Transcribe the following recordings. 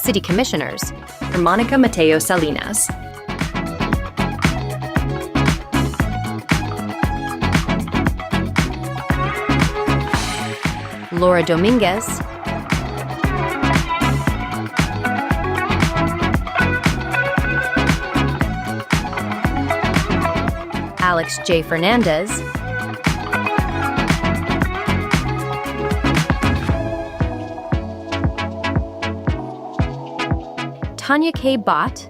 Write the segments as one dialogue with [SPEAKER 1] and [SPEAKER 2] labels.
[SPEAKER 1] City Commissioners are Monica Mateo Salinas, Laura Dominguez, Alex J. Fernandez, Tanya K. Bott,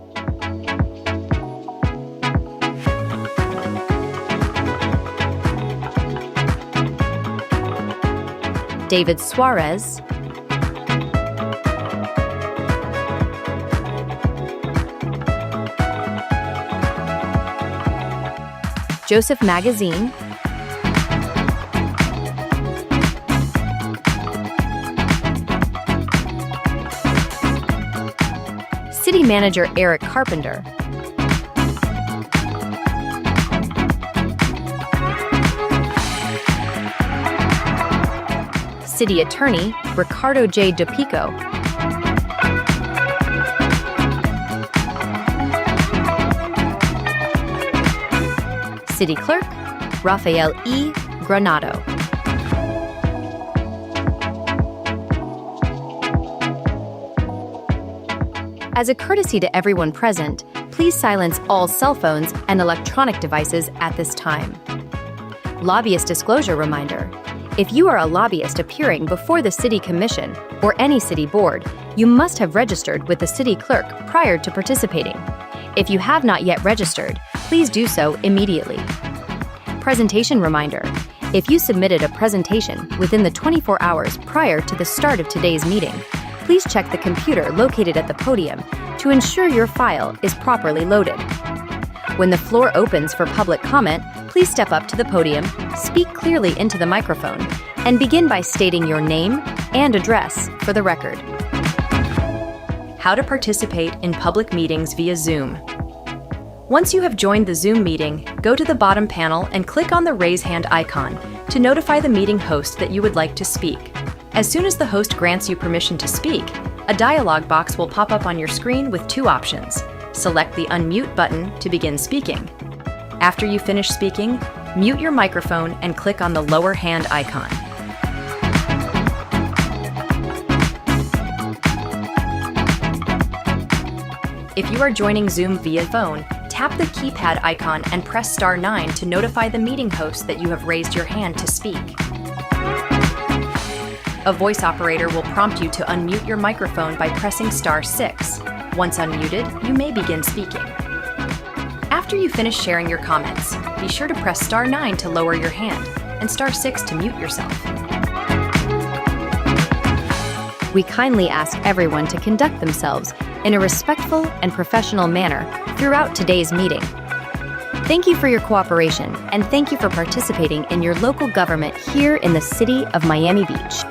[SPEAKER 1] David Suarez, Joseph Magazine, City Manager Eric Carpenter, City Attorney Ricardo J. DePico, City Clerk Rafael E. Granado. As a courtesy to everyone present, please silence all cell phones and electronic devices at this time. Lobbyist disclosure reminder. If you are a lobbyist appearing before the City Commission or any city board, you must have registered with the City Clerk prior to participating. If you have not yet registered, please do so immediately. Presentation reminder. If you submitted a presentation within the 24 hours prior to the start of today's meeting, please check the computer located at the podium to ensure your file is properly loaded. When the floor opens for public comment, please step up to the podium, speak clearly into the microphone, and begin by stating your name and address for the record. How to participate in public meetings via Zoom. Once you have joined the Zoom meeting, go to the bottom panel and click on the raise hand icon to notify the meeting host that you would like to speak. As soon as the host grants you permission to speak, a dialog box will pop up on your screen with two options. Select the unmute button to begin speaking. After you finish speaking, mute your microphone and click on the lower hand icon. If you are joining Zoom via phone, tap the keypad icon and press *9 to notify the meeting host that you have raised your hand to speak. A voice operator will prompt you to unmute your microphone by pressing *6. Once unmuted, you may begin speaking. After you finish sharing your comments, be sure to press *9 to lower your hand and *6 to mute yourself. We kindly ask everyone to conduct themselves in a respectful and professional manner throughout today's meeting. Thank you for your cooperation, and thank you for participating in your local government here in the city of Miami Beach.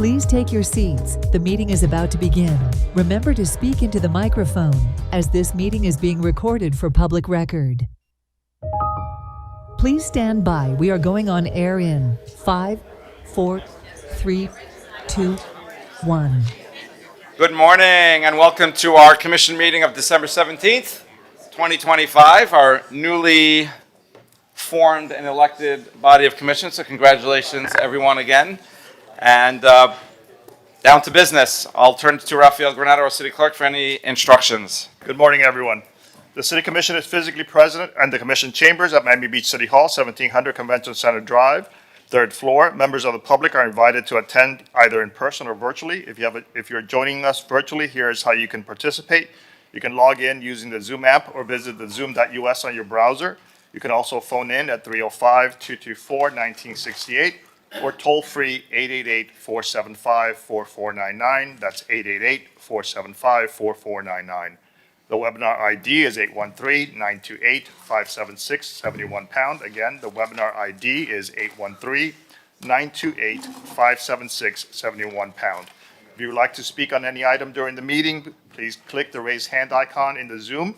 [SPEAKER 2] Please take your seats. The meeting is about to begin. Remember to speak into the microphone, as this meeting is being recorded for public record. Please stand by. We are going on air in 5, 4, 3, 2, 1.
[SPEAKER 3] Good morning and welcome to our commission meeting of December 17th, 2025, our newly formed and elected body of commission. So congratulations everyone again. And down to business. I'll turn to Rafael Granado, our city clerk, for any instructions.
[SPEAKER 4] Good morning, everyone. The City Commission is physically present at the Commission Chambers at Miami Beach City Hall, 1700 Convention Center Drive, 3rd floor. Members of the public are invited to attend either in person or virtually. If you're joining us virtually, here's how you can participate. You can log in using the Zoom app or visit the zoom.us on your browser. You can also phone in at 305-224-1968 or toll-free 888-475-4499. That's 888-475-4499. The webinar ID is 813-928-576-71#. Again, the webinar ID is 813-928-576-71#. If you would like to speak on any item during the meeting, please click the raise hand icon in the Zoom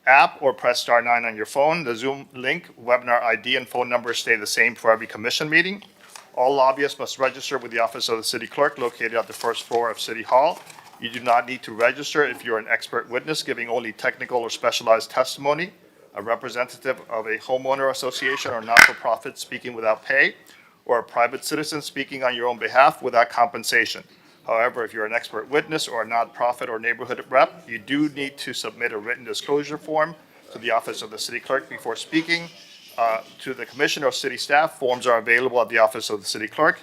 [SPEAKER 4] app or press *9 on your phone. The Zoom link, webinar ID, and phone number stay the same for every commission meeting. All lobbyists must register with the Office of the City Clerk located at the 1st floor of City Hall. You do not need to register if you're an expert witness giving only technical or specialized testimony, a representative of a homeowner association or not-for-profit speaking without pay, or a private citizen speaking on your own behalf without compensation. However, if you're an expert witness or a nonprofit or neighborhood rep, you do need to submit a written disclosure form to the Office of the City Clerk before speaking. To the Commission or City staff, forms are available at the Office of the City Clerk.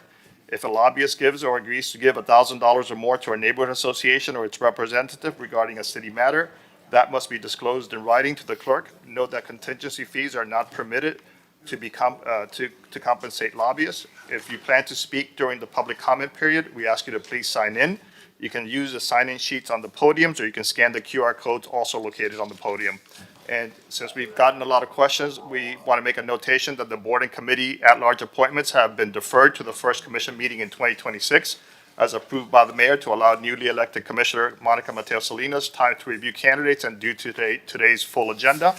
[SPEAKER 4] If a lobbyist gives or agrees to give $1,000 or more to a neighborhood association or its representative regarding a city matter, that must be disclosed in writing to the clerk. Note that contingency fees are not permitted to compensate lobbyists. If you plan to speak during the public comment period, we ask you to please sign in. You can use the sign-in sheets on the podiums, or you can scan the QR codes also located on the podium. And since we've gotten a lot of questions, we want to make a notation that the board and committee at-large appointments have been deferred to the first commission meeting in 2026, as approved by the mayor, to allow newly elected Commissioner Monica Mateo Salinas time to review candidates and due to today's full agenda.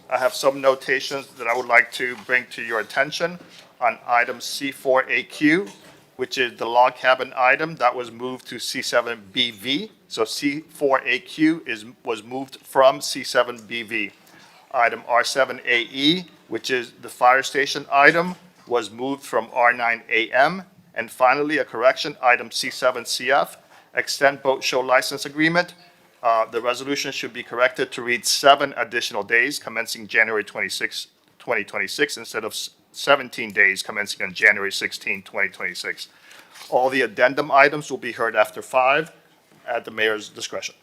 [SPEAKER 4] I have some notations that I would like to bring to your attention on item C4AQ, which is the log cabin item that was moved to C7BV. So C4AQ was moved from C7BV. Item R7AE, which is the fire station item, was moved from R9AM. And finally, a correction, item C7CF, extend boat show license agreement. The resolution should be corrected to read 7 additional days commencing January 26, 2026, instead of 17 days commencing on January 16, 2026. All the addendum items will be heard after 5 at the mayor's discretion.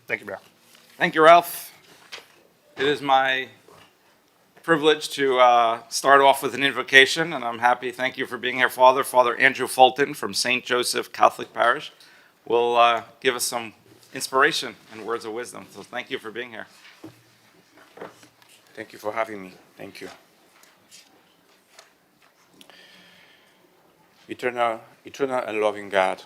[SPEAKER 4] Thank you, Mayor.
[SPEAKER 3] Thank you, Ralph. It is my privilege to start off with an invocation, and I'm happy. Thank you for being here, Father. Father Andrew Fulton from St. Joseph Catholic Parish will give us some inspiration and words of wisdom. So thank you for being here.
[SPEAKER 5] Thank you for having me. Thank you. Eternal and loving God,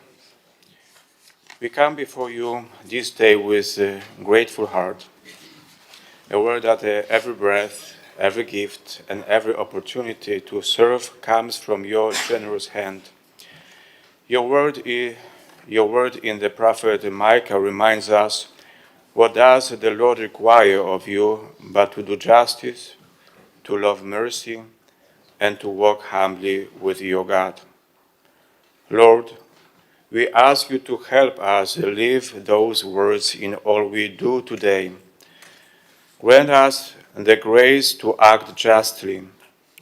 [SPEAKER 5] we come before you this day with a grateful heart, aware that every breath, every gift, and every opportunity to serve comes from your generous hand. Your word in the prophet Micah reminds us, what does the Lord require of you but to do justice, to love mercy, and to walk humbly with your God? Lord, we ask you to help us live those words in all we do today. Grant us the grace to act justly,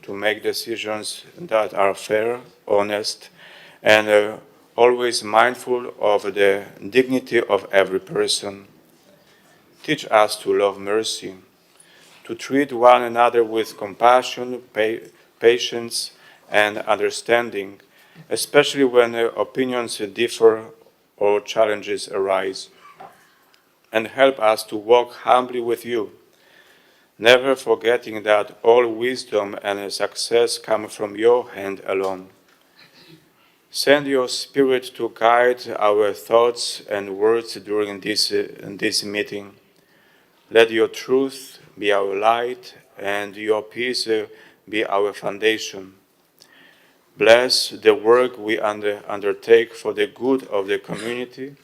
[SPEAKER 5] to make decisions that are fair, honest, and always mindful of the dignity of every person. Teach us to love mercy, to treat one another with compassion, patience, and understanding, especially when opinions differ or challenges arise. And help us to walk humbly with you, never forgetting that all wisdom and success come from your hand alone. Send your Spirit to guide our thoughts and words during this meeting. Let your truth be our light and your peace be our foundation. Bless the work we undertake for the good of the community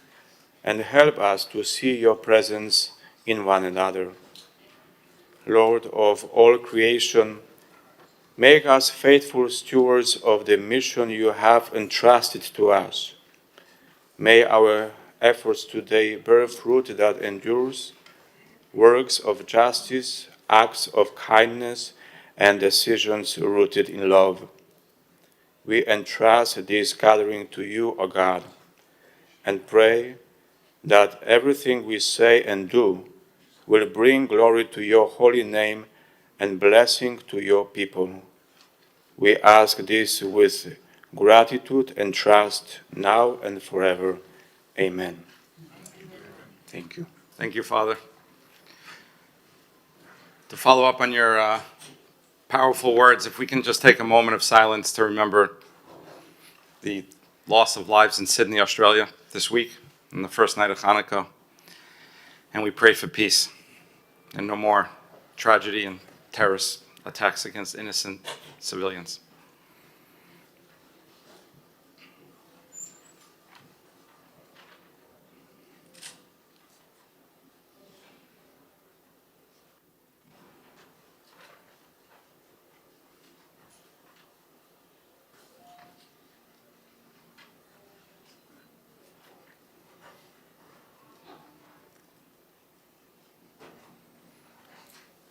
[SPEAKER 5] and help us to see your presence in one another. Lord of all creation, make us faithful stewards of the mission you have entrusted to us. May our efforts today bear fruit that endures, works of justice, acts of kindness, and decisions rooted in love. We entrust this gathering to you, O God, and pray that everything we say and do will bring glory to your holy name and blessing to your people. We ask this with gratitude and trust now and forever. Amen. Thank you.
[SPEAKER 3] Thank you, Father. To follow up on your powerful words, if we can just take a moment of silence to remember the loss of lives in Sydney, Australia this week, on the first night of Hanukkah. And we pray for peace and no more tragedy and terrorist attacks against innocent civilians.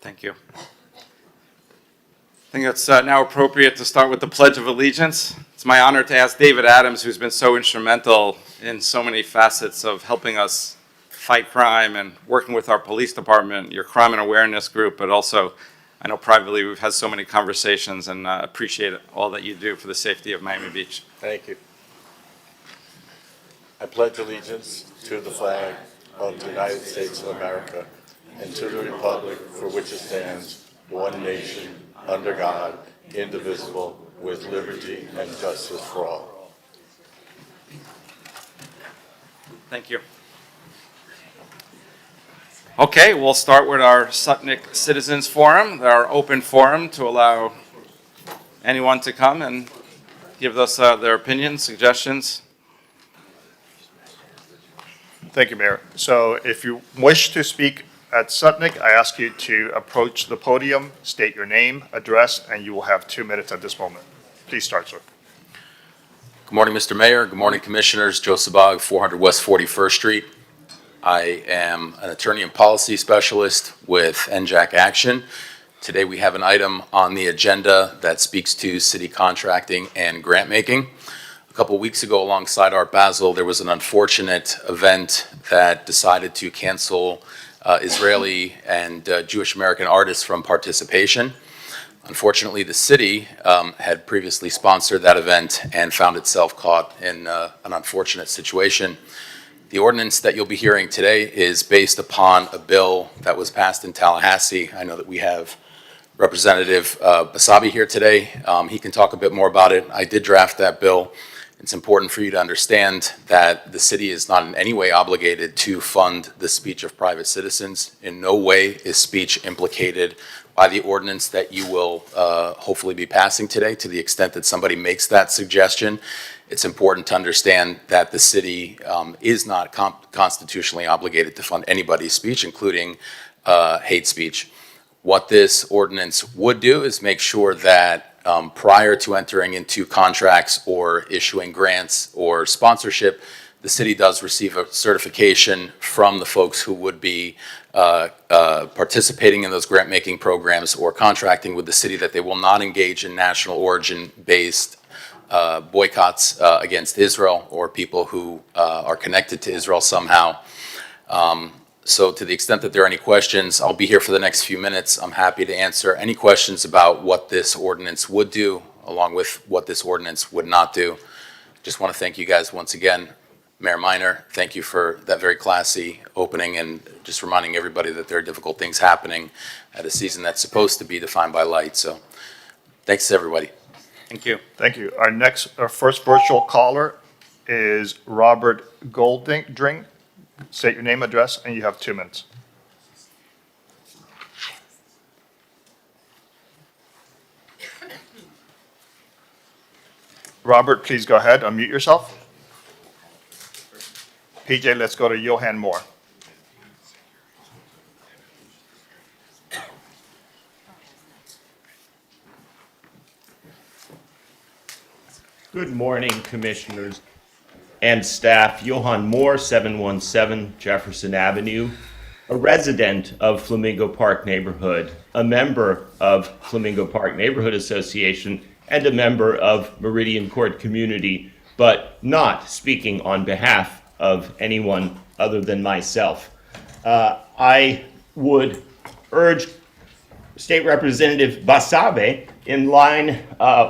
[SPEAKER 3] Thank you. I think it's now appropriate to start with the Pledge of Allegiance. It's my honor to ask David Adams, who's been so instrumental in so many facets of helping us fight crime and working with our police department, your crime and awareness group, but also I know privately we've had so many conversations and appreciate all that you do for the safety of Miami Beach.
[SPEAKER 6] Thank you. I pledge allegiance to the flag of the United States of America and to the republic for which it stands, one nation, under God, indivisible, with liberty and justice for all.
[SPEAKER 3] Thank you. Okay, we'll start with our Sutnick Citizens Forum, our open forum to allow anyone to come and give us their opinions, suggestions.
[SPEAKER 4] Thank you, Mayor. So if you wish to speak at Sutnick, I ask you to approach the podium, state your name, address, and you will have 2 minutes at this moment. Please start, sir.
[SPEAKER 7] Good morning, Mr. Mayor. Good morning, Commissioners. Joe Sabag, 400 West 41st Street. I am an attorney and policy specialist with NJAC Action. Today we have an item on the agenda that speaks to city contracting and grant making. A couple weeks ago, alongside Art Basel, there was an unfortunate event that decided to cancel Israeli and Jewish American artists from participation. Unfortunately, the city had previously sponsored that event and found itself caught in an unfortunate situation. The ordinance that you'll be hearing today is based upon a bill that was passed in Tallahassee. I know that we have Representative Basabi here today. He can talk a bit more about it. I did draft that bill. It's important for you to understand that the city is not in any way obligated to fund the speech of private citizens. In no way is speech implicated by the ordinance that you will hopefully be passing today. To the extent that somebody makes that suggestion, it's important to understand that the city is not constitutionally obligated to fund anybody's speech, including hate speech. What this ordinance would do is make sure that prior to entering into contracts or issuing grants or sponsorship, the city does receive a certification from the folks who would be participating in those grant-making programs or contracting with the city that they will not engage in national origin-based boycotts against Israel or people who are connected to Israel somehow. So to the extent that there are any questions, I'll be here for the next few minutes. I'm happy to answer any questions about what this ordinance would do, along with what this ordinance would not do. Just want to thank you guys once again. Mayor Minor, thank you for that very classy opening and just reminding everybody that there are difficult things happening at a season that's supposed to be defined by light. So thanks to everybody.
[SPEAKER 8] Thank you.
[SPEAKER 4] Thank you. Our first virtual caller is Robert Goldring. State your name, address, and you have 2 minutes. Robert, please go ahead, unmute yourself. PJ, let's go to Johan Moore.
[SPEAKER 9] Good morning, Commissioners and staff. Johan Moore, 717 Jefferson Avenue, a resident of Flamingo Park neighborhood, a member of Flamingo Park Neighborhood Association, and a member of Meridian Court Community, but not speaking on behalf of anyone other than myself. I would urge State Representative Basabe, in line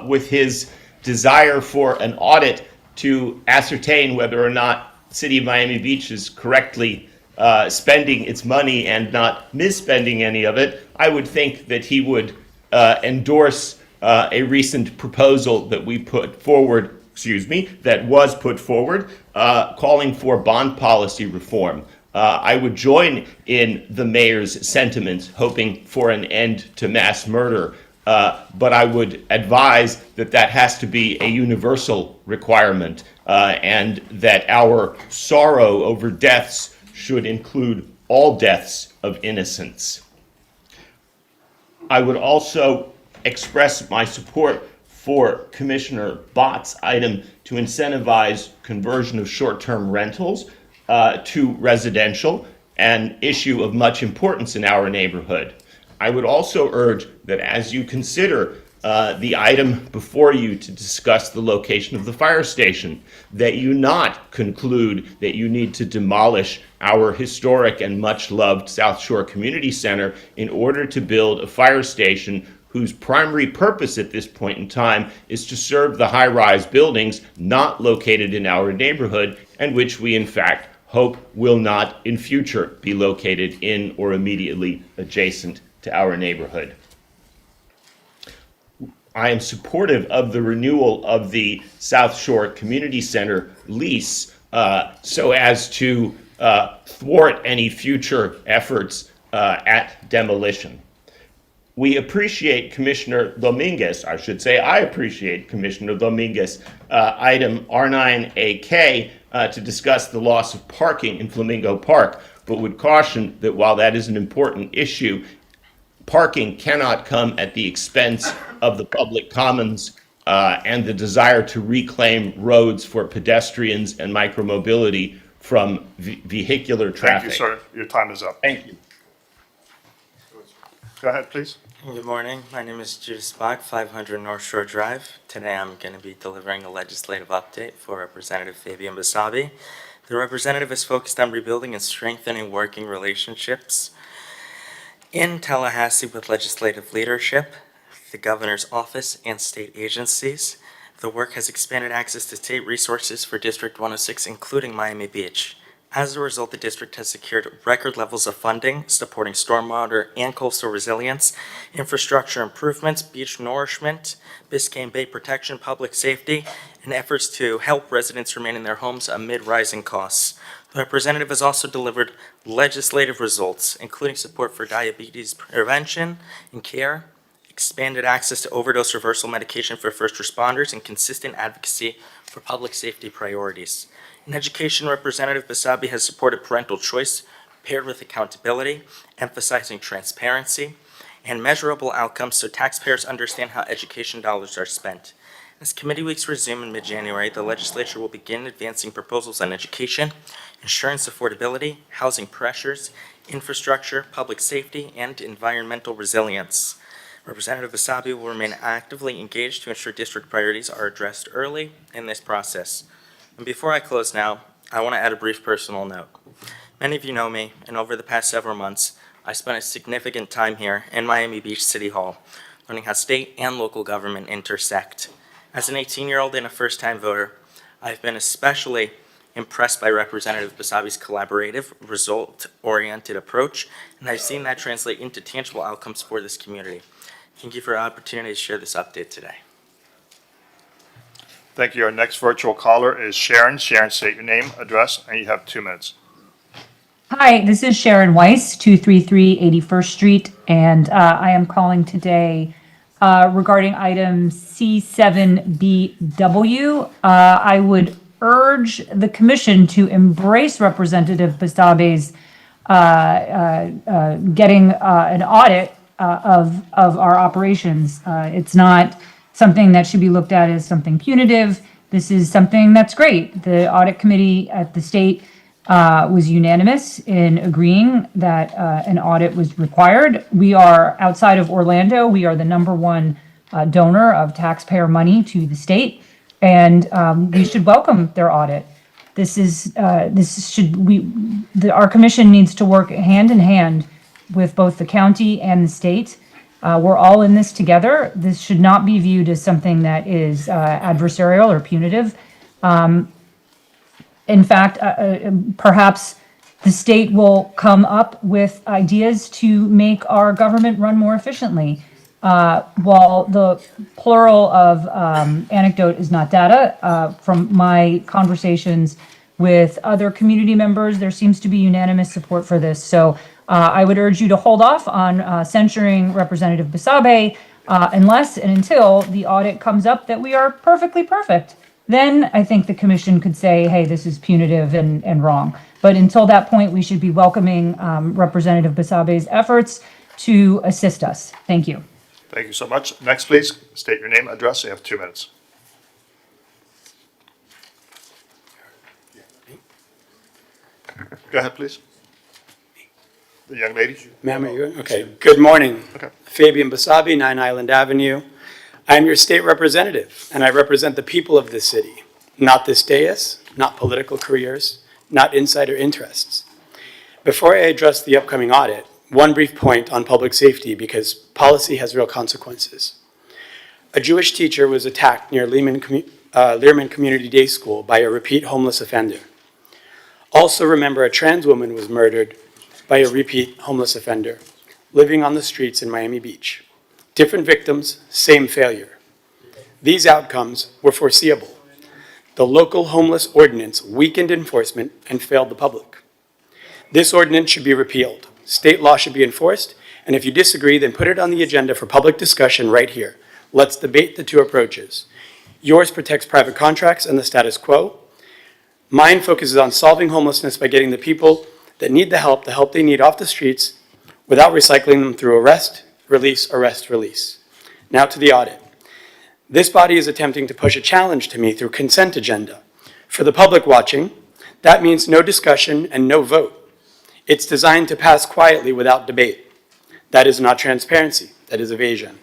[SPEAKER 9] with his desire for an audit to ascertain whether or not the City of Miami Beach is correctly spending its money and not misspending any of it, I would think that he would endorse a recent proposal that we put forward, that was put forward, calling for bond policy reform. I would join in the mayor's sentiments, hoping for an end to mass murder, but I would advise that that has to be a universal requirement, and that our sorrow over deaths should include all deaths of innocents. I would also express my support for Commissioner Bott's item to incentivize conversion of short-term rentals to residential, an issue of much importance in our neighborhood. I would also urge that as you consider the item before you to discuss the location of the fire station, that you not conclude that you need to demolish our historic and much-loved South Shore Community Center in order to build a fire station whose primary purpose at this point in time is to serve the high-rise buildings not located in our neighborhood, and which we in fact hope will not in future be located in or immediately adjacent to our neighborhood. I am supportive of the renewal of the South Shore Community Center lease so as to thwart any future efforts at demolition. We appreciate Commissioner Dominguez, I appreciate Commissioner Dominguez, item R9AK to discuss the loss of parking in Flamingo Park, but would caution that while that is an important issue, parking cannot come at the expense of the public commons and the desire to reclaim roads for pedestrians and micromobility from vehicular traffic.
[SPEAKER 4] Thank you, sir. Your time is up.
[SPEAKER 9] Thank you.
[SPEAKER 4] Go ahead, please.
[SPEAKER 8] Good morning. My name is Judas Bach, 500 North Shore Drive. Today I'm going to be delivering a legislative update for Representative Fabian Basabe. The representative is focused on rebuilding and strengthening working relationships in Tallahassee with legislative leadership, the governor's office, and state agencies. The work has expanded access to state resources for District 106, including Miami Beach. As a result, the district has secured record levels of funding supporting stormwater and coastal resilience, infrastructure improvements, beach nourishment, Biscayne Bay protection, public safety, and efforts to help residents remain in their homes amid rising costs. The representative has also delivered legislative results, including support for diabetes prevention and care, expanded access to overdose reversal medication for first responders, and consistent advocacy for public safety priorities. In education, Representative Basabe has supported parental choice paired with accountability, emphasizing transparency and measurable outcomes so taxpayers understand how education dollars are spent. As committee weeks resume in mid-January, the legislature will begin advancing proposals on education, insurance affordability, housing pressures, infrastructure, public safety, and environmental resilience. Representative Basabe will remain actively engaged to ensure district priorities are addressed early in this process. And before I close now, I want to add a brief personal note. Many of you know me, and over the past several months, I spent a significant time here in Miami Beach City Hall, learning how state and local government intersect. As an 18-year-old and a first-time voter, I've been especially impressed by Representative Basabe's collaborative, result-oriented approach, and I've seen that translate into tangible outcomes for this community. Thank you for the opportunity to share this update today.
[SPEAKER 4] Thank you. Our next virtual caller is Sharon. Sharon, state your name, address, and you have 2 minutes.
[SPEAKER 10] Hi, this is Sharon Weiss, 233 81st Street, and I am calling today regarding item C7BW. I would urge the commission to embrace Representative Basabe's getting an audit of our operations. It's not something that should be looked at as something punitive. This is something that's great. The audit committee at the state was unanimous in agreeing that an audit was required. We are outside of Orlando. We are the #1 donor of taxpayer money to the state, and we should welcome their audit. Our commission needs to work hand in hand with both the county and the state. We're all in this together. This should not be viewed as something that is adversarial or punitive. In fact, perhaps the state will come up with ideas to make our government run more efficiently. While the plural of anecdote is not data, from my conversations with other community members, there seems to be unanimous support for this. So I would urge you to hold off on censuring Representative Basabe unless and until the audit comes up that we are perfectly perfect. Then I think the commission could say, hey, this is punitive and wrong. But until that point, we should be welcoming Representative Basabe's efforts to assist us. Thank you.
[SPEAKER 4] Thank you so much. Next, please, state your name, address, you have 2 minutes. Go ahead, please. The young lady.
[SPEAKER 11] Ma'am, are you, okay. Good morning.
[SPEAKER 4] Okay.
[SPEAKER 11] Fabian Basabe, 9 Island Avenue. I am your state representative, and I represent the people of this city, not this dais, not political careers, not insider interests. Before I address the upcoming audit, one brief point on public safety, because policy has real consequences. A Jewish teacher was attacked near Learman Community Day School by a repeat homeless offender. Also remember, a trans woman was murdered by a repeat homeless offender living on the streets in Miami Beach. Different victims, same failure. These outcomes were foreseeable. The local homeless ordinance weakened enforcement and failed the public. This ordinance should be repealed. State law should be enforced, and if you disagree, then put it on the agenda for public discussion right here. Let's debate the two approaches. Yours protects private contracts and the status quo. Mine focuses on solving homelessness by getting the people that need the help they need off the streets without recycling them through arrest, release. Now to the audit. This body is attempting to push a challenge to me through consent agenda. For the public watching, that means no discussion and no vote. It's designed to pass quietly without debate. That is not transparency, that is evasion.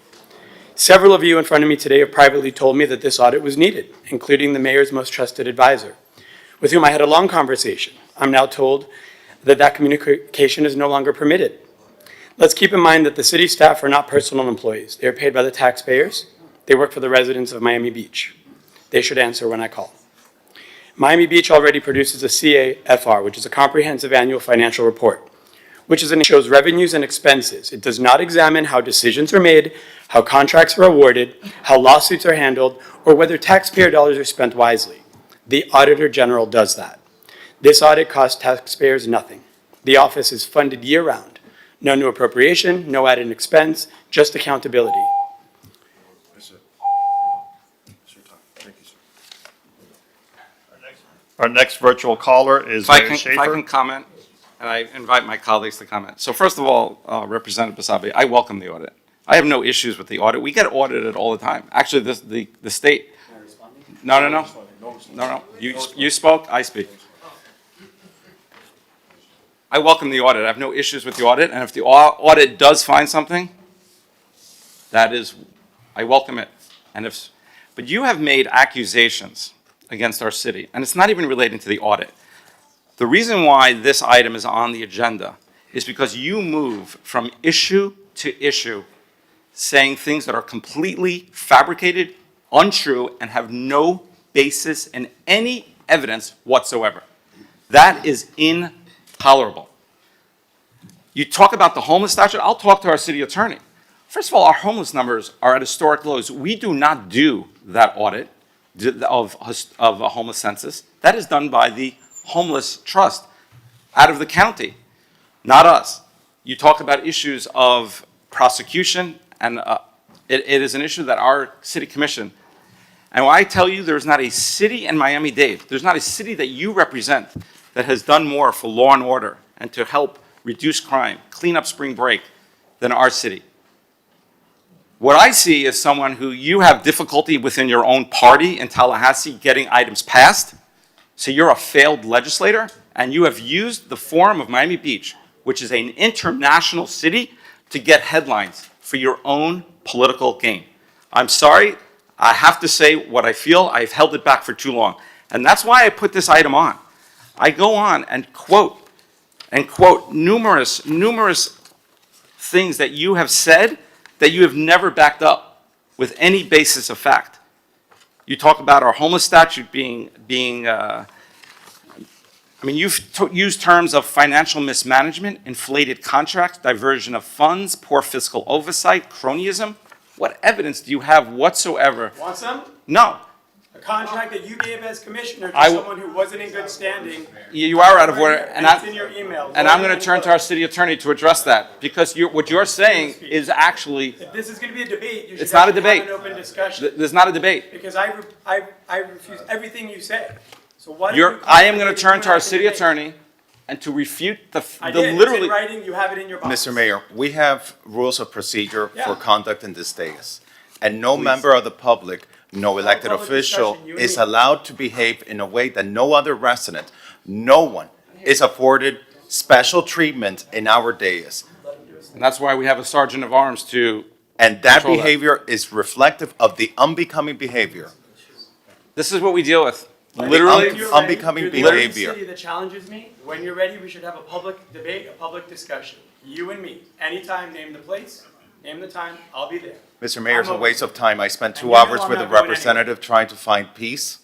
[SPEAKER 11] Several of you in front of me today have privately told me that this audit was needed, including the mayor's most trusted advisor, with whom I had a long conversation. I'm now told that that communication is no longer permitted. Let's keep in mind that the city staff are not personal employees. They are paid by the taxpayers. They work for the residents of Miami Beach. They should answer when I call. Miami Beach already produces a CAFR, which is a comprehensive annual financial report, which shows revenues and expenses. It does not examine how decisions are made, how contracts are awarded, how lawsuits are handled, or whether taxpayer dollars are spent wisely. The Auditor General does that. This audit costs taxpayers nothing. The office is funded year-round. No new appropriation, no added expense, just accountability.
[SPEAKER 4] Our next virtual caller is
[SPEAKER 3] If I
[SPEAKER 4] Mayor
[SPEAKER 3] can, if I
[SPEAKER 4] Schaefer.
[SPEAKER 3] can comment, and I invite my colleagues to comment. So first of all, Representative Basabe, I welcome the audit. I have no issues with the audit. We get audited all the time. Actually, the state. No. You spoke, I speak. I welcome the audit. I have no issues with the audit, and if the audit does find something, I welcome it. But you have made accusations against our city, and it's not even relating to the audit. The reason why this item is on the agenda is because you move from issue to issue saying things that are completely fabricated, untrue, and have no basis in any evidence whatsoever. That is intolerable. You talk about the homeless statute, I'll talk to our city attorney. First of all, our homeless numbers are at historic lows. We do not do that audit. of a homeless census. That is done by the Homeless Trust out of the county, not us. You talk about issues of prosecution, and it is an issue that our city commission, and when I tell you there's not a city in Miami-Dade, there's not a city that you represent that has done more for law and order and to help reduce crime, clean up spring break than our city. What I see is someone who you have difficulty within your own party in Tallahassee getting items passed. So you're a failed legislator, and you have used the Forum of Miami Beach, which is an international city, to get headlines for your own political gain. I'm sorry, I have to say what I feel. I've held it back for too long. And that's why I put this item on. I go on and quote numerous things that you have said that you have never backed up with any basis of fact. You talk about our homeless statute you've used terms of financial mismanagement, inflated contracts, diversion of funds, poor fiscal oversight, cronyism. What evidence do you have whatsoever?
[SPEAKER 11] Want some?
[SPEAKER 3] No.
[SPEAKER 11] A contract that you gave as commissioner to
[SPEAKER 3] I will-
[SPEAKER 11] someone who wasn't in good standing.
[SPEAKER 3] You are out of order, and
[SPEAKER 11] it's in your email.
[SPEAKER 3] And I'm going to turn to our city attorney to address that, because what you're saying is actually,
[SPEAKER 11] If this is going to be a debate, you should
[SPEAKER 3] It's not a
[SPEAKER 11] actually have
[SPEAKER 3] debate.
[SPEAKER 11] an open discussion.
[SPEAKER 3] there's not a debate.
[SPEAKER 11] Because I refuse everything you say. So why don't you
[SPEAKER 3] I am going to
[SPEAKER 11] concentrate
[SPEAKER 3] turn
[SPEAKER 11] on
[SPEAKER 3] to our
[SPEAKER 11] the
[SPEAKER 3] city
[SPEAKER 11] debate?
[SPEAKER 3] attorney and to refute
[SPEAKER 11] I
[SPEAKER 3] the
[SPEAKER 11] did. It's in
[SPEAKER 3] literally.
[SPEAKER 11] writing. You have it in your box.
[SPEAKER 6] Mr. Mayor, we have rules of procedure
[SPEAKER 11] Yeah.
[SPEAKER 6] for conduct in this dais. And no member of the public, no elected
[SPEAKER 11] public
[SPEAKER 6] official
[SPEAKER 11] discussion, you and
[SPEAKER 6] is
[SPEAKER 11] me.
[SPEAKER 6] allowed to behave in a way that no other resident, no one is afforded special treatment in our dais.
[SPEAKER 3] And that's why we have a sergeant of arms to,
[SPEAKER 6] And that
[SPEAKER 3] Control that.
[SPEAKER 6] behavior is reflective of the unbecoming behavior.
[SPEAKER 3] this is what we deal with.
[SPEAKER 11] When
[SPEAKER 3] Literally,
[SPEAKER 11] you're
[SPEAKER 6] unbecoming
[SPEAKER 11] ready, you're the only
[SPEAKER 6] behavior.
[SPEAKER 11] city that challenges me. When you're ready, we should have a public debate, a public discussion. You and me. Anytime, name the place, name the time, I'll be there.
[SPEAKER 6] Mr. Mayor, it's a
[SPEAKER 11] I'm
[SPEAKER 6] waste of time. I spent
[SPEAKER 11] And
[SPEAKER 6] 2
[SPEAKER 11] you know
[SPEAKER 6] hours
[SPEAKER 11] I'm
[SPEAKER 6] with a
[SPEAKER 11] not going
[SPEAKER 6] representative trying to find peace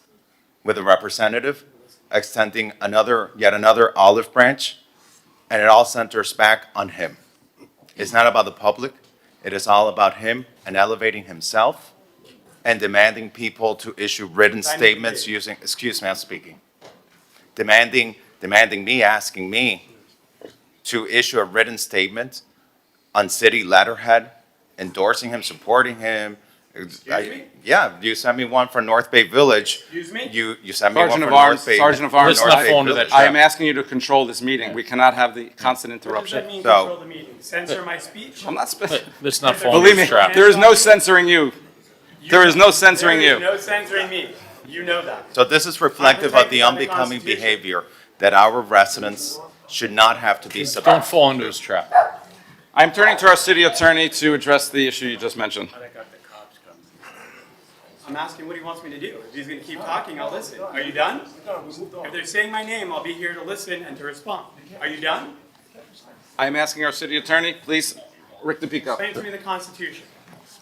[SPEAKER 6] with a representative, extending yet another olive branch, and it all centers back on him. It's not about the public. It is all about him and elevating himself and demanding people to issue written statements using, excuse me, I'm speaking. Demanding me, asking me to issue a written statement on city letterhead, endorsing him, supporting him.
[SPEAKER 11] me?
[SPEAKER 6] Yeah, you sent me one for North Bay Village.
[SPEAKER 11] Excuse me?
[SPEAKER 6] You sent me one
[SPEAKER 3] Sergeant
[SPEAKER 6] for
[SPEAKER 3] of Arms,
[SPEAKER 6] North Bay.
[SPEAKER 3] Sergeant of Arms,
[SPEAKER 6] for North
[SPEAKER 3] I-
[SPEAKER 6] Bay
[SPEAKER 12] fall into
[SPEAKER 6] Village.
[SPEAKER 12] that
[SPEAKER 3] I am asking you to control this meeting. We cannot have the constant
[SPEAKER 11] What does that
[SPEAKER 3] interruption.
[SPEAKER 11] mean,
[SPEAKER 6] So-
[SPEAKER 11] control the meeting? Censor my speech?
[SPEAKER 3] I'm not,
[SPEAKER 12] Let's not fall into
[SPEAKER 3] believe me,
[SPEAKER 12] this trap.
[SPEAKER 3] there is no censoring you. There is no censoring
[SPEAKER 11] There is
[SPEAKER 3] you.
[SPEAKER 11] no censoring me. You know that.
[SPEAKER 6] So this is reflective of the
[SPEAKER 11] protected by the
[SPEAKER 6] unbecoming
[SPEAKER 11] Constitution.
[SPEAKER 6] behavior that our residents should not have to be
[SPEAKER 12] Don't
[SPEAKER 6] subject.
[SPEAKER 12] fall into his trap.
[SPEAKER 3] I'm turning to our city attorney to address the issue you just mentioned.
[SPEAKER 11] I'm asking what he wants me to do. If he's going to keep talking, I'll listen. Are you done? If they're saying my name, I'll be here to listen and to respond. Are you done?
[SPEAKER 3] I'm asking our city attorney, please, Rick DePico.
[SPEAKER 11] Explain to me the Constitution.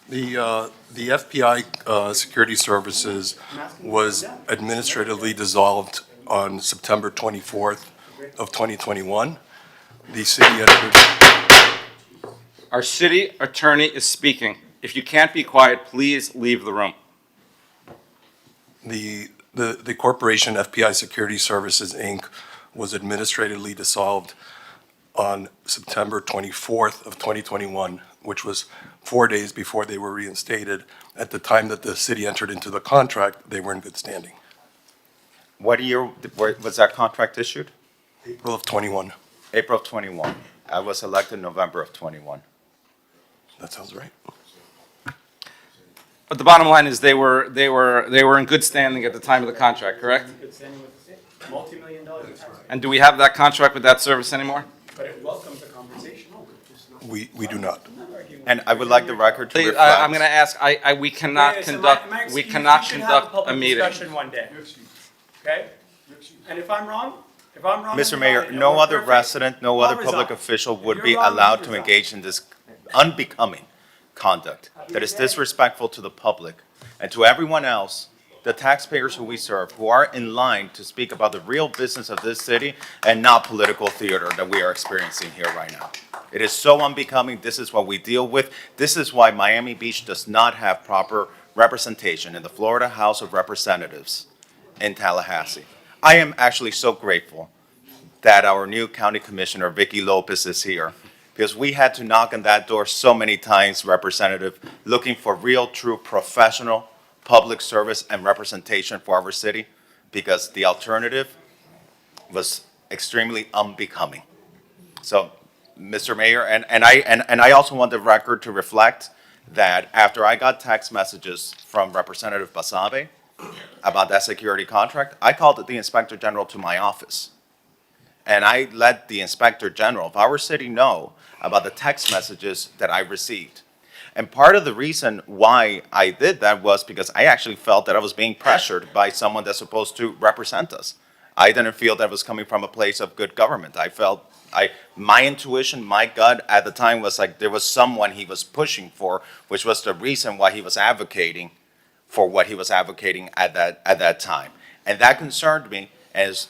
[SPEAKER 13] The FBI Security Services was administratively dissolved on September 24th of 2021. The city entered,
[SPEAKER 3] Our city attorney is speaking. If you can't be quiet, please leave the room.
[SPEAKER 13] the corporation FBI Security Services, Inc. was administratively dissolved on September 24th of 2021, which was 4 days before they were reinstated. At the time that the city entered into the contract, they were in good standing.
[SPEAKER 6] What year was that contract issued?
[SPEAKER 13] April of '21.
[SPEAKER 6] April of '21. I was elected November of '21.
[SPEAKER 13] That sounds right.
[SPEAKER 3] But the bottom line is they were in good standing at the time of the contract, correct?
[SPEAKER 11] Good standing with the state. Multi-million-dollar tax.
[SPEAKER 3] And do we have that contract with that service anymore?
[SPEAKER 11] But it welcomes the conversation.
[SPEAKER 13] We do not.
[SPEAKER 6] And I would like the record to
[SPEAKER 3] Please,
[SPEAKER 6] reflect.
[SPEAKER 3] I'm going to ask, we cannot
[SPEAKER 11] Okay, so
[SPEAKER 3] conduct,
[SPEAKER 11] my
[SPEAKER 3] we
[SPEAKER 11] excuse,
[SPEAKER 3] cannot
[SPEAKER 11] we should have
[SPEAKER 3] conduct a
[SPEAKER 11] public
[SPEAKER 3] meeting.
[SPEAKER 11] discussion one day. Okay? And if I'm wrong,
[SPEAKER 6] Mr.
[SPEAKER 11] I'm
[SPEAKER 6] Mayor,
[SPEAKER 11] wrong,
[SPEAKER 6] no
[SPEAKER 11] we're
[SPEAKER 6] other
[SPEAKER 11] perfect,
[SPEAKER 6] resident, no
[SPEAKER 11] I'll
[SPEAKER 6] other public
[SPEAKER 11] resign.
[SPEAKER 6] official
[SPEAKER 11] If
[SPEAKER 6] would
[SPEAKER 11] you're
[SPEAKER 6] be
[SPEAKER 11] wrong,
[SPEAKER 6] allowed
[SPEAKER 11] you
[SPEAKER 6] to
[SPEAKER 11] resign.
[SPEAKER 6] engage in this unbecoming conduct that is disrespectful to the public and to everyone else, the taxpayers who we serve, who are in line to speak about the real business of this city and not political theater that we are experiencing here right now. It is so unbecoming. This is what we deal with. This is why Miami Beach does not have proper
[SPEAKER 12] representation in the Florida House of Representatives in Tallahassee. I am actually so grateful that our new county commissioner, Vicky Lopez, is here, because we had to knock on that door so many times, Representative, looking for real, true, professional public service and representation for our city, because the alternative was extremely unbecoming. So, Mr. Mayor, and I also want the record to reflect that after I got text messages from Representative Basabe about that security contract, I called the Inspector General to my office. And I let the Inspector General of our city know about the text messages that I received. And part of the reason why I did that was because I actually felt that I was being pressured by someone that's supposed to represent us. I didn't feel that it was coming from a place of good government. I felt, my intuition, my gut at the time was like there was someone he was pushing for, which was the reason why he was advocating for what he was advocating at that time. And that concerned me, at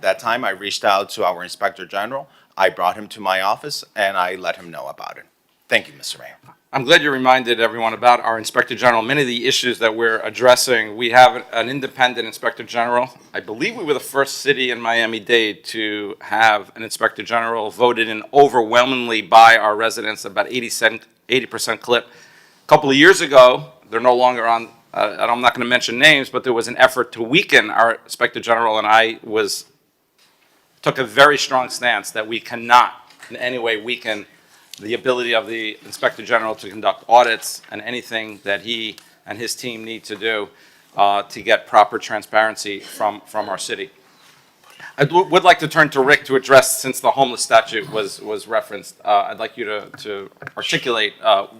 [SPEAKER 12] that time I reached out to our Inspector General. I brought him to my office and I let him know about it. Thank you, Mr. Mayor.
[SPEAKER 3] I'm glad you reminded everyone about our Inspector General. Many of the issues that we're addressing, we have an independent Inspector General. I believe we were the first city in Miami-Dade to have an Inspector General voted in overwhelmingly by our residents, about 80% clip. A couple of years ago, they're no longer on, I'm not going to mention names, but there was an effort to weaken our Inspector General, and I took a very strong stance that we cannot in any way weaken the ability of the Inspector General to conduct audits and anything that he and his team need to do to get proper transparency from our city. I would like to turn to Rick to address, since the homeless statute was referenced, I'd like you to articulate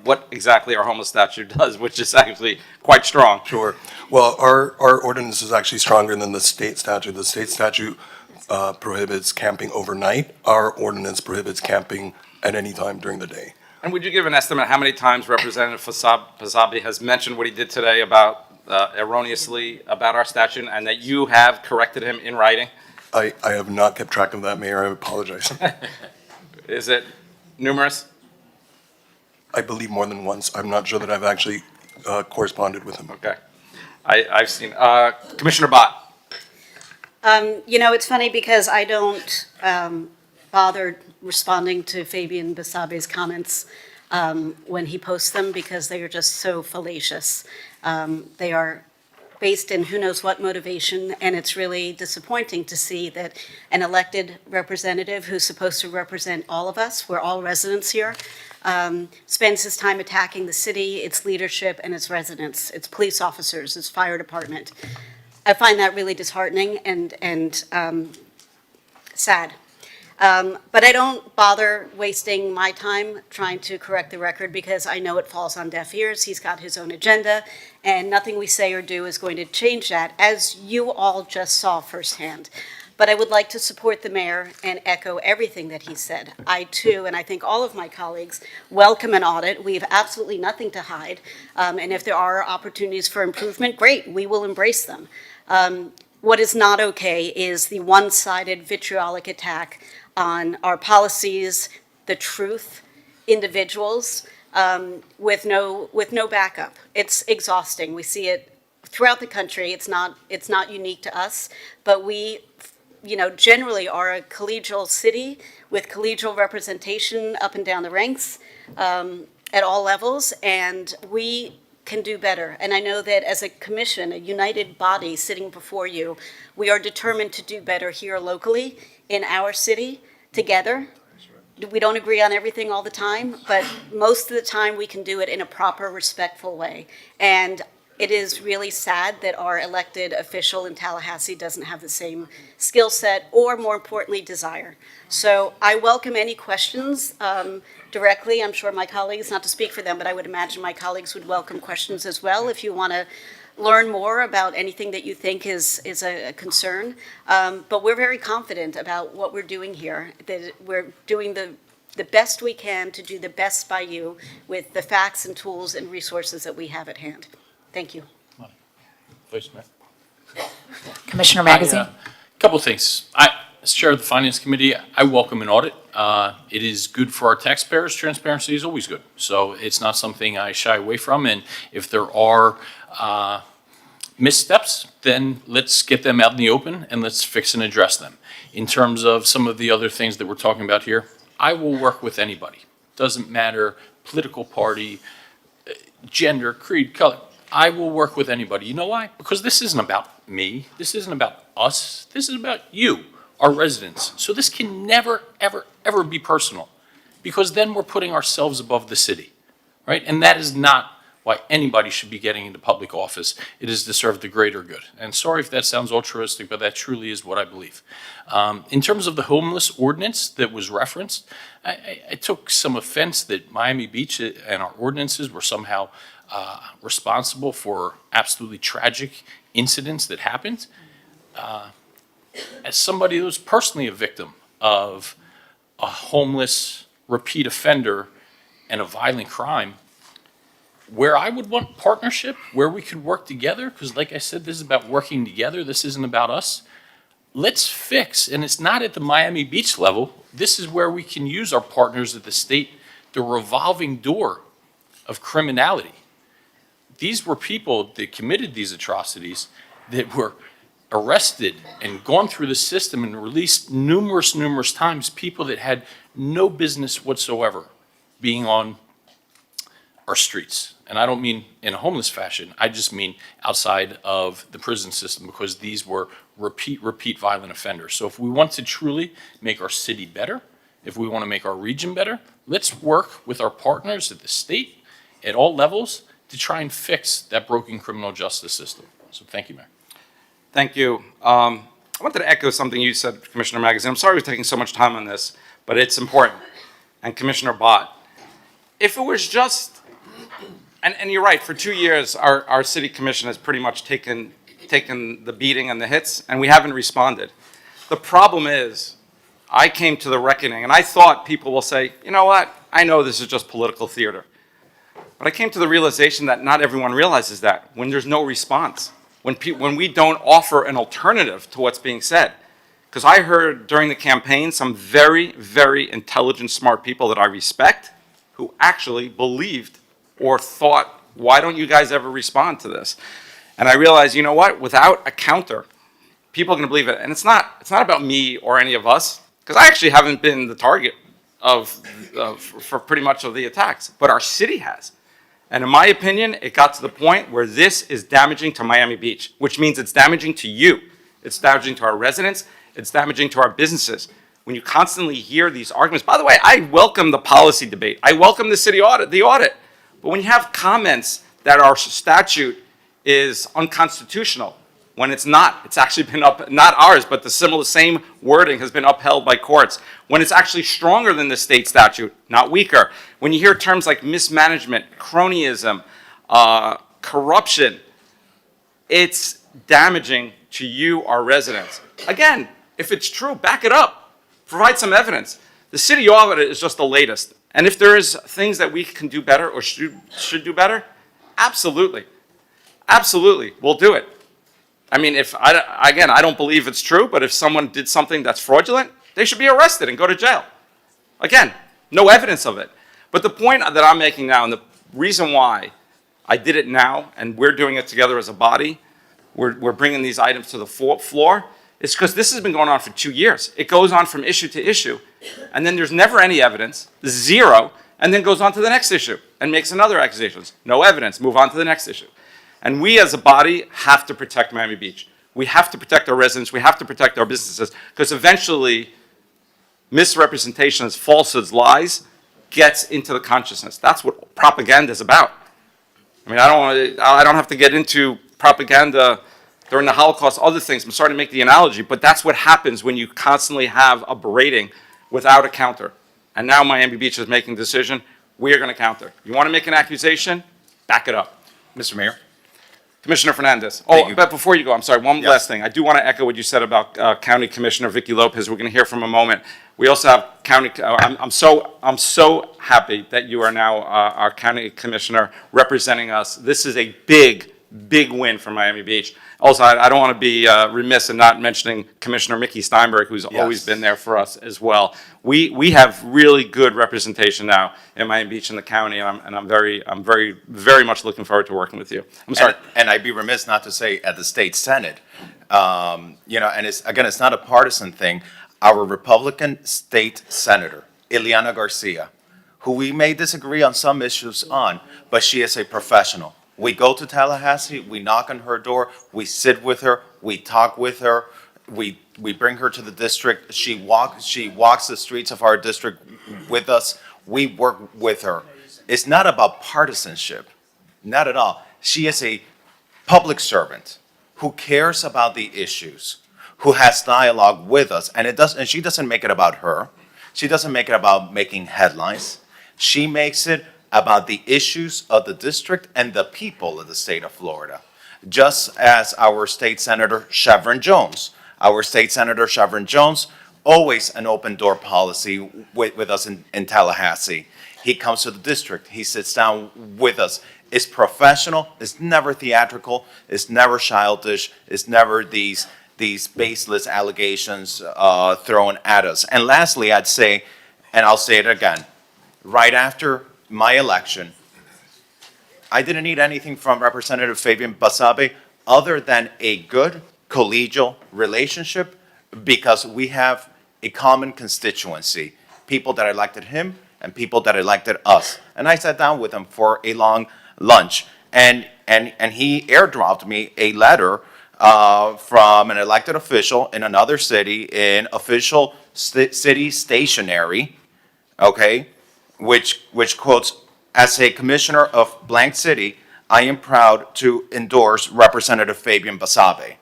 [SPEAKER 3] what exactly our homeless statute does, which is actually quite strong.
[SPEAKER 13] Sure. Well, our ordinance is actually stronger than the state statute. The state statute prohibits camping overnight. Our ordinance prohibits camping at any time during the day.
[SPEAKER 3] And would you give an estimate how many times Representative Fasabi has mentioned what he did today about erroneously about our statute, and that you have corrected him in writing?
[SPEAKER 13] I have not kept track of that, Mayor. I apologize.
[SPEAKER 3] Is it numerous?
[SPEAKER 13] I believe more than once. I'm not sure that I've actually corresponded with him.
[SPEAKER 3] Okay. I've seen. Commissioner Bott.
[SPEAKER 14] You know, it's funny because I don't bother responding to Fabian Basabe's comments when he posts them, because they are just so fallacious. They are based in who knows what motivation, and it's really disappointing to see that an elected representative who's supposed to represent all of us, we're all residents here, spends his time attacking the city, its leadership, and its residents, its police officers, its fire department. I find that really disheartening and sad. But I don't bother wasting my time trying to correct the record, because I know it falls on deaf ears. He's got his own agenda, and nothing we say or do is going to change that, as you all just saw firsthand. But I would like to support the mayor and echo everything that he said. I too, and I think all of my colleagues, welcome an audit. We have absolutely nothing to hide. And if there are opportunities for improvement, great, we will embrace them. What is not okay is the one-sided vitriolic attack on our policies, the truth, individuals, with no backup. It's exhausting. We see it throughout the country. It's not unique to us, but we, generally are a collegial city with collegial representation up and down the ranks at all levels, and we can do better. And I know that as a commission, a united body sitting before you, we are determined to do better here locally in our city together. We don't agree on everything all the time, but most of the time we can do it in a proper, respectful way. And it is really sad that our elected official in Tallahassee doesn't have the same skill set or, more importantly, desire. So I welcome any questions directly. I'm sure my colleagues, not to speak for them, but I would imagine my colleagues would welcome questions as well if you want to learn more about anything that you think is a concern. But we're very confident about what we're doing here, that we're doing the best we can to do the best by you with the facts and tools and resources that we have at hand. Thank you.
[SPEAKER 15] Vice Mayor.
[SPEAKER 16] Commissioner Magazine.
[SPEAKER 15] A couple of things. As chair of the Finance Committee, I welcome an audit. It is good for our taxpayers. Transparency is always good. So it's not something I shy away from. And if there are missteps, then let's get them out in the open and let's fix and address them. In terms of some of the other things that we're talking about here, I will work with anybody. Doesn't matter political party, gender, creed, color. I will work with anybody. You know why? Because this isn't about me. This isn't about us. This is about you, our residents. So this can never, ever, ever be personal, because then we're putting ourselves above the city, right? And that is not why anybody should be getting into public office. It is to serve the greater good. And sorry if that sounds altruistic, but that truly is what I believe. In terms of the homeless ordinance that was referenced, I took some offense that Miami Beach and our ordinances were somehow responsible for absolutely tragic incidents that happened. As somebody who was personally a victim of a homeless repeat offender and a violent crime, where I would want partnership, where we could work together, because like I said, this is about working together. This isn't about us. Let's fix, and it's not at the Miami Beach level. This is where we can use our partners at the state, the revolving door of criminality. These were people that committed these atrocities that were arrested and gone through the system and released numerous times, people that had no business whatsoever being on our streets. And I don't mean in a homeless fashion, I just mean outside of the prison system, because these were repeat violent offenders. So if we want to truly make our city better, if we want to make our region better, let's work with our partners at the state at all levels to try and fix that broken criminal justice system. So thank you, Mayor.
[SPEAKER 3] Thank you. I wanted to echo something you said, Commissioner Magazine. I'm sorry we're taking so much time on this, but it's important. And Commissioner Bott, if it was just, and you're right, for 2 years, our city commission has pretty much taken the beating and the hits, and we haven't responded. The problem is, I came to the reckoning, and I thought people will say, you know what, I know this is just political theater. But I came to the realization that not everyone realizes that when there's no response, when we don't offer an alternative to what's being said. Because I heard during the campaign some very, very intelligent, smart people that I respect who actually believed or thought, why don't you guys ever respond to this? And I realized, you know what, without a counter, people are going to believe it. And it's not about me or any of us, because I actually haven't been the target for pretty much of the attacks, but our city has. And in my opinion, it got to the point where this is damaging to Miami Beach, which means it's damaging to you. It's damaging to our residents. It's damaging to our businesses. When you constantly hear these arguments, by the way, I welcome the policy debate. I welcome the city audit, But when you have comments that our statute is unconstitutional, when it's not, it's actually been not ours, but the same wording has been upheld by courts. When it's actually stronger than the state statute, not weaker. When you hear terms like mismanagement, cronyism, corruption, it's damaging to you, our residents. Again, if it's true, back it up. Provide some evidence. The city audit is just the latest. And if there is things that we can do better or should do better, absolutely. Absolutely, we'll do it. I mean, I don't believe it's true, but if someone did something that's fraudulent, they should be arrested and go to jail. Again, no evidence of it. But the point that I'm making now, and the reason why I did it now, and we're doing it together as a body, we're bringing these items to the floor, is because this has been going on for 2 years. It goes on from issue to issue, and then there's never any evidence, zero, and then goes on to the next issue and makes another accusations. No evidence, move on to the next issue. And we as a body have to protect Miami Beach. We have to protect our residents. We have to protect our businesses, because eventually misrepresentations, falsehoods, lies gets into the consciousness. That's what propaganda is about. I mean, I don't have to get into propaganda during the Holocaust, other things. I'm sorry to make the analogy, but that's what happens when you constantly have a berating without a counter. And now Miami Beach is making a decision. We are going to counter. You want to make an accusation? Back it up.
[SPEAKER 12] Mr. Mayor?
[SPEAKER 3] Commissioner Fernandez.
[SPEAKER 12] Thank you.
[SPEAKER 3] But before you go, I'm sorry, one last thing. I do want to echo what you said about County Commissioner Vicki Lopez. We're going to hear from a moment. We also have County, I'm so happy that you are now our County Commissioner representing us. This is a big, big win for Miami Beach. Also, I don't want to be remiss in not mentioning Commissioner Mickey Steinberg, who's always been there for us as well. We have really good representation now in Miami Beach and the county, and I'm very much looking forward to working with you. I'm sorry.
[SPEAKER 12] And I'd be remiss not to say at the state senate, you know, and it's not a partisan thing. Our Republican state senator, Ileana Garcia, who we may disagree on some issues on, but she is a professional. We go to Tallahassee, we knock on her door, we sit with her, we talk with her, we bring her to the district. She walks the streets of our district with us. We work with her. It's not about partisanship, not at all. She is a public servant who cares about the issues, who has dialogue with us, and she doesn't make it about her. She doesn't make it about making headlines. She makes it about the issues of the district and the people of the state of Florida. Just as our state senator, Chevron Jones. Our state senator, Chevron Jones, always an open door policy with us in Tallahassee. He comes to the district, he sits down with us. It's professional, it's never theatrical, it's never childish, it's never these baseless allegations thrown at us. And lastly, I'd say, and I'll say it again, right after my election, I didn't need anything from Representative Fabian Basabe other than a good collegial relationship, because we have a common constituency, people that elected him and people that elected us. And I sat down with him for a long lunch, and he airdropped me a letter from an elected official in another city, in official city stationery, okay, which quotes, "As a commissioner of blank city, I am proud to endorse Representative Fabian Basabe."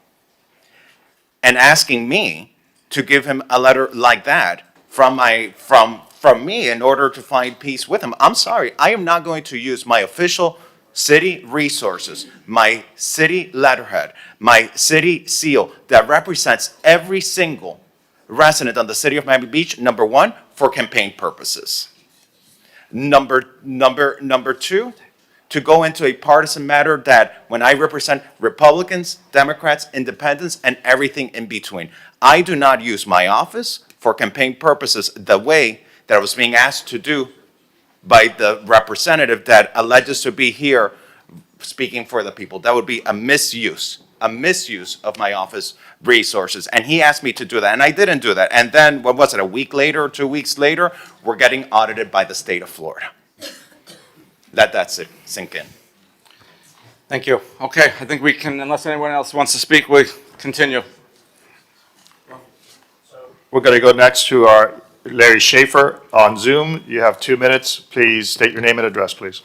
[SPEAKER 12] And asking me to give him a letter like that from me in order to find peace with him. I'm sorry, I am not going to use my official city resources, my city letterhead, my city seal that represents every single resident of the city of Miami Beach, number one, for campaign purposes. Number two, to go into a partisan matter that when I represent Republicans, Democrats, Independents, and everything in between. I do not use my office for campaign purposes the way that I was being asked to do by the representative that alleges to be here speaking for the people. That would be a misuse of my office resources. And he asked me to do that, and I didn't do that. And then, what was it, a week later or 2 weeks later, we're getting audited by the state of Florida. Let that sink in.
[SPEAKER 3] Thank you. Okay, I think we can, unless anyone else wants to speak, we continue.
[SPEAKER 4] We're going to go next to our Larry Schaefer on Zoom. You have 2 minutes. Please state your name and address, please.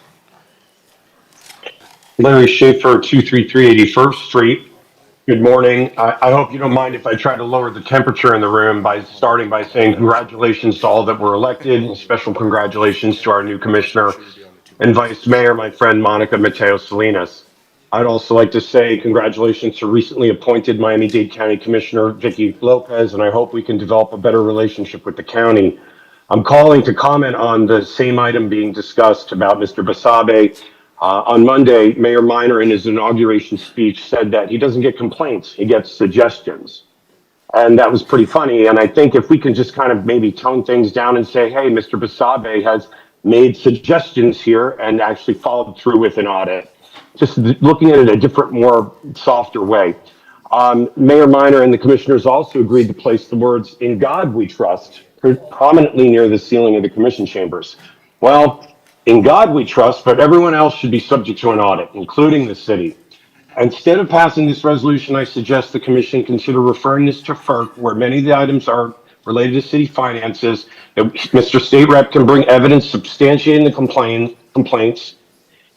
[SPEAKER 17] Larry Schaefer, 233 81st Street. Good morning. I hope you don't mind if I try to lower the temperature in the room by starting by saying congratulations to all that were elected, and special congratulations to our new commissioner and vice mayor, my friend Monica Mateo Salinas. I'd also like to say congratulations to recently appointed Miami-Dade County Commissioner Vicki Lopez, and I hope we can develop a better relationship with the county. I'm calling to comment on the same item being discussed about Mr. Basabe. On Monday, Mayor Minor in his inauguration speech said that he doesn't get complaints, he gets suggestions. And that was pretty funny. And I think if we can just kind of maybe tone things down and say, hey, Mr. Basabe has made suggestions here and actually followed through with an audit. Just looking at it a different, more softer way. Mayor Minor and the commissioners also agreed to place the words "In God We Trust" prominently near the ceiling of the commission chambers. Well, in God we trust, but everyone else should be subject to an audit, including the city. Instead of passing this resolution, I suggest the commission consider referring this to FERC, where many of the items are related to city finances. Mr. State Rep can bring evidence substantiating the complaints,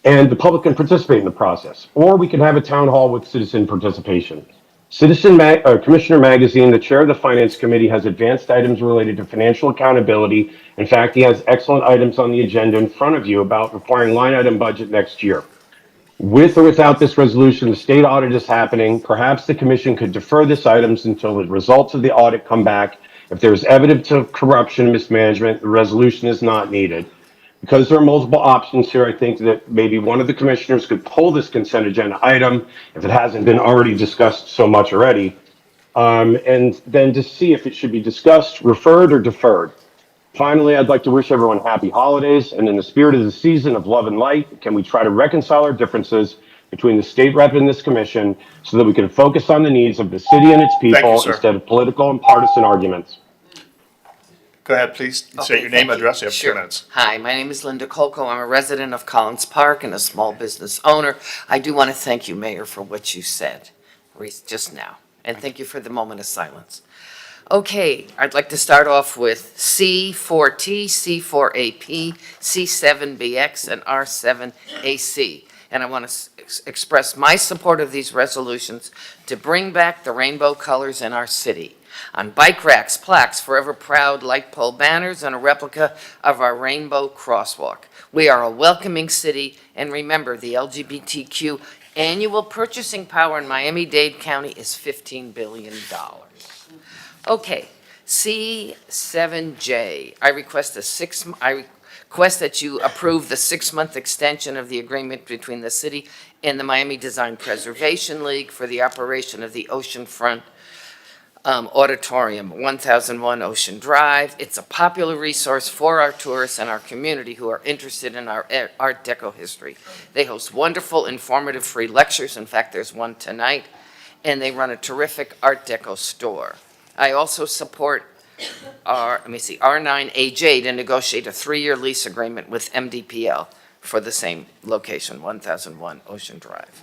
[SPEAKER 17] and the public can participate in the process. Or we can have a town hall with citizen participation. Commissioner Magazine, the chair of the Finance Committee, has advanced items related to financial accountability. In fact, he has excellent items on the agenda in front of you about requiring line item budget next year. With or without this resolution, the state audit is happening. Perhaps the commission could defer this items until the results of the audit come back. If there's evidence of corruption and mismanagement, the resolution is not needed. Because there are multiple options here, I think that maybe one of the commissioners could pull this consent agenda item if it hasn't been already discussed so much already. And then to see if it should be discussed, referred, or deferred. Finally, I'd like to wish everyone happy holidays, and in the spirit of the season of love and light, can we try to reconcile our differences between the state rep and this commission so that we can focus on the needs of the city and its people
[SPEAKER 4] sir.
[SPEAKER 17] instead of political and partisan arguments.
[SPEAKER 4] Go ahead, please. Say your name, address. You have 2
[SPEAKER 18] Sure.
[SPEAKER 4] minutes.
[SPEAKER 18] Hi, my name is Linda Colco. I'm a resident of Collins Park and a small business owner. I do want to thank you, Mayor, for what you said just now, and thank you for the moment of silence. Okay, I'd like to start off with C4T, C4AP, C7BX, and R7AC. And I want to express my support of these resolutions to bring back the rainbow colors in our city. On bike racks, plaques, Forever Proud light pole banners, and a replica of our rainbow crosswalk. We are a welcoming city, and remember, the LGBTQ annual purchasing power in Miami-Dade County is $15 billion. Okay, C7J, I request that you approve the 6-month extension of the agreement between the city and the Miami Design Preservation League for the operation of the Oceanfront Auditorium, 1001 Ocean Drive. It's a popular resource for our tourists and our community who are interested in our Art Deco history. They host wonderful, informative, free lectures. In fact, there's one tonight. And they run a terrific Art Deco store. I also support R9AJ to negotiate a 3-year lease agreement with MDPL for the same location, 1001 Ocean Drive.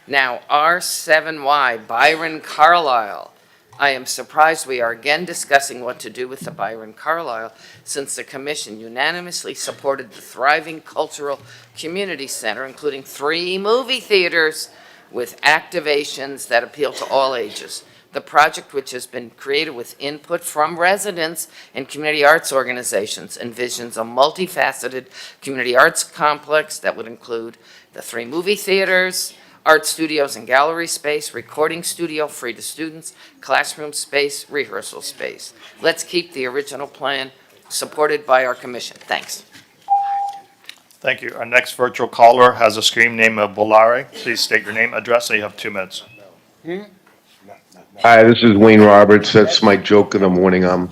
[SPEAKER 18] Now, R7Y, Byron Carlisle. I am surprised we are again discussing what to do with the Byron Carlisle since the commission unanimously supported the thriving cultural community center, including 3 movie theaters with activations that appeal to all ages. The project, which has been created with input from residents and community arts organizations, envisions a multifaceted community arts complex that would include the 3 movie theaters, art studios and gallery space, recording studio free to students, classroom space, rehearsal space. Let's keep the original plan, supported by our commission. Thanks.
[SPEAKER 4] Thank you. Our next virtual caller has a screen name of Bolare. Please state your name, address, and you have 2 minutes.
[SPEAKER 19] Hi, this is Wayne Roberts. That's my joke in the morning. I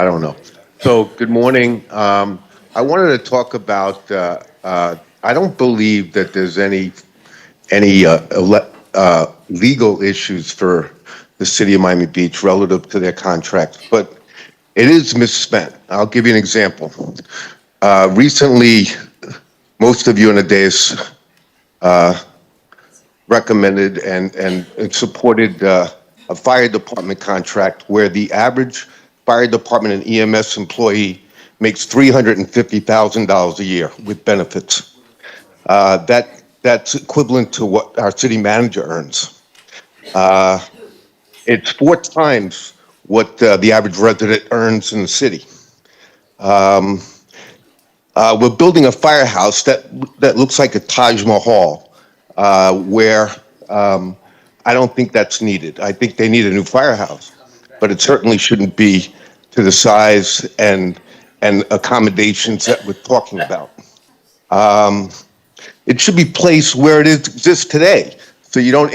[SPEAKER 19] don't know. So, good morning. I wanted to talk about, I don't believe that there's any legal issues for the city of Miami Beach relative to their contract, but it is misspent. I'll give you an example. Recently, most of you in the dais recommended and supported a fire department contract where the average fire department and EMS employee makes $350,000 a year with benefits. That's equivalent to what our city manager earns. It's 4 times what the average resident earns in the city. We're building a firehouse that looks like a Taj Mahal, where I don't think that's needed. I think they need a new firehouse, but it certainly shouldn't be to the size and accommodations that we're talking about. It should be placed where it exists today, so you don't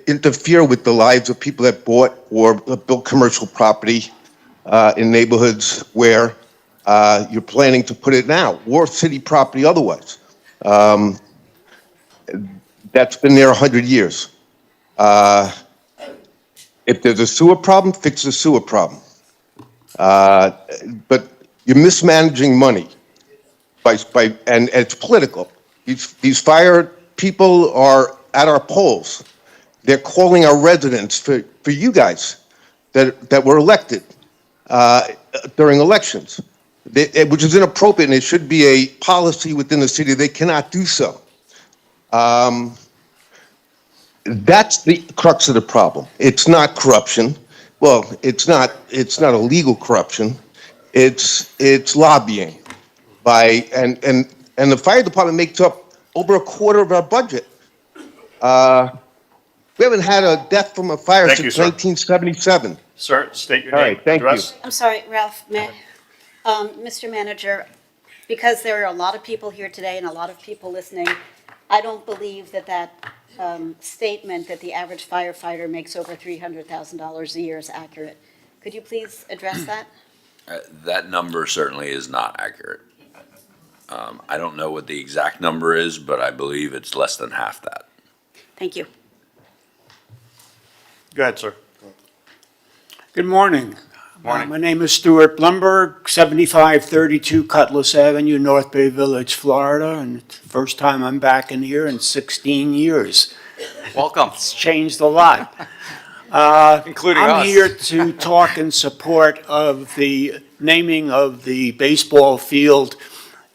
[SPEAKER 19] interfere with the lives of people that bought or built commercial property in neighborhoods where you're planning to put it now, or city property otherwise. That's been there 100 years. If there's a sewer problem, fix the sewer problem. But you're mismanaging money and it's political. These fire people are at our polls. They're calling our residents for you guys that were elected during elections, which is inappropriate, and it should be a policy within the city. They cannot do so. That's the crux of the problem. It's not corruption. Well, it's not illegal corruption. It's lobbying and the fire department makes up over a quarter of our budget. We haven't had a death from a fire since 1977.
[SPEAKER 4] Sir, state your
[SPEAKER 19] All
[SPEAKER 4] name,
[SPEAKER 19] right, thank
[SPEAKER 4] address.
[SPEAKER 14] I'm sorry, Ralph, Mr. Manager, because there are a lot of people here today and a lot of people listening, I don't believe that statement that the average firefighter makes over $300,000 a year is accurate. Could you please address that?
[SPEAKER 20] That number certainly is not accurate. I don't know what the exact number is, but I believe it's less than half that.
[SPEAKER 14] Thank you.
[SPEAKER 4] Go ahead, sir.
[SPEAKER 21] Good morning.
[SPEAKER 3] Morning.
[SPEAKER 21] My name is Stuart Blumberg, 7532 Cutlass Avenue, North Bay Village, Florida, and it's the first time I'm back in here in 16 years.
[SPEAKER 3] Welcome.
[SPEAKER 21] It's changed a lot.
[SPEAKER 3] Including
[SPEAKER 21] I'm
[SPEAKER 3] us.
[SPEAKER 21] here to talk in support of the naming of the baseball field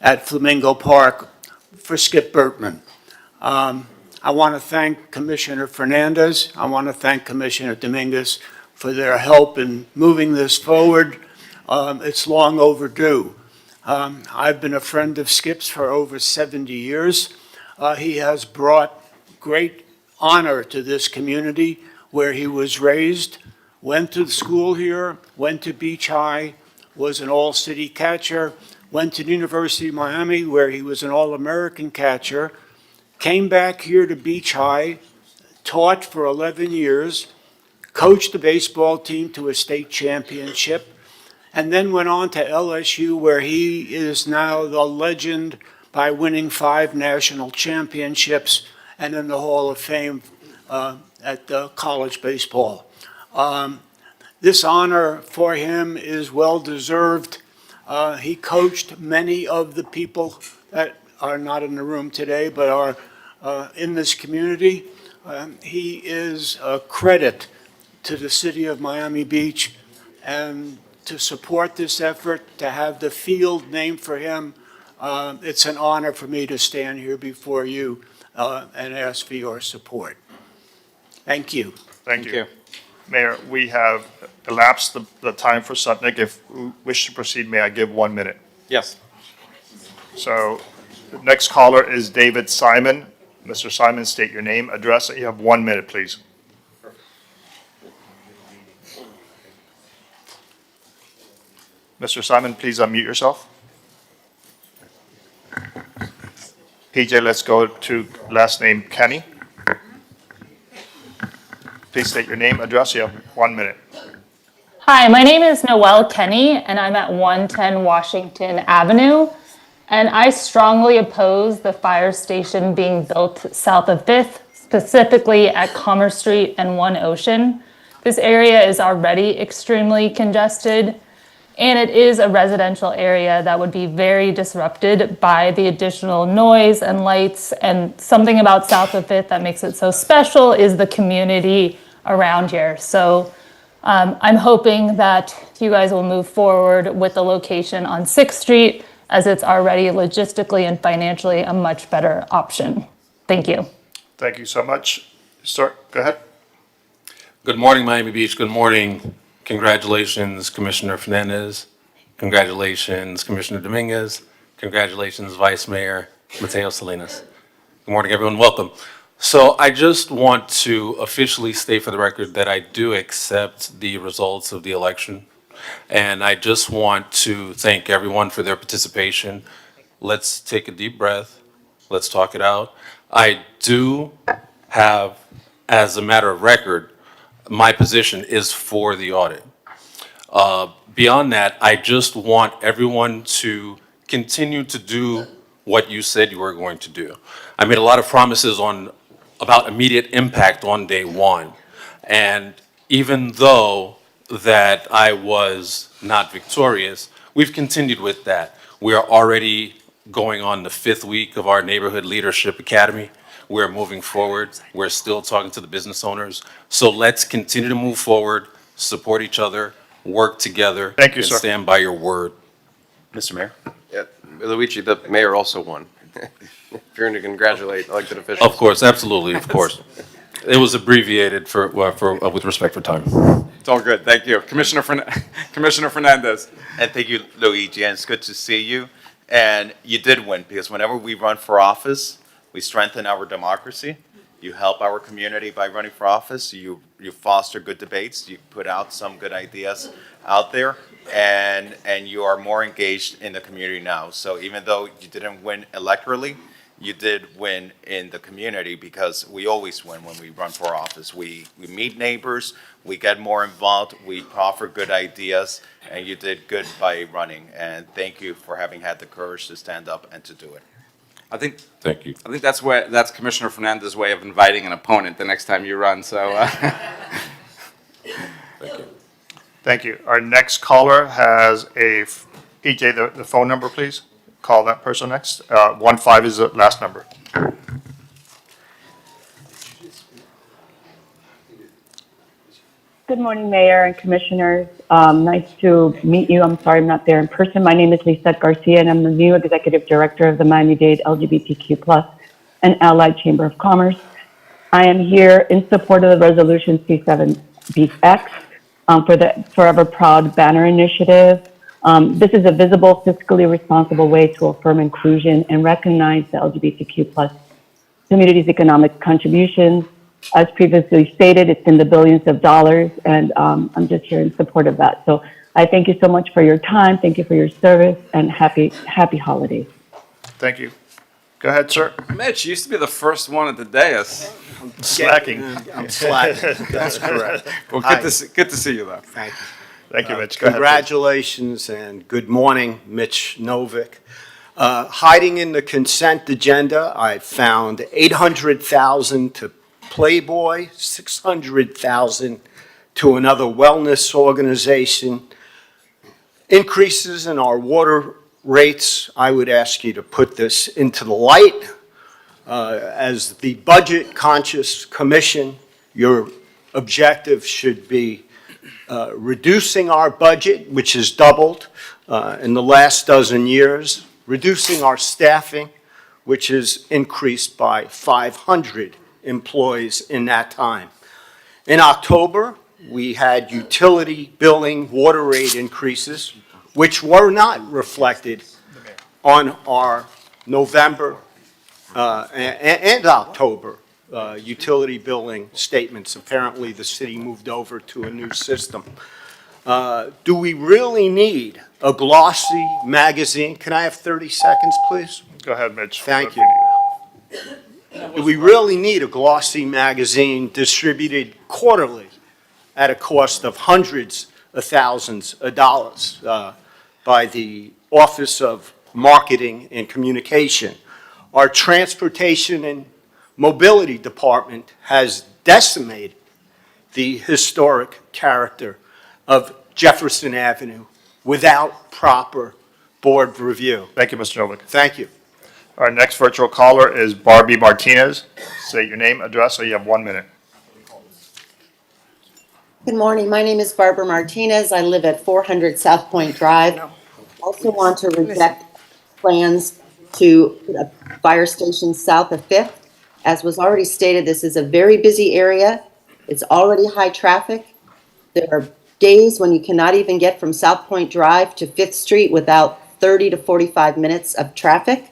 [SPEAKER 21] at Flamingo Park for Skip Bertman. I want to thank Commissioner Fernandez. I want to thank Commissioner Dominguez for their help in moving this forward. It's long overdue. I've been a friend of Skip's for over 70 years. He has brought great honor to this community where he was raised, went to school here, went to Beach High, was an all-city catcher, went to the University of Miami where he was an All-American catcher, came back here to Beach High, taught for 11 years, coached the baseball team to a state championship, and then went on to LSU where he is now the legend by winning 5 national championships and in the Hall of Fame at college baseball. This honor for him is well-deserved. He coached many of the people that are not in the room today, but are in this community. He is a credit to the city of Miami Beach, and to support this effort, to have the field named for him, it's an honor for me to stand here before you and ask for your support. Thank you.
[SPEAKER 4] Thank you. Mayor, we have elapsed the time for Sutnick. If you wish to proceed, may I give 1 minute?
[SPEAKER 3] Yes.
[SPEAKER 4] So the next caller is David Simon. Mr. Simon, state your name, address. You have 1 minute, please. Mr. Simon, please unmute yourself. PJ, let's go to last name Kenny. Please state your name, address. You have 1 minute.
[SPEAKER 22] Hi, my name is Noelle Kenny, and I'm at 110 Washington Avenue. And I strongly oppose the fire station being built south of 5th, specifically at Commerce Street and One Ocean. This area is already extremely congested, and it is a residential area that would be very disrupted by the additional noise and lights. And something about south of 5th that makes it so special is the community around here. So I'm hoping that you guys will move forward with the location on 6th Street, as it's already logistically and financially a much better option. Thank you.
[SPEAKER 4] Thank you so much. Sir, go ahead.
[SPEAKER 23] Good morning, Miami Beach. Good morning. Congratulations, Commissioner Fernandez. Congratulations, Commissioner Dominguez. Congratulations, Vice Mayor Mateo Salinas. Good morning, everyone. Welcome. So I just want to officially state for the record that I do accept the results of the election. And I just want to thank everyone for their participation. Let's take a deep breath. Let's talk it out. I do have, as a matter of record, my position is for the audit. Beyond that, I just want everyone to continue to do what you said you were going to do. I made a lot of promises about immediate impact on day one. And even though that I was not victorious, we've continued with that. We are already going on the 5th week of our Neighborhood Leadership Academy. We're moving forward. We're still talking to the business owners. So let's continue to move forward, support each other, work together.
[SPEAKER 4] Thank you,
[SPEAKER 23] and
[SPEAKER 4] sir.
[SPEAKER 23] stand by your word.
[SPEAKER 24] Mr. Mayor? Yeah, Luigi, the mayor also won. If you're going to congratulate elected officials.
[SPEAKER 23] Of course, absolutely, of course. It was abbreviated with respect for time.
[SPEAKER 3] It's all good. Thank you. Commissioner Fernandez.
[SPEAKER 12] And thank you, Luigi, and it's good to see you. And you did win, because whenever we run for office, we strengthen our democracy. You help our community by running for office. You you foster good debates, you put out some good ideas out there, and you are more engaged in the community now. So even though you didn't win electorally, you did win in the community, because we always win when we run for office. We meet neighbors, we get more involved, we offer good ideas, and you did good by running. And thank you for having had the courage to stand up and to do it.
[SPEAKER 20] Thank you.
[SPEAKER 3] I think that's Commissioner Fernandez's way of inviting an opponent the next time you run, so.
[SPEAKER 20] Thank you.
[SPEAKER 4] Thank you. Our next caller has PJ, the phone number, please. Call that person next. 15 is the last number.
[SPEAKER 1] Good morning, Mayor and Commissioners. Nice to meet you. I'm sorry I'm not there in person. My name is Lisette Garcia, and I'm the new Executive Director of the Miami-Dade LGBTQ+ and Allied Chamber of Commerce. I am here in support of the Resolution C7BX for the Forever Proud banner initiative. This is a visible, fiscally responsible way to affirm inclusion and recognize the LGBTQ+ community's economic contributions. As previously stated, it's in the billions of dollars, and I'm just here in support of that. So I thank you so much for your time. Thank you for your service, and happy holidays.
[SPEAKER 4] Thank you. Go ahead, sir.
[SPEAKER 3] Mitch, you used to be the first one at the dais.
[SPEAKER 4] Slacking.
[SPEAKER 2] I'm slacking, that's correct.
[SPEAKER 3] Well,
[SPEAKER 2] Hi.
[SPEAKER 3] good to see you, though.
[SPEAKER 2] Thank you.
[SPEAKER 4] Thank you, Mitch. Go ahead, please.
[SPEAKER 2] Congratulations and good morning, Mitch Novick. Hiding in the consent agenda, I found $800,000 to Playboy, $600,000 to another wellness organization. Increases in our water rates, I would ask you to put this into the light. As the budget-conscious commission, your objective should be reducing our budget, which has doubled in the last dozen years, reducing our staffing, which has increased by 500 employees in that time. In October, we had utility billing water rate increases, which were not reflected on our November and October utility billing statements. Apparently, the city moved over to a new system. Do we really need a glossy magazine? Can I have 30 seconds, please?
[SPEAKER 4] Go ahead, Mitch.
[SPEAKER 2] Thank you. Do we really need a glossy magazine distributed quarterly at a cost of hundreds of thousands of dollars by the Office of Marketing and Communication? Our Transportation and Mobility Department has decimated the historic character of Jefferson Avenue without proper board review.
[SPEAKER 4] Thank you, Mr. Novick.
[SPEAKER 2] Thank you.
[SPEAKER 4] Our next virtual caller is Barbie Martinez. Say your name, address, so you have 1 minute.
[SPEAKER 5] Good morning. My name is Barbara Martinez. I live at 400 South Point Drive. Also want to reject plans to put a fire station south of 5th. As was already stated, this is a very busy area. It's already high traffic. There are days when you cannot even get from South Point Drive to 5th Street without 30 to 45 minutes of traffic.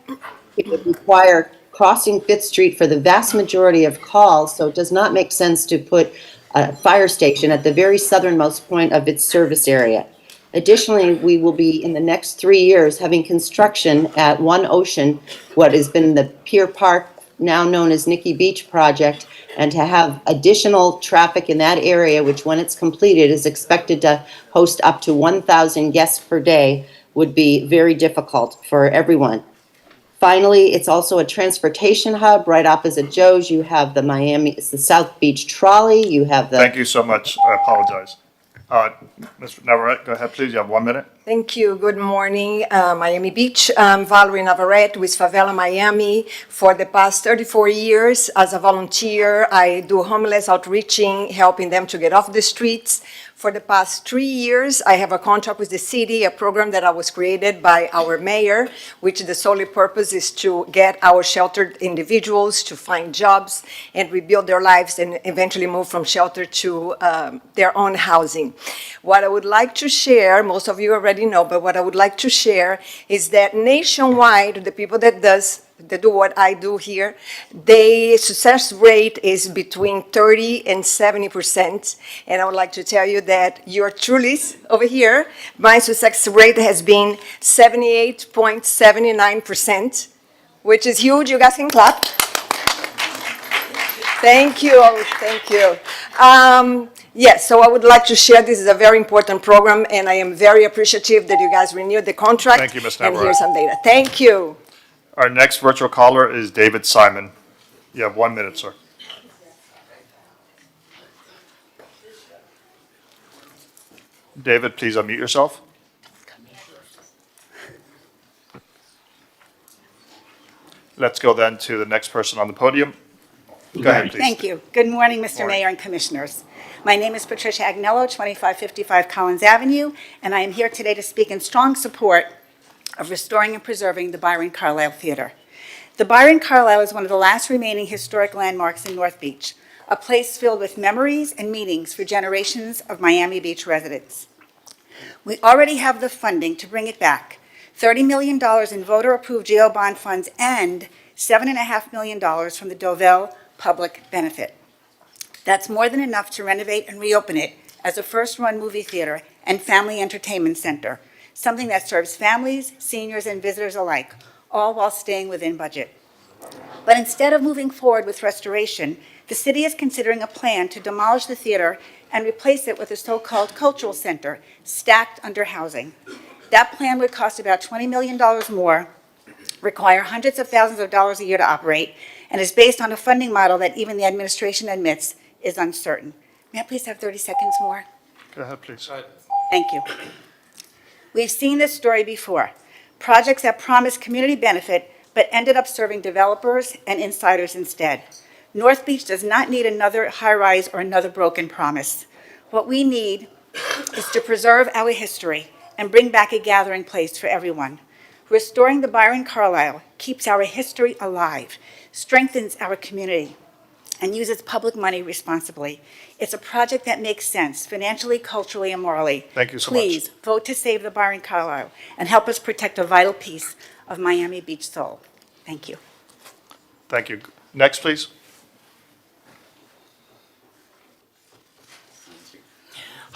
[SPEAKER 5] It would require crossing 5th Street for the vast majority of calls, so it does not make sense to put a fire station at the very southernmost point of its service area. Additionally, we will be, in the next 3 years, having construction at One Ocean, what has been the Pier Park, now known as Nikki Beach project, and to have additional traffic in that area, which when it's completed is expected to host up to 1,000 guests per day, would be very difficult for everyone. Finally, it's also a transportation hub right opposite Joe's. You have it's the South Beach Trolley, you have the...
[SPEAKER 4] Thank you so much. I apologize. Mr. Navarrete, go ahead, please. You have 1 minute.
[SPEAKER 7] Thank you. Good morning, Miami Beach. I'm Valerie Navarrete with Favela Miami. For the past 34 years, as a volunteer, I do homeless outreaching, helping them to get off the streets. For the past 3 years, I have a contract with the city, a program that was created by our mayor, which the sole purpose is to get our sheltered individuals to find jobs and rebuild their lives and eventually move from shelter to their own housing. What I would like to share, most of you already know, but what I would like to share is that nationwide, the people that does that do what I do here, the success rate is between 30 and 70%. And I would like to tell you that your Truly's over here, my success rate has been 78.79%, which is huge. You guys can clap. Thank you, thank you. Yes, so I would like to share, this is a very important program, and I am very appreciative that you guys renewed the contract.
[SPEAKER 4] Thank you, Ms.
[SPEAKER 7] And
[SPEAKER 4] Navarrete.
[SPEAKER 7] here's some data. Thank you.
[SPEAKER 4] Our next virtual caller is David Simon. You have 1 minute, sir. David, please unmute yourself. Let's go then to the next person on the podium. Go ahead, please.
[SPEAKER 8] Thank you. Good morning, Mr.
[SPEAKER 4] Morning.
[SPEAKER 8] Mayor and Commissioners. My name is Patricia Agnello, 2555 Collins Avenue, and I am here today to speak in strong support of restoring and preserving the Byron Carlisle Theater. The Byron Carlisle is one of the last remaining historic landmarks in North Beach, a place filled with memories and meetings for generations of Miami Beach residents. We already have the funding to bring it back, $30 million in voter-approved jail bond funds and $7.5 million from the Dovell Public Benefit. That's more than enough to renovate and reopen it as a first-run movie theater and family entertainment center, something that serves families, seniors, and visitors alike, all while staying within budget. But instead of moving forward with restoration, the city is considering a plan to demolish the theater and replace it with a so-called cultural center stacked under housing. That plan would cost about $20 million more, require hundreds of thousands of dollars a year to operate, and is based on a funding model that even the administration admits is uncertain. May I please have 30 seconds more?
[SPEAKER 4] Go ahead, please.
[SPEAKER 8] Thank you. We've seen this story before. Projects that promised community benefit but ended up serving developers and insiders instead. North Beach does not need another high-rise or another broken promise. What we need is to preserve our history and bring back a gathering place for everyone. Restoring the Byron Carlisle keeps our history alive, strengthens our community, and uses public money responsibly. It's a project that makes sense financially, culturally, and morally.
[SPEAKER 4] Thank you so much.
[SPEAKER 8] Please vote to save the Byron Carlisle and help us protect a vital piece of Miami Beach soul. Thank you.
[SPEAKER 4] Thank you. Next, please.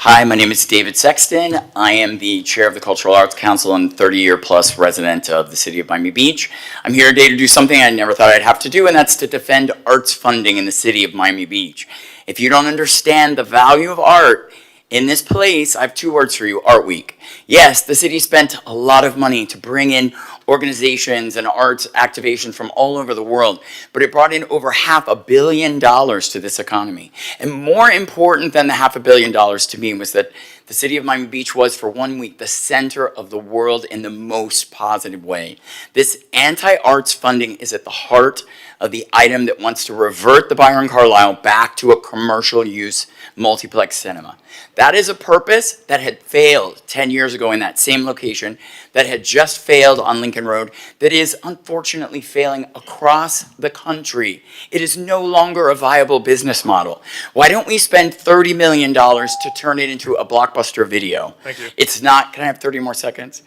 [SPEAKER 9] Hi, my name is David Sexton. I am the chair of the Cultural Arts Council and 30-year-plus resident of the city of Miami Beach. I'm here today to do something I never thought I'd have to do, and that's to defend arts funding in the city of Miami Beach. If you don't understand the value of art in this place, I have two words for you: Art Week. Yes, the city spent a lot of money to bring in organizations and arts activation from all over the world, but it brought in over $500 million to this economy. And more important than the $500 million to me was that the city of Miami Beach was, for 1 week, the center of the world in the most positive way. This anti-arts funding is at the heart of the item that wants to revert the Byron Carlisle back to a commercial use multiplex cinema. That is a purpose that had failed 10 years ago in that same location, that had just failed on Lincoln Road, that is unfortunately failing across the country. It is no longer a viable business model. Why don't we spend $30 million to turn it into a blockbuster video?
[SPEAKER 4] Thank you.
[SPEAKER 9] It's not, can I have 30 more seconds?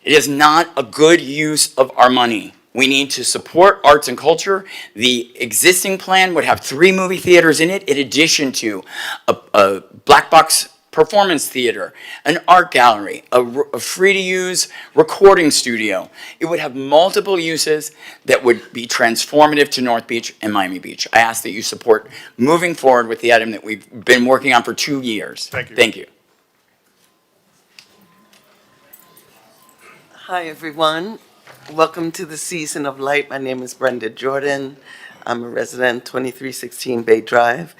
[SPEAKER 9] It is not a good use of our money. We need to support arts and culture. The existing plan would have 3 movie theaters in it, in addition to a black box performance theater, an art gallery, a free-to-use recording studio. It would have multiple uses that would be transformative to North Beach and Miami Beach. I ask that you support moving forward with the item that we've been working on for 2 years.
[SPEAKER 4] Thank you.
[SPEAKER 9] Thank you.
[SPEAKER 10] Hi, everyone. Welcome to the Season of Light. My name is Brenda Jordan. I'm a resident, 2316 Bay Drive,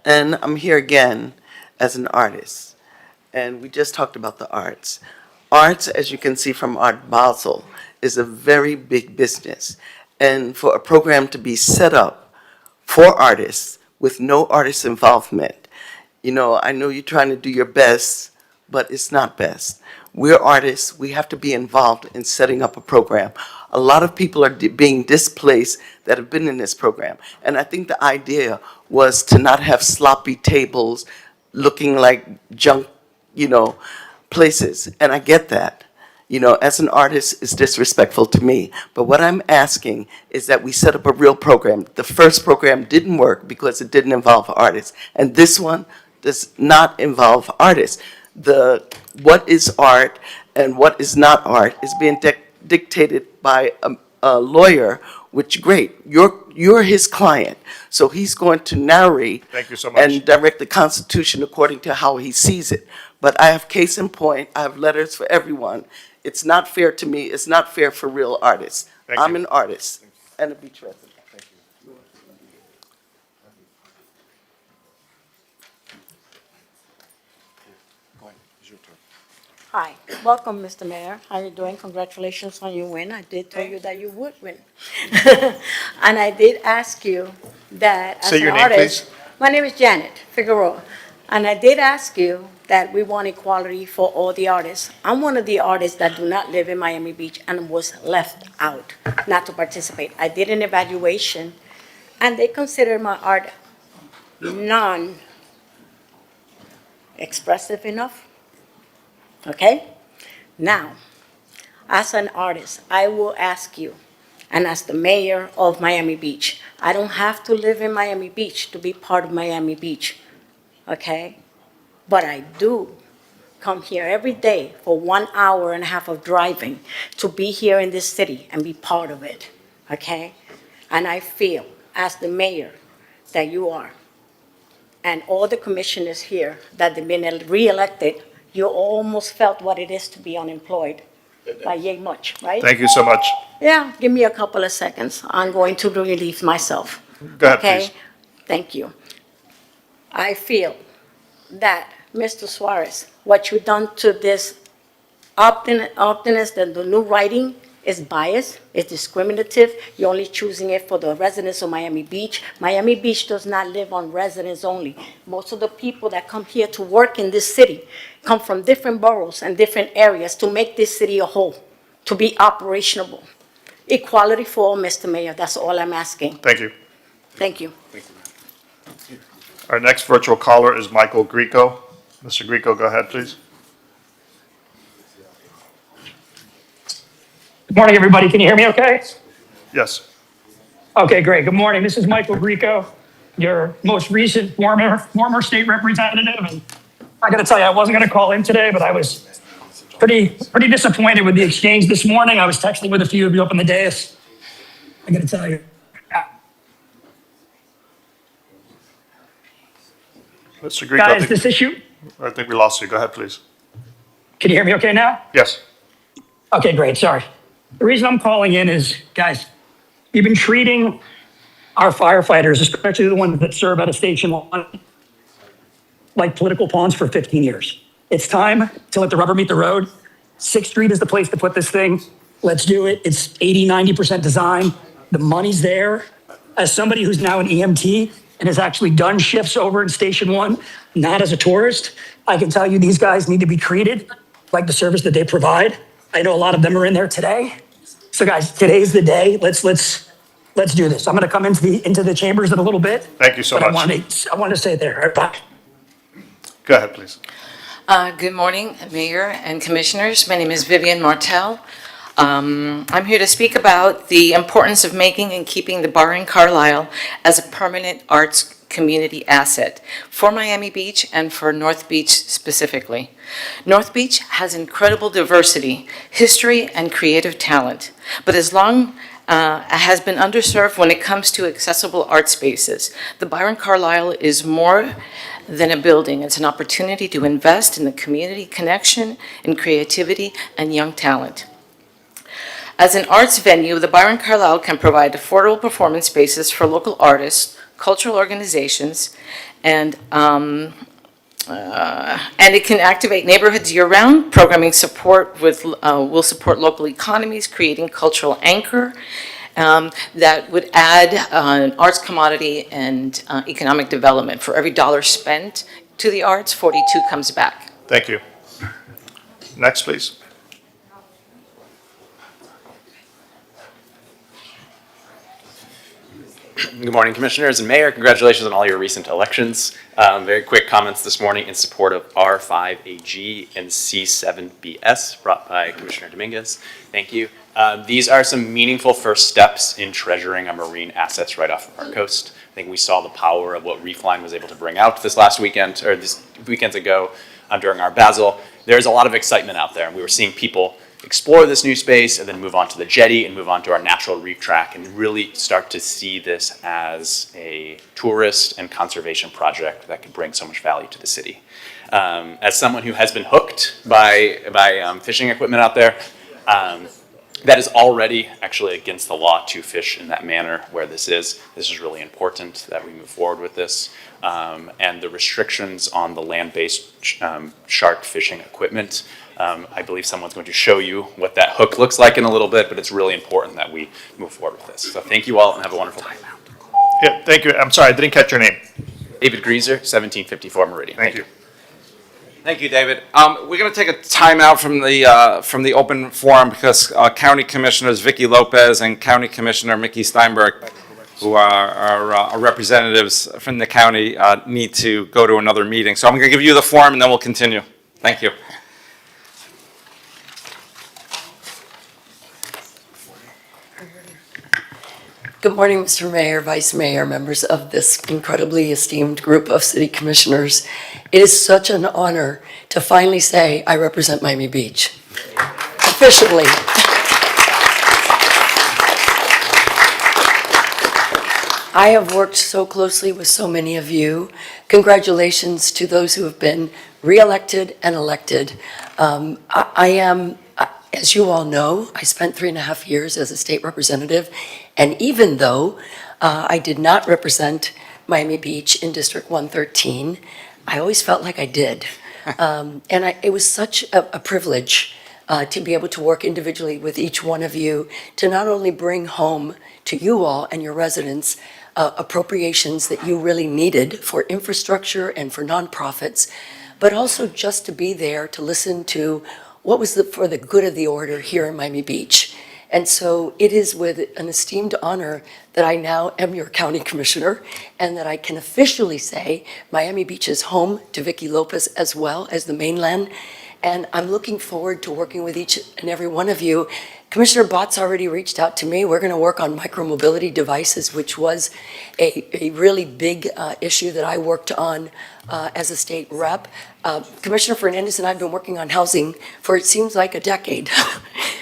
[SPEAKER 10] and I'm here again as an artist. And we just talked about the arts. Arts, as you can see from Art Basel, is a very big business. And for a program to be set up for artists with no artist involvement, you know, I know you're trying to do your best, but it's not best. We're artists. We have to be involved in setting up a program. A lot of people are being displaced that have been in this program. And I think the idea was to not have sloppy tables looking like junk, you know, places. And I get that. you know, as an artist, is disrespectful to me. But what I'm asking is that we set up a real program. The first program didn't work because it didn't involve artists, and this one does not involve artists. What is art and what is not art is being dictated by a lawyer, which great, you're his client, so he's going to narrate.
[SPEAKER 4] Thank you so much.
[SPEAKER 10] And direct the Constitution according to how he sees it. But I have case in point, I have letters for everyone. It's not fair to me, it's not fair for real artists.
[SPEAKER 4] Thank
[SPEAKER 10] I'm
[SPEAKER 4] you.
[SPEAKER 10] an artist and a beach resident.
[SPEAKER 6] Hi, welcome, Mr. Mayor. How are you doing? Congratulations on your win. I did tell you that you would win. And I did ask you that as
[SPEAKER 4] Say
[SPEAKER 6] an
[SPEAKER 4] your name,
[SPEAKER 6] artist.
[SPEAKER 4] please.
[SPEAKER 6] My name is Janet Figueroa. And I did ask you that we want equality for all the artists. I'm one of the artists that do not live in Miami Beach and was left out, not to participate. I did an evaluation, and they considered my art non-expressive enough. Okay? Now, as an artist, I will ask you, and as the mayor of Miami Beach, I don't have to live in Miami Beach to be part of Miami Beach, okay? But I do come here every day for 1.5 hours of driving to be here in this city and be part of it, okay? And I feel, as the mayor that you are, and all the commissioners here that have been re-elected, you almost felt what it is to be unemployed by yay much, right?
[SPEAKER 4] Thank you so much.
[SPEAKER 6] Yeah, give me a couple of seconds. I'm going to relieve myself.
[SPEAKER 4] Go ahead,
[SPEAKER 6] Okay?
[SPEAKER 4] please.
[SPEAKER 6] Thank you. I feel that, Mr. Suarez, what you've done to this optimist and the new writing is biased, it's discriminative. You're only choosing it for the residents of Miami Beach. Miami Beach does not live on residents only. Most of the people that come here to work in this city come from different boroughs and different areas to make this city a whole, to be operational. Equality for all, Mr. Mayor, that's all I'm asking.
[SPEAKER 4] Thank you.
[SPEAKER 6] Thank you.
[SPEAKER 4] Our next virtual caller is Michael Greco. Mr. Greco, go ahead, please.
[SPEAKER 11] Good morning, everybody. Can you hear me okay?
[SPEAKER 4] Yes.
[SPEAKER 11] Okay, great. Good morning. This is Michael Greco, your most recent former state representative. And I got to tell you, I wasn't going to call in today, but I was pretty disappointed with the exchange this morning. I was texting with a few of you up on the dais. I got to tell you.
[SPEAKER 4] Mr. Greco,
[SPEAKER 11] Guys, this issue,
[SPEAKER 4] I think we lost you. Go ahead, please.
[SPEAKER 11] can you hear me okay now?
[SPEAKER 4] Yes.
[SPEAKER 11] Okay, great. Sorry. The reason I'm calling in is, guys, you've been treating our firefighters, especially the ones that serve out of Station 1, like political pawns for 15 years. It's time to let the rubber meet the road. 6th Street is the place to put this thing. Let's do it. It's 80, 90% design. The money's there. As somebody who's now an EMT and has actually done shifts over in Station 1, not as a tourist, I can tell you these guys need to be treated like the service that they provide. I know a lot of them are in there today. So guys, today's the day. Let's do this. I'm going to come into the chambers in a little bit.
[SPEAKER 4] Thank you so
[SPEAKER 11] but
[SPEAKER 4] much.
[SPEAKER 11] I want to say there. All right, bye.
[SPEAKER 4] Go ahead, please.
[SPEAKER 13] Good morning, Mayor and Commissioners. My name is Vivian Martel. I'm here to speak about the importance of making and keeping the Bar in Carlisle as a permanent arts community asset for Miami Beach and for North Beach specifically. North Beach has incredible diversity, history, and creative talent, but has been underserved when it comes to accessible art spaces. The Byron Carlisle is more than a building. It's an opportunity to invest in the community connection and creativity and young talent. As an arts venue, the Byron Carlisle can provide affordable performance spaces for local artists, cultural organizations, and it can activate neighborhoods year-round. Programming support will support local economies, creating cultural anchor that would add an arts commodity and economic development. For every dollar spent to the arts, 42 comes back.
[SPEAKER 4] Thank you. Next, please.
[SPEAKER 15] Good morning, Commissioners and Mayor. Congratulations on all your recent elections. Very quick comments this morning in support of R5AG and C7BS brought by Commissioner Dominguez. Thank you. These are some meaningful first steps in treasuring our marine assets right off of our coast. I think we saw the power of what Reefline was able to bring out this last weekend, or this weekends ago during our Basel. There's a lot of excitement out there, and we were seeing people explore this new space and then move on to the jetty and move on to our natural reef track and really start to see this as a tourist and conservation project that could bring so much value to the city. As someone who has been hooked by fishing equipment out there, that is already actually against the law to fish in that manner where this is. This is really important that we move forward with this. And the restrictions on the land-based shark fishing equipment, I believe someone's going to show you what that hook looks like in a little bit, but it's really important that we move forward with this. So thank you all and have a wonderful day.
[SPEAKER 4] Yeah, thank you. I'm sorry, I didn't catch your name.
[SPEAKER 15] David Grieser, 1754 Meridian.
[SPEAKER 4] Thank you.
[SPEAKER 3] Thank you, David. We're going to take a time out from the open forum because County Commissioners Vicky Lopez and County Commissioner Mickey Steinberg, who are our representatives from the county, need to go to another meeting. So I'm going to give you the forum and then we'll continue. Thank you.
[SPEAKER 16] Good morning, Mr. Mayor, Vice Mayor, members of this incredibly esteemed group of city commissioners. It is such an honor to finally say I represent Miami Beach, officially. I have worked so closely with so many of you. Congratulations to those who have been re-elected and elected. As you all know, I spent 3.5 years as a state representative, and even though I did not represent Miami Beach in District 113, I always felt like I did. It was such a privilege to be able to work individually with each one of you to not only bring home to you all and your residents appropriations that you really needed for infrastructure and for nonprofits, but also just to be there to listen to what was for the good of the order here in Miami Beach. And so it is with an esteemed honor that I now am your county commissioner and that I can officially say Miami Beach is home to Vicky Lopez as well as the mainland. And I'm looking forward to working with each and every one of you. Commissioner Bott's already reached out to me. We're going to work on micromobility devices, which was a really big issue that I worked on as a state rep. Commissioner Fernandez and I have been working on housing for it seems like a decade.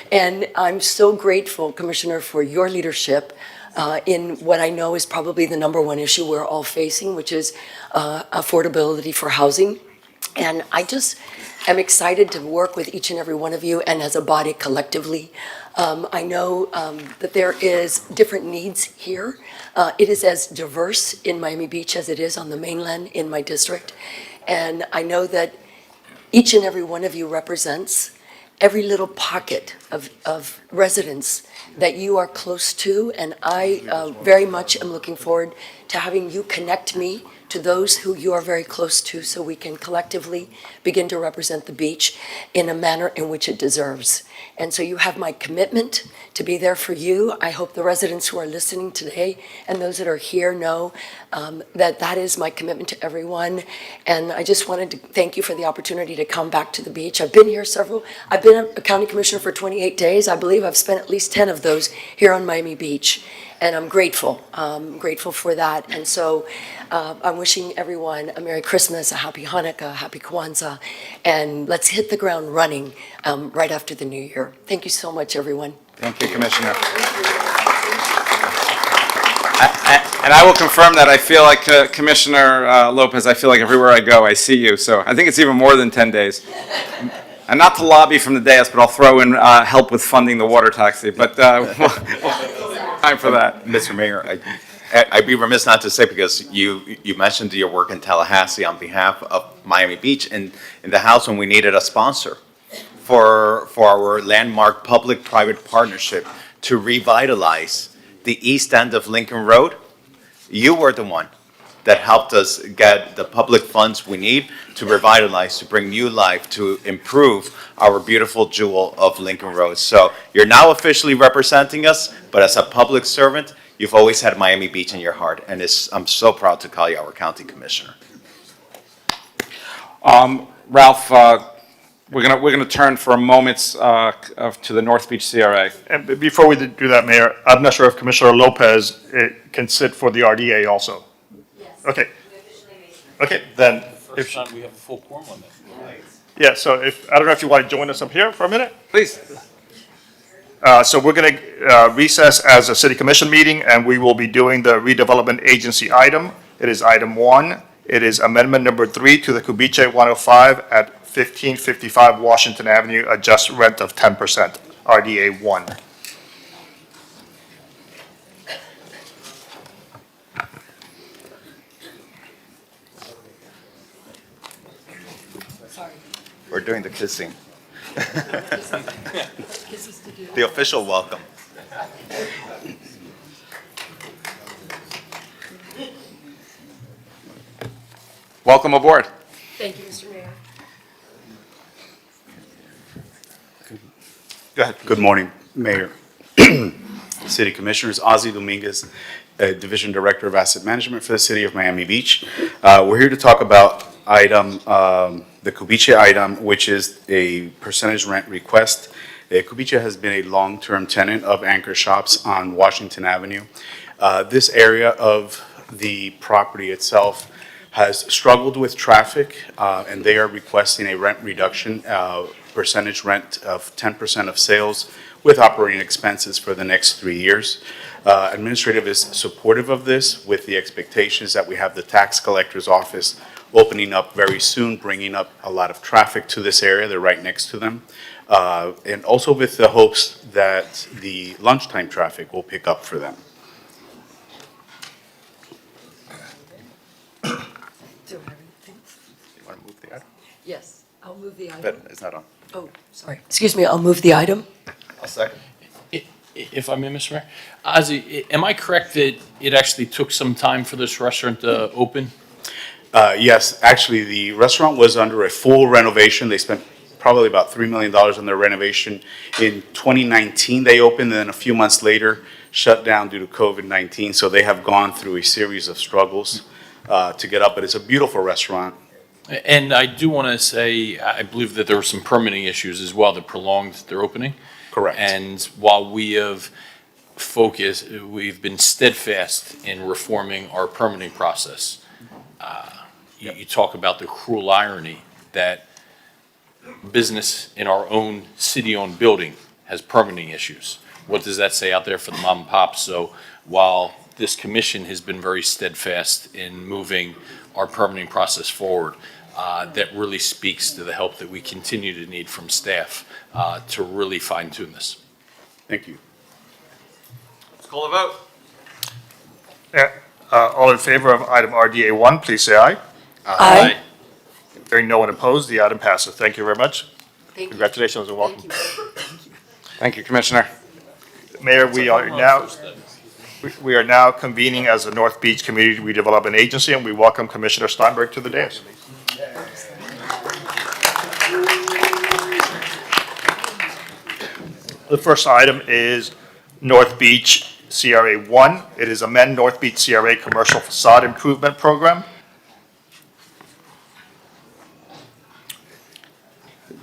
[SPEAKER 16] And I'm so grateful, Commissioner, for your leadership in what I know is probably the #1 issue we're all facing, which is affordability for housing. And I just am excited to work with each and every one of you and as a body collectively. I know that there is different needs here. It is as diverse in Miami Beach as it is on the mainland in my district. And I know that each and every one of you represents every little pocket of residents that you are close to. And I very much am looking forward to having you connect me to those who you are very close to so we can collectively begin to represent the beach in a manner in which it deserves. And so you have my commitment to be there for you. I hope the residents who are listening today and those that are here know that that is my commitment to everyone. And I just wanted to thank you for the opportunity to come back to the beach. I've been here I've been a county commissioner for 28 days. I believe I've spent at least 10 of those here on Miami Beach. And I'm grateful for that. And so I'm wishing everyone a Merry Christmas, a Happy Hanukkah, a Happy Kwanzaa, and let's hit the ground running right after the new year. Thank you so much, everyone.
[SPEAKER 3] Thank you, Commissioner. And I will confirm that I feel like Commissioner Lopez, I feel like everywhere I go, I see you. So I think it's even more than 10 days. And not to lobby from the dais, but I'll throw in help with funding the water taxi. But time for that.
[SPEAKER 12] Mr. Mayor, I'd be remiss not to say, because you mentioned your work in Tallahassee on behalf of Miami Beach in the House when we needed a sponsor for our landmark public-private partnership to revitalize the east end of Lincoln Road. You were the one that helped us get the public funds we need to revitalize, to bring new life, to improve our beautiful jewel of Lincoln Road. So you're now officially representing us, but as a public servant, You've always had Miami Beach in your heart, and I'm so proud to call you our county commissioner.
[SPEAKER 3] Ralph, we're gonna turn for a moment to the North Beach CRA.
[SPEAKER 4] And before we do that, Mayor, I'm not sure if Commissioner Lopez can sit for the RDA also. Yes. Okay. Okay, then.
[SPEAKER 23] First time we have a full quorum on that.
[SPEAKER 4] Yeah, so I don't know if you want to join us up here for a minute?
[SPEAKER 3] Please.
[SPEAKER 4] So we're going to recess as a city commission meeting, and we will be doing the redevelopment agency item. It is item 1. It is amendment number 3 to the Cubiche 105 at 1555 Washington Avenue, adjust rent of 10%, RDA 1.
[SPEAKER 12] We're doing the kissing. The official welcome.
[SPEAKER 3] Welcome aboard.
[SPEAKER 16] Thank you, Mr. Mayor.
[SPEAKER 4] Go ahead.
[SPEAKER 14] Good morning, Mayor, City Commissioners. Ozzie Dominguez, Division Director of Asset Management for the City of Miami Beach. We're here to talk about the Cubiche item, which is a percentage rent request. Cubiche has been a long-term tenant of Anchor Shops on Washington Avenue. This area of the property itself has struggled with traffic, and they are requesting a rent reduction, percentage rent of 10% of sales with operating expenses for the next 3 years. Administrative is supportive of this with the expectations that we have the tax collector's office opening up very soon, bringing up a lot of traffic to this area. They're right next to them. And also with the hopes that the lunchtime traffic will pick up for them.
[SPEAKER 16] Do I have anything?
[SPEAKER 12] You want to move the item?
[SPEAKER 16] Yes, I'll move the item.
[SPEAKER 12] But it's not on.
[SPEAKER 16] Oh, sorry. Excuse me, I'll move the item.
[SPEAKER 12] I'll second.
[SPEAKER 15] If I may, Mr. Mayor, Ozzie, am I correct that it actually took some time for this restaurant to open?
[SPEAKER 14] Yes, actually, the restaurant was under a full renovation. They spent probably about $3 million on their renovation. In 2019, they opened, and then a few months later, shut down due to COVID-19. So they have gone through a series of struggles to get up, but it's a beautiful restaurant.
[SPEAKER 15] And I do want to say, I believe that there were some permitting issues as well that prolonged their opening.
[SPEAKER 14] Correct.
[SPEAKER 15] And while we have focused, we've been steadfast in reforming our permitting process. You talk about the cruel irony that business in our own city-owned building has permitting issues. What does that say out there for the mom and pops? So while this commission has been very steadfast in moving our permitting process forward, that really speaks to the help that we continue to need from staff to really fine-tune this.
[SPEAKER 14] Thank you.
[SPEAKER 3] Let's call the vote.
[SPEAKER 4] Yeah, all in favor of item RDA 1, please say aye.
[SPEAKER 16] Aye.
[SPEAKER 4] Hearing no one opposed, the item passes. Thank you very much.
[SPEAKER 16] Thank you.
[SPEAKER 4] Congratulations and welcome.
[SPEAKER 3] Thank you, Commissioner.
[SPEAKER 4] Mayor, we are now convening as the North Beach Community Redevelopment Agency, and we welcome Commissioner Steinberg to the dais. The first item is North Beach CRA 1. It is amend North Beach CRA Commercial Facade Improvement Program.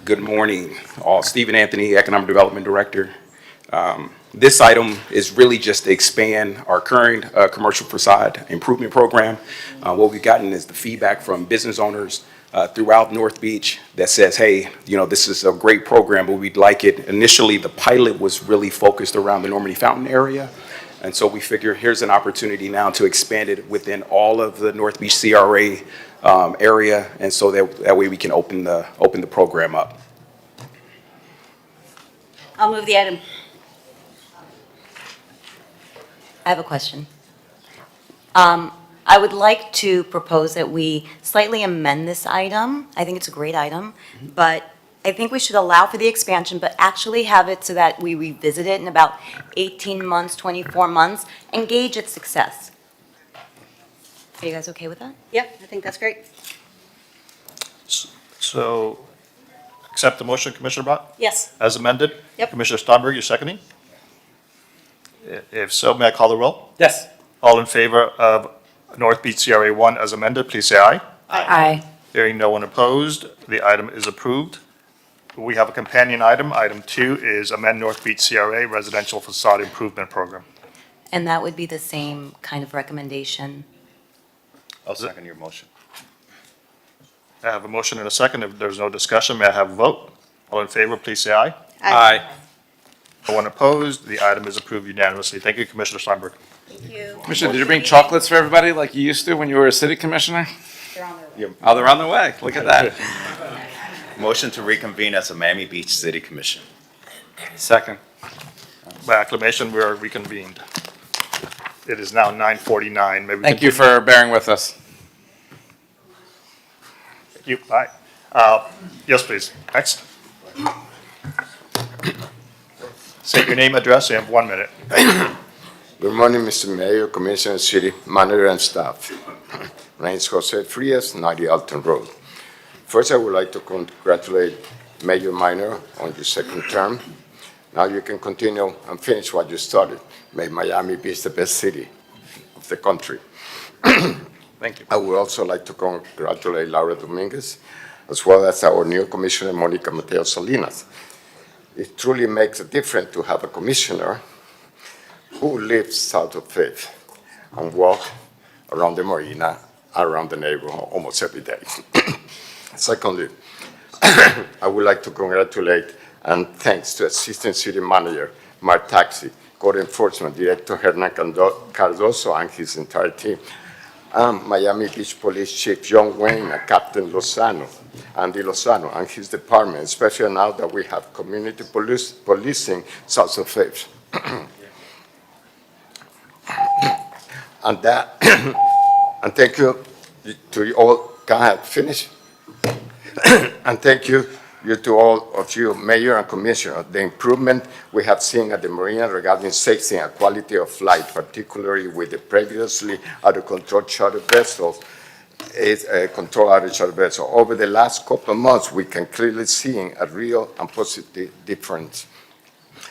[SPEAKER 17] Good morning, all. Stephen Anthony, Economic Development Director. This item is really just to expand our current commercial facade improvement program. What we've gotten is the feedback from business owners throughout North Beach that says, hey, you know, this is a great program, but we'd like it. Initially, the pilot was really focused around the Normandy Fountain area. And so we figure here's an opportunity now to expand it within all of the North Beach CRA area, and so that way we can open the program up.
[SPEAKER 18] I'll move the item. I have a question. I would like to propose that we slightly amend this item. I think it's a great item, but I think we should allow for the expansion, but actually have it so that we revisit it in about 18 months, 24 months, and gauge its success. Are you guys okay with that?
[SPEAKER 8] Yep, I think that's great.
[SPEAKER 4] So, accept the motion, Commissioner Bott?
[SPEAKER 8] Yes.
[SPEAKER 4] As amended?
[SPEAKER 8] Yep.
[SPEAKER 4] Commissioner Steinberg, you're seconding? If so, may I call the roll?
[SPEAKER 3] Yes.
[SPEAKER 4] All in favor of North Beach CRA 1 as amended, please say aye.
[SPEAKER 18] Aye.
[SPEAKER 4] Hearing no one opposed, the item is approved. We have a companion item. Item 2 is amend North Beach CRA Residential Facade Improvement Program.
[SPEAKER 18] And that would be the same kind of recommendation.
[SPEAKER 12] I'll second your motion.
[SPEAKER 4] I have a motion and a second. If there's no discussion, may I have a vote? All in favor, please say aye.
[SPEAKER 3] Aye.
[SPEAKER 4] No one opposed, the item is approved unanimously. Thank you, Commissioner Steinberg.
[SPEAKER 3] Commissioner, did you bring chocolates for everybody like you used to when you were a city commissioner? Oh, they're on the way. Look at that.
[SPEAKER 12] Motion to reconvene as a Miami Beach City Commission.
[SPEAKER 3] Second.
[SPEAKER 4] By acclamation, we are reconvened. It is now 9:49. Maybe we
[SPEAKER 3] Thank
[SPEAKER 4] can-
[SPEAKER 3] you for bearing with us.
[SPEAKER 4] Thank you. Bye. Yes, please. Next. State your name, address, you have 1 minute.
[SPEAKER 19] Good morning, Mr. Mayor, Commissioner, City Manager, and staff. My name is Jose Frias, 90 Alton Road. First, I would like to congratulate Mayor Minor on your second term. Now you can continue and finish what you started. Make Miami Beach the best city of the country.
[SPEAKER 3] Thank you.
[SPEAKER 19] I would also like to congratulate Laura Dominguez, as well as our new Commissioner, Monica Mateo Salinas. It truly makes a difference to have a commissioner who lives south of Fifth and walk around the marina, around the neighborhood almost every day. Secondly, I would like to congratulate and thanks to Assistant City Manager Mark Taxi, Code Enforcement Director Hernan Cardoso and his entire team, Miami Beach Police Chief John Wayne and Captain Andy Lozano and his department, especially now that we have community policing south of Fifth. And that, and thank you to you all. Can I finish? And thank you to all of you, Mayor and Commissioner. The improvement we have seen at the marina regarding safety and quality of life, particularly with the previously out-of-control charter vessels, is a control out of charter vessel. Over the last couple of months, we can clearly see a real and positive difference.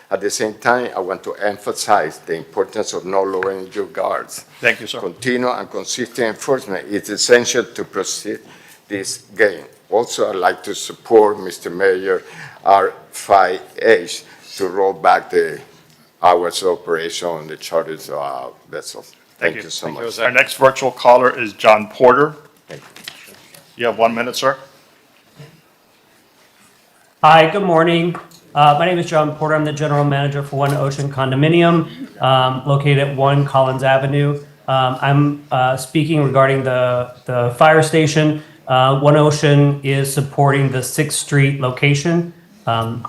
[SPEAKER 19] At the same time, I want to emphasize the importance of not lowering your guards.
[SPEAKER 4] Thank you, sir.
[SPEAKER 19] Continual and consistent enforcement is essential to proceed this game. Also, I'd like to support Mr. Mayor R5H to roll back the hours of operation on the chartered vessels. Thank you so much.
[SPEAKER 4] Our next virtual caller is John Porter. You have 1 minute, sir.
[SPEAKER 21] Hi, good morning. My name is John Porter. I'm the general manager for One Ocean Condominium, located at 1 Collins Avenue. I'm speaking regarding the fire station. One Ocean is supporting the 6th Street location. And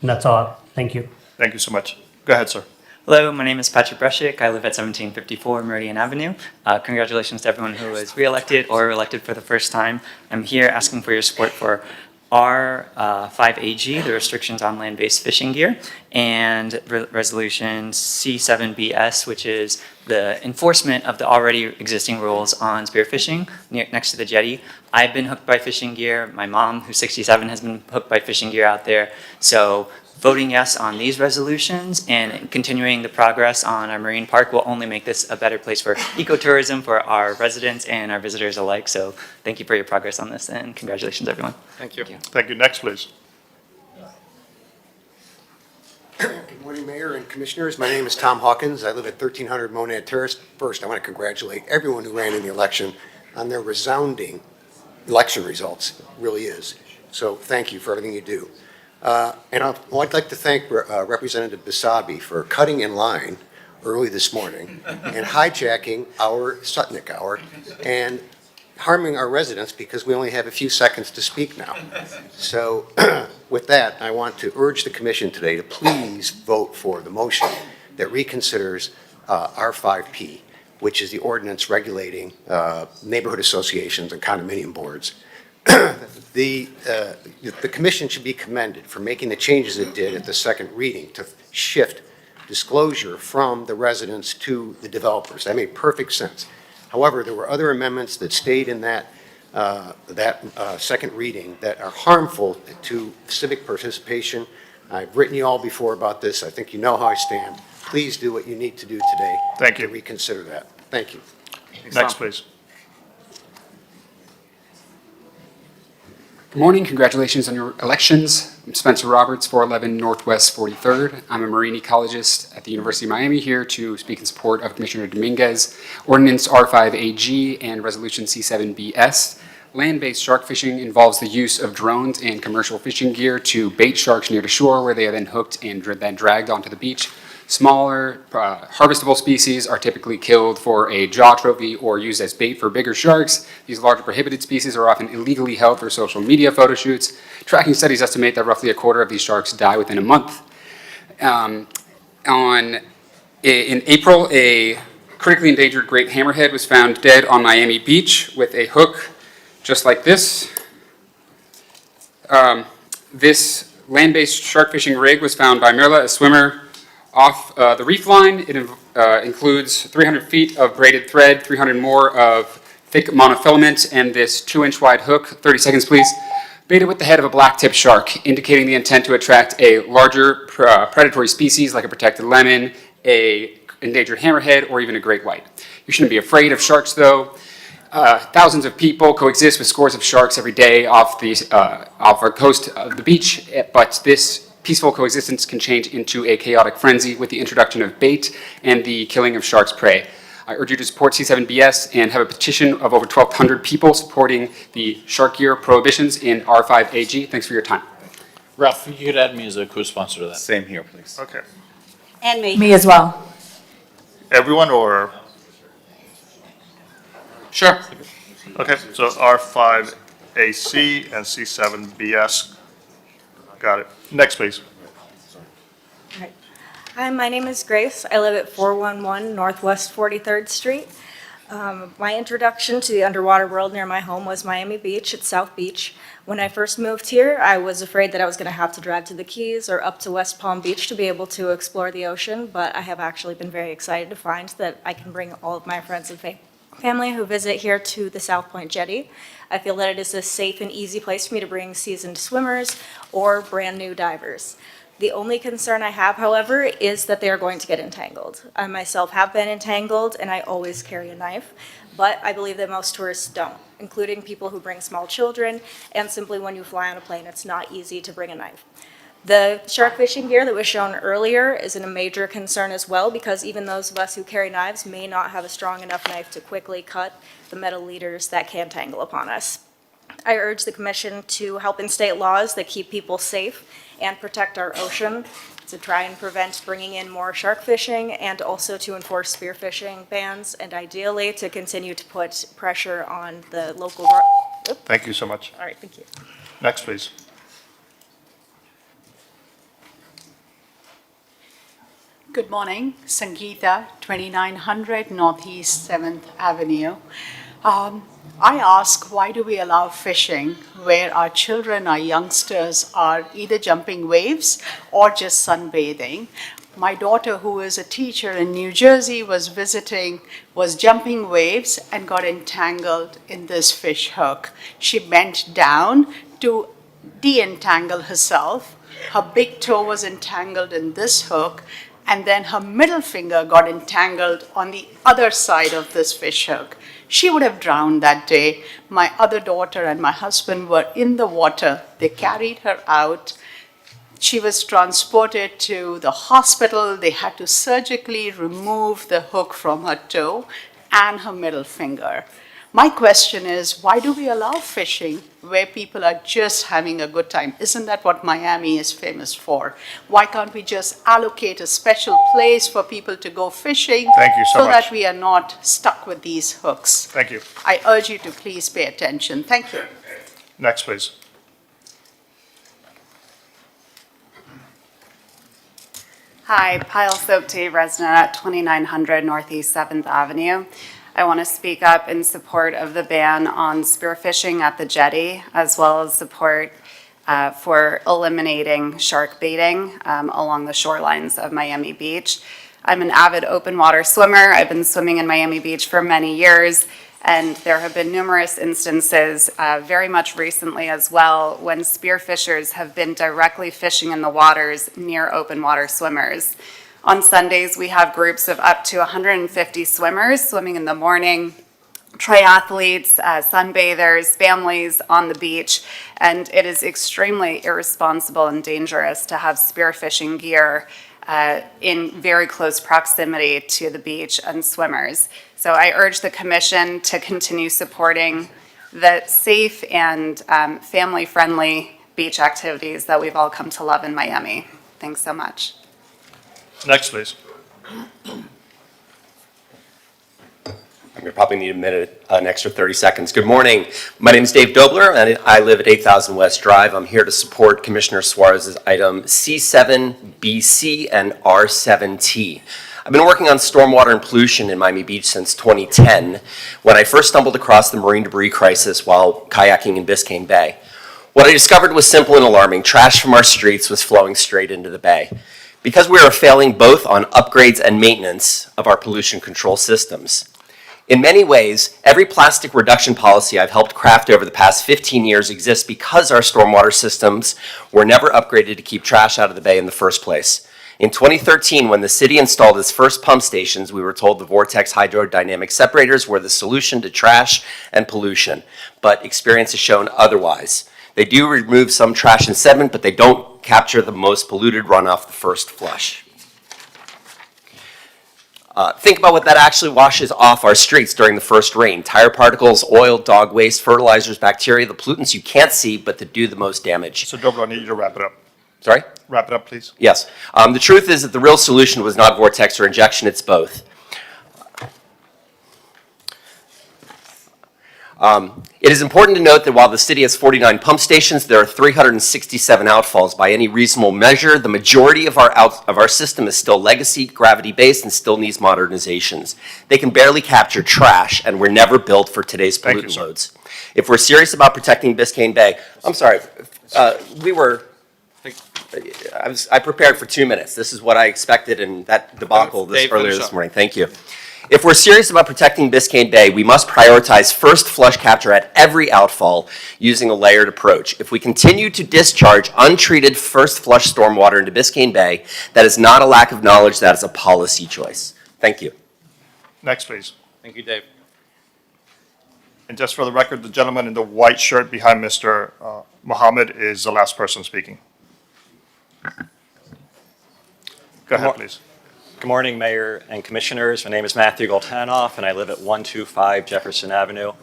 [SPEAKER 21] that's all. Thank you.
[SPEAKER 4] Thank you so much. Go ahead, sir.
[SPEAKER 22] Hello, my name is Patrick Breshik. I live at 1754 Meridian Avenue. Congratulations to everyone who was re-elected or elected for the first time. I'm here asking for your support for R5AG, the restrictions on land-based fishing gear, and resolution C7BS, which is the enforcement of the already existing rules on spearfishing next to the jetty. I've been hooked by fishing gear. My mom, who's 67, has been hooked by fishing gear out there. So voting yes on these resolutions and continuing the progress on our marine park will only make this a better place for ecotourism for our residents and our visitors alike. So thank you for your progress on this, and congratulations, everyone.
[SPEAKER 4] Thank you. Thank you. Next, please.
[SPEAKER 24] Good morning, Mayor and Commissioners. My name is Tom Hawkins. I live at 1300 Monad Terrace. First, I want to congratulate everyone who ran in the election on their resounding election results. It really is. So thank you for everything you do. And I'd like to thank Representative Basabi for cutting in line early this morning and hijacking our Sutnick Hour and harming our residents because we only have a few seconds to speak now. So with that, I want to urge the commission today to please vote for the motion that reconsiders R5P, which is the ordinance regulating neighborhood associations and condominium boards. The commission should be commended for making the changes it did at the second reading to shift disclosure from the residents to the developers. That made perfect sense. However, there were other amendments that stayed in that second reading that are harmful to civic participation. I've written you all before about this. I think you know how I stand. please do what you need to do today.
[SPEAKER 4] Thank you.
[SPEAKER 24] To reconsider that. Thank you.
[SPEAKER 4] Next, please.
[SPEAKER 1] Good morning. Congratulations on your elections. I'm Spencer Roberts, 411 Northwest 43rd. I'm a marine ecologist at the University of Miami, here to speak in support of Commissioner Dominguez, Ordinance R5AG and Resolution C7BS. Land-based shark fishing involves the use of drones and commercial fishing gear to bait sharks near the shore, where they are then hooked and then dragged onto the beach. Smaller, harvestable species are typically killed for a jaw trophy or used as bait for bigger sharks. These larger prohibited species are often illegally held for social media photo shoots. Tracking studies estimate that roughly a quarter of these sharks die within a month. In April, a critically endangered great hammerhead was found dead on Miami Beach with a hook just like this. This land-based shark fishing rig was found by Mirla, a swimmer, off the reef line. It includes 300 feet of braided thread, 300 more of thick monofilament, and this 2-inch wide hook, 30 seconds please, baited with the head of a black-tipped shark, indicating the intent to attract a larger predatory species like a protected lemon, a endangered hammerhead, or even a great white. You shouldn't be afraid of sharks though. Thousands of people coexist with scores of sharks every day off our coast of the beach, but this peaceful coexistence can change into a chaotic frenzy with the introduction of bait and the killing of shark's prey. I urge you to support C7BS and have a petition of over 1,200 people supporting the shark gear prohibitions in R5AG. Thanks for your time.
[SPEAKER 2] Ralph, you could add me as a co-sponsor to that.
[SPEAKER 12] Same here, please.
[SPEAKER 4] Okay.
[SPEAKER 8] And me.
[SPEAKER 18] Me as well.
[SPEAKER 4] Everyone or?
[SPEAKER 1] Sure.
[SPEAKER 4] Okay, so R5AC and C7BS. Got it. Next, please.
[SPEAKER 5] Hi, my name is Grace. I live at 411 Northwest 43rd Street. My introduction to the underwater world near my home was Miami Beach at South Beach. When I first moved here, I was afraid that I was going to have to drive to the Keys or up to West Palm Beach to be able to explore the ocean, but I have actually been very excited to find that I can bring all of my friends and family who visit here to the South Point Jetty. I feel that it is a safe and easy place for me to bring seasoned swimmers or brand new divers. The only concern I have, however, is that they are going to get entangled. I myself have been entangled and I always carry a knife, but I believe that most tourists don't, including people who bring small children, and simply when you fly on a plane, it's not easy to bring a knife. The shark fishing gear that was shown earlier is a major concern as well, because even those of us who carry knives may not have a strong enough knife to quickly cut the metal leaders that can tangle upon us. I urge the Commission to help instate laws that keep people safe and protect our ocean, to try and prevent bringing in more shark fishing, and also to enforce spearfishing bans, and ideally to continue to put pressure on the local.
[SPEAKER 4] Thank you so much.
[SPEAKER 5] All right, thank you.
[SPEAKER 4] Next, please.
[SPEAKER 20] Good morning, Sangeeta, 2900 Northeast 7th Avenue. I ask, why do we allow fishing where our children, our youngsters are either jumping waves or just sunbathing? My daughter, who is a teacher in New Jersey, was jumping waves and got entangled in this fish hook. She bent down to de-entangle herself. Her big toe was entangled in this hook, and then her middle finger got entangled on the other side of this fish hook. She would have drowned that day. My other daughter and my husband were in the water. They carried her out. She was transported to the hospital. They had to surgically remove the hook from her toe and her middle finger. My question is, why do we allow fishing where people are just having a good time? Isn't that what Miami is famous for? Why can't we just allocate a special place for people to go fishing?
[SPEAKER 4] Thank you so much.
[SPEAKER 20] That we are not stuck with these hooks.
[SPEAKER 4] Thank you.
[SPEAKER 20] I urge you to please pay attention. Thank you.
[SPEAKER 4] Next, please.
[SPEAKER 25] Hi, Pyle Sopte, resident at 2900 Northeast 7th Avenue. I want to speak up in support of the ban on spearfishing at the jetty, as well as support for eliminating shark baiting along the shorelines of Miami Beach. I'm an avid open water swimmer. I've been swimming in Miami Beach for many years, and there have been numerous instances, very much recently as well, when spearfishers have been directly fishing in the waters near open water swimmers. On Sundays, we have groups of up to 150 swimmers swimming in the morning, triathletes, sunbathers, families on the beach, and it is extremely irresponsible and dangerous to have spearfishing gear in very close proximity to the beach and swimmers. So I urge the commission to continue supporting the safe and family-friendly beach activities that we've all come to love in Miami. Thanks so much.
[SPEAKER 4] Next, please.
[SPEAKER 6] You probably need a minute, an extra 30 seconds. Good morning. My name is Dave Dobler, and I live at 8000 West Drive. I'm here to support Commissioner Suarez's item C7BC and R7T. I've been working on stormwater and pollution in Miami Beach since 2010, when I first stumbled across the marine debris crisis while kayaking in Biscayne Bay. What I discovered was simple and alarming. Trash from our streets was flowing straight into the bay. Because we are failing both on upgrades and maintenance of our pollution control systems. In many ways, every plastic reduction policy I've helped craft over the past 15 years exists because our stormwater systems were never upgraded to keep trash out of the bay in the first place. In 2013, when the city installed its first pump stations, we were told the Vortex hydrodynamic separators were the solution to trash and pollution, but experience has shown otherwise. They do remove some trash and sediment, but they don't capture the most polluted runoff the first flush. Think about what that actually washes off our streets during the first rain. Tire particles, oil, dog waste, fertilizers, bacteria, the pollutants you can't see but that do the most damage.
[SPEAKER 4] So Dobler, I need you to wrap it up.
[SPEAKER 6] Sorry?
[SPEAKER 4] Wrap it up, please.
[SPEAKER 6] Yes. The truth is that the real solution was not vortex or injection, it's both. It is important to note that while the city has 49 pump stations, there are 367 outfalls. By any reasonable measure, the majority of our system is still legacy, gravity-based, and still needs modernizations. They can barely capture trash, and were never built for today's pollutant loads. If we're serious about protecting Biscayne Bay, I'm sorry, I prepared for 2 minutes. This is what I expected in that debacle earlier this morning. Thank you. If we're serious about protecting Biscayne Bay, we must prioritize first flush capture at every outfall using a layered approach. If we continue to discharge untreated first flush stormwater into Biscayne Bay, that is not a lack of knowledge, that is a policy choice. Thank you.
[SPEAKER 4] Next, please.
[SPEAKER 3] Thank you, Dave.
[SPEAKER 4] And just for the record, the gentleman in the white shirt behind Mr. Mohammed is the last person speaking. Go ahead, please.
[SPEAKER 7] Good morning, Mayor and Commissioners. My name is Matthew Goltanoff, and I live at 125 Jefferson Avenue.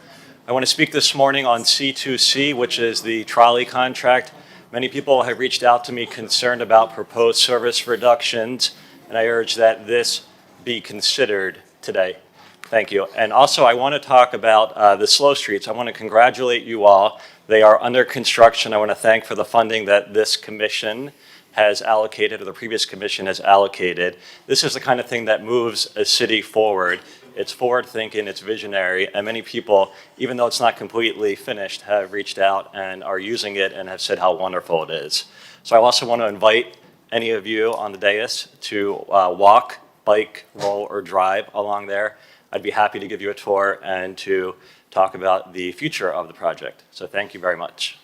[SPEAKER 7] I want to speak this morning on C2C, which is the trolley contract. Many people have reached out to me concerned about proposed service reductions, and I urge that this be considered today. Thank you. And also, I want to talk about the slow streets. I want to congratulate you all. They are under construction. I want to thank for the funding that this commission has allocated, or the previous commission has allocated. This is the kind of thing that moves a city forward. It's forward-thinking, it's visionary, and many people, even though it's not completely finished, have reached out and are using it and have said how wonderful it is. So I also want to invite any of you on the dais to walk, bike, roll, or drive along there. I'd be happy to give you a tour and to talk about the future of the project. So thank you very much.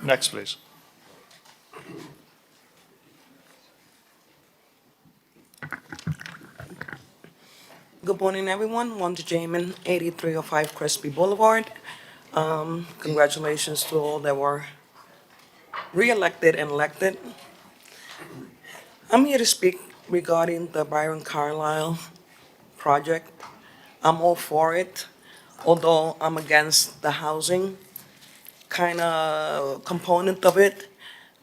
[SPEAKER 4] Next, please.
[SPEAKER 9] Good morning, everyone. Wanda Jamin, 8305 Crespi Boulevard. Congratulations to all that were re-elected and elected. I'm here to speak regarding the Byron Carlisle project. I'm all for it, although I'm against the housing kind of component of it.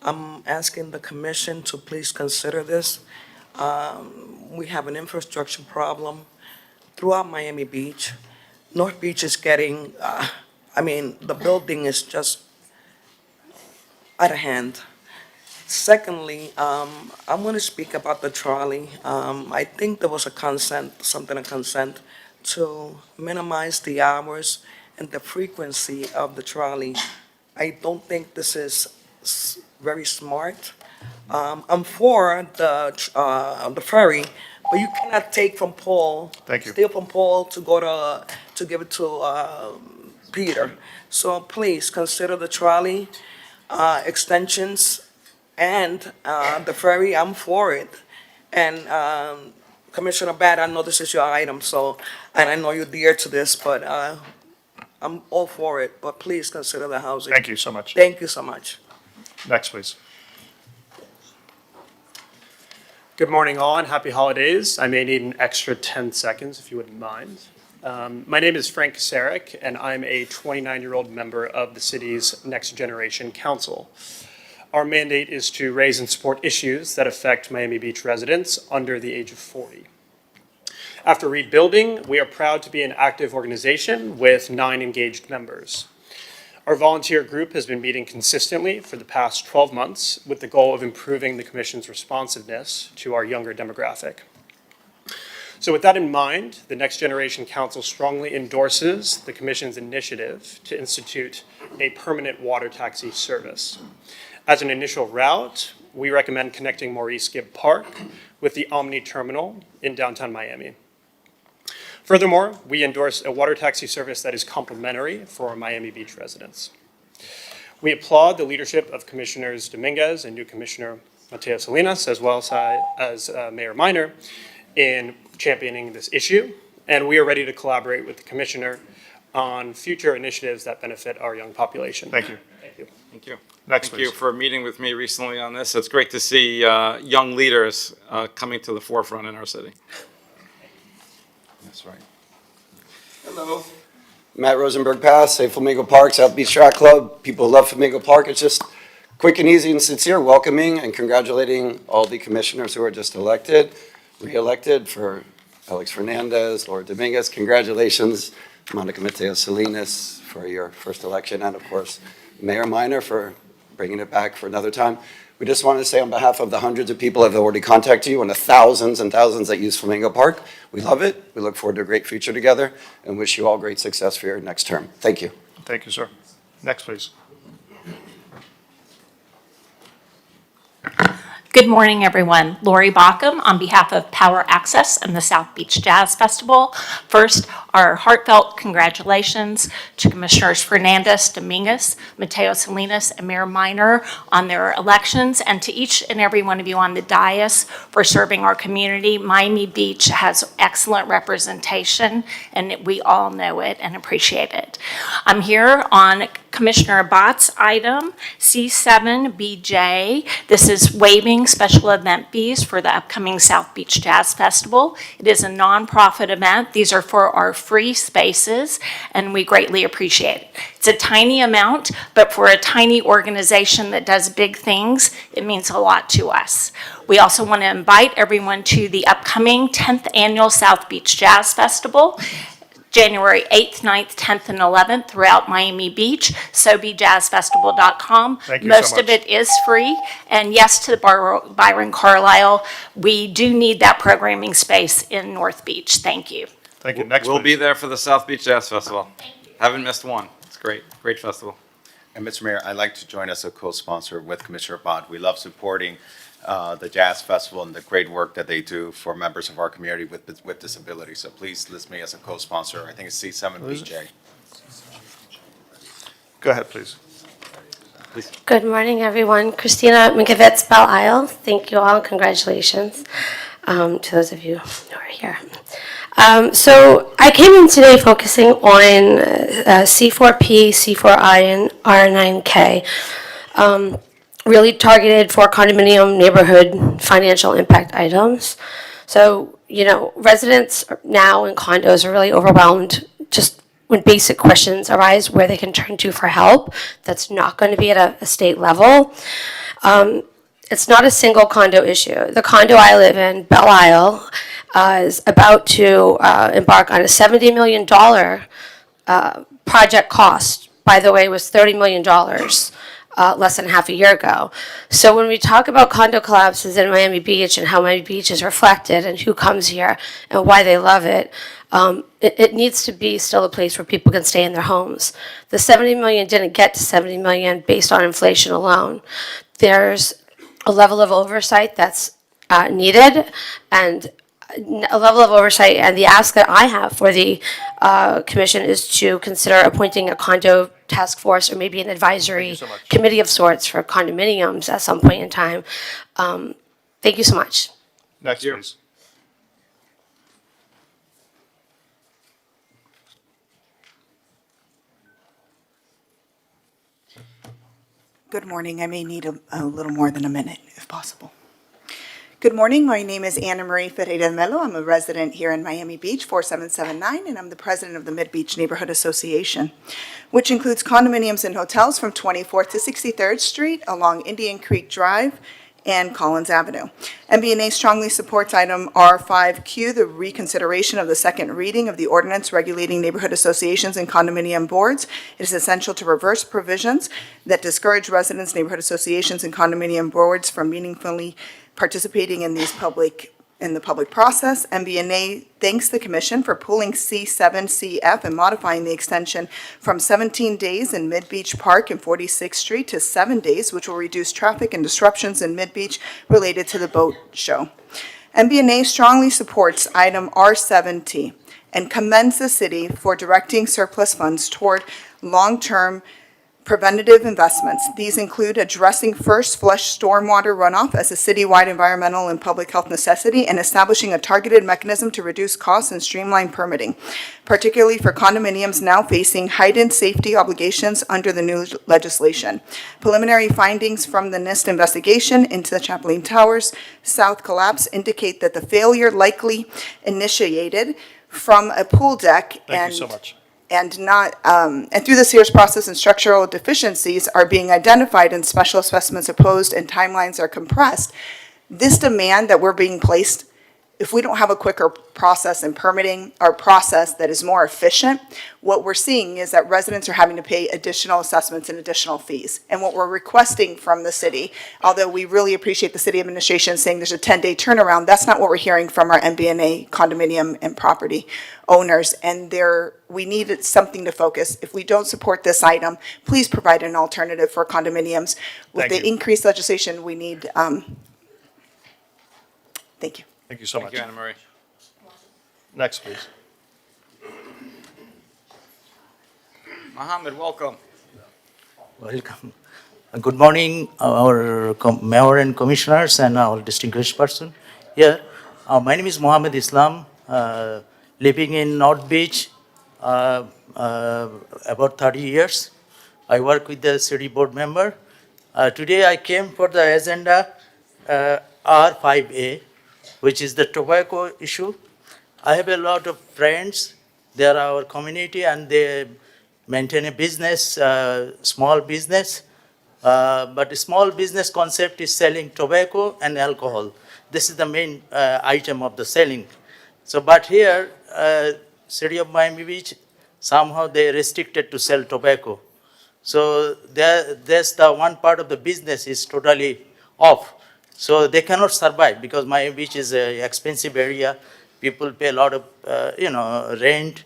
[SPEAKER 9] I'm asking the commission to please consider this. We have an infrastructure problem throughout Miami Beach. North Beach is getting, the building is just out of hand. Secondly, I want to speak about the trolley. I think there was a consent to minimize the hours and the frequency of the trolley. I don't think this is very smart. I'm for the ferry, but you cannot take from Paul, steal from Paul to go to give it to Peter. So please consider the trolley extensions and the ferry. I'm for it. And Commissioner Bad, I know this is your item, so, and I know you're dear to this, but I'm all for it, but please consider the housing.
[SPEAKER 4] Thank you so much.
[SPEAKER 9] Thank you so much.
[SPEAKER 4] Next, please.
[SPEAKER 10] Good morning, all, and happy holidays. I may need an extra 10 seconds if you wouldn't mind. My name is Frank Sarek, and I'm a 29-year-old member of the city's Next Generation Council. Our mandate is to raise and support issues that affect Miami Beach residents under the age of 40. After rebuilding, we are proud to be an active organization with 9 engaged members. Our volunteer group has been meeting consistently for the past 12 months with the goal of improving the Commission's responsiveness to our younger demographic. So with that in mind, the Next Generation Council strongly endorses the Commission's initiative to institute a permanent water taxi service. As an initial route, we recommend connecting Maurice Gibb Park with the Omni Terminal in downtown Miami. Furthermore, we endorse a water taxi service that is complementary for our Miami Beach residents. We applaud the leadership of Commissioners Dominguez and new Commissioner Mateo Salinas, as well as Mayor Minor, in championing this issue, and we are ready to collaborate with the Commissioner on future initiatives that benefit our young population.
[SPEAKER 4] Thank you.
[SPEAKER 10] Thank you.
[SPEAKER 3] Thank you.
[SPEAKER 4] Next,
[SPEAKER 3] Thank you
[SPEAKER 4] please.
[SPEAKER 3] for meeting with me recently on this. It's great to see young leaders coming to the forefront in our city.
[SPEAKER 11] That's right. Hello. Matt Rosenberg Pass, say Flamingo Park, South Beach Track Club. People love Flamingo Park. It's just quick and easy and sincere, welcoming and congratulating all the commissioners who are just elected, re-elected, for Alex Fernandez, Laura Dominguez. Congratulations, Monica Mateo Salinas, for your first election, and of course, Mayor Minor for bringing it back for another time. We just wanted to say on behalf of the hundreds of people that have already contacted you and the thousands and thousands that use Flamingo Park, we love it. We look forward to a great future together and wish you all great success for your next term. Thank you.
[SPEAKER 4] Thank you, sir. Next, please.
[SPEAKER 13] Good morning, everyone. Lori Bockham on behalf of Power Access and the South Beach Jazz Festival. First, our heartfelt congratulations to Commissioners Fernandez, Dominguez, Mateo Salinas, and Mayor Minor on their elections, and to each and every one of you on the dais for serving our community. Miami Beach has excellent representation, and we all know it and appreciate it. I'm here on Commissioner Abbot's item, C7BJ. This is waiving special event fees for the upcoming South Beach Jazz Festival. It is a nonprofit event. These are for our free spaces, and we greatly appreciate it. It's a tiny amount, but for a tiny organization that does big things, it means a lot to us. We also want to invite everyone to the upcoming 10th Annual South Beach Jazz Festival, January 8th, 9th, 10th, and 11th throughout Miami Beach, SoBeJazzFestival.com.
[SPEAKER 4] Thank you
[SPEAKER 13] Most
[SPEAKER 4] so much.
[SPEAKER 13] of it is free. And yes, to Byron Carlisle, we do need that programming space in North Beach. Thank you.
[SPEAKER 4] Thank you. Next,
[SPEAKER 3] We'll
[SPEAKER 4] please.
[SPEAKER 3] be there for the South Beach Jazz Festival. Haven't missed one. It's great. Great festival.
[SPEAKER 12] And Mr. Mayor, I'd like to join as a co-sponsor with Commissioner Bond. We love supporting the Jazz Festival and the great work that they do for members of our community with disabilities. So please list me as a co-sponsor. I think it's C7BJ.
[SPEAKER 4] Go ahead, please.
[SPEAKER 15] Good morning, everyone. Christina Minkowitz, Belle Isle. Thank you all. Congratulations to those of you who are here. So I came in today focusing on C4P, C4I, and R9K. Really targeted for condominium neighborhood financial impact items. So, you know, residents now in condos are really overwhelmed just when basic questions arise where they can turn to for help. That's not going to be at a state level. It's not a single condo issue. The condo I live in, Belle Isle, is about to embark on a $70 million project cost. By the way, was $30 million. Less than half a year ago. So when we talk about condo collapses in Miami Beach and how Miami Beach is reflected and who comes here and why they love it, it needs to be still a place where people can stay in their homes. The 70 million didn't get to 70 million based on inflation alone. There's a level of oversight that's needed, and a level of oversight, and the ask that I have for the commission is to consider appointing a condo task force or maybe an advisory committee of sorts for condominiums at some point in time. Thank you so much.
[SPEAKER 4] Next, please.
[SPEAKER 14] Good morning. I may need a little more than a minute, if possible. Good morning. My name is Anna Marie Ferreira Melo. I'm a resident here in Miami Beach, 4779, and I'm the president of the Mid-Beach Neighborhood Association, which includes condominiums and hotels from 24th to 63rd Street along Indian Creek Drive and Collins Avenue. MBNA strongly supports item R5Q, the reconsideration of the second reading of the ordinance regulating neighborhood associations and condominium boards. It is essential to reverse provisions that discourage residents, neighborhood associations, and condominium boards from meaningfully participating in the public process. MBNA thanks the Commission for pulling C7CF and modifying the extension from 17 days in Mid-Beach Park and 46th Street to 7 days, which will reduce traffic and disruptions in Mid-Beach related to the boat show. MBNA strongly supports item R7T and commends the city for directing surplus funds toward long-term preventative investments. These include addressing first flush stormwater runoff as a citywide environmental and public health necessity and establishing a targeted mechanism to reduce costs and streamline permitting, particularly for condominiums now facing heightened safety obligations under the new legislation. Preliminary findings from the NIST investigation into the Chaplain Towers South collapse indicate that the failure likely initiated from a pool deck
[SPEAKER 4] Thank you so much.
[SPEAKER 14] and through the Sears process and structural deficiencies are being identified and special assessments opposed and timelines are compressed. This demand that we're being placed, if we don't have a quicker process in permitting or process that is more efficient, what we're seeing is that residents are having to pay additional assessments and additional fees. And what we're requesting from the city, although we really appreciate the city administration saying there's a 10-day turnaround, that's not what we're hearing from our MBNA condominium and property owners. And we need something to focus. If we don't support this item, please provide an alternative for condominiums. With
[SPEAKER 4] Thank
[SPEAKER 14] the
[SPEAKER 4] you.
[SPEAKER 14] increased legislation, we need, thank you.
[SPEAKER 4] Thank you so much.
[SPEAKER 3] Thank you, Anna Marie.
[SPEAKER 4] Next, please.
[SPEAKER 3] Mohammed, welcome.
[SPEAKER 16] Welcome. Good morning, our mayor and commissioners and our distinguished person here. My name is Mohammed Islam, living in North Beach about 30 years. I work with the city board member. Today I came for the agenda R5A, which is the tobacco issue. I have a lot of friends. They are our community and they maintain a business, small business. But the small business concept is selling tobacco and alcohol. This is the main item of the selling. So, but here, City of Miami Beach, somehow they restricted to sell tobacco. So there's the one part of the business is totally off. So they cannot survive because Miami Beach is an expensive area. People pay a lot of, rent,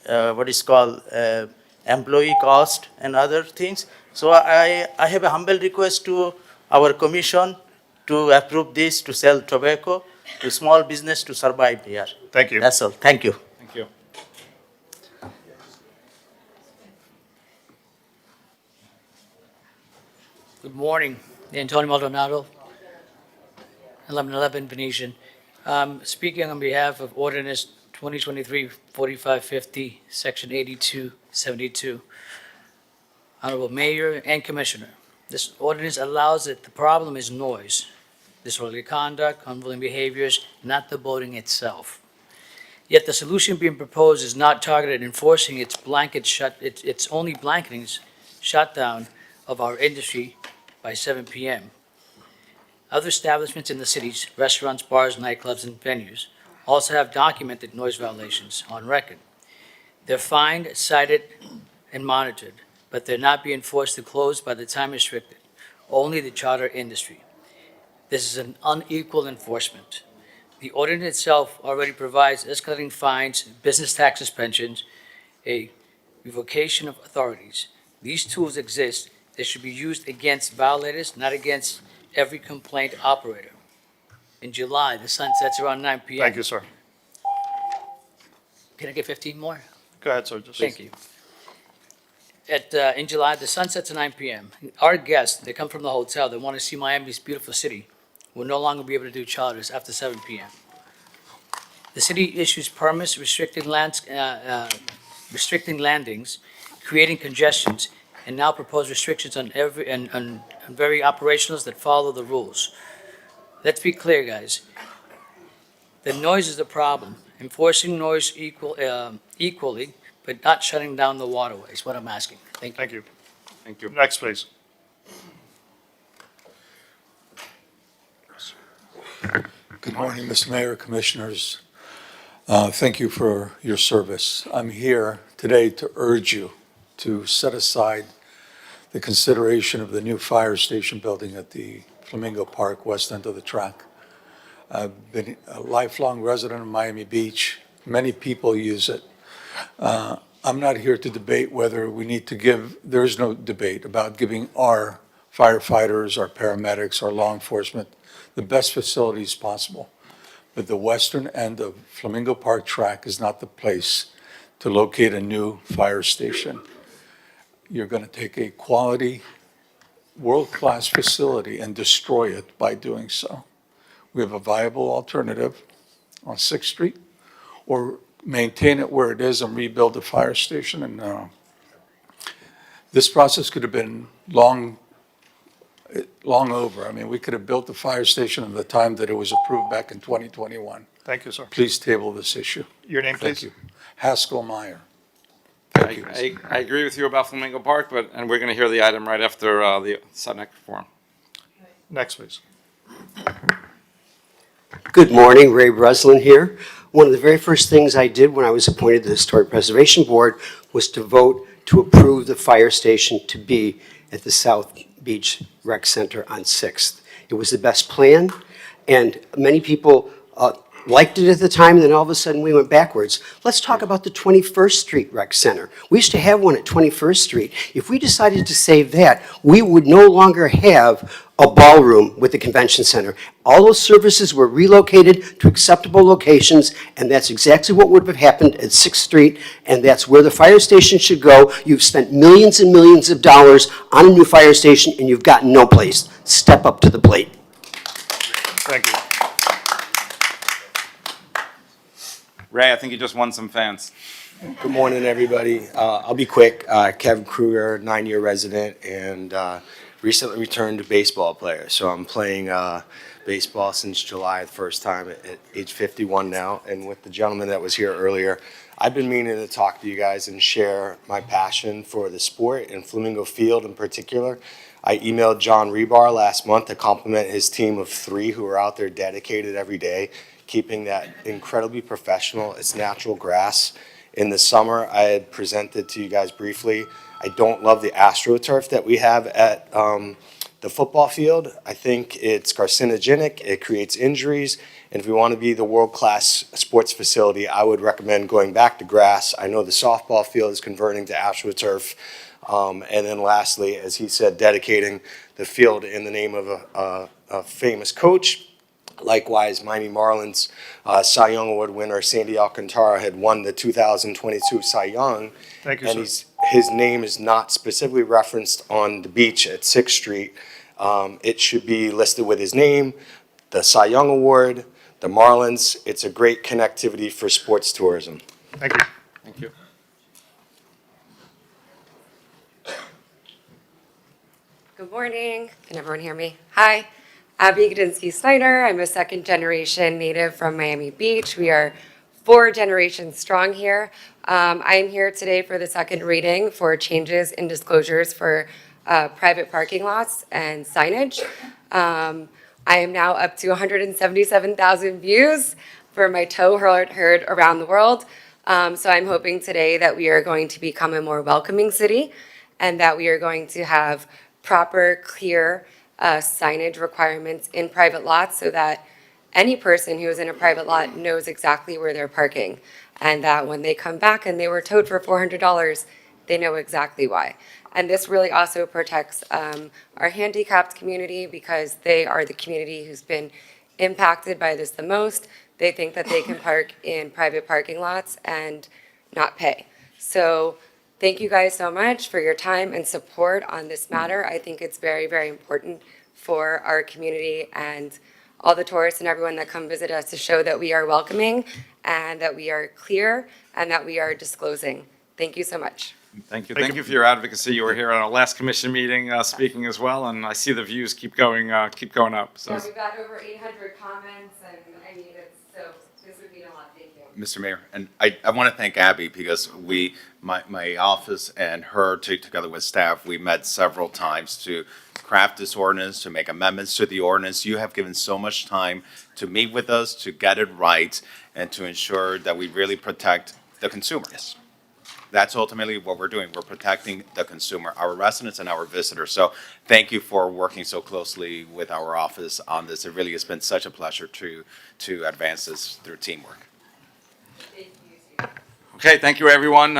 [SPEAKER 16] what is called employee cost and other things. So I have a humble request to our commission to approve this to sell tobacco to small business to survive here.
[SPEAKER 4] Thank you.
[SPEAKER 16] That's all. Thank you.
[SPEAKER 3] Thank you.
[SPEAKER 17] Good morning, Antonio Maldonado, 1111 Venetian. Speaking on behalf of Ordinance 2023-4550, Section 8272. Honorable Mayor and Commissioner, this ordinance allows that the problem is noise, disorderly conduct, unwilling behaviors, not the boating itself. Yet the solution being proposed is not targeted at enforcing its only blanketing shutdown of our industry by 7 p.m. Other establishments in the cities, restaurants, bars, nightclubs, and venues, also have documented noise violations on record. They're fined, cited, and monitored, but they're not being forced to close by the time restricted, only the charter industry. This is an unequal enforcement. The ordinance itself already provides escalating fines, business tax suspensions, a revocation of authorities. These tools exist. They should be used against violators, not against every complaint operator. In July, the sun sets around 9 p.m.
[SPEAKER 4] Thank you, sir.
[SPEAKER 17] Can I get 15 more?
[SPEAKER 4] Go ahead, sir.
[SPEAKER 17] Thank you. In July, the sun sets at 9 p.m. Our guests, they come from the hotel, they want to see Miami's beautiful city. will no longer be able to do charters after 7 p.m. The city issues permits restricting landings, creating congestions, and now propose restrictions on very operationals that follow the rules. Let's be clear, guys. The noise is the problem. Enforcing noise equally, but not shutting down the waterway is what I'm asking. Thank you.
[SPEAKER 4] Thank you. Thank you. Next, please.
[SPEAKER 19] Good morning, Mr. Mayor, Commissioners. Thank you for your service. I'm here today to urge you to set aside the consideration of the new fire station building at the Flamingo Park west end of the track. I've been a lifelong resident of Miami Beach. Many people use it. I'm not here to debate whether we need to give, there is no debate about giving our firefighters, our paramedics, our law enforcement the best facilities possible. But the western end of Flamingo Park track is not the place to locate a new fire station. You're going to take a quality, world-class facility and destroy it by doing so. We have a viable alternative on 6th Street, or maintain it where it is and rebuild the fire station. And this process could have been long over. I mean, we could have built the fire station at the time that it was approved back in 2021.
[SPEAKER 4] Thank you, sir.
[SPEAKER 19] Please table this issue.
[SPEAKER 4] Your name, please?
[SPEAKER 19] Thank you. Haskell Meyer.
[SPEAKER 3] I agree with you about Flamingo Park, and we're going to hear the item right after the next forum.
[SPEAKER 4] Next, please.
[SPEAKER 21] Good morning, Ray Breslin here. One of the very first things I did when I was appointed to the Historic Preservation Board was to vote to approve the fire station to be at the South Beach Rec Center on 6th. It was the best plan, and many people liked it at the time, and then all of a sudden we went backwards. Let's talk about the 21st Street Rec Center. We used to have one at 21st Street. If we decided to save that, we would no longer have a ballroom with the convention center. All those services were relocated to acceptable locations, and that's exactly what would have happened at 6th Street, and that's where the fire station should go. You've spent millions and millions of dollars on a new fire station, and you've gotten no place. Step up to the plate.
[SPEAKER 4] Thank you.
[SPEAKER 3] Ray, I think you just won some fans.
[SPEAKER 22] Good morning, everybody. I'll be quick. Kevin Kruger, 9-year resident, and recently returned baseball player. So I'm playing baseball since July, the first time at age 51 now. And with the gentleman that was here earlier, I've been meaning to talk to you guys and share my passion for the sport and Flamingo Field in particular. I emailed John Rebar last month to compliment his team of 3 who are out there dedicated every day, keeping that incredibly professional. It's natural grass. In the summer, I had presented to you guys briefly, I don't love the AstroTurf that we have at the football field. I think it's carcinogenic, it creates injuries, and if we want to be the world-class sports facility, I would recommend going back to grass. I know the softball field is converting to AstroTurf. And then lastly, as he said, dedicating the field in the name of a famous coach. Likewise, Miami Marlins Cy Young Award winner Sandy Alcantara had won the 2022 Cy Young.
[SPEAKER 4] Thank you,
[SPEAKER 21] and
[SPEAKER 4] sir.
[SPEAKER 21] his name is not specifically referenced on the beach at 6th Street. It should be listed with his name, the Cy Young Award, the Marlins. It's a great connectivity for sports tourism.
[SPEAKER 4] Thank you.
[SPEAKER 3] Thank you.
[SPEAKER 23] Good morning. Can everyone hear me? Hi. Abby Gadinsky Snyder. I'm a second generation native from Miami Beach. We are 4 generations strong here. I am here today for the second reading for changes in disclosures for private parking lots and signage. I am now up to 177,000 views for my tow heard around the world. So I'm hoping today that we are going to become a more welcoming city and that we are going to have proper, clear signage requirements in private lots so that any person who is in a private lot knows exactly where they're parking, and that when they come back and they were towed for $400, they know exactly why. And this really also protects our handicapped community because they are the community who's been impacted by this the most. They think that they can park in private parking lots and not pay. So thank you guys so much for your time and support on this matter. I think it's very, very important for our community, and all the tourists and everyone that come visit us to show that we are welcoming and that we are clear and that we are disclosing. Thank you so much.
[SPEAKER 3] Thank you. Thank you for your advocacy. You were here at our last commission meeting speaking as well, and I see the views keep going up. So
[SPEAKER 23] Yeah, we've got over 800 comments, and I mean, so this would mean a lot. Thank you.
[SPEAKER 12] Mr. Mayor, and I want to thank Abby because my office and her, together with staff, we met several times to craft this ordinance, to make amendments to the ordinance. You have given so much time to meet with us, to get it right, and to ensure that we really protect the consumer. Yes. That's ultimately what we're doing. We're protecting the consumer, our residents and our visitors. So thank you for working so closely with our office on this. It really has been such a pleasure to advance this through teamwork.
[SPEAKER 3] okay, thank you, everyone.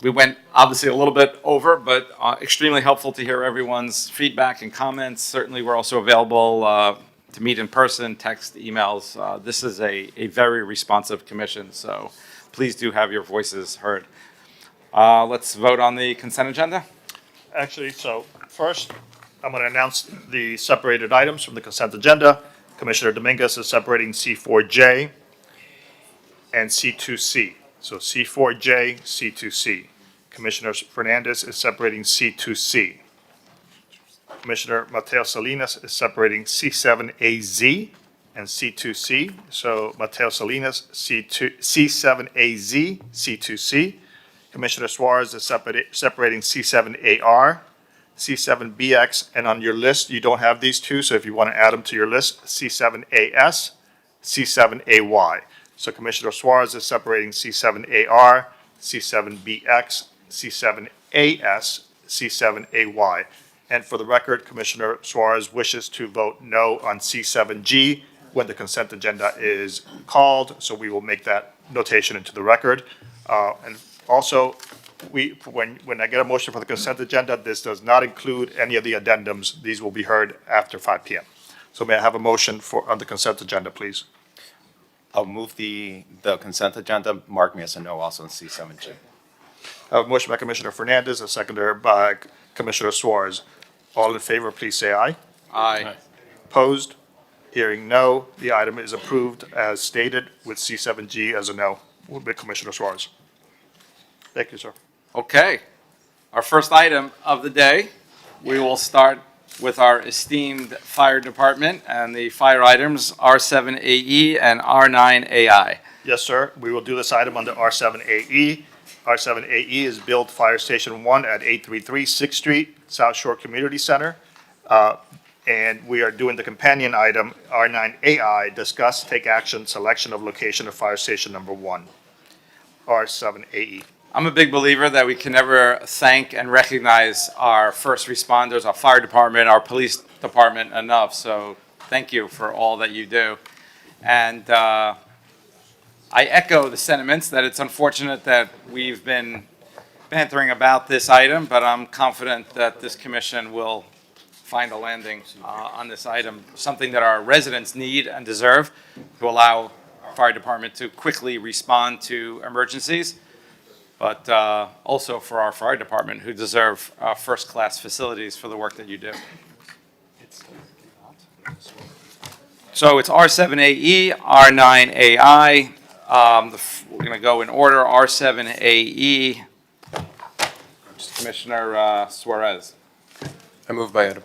[SPEAKER 3] We went obviously a little bit over, but extremely helpful to hear everyone's feedback and comments. Certainly, we're also available to meet in person, text, emails. This is a very responsive commission, so please do have your voices heard. Let's vote on the consent agenda.
[SPEAKER 4] Actually, so first, I'm going to announce the separated items from the consent agenda. Commissioner Dominguez is separating C4J and C2C. So C4J, C2C. Commissioner Fernandez is separating C2C. Commissioner Mateo Salinas is separating C7AZ and C2C. So Mateo Salinas, C7AZ, C2C. Commissioner Suarez is separating C7AR, C7BX, and on your list, you don't have these two, so if you want to add them to your list, C7AS, C7AY. So Commissioner Suarez is separating C7AR, C7BX, C7AS, C7AY. And for the record, Commissioner Suarez wishes to vote no on C7G when the consent agenda is called, so we will make that notation into the record. And also, when I get a motion for the consent agenda, this does not include any of the addendums. These will be heard after 5 p.m. So may I have a motion on the consent agenda, please?
[SPEAKER 12] I'll move the consent agenda. Mark me as a no also on C7G.
[SPEAKER 4] I have a motion by Commissioner Fernandez, a seconder by Commissioner Suarez. All in favor, please say aye.
[SPEAKER 3] Aye.
[SPEAKER 4] Opposed? Hearing no, the item is approved as stated with C7G as a no with Commissioner Suarez. Thank you, sir.
[SPEAKER 3] Okay. Our first item of the day, we will start with our esteemed fire department, and the fire items R7AE and R9AI.
[SPEAKER 4] Yes, sir. We will do this item under R7AE. R7AE is build Fire Station 1 at 833 6th Street, South Shore Community Center. And we are doing the companion item, R9AI, discuss, take action, selection of location of Fire Station Number 1, R7AE.
[SPEAKER 3] I'm a big believer that we can never thank and recognize our first responders, our fire department, our police department enough. So thank you for all that you do. And I echo the sentiments that it's unfortunate that we've been bantering about this item, but I'm confident that this commission will find a landing on this item, something that our residents need and deserve to allow our fire department to quickly respond to emergencies, but also for our fire department who deserve first-class facilities for the work that you do. So it's R7AE, R9AI. We're going to go in order. R7AE, Commissioner Suarez.
[SPEAKER 1] I move by item.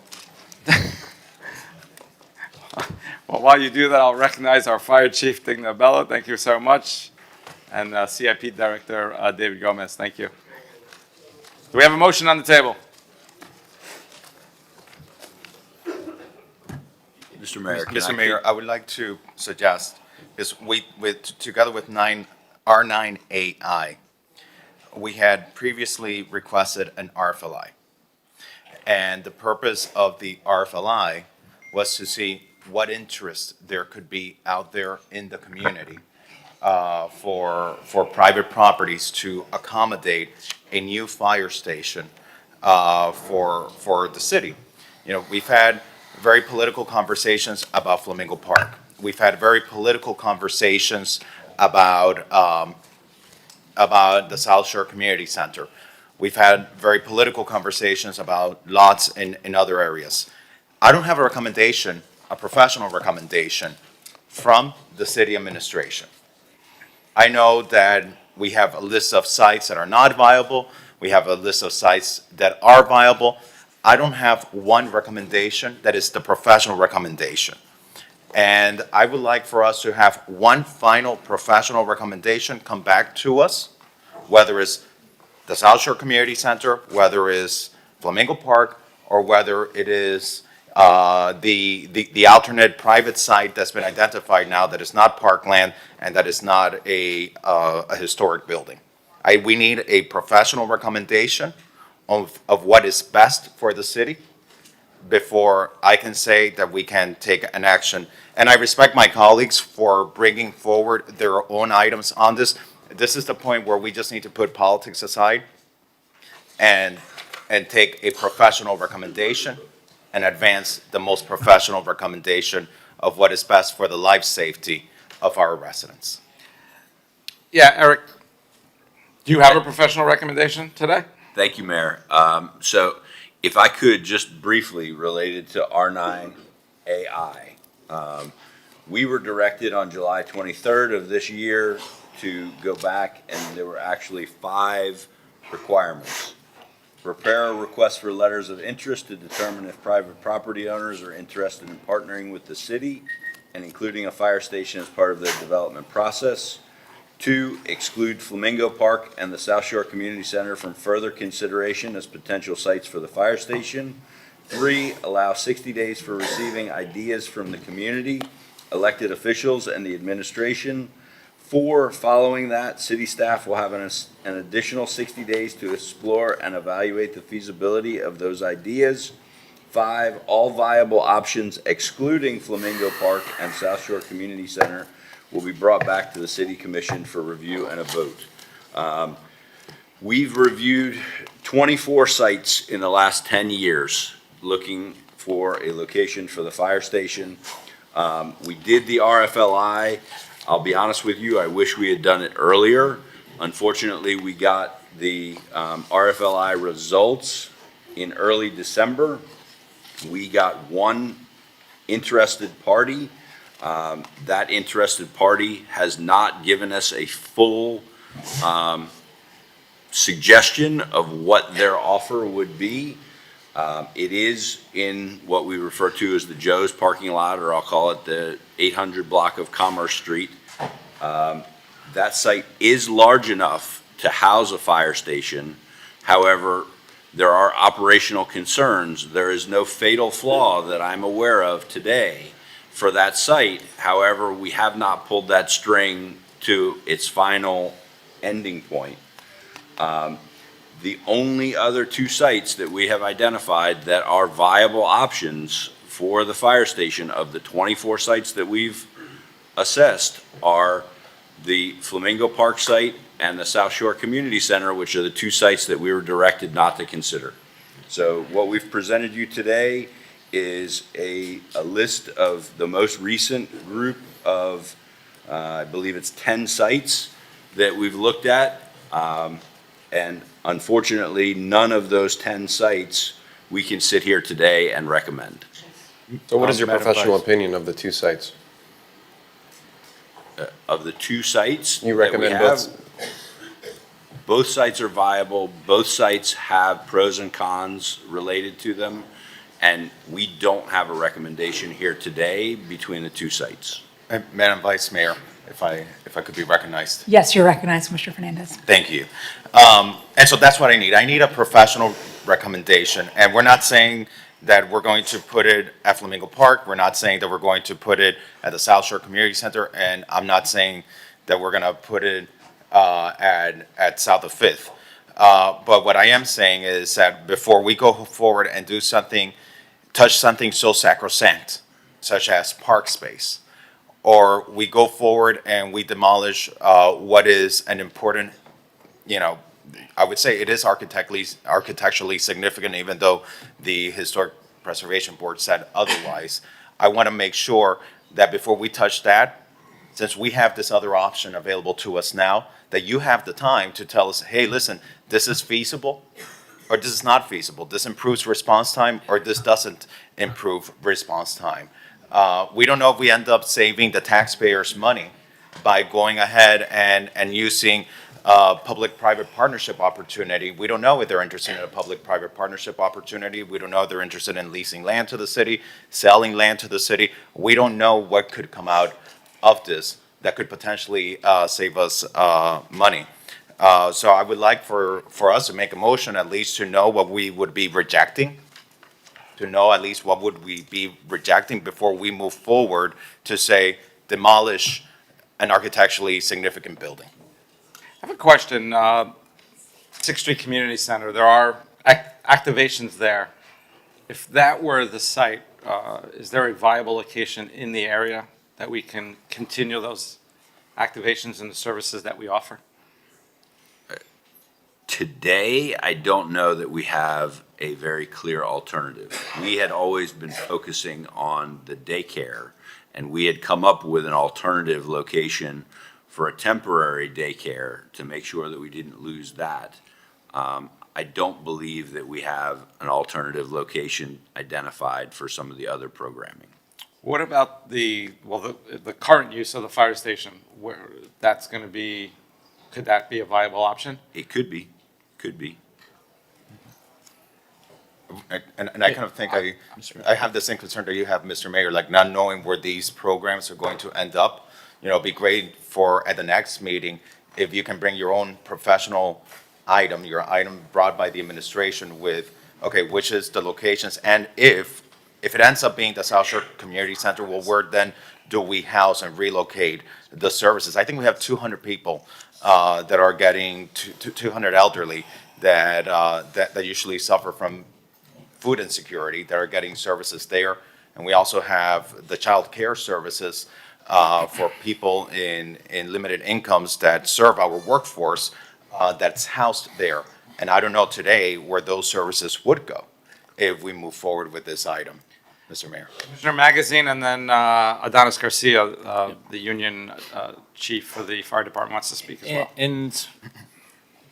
[SPEAKER 3] Well, while you do that, I'll recognize our Fire Chief, Digna Bello. Thank you so much. And CIP Director David Gomez. Thank you. Do we have a motion on the table?
[SPEAKER 12] Mr. Mayor, I would like to suggest is together with R9AI, we had previously requested an RFLI. And the purpose of the RFLI was to see what interest there could be out there in the community for private properties to accommodate a new fire station for the city. You know, we've had very political conversations about Flamingo Park. We've had very political conversations about the South Shore Community Center. We've had very political conversations about lots in other areas. I don't have a recommendation a professional recommendation from the city administration. I know that we have a list of sites that are not viable. We have a list of sites that are viable. I don't have one recommendation that is the professional recommendation. And I would like for us to have one final professional recommendation come back to us, whether it's the South Shore Community Center, whether it's Flamingo Park, or whether it is the alternate private site that's been identified now that is not parkland and that is not a historic building. We need a professional recommendation of what is best for the city before I can say that we can take an action. And I respect my colleagues for bringing forward their own items on this. This is the point where we just need to put politics aside and take a professional recommendation and advance the most professional recommendation of what is best for the life safety of our residents.
[SPEAKER 3] Yeah, Eric, do you have a professional recommendation today?
[SPEAKER 2] Thank you, Mayor. So if I could just briefly related to R9AI. We were directed on July 23rd of this year to go back, and there were actually 5 requirements. Prepare a request for letters of interest to determine if private property owners are interested in partnering with the city and including a fire station as part of their development process. 2, exclude Flamingo Park and the South Shore Community Center from further consideration as potential sites for the fire station. 3, allow 60 days for receiving ideas from the community, elected officials, and the administration. 4, following that, city staff will have an additional 60 days to explore and evaluate the feasibility of those ideas. 5, all viable options excluding Flamingo Park and South Shore Community Center will be brought back to the City Commission for review and a vote. We've reviewed 24 sites in the last 10 years looking for a location for the fire station. We did the RFLI. I'll be honest with you, I wish we had done it earlier. Unfortunately, we got the RFLI results in early December. We got one interested party. That interested party has not given us a full suggestion of what their offer would be. It is in what we refer to as the Joe's parking lot, or I'll call it the 800 block of Commerce Street. That site is large enough to house a fire station. However, there are operational concerns. There is no fatal flaw that I'm aware of today for that site. However, we have not pulled that string to its final ending point. The only other 2 sites that we have identified that are viable options for the fire station of the 24 sites that we've assessed are the Flamingo Park site and the South Shore Community Center, which are the 2 sites that we were directed not to consider. So what we've presented you today is a list of the most recent group of, I believe it's 10 sites that we've looked at. And unfortunately, none of those 10 sites we can sit here today and recommend.
[SPEAKER 1] So what is your
[SPEAKER 12] Madam
[SPEAKER 1] professional
[SPEAKER 12] Vice-
[SPEAKER 1] opinion of the 2 sites?
[SPEAKER 2] Of the 2 sites
[SPEAKER 1] You
[SPEAKER 2] that we
[SPEAKER 1] recommend
[SPEAKER 2] have,
[SPEAKER 1] both?
[SPEAKER 2] both sites are viable. Both sites have pros and cons related to them. And we don't have a recommendation here today between the 2 sites.
[SPEAKER 12] Madam Vice Mayor, if I could be recognized.
[SPEAKER 5] Yes, you're recognized, Mr. Fernandez.
[SPEAKER 12] Thank you. And so that's what I need. I need a professional recommendation. And we're not saying that we're going to put it at Flamingo Park. We're not saying that we're going to put it at the South Shore Community Center. And I'm not saying that we're going to put it at South of Fifth. But what I am saying is that before we go forward and do something, touch something so sacrosanct, such as park space, or we go forward and we demolish what is an important, I would say it is architecturally significant, even though the Historic Preservation Board said otherwise. I want to make sure that before we touch that, since we have this other option available to us now, that you have the time to tell us, hey, listen, this is feasible, or this is not feasible. This improves response time, or this doesn't improve response time. We don't know if we end up saving the taxpayers' money by going ahead and using public-private partnership opportunity. We don't know if they're interested in a public-private partnership opportunity. We don't know if they're interested in leasing land to the city, selling land to the city. We don't know what could come out of this that could potentially save us money. So I would like for us to make a motion at least to know what we would be rejecting, to know at least what would we be rejecting before we move forward to say demolish an architecturally significant building.
[SPEAKER 3] I have a question. Sixth Street Community Center, there are activations there. If that were the site, is there a viable location in the area that we can continue those activations and the services that we offer?
[SPEAKER 2] Today, I don't know that we have a very clear alternative. We had always been focusing on the daycare, and we had come up with an alternative location for a temporary daycare to make sure that we didn't lose that. I don't believe that we have an alternative location identified for some of the other programming.
[SPEAKER 3] What about the current use of the fire station? Where that's going to be, could that be a viable option?
[SPEAKER 2] It could be, could be.
[SPEAKER 12] And I kind of think I have the same concern that you have, Mr. Mayor, like not knowing where these programs are going to end up. You know, it'd be great for, at the next meeting, if you can bring your own professional item, your item brought by the administration with, okay, which is the locations, and if it ends up being the South Shore Community Center, well, where then do we house and relocate the services? I think we have 200 people that are getting, 200 elderly that usually suffer from food insecurity that are getting services there. And we also have the child care services for people in limited incomes that serve our workforce that's housed there. And I don't know today where those services would go if we move forward with this item, Mr. Mayor.
[SPEAKER 3] Commissioner Magazine, and then Adonis Garcia, the union chief for the fire department, wants to speak as well.
[SPEAKER 8] And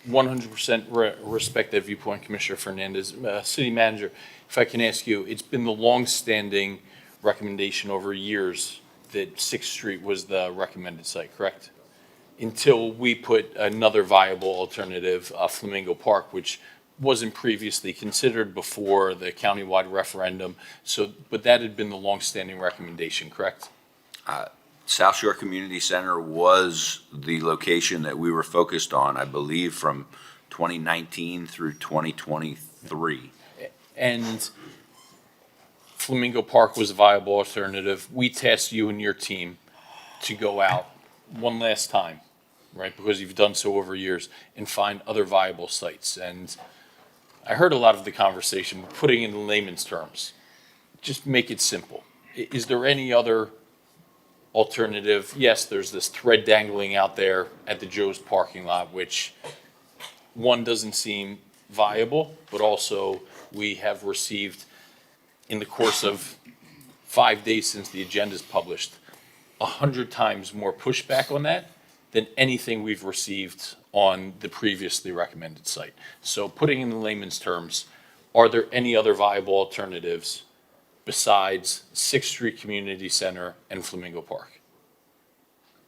[SPEAKER 8] 100% respect that viewpoint, Commissioner Fernandez. City Manager, if I can ask you, it's been the long-standing recommendation over years that 6th Street was the recommended site, correct? Until we put another viable alternative, Flamingo Park, which wasn't previously considered before the countywide referendum. So, but that had been the long-standing recommendation, correct?
[SPEAKER 2] South Shore Community Center was the location that we were focused on, I believe, from 2019 through 2023.
[SPEAKER 8] And Flamingo Park was a viable alternative. We tasked you and your team to go out one last time, right, because you've done so over years, and find other viable sites. And I heard a lot of the conversation, but putting it in layman's terms, just make it simple. Is there any other alternative? Yes, there's this thread dangling out there at the Joe's parking lot, which one doesn't seem viable, but also we have received in the course of 5 days since the agenda is published, 100 times more pushback on that than anything we've received on the previously recommended site. So putting in layman's terms, are there any other viable alternatives besides 6th Street Community Center and Flamingo Park?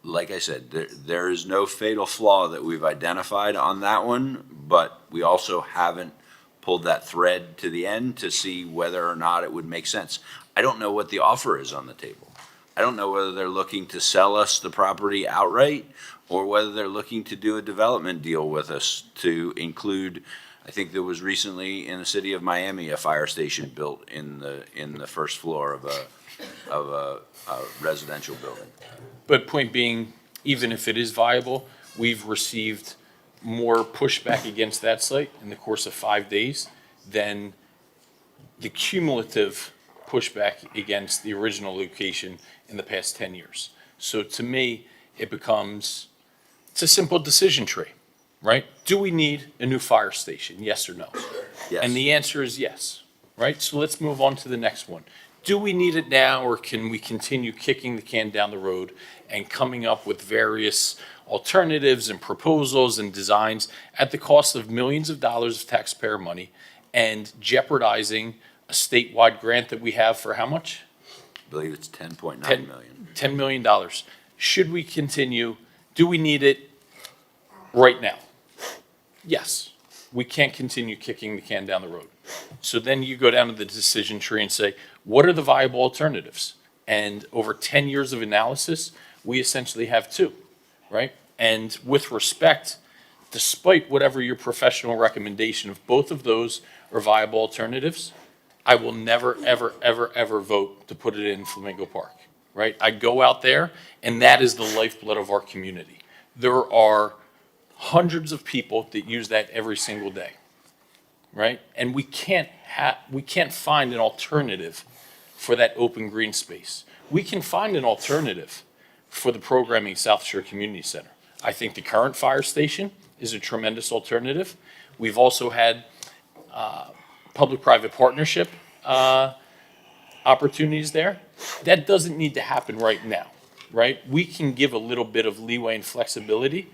[SPEAKER 2] Like I said, there is no fatal flaw that we've identified on that one, but we also haven't pulled that thread to the end to see whether or not it would make sense. I don't know what the offer is on the table. I don't know whether they're looking to sell us the property outright or whether they're looking to do a development deal with us to include, I think there was recently in the city of Miami, a fire station built in the first floor of a residential building.
[SPEAKER 8] But point being, even if it is viable, we've received more pushback against that site in the course of 5 days than the cumulative pushback against the original location in the past 10 years. So to me, it becomes, it's a simple decision tree, right? Do we need a new fire station, yes or no?
[SPEAKER 2] Yes.
[SPEAKER 8] And the answer is yes, right? So let's move on to the next one. Do we need it now, or can we continue kicking the can down the road and coming up with various alternatives and proposals and designs at the cost of millions of dollars of taxpayer money and jeopardizing a statewide grant that we have for how much?
[SPEAKER 2] I believe it's 10.9
[SPEAKER 8] 10
[SPEAKER 2] million.
[SPEAKER 8] $10 million. Should we continue? Do we need it right now? Yes. We can't continue kicking the can down the road. So then you go down to the decision tree and say, what are the viable alternatives? And over 10 years of analysis, we essentially have two, right? And with respect, despite whatever your professional recommendation of both of those are viable alternatives, I will never, ever, ever, ever vote to put it in Flamingo Park, right? I go out there, and that is the lifeblood of our community. There are hundreds of people that use that every single day, right? And we can't find an alternative for that open green space. We can find an alternative for the programming South Shore Community Center. I think the current fire station is a tremendous alternative. We've also had public-private partnership opportunities there. That doesn't need to happen right now, right? We can give a little bit of leeway and flexibility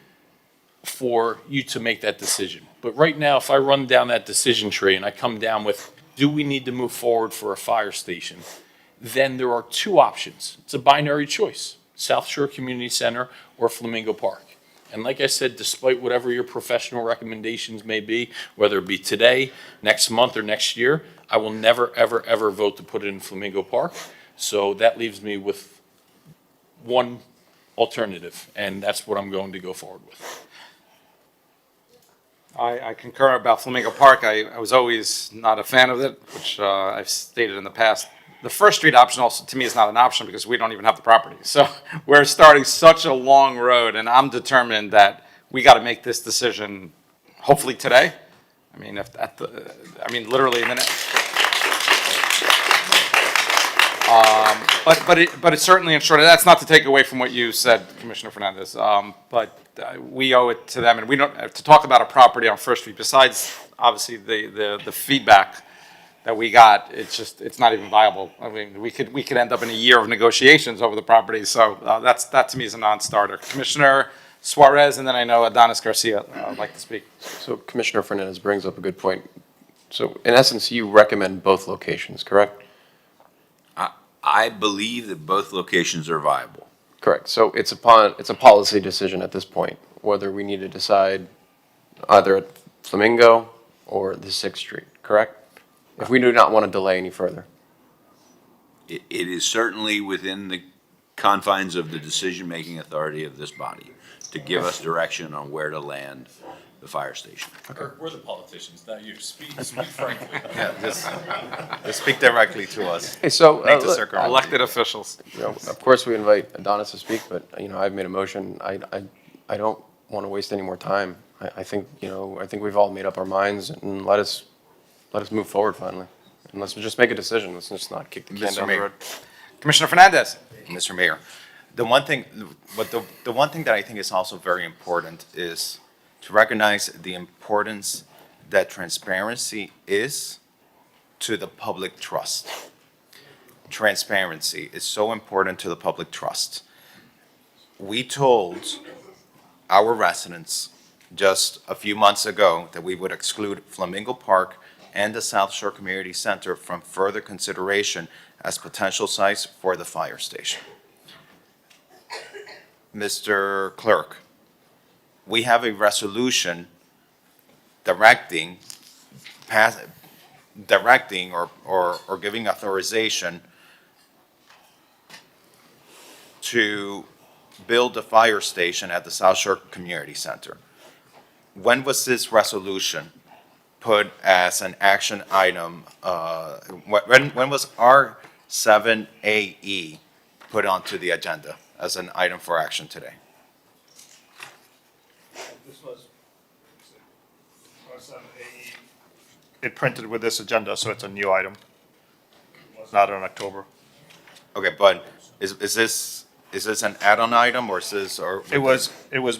[SPEAKER 8] for you to make that decision. But right now, if I run down that decision tree and I come down with, do we need to move forward for a fire station? Then there are two options. It's a binary choice, South Shore Community Center or Flamingo Park. And like I said, despite whatever your professional recommendations may be, whether it be today, next month, or next year, I will never, ever, ever vote to put it in Flamingo Park. So that leaves me with one alternative, and that's what I'm going to go forward with.
[SPEAKER 3] I concur about Flamingo Park. I was always not a fan of it, which I've stated in the past. The First Street option also, to me, is not an option because we don't even have the property. So we're starting such a long road, and I'm determined that we got to make this decision hopefully today. I mean, literally in the next. But it's certainly ensured. That's not to take away from what you said, Commissioner Fernandez. But we owe it to them, and we don't to talk about a property on First Street. Besides, obviously, the feedback that we got, it's not even viable. I mean, we could end up in a year of negotiations over the property. So that to me is a non-starter. Commissioner Suarez, and then I know Adonis Garcia would like to speak.
[SPEAKER 1] So Commissioner Fernandez brings up a good point. So in essence, you recommend both locations, correct?
[SPEAKER 2] I believe that both locations are viable.
[SPEAKER 1] Correct. So it's a policy decision at this point, whether we need to decide either at Flamingo or the 6th Street, correct? If we do not want to delay any further.
[SPEAKER 2] It is certainly within the confines of the decision-making authority of this body to give us direction on where to land the fire station.
[SPEAKER 8] We're the politicians, not you. Speak frankly.
[SPEAKER 12] Yeah, just speak directly to us.
[SPEAKER 1] Hey, so
[SPEAKER 12] Make the circle.
[SPEAKER 3] Elected officials.
[SPEAKER 1] You know, of course, we invite Adonis to speak, but I've made a motion. I don't want to waste any more time. I think we've all made up our minds, and let us move forward finally. And let's just make a decision. Let's just not kick the can down the road.
[SPEAKER 3] Commissioner Fernandez.
[SPEAKER 12] Mr. Mayor, the one thing that I think is also very important is to recognize the importance that transparency is to the public trust. Transparency is so important to the public trust. We told our residents just a few months ago that we would exclude Flamingo Park and the South Shore Community Center from further consideration as potential sites for the fire station. Mr. Clerk, we have a resolution directing or giving authorization to build a fire station at the South Shore Community Center. When was this resolution put as an action item? When was R7AE put onto the agenda as an item for action today?
[SPEAKER 4] This was it printed with this agenda, so it's a new item. It was not in October.
[SPEAKER 12] Okay, but is this an add-on item or is this, or?
[SPEAKER 4] It was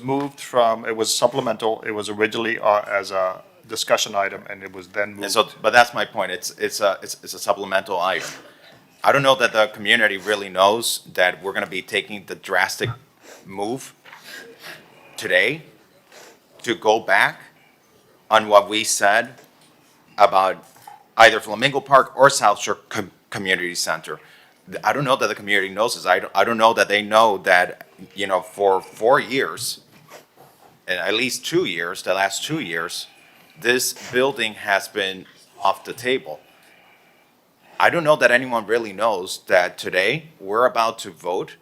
[SPEAKER 4] moved from, it was supplemental. It was originally as a discussion item, and it was then
[SPEAKER 12] And
[SPEAKER 4] moved.
[SPEAKER 12] so, but that's my point. It's a supplemental item. I don't know that the community really knows that we're gonna be taking the drastic move today to go back on what we said about either Flamingo Park or South Shore Community Center. I don't know that the community knows this. I don't know that they know that, for 4 years, and at least 2 years, the last 2 years, this building has been off the table. I don't know that anyone really knows that today we're about to vote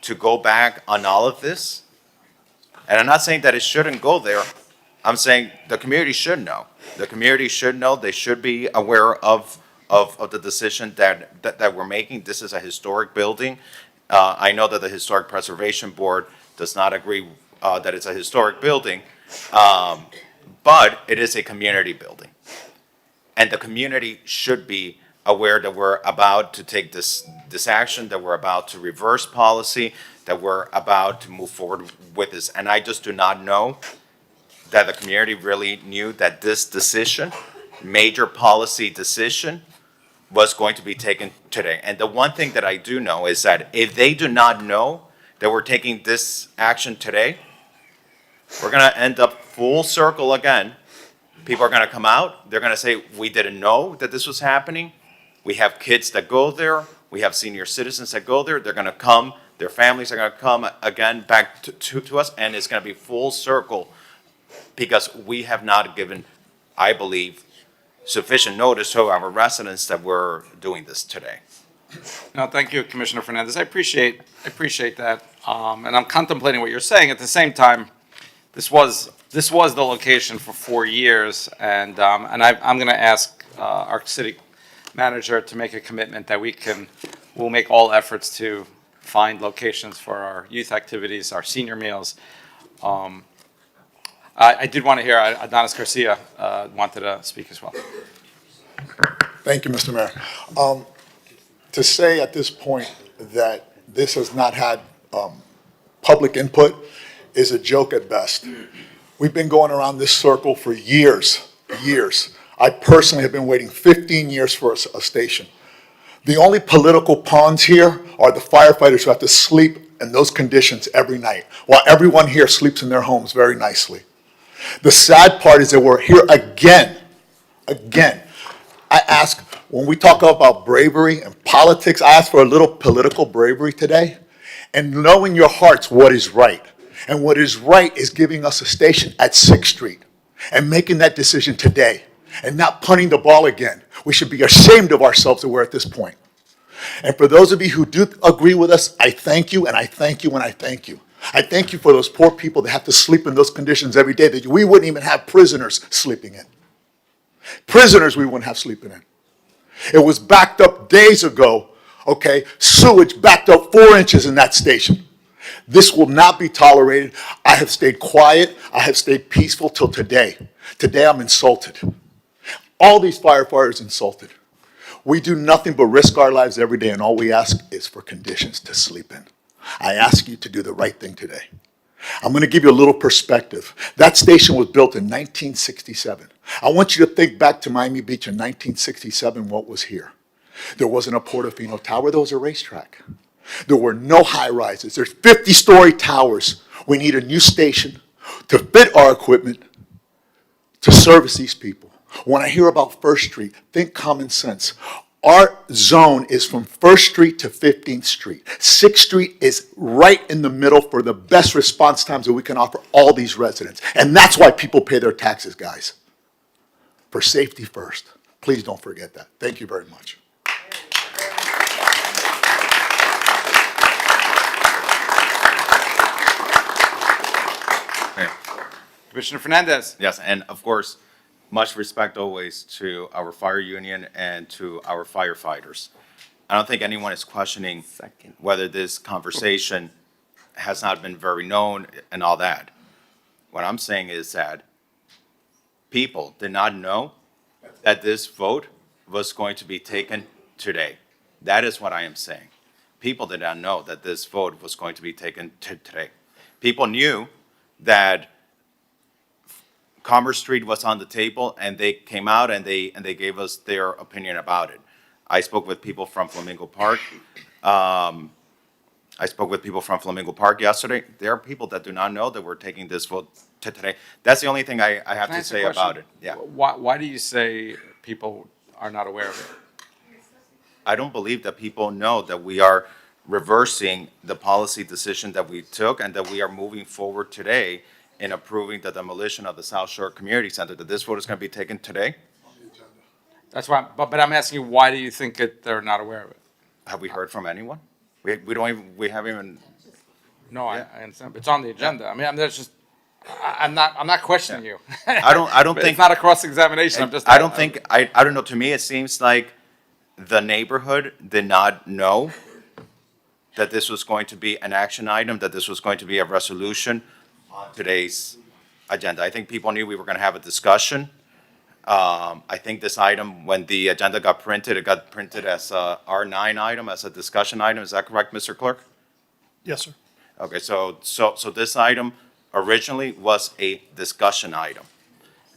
[SPEAKER 12] to go back on all of this. And I'm not saying that it shouldn't go there. I'm saying the community should know. The community should know. They should be aware of the decision that we're making. This is a historic building. I know that the Historic Preservation Board does not agree that it's a historic building, but it is a community building. And the community should be aware that we're about to take this action, that we're about to reverse policy, that we're about to move forward with this. And I just do not know that the community really knew that this decision, major policy decision, was going to be taken today. And the one thing that I do know is that if they do not know that we're taking this action today, we're gonna end up full circle again. People are gonna come out, they're gonna say, we didn't know that this was happening. We have kids that go there, we have senior citizens that go there, they're gonna come, their families are gonna come again back to us, and it's gonna be full circle because we have not given, I believe, sufficient notice to our residents that we're doing this today.
[SPEAKER 3] No, thank you, Commissioner Fernandez. I appreciate that. And I'm contemplating what you're saying. At the same time, this was the location for 4 years, and I'm going to ask our city manager to make a commitment that we'll make all efforts to find locations for our youth activities, our senior meals. I did want to hear Adonis Garcia wanted to speak as well.
[SPEAKER 6] Thank you, Mr. Mayor. To say at this point that this has not had public input is a joke at best. We've been going around this circle for years. I personally have been waiting 15 years for a station. The only political pawns here are the firefighters who have to sleep in those conditions every night, while everyone here sleeps in their homes very nicely. The sad part is that we're here again. I ask, when we talk about bravery and politics, I ask for a little political bravery today, and know in your hearts what is right. And what is right is giving us a station at 6th Street and making that decision today and not punting the ball again. We should be ashamed of ourselves that we're at this point. And for those of you who do agree with us, I thank you, and I thank you, and I thank you. I thank you for those poor people that have to sleep in those conditions every day that we wouldn't even have prisoners sleeping in. Prisoners we wouldn't have sleeping in. It was backed up days ago, okay? Sewage backed up 4 inches in that station. This will not be tolerated. I have stayed quiet. I have stayed peaceful till today. Today I'm insulted. All these firefighters insulted. We do nothing but risk our lives every day, and all we ask is for conditions to sleep in. I ask you to do the right thing today. I'm going to give you a little perspective. That station was built in 1967. I want you to think back to Miami Beach in 1967, what was here. There wasn't a Portofino Tower, there was a racetrack. There were no high rises. There's 50-story towers. We need a new station to fit our equipment to service these people. When I hear about First Street, think common sense. Our zone is from 1st Street to 15th Street. 6th Street is right in the middle for the best response times that we can offer all these residents. And that's why people pay their taxes, guys. For safety first. Please don't forget that. Thank you very much.
[SPEAKER 3] Commissioner Fernandez.
[SPEAKER 12] Yes, and of course, much respect always to our fire union and to our firefighters. I don't think anyone is questioning whether this conversation has not been very known and all that. What I'm saying is that people did not know that this vote was going to be taken today. That is what I am saying. People did not know that this vote was going to be taken today. People knew that Commerce Street was on the table, and they came out and they gave us their opinion about it. I spoke with people from Flamingo Park. Yesterday. There are people that do not know that we're taking this vote today. That's the only thing I have to say about it. Yeah.
[SPEAKER 3] Why do you say people are not aware of it?
[SPEAKER 12] I don't believe that people know that we are reversing the policy decision that we took and that we are moving forward today in approving the demolition of the South Shore Community Center, that this vote is going to be taken today.
[SPEAKER 3] That's why, but I'm asking you, why do you think they're not aware of it?
[SPEAKER 12] Have we heard from anyone? We don't even, we haven't even,
[SPEAKER 3] No, I understand, but it's on the agenda. I mean, there's just, I'm not questioning you.
[SPEAKER 12] I don't
[SPEAKER 3] But
[SPEAKER 12] think.
[SPEAKER 3] It's not a cross-examination, I'm just.
[SPEAKER 12] I don't think, I don't know, to me, it seems like the neighborhood did not know that this was going to be an action item, that this was going to be a resolution on today's agenda. I think people knew we were going to have a discussion. I think this item, when the agenda got printed, it got printed as a R9 item, as a discussion item. Is that correct, Mr. Clerk?
[SPEAKER 4] Yes, sir.
[SPEAKER 12] Okay, so this item originally was a discussion item.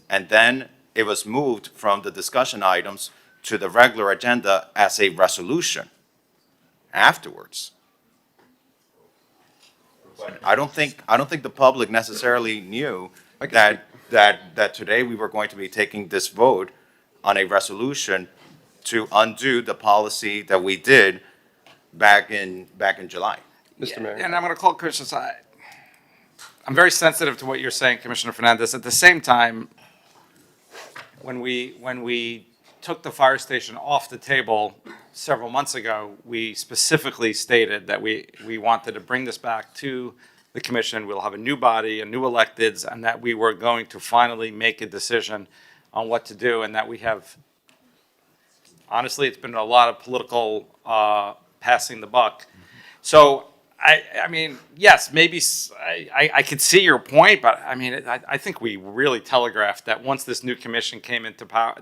[SPEAKER 12] And then it was moved from the discussion items to the regular agenda as a resolution afterwards. But I don't think the public necessarily knew that today we were going to be taking this vote on a resolution to undo the policy that we did back in July.
[SPEAKER 1] Mr. Mayor.
[SPEAKER 3] And I'm going to call Commissioner aside. I'm very sensitive to what you're saying, Commissioner Fernandez. At the same time, when we took the fire station off the table several months ago, we specifically stated that we wanted to bring this back to the commission. We'll have a new body, new electeds, and that we were going to finally make a decision on what to do, and that we have, honestly, it's been a lot of political passing the buck. So, I mean, yes, maybe I could see your point, but I mean, I think we really telegraphed that once this new commission came into power,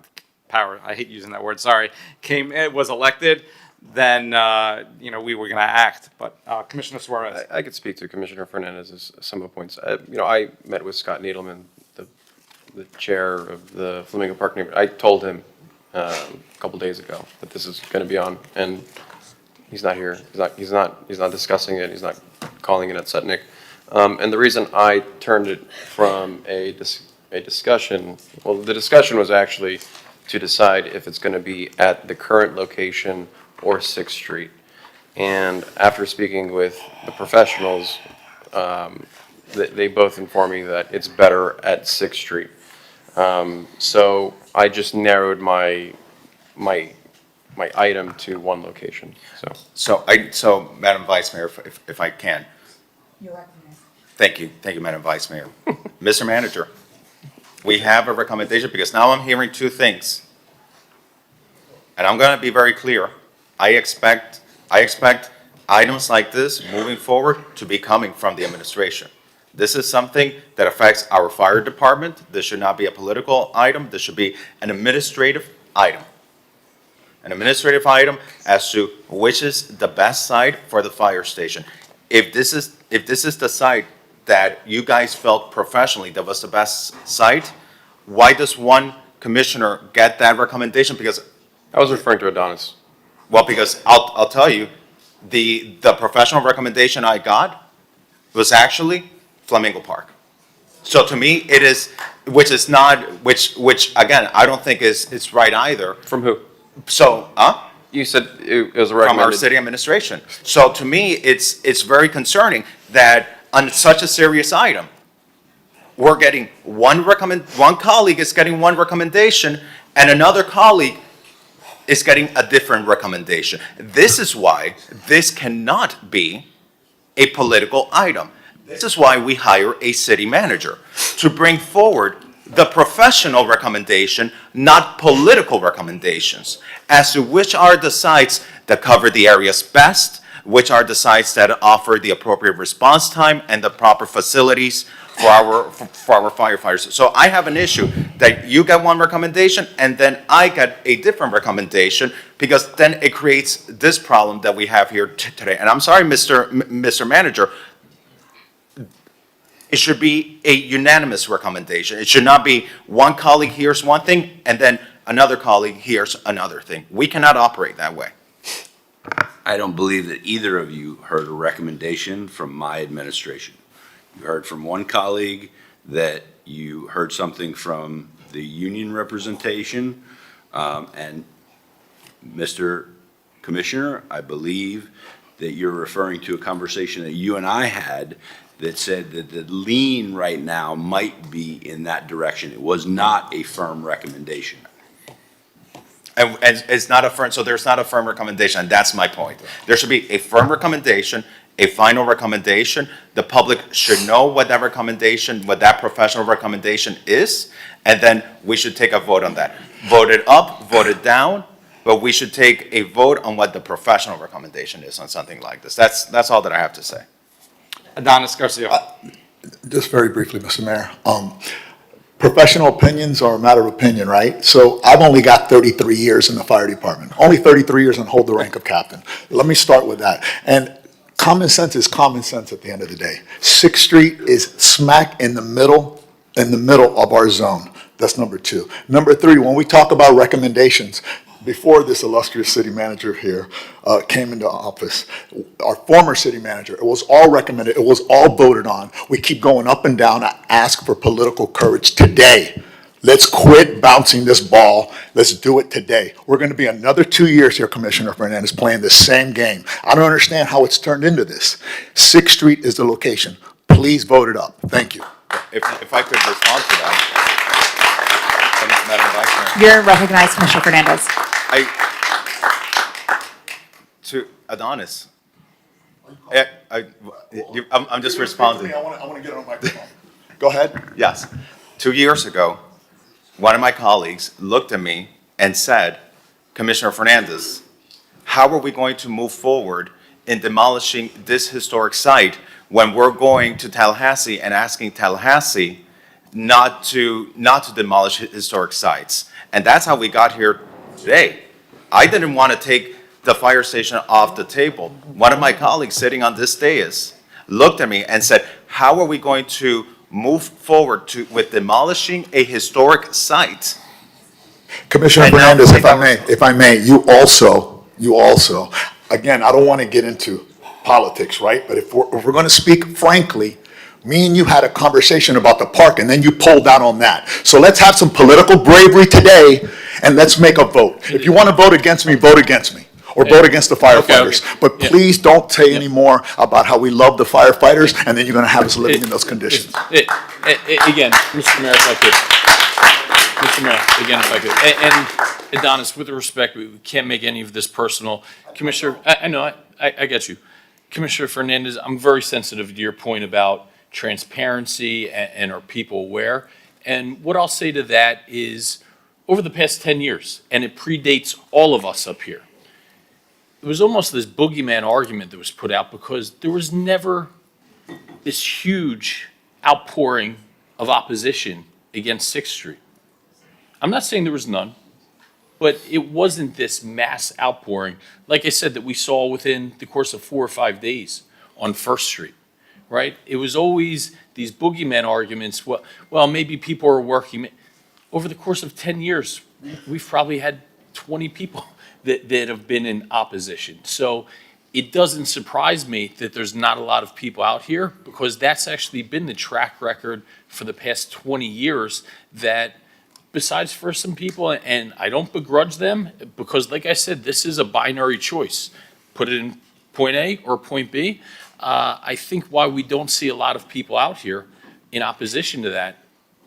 [SPEAKER 3] I hate using that word, sorry, was elected, then, we were going to act. But Commissioner Suarez.
[SPEAKER 1] I could speak to Commissioner Fernandez's some of the points. I met with Scott Needleman, the chair of the Flamingo Park neighborhood. I told him a couple days ago that this is going to be on, and he's not here. He's not discussing it. He's not calling it at Sutnick. And the reason I turned it from a discussion, well, the discussion was actually to decide if it's going to be at the current location or 6th Street. And after speaking with the professionals, they both informed me that it's better at 6th Street. So I just narrowed my item to one location, so.
[SPEAKER 12] So Madam Vice Mayor, if I can.
[SPEAKER 5] You're recognized.
[SPEAKER 12] Thank you, Madam Vice Mayor. Mr. Manager, we have a recommendation because now I'm hearing two things. And I'm going to be very clear. I expect items like this moving forward to be coming from the administration. This is something that affects our fire department. This should not be a political item. This should be an administrative item. An administrative item as to which is the best site for the fire station. If this is the site that you guys felt professionally that was the best site, why does one commissioner get that recommendation? Because
[SPEAKER 1] I was referring to Adonis.
[SPEAKER 12] well, because I'll tell you, the professional recommendation I got was actually Flamingo Park. So to me, it is, which again, I don't think is right either.
[SPEAKER 1] From who?
[SPEAKER 12] So,
[SPEAKER 1] You said it was
[SPEAKER 12] from our
[SPEAKER 1] recommended.
[SPEAKER 12] city administration. So to me, it's very concerning that on such a serious item, we're getting one colleague is getting one recommendation, and another colleague is getting a different recommendation. This is why this cannot be a political item. This is why we hire a city manager, to bring forward the professional recommendation, not political recommendations, as to which are the sites that cover the areas best, which are the sites that offer the appropriate response time and the proper facilities for our firefighters. So I have an issue that you get one recommendation and then I get a different recommendation, because then it creates this problem that we have here today. And I'm sorry, Mr. Manager, it should be a unanimous recommendation. It should not be one colleague hears one thing and then another colleague hears another thing. We cannot operate that way.
[SPEAKER 2] I don't believe that either of you heard a recommendation from my administration. You heard from one colleague that you heard something from the union representation, and Mr. Commissioner, I believe that you're referring to a conversation that you and I had that said that the lean right now might be in that direction. It was not a firm recommendation.
[SPEAKER 12] And it's not a firm, so there's not a firm recommendation, and that's my point. There should be a firm recommendation, a final recommendation. The public should know what that recommendation, what that professional recommendation is, and then we should take a vote on that. Vote it up, vote it down, but we should take a vote on what the professional recommendation is on something like this. That's all that I have to say.
[SPEAKER 3] Adonis Garcia.
[SPEAKER 6] Just very briefly, Mr. Mayor. Professional opinions are a matter of opinion, right? So I've only got 33 years in the fire department, only 33 years and hold the rank of captain. Let me start with that. And common sense is common sense at the end of the day. 6th Street is smack in the middle of our zone. That's number 2. Number 3, when we talk about recommendations, before this illustrious city manager here came into office, our former city manager, it was all recommended, it was all voted on. We keep going up and down. I ask for political courage today. Let's quit bouncing this ball. Let's do it today. We're going to be another 2 years here, Commissioner Fernandez, playing the same game. I don't understand how it's turned into this. 6th Street is the location. Please vote it up. Thank you.
[SPEAKER 12] If I could respond to that. Madam Vice Mayor.
[SPEAKER 5] You're recognized, Commissioner Fernandez.
[SPEAKER 12] To Adonis. I'm just responding.
[SPEAKER 6] I want to get on microphone. Go ahead.
[SPEAKER 12] Yes. 2 years ago, one of my colleagues looked at me and said, Commissioner Fernandez, how are we going to move forward in demolishing this historic site when we're going to Tallahassee and asking Tallahassee not to demolish historic sites? And that's how we got here today. I didn't want to take the fire station off the table. One of my colleagues sitting on this dais looked at me and said, how are we going to move forward with demolishing a historic site?
[SPEAKER 6] Commissioner Fernandez, if I may, you also, again, I don't want to get into politics, right? But if we're going to speak frankly, me and you had a conversation about the park, and then you pulled out on that. So let's have some political bravery today, and let's make a vote. If you want to vote against me, vote against me, or vote against the firefighters.
[SPEAKER 8] Okay.
[SPEAKER 6] But please don't say any more about how we love the firefighters, and then you're going to have us living in those conditions.
[SPEAKER 8] Again, Mr. Mayor, if I could. Mr. Mayor, again, if I could. And Adonis, with respect, we can't make any of this personal. Commissioner, I know, I get you. Commissioner Fernandez, I'm very sensitive to your point about transparency and are people aware. And what I'll say to that is, over the past 10 years, and it predates all of us up here, it was almost this boogeyman argument that was put out because there was never this huge outpouring of opposition against 6th Street. I'm not saying there was none, but it wasn't this mass outpouring, like I said, that we saw within the course of 4 or 5 days on 1st Street, right? It was always these boogeyman arguments, well, maybe people are working. Over the course of 10 years, we've probably had 20 people that have been in opposition. So it doesn't surprise me that there's not a lot of people out here, because that's actually been the track record for the past 20 years, that besides for some people, and I don't begrudge them, because like I said, this is a binary choice. Put it in point A or point B. I think why we don't see a lot of people out here in opposition to that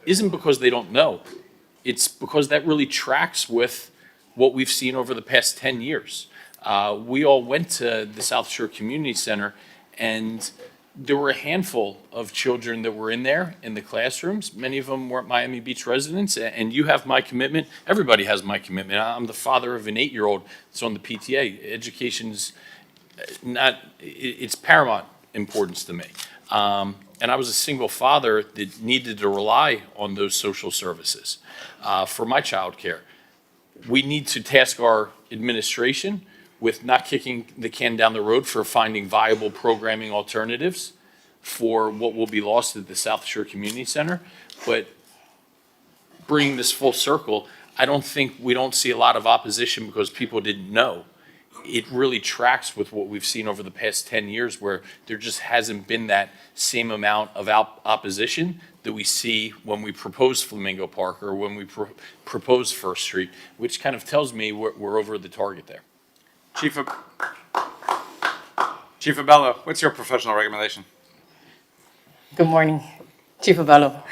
[SPEAKER 8] isn't because they don't know. It's because that really tracks with what we've seen over the past 10 years. We all went to the South Shore Community Center, and there were a handful of children that were in there in the classrooms. Many of them weren't Miami Beach residents, and you have my commitment. Everybody has my commitment. I'm the father of an 8-year-old that's on the PTA. Education's it's paramount importance to me. And I was a single father that needed to rely on those social services for my child care. We need to task our administration with not kicking the can down the road for finding viable programming alternatives for what will be lost at the South Shore Community Center. But bringing this full circle, I don't think we don't see a lot of opposition because people didn't know. It really tracks with what we've seen over the past 10 years, where there just hasn't been that same amount of opposition that we see when we propose Flamingo Park or when we propose 1st Street, which kind of tells me we're over the target there.
[SPEAKER 3] Chief Abello, what's your professional recommendation?
[SPEAKER 7] Good morning, Chief Abello,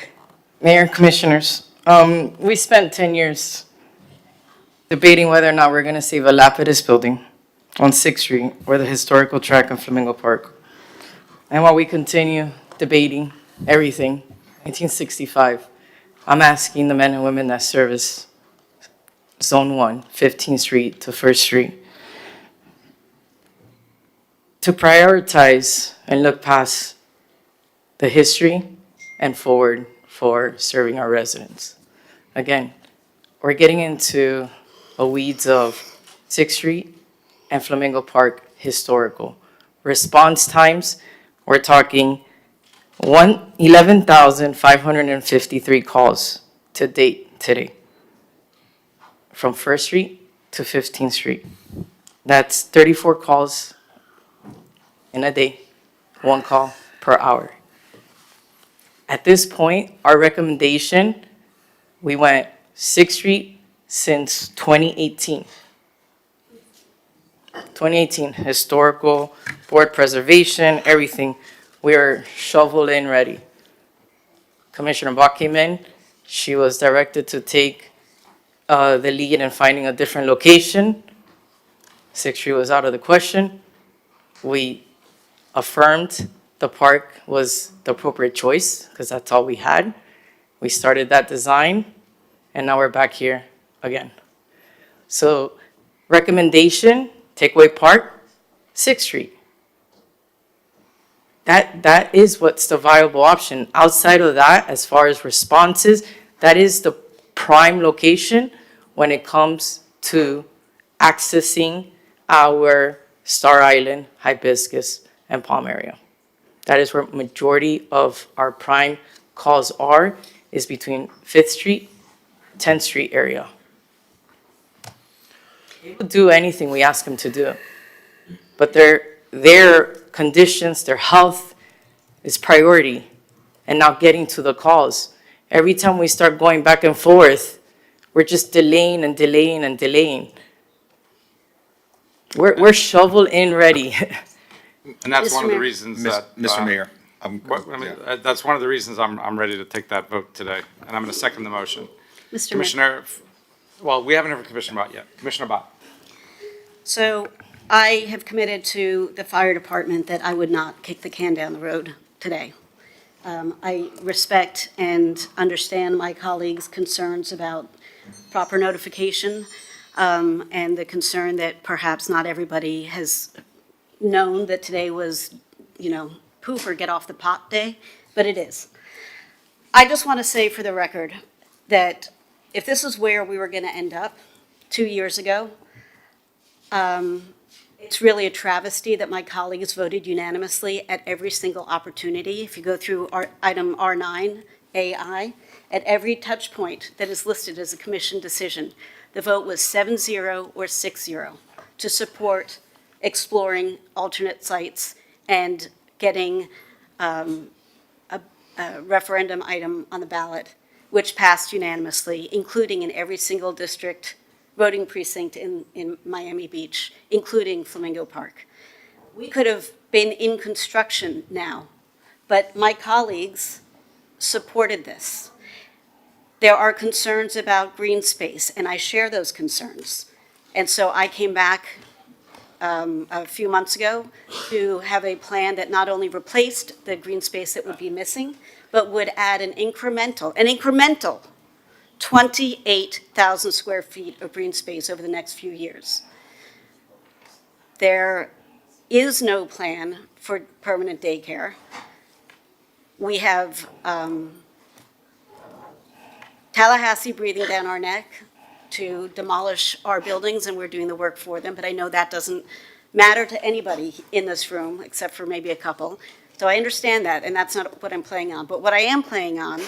[SPEAKER 7] Mayor, Commissioners. We spent 10 years debating whether or not we're going to save a Lapidus building on 6th Street or the historical track in Flamingo Park. And while we continue debating everything, 1965, I'm asking the men and women that service Zone 1, 15th Street to 1st Street, to prioritize and look past the history and forward for serving our residents. Again, we're getting into a weeds of 6th Street and Flamingo Park historical. Response times, we're talking 11,553 calls to date today, from 1st Street to 15th Street. That's 34 calls in a day, 1 call per hour. At this point, our recommendation, we went 6th Street since 2018. 2018, historical, board preservation, everything. We are shovel in ready. Commissioner Bach came in. She was directed to take the lead in finding a different location. 6th Street was out of the question. We affirmed the park was the appropriate choice because that's all we had. We started that design, and now we're back here again. So recommendation, Takeaway Park, 6th Street. That is what's the viable option. Outside of that, as far as responses, that is the prime location when it comes to accessing our Star Island, Hibiscus, and Palm area. That is where majority of our prime calls are, is between 5th Street, 10th Street area. They will do anything we ask them to do, but their conditions, their health is priority, and now getting to the calls. Every time we start going back and forth, we're just delaying and delaying and delaying. We're shovel in ready.
[SPEAKER 3] And that's one of the
[SPEAKER 12] Mayor.
[SPEAKER 3] reasons
[SPEAKER 12] Mis-
[SPEAKER 3] that.
[SPEAKER 12] Mr. Mayor,
[SPEAKER 3] That's one of the reasons I'm ready to take that vote today, and I'm going to second the motion.
[SPEAKER 18] Mr. Mayor.
[SPEAKER 3] Commissioner, well, we haven't heard from Commissioner Bott yet. Commissioner Bott.
[SPEAKER 18] So I have committed to the fire department that I would not kick the can down the road today. I respect and understand my colleagues' concerns about proper notification, and the concern that perhaps not everybody has known that today was, poop or get off the pot day, but it is. I just want to say for the record that if this is where we were going to end up 2 years ago, it's really a travesty that my colleagues voted unanimously at every single opportunity. If you go through our item R9, AI, at every touch point that is listed as a commission decision, the vote was 7-0 or 6-0 to support exploring alternate sites and getting a referendum item on the ballot, which passed unanimously, including in every single district voting precinct in Miami Beach, including Flamingo Park. We could have been in construction now, but my colleagues supported this. There are concerns about green space, and I share those concerns. And so I came back a few months ago to have a plan that not only replaced the green space that would be missing, but would add an incremental 28,000 square feet of green space over the next few years. There is no plan for permanent daycare. We have Tallahassee breathing down our neck to demolish our buildings, and we're doing the work for them, but I know that doesn't matter to anybody in this room, except for maybe a couple. So I understand that, and that's not what I'm playing on. But what I am playing on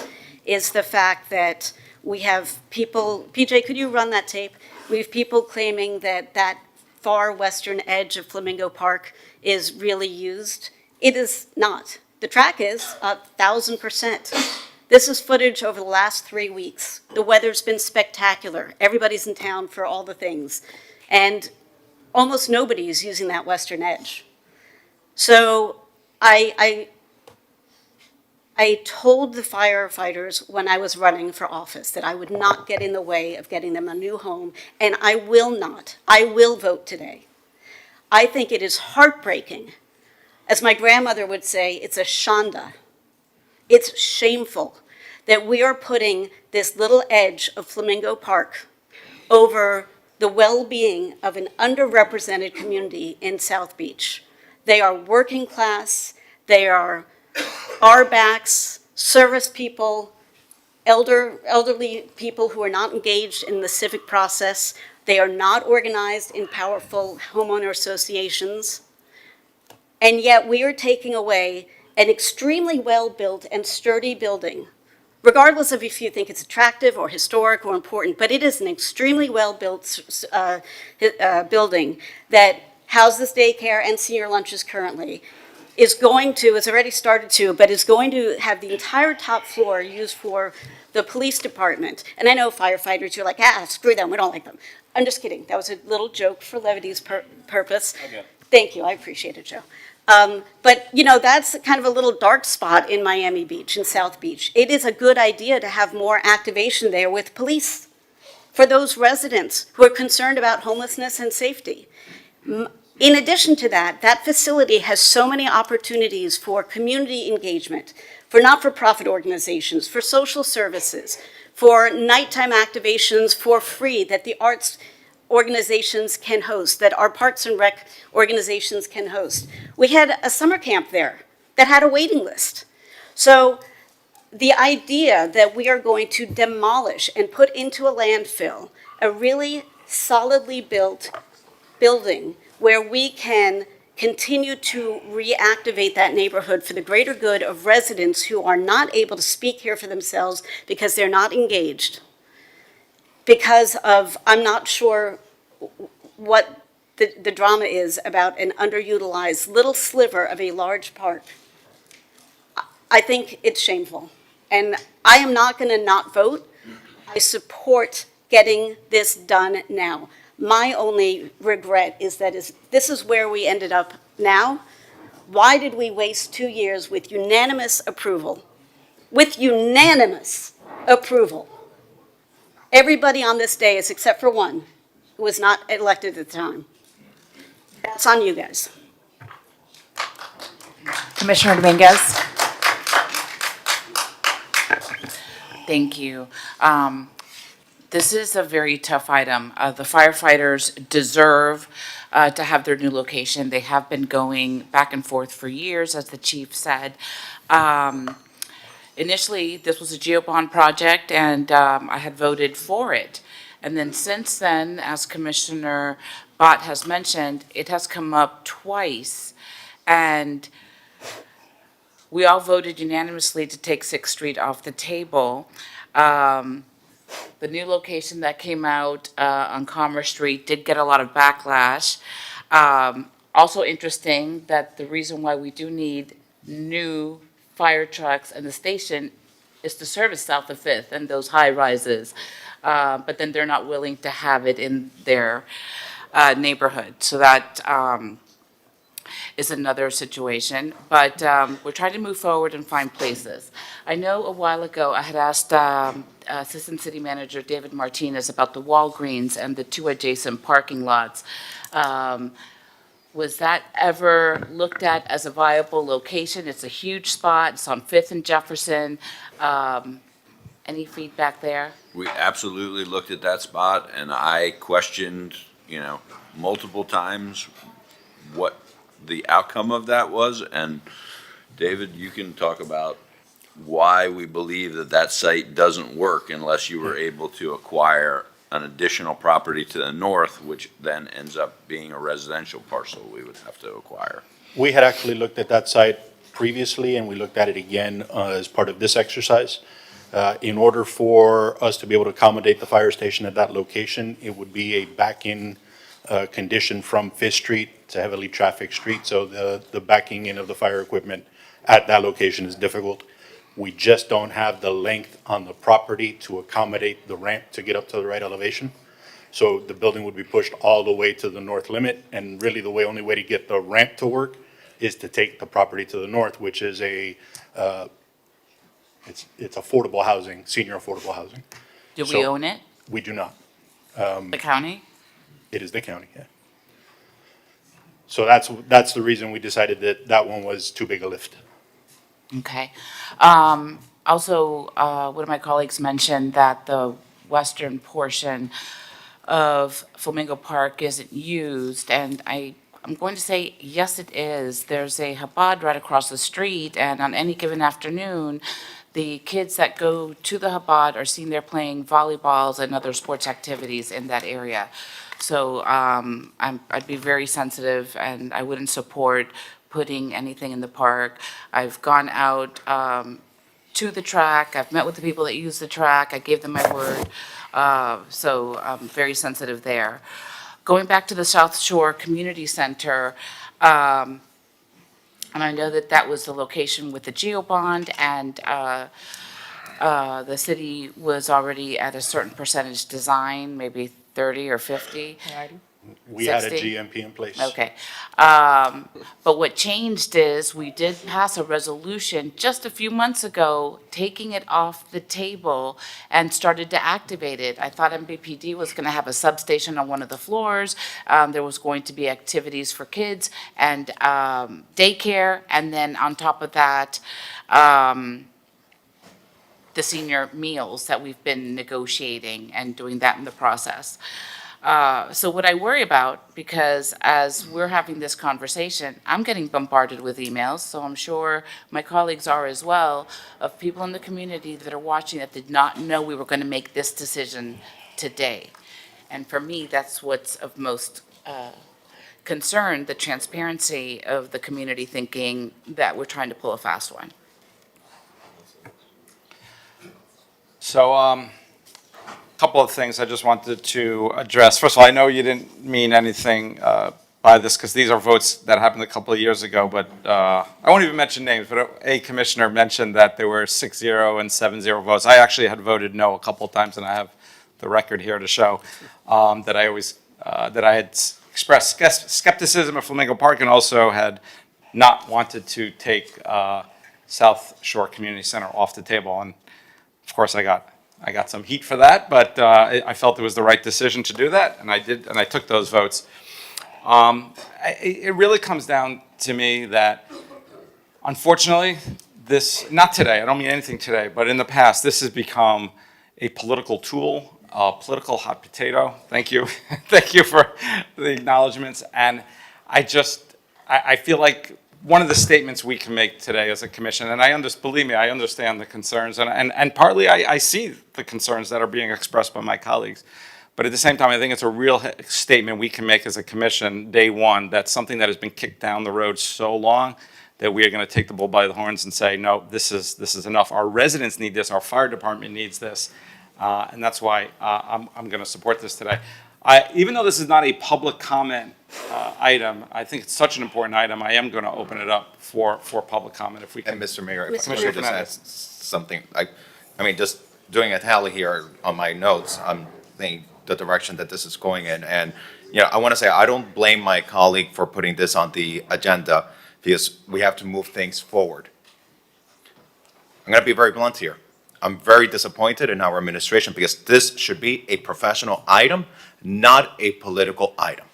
[SPEAKER 18] is the fact that we have people, PJ, could you run that tape? We have people claiming that that far western edge of Flamingo Park is really used. It is not. The track is 1,000%. This is footage over the last 3 weeks. The weather's been spectacular. Everybody's in town for all the things. And almost nobody is using that western edge. So I told the firefighters when I was running for office that I would not get in the way of getting them a new home, and I will not. I will vote today. I think it is heartbreaking. As my grandmother would say, it's a shanda. It's shameful that we are putting this little edge of Flamingo Park over the well-being of an underrepresented community in South Beach. They are working class, they are RBACs, service people, elderly people who are not engaged in the civic process. They are not organized in powerful homeowner associations. And yet we are taking away an extremely well-built and sturdy building, regardless of if you think it's attractive or historic or important, but it is an extremely well-built building that houses daycare and senior lunches currently, is going to, has already started to, but is going to have the entire top floor used for the police department. And I know firefighters, you're like, screw them, we don't like them. I'm just kidding. That was a little joke for levity's purpose. Okay. Thank you, I appreciate it, Joe. But, you know, that's kind of a little dark spot in Miami Beach, in South Beach. It is a good idea to have more activation there with police for those residents who are concerned about homelessness and safety. In addition to that, that facility has so many opportunities for community engagement, for not-for-profit organizations, for social services, for nighttime activations for free that the arts organizations can host, that our Parks and Rec organizations can host. We had a summer camp there that had a waiting list. So the idea that we are going to demolish and put into a landfill a really solidly built building where we can continue to reactivate that neighborhood for the greater good of residents who are not able to speak here for themselves because they're not engaged, because of, I'm not sure what the drama is about an underutilized little sliver of a large park. I think it's shameful. And I am not going to not vote. I support getting this done now. My only regret is that this is where we ended up now. Why did we waste 2 years with unanimous approval? With unanimous approval. Everybody on this dais, except for one, who was not elected at the time. That's on you guys.
[SPEAKER 5] Commissioner Dominguez.
[SPEAKER 9] Thank you. This is a very tough item. The firefighters deserve to have their new location. They have been going back and forth for years, as the chief said. Initially, this was a GeoBond project, and I had voted for it. And then since then, as Commissioner Bott has mentioned, it has come up twice. And we all voted unanimously to take 6th Street off the table. The new location that came out on Commerce Street did get a lot of backlash. Also interesting that the reason why we do need new fire trucks and the station is to service south of 5th and those high rises. But then they're not willing to have it in their neighborhood. So that is another situation. But we're trying to move forward and find places. I know a while ago I had asked Assistant City Manager David Martinez about the Walgreens and the 2 adjacent parking lots. Was that ever looked at as a viable location? It's a huge spot. It's on 5th and Jefferson. Any feedback there?
[SPEAKER 2] We absolutely looked at that spot, and I questioned, multiple times what the outcome of that was. And David, you can talk about why we believe that site doesn't work unless you were able to acquire an additional property to the north, which then ends up being a residential parcel we would have to acquire.
[SPEAKER 10] We had actually looked at that site previously, and we looked at it again as part of this exercise. In order for us to be able to accommodate the fire station at that location, it would be a back-in condition from 5th Street. It's a heavily trafficked street, so the backing in of the fire equipment at that location is difficult. We just don't have the length on the property to accommodate the ramp to get up to the right elevation. So the building would be pushed all the way to the north limit, and really the only way to get the ramp to work is to take the property to the north, which is it's affordable housing, senior affordable housing.
[SPEAKER 9] Do we
[SPEAKER 10] So-
[SPEAKER 9] own it?
[SPEAKER 10] We do not.
[SPEAKER 9] The county?
[SPEAKER 10] It is the county, yeah. So that's the reason we decided that that one was too big a lift.
[SPEAKER 9] Okay. Also, one of my colleagues mentioned that the western portion of Flamingo Park isn't used, and I'm going to say, yes, it is. There's a Chabad right across the street, and on any given afternoon, the kids that go to the Chabad are seen there playing volleyballs and other sports activities in that area. So I'd be very sensitive, and I wouldn't support putting anything in the park. I've gone out to the track. I've met with the people that use the track. I gave them my word. So I'm very sensitive there. Going back to the South Shore Community Center, and I know that that was the location with the GEO bond, and the city was already at a certain percentage design, maybe 30 or 50.
[SPEAKER 10] We had a
[SPEAKER 9] 60?
[SPEAKER 10] GMP in place.
[SPEAKER 9] Okay. But what changed is we did pass a resolution just a few months ago, taking it off the table and started to activate it. I thought MBPD was going to have a substation on one of the floors. There was going to be activities for kids and daycare. And then on top of that, the senior meals that we've been negotiating and doing that in the process. So what I worry about, because as we're having this conversation, I'm getting bombarded with emails, so I'm sure my colleagues are as well, of people in the community that are watching that did not know we were going to make this decision today. And for me, that's what's of most concern, the transparency of the community thinking that we're trying to pull a fast one.
[SPEAKER 3] So, couple of things I just wanted to address. First of all, I know you didn't mean anything by this, because these are votes that happened a couple of years ago, but I won't even mention names, but a commissioner mentioned that there were 6-0 and 7-0 votes. I actually had voted no a couple of times, and I have the record here to show that I had expressed skepticism of Flamingo Park and also had not wanted to take South Shore Community Center off the table. And of course, I got some heat for that, but I felt it was the right decision to do that, and I did, and I took those votes. It really comes down to me that, unfortunately, not today, I don't mean anything today, but in the past, this has become a political tool, a political hot potato. Thank you. Thank you for the acknowledgements. And I feel like one of the statements we can make today as a commission, and believe me, I understand the concerns, and partly I see the concerns that are being expressed by my colleagues. But at the same time, I think it's a real statement we can make as a commission, day one, that's something that has been kicked down the road so long that we are going to take the bull by the horns and say, no, this is enough. Our residents need this. Our fire department needs this. And that's why I'm going to support this today. Even though this is not a public comment item, I think it's such an important item, I am going to open it up for public comment if we can.
[SPEAKER 12] And Mr. Mayor, if I
[SPEAKER 9] Commissioner
[SPEAKER 12] could just add something, I mean, just doing a tally here on my notes, I'm thinking the direction that this is going in. And, I want to say, I don't blame my colleague for putting this on the agenda because we have to move things forward. I'm going to be very blunt here. I'm very disappointed in our administration because this should be a professional item, not a political item.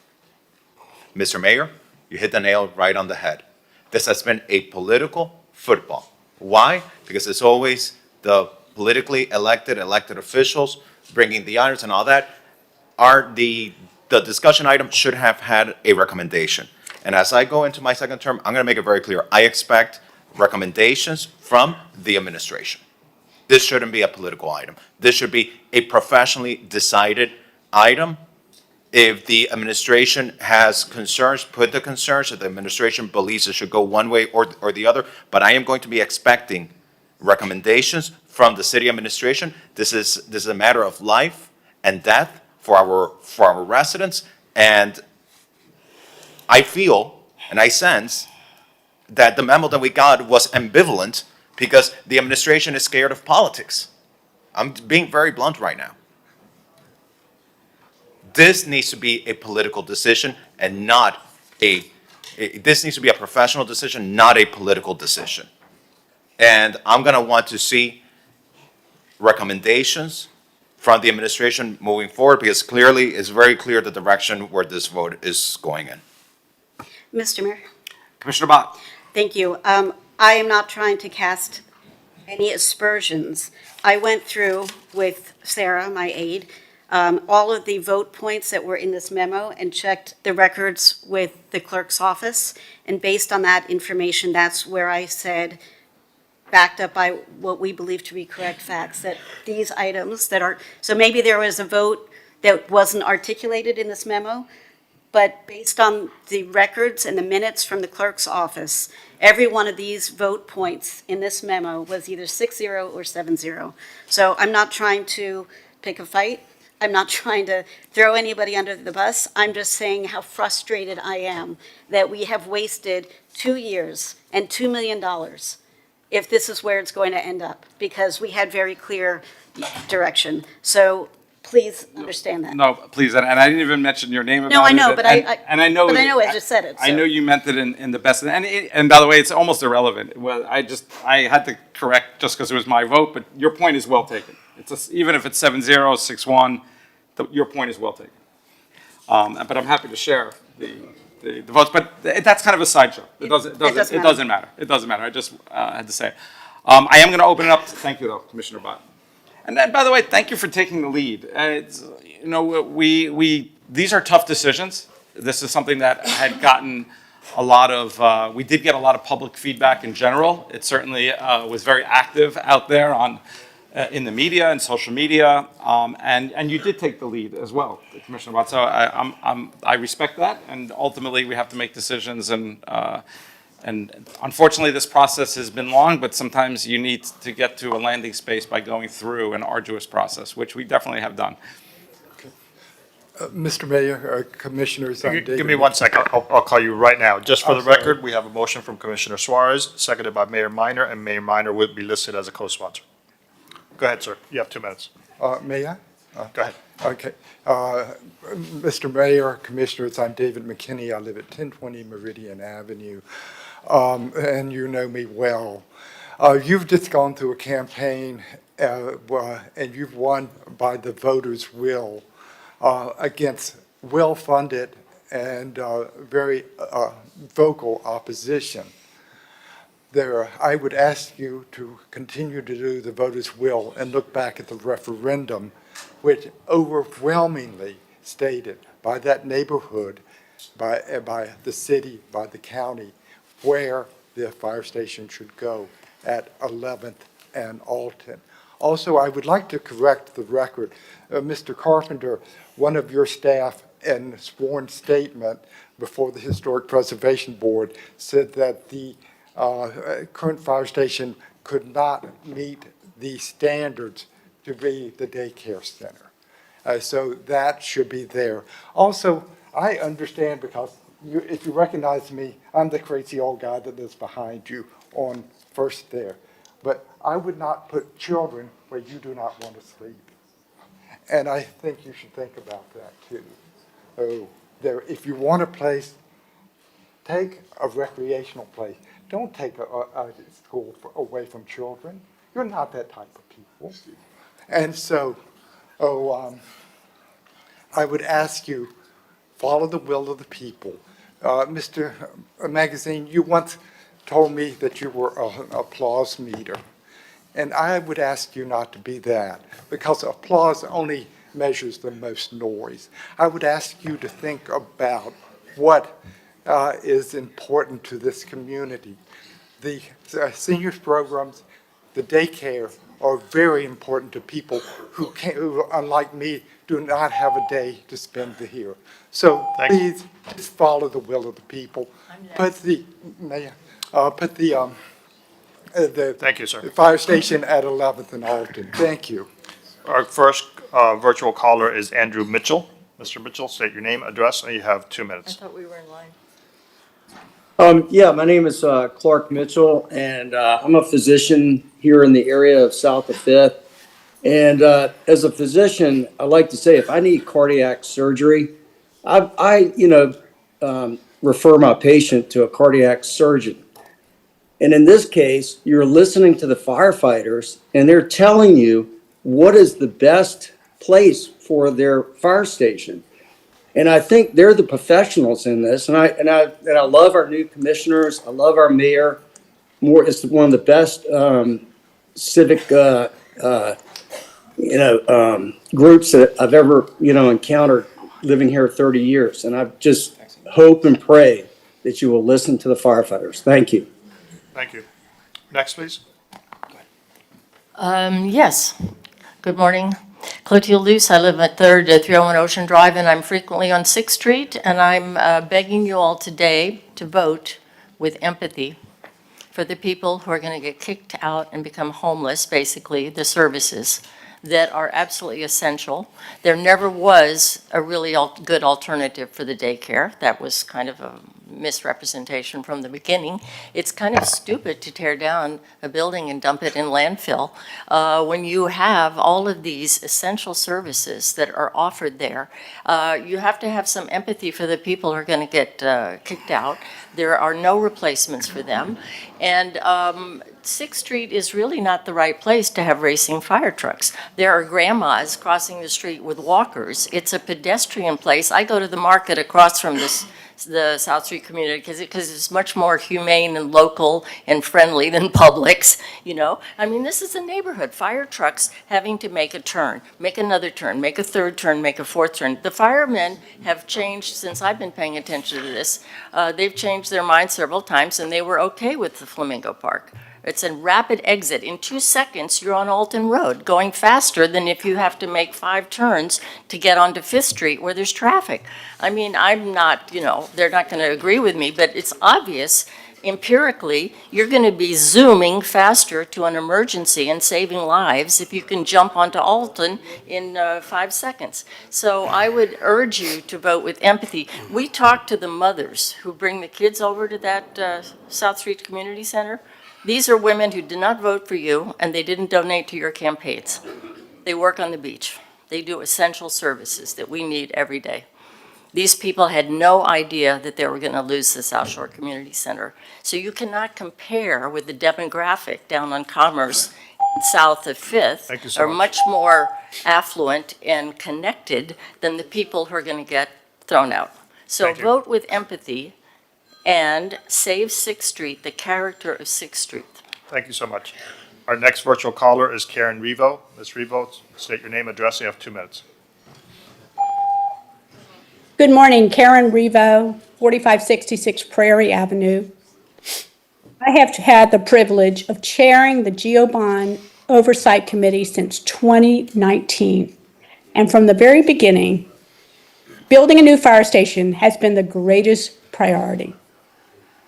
[SPEAKER 12] Mr. Mayor, you hit the nail right on the head. This has been a political football. Why? Because it's always the politically elected officials bringing the items and all that. The discussion item should have had a recommendation. And as I go into my second term, I'm going to make it very clear. I expect recommendations from the administration. This shouldn't be a political item. This should be a professionally decided item. If the administration has concerns, put the concerns. If the administration believes it should go one way or the other. But I am going to be expecting recommendations from the city administration. This is a matter of life and death for our residents. And I feel and I sense that the memo that we got was ambivalent because the administration is scared of politics. I'm being very blunt right now. This needs to be a political decision and not this needs to be a professional decision, not a political decision. And I'm going to want to see recommendations from the administration moving forward, because clearly, it's very clear the direction where this vote is going in.
[SPEAKER 18] Mr. Mayor,
[SPEAKER 3] Commissioner Bott.
[SPEAKER 18] thank you. I am not trying to cast any aspersions. I went through with Sarah, my aide, all of the vote points that were in this memo and checked the records with the clerk's office. And based on that information, that's where I said, backed up by what we believe to be correct facts, that these items that are, so maybe there was a vote that wasn't articulated in this memo, but based on the records and the minutes from the clerk's office, every one of these vote points in this memo was either 6-0 or 7-0. So I'm not trying to pick a fight. I'm not trying to throw anybody under the bus. I'm just saying how frustrated I am that we have wasted 2 years and $2 million if this is where it's going to end up, because we had very clear direction. So please understand that.
[SPEAKER 3] No, please, and I didn't even mention your name about it.
[SPEAKER 18] No, I know, but
[SPEAKER 3] and I know.
[SPEAKER 18] but I know I just said it.
[SPEAKER 3] I
[SPEAKER 18] so.
[SPEAKER 3] know you meant it in the best, and by the way, it's almost irrelevant. Well, I had to correct just because it was my vote, but your point is well taken. Even if it's 7-0, 6-1, your point is well taken. But I'm happy to share the votes, but that's kind of a sideshow. It doesn't matter. It doesn't matter. I just had to say it. I am going to open it up. Thank you, though, Commissioner Bott. And then, by the way, thank you for taking the lead. These are tough decisions. This is something that had gotten a lot of, we did get a lot of public feedback in general. It certainly was very active out there in the media and social media, and you did take the lead as well, Commissioner Bott. So I respect that, and ultimately we have to make decisions, and unfortunately this process has been long, but sometimes you need to get to a landing space by going through an arduous process, which we definitely have done.
[SPEAKER 19] Mr. Mayor, Commissioners, I'm David.
[SPEAKER 4] Give me 1 second. I'll call you right now. Just for the record, we have a motion from Commissioner Suarez, seconded by Mayor Minor, and Mayor Minor would be listed as a co-sponsor. Go ahead, sir. You have 2 minutes.
[SPEAKER 19] May I?
[SPEAKER 4] Go ahead.
[SPEAKER 19] Okay. Mr. Mayor, Commissioners, I'm David McKinney. I live at 1020 Meridian Avenue, and you know me well. You've just gone through a campaign, and you've won by the voters' will against well-funded and very vocal opposition. I would ask you to continue to do the voters' will and look back at the referendum, which overwhelmingly stated by that neighborhood, by the city, by the county, where the fire station should go at 11th and Alton. Also, I would like to correct the record. Mr. Carpenter, one of your staff in a sworn statement before the Historic Preservation Board said that the current fire station could not meet the standards to be the daycare center. So that should be there. Also, I understand because if you recognize me, I'm the crazy old guy that is behind you on First there. But I would not put children where you do not want to sleep. And I think you should think about that too. If you want a place, take a recreational place. Don't take a school away from children. You're not that type of people. And so, I would ask you, follow the will of the people. Mr. Magazine, you once told me that you were an applause meter. And I would ask you not to be that, because applause only measures the most noise. I would ask you to think about what is important to this community. The seniors programs, the daycare are very important to people who, unlike me, do not have a day to spend here. So please just follow the will of the people. Put the
[SPEAKER 4] Thank you, sir.
[SPEAKER 19] The fire station at 11th and Alton. Thank you.
[SPEAKER 4] Our first virtual caller is Andrew Mitchell. Mr. Mitchell, state your name, address, and you have 2 minutes.
[SPEAKER 7] I thought we were in line.
[SPEAKER 11] Yeah, my name is Clark Mitchell, and I'm a physician here in the area of South of Fifth. And as a physician, I like to say if I need cardiac surgery, I refer my patient to a cardiac surgeon. And in this case, you're listening to the firefighters and they're telling you what is the best place for their fire station. And I think they're the professionals in this. And I love our new commissioners. I love our mayor. It's one of the best civic groups that I've ever encountered living here 30 years. And I just hope and pray that you will listen to the firefighters. Thank you.
[SPEAKER 4] Thank you. Next, please.
[SPEAKER 7] Yes. Good morning. Clotilde Luce. I live at 301 Ocean Drive, and I'm frequently on 6th Street. And I'm begging you all today to vote with empathy for the people who are going to get kicked out and become homeless, basically, the services that are absolutely essential. There never was a really good alternative for the daycare. That was kind of a misrepresentation from the beginning. It's kind of stupid to tear down a building and dump it in landfill when you have all of these essential services that are offered there. You have to have some empathy for the people who are going to get kicked out. There are no replacements for them. And 6th Street is really not the right place to have racing fire trucks. There are grandmas crossing the street with walkers. It's a pedestrian place. I go to the market across from the South Street community because it's much more humane and local and friendly than Publix, I mean, this is a neighborhood. Fire trucks having to make a turn, make another turn, make a third turn, make a fourth turn. The firemen have changed since I've been paying attention to this. They've changed their mind several times, and they were okay with the Flamingo Park. It's a rapid exit. In 2 seconds, you're on Alton Road, going faster than if you have to make 5 turns to get onto 5th Street where there's traffic. I mean, I'm not, they're not going to agree with me, but it's obvious empirically you're going to be zooming faster to an emergency and saving lives if you can jump onto Alton in 5 seconds. So I would urge you to vote with empathy. We talked to the mothers who bring the kids over to that South Street Community Center. These are women who did not vote for you, and they didn't donate to your campaigns. They work on the beach. They do essential services that we need every day. These people had no idea that they were going to lose the South Shore Community Center. So you cannot compare with the demographic down on Commerce south of 5th are much more affluent and connected than the people who are going to get thrown out. So vote with empathy and save 6th Street, the character of 6th Street.
[SPEAKER 4] Thank you so much. Our next virtual caller is Karen Revo. Ms. Revo, state your name, address, you have 2 minutes.
[SPEAKER 13] Good morning, Karen Revo, 4566 Prairie Avenue. I have had the privilege of chairing the GeoBond Oversight Committee since 2019. And from the very beginning, building a new fire station has been the greatest priority.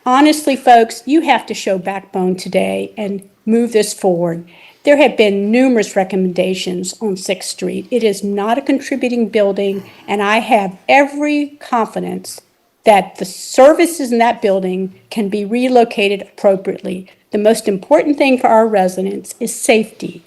[SPEAKER 13] Honestly, folks, you have to show backbone today and move this forward. There have been numerous recommendations on 6th Street. It is not a contributing building, and I have every confidence that the services in that building can be relocated appropriately. The most important thing for our residents is safety,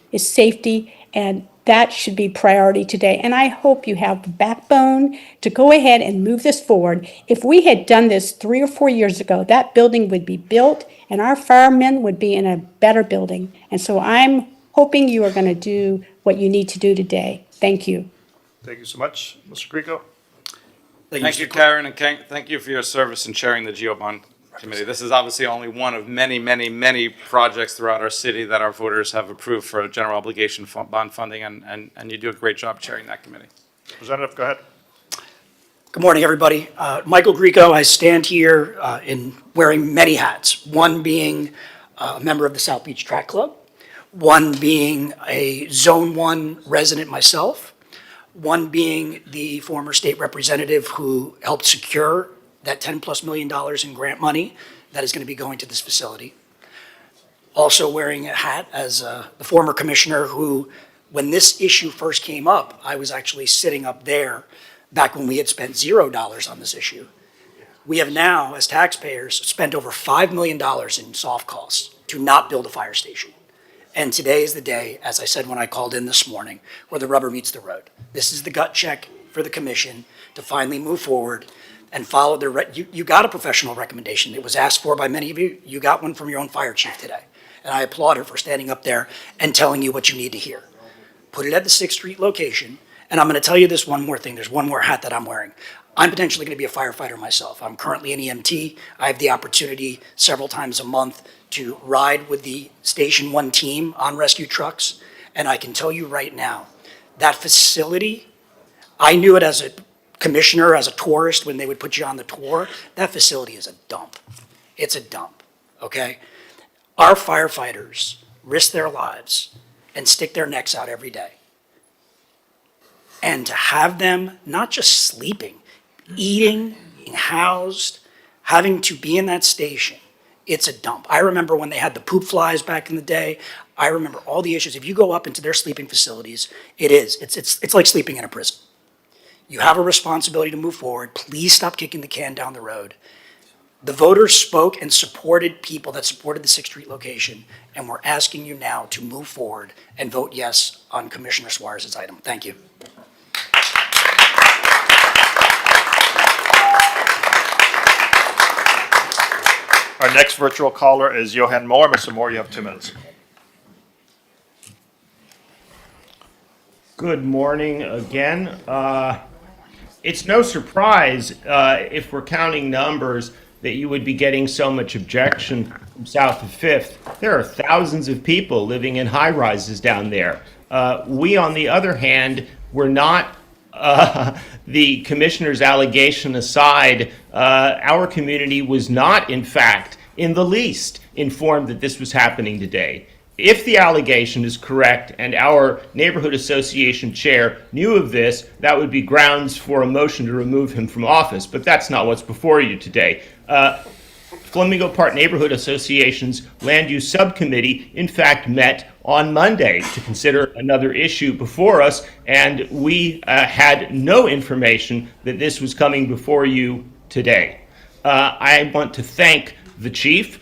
[SPEAKER 13] and that should be priority today. And I hope you have the backbone to go ahead and move this forward. If we had done this 3 or 4 years ago, that building would be built and our firemen would be in a better building. And so I'm hoping you are going to do what you need to do today. Thank you.
[SPEAKER 4] Thank you so much. Mr. Grieco?
[SPEAKER 3] Thank you, Karen, and thank you for your service in chairing the GeoBond Committee. This is obviously only one of many, many, many projects throughout our city that our voters have approved for general obligation bond funding, and you do a great job chairing that committee.
[SPEAKER 4] Representative, go ahead.
[SPEAKER 15] Good morning, everybody. Michael Grieco. I stand here in wearing many hats, one being a member of the South Beach Track Club, one being a Zone 1 resident myself, one being the former state representative who helped secure that $10+ million in grant money that is going to be going to this facility. Also wearing a hat as the former commissioner who, when this issue first came up, I was actually sitting up there back when we had spent $0 on this issue. We have now, as taxpayers, spent over $5 million in soft costs to not build a fire station. And today is the day, as I said when I called in this morning, where the rubber meets the road. This is the gut check for the commission to finally move forward and follow you got a professional recommendation. It was asked for by many of you. You got one from your own fire chief today. And I applaud her for standing up there and telling you what you need to hear. Put it at the 6th Street location. And I'm going to tell you this one more thing. There's one more hat that I'm wearing. I'm potentially going to be a firefighter myself. I'm currently an EMT. I have the opportunity several times a month to ride with the Station 1 team on rescue trucks. And I can tell you right now, that facility, I knew it as a commissioner, as a tourist, when they would put you on the tour. That facility is a dump. It's a dump, okay? Our firefighters risk their lives and stick their necks out every day. And to have them not just sleeping, eating, being housed, having to be in that station, it's a dump. I remember when they had the poop flies back in the day. I remember all the issues. If you go up into their sleeping facilities, it's like sleeping in a prison. You have a responsibility to move forward. Please stop kicking the can down the road. The voters spoke and supported people that supported the 6th Street location, and we're asking you now to move forward and vote yes on Commissioner Suarez's item. Thank you.
[SPEAKER 4] Our next virtual caller is Johan Moore. Mr. Moore, you have 2 minutes.
[SPEAKER 14] Good morning again. It's no surprise, if we're counting numbers, that you would be getting so much objection from south of Fifth. There are thousands of people living in high-rises down there. We, on the other hand, were not, the commissioner's allegation aside, our community was not, in fact, in the least informed that this was happening today. If the allegation is correct and our neighborhood association chair knew of this, that would be grounds for a motion to remove him from office, but that's not what's before you today. Flamingo Park Neighborhood Association's Land Use Subcommittee, in fact, met on Monday to consider another issue before us, and we had no information that this was coming before you today. I want to thank the chief,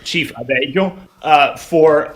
[SPEAKER 14] Chief Abello, for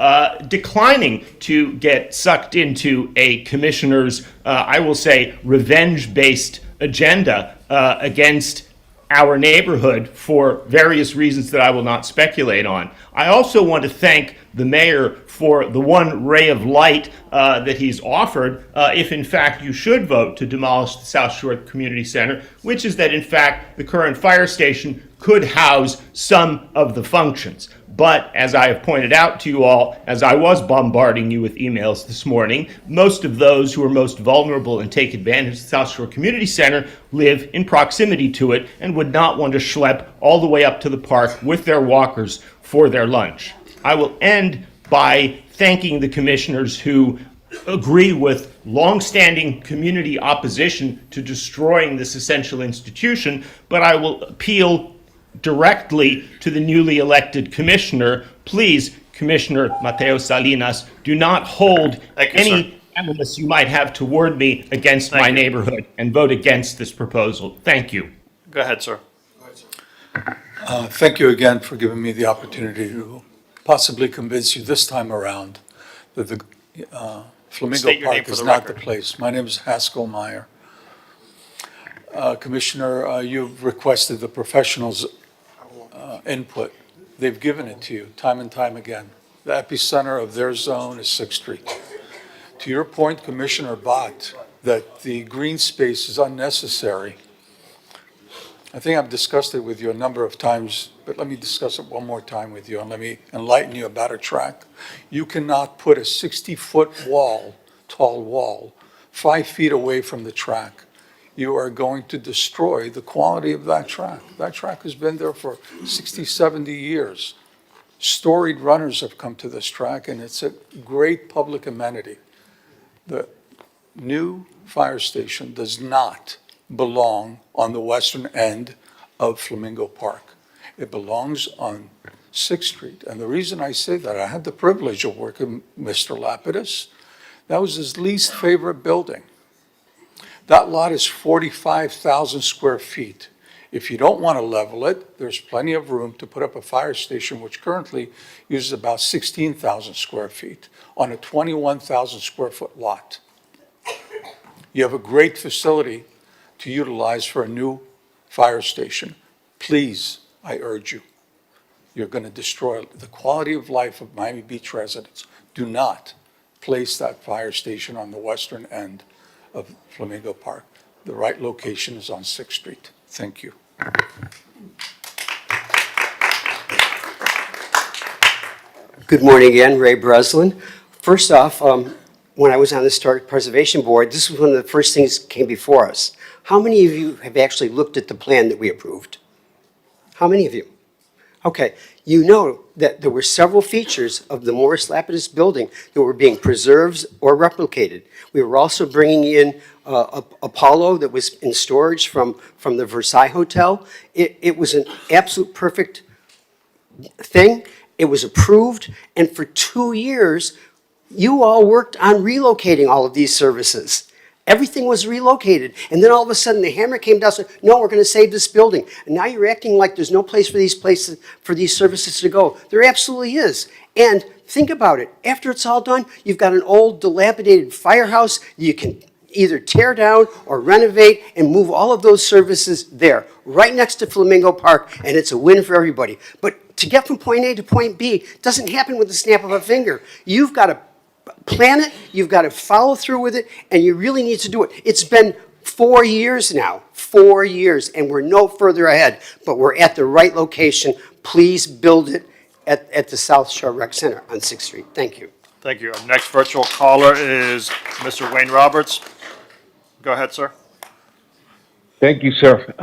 [SPEAKER 14] declining to get sucked into a commissioner's, I will say, revenge-based agenda against our neighborhood for various reasons that I will not speculate on. I also want to thank the mayor for the one ray of light that he's offered if in fact you should vote to demolish the South Shore Community Center, which is that in fact the current fire station could house some of the functions. But as I have pointed out to you all, as I was bombarding you with emails this morning, most of those who are most vulnerable and take advantage of the South Shore Community Center live in proximity to it and would not want to schlep all the way up to the park with their walkers for their lunch. I will end by thanking the commissioners who agree with longstanding community opposition to destroying this essential institution, but I will appeal directly to the newly elected commissioner. Please, Commissioner Mateo Salinas, do not hold any animus you might have toward me against my neighborhood and vote against this proposal. Thank you.
[SPEAKER 4] Go ahead, sir.
[SPEAKER 19] Thank you again for giving me the opportunity to possibly convince you this time around that the Flamingo
[SPEAKER 4] State your name
[SPEAKER 19] Park
[SPEAKER 4] for
[SPEAKER 19] is
[SPEAKER 4] the
[SPEAKER 19] not
[SPEAKER 4] record.
[SPEAKER 19] the place. My name is Haskell Meyer. Commissioner, you've requested the professionals' input. They've given it to you time and time again. The epicenter of their zone is 6th Street. To your point, Commissioner Bott, that the green space is unnecessary. I think I've discussed it with you a number of times, but let me discuss it one more time with you and let me enlighten you about a track. You cannot put a 60-foot wall, tall wall, 5 feet away from the track. You are going to destroy the quality of that track. That track has been there for 60, 70 years. Storied runners have come to this track, and it's a great public amenity. The new fire station does not belong on the western end of Flamingo Park. It belongs on 6th Street. And the reason I say that, I had the privilege of working with Mr. Lapidus. That was his least favorite building. That lot is 45,000 square feet. If you don't want to level it, there's plenty of room to put up a fire station, which currently uses about 16,000 square feet on a 21,000 square foot lot. You have a great facility to utilize for a new fire station. Please, I urge you, you're going to destroy the quality of life of Miami Beach residents. Do not place that fire station on the western end of Flamingo Park. The right location is on 6th Street. Thank you.
[SPEAKER 21] Good morning again, Ray Breslin. First off, when I was on the Historic Preservation Board, this was one of the first things that came before us. How many of you have actually looked at the plan that we approved? How many of you? Okay, you know that there were several features of the Morris Lapidus building that were being preserved or replicated. We were also bringing in Apollo that was in storage from the Versailles Hotel. It was an absolute perfect thing. It was approved, and for 2 years, you all worked on relocating all of these services. Everything was relocated, and then all of a sudden the hammer came down and said, no, we're going to save this building. And now you're acting like there's no place for these services to go. There absolutely is. And think about it. After it's all done, you've got an old dilapidated firehouse. You can either tear down or renovate and move all of those services there, right next to Flamingo Park, and it's a win for everybody. But to get from point A to point B doesn't happen with the snap of a finger. You've got to plan it, you've got to follow through with it, and you really need to do it. It's been 4 years now, 4 years, and we're no further ahead, but we're at the right location. Please build it at the South Shore Rec Center on 6th Street. Thank you.
[SPEAKER 4] Thank you. Our next virtual caller is Mr. Wayne Roberts. Go ahead, sir.
[SPEAKER 16] Thank you, sir.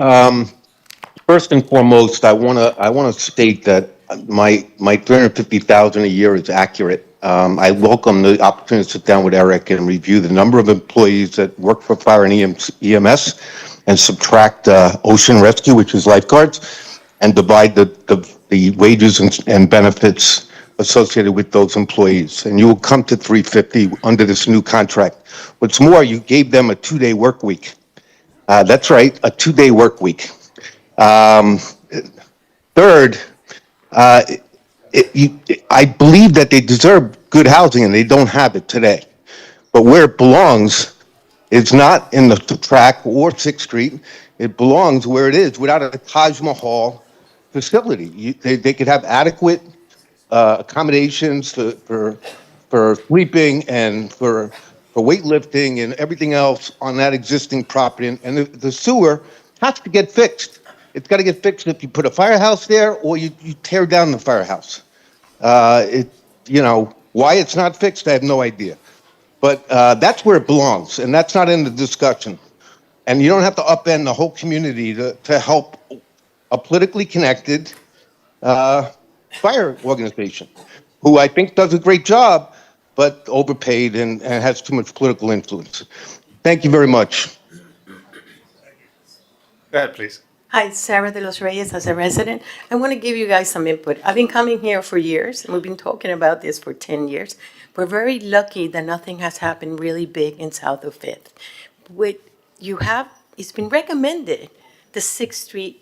[SPEAKER 16] First and foremost, I want to state that my $350,000 a year is accurate. I welcome the opportunity to sit down with Eric and review the number of employees that work for fire and EMS and subtract ocean rescue, which is lifeguards, and divide the wages and benefits associated with those employees. And you will come to 350 under this new contract. What's more, you gave them a 2-day work week. That's right, a 2-day work week. Third, I believe that they deserve good housing and they don't have it today. But where it belongs is not in the track or 6th Street. It belongs where it is without a Taj Mahal facility. They could have adequate accommodations for sleeping and for weightlifting and everything else on that existing property. And the sewer has to get fixed. It's got to get fixed if you put a firehouse there or you tear down the firehouse. Why it's not fixed, I have no idea. But that's where it belongs, and that's not in the discussion. And you don't have to upend the whole community to help a politically connected fire organization, who I think does a great job, but overpaid and has too much political influence. Thank you very much.
[SPEAKER 4] Go ahead, please.
[SPEAKER 17] Hi, Sarah de los Reyes as a resident. I want to give you guys some input. I've been coming here for years, and we've been talking about this for 10 years. We're very lucky that nothing has happened really big in south of 5th. It's been recommended, the 6th Street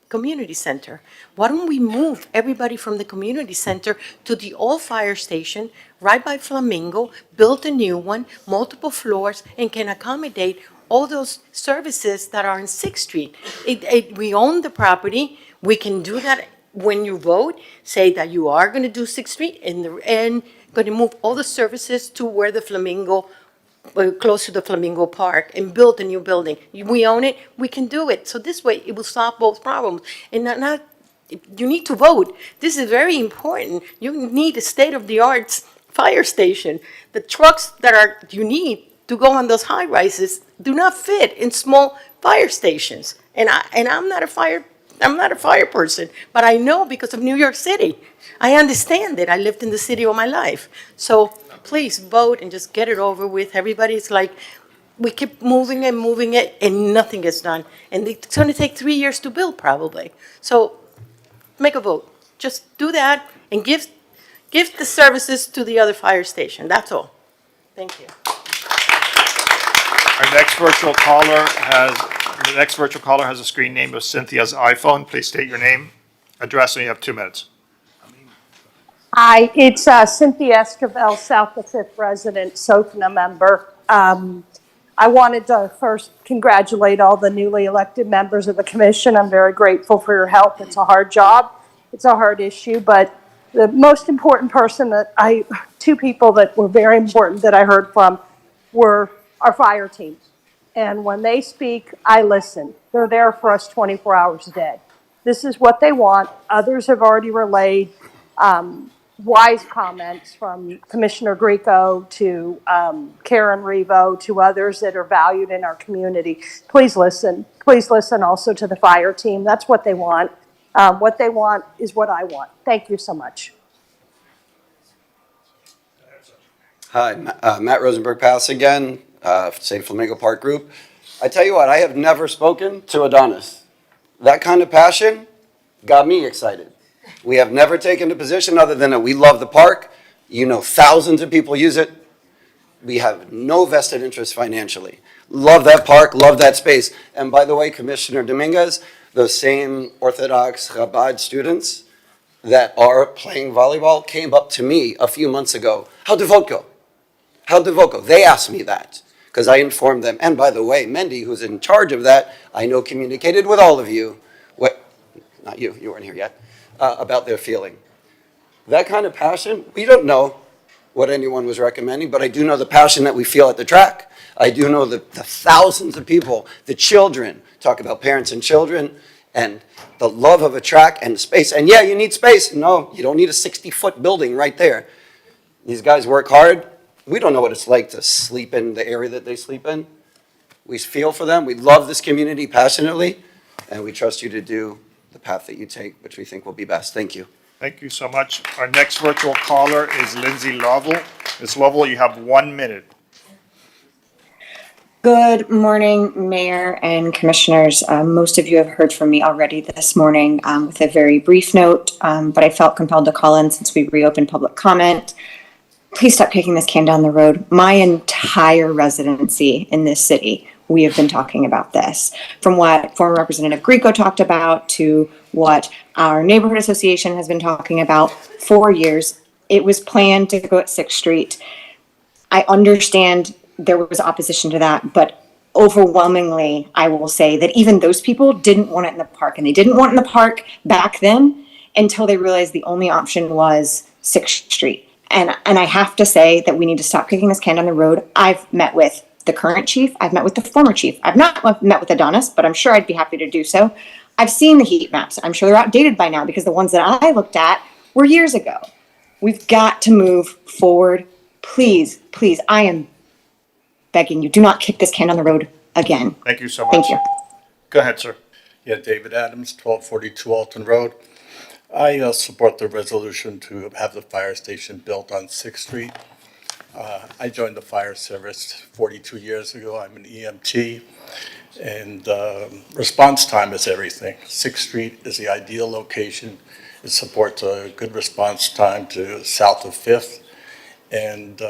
[SPEAKER 17] Community Center. Why don't we move everybody from the community center to the old fire station right by Flamingo, build a new one, multiple floors, and can accommodate all those services that are in 6th Street. We own the property. We can do that when you vote, say that you are going to do 6th Street and going to move all the services to where the Flamingo, close to the Flamingo Park, and build a new building. We own it. We can do it. So this way, it will solve both problems. And you need to vote. This is very important. You need a state-of-the-art fire station. The trucks that you need to go on those high rises do not fit in small fire stations. And I'm not a fire person, but I know because of New York City. I understand it. I lived in the city all my life. So please vote and just get it over with. Everybody's like, we keep moving it, and nothing gets done. And it's going to take 3 years to build probably. So make a vote. Just do that and give the services to the other fire station. That's all. Thank you.
[SPEAKER 4] Our next virtual caller has The next virtual caller has a screen name of Cynthia's iPhone. Please state your name, address, and you have 2 minutes.
[SPEAKER 20] Hi, it's Cynthia Esquivel, South the Fifth resident, SOFNA member. I wanted to first congratulate all the newly elected members of the commission. I'm very grateful for your help. It's a hard job. It's a hard issue, but the most important person two people that were very important that I heard from were our fire team. And when they speak, I listen. They're there for us 24 hours a day. This is what they want. Others have already relayed wise comments from Commissioner Greco to Karen Revo to others that are valued in our community. Please listen. Please listen also to the fire team. That's what they want. What they want is what I want. Thank you so much.
[SPEAKER 22] Hi, Matt Rosenberg Pass again, St. Flamingo Park Group. I tell you what, I have never spoken to Adonis. That kind of passion got me excited. We have never taken a position other than that we love the park. You know, thousands of people use it. We have no vested interest financially. Love that park, love that space. And by the way, Commissioner Dominguez, those same Orthodox Chabad students that are playing volleyball came up to me a few months ago. How'd the vote go? How'd the vote go? They asked me that because I informed them. And by the way, Mendy, who's in charge of that, I know communicated with all of you, not you, you weren't here yet, about their feeling. That kind of passion, we don't know what anyone was recommending, but I do know the passion that we feel at the track. I do know the thousands of people, the children, talk about parents and children, and the love of a track and space. And yeah, you need space. No, you don't need a 60-foot building right there. These guys work hard. We don't know what it's like to sleep in the area that they sleep in. We feel for them. We love this community passionately, and we trust you to do the path that you take, which we think will be best. Thank you.
[SPEAKER 4] Thank you so much. Our next virtual caller is Lindsay Lovell. Ms. Lovell, you have 1 minute.
[SPEAKER 5] Good morning, Mayor and Commissioners. Most of you have heard from me already this morning with a very brief note, but I felt compelled to call in since we reopened public comment. Please stop kicking this can down the road. My entire residency in this city, we have been talking about this. From what former Representative Greco talked about to what our neighborhood association has been talking about for years. It was planned to go at 6th Street. I understand there was opposition to that, but overwhelmingly, I will say that even those people didn't want it in the park. And they didn't want it in the park back then until they realized the only option was 6th Street. And I have to say that we need to stop kicking this can down the road. I've met with the current chief. I've met with the former chief. I've not met with Adonis, but I'm sure I'd be happy to do so. I've seen the heat maps. I'm sure they're outdated by now because the ones that I looked at were years ago. We've got to move forward. Please, please, I am begging you, do not kick this can down the road again.
[SPEAKER 4] Thank you so much.
[SPEAKER 5] Thank you.
[SPEAKER 4] Go ahead, sir.
[SPEAKER 10] Yeah, David Adams, 1242 Alton Road. I support the resolution to have the fire station built on 6th Street. I joined the fire service 42 years ago. I'm an EMT, and response time is everything. 6th Street is the ideal location. It supports a good response time to south of 5th, and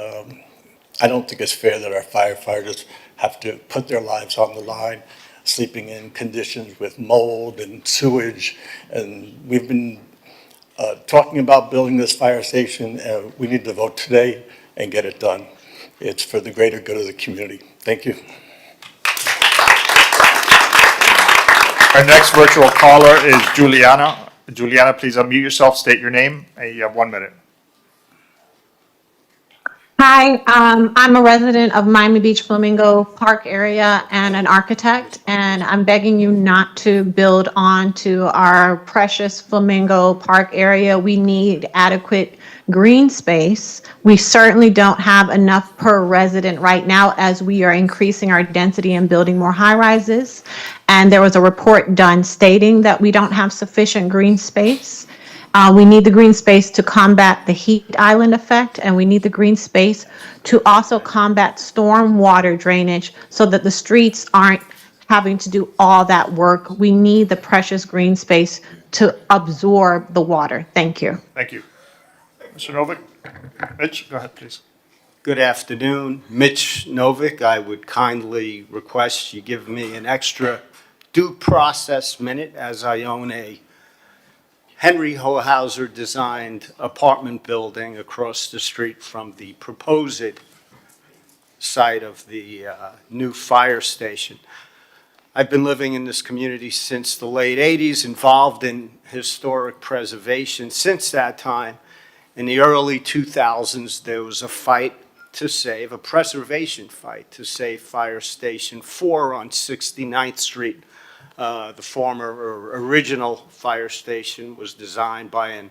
[SPEAKER 10] I don't think it's fair that our firefighters have to put their lives on the line, sleeping in conditions with mold and sewage, and we've been talking about building this fire station. We need to vote today and get it done. It's for the greater good of the community. Thank you.
[SPEAKER 4] Our next virtual caller is Juliana. Juliana, please unmute yourself, state your name, and you have 1 minute.
[SPEAKER 23] Hi, I'm a resident of Miami Beach Flamingo Park area and an architect, and I'm begging you not to build onto our precious Flamingo Park area. We need adequate green space. We certainly don't have enough per resident right now as we are increasing our density and building more high rises. And there was a report done stating that we don't have sufficient green space. We need the green space to combat the heat island effect, and we need the green space to also combat storm water drainage so that the streets aren't having to do all that work. We need the precious green space to absorb the water. Thank you.
[SPEAKER 4] Thank you. Mr. Novick? Mitch, go ahead, please.
[SPEAKER 24] Good afternoon. Mitch Novick. I would kindly request you give me an extra
[SPEAKER 1] due process minute, as I own a Henry Hohauser designed apartment building across the street from the proposed site of the new fire station. I've been living in this community since the late 80s, involved in historic preservation since that time. In the early 2000s, there was a fight to save, a preservation fight to save Fire Station 4 on 69th Street. The former or original fire station was designed by an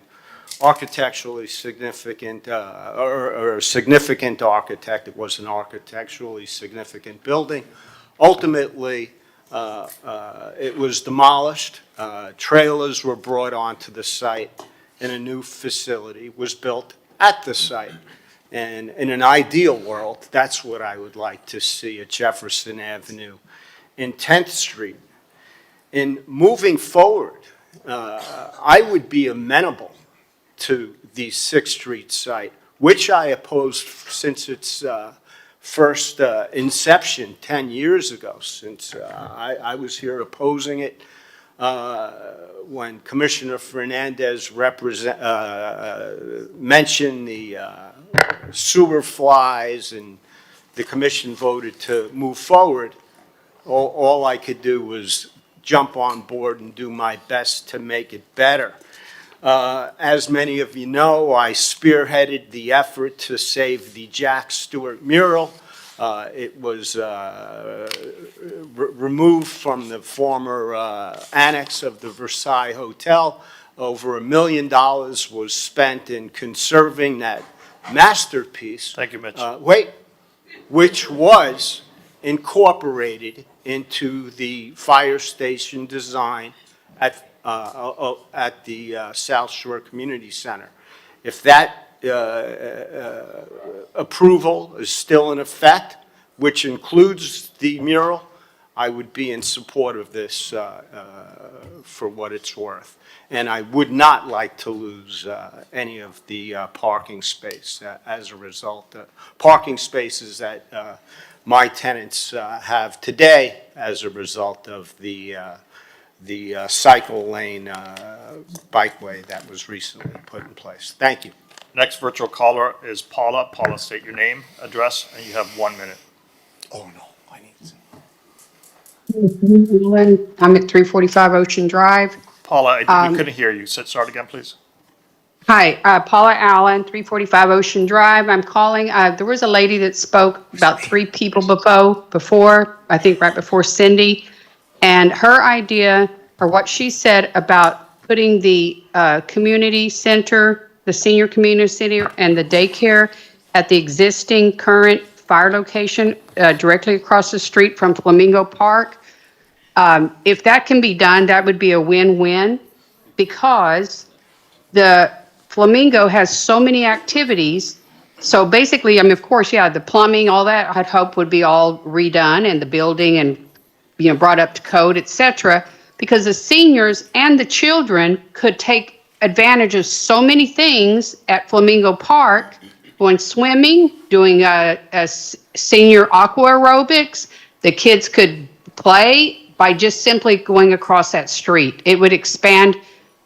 [SPEAKER 1] architecturally significant, or a significant architect. It was an architecturally significant building. Ultimately, it was demolished. Trailers were brought onto the site, and a new facility was built at the site. And in an ideal world, that's what I would like to see at Jefferson Avenue and 10th Street. In moving forward, I would be amenable to the 6th Street site, which I opposed since its first inception 10 years ago, since I was here opposing it when Commissioner Fernandez mentioned the sewer flies and the commission voted to move forward. All I could do was jump on board and do my best to make it better. As many of you know, I spearheaded the effort to save the Jack Stewart mural. It was removed from the former annex of the Versailles Hotel. Over $1 million was spent in conserving that masterpiece.
[SPEAKER 4] Thank you, Mitch.
[SPEAKER 1] Which was incorporated into the fire station design at the South Shore Community Center. If that approval is still in effect, which includes the mural, I would be in support of this for what it's worth. And I would not like to lose any of the parking space as a result. Parking spaces that my tenants have today as a result of the cycle lane bikeway that was recently put in place. Thank you.
[SPEAKER 4] Next virtual caller is Paula. Paula, state your name, address, and you have 1 minute.
[SPEAKER 1] Oh, no, I need to.
[SPEAKER 6] I'm at 345 Ocean Drive.
[SPEAKER 4] Paula, we couldn't hear you. Start again, please.
[SPEAKER 6] Hi, Paula Allen, 345 Ocean Drive. I'm calling, there was a lady that spoke, about 3 people before, I think right before Cindy. And her idea, or what she said about putting the community center, the senior community center and the daycare at the existing current fire location directly across the street from Flamingo Park. If that can be done, that would be a win-win, because the Flamingo has so many activities. So basically, I mean, of course, yeah, the plumbing, all that I'd hope would be all redone, and the building and, you know, brought up to code, et cetera, because the seniors and the children could take advantage of so many things at Flamingo Park, going swimming, doing a senior aqua aerobics. The kids could play by just simply going across that street. It would expand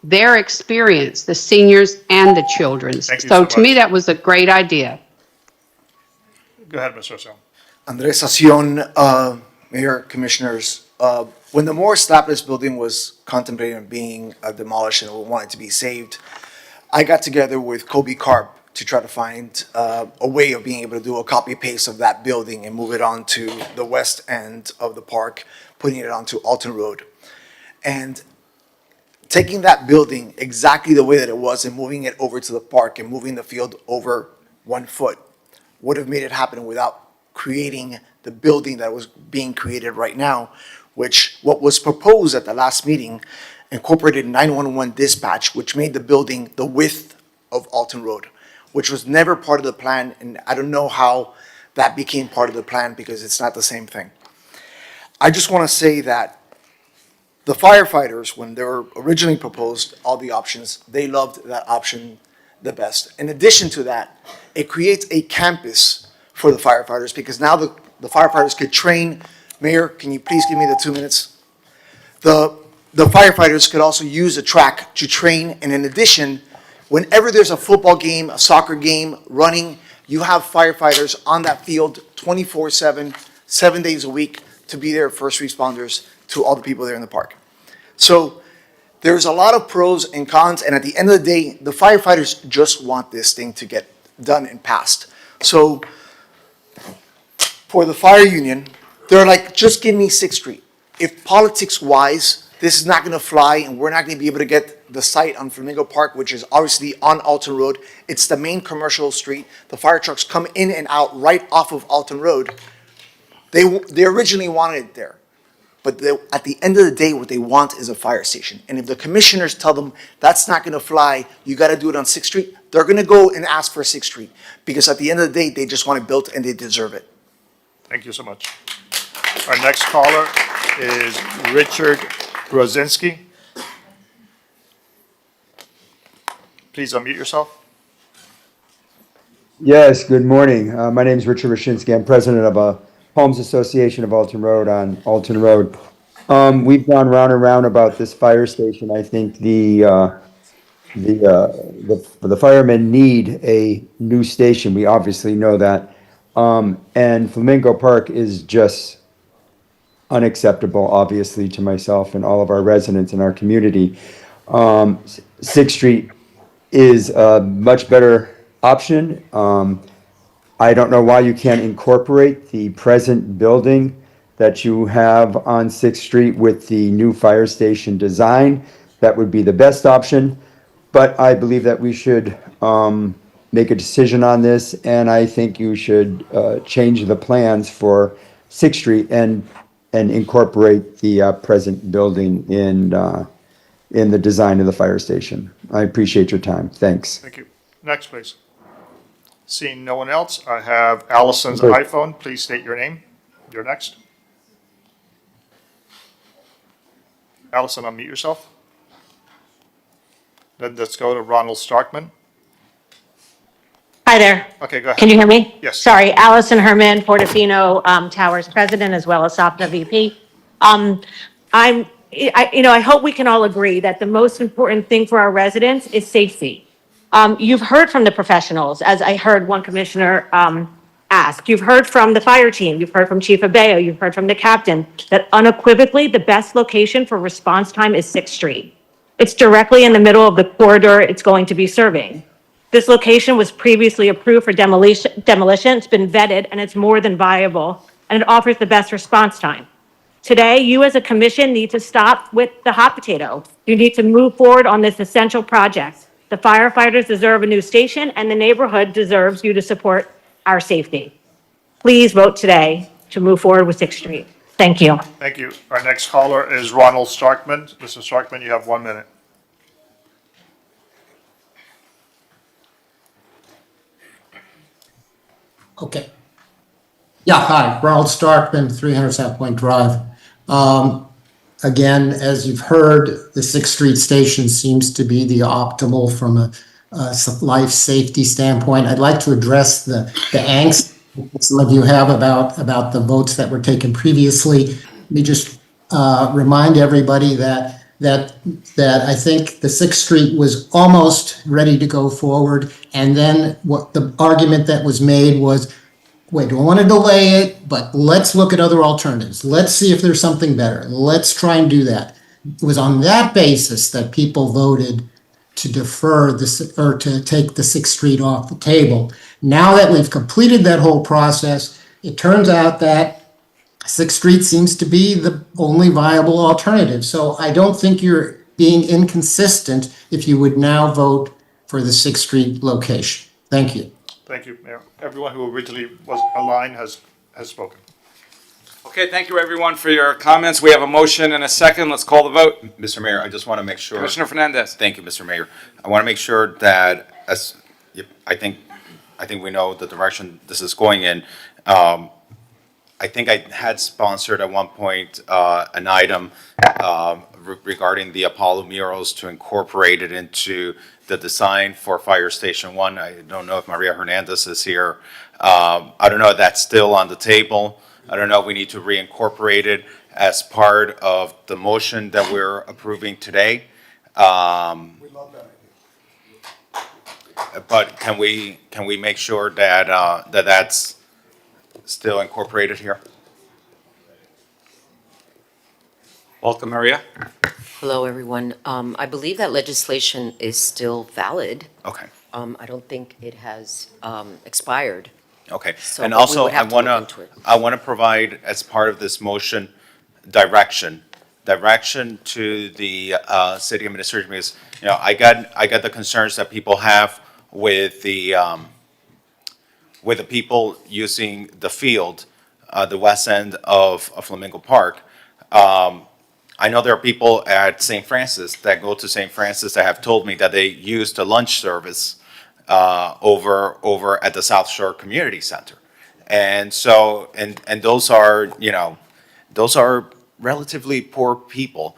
[SPEAKER 6] their experience, the seniors and the children's. So to me, that was a great idea.
[SPEAKER 4] Go ahead, Mr. Osorno.
[SPEAKER 8] Andres Acion, Mayor, Commissioners. When the Morris Lapis building was contemplating being demolished and wanted to be saved, I got together with Kobe Karp to try to find a way of being able to do a copy-paste of that building and move it on to the west end of the park, putting it onto Alton Road. And taking that building exactly the way that it was and moving it over to the park and moving the field over 1 foot would have made it happen without creating the building that was being created right now, which what was proposed at the last meeting incorporated 911 dispatch, which made the building the width of Alton Road, which was never part of the plan, and I don't know how that became part of the plan because it's not the same thing. I just want to say that the firefighters, when they were originally proposed all the options, they loved that option the best. In addition to that, it creates a campus for the firefighters because now the firefighters could train. Mayor, can you please give me the 2 minutes? The firefighters could also use the track to train, and in addition, whenever there's a football game, a soccer game, running, you have firefighters on that field 24/7, 7 days a week to be there, first responders to all the people there in the park. So there's a lot of pros and cons, and at the end of the day, the firefighters just want this thing to get done and passed. So for the fire union, they're like, just give me 6th Street. If politics-wise, this is not gonna fly, and we're not gonna be able to get the site on Flamingo Park, which is obviously on Alton Road. It's the main commercial street. The fire trucks come in and out right off of Alton Road. They originally wanted it there. But at the end of the day, what they want is a fire station. And if the commissioners tell them that's not gonna fly, you gotta do it on 6th Street, they're gonna go and ask for 6th Street. Because at the end of the day, they just want it built and they deserve it.
[SPEAKER 4] Thank you so much. Our next caller is Richard Grozinski. Please unmute yourself.
[SPEAKER 2] Yes, good morning. My name is Richard Rashinsky. I'm president of a Homes Association of Alton Road on Alton Road. We've gone round and round about this fire station. I think the firemen need a new station. We obviously know that. And Flamingo Park is just unacceptable, obviously, to myself and all of our residents in our community. 6th Street is a much better option. I don't know why you can't incorporate the present building that you have on 6th Street with the new fire station design. That would be the best option. But I believe that we should make a decision on this, and I think you should change the plans for 6th Street and incorporate the present building in the design of the fire station. I appreciate your time. Thanks.
[SPEAKER 4] Thank you. Next, please. Seeing no one else, I have Allison's iPhone. Please state your name. You're next. Allison, unmute yourself. Then let's go to Ronald Starkman.
[SPEAKER 23] Hi there.
[SPEAKER 4] Okay, go ahead.
[SPEAKER 23] Can you hear me?
[SPEAKER 4] Yes.
[SPEAKER 23] Sorry, Allison Herman, Portofino Towers President, as well as SOPNA VP. I hope we can all agree that the most important thing for our residents is safety. You've heard from the professionals, as I heard one commissioner ask. You've heard from the fire team. You've heard from Chief Abeo. You've heard from the captain that unequivocally the best location for response time is 6th Street. It's directly in the middle of the corridor it's going to be serving. This location was previously approved for demolition. It's been vetted, and it's more than viable, and it offers the best response time. Today, you as a commission need to stop with the hot potato. You need to move forward on this essential project. The firefighters deserve a new station, and the neighborhood deserves you to support our safety. Please vote today to move forward with 6th Street. Thank you.
[SPEAKER 4] Thank you. Our next caller is Ronald Starkman. Mr. Starkman, you have 1 minute.
[SPEAKER 9] Okay. Yeah, hi, Ronald Starkman, 300 South Point Drive. Again, as you've heard, the 6th Street station seems to be the optimal from a life safety standpoint. I'd like to address the angst some of you have about the votes that were taken previously. Let me just remind everybody that I think the 6th Street was almost ready to go forward. And then what the argument that was made was, wait, do I want to delay it? But let's look at other alternatives. Let's see if there's something better. Let's try and do that. It was on that basis that people voted to defer this or to take the 6th Street off the table. Now that we've completed that whole process, it turns out that 6th Street seems to be the only viable alternative. So I don't think you're being inconsistent if you would now vote for the 6th Street location. Thank you.
[SPEAKER 4] Thank you, Mayor. Everyone who originally was aligned has spoken.
[SPEAKER 3] Okay, thank you everyone for your comments. We have a motion and a second. Let's call the vote.
[SPEAKER 12] Mr. Mayor, I just want to make sure.
[SPEAKER 3] Commissioner Fernandez.
[SPEAKER 12] Thank you, Mr. Mayor. I want to make sure that I think we know the direction this is going in. I think I had sponsored at one point an item regarding the Apollo murals to incorporate it into the design for Fire Station 1. I don't know if Maria Hernandez is here. I don't know if that's still on the table. I don't know if we need to reincorporate it. as part of the motion that we're approving today. But can we make sure that, that's still incorporated here?
[SPEAKER 3] Welcome, Maria.
[SPEAKER 7] Hello, everyone. I believe that legislation is still valid.
[SPEAKER 12] Okay.
[SPEAKER 7] I don't think it has
[SPEAKER 12] Okay,
[SPEAKER 7] expired. So,
[SPEAKER 12] and
[SPEAKER 7] but we
[SPEAKER 12] also,
[SPEAKER 7] would have to look into it.
[SPEAKER 12] I want to provide, as part of this motion, direction to the city administration, because, you know, I got the concerns that people have with the people using the field, the west end of Flamingo Park. I know there are people at St. Francis that go to St. Francis that have told me that they use the lunch service over at the South Shore Community Center. And so, and those are, you know, those are relatively poor people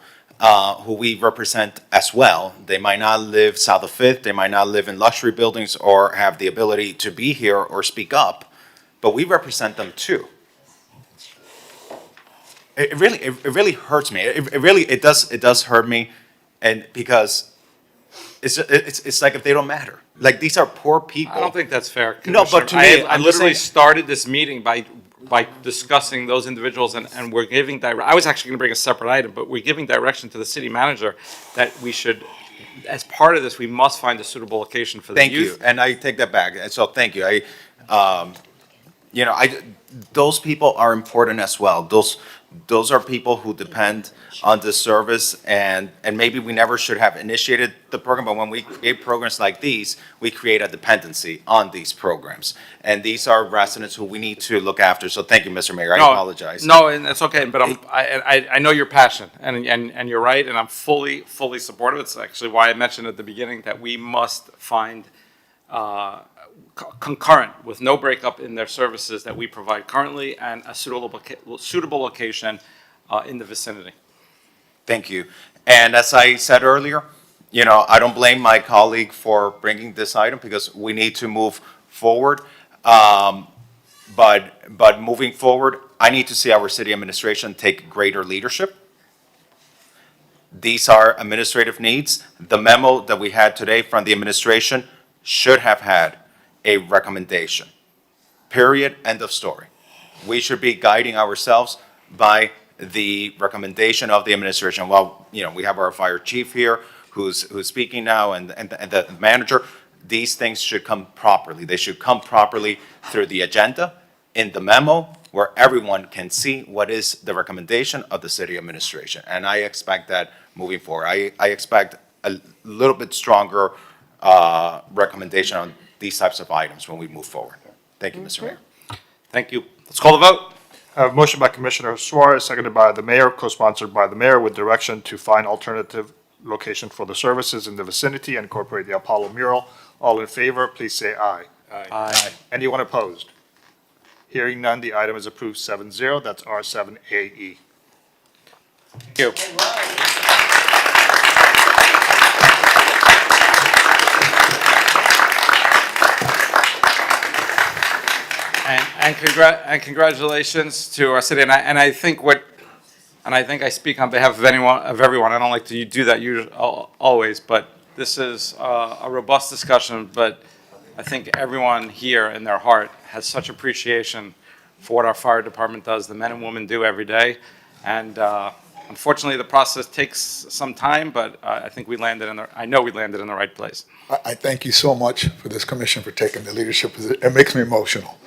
[SPEAKER 12] who we represent as well. They might not live south of Fifth, they might not live in luxury buildings or have the ability to be here or speak up, but we represent them too. It really hurts me. It does hurt me, and because it's like if they don't matter. Like, these are poor people.
[SPEAKER 3] I don't think that's fair.
[SPEAKER 12] No, but to me,
[SPEAKER 3] I
[SPEAKER 12] I'm just
[SPEAKER 3] literally
[SPEAKER 12] saying-
[SPEAKER 3] started this meeting by discussing those individuals, and we're giving I was actually going to bring a separate item, but we're giving direction to the city manager that we should, as part of this, we must find a suitable location for the
[SPEAKER 12] Thank
[SPEAKER 3] youth.
[SPEAKER 12] you, and I take that back, and so thank you. You know, those people are important as well. Those are people who depend on this service, and maybe we never should have initiated the program, but when we create programs like these, we create a dependency on these programs. And these are residents who we need to look after, so thank you, Mr. Mayor, I apologize.
[SPEAKER 3] No, and that's okay, but I know your passion, and you're right, and I'm fully supportive. It's actually why I mentioned at the beginning that we must find concurrent with no breakup in their services that we provide currently and a suitable location in the vicinity.
[SPEAKER 12] Thank you. And as I said earlier, you know, I don't blame my colleague for bringing this item because we need to move forward. But moving forward, I need to see our city administration take greater leadership. These are administrative needs. The memo that we had today from the administration should have had a recommendation. Period, end of story. We should be guiding ourselves by the recommendation of the administration. Well, you know, we have our fire chief here who's speaking now and the manager. These things should come properly. They should come properly through the agenda, in the memo, where everyone can see what is the recommendation of the city administration. And I expect that moving forward. I expect a little bit stronger recommendation on these types of items when we move forward. Thank you, Mr. Mayor.
[SPEAKER 3] Thank you. Let's call the vote.
[SPEAKER 4] I have a motion by Commissioner Suarez, seconded by the mayor, co-sponsored by the mayor, with direction to find alternative location for the services in the vicinity and incorporate the Apollo mural. All in favor, please say aye.
[SPEAKER 3] Aye.
[SPEAKER 4] Anyone opposed? Hearing none, the item is approved 7-0. That's R7AE.
[SPEAKER 3] Thank you. And congratulations to our city. And I think I speak on behalf of everyone. I don't like to do that usually, always, but this is a robust discussion. But I think everyone here in their heart has such appreciation for what our fire department does, the men and women do every day. And unfortunately, the process takes some time, but I think I know we landed in the right place.
[SPEAKER 11] I thank you so much for this commission for taking the leadership position. It makes me emotional.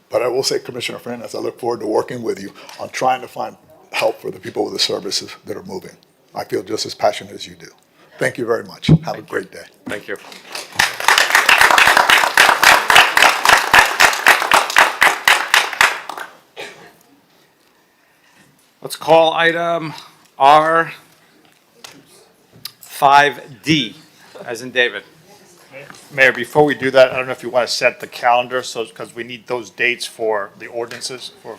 [SPEAKER 11] But I will say, Commissioner Fernandez, I look forward to working with you on trying to find help for the people with the services that are moving. I feel just as passionate as you do. Thank you very much. Have a great day.
[SPEAKER 3] Thank you. Let's call item R5D, as in David.
[SPEAKER 4] Mayor, before we do that, I don't know if you want to set the calendar, so, because we need those dates for the ordinances for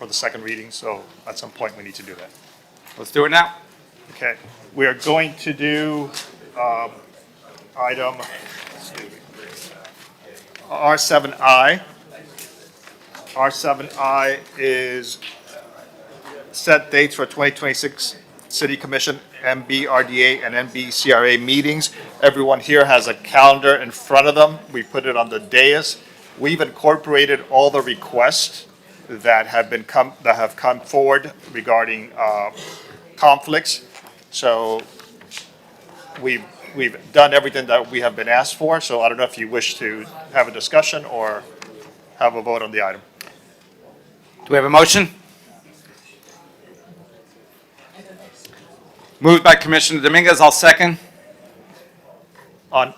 [SPEAKER 4] the second reading, so at some point we need to do that.
[SPEAKER 3] Let's do it now.
[SPEAKER 4] Okay, we are going to do item R7I. R7I is set dates for 2026 City Commission, MBRDA, and MBCRA meetings. Everyone here has a calendar in front of them. We put it on the dais. We've incorporated all the requests that have come forward regarding conflicts. So we've done everything that we have been asked for. So I don't know if you wish to have a discussion or have a vote on the item.
[SPEAKER 3] Do we have a motion? Moved by Commissioner Dominguez, I'll second.
[SPEAKER 4] On,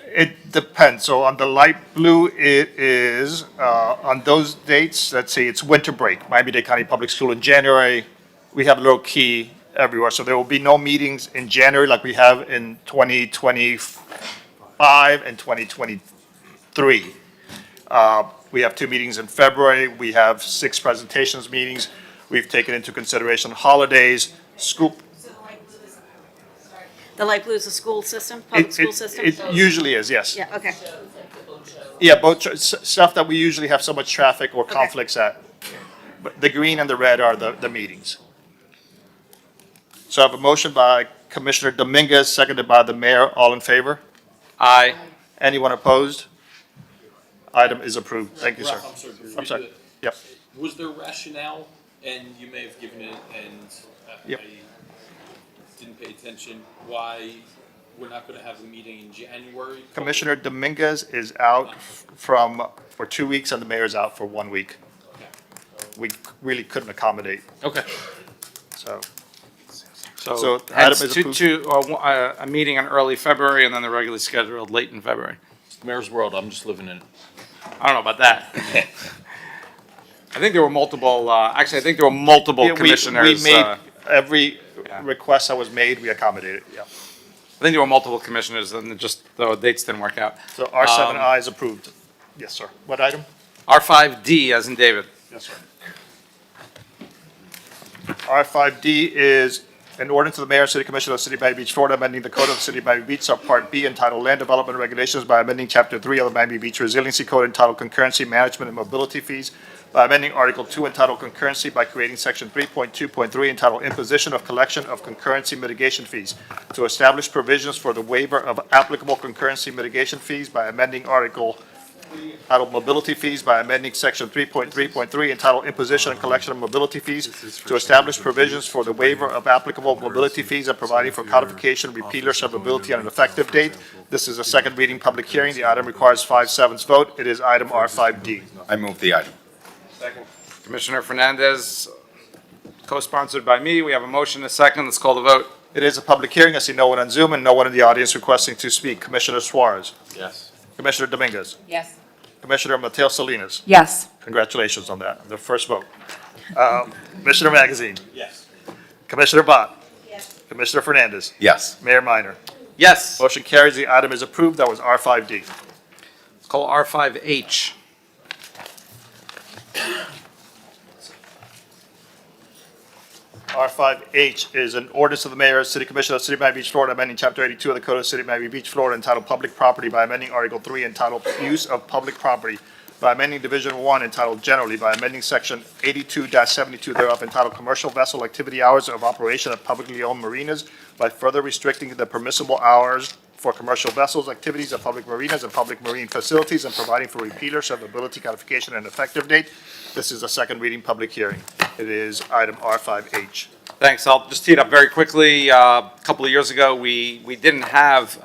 [SPEAKER 4] it depends. So on the light blue, it is, on those dates, let's see, it's winter break, Miami-Dade County Public School in January. We have low key everywhere. So there will be no meetings in January like we have in 2025 and 2023. We have 2 meetings in February. We have 6 presentations meetings. We've taken into consideration holidays, school.
[SPEAKER 13] The light blue is the school system, public school system?
[SPEAKER 4] It usually is, yes.
[SPEAKER 13] Yeah, okay.
[SPEAKER 4] Yeah, both stuff that we usually have so much traffic or conflicts at. But the green and the red are the meetings. So I have a motion by Commissioner Dominguez, seconded by the mayor. All in favor?
[SPEAKER 3] Aye.
[SPEAKER 4] Anyone opposed? Item is approved. Thank you, sir. I'm sorry. Yep.
[SPEAKER 15] Was there rationale, and you may have given it, and
[SPEAKER 4] Yep.
[SPEAKER 15] I didn't pay attention, why we're not going to have a meeting in January?
[SPEAKER 4] Commissioner Dominguez is out for 2 weeks and the mayor's out for 1 week. We really couldn't accommodate,
[SPEAKER 3] Okay.
[SPEAKER 4] so.
[SPEAKER 3] So
[SPEAKER 4] So
[SPEAKER 3] hence
[SPEAKER 4] item is
[SPEAKER 3] a meeting in early February and then the regularly scheduled late in February.
[SPEAKER 15] It's the mayor's world, I'm just living in it.
[SPEAKER 3] I don't know about that. I think there were multiple, actually, I think there were multiple
[SPEAKER 4] Yeah,
[SPEAKER 3] commissioners.
[SPEAKER 4] We made every request that was made, we accommodated, yeah.
[SPEAKER 3] I think there were multiple commissioners and just the dates didn't work out.
[SPEAKER 4] So R7I is approved. Yes, sir. What item?
[SPEAKER 3] R5D as in David.
[SPEAKER 4] Yes, sir. R5D is an ordinance of the mayor and city commission of the city of Miami Beach, Florida, amending the code of the city of Miami Beach, subpart B, entitled Land Development Regulations by amending chapter 3 of the Miami Beach Resiliency Code entitled Concurrency Management and Mobility Fees, by amending article 2 entitled Concurrency by creating section 3.2.3 entitled Imposition of Collection of Concurrency Mitigation Fees, to establish provisions for the waiver of applicable concurrency mitigation fees by amending article entitled Mobility Fees by amending section 3.3.3 entitled Imposition and Collection of Mobility Fees, to establish provisions for the waiver of applicable mobility fees and providing for codification, repealer, severability, and an effective date. This is a second reading public hearing. The item requires 5/7 vote. It is item R5D.
[SPEAKER 12] I move the item.
[SPEAKER 3] Commissioner Fernandez, co-sponsored by me. We have a motion, a second. Let's call the vote.
[SPEAKER 4] It is a public hearing. I see no one on Zoom and no one in the audience requesting to speak. Commissioner Suarez.
[SPEAKER 15] Yes.
[SPEAKER 4] Commissioner Dominguez.
[SPEAKER 13] Yes.
[SPEAKER 4] Commissioner Mateo Salinas.
[SPEAKER 13] Yes.
[SPEAKER 4] Congratulations on that, the first vote. Commissioner Magazine.
[SPEAKER 15] Yes.
[SPEAKER 4] Commissioner Bott. Yes. Commissioner Fernandez.
[SPEAKER 12] Yes.
[SPEAKER 4] Mayor Minor.
[SPEAKER 3] Yes.
[SPEAKER 4] Motion carries. The item is approved. That was R5D.
[SPEAKER 3] Let's call R5H.
[SPEAKER 4] R5H is an ordinance of the mayor and city commission of the city of Miami Beach, Florida, amending chapter 82 of the code of the city of Miami Beach, Florida, entitled Public Property by amending article 3 entitled Use of Public Property, by amending division 1 entitled Generally, by amending section 82-72 thereof entitled Commercial Vessel Activity Hours of Operation of Publicly Owned Marinas, by further restricting the permissible hours for commercial vessels, activities of public marinas and public marine facilities, and providing for repealer, severability, codification, and effective date. This is a second reading public hearing. It is item R5H.
[SPEAKER 3] Thanks. I'll just tee it up very quickly. A couple of years ago, we didn't have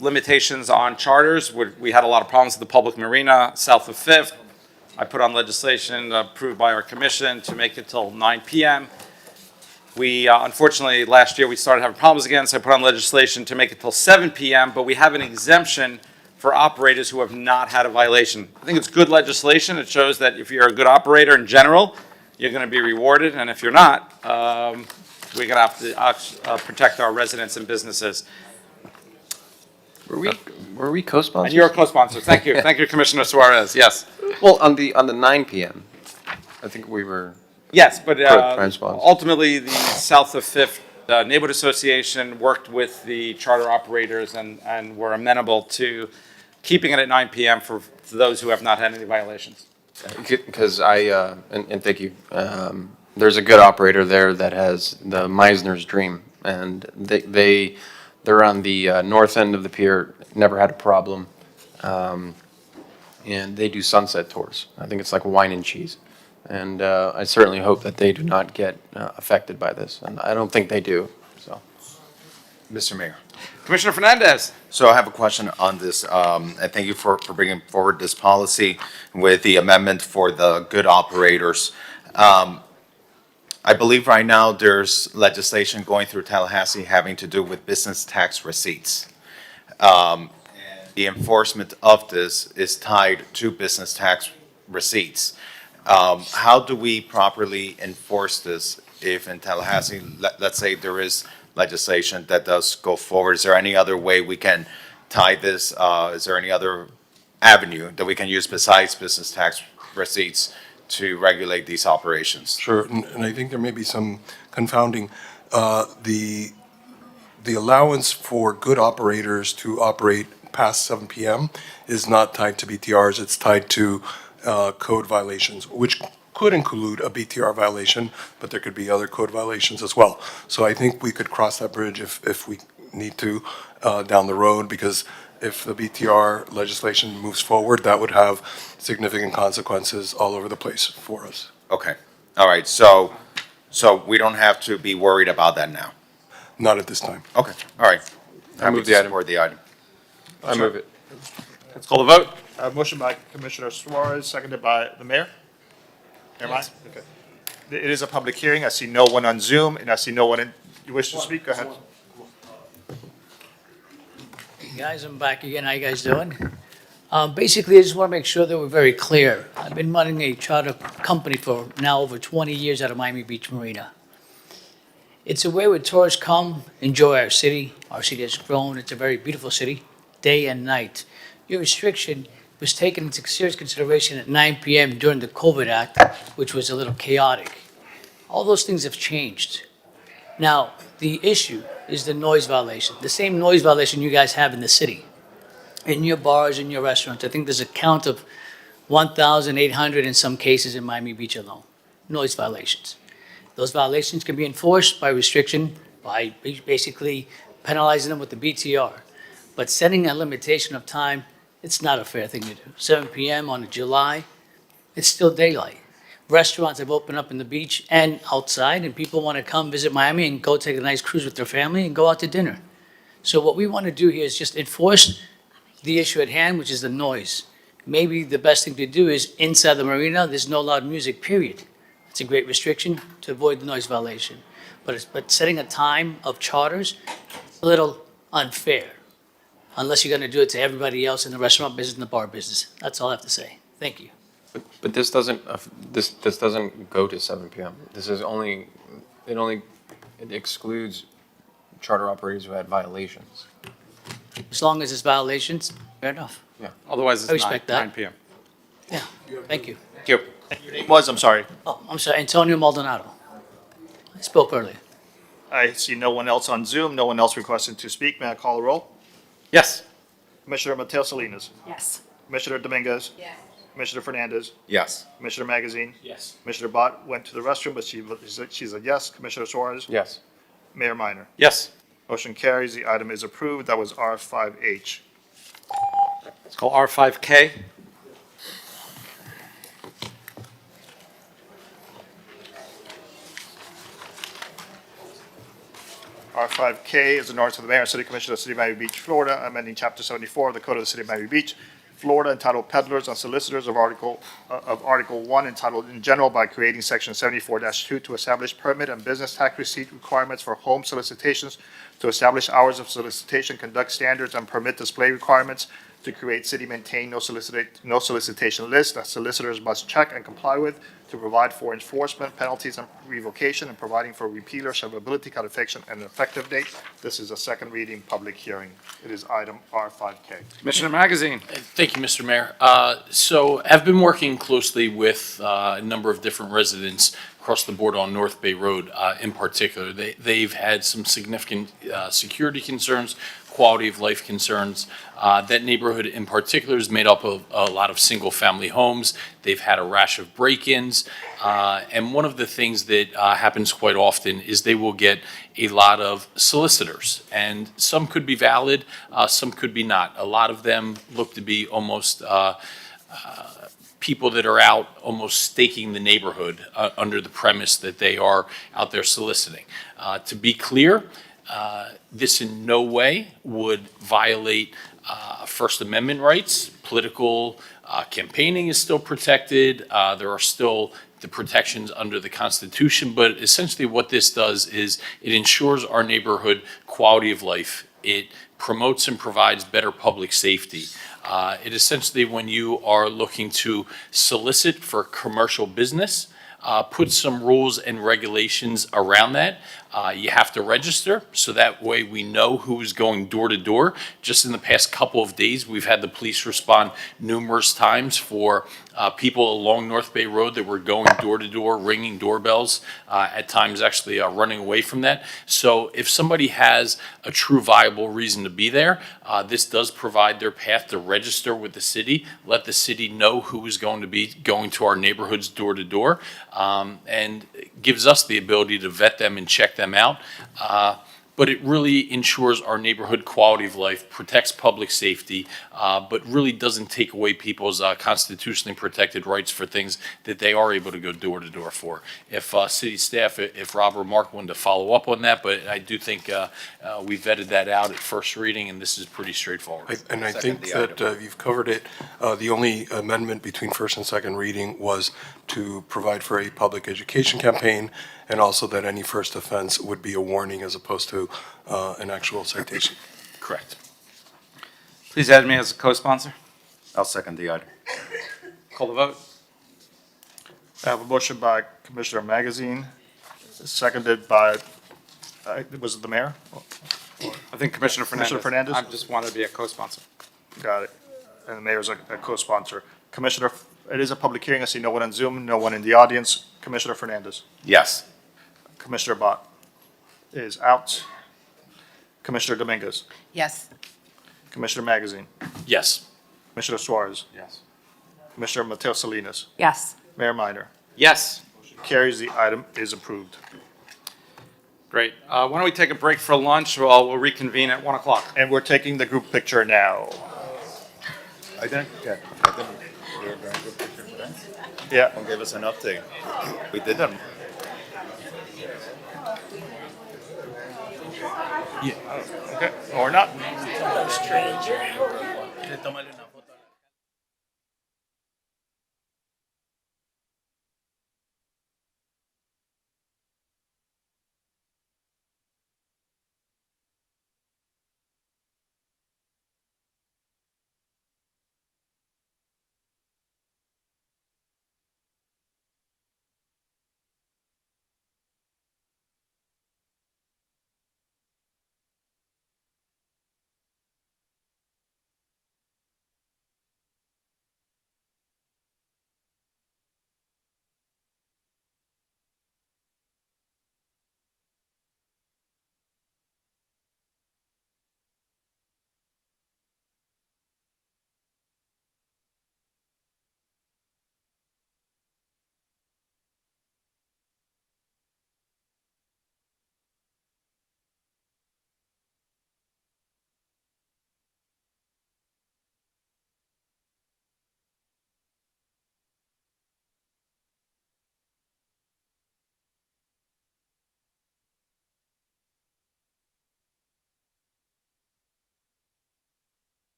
[SPEAKER 3] limitations on charters. We had a lot of problems with the public marina south of Fifth. I put on legislation approved by our commission to make it till 9 p.m. We, unfortunately, last year we started having problems again, so I put on legislation to make it till 7 p.m., but we have an exemption for operators who have not had a violation. I think it's good legislation. It shows that if you're a good operator in general, you're going to be rewarded, and if you're not, we're going to have to protect our residents and businesses.
[SPEAKER 18] Were we co-sponsors?
[SPEAKER 3] And you're a co-sponsor. Thank you. Thank you, Commissioner Suarez. Yes.
[SPEAKER 18] Well, on the 9 p.m., I think we were.
[SPEAKER 3] Yes, but
[SPEAKER 18] co-sponsors.
[SPEAKER 3] ultimately, the South of Fifth Neighborhood Association worked with the charter operators and were amenable to keeping it at 9 p.m. for those who have not had any violations.
[SPEAKER 18] Because and thank you. There's a good operator there that has the Meisner's Dream, and they're on the north end of the pier, never had a problem. And they do sunset tours. I think it's like wine and cheese. And I certainly hope that they do not get affected by this, and I don't think they do, so.
[SPEAKER 12] Mr. Mayor.
[SPEAKER 3] Commissioner Fernandez.
[SPEAKER 12] So I have a question on this, and thank you for bringing forward this policy with the amendment for the good operators. I believe right now there's legislation going through Tallahassee having to do with business tax receipts. The enforcement of this is tied to business tax receipts. How do we properly enforce this if in Tallahassee, let's say there is legislation that does go forward? Is there any other way we can tie this? Is there any other avenue that we can use besides business tax receipts to regulate these operations?
[SPEAKER 14] Sure, and I think there may be some confounding. The allowance for good operators to operate past 7 p.m. is not tied to BTRs, it's tied to code violations, which could include a BTR violation, but there could be other code violations as well. So I think we could cross that bridge if we need to down the road, because if the BTR legislation moves forward, that would have significant consequences all over the place for us.
[SPEAKER 12] Okay, all right, so we don't have to be worried about that now?
[SPEAKER 14] Not at this time.
[SPEAKER 12] Okay, all right.
[SPEAKER 18] I move the item.
[SPEAKER 12] Support the item.
[SPEAKER 18] I move it.
[SPEAKER 3] Let's call the vote.
[SPEAKER 4] Motion by Commissioner Suarez, seconded by the mayor. Am I? Okay. It is a public hearing. I see no one on Zoom, and I see no one in, you wish to speak? Go ahead.
[SPEAKER 19] Guys, I'm back again. How you guys doing? Basically, I just want to make sure that we're very clear. I've been running a charter company for now over 20 years out of Miami Beach Marina. It's a way where tourists come, enjoy our city. Our city has grown. It's a very beautiful city, day and night. Your restriction was taken into serious consideration at 9 p.m. during the COVID Act, which was a little chaotic. All those things have changed. Now, the issue is the noise violation, the same noise violation you guys have in the city, in your bars, in your restaurants. I think there's a count of 1,800 in some cases in Miami Beach alone, noise violations. Those violations can be enforced by restriction, by basically penalizing them with the BTR. But setting a limitation of time, it's not a fair thing to do. 7 p.m. on a July, it's still daylight. Restaurants have opened up in the beach and outside, and people want to come visit Miami and go take a nice cruise with their family and go out to dinner. So what we want to do here is just enforce the issue at hand, which is the noise. Maybe the best thing to do is inside the marina, there's no loud music, period. It's a great restriction to avoid the noise violation. But setting a time of charters, it's a little unfair, unless you're going to do it to everybody else in the restaurant business and the bar business. That's all I have to say. Thank you.
[SPEAKER 18] But this doesn't, this doesn't go to 7 p.m. This is only, it excludes charter operators who had violations.
[SPEAKER 19] As long as it's violations, fair enough.
[SPEAKER 18] Yeah.
[SPEAKER 3] Otherwise,
[SPEAKER 19] I
[SPEAKER 3] it's
[SPEAKER 19] respect
[SPEAKER 3] 9
[SPEAKER 19] that.
[SPEAKER 3] p.m.
[SPEAKER 19] Yeah, thank you.
[SPEAKER 3] Thank you.
[SPEAKER 4] Your name was, I'm sorry.
[SPEAKER 19] Oh, I'm sorry, Antonio Maldonado. I spoke earlier.
[SPEAKER 4] I see no one else on Zoom, no one else requesting to speak. May I call a roll?
[SPEAKER 3] Yes.
[SPEAKER 4] Commissioner Mateo Salinas.
[SPEAKER 13] Yes.
[SPEAKER 4] Commissioner Dominguez.
[SPEAKER 13] Yes.
[SPEAKER 4] Commissioner Fernandez.
[SPEAKER 12] Yes.
[SPEAKER 4] Commissioner Magazine.
[SPEAKER 15] Yes.
[SPEAKER 4] Commissioner Bott went to the restroom, but she's a yes. Commissioner Suarez.
[SPEAKER 18] Yes.
[SPEAKER 4] Mayor Minor.
[SPEAKER 3] Yes.
[SPEAKER 4] Motion carries. The item is approved. That was R5H.
[SPEAKER 3] Let's call R5K.
[SPEAKER 4] R5K is an ordinance of the mayor and city commission of the city of Miami Beach, Florida, amending chapter 74 of the code of the city of Miami Beach, Florida, entitled Peddlers and Solicitors of Article 1, entitled in general, by creating section 74-2 to establish permit and business tax receipt requirements for home solicitations, to establish hours of solicitation, conduct standards, and permit display requirements, to create city-maintained no solicitation list that solicitors must check and comply with, to provide for enforcement, penalties, and revocation, and providing for repealer, severability, codification, and an effective date. This is a second reading, public hearing. It is item R5K.
[SPEAKER 3] Commissioner Magazine.
[SPEAKER 15] Thank you, Mr. Mayor. So I've been working closely with a number of different residents across the board on North Bay Road in particular. They've had some significant security concerns, quality of life concerns. That neighborhood in particular is made up of a lot of single-family homes. They've had a rash of break-ins. And one of the things that happens quite often is they will get a lot of solicitors. And some could be valid, some could be not. A lot of them look to be almost people that are out almost staking the neighborhood under the premise that they are out there soliciting. To be clear, this in no way would violate First Amendment rights. Political campaigning is still protected. There are still the protections under the Constitution, but essentially what this does is it ensures our neighborhood quality of life. It promotes and provides better public safety. It essentially, when you are looking to solicit for commercial business, put some rules and regulations around that. You have to register, so that way we know who is going door to door. Just in the past couple of days, we've had the police respond numerous times for people along North Bay Road that were going door to door, ringing doorbells, at times actually running away from that. So if somebody has a true viable reason to be there, this does provide their path to register with the city, let the city know who is going to be going to our neighborhoods door to door, and gives us the ability to vet them and check them out. But it really ensures our neighborhood quality of life, protects public safety, but really doesn't take away people's constitutionally protected rights for things that they are able to go door to door for. If city staff, if Rob or Mark wanted to follow up on that, but I do think we vetted that out at first reading, and this is pretty straightforward.
[SPEAKER 14] And I think that you've covered it. The only amendment between first and second reading was to provide for a public education campaign, and also that any first offense would be a warning as opposed to an actual citation.
[SPEAKER 3] Correct. Please add me as a co-sponsor.
[SPEAKER 12] I'll second the item.
[SPEAKER 3] Call the vote.
[SPEAKER 4] I have a motion by Commissioner Magazine, seconded by, was it the mayor?
[SPEAKER 3] I think Commissioner Fernandez.
[SPEAKER 4] Commissioner Fernandez?
[SPEAKER 3] I just wanted to be a co-sponsor.
[SPEAKER 4] Got it. And the mayor's a co-sponsor. Commissioner, it is a public hearing. I see no one on Zoom, no one in the audience. Commissioner Fernandez.
[SPEAKER 12] Yes.
[SPEAKER 4] Commissioner Bott is out. Commissioner Dominguez.
[SPEAKER 16] Yes.
[SPEAKER 4] Commissioner Magazine.
[SPEAKER 15] Yes.
[SPEAKER 4] Commissioner Suarez.
[SPEAKER 3] Yes.
[SPEAKER 4] Commissioner Mateo Salinas.
[SPEAKER 16] Yes.
[SPEAKER 4] Mayor Minor.
[SPEAKER 3] Yes.
[SPEAKER 4] Carries, the item is approved.
[SPEAKER 3] Great. Why don't we take a break for lunch? We'll reconvene at 1 o'clock.
[SPEAKER 4] And we're taking the group picture now.
[SPEAKER 12] I think, yeah, I think we were going to picture for that.
[SPEAKER 4] Yeah.
[SPEAKER 12] Don't give us an update. We did them.
[SPEAKER 4] Okay, or not.
[SPEAKER 19] Stranger.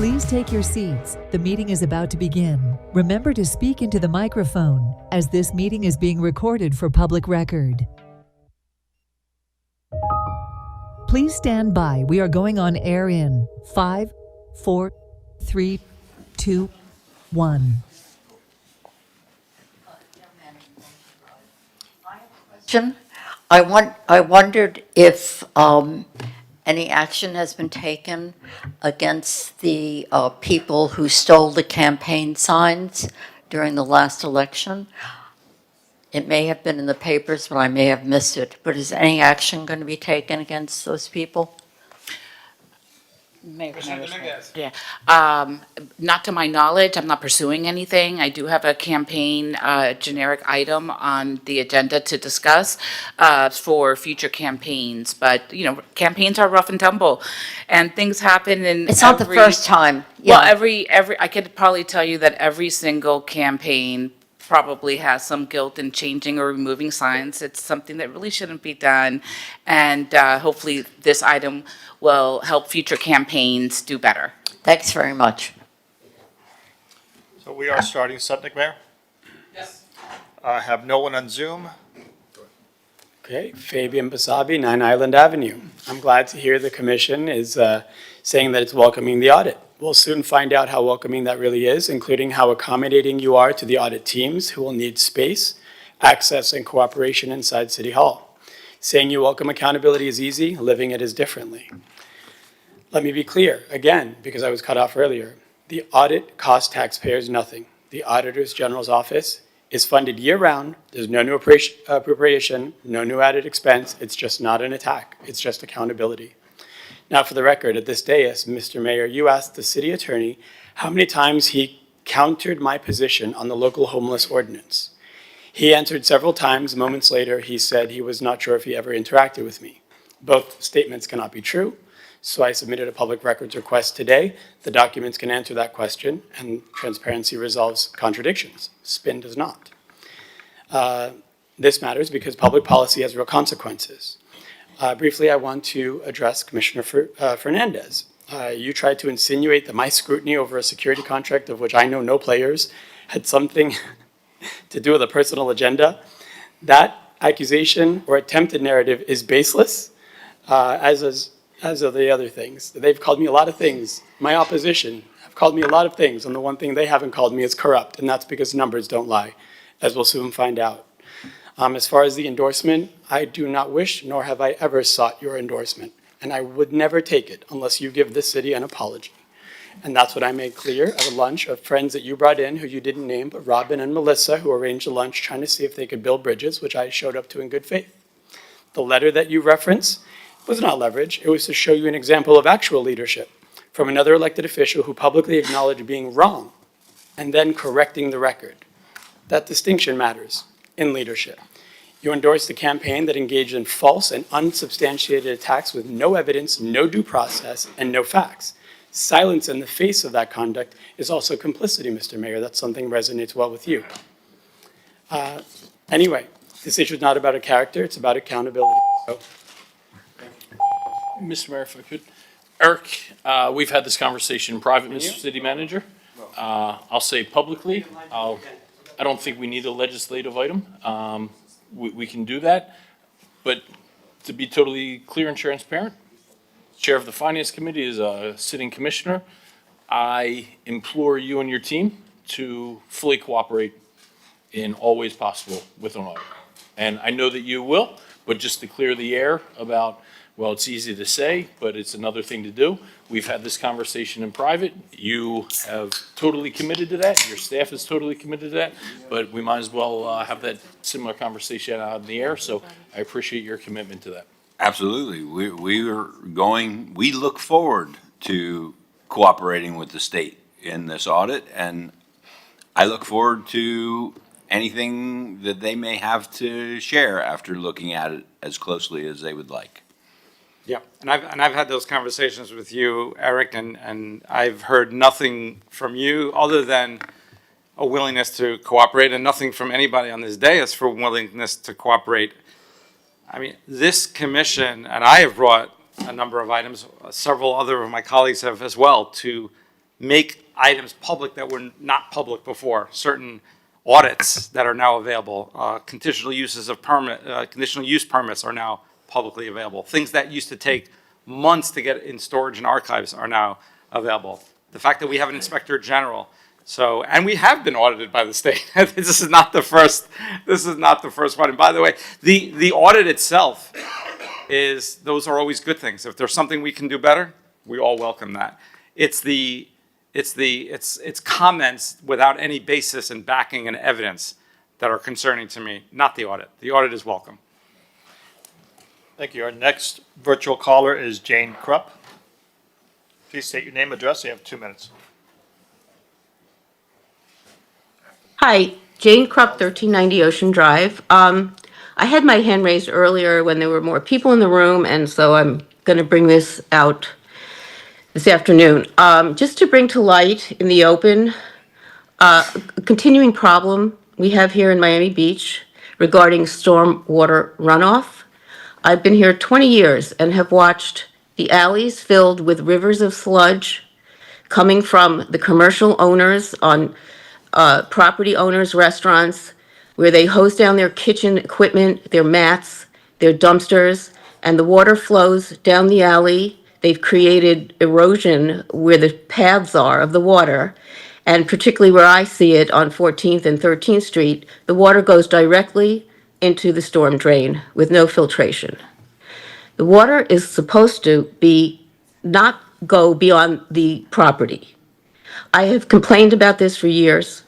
[SPEAKER 16] Please take your seats. The meeting is about to begin. Remember to speak into the microphone, as this meeting is being recorded for public record. Please stand by. We are going on air in 5, 4, 3, 2, 1.
[SPEAKER 17] I wondered if any action has been taken against the people who stole the campaign signs during the last election. It may have been in the papers, but I may have missed it. But is any action going to be taken against those people?
[SPEAKER 21] Yeah. Not to my knowledge, I'm not pursuing anything. I do have a campaign generic item on the agenda to discuss for future campaigns. But, you know, campaigns are rough and tumble and things happen in
[SPEAKER 17] It's not the first time.
[SPEAKER 21] Well,
[SPEAKER 17] Yeah.
[SPEAKER 21] I could probably tell you that every single campaign probably has some guilt in changing or removing signs. It's something that really shouldn't be done. And hopefully this item will help future campaigns do better.
[SPEAKER 17] Thanks very much.
[SPEAKER 4] So we are starting Sutnick, Mayor? Yes. I have no one on Zoom.
[SPEAKER 24] Okay, Fabian Basabi, 9 Island Avenue. I'm glad to hear the commission is saying that it's welcoming the audit. We'll soon find out how welcoming that really is, including how accommodating you are to the audit teams who will need space, access, and cooperation inside City Hall. Saying you welcome accountability is easy, living it is differently. Let me be clear, again, because I was cut off earlier. The audit costs taxpayers nothing. The Auditor General's office is funded year-round. There's no new appropriation, no new added expense. It's just not an attack. It's just accountability. Now, for the record, at this dais, Mr. Mayor, you asked the city attorney how many times he countered my position on the local homeless ordinance. He answered several times. Moments later, he said he was not sure if he ever interacted with me. Both statements cannot be true, so I submitted a public records request today. The documents can answer that question, and transparency resolves contradictions. Spin does not. This matters because public policy has real consequences. Briefly, I want to address Commissioner Fernandez. You tried to insinuate that my scrutiny over a security contract of which I know no players had something to do with a personal agenda. That accusation or attempted narrative is baseless, as are the other things. They've called me a lot of things. My opposition have called me a lot of things, and the one thing they haven't called me is corrupt, and that's because numbers don't lie, as we'll soon find out. As far as the endorsement, I do not wish, nor have I ever sought your endorsement, and I would never take it unless you give this city an apology. And that's what I made clear at a lunch of friends that you brought in, who you didn't name, but Robin and Melissa, who arranged a lunch trying to see if they could build bridges, which I showed up to in good faith. The letter that you reference was not leverage. It was to show you an example of actual leadership from another elected official who publicly acknowledged being wrong and then correcting the record. That distinction matters in leadership. You endorsed a campaign that engaged in false and unsubstantiated attacks with no evidence, no due process, and no facts. Silence in the face of that conduct is also complicity, Mr. Mayor. That's something that resonates well with you. Anyway, this issue is not about a character, it's about accountability. So,
[SPEAKER 15] Mr. Mayor, if I could. Eric, we've had this conversation in private, Mr. City Manager. I'll say publicly, I don't think we need a legislative item. We can do that, but to be totally clear and transparent, Chair of the Finance Committee is a sitting commissioner. I implore you and your team to fully cooperate in all ways possible with an audit. And I know that you will, but just to clear the air about, well, it's easy to say, but it's another thing to do. We've had this conversation in private. You have totally committed to that. Your staff is totally committed to that. But we might as well have that similar conversation out in the air. So I appreciate your commitment to that.
[SPEAKER 25] Absolutely. We look forward to cooperating with the state in this audit, and I look forward to anything that they may have to share after looking at it as closely as they would like.
[SPEAKER 3] Yeah, and I've had those conversations with you, Eric, and I've heard nothing from you other than a willingness to cooperate, and nothing from anybody on this dais for willingness to cooperate. I mean, this commission, and I have brought a number of items, several other of my colleagues have as well, to make items public that were not public before, certain audits that are now available, conditional use permits are now publicly available. Things that used to take months to get in storage and archives are now available. The fact that we have an inspector general, and we have been audited by the state. This is not the first one. And by the way, the audit itself those are always good things. If there's something we can do better, we all welcome that. It's comments without any basis and backing and evidence that are concerning to me, not the audit. The audit is welcome.
[SPEAKER 4] Thank you. Our next virtual caller is Jane Krupp. Please state your name, address. You have 2 minutes.
[SPEAKER 1] Hi, Jane Krupp, 1390 Ocean Drive. I had my hand raised earlier when there were more people in the room, and so I'm going to bring this out this afternoon. Just to bring to light in the open, a continuing problem we have here in Miami Beach regarding stormwater runoff. I've been here 20 years and have watched the alleys filled with rivers of sludge coming from the commercial owners on property owners' restaurants, where they hose down their kitchen equipment, their mats, their dumpsters, and the water flows down the alley. They've created erosion where the paths are of the water, and particularly where I see it on 14th and 13th Street, the water goes directly into the storm drain with no filtration. The water is supposed to not go beyond the property. I have complained about this for years.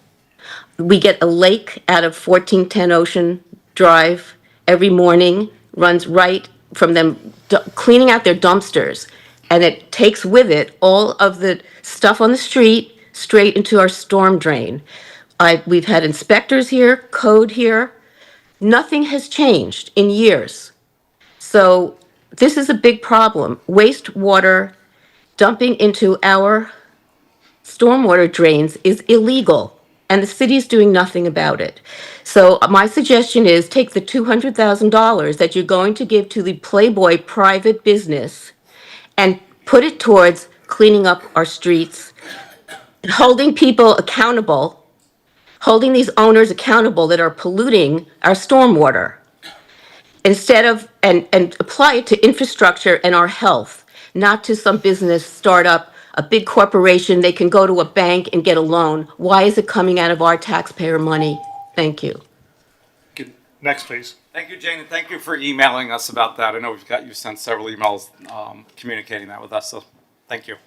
[SPEAKER 1] We get a lake out of 1410 Ocean Drive every morning, runs right from them cleaning out their dumpsters, and it takes with it all of the stuff on the street straight into our storm drain. We've had inspectors here, code here. Nothing has changed in years. So this is a big problem. Wastewater dumping into our stormwater drains is illegal, and the city is doing nothing about it. So my suggestion is take the $200,000 that you're going to give to the Playboy private business and put it towards cleaning up our streets, holding people accountable, holding these owners accountable that are polluting our stormwater, instead of, and apply it to infrastructure and our health, not to some business startup, a big corporation. They can go to a bank and get a loan. Why is it coming out of our taxpayer money? Thank you.
[SPEAKER 4] Next, please.
[SPEAKER 3] Thank you, Jane, and thank you for emailing us about that. I know you've sent several emails communicating that with us, so thank you.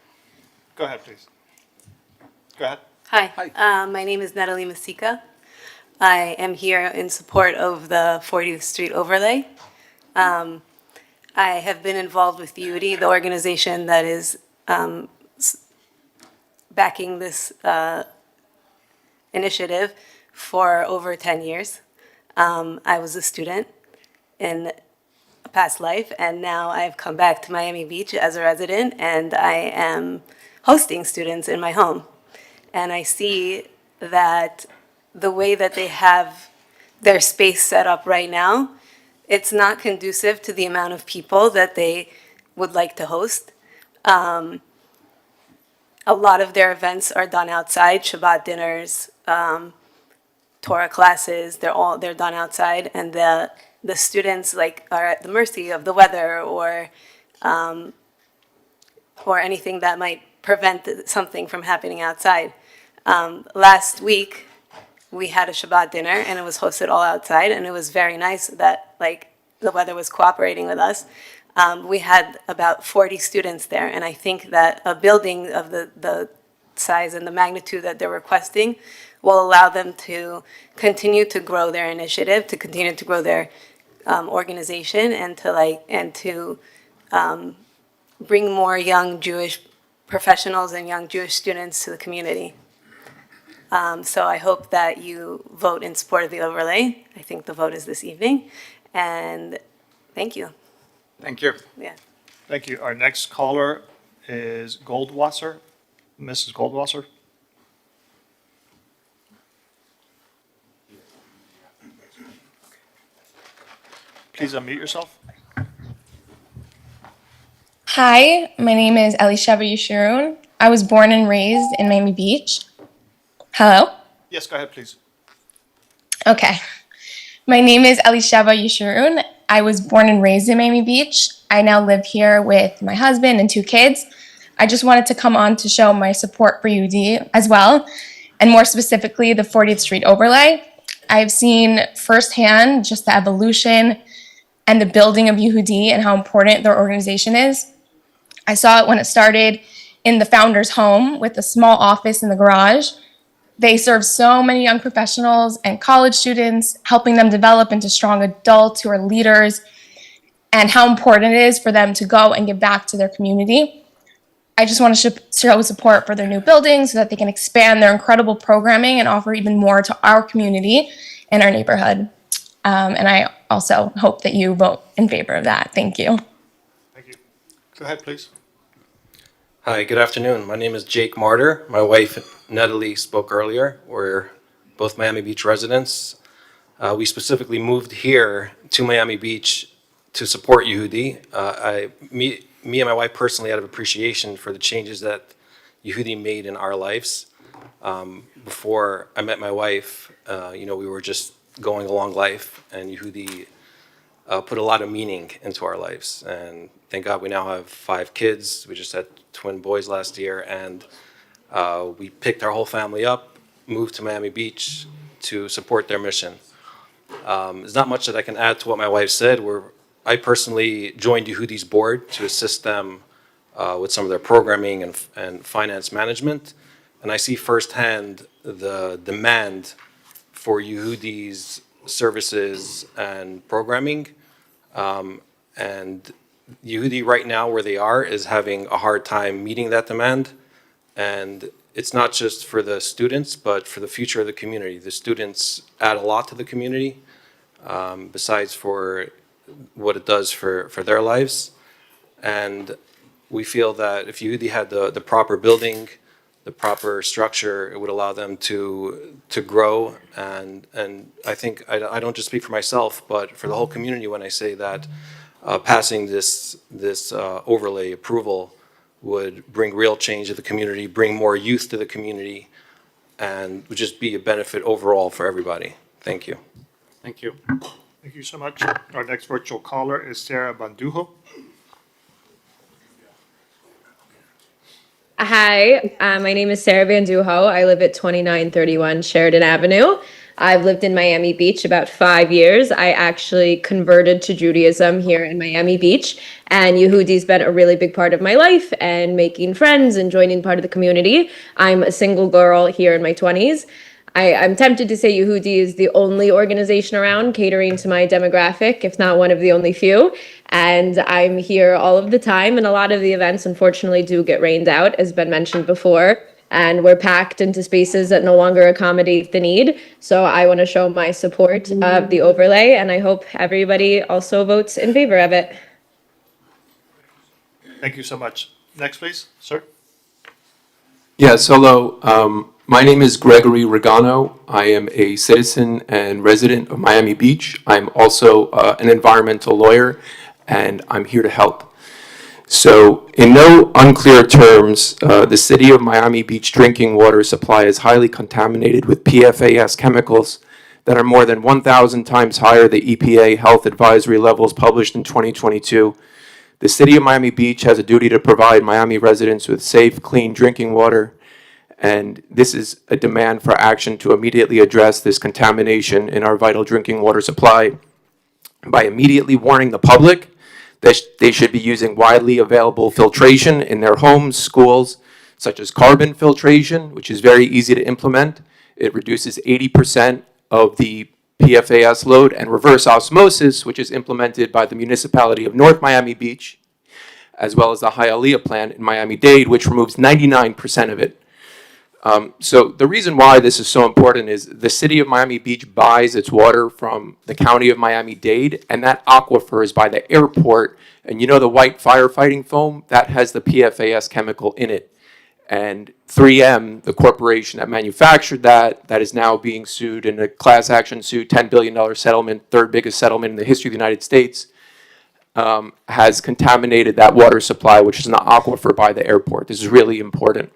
[SPEAKER 4] Go ahead, please. Go ahead.
[SPEAKER 5] Hi. My name is Natalie Masika. I am here in support of the 40th Street overlay. I have been involved with UDI, the organization that is backing this initiative, for over 10 years. I was a student in a past life, and now I've come back to Miami Beach as a resident, and I am hosting students in my home. And I see that the way that they have their space set up right now, it's not conducive to the amount of people that they would like to host. A lot of their events are done outside, Shabbat dinners, Torah classes, they're done outside, and the students are at the mercy of the weather or anything that might prevent something from happening outside. Last week, we had a Shabbat dinner, and it was hosted all outside, and it was very nice that the weather was cooperating with us. We had about 40 students there, and I think that a building of the size and the magnitude that they're requesting will allow them to continue to grow their initiative, to continue to grow their organization, and to bring more young Jewish professionals and young Jewish students to the community. So I hope that you vote in support of the overlay. I think the vote is this evening, and thank you.
[SPEAKER 3] Thank you.
[SPEAKER 5] Yeah.
[SPEAKER 4] Thank you. Our next caller is Goldwasser. Mrs. Goldwasser. Please unmute yourself.
[SPEAKER 10] Hi, my name is Elisheva Yeshurun.
[SPEAKER 6] I was born and raised in Miami Beach. Hello?
[SPEAKER 4] Yes, go ahead, please.
[SPEAKER 6] Okay. My name is Elisheva Yeshurun. I was born and raised in Miami Beach. I now live here with my husband and 2 kids. I just wanted to come on to show my support for UD as well, and more specifically, the 40th Street overlay. I've seen firsthand just the evolution and the building of UD and how important their organization is. I saw it when it started in the founder's home with a small office in the garage. They serve so many young professionals and college students, helping them develop into strong adults who are leaders, and how important it is for them to go and give back to their community. I just want to show support for their new building so that they can expand their incredible programming and offer even more to our community and our neighborhood. And I also hope that you vote in favor of that. Thank you.
[SPEAKER 4] Thank you. Go ahead, please.
[SPEAKER 8] Hi, good afternoon. My name is Jake Martyr. My wife, Natalie, spoke earlier. We're both Miami Beach residents. We specifically moved here to Miami Beach to support Yehudi. Me and my wife personally had an appreciation for the changes that Yehudi made in our lives. Before I met my wife, we were just going along life, and Yehudi put a lot of meaning into our lives. And thank God we now have 5 kids. We just had twin boys last year, and we picked our whole family up, moved to Miami Beach to support their mission. There's not much that I can add to what my wife said. I personally joined Yehudi's board to assist them with some of their programming and finance management. And I see firsthand the demand for Yehudi's services and programming. And Yehudi right now, where they are, is having a hard time meeting that demand. And it's not just for the students, but for the future of the community. The students add a lot to the community, besides for what it does for their lives. And we feel that if Yehudi had the proper building, the proper structure, it would allow them to grow. And I think, I don't just speak for myself, but for the whole community when I say that passing this overlay approval would bring real change to the community, bring more youth to the community, and would just be a benefit overall for everybody. Thank you.
[SPEAKER 4] Thank you. Thank you so much. Our next virtual caller is Sarah Bandujo.
[SPEAKER 10] Hi, my name is Sarah Bandujo. I live at 2931 Sheridan Avenue. I've lived in Miami Beach about 5 years. I actually converted to Judaism here in Miami Beach, and Yehudi's been a really big part of my life and making friends and joining part of the community. I'm a single girl here in my 20s. I'm tempted to say Yehudi is the only organization around catering to my demographic, if not one of the only few. And I'm here all of the time, and a lot of the events, unfortunately, do get rained out, as been mentioned before. And we're packed into spaces that no longer accommodate the need. So I want to show my support of the overlay, and I hope everybody also votes in favor of it.
[SPEAKER 4] Thank you so much. Next, please, sir.
[SPEAKER 20] Yes, hello. My name is Gregory Regano. I am a citizen and resident of Miami Beach. I'm also an environmental lawyer, and I'm here to help. So, in no unclear terms, the city of Miami Beach drinking water supply is highly contaminated with PFAS chemicals that are more than 1,000 times higher than EPA health advisory levels published in 2022. The city of Miami Beach has a duty to provide Miami residents with safe, clean drinking water, and this is a demand for action to immediately address this contamination in our vital drinking water supply by immediately warning the public that they should be using widely available filtration in their homes, schools, such as carbon filtration, which is very easy to implement. It reduces 80% of the PFAS load, and reverse osmosis, which is implemented by the municipality of North Miami Beach, as well as the Hialeah plant in Miami-Dade, which removes 99% of it. So the reason why this is so important is the city of Miami Beach buys its water from the county of Miami-Dade, and that aquifer is by the airport. And you know the white firefighting foam? That has the PFAS chemical in it. And 3M, the corporation that manufactured that is now being sued in a class action suit, $10 billion settlement, third biggest settlement in the history of the United States, has contaminated that water supply, which is an aquifer by the airport. This is really important.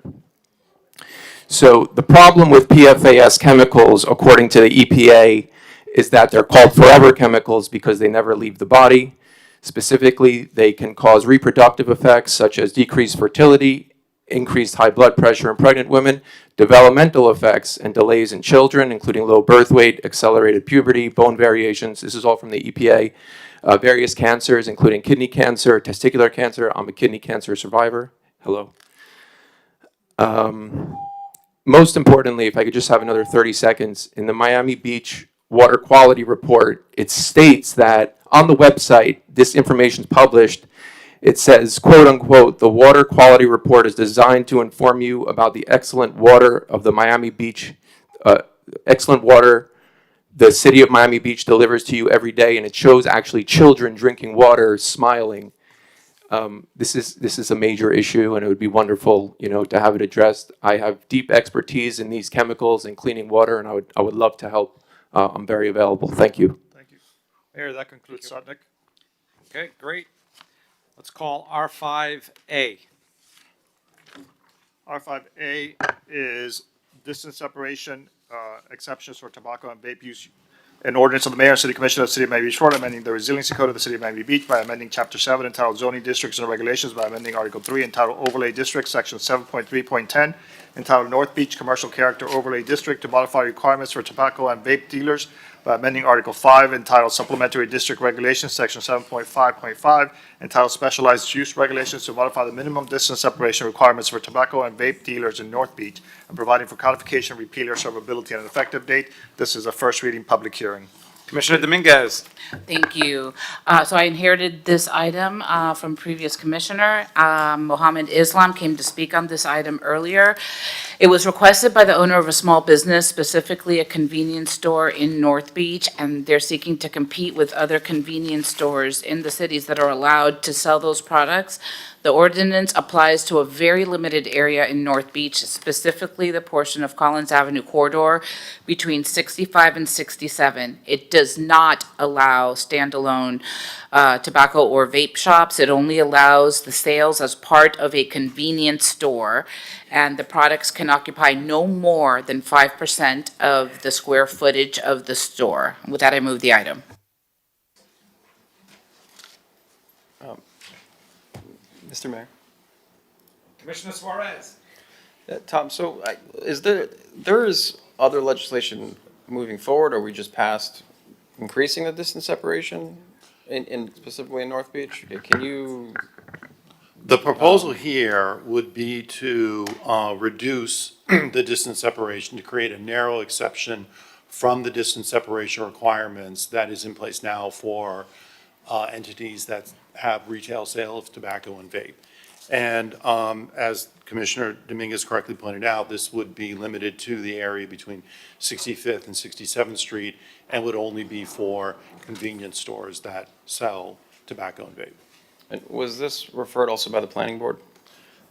[SPEAKER 20] So the problem with PFAS chemicals, according to the EPA, is that they're called forever chemicals because they never leave the body. Specifically, they can cause reproductive effects such as decreased fertility, increased high blood pressure in pregnant women, developmental effects and delays in children, including low birth weight, accelerated puberty, bone variations. This is all from the EPA. Various cancers, including kidney cancer, testicular cancer. I'm a kidney cancer survivor. Hello. Most importantly, if I could just have another 30 seconds, in the Miami Beach Water Quality Report, it states that on the website, this information is published. It says, quote unquote, the water quality report is designed to inform you about the excellent water of the Miami Beach, excellent water the city of Miami Beach delivers to you every day, and it shows actually children drinking water, smiling. This is a major issue, and it would be wonderful, to have it addressed. I have deep expertise in these chemicals and cleaning water, and I would love to help. I'm very available. Thank you.
[SPEAKER 4] Thank you. Mayor, that concludes Sotnik.
[SPEAKER 2] Okay, great. Let's call R5A.
[SPEAKER 4] R5A is distance separation, exceptions for tobacco and vape use. An ordinance of the mayor and city commission of the city of Miami Beach, Florida, amending the resiliency code of the city of Miami Beach by amending chapter 7 entitled zoning districts and regulations by amending article 3 entitled overlay districts, section 7.3.10 entitled North Beach Commercial Character Overlay District to modify requirements for tobacco and vape dealers by amending article 5 entitled supplementary district regulations, section 7.5.5 entitled specialized use regulations to modify the minimum distance separation requirements for tobacco and vape dealers in North Beach and providing for codification, repeal, or severability and an effective date. This is a first reading public hearing.
[SPEAKER 3] Commissioner Dominguez.
[SPEAKER 21] Thank you. So I inherited this item from previous commissioner. Mohammed Islam came to speak on this item earlier. It was requested by the owner of a small business, specifically a convenience store in North Beach, and they're seeking to compete with other convenience stores in the cities that are allowed to sell those products. The ordinance applies to a very limited area in North Beach, specifically the portion of Collins Avenue corridor between 65 and 67. It does not allow standalone tobacco or vape shops. It only allows the sales as part of a convenience store, and the products can occupy no more than 5% of the square footage of the store. With that, I move the item.
[SPEAKER 18] Mr. Mayor.
[SPEAKER 3] Commissioner Suarez.
[SPEAKER 18] Tom, so there is other legislation moving forward, or we just passed increasing the distance separation in specifically in North Beach? Can you?
[SPEAKER 7] The proposal here would be to reduce the distance separation, to create a narrow exception from the distance separation requirements that is in place now for entities that have retail sale of tobacco and vape. And as Commissioner Dominguez correctly pointed out, this would be limited to the area between 65th and 67th Street and would only be for convenience stores that sell tobacco and vape.
[SPEAKER 18] And was this referred also by the planning board?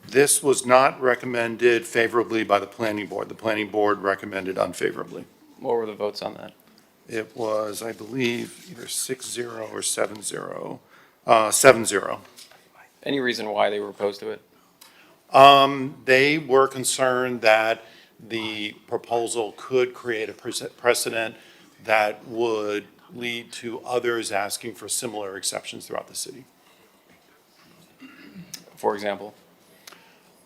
[SPEAKER 7] This was not recommended favorably by the planning board. The planning board recommended unfavorably.
[SPEAKER 18] What were the votes on that?
[SPEAKER 7] It was, I believe, either 6-0 or 7-0. 7-0.
[SPEAKER 18] Any reason why they were opposed to it?
[SPEAKER 7] They were concerned that the proposal could create a precedent that would lead to others asking for similar exceptions throughout the city.
[SPEAKER 18] For example?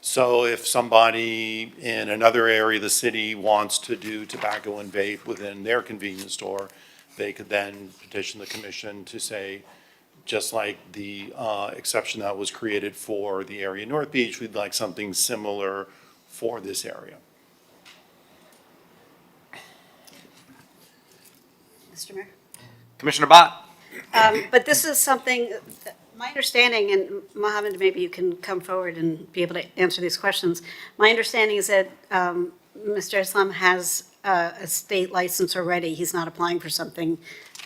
[SPEAKER 7] So if somebody in another area of the city wants to do tobacco and vape within their convenience store, they could then petition the commission to say, just like the exception that was created for the area in North Beach, we'd like something similar for this area.
[SPEAKER 13] Mr. Mayor?
[SPEAKER 3] Commissioner Bott.
[SPEAKER 13] But this is something, my understanding, and Mohammed, maybe you can come forward and be able to answer these questions. My understanding is that Mr. Islam has a state license already. He's not applying for something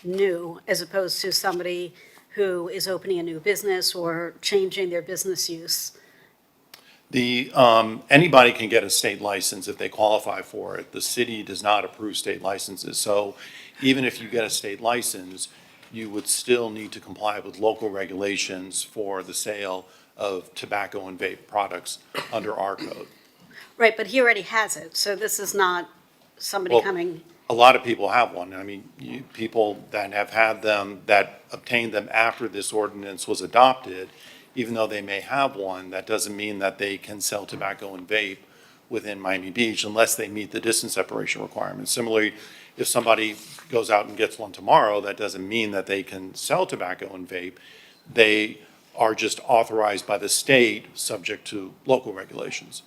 [SPEAKER 13] new, as opposed to somebody who is opening a new business or changing their business use.
[SPEAKER 7] Anybody can get a state license if they qualify for it. The city does not approve state licenses. So even if you get a state license, you would still need to comply with local regulations for the sale of tobacco and vape products under our code.
[SPEAKER 13] Right, but he already has it, so this is not somebody
[SPEAKER 7] Well,
[SPEAKER 13] coming.
[SPEAKER 7] A lot of people have one. I mean, people that have had them, that obtained them after this ordinance was adopted, even though they may have one, that doesn't mean that they can sell tobacco and vape within Miami Beach unless they meet the distance separation requirements. Similarly, if somebody goes out and gets one tomorrow, that doesn't mean that they can sell tobacco and vape. They are just authorized by the state, subject to local regulations.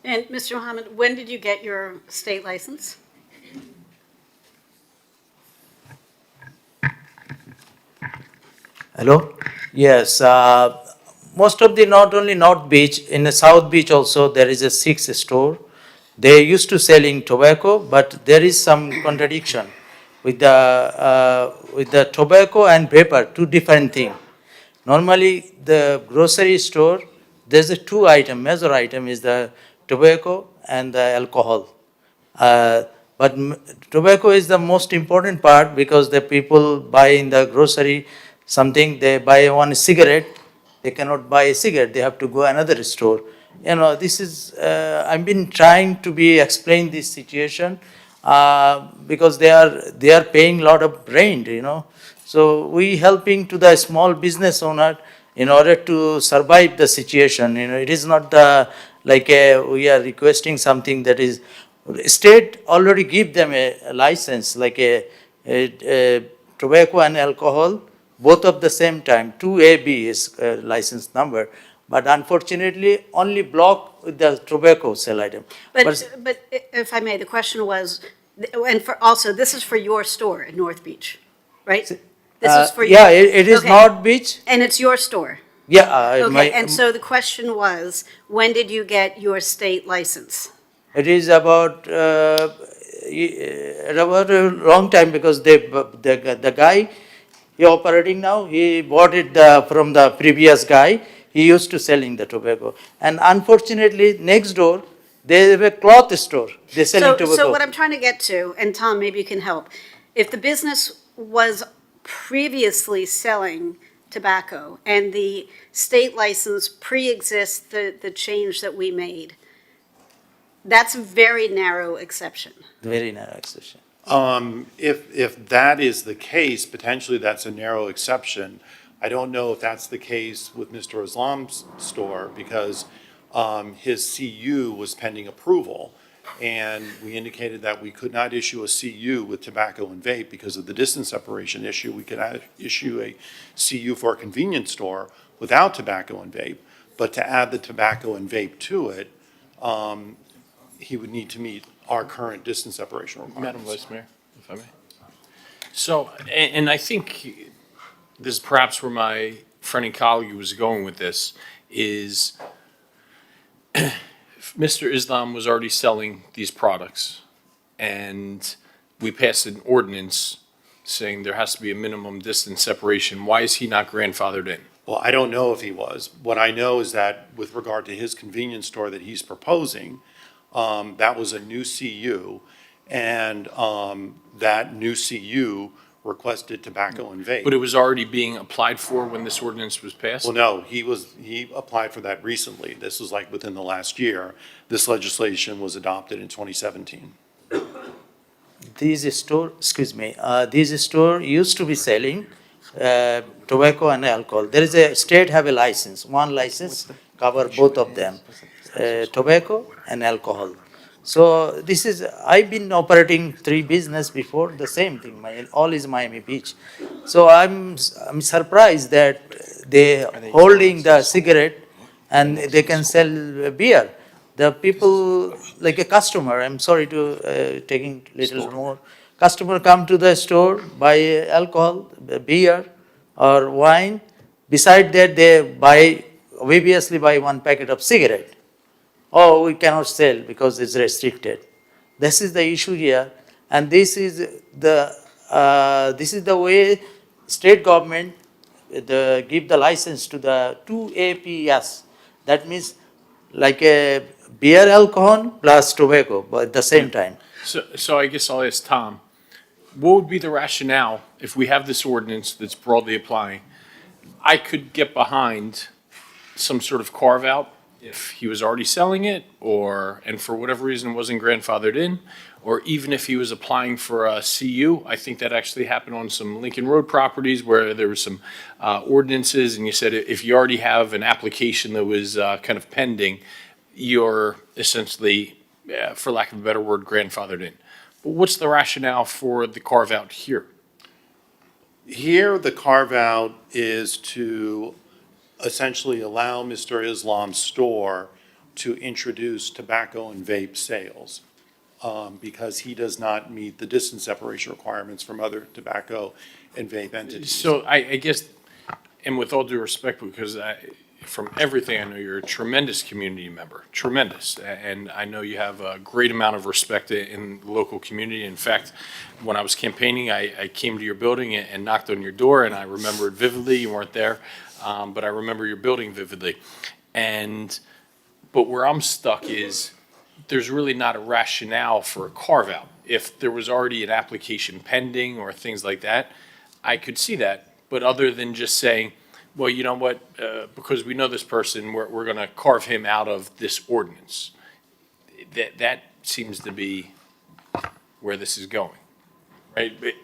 [SPEAKER 13] And Mr. Mohammed, when did you get your state license?
[SPEAKER 9] Hello? Yes, most of the, not only North Beach, in the South Beach also, there is a 6 store. They used to selling tobacco, but there is some contradiction with the tobacco and vapor, two different things. Normally, the grocery store, there's a two item, major item is the tobacco and the alcohol. But tobacco is the most important part because the people buy in the grocery something, they buy one cigarette, they cannot buy a cigarette, they have to go another store. You know, this is, I've been trying to explain this situation because they are paying a lot of rent, you know. So we helping to the small business owner in order to survive the situation. You know, it is not we are requesting something that is, state already give them a license like a tobacco and alcohol, both of the same time. 2AB is license number, but unfortunately only block with the tobacco sale item.
[SPEAKER 13] But if I may, the question was, and for also, this is for your store in North Beach, right? This is for
[SPEAKER 9] yeah, it is
[SPEAKER 13] okay.
[SPEAKER 9] North Beach.
[SPEAKER 13] And it's your store?
[SPEAKER 9] Yeah.
[SPEAKER 13] Okay, and so the question was, when did you get your state license?
[SPEAKER 9] It is about a long time because the guy he operating now, he bought it from the previous guy. He used to selling the tobacco. And unfortunately, next door, they have a cloth store. They're selling tobacco.
[SPEAKER 13] So what I'm trying to get to, and Tom, maybe you can help. If the business was previously selling tobacco and the state license pre-exists the change that we made, that's a very narrow exception.
[SPEAKER 9] Very narrow exception.
[SPEAKER 7] If that is the case, potentially that's a narrow exception. I don't know if that's the case with Mr. Islam's store because his CU was pending approval. And we indicated that we could not issue a CU with tobacco and vape because of the distance separation issue. We could issue a CU for a convenience store without tobacco and vape. But to add the tobacco and vape to it, he would need to meet our current distance separation requirements.
[SPEAKER 15] Madam Vice Mayor, if I may. So, and I think this is perhaps where my friend and colleague was going with this, is Mr. Islam was already selling these products, and we passed an ordinance saying there has to be a minimum distance separation. Why is he not grandfathered in?
[SPEAKER 7] Well, I don't know if he was. What I know is that with regard to his convenience store that he's proposing, that was a new CU, and that new CU requested tobacco and vape.
[SPEAKER 15] But it was already being applied for when this ordinance was passed?
[SPEAKER 7] Well, no, he applied for that recently. This was like within the last year. This legislation was adopted in 2017.
[SPEAKER 9] These store used to be selling tobacco and alcohol. There is a state have a license. One license cover both of them, tobacco and alcohol. So this is, I've been operating 3 business before, the same thing, all is Miami Beach. So I'm surprised that they holding the cigarette and they can sell beer. The people, like a customer, I'm sorry to taking little more, customer come to the store, buy alcohol, beer or wine. Beside that, they obviously buy 1 packet of cigarette. Oh, we cannot sell because it's restricted. This is the issue here, and this is the way state government give the license to the 2APS. That means like a beer, alcohol plus tobacco, but at the same time.
[SPEAKER 15] So I guess I'll ask Tom, what would be the rationale if we have this ordinance that's broadly applying, I could get behind some sort of carve out if he was already selling it and for whatever reason wasn't grandfathered in, or even if he was applying for a CU. I think that actually happened on some Lincoln Road properties where there were some ordinances, and you said if you already have an application that was kind of pending, you're essentially, for lack of a better word, grandfathered in. But what's the rationale for the carve out here?
[SPEAKER 7] Here, the carve-out is to essentially allow Mr. Islam's store to introduce tobacco and vape sales, because he does not meet the distance separation requirements from other tobacco and vape entities.
[SPEAKER 15] So I guess, and with all due respect, because from everything I know, you're a tremendous community member, tremendous. And I know you have a great amount of respect in the local community. In fact, when I was campaigning, I came to your building and knocked on your door, and I remember it vividly. You weren't there, but I remember your building vividly. But where I'm stuck is there's really not a rationale for a carve-out. If there was already an application pending or things like that, I could see that. But other than just saying, well, you know what, because we know this person, we're going to carve him out of this ordinance. That seems to be where this is going, right? But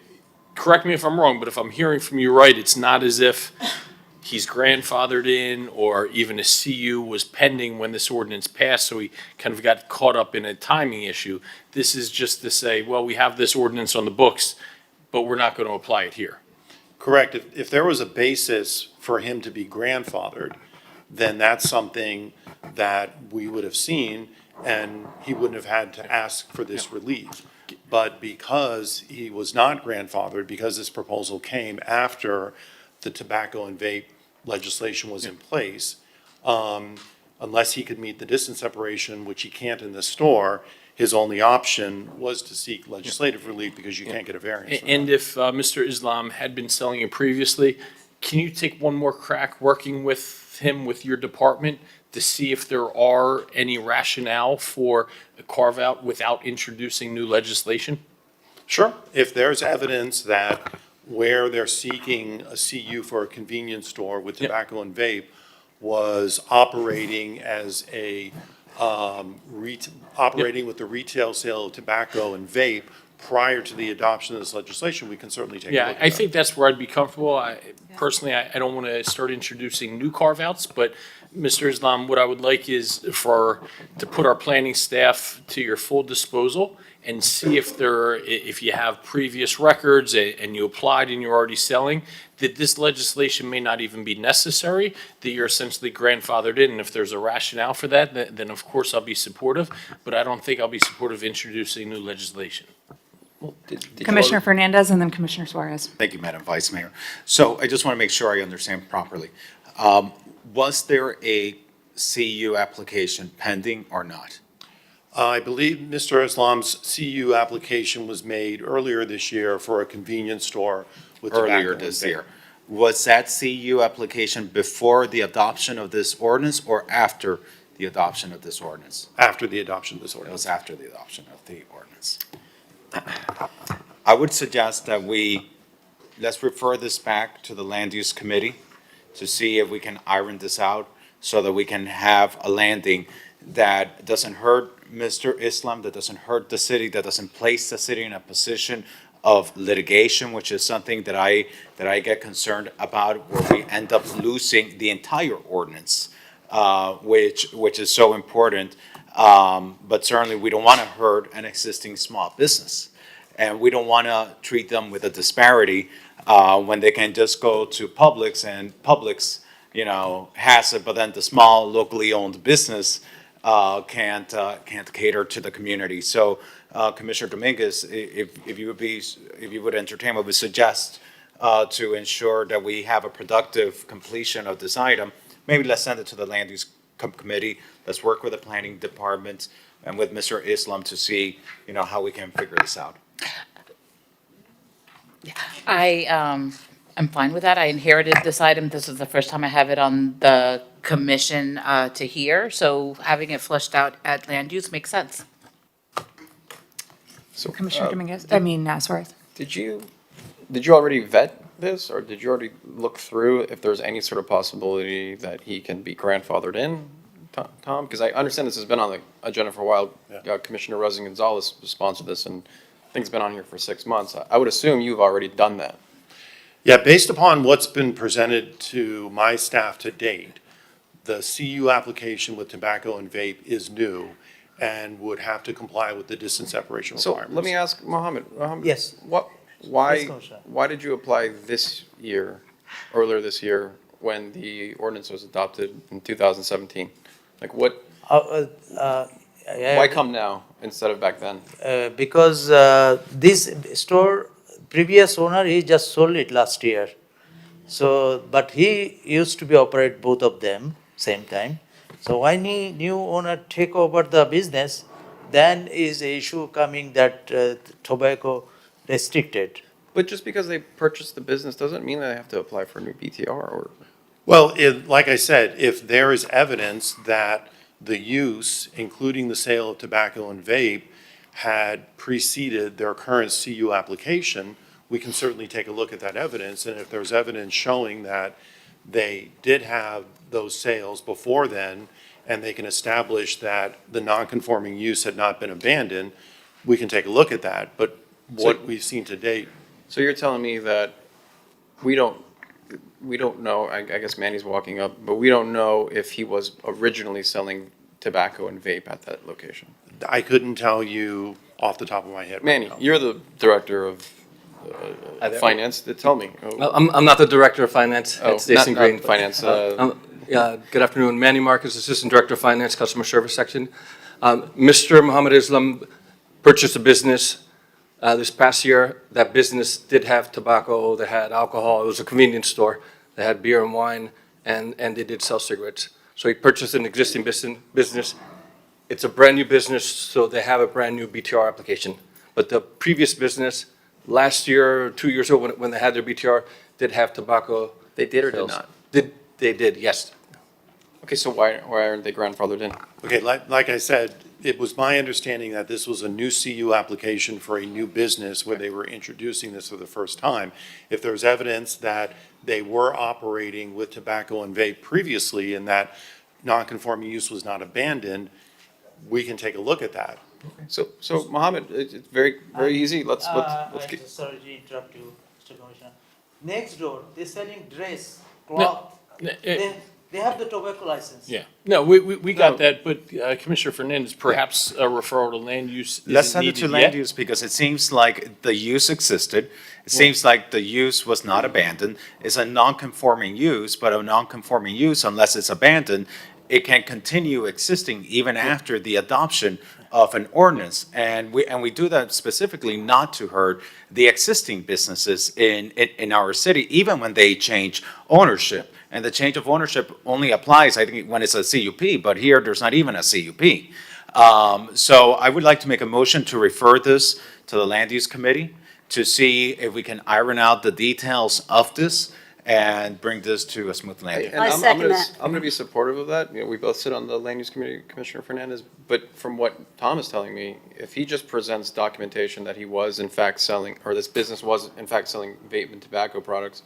[SPEAKER 15] correct me if I'm wrong, but if I'm hearing from you right, it's not as if he's grandfathered in or even a CU was pending when this ordinance passed, so he kind of got caught up in a timing issue. This is just to say, well, we have this ordinance on the books, but we're not going to apply it here.
[SPEAKER 7] Correct. If there was a basis for him to be grandfathered, then that's something that we would have seen, and he wouldn't have had to ask for this relief. But because he was not grandfathered, because this proposal came after the tobacco and vape legislation was in place, unless he could meet the distance separation, which he can't in this store, his only option was to seek legislative relief because you can't get a variance.
[SPEAKER 15] And if Mr. Islam had been selling it previously, can you take one more crack working with him, with your department, to see if there are any rationale for a carve-out without introducing new legislation?
[SPEAKER 7] Sure. If there's evidence that where they're seeking a CU for a convenience store with tobacco and vape was operating as a operating with the retail sale of tobacco and vape prior to the adoption of this legislation, we can certainly take a look at that.
[SPEAKER 15] I think that's where I'd be comfortable. Personally, I don't want to start introducing new carve-outs, but Mr. Islam, what I would like is to put our planning staff to your full disposal and see if you have previous records and you applied and you're already selling, that this legislation may not even be necessary, that you're essentially grandfathered in. And if there's a rationale for that, then of course I'll be supportive, but I don't think I'll be supportive of introducing new legislation.
[SPEAKER 11] Commissioner Fernandez and then Commissioner Suarez.
[SPEAKER 12] Thank you, Madam Vice Mayor. So I just want to make sure I understand properly. Was there a CU application pending or not?
[SPEAKER 7] I believe Mr. Islam's CU application was made earlier this year for a convenience store with tobacco
[SPEAKER 12] Earlier
[SPEAKER 7] and
[SPEAKER 12] this
[SPEAKER 7] vape.
[SPEAKER 12] year. Was that CU application before the adoption of this ordinance or after the adoption of this ordinance?
[SPEAKER 7] After the adoption of this
[SPEAKER 12] It
[SPEAKER 7] ordinance.
[SPEAKER 12] was after the adoption of the ordinance. I would suggest that let's refer this back to the Land Use Committee to see if we can iron this out so that we can have a landing that doesn't hurt Mr. Islam, that doesn't hurt the city, that doesn't place the city in a position of litigation, which is something that I get concerned about, where we end up losing the entire ordinance, which is so important. But certainly we don't want to hurt an existing small business. And we don't want to treat them with a disparity when they can just go to Publix and Publix, has it, but then the small locally owned business can't cater to the community. So Commissioner Dominguez, if you would entertain, I would suggest to ensure that we have a productive completion of this item. Maybe let's send it to the Land Use Committee. Let's work with the Planning Department and with Mr. Islam to see, how we can figure this out.
[SPEAKER 21] I'm fine with that. I inherited this item. This is the first time I have it on the commission to hear, so having it flushed out at land use makes sense.
[SPEAKER 11] So Commissioner Dominguez, Suarez.
[SPEAKER 18] Did you did you already vet this, or did you already look through if there's any sort of possibility that he can be grandfathered in, Tom? Because I understand this has been on the agenda for a while. Commissioner Rosen Gonzalez sponsored this, and I think it's been on here for 6 months. I would assume you've already done that.
[SPEAKER 7] Yeah, based upon what's been presented to my staff to date, the CU application with tobacco and vape is new and would have to comply with the distance separation
[SPEAKER 18] So
[SPEAKER 7] requirements.
[SPEAKER 18] let me ask Mohammed.
[SPEAKER 9] Yes.
[SPEAKER 18] Why
[SPEAKER 9] Yes, Commissioner.
[SPEAKER 18] why did you apply this year, earlier this year, when the ordinance was adopted in 2017? Like what? Why come now instead of back then?
[SPEAKER 9] Because this store, previous owner, he just sold it last year. So, but he used to be operate both of them same time. So when new owner take over the business, then is a issue coming that tobacco restricted.
[SPEAKER 18] But just because they purchased the business doesn't mean they have to apply for a new BTR or.
[SPEAKER 7] Well, like I said, if there is evidence that the use, including the sale of tobacco and vape, had preceded their current CU application, we can certainly take a look at that evidence. And if there's evidence showing that they did have those sales before then, and they can establish that the non-conforming use had not been abandoned, we can take a look at that. But what we've seen to date.
[SPEAKER 18] So you're telling me that we don't know, I guess Manny's walking up, but we don't know if he was originally selling tobacco and vape at that location?
[SPEAKER 7] I couldn't tell you off the top of my head. right
[SPEAKER 18] Manny,
[SPEAKER 7] now.
[SPEAKER 18] you're the director of finance, tell me.
[SPEAKER 14] I'm not the director of finance.
[SPEAKER 18] Oh,
[SPEAKER 14] It's Jason
[SPEAKER 18] not
[SPEAKER 14] Green.
[SPEAKER 18] finance,
[SPEAKER 14] Good afternoon. Manny Marcus, Assistant Director of Finance, Customer Service Section. Mr. Muhammad Islam purchased a business this past year. That business did have tobacco, they had alcohol, it was a convenience store. They had beer and wine, and they did sell cigarettes. So he purchased an existing business. It's a brand-new business, so they have a brand-new BTR application. But the previous business, last year, 2 years ago, when they had their BTR, did have tobacco.
[SPEAKER 18] They did or did
[SPEAKER 14] sales.
[SPEAKER 18] not?
[SPEAKER 14] They did, yes.
[SPEAKER 18] Okay, so why aren't they grandfathered in?
[SPEAKER 7] Okay, like I said, it was my understanding that this was a new CU application for a new business where they were introducing this for the first time. If there's evidence that they were operating with tobacco and vape previously and that non-conforming use was not abandoned, we can take a look at that.
[SPEAKER 18] So Mohammed, it's very easy. Let's get.
[SPEAKER 9] Sorry to interrupt you, Mr. Commissioner. Next door, they're selling dress, cloth. They have the tobacco license.
[SPEAKER 15] Yeah, no, we got that, but Commissioner Fernandez, perhaps a referral to land use
[SPEAKER 12] Let's
[SPEAKER 15] isn't
[SPEAKER 12] send it to
[SPEAKER 15] needed
[SPEAKER 12] land
[SPEAKER 15] yet?
[SPEAKER 12] use because it seems like the use existed. It seems like the use was not abandoned. It's a non-conforming use, but a non-conforming use, unless it's abandoned, it can continue existing even after the adoption of an ordinance. And we do that specifically not to hurt the existing businesses in our city, even when they change ownership. And the change of ownership only applies, I think, when it's a CUP, but here there's not even a CUP. So I would like to make a motion to refer this to the Land Use Committee to see if we can iron out the details of this and bring this to a smooth landing.
[SPEAKER 18] And I'm gonna be supportive of that. You know, we both sit on the land use committee, Commissioner Fernandez, but from what Tom is telling me, if he just presents documentation that he was in fact selling, or this business was in fact selling vape and tobacco products,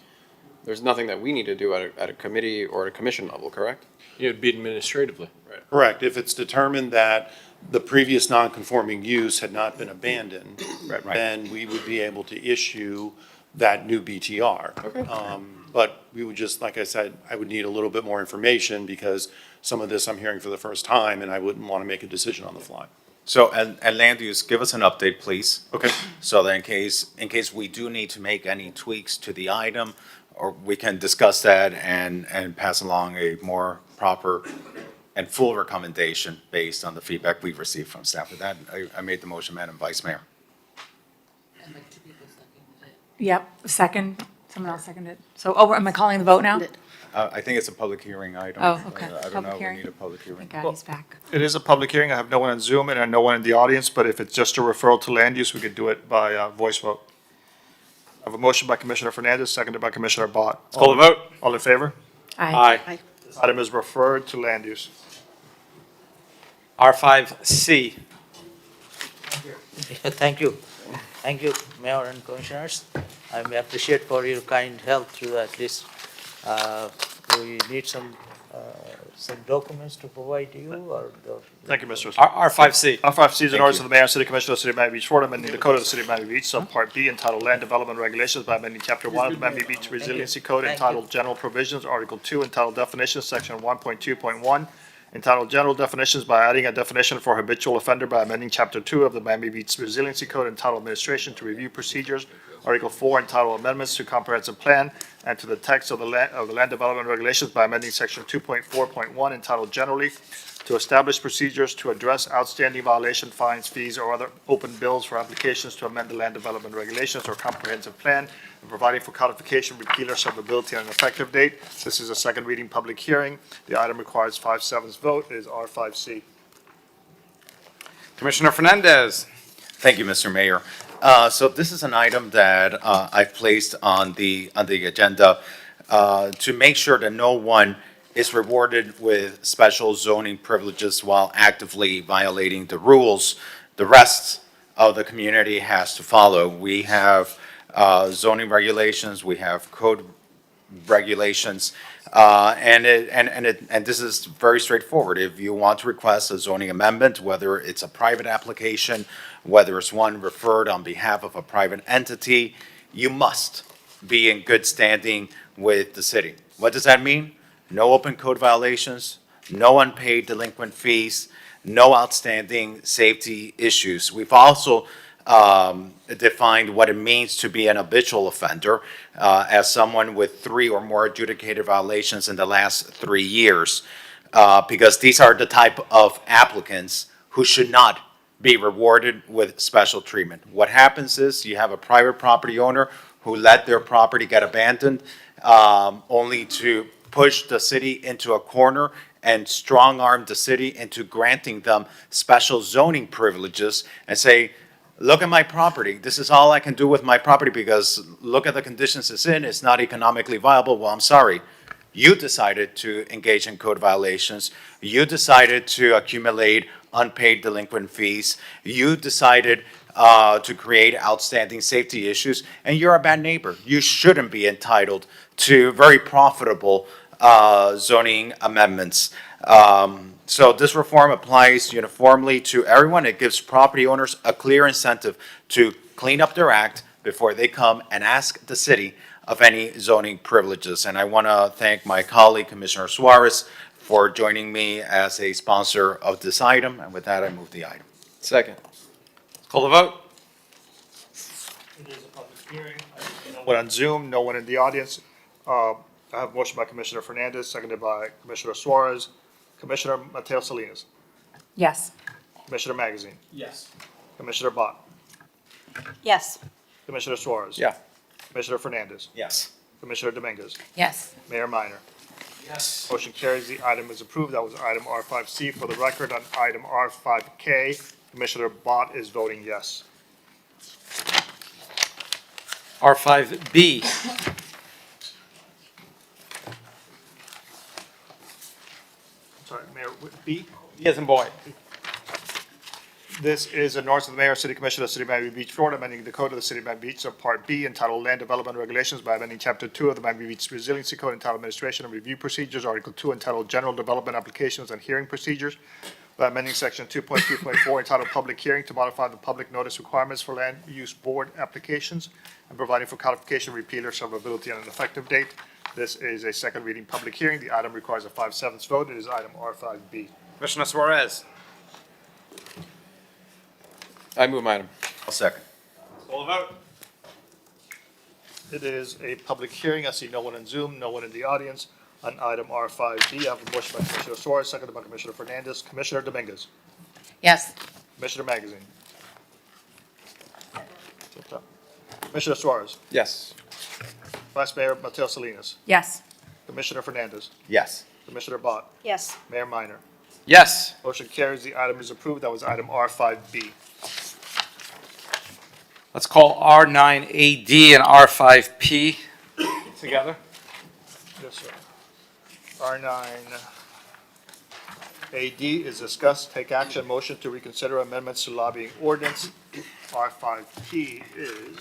[SPEAKER 18] there's nothing that we need to do at a committee or at a commission level, correct?
[SPEAKER 15] It would be administratively.
[SPEAKER 7] Correct. If it's determined that the previous non-conforming use had not been abandoned, then we would be able to issue that new BTR.
[SPEAKER 18] Okay.
[SPEAKER 7] But we would just, like I said, I would need a little bit more information because some of this I'm hearing for the first time and I wouldn't want to make a decision on the fly.
[SPEAKER 12] So, and land use, give us an update, please.
[SPEAKER 7] Okay.
[SPEAKER 12] So that in case we do need to make any tweaks to the item, or we can discuss that and pass along a more proper and full recommendation based on the feedback we've received from staff. With that, I made the motion, Madam Vice Mayor.
[SPEAKER 11] Yep, second, someone else seconded. So, am I calling the vote now?
[SPEAKER 12] I think it's a public hearing item.
[SPEAKER 11] Oh, okay.
[SPEAKER 12] I don't
[SPEAKER 11] Public
[SPEAKER 12] know, we
[SPEAKER 11] hearing.
[SPEAKER 12] need a public hearing.
[SPEAKER 11] Thank God he's back.
[SPEAKER 4] It is a public hearing. I have no one on Zoom and no one in the audience, but if it's just a referral to land use, we could do it by voice vote. I have a motion by Commissioner Fernandez, seconded by Commissioner Bott.
[SPEAKER 2] Let's call the vote.
[SPEAKER 4] All in favor?
[SPEAKER 2] Aye.
[SPEAKER 4] This item is referred to land use.
[SPEAKER 2] R5C.
[SPEAKER 9] Thank you. Thank you, Mayor and Commissioners. I may appreciate for your kind help to at least, we need some documents to provide you or the.
[SPEAKER 4] Thank you, Mr.
[SPEAKER 2] R5C.
[SPEAKER 4] R5C is an
[SPEAKER 3] Thank
[SPEAKER 4] ordinance
[SPEAKER 3] you.
[SPEAKER 4] of the Mayor and City Commission of the City of Miami Beach, Florida, amending the Code of the City of Miami Beach, Subpart B, entitled Land Development Regulations by amending Chapter 1 of the Miami Beach Resiliency Code,
[SPEAKER 9] Thank you.
[SPEAKER 4] entitled General Provisions, Article 2, entitled Definitions, Section 1.2.1, entitled General Definitions by adding a definition for habitual offender by amending Chapter 2 of the Miami Beach Resiliency Code, entitled Administration to Review Procedures, Article 4, entitled Amendments to Comprehensive Plan, and to the text of the Land Development Regulations by amending Section 2.4.1, entitled Generally, to establish procedures to address outstanding violation fines, fees, or other open bills for applications to amend the Land Development Regulations or Comprehensive Plan, and providing for codification, repeal, or severability on an effective date. This is a second reading public hearing. The item requires 5/7 vote. It is R5C.
[SPEAKER 3] Commissioner Fernandez.
[SPEAKER 12] Thank you, Mr. Mayor. So this is an item that I've placed on the agenda to make sure that no one is rewarded with special zoning privileges while actively violating the rules. The rest of the community has to follow. We have zoning regulations, we have code regulations, and this is very straightforward. If you want to request a zoning amendment, whether it's a private application, whether it's one referred on behalf of a private entity, you must be in good standing with the city. What does that mean? No open code violations, no unpaid delinquent fees, no outstanding safety issues. We've also defined what it means to be an habitual offender as someone with 3 or more adjudicated violations in the last 3 years, because these are the type of applicants who should not be rewarded with special treatment. What happens is you have a private property owner who let their property get abandoned only to push the city into a corner and strong-arm the city into granting them special zoning privileges and say, look at my property. This is all I can do with my property because look at the conditions it's in. It's not economically viable. Well, I'm sorry. You decided to engage in code violations. You decided to accumulate unpaid delinquent fees. You decided to create outstanding safety issues, and you're a bad neighbor. You shouldn't be entitled to very profitable zoning amendments. So this reform applies uniformly to everyone. It gives property owners a clear incentive to clean up their act before they come and ask the city of any zoning privileges. And I want to thank my colleague, Commissioner Suarez, for joining me as a sponsor of this item. And with that, I move the item.
[SPEAKER 18] Second.
[SPEAKER 2] Call the vote.
[SPEAKER 4] It is a public hearing. No one on Zoom, no one in the audience. I have a motion by Commissioner Fernandez, seconded by Commissioner Suarez. Commissioner Mateo Salinas.
[SPEAKER 11] Yes.
[SPEAKER 4] Commissioner Magazine.
[SPEAKER 14] Yes.
[SPEAKER 4] Commissioner Bott.
[SPEAKER 13] Yes.
[SPEAKER 4] Commissioner Suarez.
[SPEAKER 18] Yeah.
[SPEAKER 4] Commissioner Fernandez.
[SPEAKER 12] Yes.
[SPEAKER 4] Commissioner Dominguez.
[SPEAKER 21] Yes.
[SPEAKER 4] Mayor Minor.
[SPEAKER 14] Yes.
[SPEAKER 4] Motion carries. The item is approved. That was item R5C. For the record, on item R5K, Commissioner Bott is voting yes.
[SPEAKER 2] R5B.
[SPEAKER 4] Sorry, Mayor, B?
[SPEAKER 2] Yes, and boy.
[SPEAKER 4] This is an ordinance of the Mayor and City Commission of the City of Miami Beach, Florida, amending the Code of the City of Miami Beach, Part B, entitled Land Development Regulations by amending Chapter 2 of the Miami Beach Resiliency Code, entitled Administration and Review Procedures, Article 2, entitled General Development Applications and Hearing Procedures, by amending Section 2.2.4, entitled Public Hearing, to modify the public notice requirements for land use board applications, and providing for codification, repeal, or severability on an effective date. This is a second reading public hearing. The item requires a 5/7 vote. It is item R5B.
[SPEAKER 2] Commissioner Suarez.
[SPEAKER 18] I move item.
[SPEAKER 12] I'll second.
[SPEAKER 2] Call the vote.
[SPEAKER 4] It is a public hearing. I see no one on Zoom, no one in the audience. On item R5B, I have a motion by Commissioner Suarez, seconded by Commissioner Fernandez. Commissioner Dominguez.
[SPEAKER 21] Yes.
[SPEAKER 4] Commissioner Magazine. Commissioner Suarez.
[SPEAKER 18] Yes.
[SPEAKER 4] Vice Mayor Mateo Salinas.
[SPEAKER 11] Yes.
[SPEAKER 4] Commissioner Fernandez.
[SPEAKER 12] Yes.
[SPEAKER 4] Commissioner Bott.
[SPEAKER 13] Yes.
[SPEAKER 4] Mayor Minor.
[SPEAKER 2] Yes.
[SPEAKER 4] Motion carries. The item is approved. That was item R5B.
[SPEAKER 2] Let's call R9AD and R5P together.
[SPEAKER 4] Yes, sir. R9. AD is discussed, take action, motion to reconsider amendments to lobbying ordinance. R5P is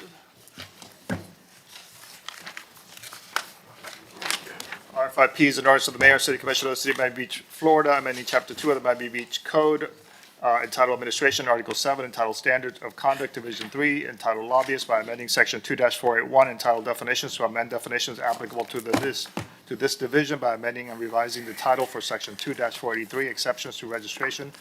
[SPEAKER 4] R5P is an ordinance of the mayor and city commission of the city of Miami Beach, Florida, amending chapter 2 of the Miami Beach Code, entitled Administration, Article 7, entitled Standards of Conduct, Division 3, entitled Lobbyists, by amending section 2-481, entitled Definitions, to amend definitions applicable to this division by amending and revising the title for section 2-483, exceptions to registration,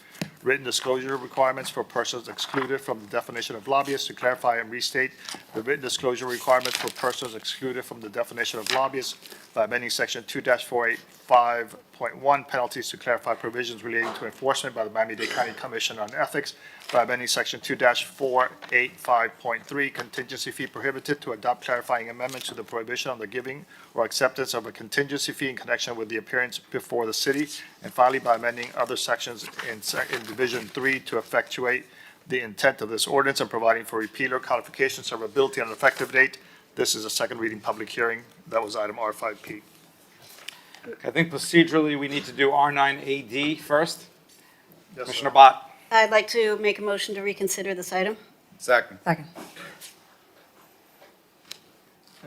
[SPEAKER 4] written disclosure requirements for persons excluded from the definition of lobbyists, to clarify and restate the written disclosure requirements for persons excluded from the definition of lobbyists by amending section 2-485.1, penalties, to clarify provisions relating to enforcement by the Miami-Dade County Commission on Ethics by amending section 2-485.3, contingency fee prohibited, to adopt clarifying amendments to the prohibition on the giving or acceptance of a contingency fee in connection with the appearance before the city, and finally by amending other sections in Division 3 to effectuate the intent of this ordinance and providing for repeal or codification, severability, and effective date. This is a second reading public hearing. That was item R5P.
[SPEAKER 3] I think procedurally, we need to do R9AD first.
[SPEAKER 4] Yes,
[SPEAKER 3] Commissioner
[SPEAKER 4] sir.
[SPEAKER 3] Bott.
[SPEAKER 13] I'd like to make a motion to reconsider this item.
[SPEAKER 3] Second.
[SPEAKER 11] Second.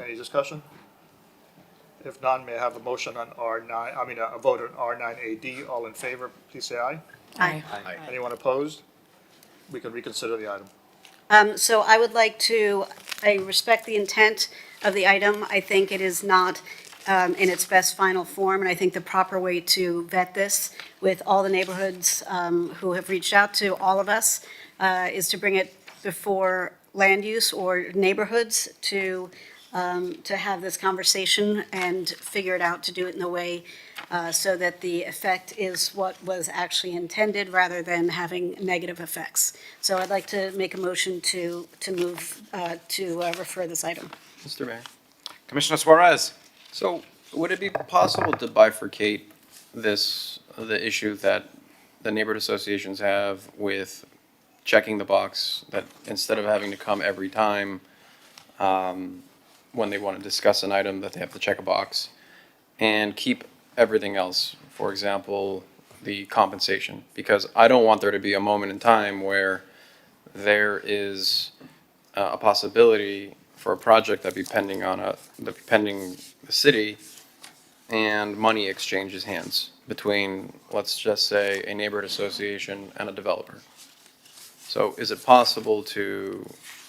[SPEAKER 4] Any discussion? If none, may I have a motion on a vote on R9AD? All in favor, please say aye.
[SPEAKER 11] Aye.
[SPEAKER 4] Anyone opposed? We can reconsider the item.
[SPEAKER 13] So I would like to, I respect the intent of the item. I think it is not in its best final form, and I think the proper way to vet this with all the neighborhoods who have reached out to all of us is to bring it before land use or neighborhoods to have this conversation and figure it out, to do it in a way so that the effect is what was actually intended rather than having negative effects. So I'd like to make a motion to move to refer this item.
[SPEAKER 18] Mr. Mayor.
[SPEAKER 3] Commissioner Suarez.
[SPEAKER 18] So would it be possible to bifurcate the issue that the neighborhood associations have with checking the box, that instead of having to come every time when they want to discuss an item, that they have to check a box, and keep everything else, for example, the compensation? Because I don't want there to be a moment in time where there is a possibility for a project that be pending pending the city, and money exchanges hands between, let's just say, a neighborhood association and a developer. So is it possible to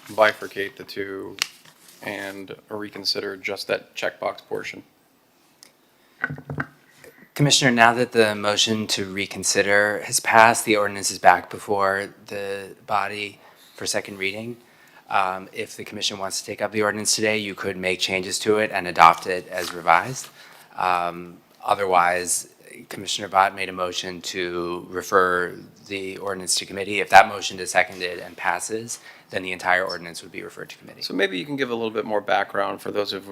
[SPEAKER 18] bifurcate the two and reconsider just that checkbox portion?
[SPEAKER 16] Commissioner, now that the motion to reconsider has passed, the ordinance is back before the body for second reading. If the commission wants to take up the ordinance today, you could make changes to it and adopt it as revised. Otherwise, Commissioner Bott made a motion to refer the ordinance to committee. If that motion is seconded and passes, then the entire ordinance would be referred to committee.
[SPEAKER 18] So maybe you can give a little bit more background for those of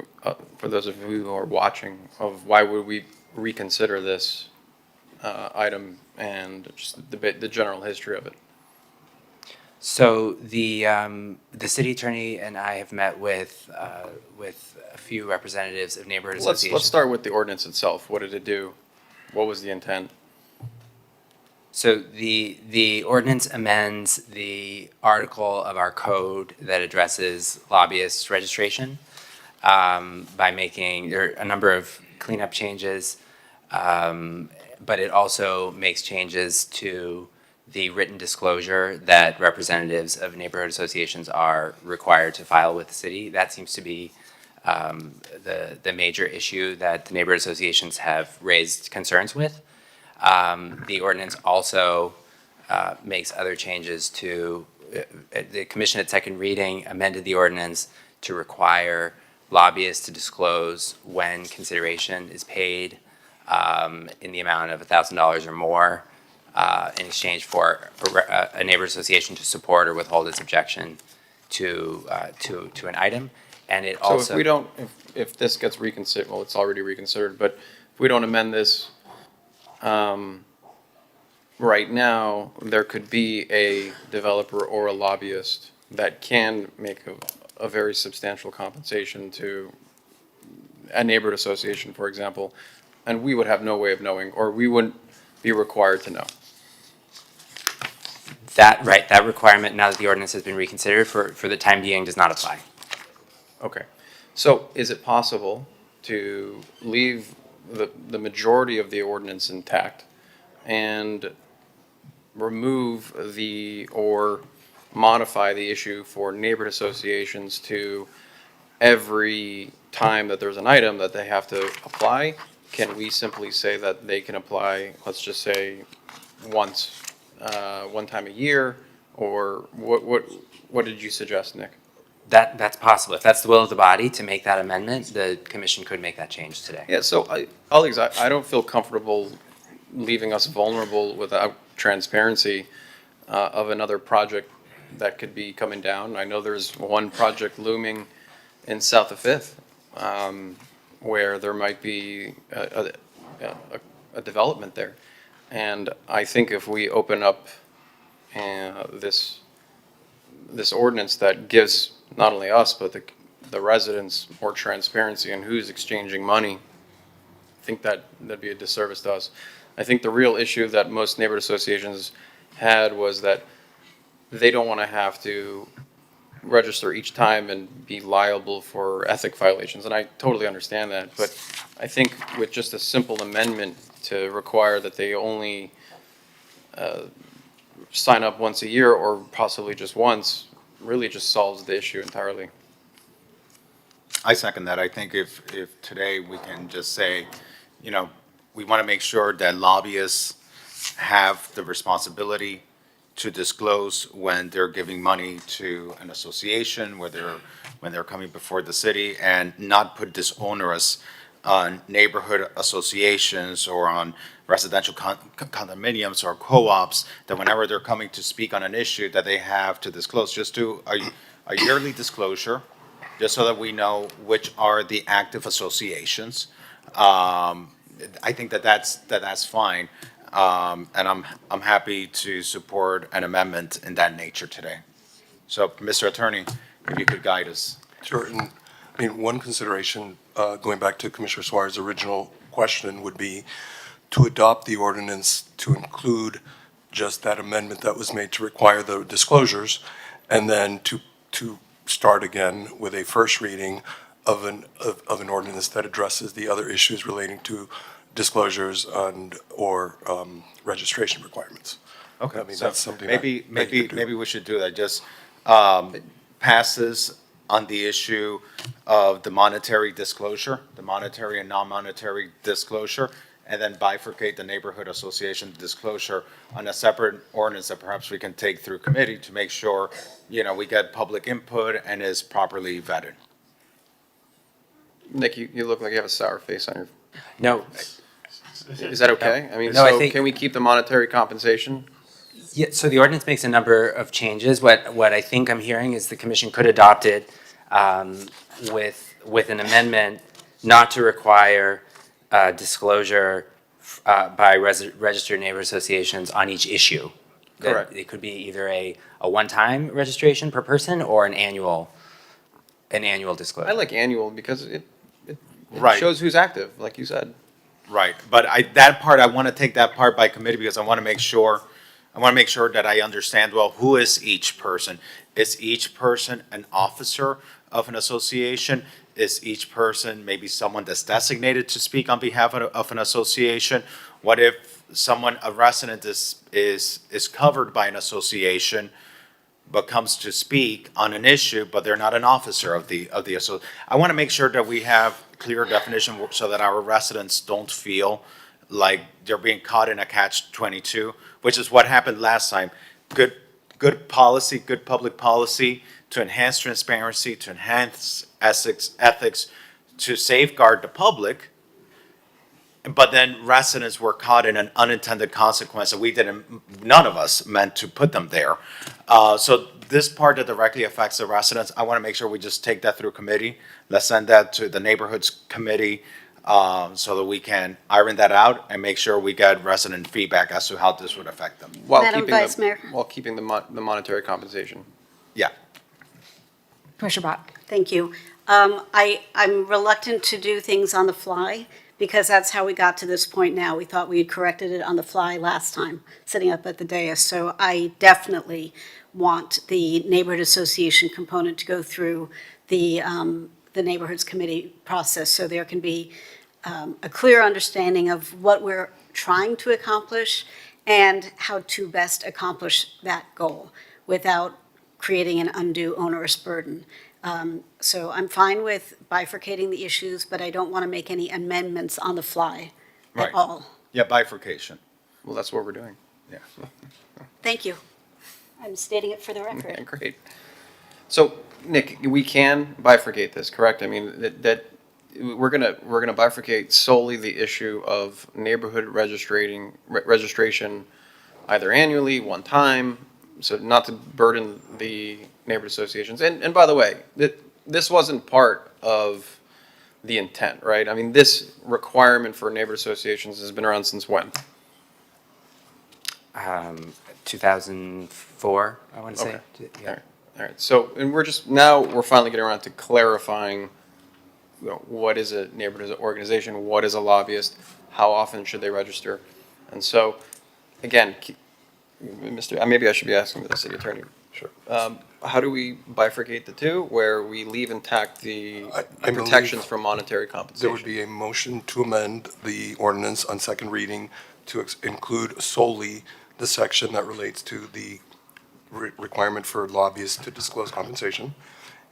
[SPEAKER 18] you who are watching, of why would we reconsider this item, and just the general history of it.
[SPEAKER 16] So the city attorney and I have met with a few representatives of neighborhood associations.
[SPEAKER 18] Let's start with the ordinance itself. What did it do? What was the intent?
[SPEAKER 16] So the ordinance amends the article of our code that addresses lobbyist registration by making, there are a number of cleanup changes, but it also makes changes to the written disclosure that representatives of neighborhood associations are required to file with the city. That seems to be the major issue that the neighborhood associations have raised concerns with. The ordinance also makes other changes to, the commission at second reading amended the ordinance to require lobbyists to disclose when consideration is paid in the amount of $1,000 or more in exchange for a neighborhood association to support or withhold its objection to an item. And it also.
[SPEAKER 18] So if we don't, if this gets reconsidered, well, it's already reconsidered, but if we don't amend this right now, there could be a developer or a lobbyist that can make a very substantial compensation to a neighborhood association, for example, and we would have no way of knowing, or we wouldn't, be required to know.
[SPEAKER 16] That requirement, now that the ordinance has been reconsidered, for the time being, does not apply.
[SPEAKER 18] Okay. So is it possible to leave the majority of the ordinance intact and remove or modify the issue for neighborhood associations to every time that there's an item that they have to apply? Can we simply say that they can apply, let's just say, once, one time a year? Or what did you suggest, Nick?
[SPEAKER 16] That's possible. If that's the will of the body to make that amendment, the commission could make that change today.
[SPEAKER 18] Yeah, so colleagues, I don't feel comfortable leaving us vulnerable without transparency of another project that could be coming down. I know there's one project looming in South of Fifth where there might be a development there. And I think if we open up this ordinance that gives not only us, but the residents more transparency on who's exchanging money, I think that'd be a disservice to us. I think the real issue that most neighborhood associations had was that they don't want to have to register each time and be liable for ethic violations, and I totally understand that. But I think with just a simple amendment to require that they only sign up once a year or possibly just once, really just solves the issue entirely.
[SPEAKER 12] I second that. I think if today we can just say, we want to make sure that lobbyists have the responsibility to disclose when they're giving money to an association, when they're coming before the city, and not put this onerous on neighborhood associations or on residential condominiums or co-ops, that whenever they're coming to speak on an issue that they have to disclose, just do a yearly disclosure, just so that we know which are the active associations. I think that's fine. And I'm happy to support an amendment in that nature today. So, Mr. Attorney, if you could guide us.
[SPEAKER 17] Sure. And I mean, one consideration, going back to Commissioner Suarez's original question, would be to adopt the ordinance to include just that amendment that was made to require the disclosures, and then to start again with a first reading of an ordinance that addresses the other issues relating to disclosures or registration requirements.
[SPEAKER 12] Okay,
[SPEAKER 17] I mean,
[SPEAKER 12] so
[SPEAKER 17] that's something
[SPEAKER 12] maybe we should do that. Just passes on the issue of the monetary disclosure, the monetary and non-monetary disclosure, and then bifurcate the neighborhood association disclosure on a separate ordinance that perhaps we can take through committee to make sure, we get public input and is properly vetted.
[SPEAKER 18] Nick, you look like you have a sour face on your.
[SPEAKER 16] No.
[SPEAKER 18] Is that okay? I mean,
[SPEAKER 16] No, I
[SPEAKER 18] so
[SPEAKER 16] think-
[SPEAKER 18] can we keep the monetary compensation?
[SPEAKER 16] Yeah, so the ordinance makes a number of changes. What I think I'm hearing is the commission could adopt it with an amendment not to require disclosure by registered neighbor associations on each issue. That
[SPEAKER 18] Correct.
[SPEAKER 16] It could be either a one-time registration per person or an annual disclosure.
[SPEAKER 18] I like annual because it
[SPEAKER 12] Right.
[SPEAKER 18] shows who's active, like you said.
[SPEAKER 12] Right, but I want to take that part by committee because I want to make sure that I understand, well, who is each person? Is each person an officer of an association? Is each person maybe someone that's designated to speak on behalf of an association? What if a resident is covered by an association but comes to speak on an issue, but they're not an officer of the association? I want to make sure that we have clear definition so that our residents don't feel like they're being caught in a catch-22, which is what happened last time. Good policy, good public policy to enhance transparency, to enhance ethics, to safeguard the public. But then residents were caught in an unintended consequence that none of us meant to put them there. So this part that directly affects the residents, I want to make sure we just take that through committee. Let's send that to the neighborhoods committee so that we can iron that out and make sure we get resident feedback as to how this would affect them.
[SPEAKER 13] Madam Vice Mayor.
[SPEAKER 18] While keeping the monetary compensation.
[SPEAKER 12] Yeah.
[SPEAKER 11] Commissioner Bott.
[SPEAKER 13] Thank you. I'm reluctant to do things on the fly because that's how we got to this point now. We thought we had corrected it on the fly last time, sitting up at the dais. So I definitely want the neighborhood association component to go through the neighborhoods committee process, so there can be a clear understanding of what we're trying to accomplish and how to best accomplish that goal without creating an undue onerous burden. So I'm fine with bifurcating the issues, but I don't want to make any amendments on the fly at
[SPEAKER 12] Right.
[SPEAKER 13] all.
[SPEAKER 12] Yeah, bifurcation.
[SPEAKER 18] Well, that's what we're doing.
[SPEAKER 12] Yeah.
[SPEAKER 13] Thank you. I'm stating it for the
[SPEAKER 18] Yeah,
[SPEAKER 13] record.
[SPEAKER 18] great. So, Nick, we can bifurcate this, correct? I mean, that we're gonna bifurcate solely the issue of neighborhood registration either annually, one time, so not to burden the neighborhood associations. And by the way, this wasn't part of the intent, right? I mean, this requirement for neighborhood associations has been around since when?
[SPEAKER 16] 2004, I want to say.
[SPEAKER 18] Okay.
[SPEAKER 16] Yeah.
[SPEAKER 18] All right, so, and we're finally getting around to clarifying, what is a neighborhood organization, what is a lobbyist, how often should they register? And so, again, maybe I should be asking the city attorney.
[SPEAKER 17] Sure.
[SPEAKER 18] How do we bifurcate the two, where we leave intact the
[SPEAKER 17] I believe
[SPEAKER 18] protections from monetary compensation?
[SPEAKER 17] There would be a motion to amend the ordinance on second reading to include solely the section that relates to the requirement for lobbyists to disclose compensation,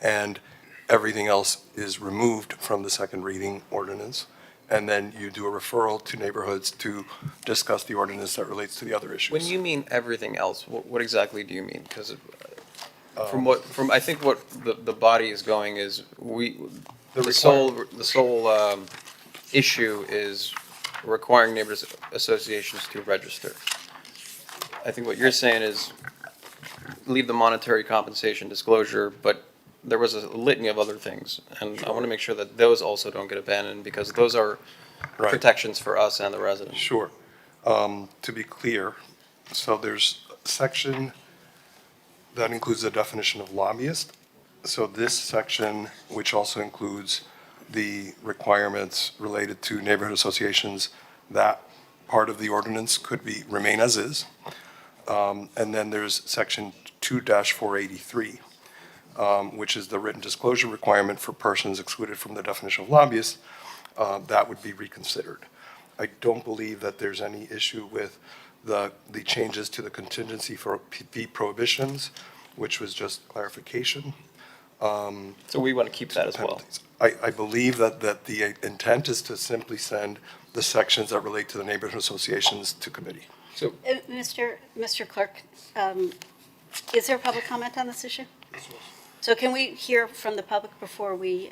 [SPEAKER 17] and everything else is removed from the second reading ordinance, and then you do a referral to neighborhoods to discuss the ordinance that relates to the other issues.
[SPEAKER 18] When you mean everything else, what exactly do you mean? Because I think what the body is going is, the sole issue is requiring neighbors associations to register. I think what you're saying is leave the monetary compensation disclosure, but there was a litany of other things. And I want to make sure that those also don't get abandoned, because those are
[SPEAKER 17] Right.
[SPEAKER 18] protections for us and the residents.
[SPEAKER 17] Sure. To be clear, so there's a section that includes the definition of lobbyist. So this section, which also includes the requirements related to neighborhood associations, that part of the ordinance could remain as is. And then there's section 2-483, which is the written disclosure requirement for persons excluded from the definition of lobbyist. That would be reconsidered. I don't believe that there's any issue with the changes to the contingency for fee prohibitions, which was just clarification.
[SPEAKER 18] So we want to keep that as well.
[SPEAKER 17] I believe that the intent is to simply send the sections that relate to the neighborhood associations to committee.
[SPEAKER 18] So,
[SPEAKER 13] Mr. Clerk, is there public comment on this issue? So can we hear from the public before we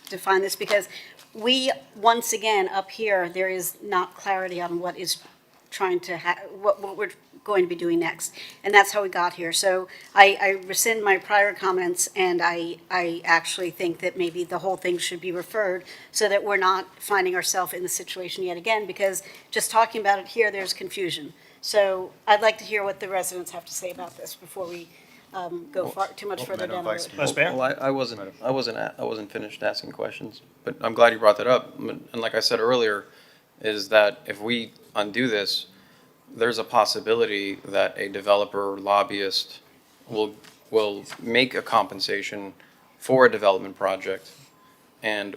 [SPEAKER 13] define this? Because once again, up here, there is not clarity on what is trying to, what we're going to be doing next. And that's how we got here. So I rescind my prior comments, and I actually think that maybe the whole thing should be referred so that we're not finding ourselves in the situation yet again, because just talking about it here, there's confusion. So I'd like to hear what the residents have to say about this before we go too much further down the road.
[SPEAKER 18] Well, I wasn't finished asking questions, but I'm glad you brought that up. And like I said earlier, is that if we undo this, there's a possibility that a developer or lobbyist will make a compensation for a development project, and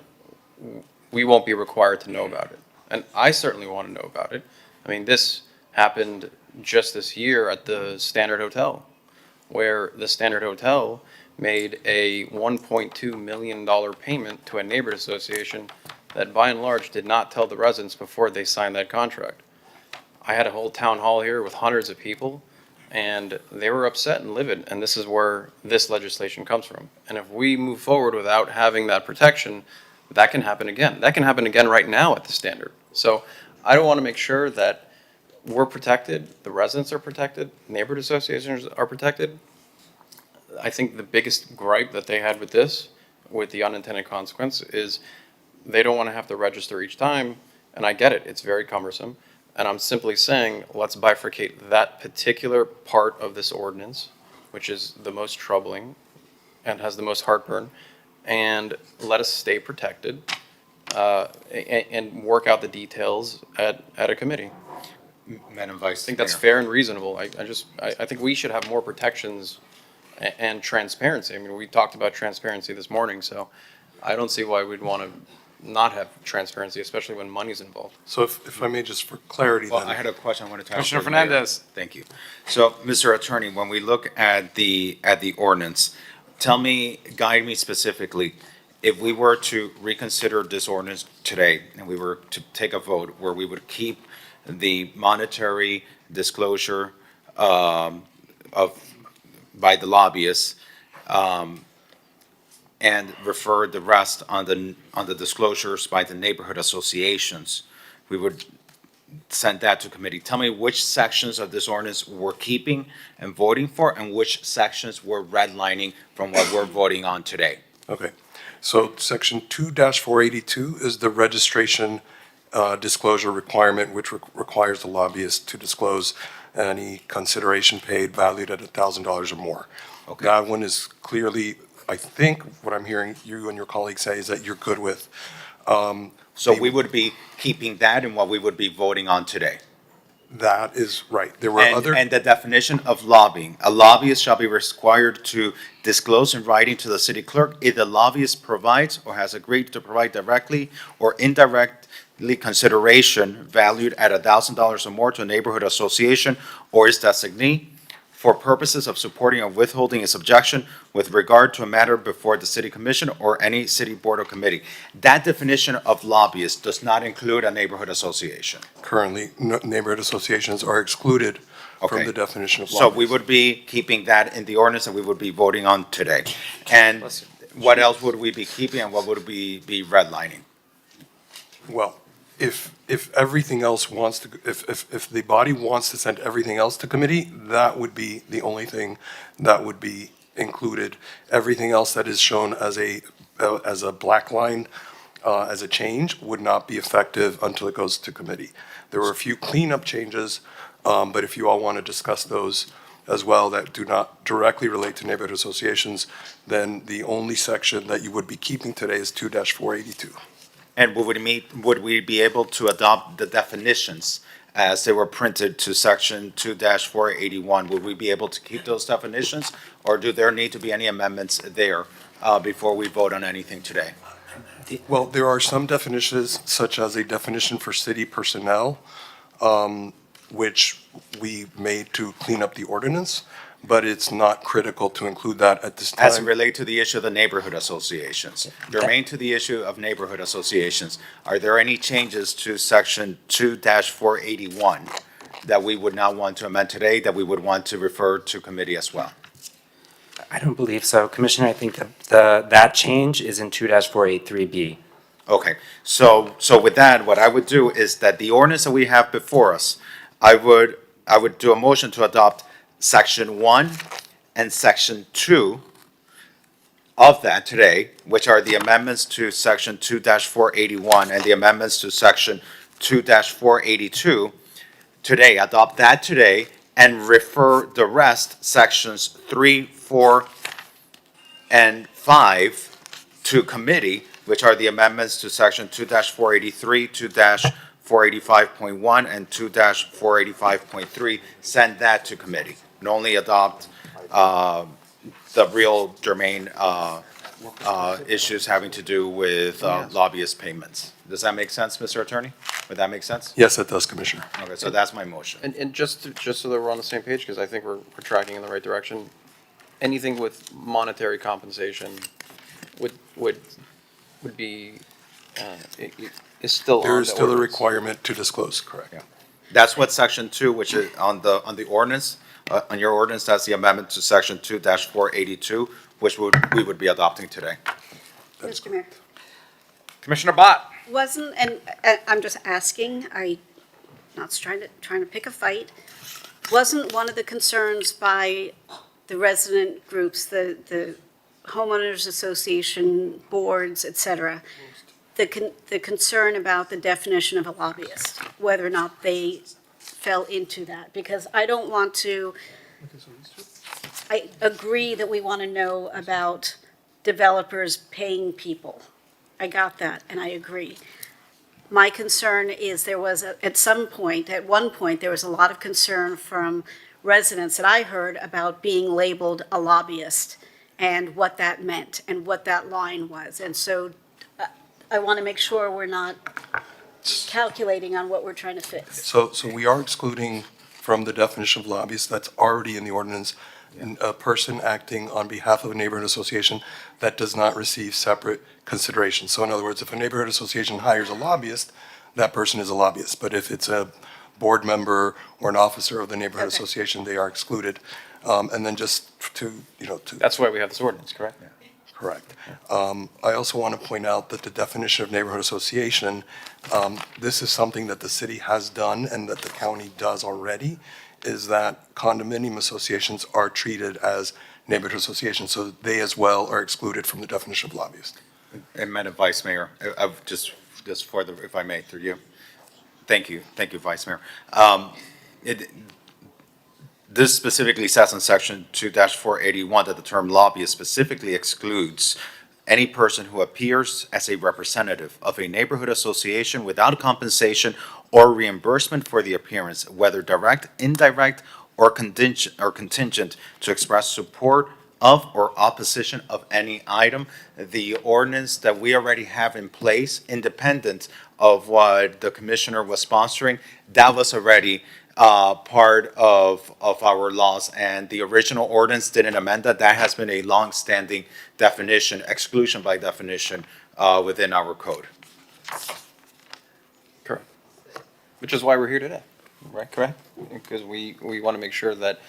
[SPEAKER 18] we won't be required to know about it. And I certainly want to know about it. I mean, this happened just this year at the Standard Hotel, where the Standard Hotel made a $1.2 million payment to a neighborhood association that by and large did not tell the residents before they signed that contract. I had a whole town hall here with hundreds of people, and they were upset and livid, and this is where this legislation comes from. And if we move forward without having that protection, that can happen again. That can happen again right now at the Standard. So I want to make sure that we're protected, the residents are protected, neighborhood associations are protected. I think the biggest gripe that they had with this, with the unintended consequence, is they don't want to have to register each time, and I get it, it's very cumbersome. And I'm simply saying, let's bifurcate that particular part of this ordinance, which is the most troubling and has the most heartburn, and let us stay protected. and work out the details at a committee.
[SPEAKER 12] Madam Vice
[SPEAKER 18] I think that's
[SPEAKER 12] Mayor.
[SPEAKER 18] fair and reasonable. I think we should have more protections and transparency. I mean, we talked about transparency this morning, so I don't see why we'd want to not have transparency, especially when money's involved.
[SPEAKER 17] So if I may, just for clarity
[SPEAKER 12] Well,
[SPEAKER 17] then.
[SPEAKER 12] I had a question I wanted to ask.
[SPEAKER 3] Commissioner
[SPEAKER 12] the mayor.
[SPEAKER 3] Fernandez.
[SPEAKER 12] Thank you. So, Mr. Attorney, when we look at the ordinance, guide me specifically, if we were to reconsider this ordinance today and we were to take a vote where we would keep the monetary disclosure by the lobbyists, and refer the rest on the disclosures by the neighborhood associations, we would send that to committee. Tell me which sections of this ordinance we're keeping and voting for, and which sections we're redlining from what we're voting on today.
[SPEAKER 17] Okay, so section 2-482 is the registration disclosure requirement, which requires the lobbyist to disclose any consideration paid valued at $1,000 or more.
[SPEAKER 12] Okay.
[SPEAKER 17] That one is clearly, I think, what I'm hearing you and your colleagues say is that you're good with.
[SPEAKER 12] So we would be keeping that in what we would be voting on today.
[SPEAKER 17] That is right. There were
[SPEAKER 12] And,
[SPEAKER 17] other.
[SPEAKER 12] and the definition of lobbying, a lobbyist shall be required to disclose in writing to the city clerk if the lobbyist provides or has agreed to provide directly or indirectly consideration valued at $1,000 or more to a neighborhood association or its designee for purposes of supporting or withholding its objection with regard to a matter before the city commission or any city board or committee. That definition of lobbyist does not include a neighborhood association.
[SPEAKER 17] Currently, neighborhood associations are excluded from
[SPEAKER 12] Okay.
[SPEAKER 17] the definition of
[SPEAKER 12] So
[SPEAKER 17] lobbyist.
[SPEAKER 12] we would be keeping that in the ordinance and we would be voting on today. And what else would we be keeping and what would we be redlining?
[SPEAKER 17] Well, if everything else wants to, if the body wants to send everything else to committee, that would be the only thing that would be included. Everything else that is shown as a black line, as a change, would not be effective until it goes to committee. There were a few cleanup changes, but if you all want to discuss those as well that do not directly relate to neighborhood associations, then the only section that you would be keeping today is 2-482.
[SPEAKER 12] And would we be able to adopt the definitions as they were printed to section 2-481? Would we be able to keep those definitions? Or do there need to be any amendments there before we vote on anything today?
[SPEAKER 17] Well, there are some definitions, such as a definition for city personnel, which we made to clean up the ordinance, but it's not critical to include that at this time.
[SPEAKER 12] As it relate to the issue of the neighborhood associations, germane to the issue of neighborhood associations, are there any changes to section 2-481 that we would not want to amend today, that we would want to refer to committee as well?
[SPEAKER 16] I don't believe so. Commissioner, I think that change is in 2-483B.
[SPEAKER 12] Okay, so with that, what I would do is that the ordinance that we have before us, I would do a motion to adopt section 1 and section 2 of that today, which are the amendments to section 2-481 and the amendments to section 2-482 today, adopt that today, and refer the rest, sections 3, 4, and 5, to committee, which are the amendments to section 2-483, 2-485.1, and 2-485.3, send that to committee. And only adopt the real germane issues having to do with lobbyist payments. Does that make sense, Mr. Attorney? Would that make sense?
[SPEAKER 17] Yes, it does, Commissioner.
[SPEAKER 12] Okay, so that's my motion.
[SPEAKER 18] And just so that we're on the same page, because I think we're tracking in the right direction, anything with monetary compensation would be, is still on
[SPEAKER 17] There is
[SPEAKER 18] the
[SPEAKER 17] still a
[SPEAKER 18] ordinance.
[SPEAKER 17] requirement to disclose, correct?
[SPEAKER 12] Yeah. That's what section 2, which is on the ordinance, on your ordinance, that's the amendment to section 2-482, which we would be adopting today.
[SPEAKER 13] Mr. Mayor.
[SPEAKER 3] Commissioner Bott.
[SPEAKER 13] Wasn't, and I'm just asking, not trying to pick a fight, wasn't one of the concerns by the resident groups, the homeowners association boards, et cetera, the concern about the definition of a lobbyist, whether or not they fell into that? Because I don't want to, I agree that we want to know about developers paying people, I got that, and I agree. My concern is there was, at one point, there was a lot of concern from residents that I heard about being labeled a lobbyist and what that meant and what that line was. And so I want to make sure we're not calculating on what we're trying to fix.
[SPEAKER 17] So we are excluding from the definition of lobbyist that's already in the ordinance, a person acting on behalf of a neighborhood association that does not receive separate consideration. So in other words, if a neighborhood association hires a lobbyist, that person is a lobbyist. But if it's a board member or an officer of the neighborhood association, they are excluded. And then just to.
[SPEAKER 18] That's why we have this ordinance, correct?
[SPEAKER 17] Correct. I also want to point out that the definition of neighborhood association, this is something that the city has done and that the county does already, is that condominium associations are treated as neighborhood associations, so they as well are excluded from the definition of lobbyist.
[SPEAKER 12] And Madam Vice Mayor, just for the, if I may, through you. Thank you, Vice Mayor. This specifically says in section 2-481 that the term lobbyist specifically excludes any person who appears as a representative of a neighborhood association without compensation or reimbursement for the appearance, whether direct, indirect, or contingent to express support of or opposition of any item. The ordinance that we already have in place, independent of what the commissioner was sponsoring, that was already part of our laws, and the original ordinance didn't amend that. That has been a long-standing definition, exclusion by definition, within our code.
[SPEAKER 18] Correct. Which is why we're here today, right? Correct? Because we want to make sure that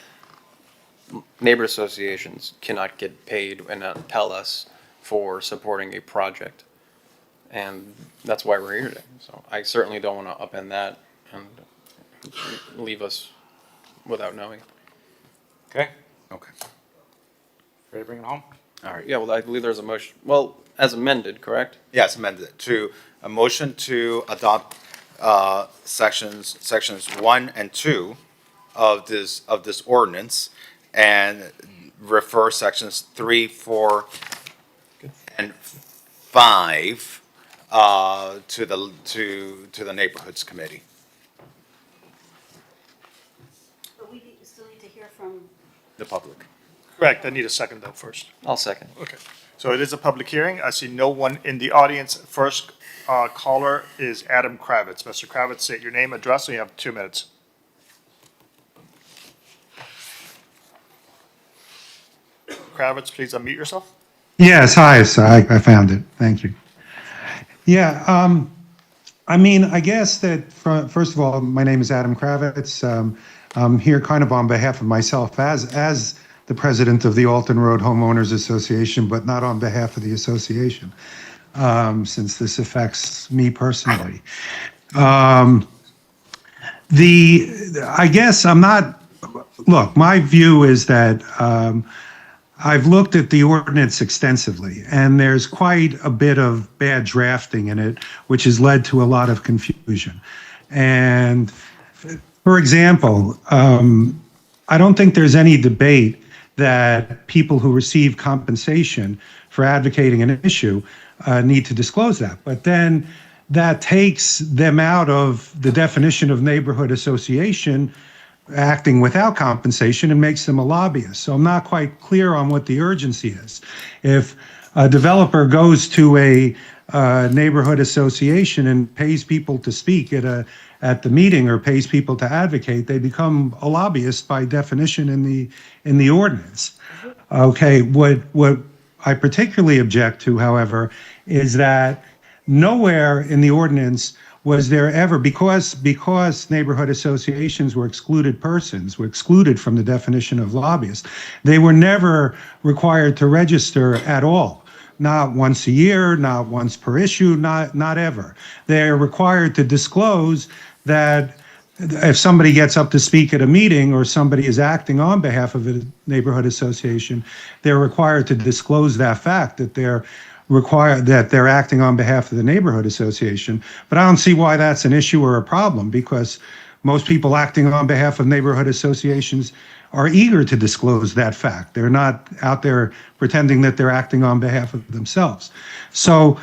[SPEAKER 18] neighbor associations cannot get paid and not tell us for supporting a project. And that's why we're here today. So I certainly don't want to upend that and leave us without knowing.
[SPEAKER 2] Okay.
[SPEAKER 12] Okay.
[SPEAKER 2] Ready to bring it home?
[SPEAKER 18] All right. Yeah, well, I believe there's a motion, well, as amended, correct?
[SPEAKER 12] Yes, amended to a motion to adopt sections 1 and 2 of this ordinance and refer sections 3, 4, and 5 to the Neighborhoods Committee.
[SPEAKER 13] But we still need to hear from.
[SPEAKER 12] The public.
[SPEAKER 4] Correct, I need a second though first.
[SPEAKER 18] I'll second.
[SPEAKER 4] Okay, so it is a public hearing. I see no one in the audience. First caller is Adam Kravitz. Mr. Kravitz, state your name, address, and you have 2 minutes. Kravitz, please unmute yourself.
[SPEAKER 19] Yes, hi, so I found it. Thank you. Yeah, I mean, I guess that, first of all, my name is Adam Kravitz. I'm here kind of on behalf of myself as the president of the Alton Road Homeowners Association, but not on behalf of the association, since this affects me personally. I guess I'm not, look, my view is that I've looked at the ordinance extensively, and there's quite a bit of bad drafting in it, which has led to a lot of confusion. And for example, I don't think there's any debate that people who receive compensation for advocating an issue need to disclose that. But then that takes them out of the definition of neighborhood association acting without compensation and makes them a lobbyist. So I'm not quite clear on what the urgency is. If a developer goes to a neighborhood association and pays people to speak at the meeting or pays people to advocate, they become a lobbyist by definition in the ordinance. Okay, what I particularly object to, however, is that nowhere in the ordinance was there ever, because neighborhood associations were excluded persons, were excluded from the definition of lobbyist, they were never required to register at all. Not once a year, not once per issue, not ever. They're required to disclose that if somebody gets up to speak at a meeting or somebody is acting on behalf of a neighborhood association, they're required to disclose that fact, that they're acting on behalf of the neighborhood association. But I don't see why that's an issue or a problem, because most people acting on behalf of neighborhood associations are eager to disclose that fact. They're not out there pretending that they're acting on behalf of themselves. So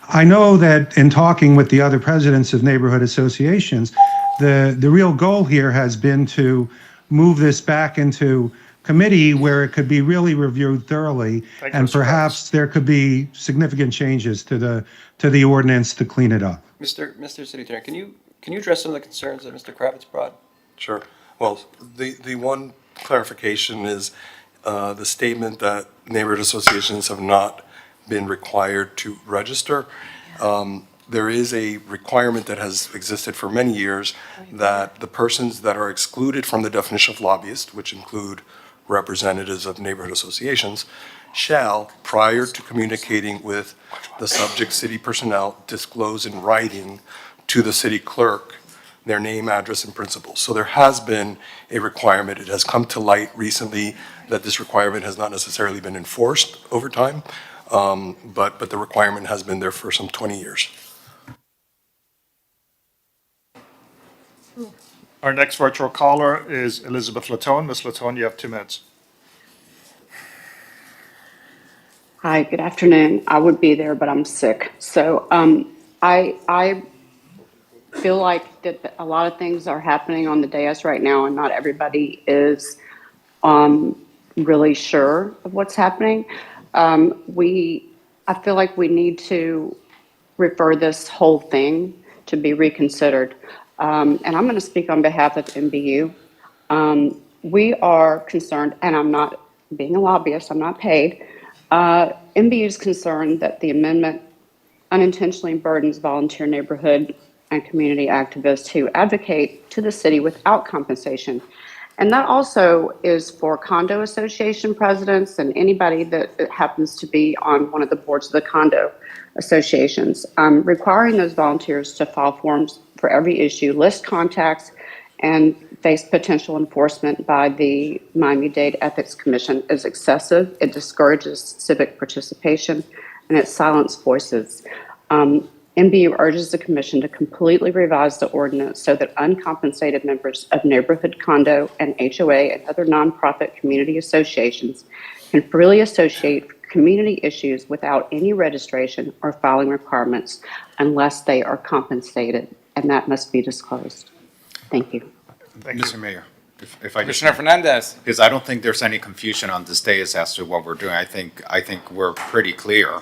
[SPEAKER 19] I know that in talking with the other presidents of neighborhood associations, the real goal here has been to move this back into committee where it could be really reviewed thoroughly,
[SPEAKER 4] Thank you,
[SPEAKER 19] and
[SPEAKER 4] Mr.
[SPEAKER 19] perhaps there could be significant changes to the ordinance to clean it up.
[SPEAKER 1] Mr. City Attorney, can you address some of the concerns that Mr. Kravitz brought?
[SPEAKER 17] Sure. Well, the one clarification is the statement that neighborhood associations have not been required to register. There is a requirement that has existed for many years that the persons that are excluded from the definition of lobbyist, which include representatives of neighborhood associations, shall, prior to communicating with the subject city personnel, disclose in writing to the city clerk their name, address, and principles. So there has been a requirement. It has come to light recently that this requirement has not necessarily been enforced over time, but the requirement has been there for some 20 years.
[SPEAKER 4] Our next virtual caller is Elizabeth Latone. Ms. Latone, you have 2 minutes.
[SPEAKER 22] Hi, good afternoon. I would be there, but I'm sick. So I feel like that a lot of things are happening on the dais right now, and not everybody is really sure of what's happening. I feel like we need to refer this whole thing to be reconsidered. And I'm going to speak on behalf of MBU. We are concerned, and I'm not being a lobbyist, I'm not paid. MBU is concerned that the amendment unintentionally burdens volunteer neighborhood and community activists who advocate to the city without compensation. And that also is for condo association presidents and anybody that happens to be on one of the boards of the condo associations. Requiring those volunteers to file forms for every issue, list contacts, and face potential enforcement by the Miami-Dade Ethics Commission is excessive. It discourages civic participation, and it silences voices. MBU urges the commission to completely revise the ordinance so that uncompensated members of neighborhood condo and HOA and other nonprofit community associations can freely associate community issues without any registration or filing requirements unless they are compensated, and that must be disclosed. Thank you.
[SPEAKER 12] Mr. Mayor, if I could.
[SPEAKER 3] Commissioner Fernandez.
[SPEAKER 12] Because I don't think there's any confusion on this dais as to what we're doing. I think we're pretty clear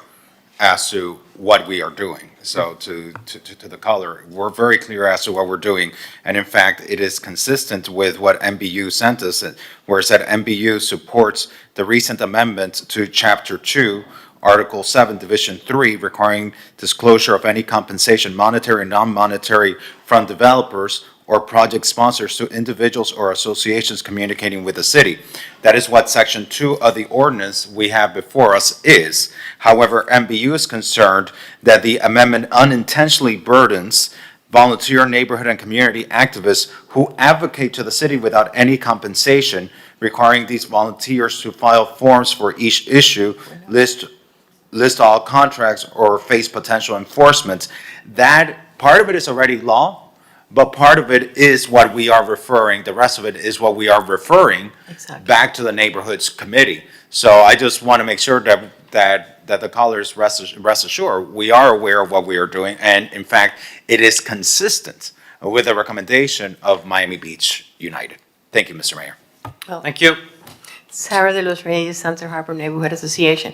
[SPEAKER 12] as to what we are doing. So to the caller, we're very clear as to what we're doing. And in fact, it is consistent with what MBU sent us, where it said MBU supports the recent amendment to Chapter 2, Article 7, Division 3, requiring disclosure of any compensation, monetary and non-monetary, from developers or project sponsors to individuals or associations communicating with the city. That is what Section 2 of the ordinance we have before us is. However, MBU is concerned that the amendment unintentionally burdens volunteer neighborhood and community activists who advocate to the city without any compensation, requiring these volunteers to file forms for each issue, list all contracts, or face potential enforcement. That part of it is already law, but part of it is what we are referring, the rest of it is what we are referring back to the neighborhoods committee. So I just want to make sure that the callers rest assured, we are aware of what we are doing, and in fact, it is consistent with the recommendation of Miami Beach United. Thank you, Mr. Mayor.
[SPEAKER 3] Thank you.
[SPEAKER 23] Sarah de los Reyes, Santa Harbor Neighborhood Association.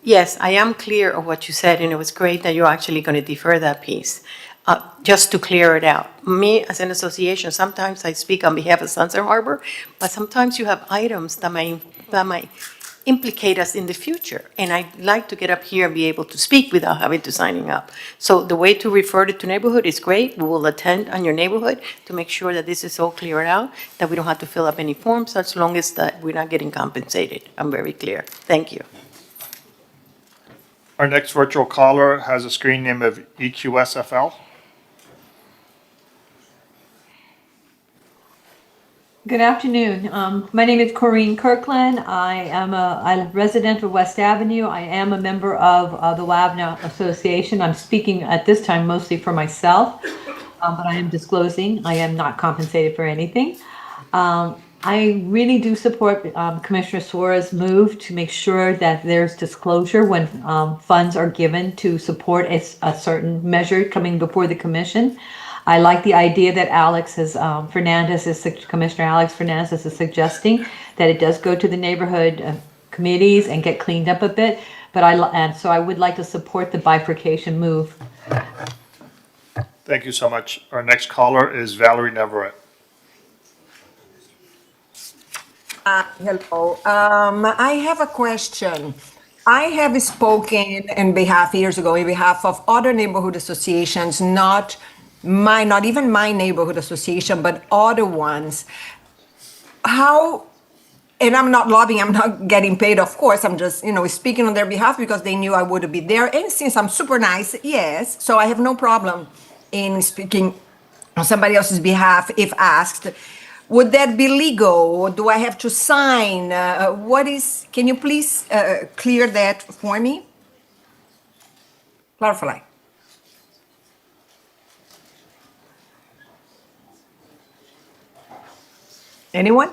[SPEAKER 23] Yes, I am clear of what you said, and it was great that you're actually going to defer that piece. Just to clear it out. Me, as an association, sometimes I speak on behalf of Sunset Harbor, but sometimes you have items that might implicate us in the future. And I'd like to get up here and be able to speak without having to signing up. So the way to refer it to neighborhood is great. We will attend on your neighborhood to make sure that this is all cleared out, that we don't have to fill up any forms as long as that we're not getting compensated. I'm very clear. Thank you.
[SPEAKER 4] Our next virtual caller has a screen name of EQSFL.
[SPEAKER 24] Good afternoon. My name is Corinne Kirkland. I am a resident of West Avenue. I am a member of the WABNA Association. I'm speaking at this time mostly for myself, but I am disclosing I am not compensated for anything. I really do support Commissioner Suarez's move to make sure that there's disclosure when funds are given to support a certain measure coming before the commission. I like the idea that Commissioner Alex Fernandez is suggesting that it does go to the neighborhood committees and get cleaned up a bit. And so I would like to support the bifurcation move.
[SPEAKER 4] Thank you so much. Our next caller is Valerie Navarrete.
[SPEAKER 5] Hello. I have a question. I have spoken years ago, on behalf of other neighborhood associations, not even my neighborhood association, but other ones. And I'm not lobbying, I'm not getting paid, of course. I'm just, speaking on their behalf because they knew I would be there. And since I'm super nice, yes, so I have no problem in speaking on somebody else's behalf if asked. Would that be legal? Do I have to sign? Can you please clear that for me? Clarify. Anyone?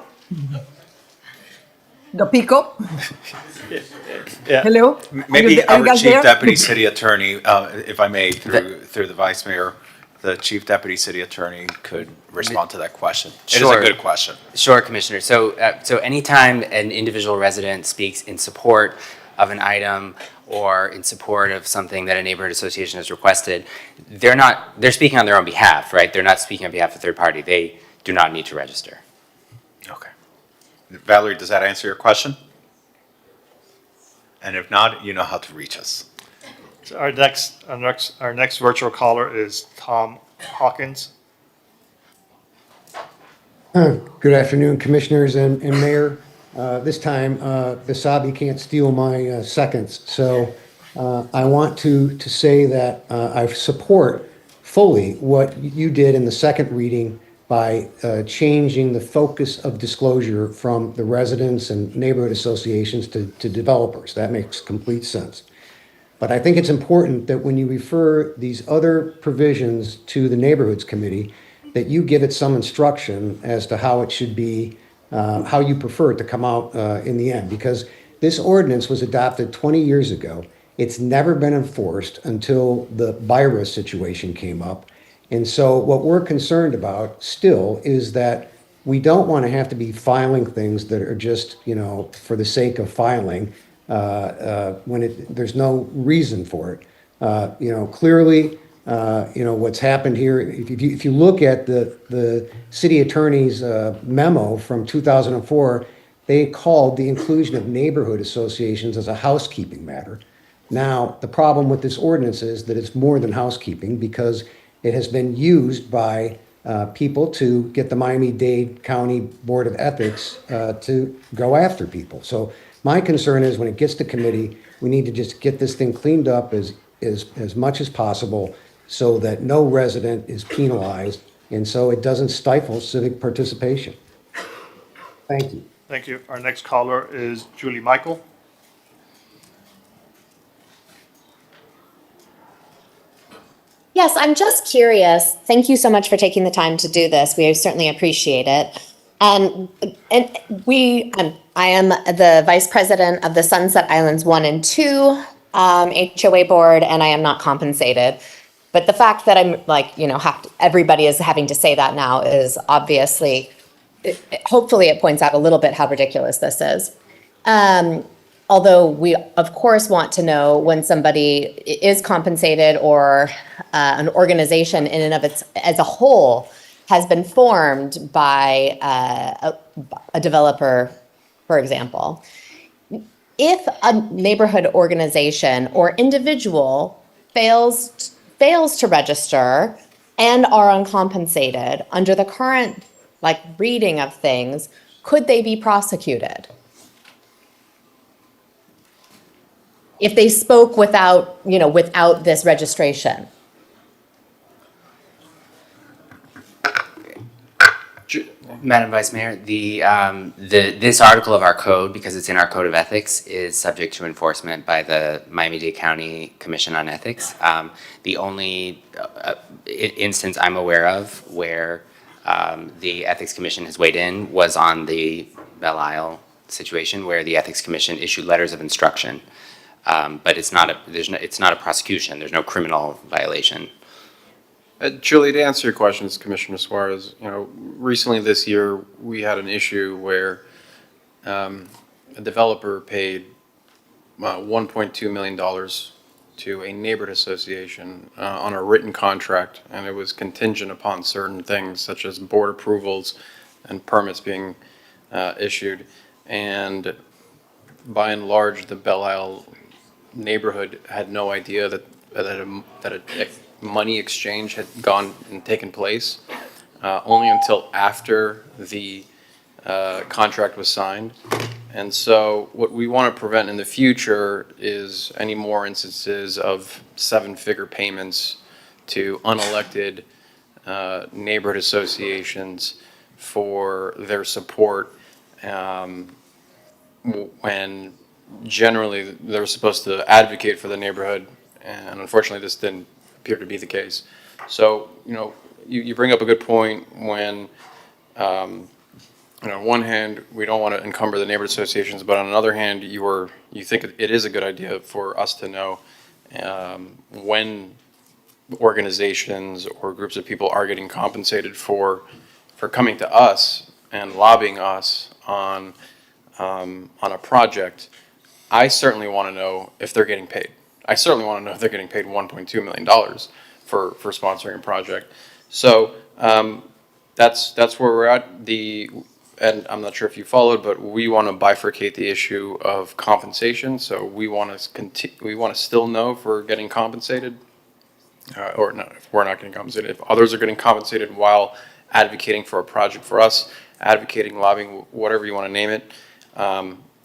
[SPEAKER 5] The Pico? Hello?
[SPEAKER 12] Maybe
[SPEAKER 5] Are you
[SPEAKER 12] our
[SPEAKER 5] guys
[SPEAKER 12] Chief
[SPEAKER 5] there?
[SPEAKER 12] Deputy City Attorney, if I may, through the Vice Mayor, the Chief Deputy City Attorney could respond to that question. It is a
[SPEAKER 16] Sure.
[SPEAKER 12] good question.
[SPEAKER 16] Sure, Commissioner. So anytime an individual resident speaks in support of an item or in support of something that a neighborhood association has requested, they're speaking on their own behalf, right? They're not speaking on behalf of a third party. They do not need to register.
[SPEAKER 12] Okay. Valerie, does that answer your question? And if not, you know how to reach us.
[SPEAKER 4] So our next virtual caller is Tom Hawkins.
[SPEAKER 6] Good afternoon, Commissioners and Mayor. This time, Wasabi can't steal my seconds. So I want to say that I support fully what you did in the second reading by changing the focus of disclosure from the residents and neighborhood associations to developers. That makes complete sense. But I think it's important that when you refer these other provisions to the Neighborhoods Committee, that you give it some instruction as to how it should be, how you prefer it to come out in the end. Because this ordinance was adopted 20 years ago. It's never been enforced until the Byra situation came up. And so what we're concerned about still is that we don't want to have to be filing things that are just, for the sake of filing when there's no reason for it. Clearly, what's happened here, if you look at the city attorney's memo from 2004, they called the inclusion of neighborhood associations as a housekeeping matter. Now, the problem with this ordinance is that it's more than housekeeping because it has been used by people to get the Miami-Dade County Board of Ethics to go after people. So my concern is when it gets to committee, we need to just get this thing cleaned up as much as possible so that no resident is penalized and so it doesn't stifle civic participation. Thank you.
[SPEAKER 4] Thank you. Our next caller is Julie Michael.
[SPEAKER 8] Yes, I'm just curious. Thank you so much for taking the time to do this. We certainly appreciate it. I am the vice president of the Sunset Islands 1 and 2 HOA board, and I am not compensated. But the fact that I'm everybody is having to say that now is obviously, hopefully it points out a little bit how ridiculous this is. Although we, of course, want to know when somebody is compensated or an organization in and of its as a whole has been formed by a developer, for example. If a neighborhood organization or individual fails to register and are uncompensated under the current reading of things, could they be prosecuted? If they spoke without this registration?
[SPEAKER 16] Madam Vice Mayor, this article of our code, because it's in our Code of Ethics, is subject to enforcement by the Miami-Dade County Commission on Ethics. The only instance I'm aware of where the Ethics Commission has weighed in was on the Belle Isle situation where the Ethics Commission issued letters of instruction. But it's not a prosecution. There's no criminal violation.
[SPEAKER 18] Julie, to answer your questions, Commissioner Suarez, recently this year, we had an issue where a developer paid $1.2 million to a neighborhood association on a written contract, and it was contingent upon certain things such as board approvals and permits being issued. And by and large, the Belle Isle neighborhood had no idea that a money exchange had gone and taken place, only until after the contract was signed. And so what we want to prevent in the future is any more instances of seven-figure payments to unelected neighborhood associations for their support when generally they're supposed to advocate for the neighborhood, and unfortunately this didn't appear to be the case. So, you bring up a good point when, on one hand, we don't want to encumber the neighborhood associations, but on another hand, you think it is a good idea for us to know when organizations or groups of people are getting compensated for coming to us and lobbying us on a project. I certainly want to know if they're getting paid. I certainly want to know if they're getting paid $1.2 million for sponsoring a project. So that's where we're at. And I'm not sure if you followed, but we want to bifurcate the issue of compensation. So we want to still know if we're getting compensated, or no, if we're not getting compensated. If others are getting compensated while advocating for a project for us, advocating, lobbying, whatever you want to name it.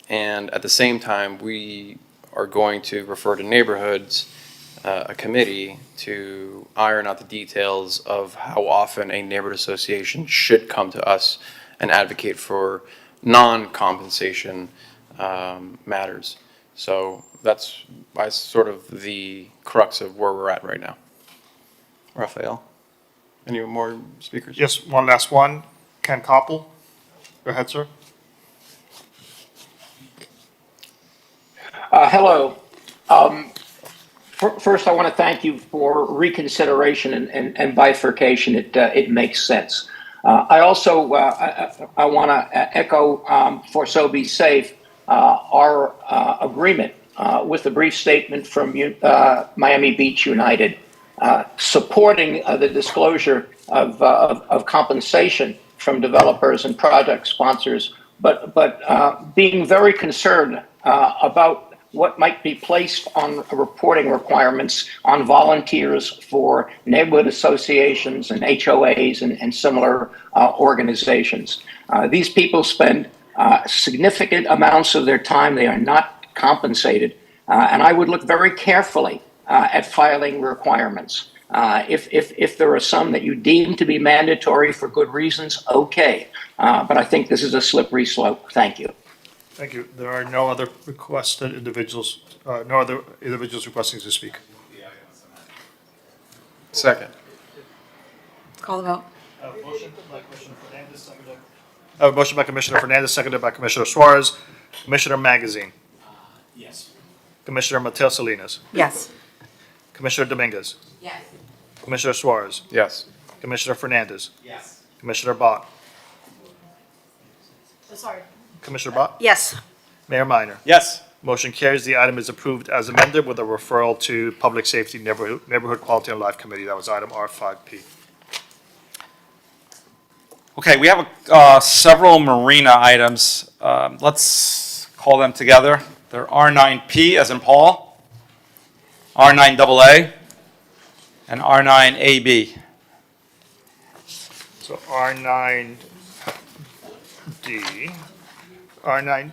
[SPEAKER 18] And at the same time, we are going to refer to neighborhoods, a committee, to iron out the details of how often a neighborhood association should come to us and advocate for non-compensation matters. So that's sort of the crux of where we're at right now. Raphael, any more speakers?
[SPEAKER 4] Yes, one last one. Ken Koppel. Go ahead, sir.
[SPEAKER 7] Hello. First, I want to thank you for reconsideration and bifurcation. It makes sense. I also I want to echo for So Be Safe our agreement with the brief statement from Miami Beach United supporting the disclosure of compensation from developers and project sponsors, but being very concerned about what might be placed on reporting requirements on volunteers for neighborhood associations and HOAs and similar organizations. These people spend significant amounts of their time. They are not compensated. And I would look very carefully at filing requirements. If there are some that you deem to be mandatory for good reasons, okay. But I think this is a slippery slope. Thank you.
[SPEAKER 4] Thank you. There are no other requested individuals, no other individuals requesting to speak.
[SPEAKER 18] Second.
[SPEAKER 11] Call the vote.
[SPEAKER 4] Motion by Commissioner Fernandez, seconded by Commissioner Suarez. Commissioner Magazine.
[SPEAKER 12] Yes.
[SPEAKER 4] Commissioner Mateo Salinas.
[SPEAKER 11] Yes.
[SPEAKER 4] Commissioner Dominguez.
[SPEAKER 21] Yes.
[SPEAKER 4] Commissioner Suarez.
[SPEAKER 18] Yes.
[SPEAKER 4] Commissioner Fernandez.
[SPEAKER 12] Yes.
[SPEAKER 4] Commissioner Bott.
[SPEAKER 21] Sorry.
[SPEAKER 4] Commissioner Bott.
[SPEAKER 13] Yes.
[SPEAKER 4] Mayor Minor.
[SPEAKER 3] Yes.
[SPEAKER 4] Motion carries. The item is approved as amended with a referral to Public Safety Neighborhood Quality and Life Committee. That was item R5P.
[SPEAKER 3] Okay, we have several marina items. Let's call them together. They're R9P as in Paul, R9AA, and R9AB.
[SPEAKER 4] So R9D, R9,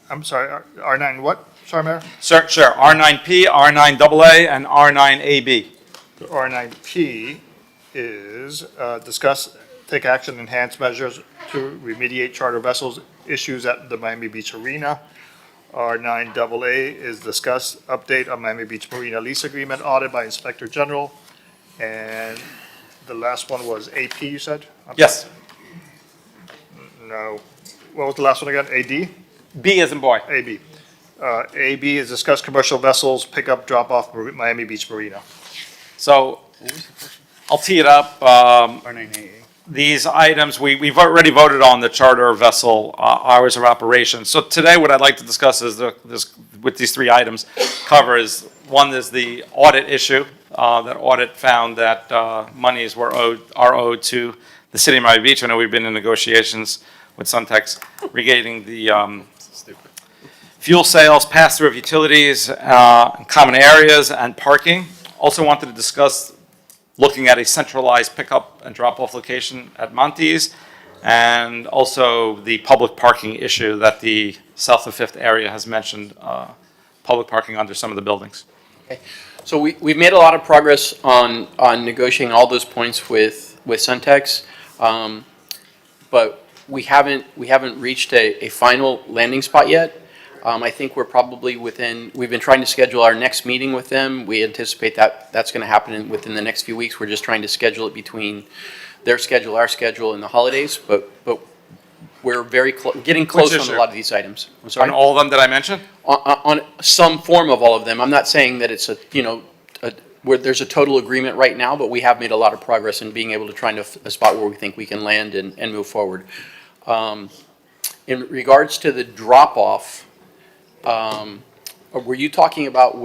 [SPEAKER 4] I'm sorry, R9 what? Sorry, Mayor?
[SPEAKER 3] Sure. R9P, R9AA, and R9AB.
[SPEAKER 4] The R9P is take action, enhance measures to remediate charter vessels issues at the Miami Beach Arena. R9AA is discuss update on Miami Beach Marina lease agreement audit by Inspector General. And The last one was AP, you said?
[SPEAKER 3] Yes.
[SPEAKER 4] No. What was the last one again? AD?
[SPEAKER 3] B as in boy.
[SPEAKER 4] AB. AB is discuss commercial vessels, pickup, drop off, Miami Beach Marina.
[SPEAKER 3] So I'll tee it up. These items, we've already voted on the charter vessel hours of operation. So today, what I'd like to discuss is with these three items cover is, one is the audit issue. That audit found that monies are owed to the city of Miami Beach. I know we've been in negotiations with Suntex regarding the fuel sales, pass-through of utilities, common areas, and parking. Also wanted to discuss looking at a centralized pickup and drop-off location at Montes, and also the public parking issue that the South of Fifth area has mentioned, public parking under some of the buildings.
[SPEAKER 9] Okay. So we've made a lot of progress on negotiating all those points with Suntex, but we haven't reached a final landing spot yet. I think we're probably we've been trying to schedule our next meeting with them. We anticipate that that's going to happen within the next few weeks. We're just trying to schedule it between their schedule, our schedule, and the holidays, but we're very getting close on a lot of these items. I'm sorry?
[SPEAKER 3] On all of them that I mentioned?
[SPEAKER 9] On some form of all of them. I'm not saying that it's where there's a total agreement right now, but we have made a lot of progress in being able to find a spot where we think we can land and move forward. In regards to the drop-off, were you talking about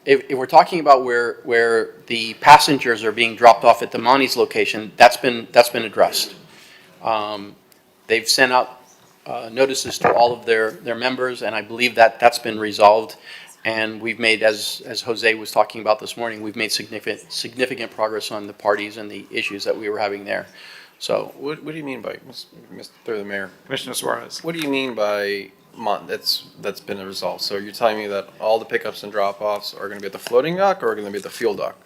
[SPEAKER 9] if we're talking about where the passengers are being dropped off at the Montes location, that's been addressed. They've sent out notices to all of their members, and I believe that that's been resolved. And we've made, as Jose was talking about this morning, we've made significant progress on the parties and the issues that we were having there. So
[SPEAKER 18] What do you mean by, through the mayor?
[SPEAKER 3] Commissioner Suarez.
[SPEAKER 18] What do you mean by that's been resolved? So you're telling me that all the pickups and drop-offs are gonna be at the floating dock or are gonna be at the fuel dock?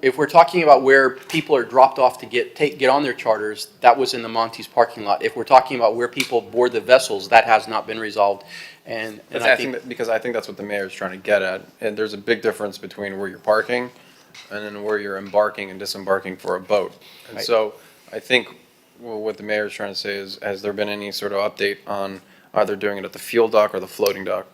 [SPEAKER 9] If we're talking about where people are dropped off to get on their charters, that was in the Montes parking lot. If we're talking about where people board the vessels, that has not been resolved. And I think
[SPEAKER 18] Because I think that's what the mayor is trying to get at. And there's a big difference between where you're parking and then where you're embarking and disembarking for a boat. And
[SPEAKER 9] Right.
[SPEAKER 18] so I think what the mayor is trying to say is, has there been any sort of update on either doing it at the fuel dock or the floating dock?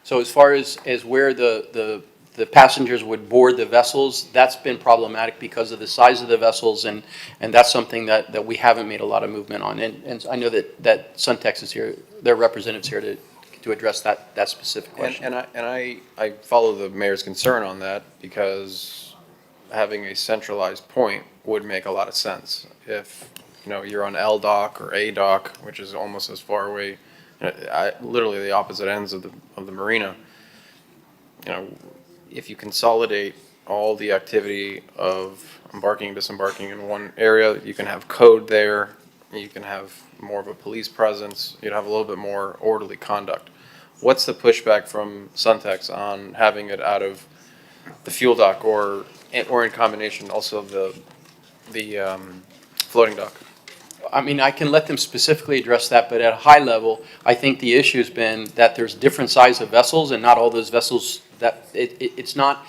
[SPEAKER 9] So as far as where the passengers would board the vessels, that's been problematic because of the size of the vessels, and that's something that we haven't made a lot of movement on. And I know that Suntex is here, their representatives here to address that specific question.
[SPEAKER 18] And I follow the mayor's concern on that because having a centralized point would make a lot of sense. If, you're on L dock or A dock, which is almost as far away, literally the opposite ends of the marina, if you consolidate all the activity of embarking and disembarking in one area, you can have code there, you can have more of a police presence, you'd have a little bit more orderly conduct. What's the pushback from Suntex on having it out of the fuel dock or in combination also the floating dock?
[SPEAKER 9] I mean, I can let them specifically address that, but at a high level, I think the issue's been that there's different size of vessels, and not all those vessels, that it's not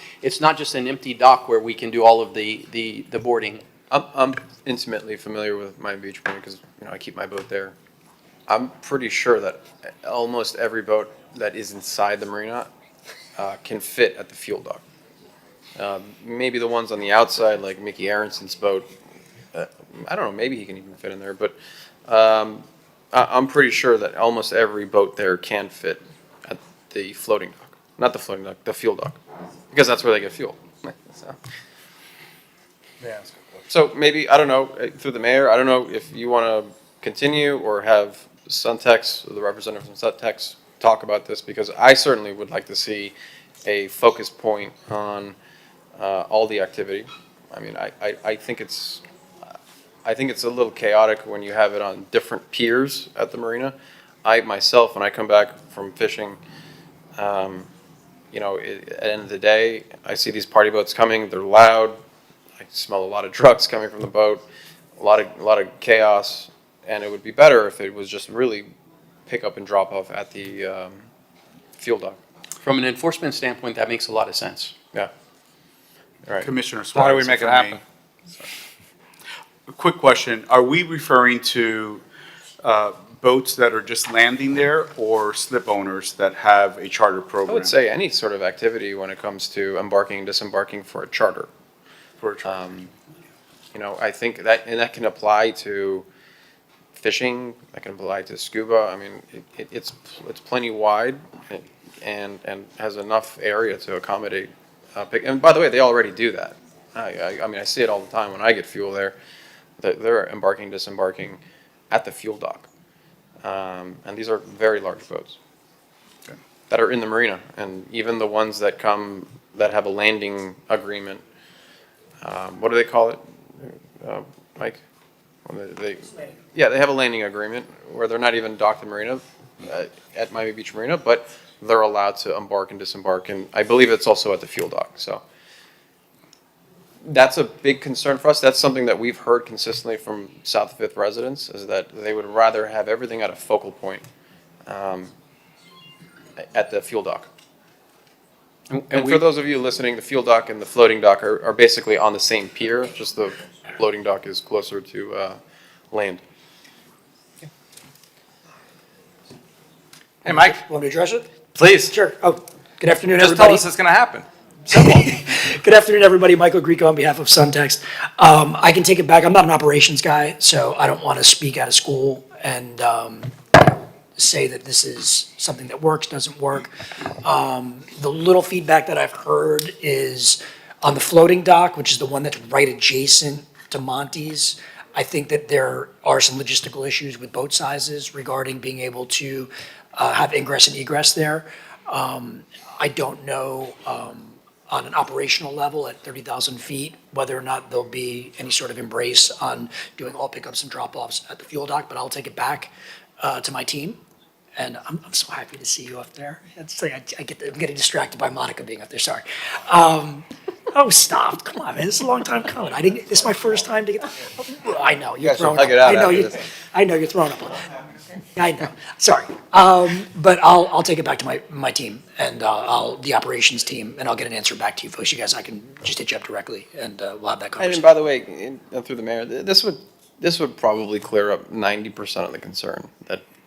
[SPEAKER 9] just an empty dock where we can do all of the boarding.
[SPEAKER 18] I'm intimately familiar with Miami Beach Marina because I keep my boat there. I'm pretty sure that almost every boat that is inside the marina can fit at the fuel dock. Maybe the ones on the outside, like Mickey Aronson's boat, I don't know, maybe he can even fit in there, but I'm pretty sure that almost every boat there can fit at the floating dock. Not the floating dock, the fuel dock, because that's where they get fuel. So maybe, I don't know, through the mayor, I don't know if you want to continue or have Suntex, the representative from Suntex, talk about this, because I certainly would like to see a focus point on all the activity. I mean, I think it's a little chaotic when you have it on different piers at the marina. I myself, when I come back from fishing, at the end of the day, I see these party boats coming, they're loud, I smell a lot of drugs coming from the boat, a lot of chaos, and it would be better if it was just really pick up and drop off at the fuel dock.
[SPEAKER 9] From an enforcement standpoint, that makes a lot of sense.
[SPEAKER 18] Yeah. Right.
[SPEAKER 2] Commissioner
[SPEAKER 3] How do we
[SPEAKER 2] Suarez,
[SPEAKER 3] make
[SPEAKER 2] if
[SPEAKER 3] it
[SPEAKER 2] I may.
[SPEAKER 3] happen?
[SPEAKER 10] A quick question. Are we referring to boats that are just landing there or slip owners that have a charter
[SPEAKER 18] I
[SPEAKER 10] program?
[SPEAKER 18] would say any sort of activity when it comes to embarking and disembarking for a charter.
[SPEAKER 10] For a charter.
[SPEAKER 18] You know, I think that can apply to fishing, that can apply to scuba. I mean, it's plenty wide and has enough area to accommodate. And by the way, they already do that. I mean, I see it all the time when I get fuel there. They're embarking, disembarking at the fuel dock. And these are very large boats that are in the marina. And even the ones that have a landing agreement, what do they call it, Mike? Yeah, they have a landing agreement where they're not even docked in marina, at Miami Beach Marina, but they're allowed to embark and disembark. And I believe it's also at the fuel dock, so. That's a big concern for us. That's something that we've heard consistently from South Fifth residents, is that they would rather have everything at a focal point at the fuel dock. And for those of you listening, the fuel dock and the floating dock are basically on the same pier, just the floating dock is closer to land.
[SPEAKER 10] Hey, Mike.
[SPEAKER 14] Want me to address it?
[SPEAKER 10] Please.
[SPEAKER 14] Sure. Oh, good afternoon,
[SPEAKER 10] Just
[SPEAKER 14] everybody.
[SPEAKER 10] tell us it's going to happen.
[SPEAKER 14] Good afternoon, everybody. Michael Greco on behalf of Suntex. I can take it back. I'm not an operations guy, so I don't want to speak out of school and say that this is something that works, doesn't work. The little feedback that I've heard is on the floating dock, which is the one that's right adjacent to Monty's. I think that there are some logistical issues with boat sizes regarding being able to have ingress and egress there. I don't know on an operational level at 30,000 feet, whether or not there'll be any sort of embrace on doing all pickups and drop-offs at the fuel dock, but I'll take it back to my team. And I'm so happy to see you up there. It's like I'm getting distracted by Monica being up there, sorry. Oh, stop, come on, man, this is a long time coming. This is my first time to get, I know, you're
[SPEAKER 18] guys should
[SPEAKER 14] throwing
[SPEAKER 18] hug
[SPEAKER 14] up.
[SPEAKER 18] it out after this.
[SPEAKER 14] I know, you're throwing up. I know, sorry. But I'll take it back to my team and the operations team, and I'll get an answer back to you folks. You guys, I can just hit you up directly and we'll have that
[SPEAKER 18] And
[SPEAKER 14] conversation.
[SPEAKER 18] by the way, through the mayor, this would probably clear up 90% of the concern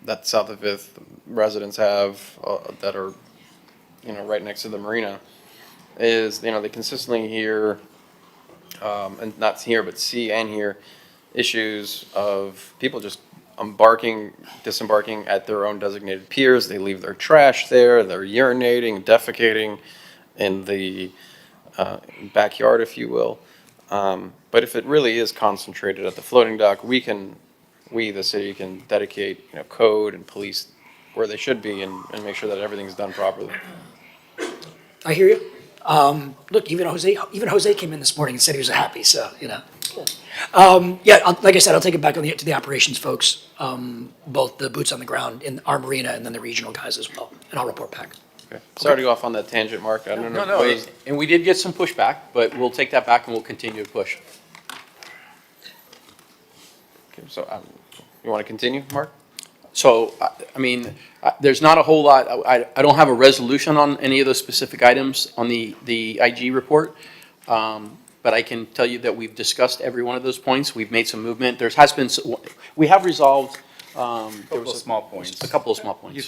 [SPEAKER 18] that South of Fifth residents have that are, right next to the marina. Is, they consistently hear, and not hear, but see and hear issues of people just embarking, disembarking at their own designated piers. They leave their trash there, they're urinating, defecating in the backyard, if you will. But if it really is concentrated at the floating dock, the city can dedicate, code and police where they should be and make sure that everything's done properly.
[SPEAKER 14] I hear you. Look, even Jose came in this morning and said he was happy, so, like I said, I'll take it back to the operations folks, both the boots on the ground in our marina and then the regional guys as well, and I'll report back.
[SPEAKER 18] Okay. Sorry to go off on that tangent, Mark. I don't know.
[SPEAKER 9] No, and we did get some pushback, but we'll take that back and we'll continue to push.
[SPEAKER 18] Okay, so you want to continue, Mark?
[SPEAKER 9] So, there's not a whole lot, I don't have a resolution on any of those specific items on the IG report. But I can tell you that we've discussed every one of those points. We've made some movement. We have resolved,
[SPEAKER 10] A couple of small points.
[SPEAKER 9] a couple of small points.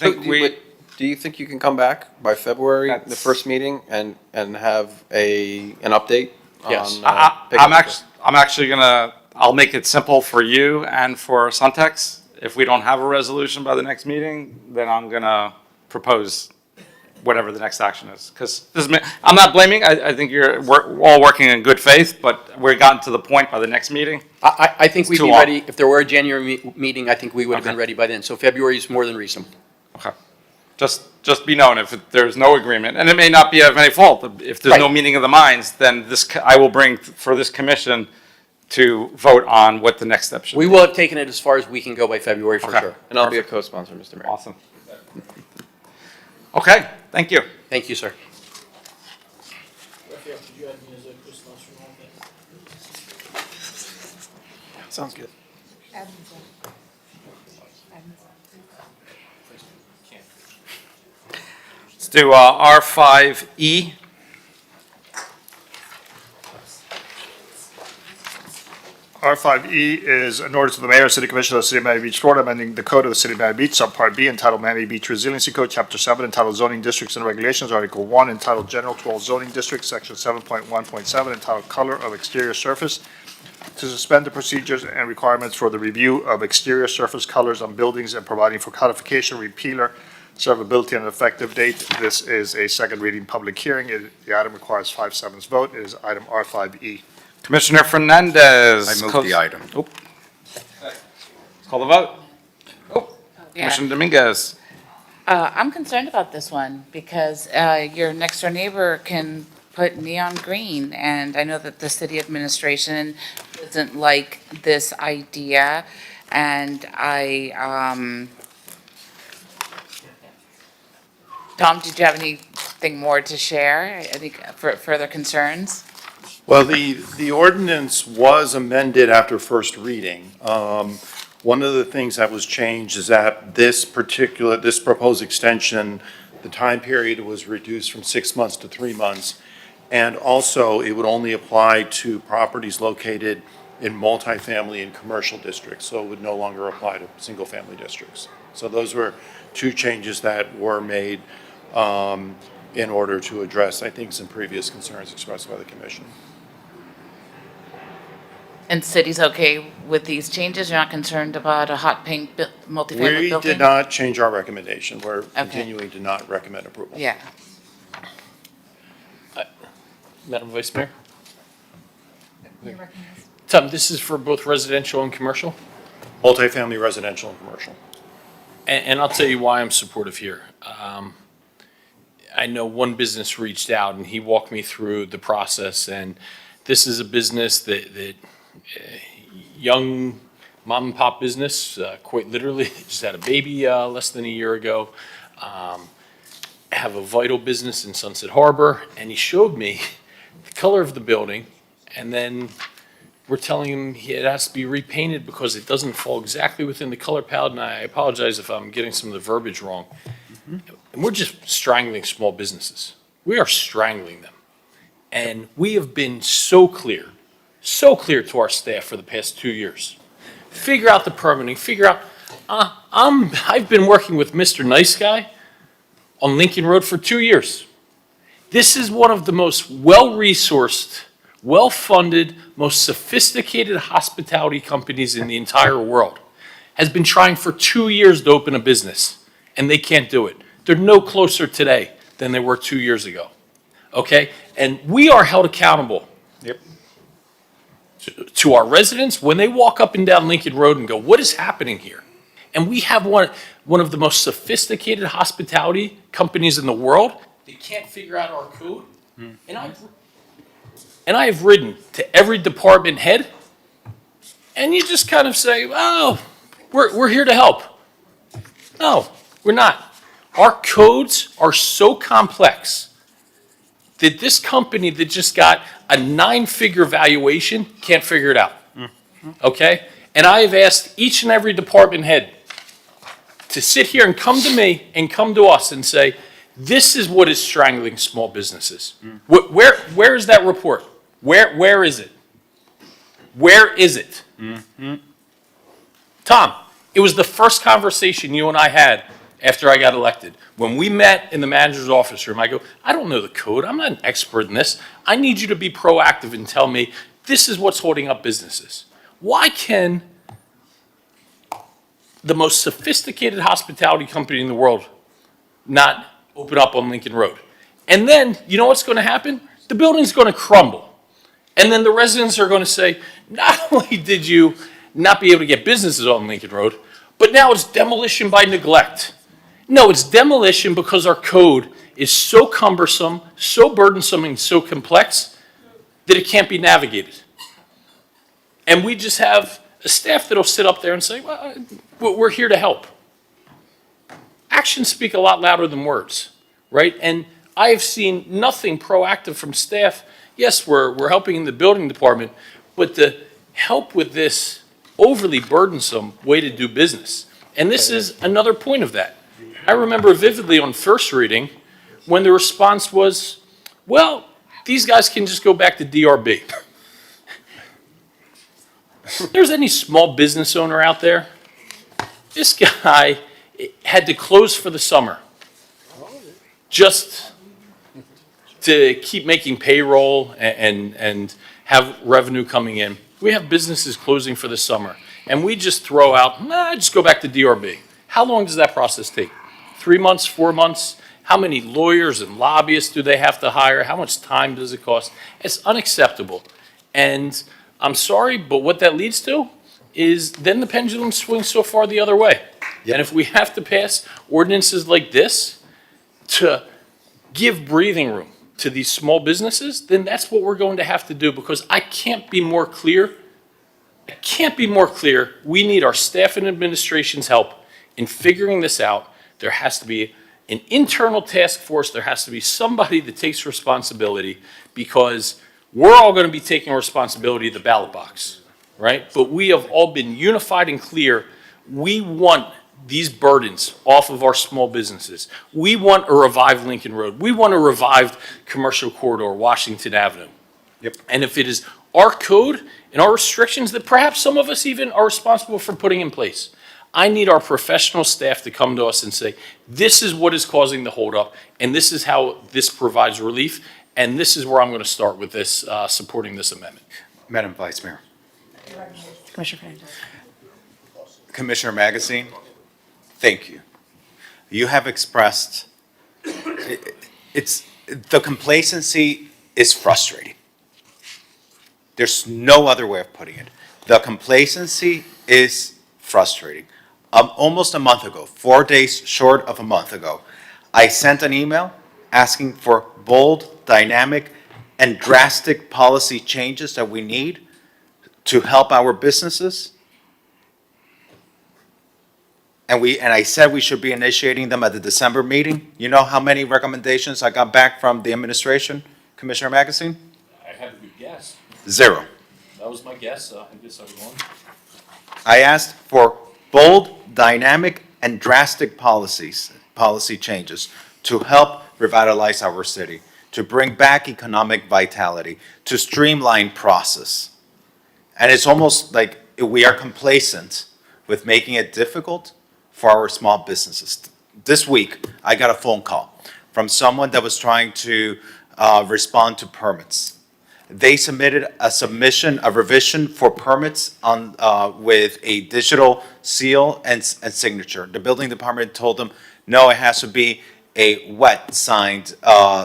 [SPEAKER 18] Do you think you can come back by February, the first meeting, and have an update?
[SPEAKER 9] Yes.
[SPEAKER 3] I'm actually I'll make it simple for you and for Suntex. If we don't have a resolution by the next meeting, then I'm gonna propose whatever the next action is. Because I'm not blaming, I think we're all working in good faith, but we're gotten to the point by the next meeting.
[SPEAKER 9] I think we'd
[SPEAKER 3] too
[SPEAKER 9] be
[SPEAKER 3] long.
[SPEAKER 9] ready, if there were a January meeting, I think we would have been ready by then. So February is more than reasonable.
[SPEAKER 3] Okay. Just be known, if there's no agreement, and it may not be of any fault, if there's no meeting of the minds, then I will bring for this commission to vote on what the next step should be.
[SPEAKER 9] We will have taken it as far as we can go by February for sure.
[SPEAKER 18] And I'll be a co-sponsor, Mr. Mayor.
[SPEAKER 3] Awesome. Okay, thank you.
[SPEAKER 9] Thank you, sir.
[SPEAKER 18] Sounds good.
[SPEAKER 3] Let's do R5E.
[SPEAKER 4] R5E is an order to the mayor and city commission of the city of Miami Beach, Florida, amending the code of the city of Miami Beach, subpart B, entitled Miami Beach Resiliency Code, chapter 7, entitled Zoning Districts and Regulations, article 1, entitled General to All Zoning Districts, section 7.1.7, entitled Color of Exterior Surface, to suspend the procedures and requirements for the review of exterior surface colors on buildings and providing for codification, repealer, servability, and effective date. This is a second reading public hearing. The item requires 5/7 vote. It is item R5E.
[SPEAKER 3] Commissioner Fernandez.
[SPEAKER 12] I move the item.
[SPEAKER 3] Let's call the vote. Commissioner Dominguez.
[SPEAKER 21] I'm concerned about this one because your next door neighbor can put neon green, and I know that the city administration doesn't like this idea, and Tom, did you have anything more to share? I think for further concerns?
[SPEAKER 1] Well, the ordinance was amended after first reading. One of the things that was changed is that this proposed extension, the time period was reduced from 6 months to 3 months. And also, it would only apply to properties located in multifamily and commercial districts. So it would no longer apply to single-family districts. So those were two changes that were made in order to address, I think, some previous concerns expressed by the commission.
[SPEAKER 21] And city's okay with these changes? You're not concerned about a hot pink multifamily building?
[SPEAKER 1] We did not change our recommendation. We're continuing to not recommend approval.
[SPEAKER 21] Yeah.
[SPEAKER 9] Madam Vice Mayor? Tom, this is for both residential and commercial?
[SPEAKER 1] Multifamily, residential, and commercial.
[SPEAKER 9] And I'll tell you why I'm supportive here. I know one business reached out and he walked me through the process, and this is a business that young mom and pop business, quite literally, just had a baby less than a year ago. Have a vital business in Sunset Harbor, and he showed me the color of the building, and then we're telling him it has to be repainted because it doesn't fall exactly within the color palette, and I apologize if I'm getting some of the verbiage wrong. And we're just strangling small businesses. We are strangling them. And we have been so clear to our staff for the past 2 years. Figure out the permitting, figure out, I've been working with Mr. Nice Guy on Lincoln Road for 2 years. This is one of the most well-resourced, well-funded, most sophisticated hospitality companies in the entire world. Has been trying for 2 years to open a business, and they can't do it. They're no closer today than they were 2 years ago. Okay? And we are held accountable to our residents when they walk up and down Lincoln Road and go, what is happening here? And we have one of the most sophisticated hospitality companies in the world. They can't figure out our code. And I have ridden to every department head, and you just kind of say, oh, we're here to help. No, we're not. Our codes are so complex that this company that just got a 9-figure valuation can't figure it out. Okay? And I have asked each and every department head to sit here and come to me and come to us and say, this is what is strangling small businesses. Where is that report? Where is it? Where is it? Tom, it was the first conversation you and I had after I got elected. When we met in the manager's office room, I go, I don't know the code. I'm not an expert in this. I need you to be proactive and tell me this is what's holding up businesses. Why can the most sophisticated hospitality company in the world not open up on Lincoln Road? And then, you know what's going to happen? The building's going to crumble. And then the residents are going to say, not only did you not be able to get businesses on Lincoln Road, but now it's demolition by neglect. No, it's demolition because our code is so cumbersome, so burdensome, and so complex that it can't be navigated. And we just have a staff that'll sit up there and say, well, we're here to help. Actions speak a lot louder than words, right? And I have seen nothing proactive from staff. Yes, we're helping in the building department, but to help with this overly burdensome way to do business. And this is another point of that. I remember vividly on first reading when the response was, well, these guys can just go back to DRB.
[SPEAKER 15] If there's any small business owner out there, this guy had to close for the summer just to keep making payroll and have revenue coming in. We have businesses closing for the summer, and we just throw out, just go back to DRB. How long does that process take? 3 months, 4 months? How many lawyers and lobbyists do they have to hire? How much time does it cost? It's unacceptable. And I'm sorry, but what that leads to is then the pendulum swings so far the other way. And if we have to pass ordinances like this to give breathing room to these small businesses, then that's what we're going to have to do, because I can't be more clear. I can't be more clear. We need our staff and administration's help in figuring this out. There has to be an internal task force. There has to be somebody that takes responsibility, because we're all going to be taking responsibility of the ballot box, right? But we have all been unified and clear. We want these burdens off of our small businesses. We want a revived Lincoln Road. We want a revived commercial corridor, Washington Avenue.
[SPEAKER 12] Yep.
[SPEAKER 15] And if it is our code and our restrictions that perhaps some of us even are responsible for putting in place, I need our professional staff to come to us and say, this is what is causing the holdup, and this is how this provides relief, and this is where I'm going to start with this, supporting this amendment.
[SPEAKER 12] Madam Vice Mayor.
[SPEAKER 11] Commissioner Fernandez.
[SPEAKER 12] Commissioner Magazine, thank you. You have expressed, the complacency is frustrating. There's no other way of putting it. The complacency is frustrating. Almost a month ago, 4 days short of a month ago, I sent an email asking for bold, dynamic, and drastic policy changes that we need to help our businesses. And I said we should be initiating them at the December meeting. You know how many recommendations I got back from the administration, Commissioner Magazine?
[SPEAKER 15] I have a good guess.
[SPEAKER 12] 0.
[SPEAKER 15] That was my guess. I guess I was wrong.
[SPEAKER 12] I asked for bold, dynamic, and drastic policy changes to help revitalize our city, to bring back economic vitality, to streamline process. And it's almost like we are complacent with making it difficult for our small businesses. This week, I got a phone call from someone that was trying to respond to permits. They submitted a revision for permits on, with a digital seal and signature. The building department told them, no, it has to be a wet signed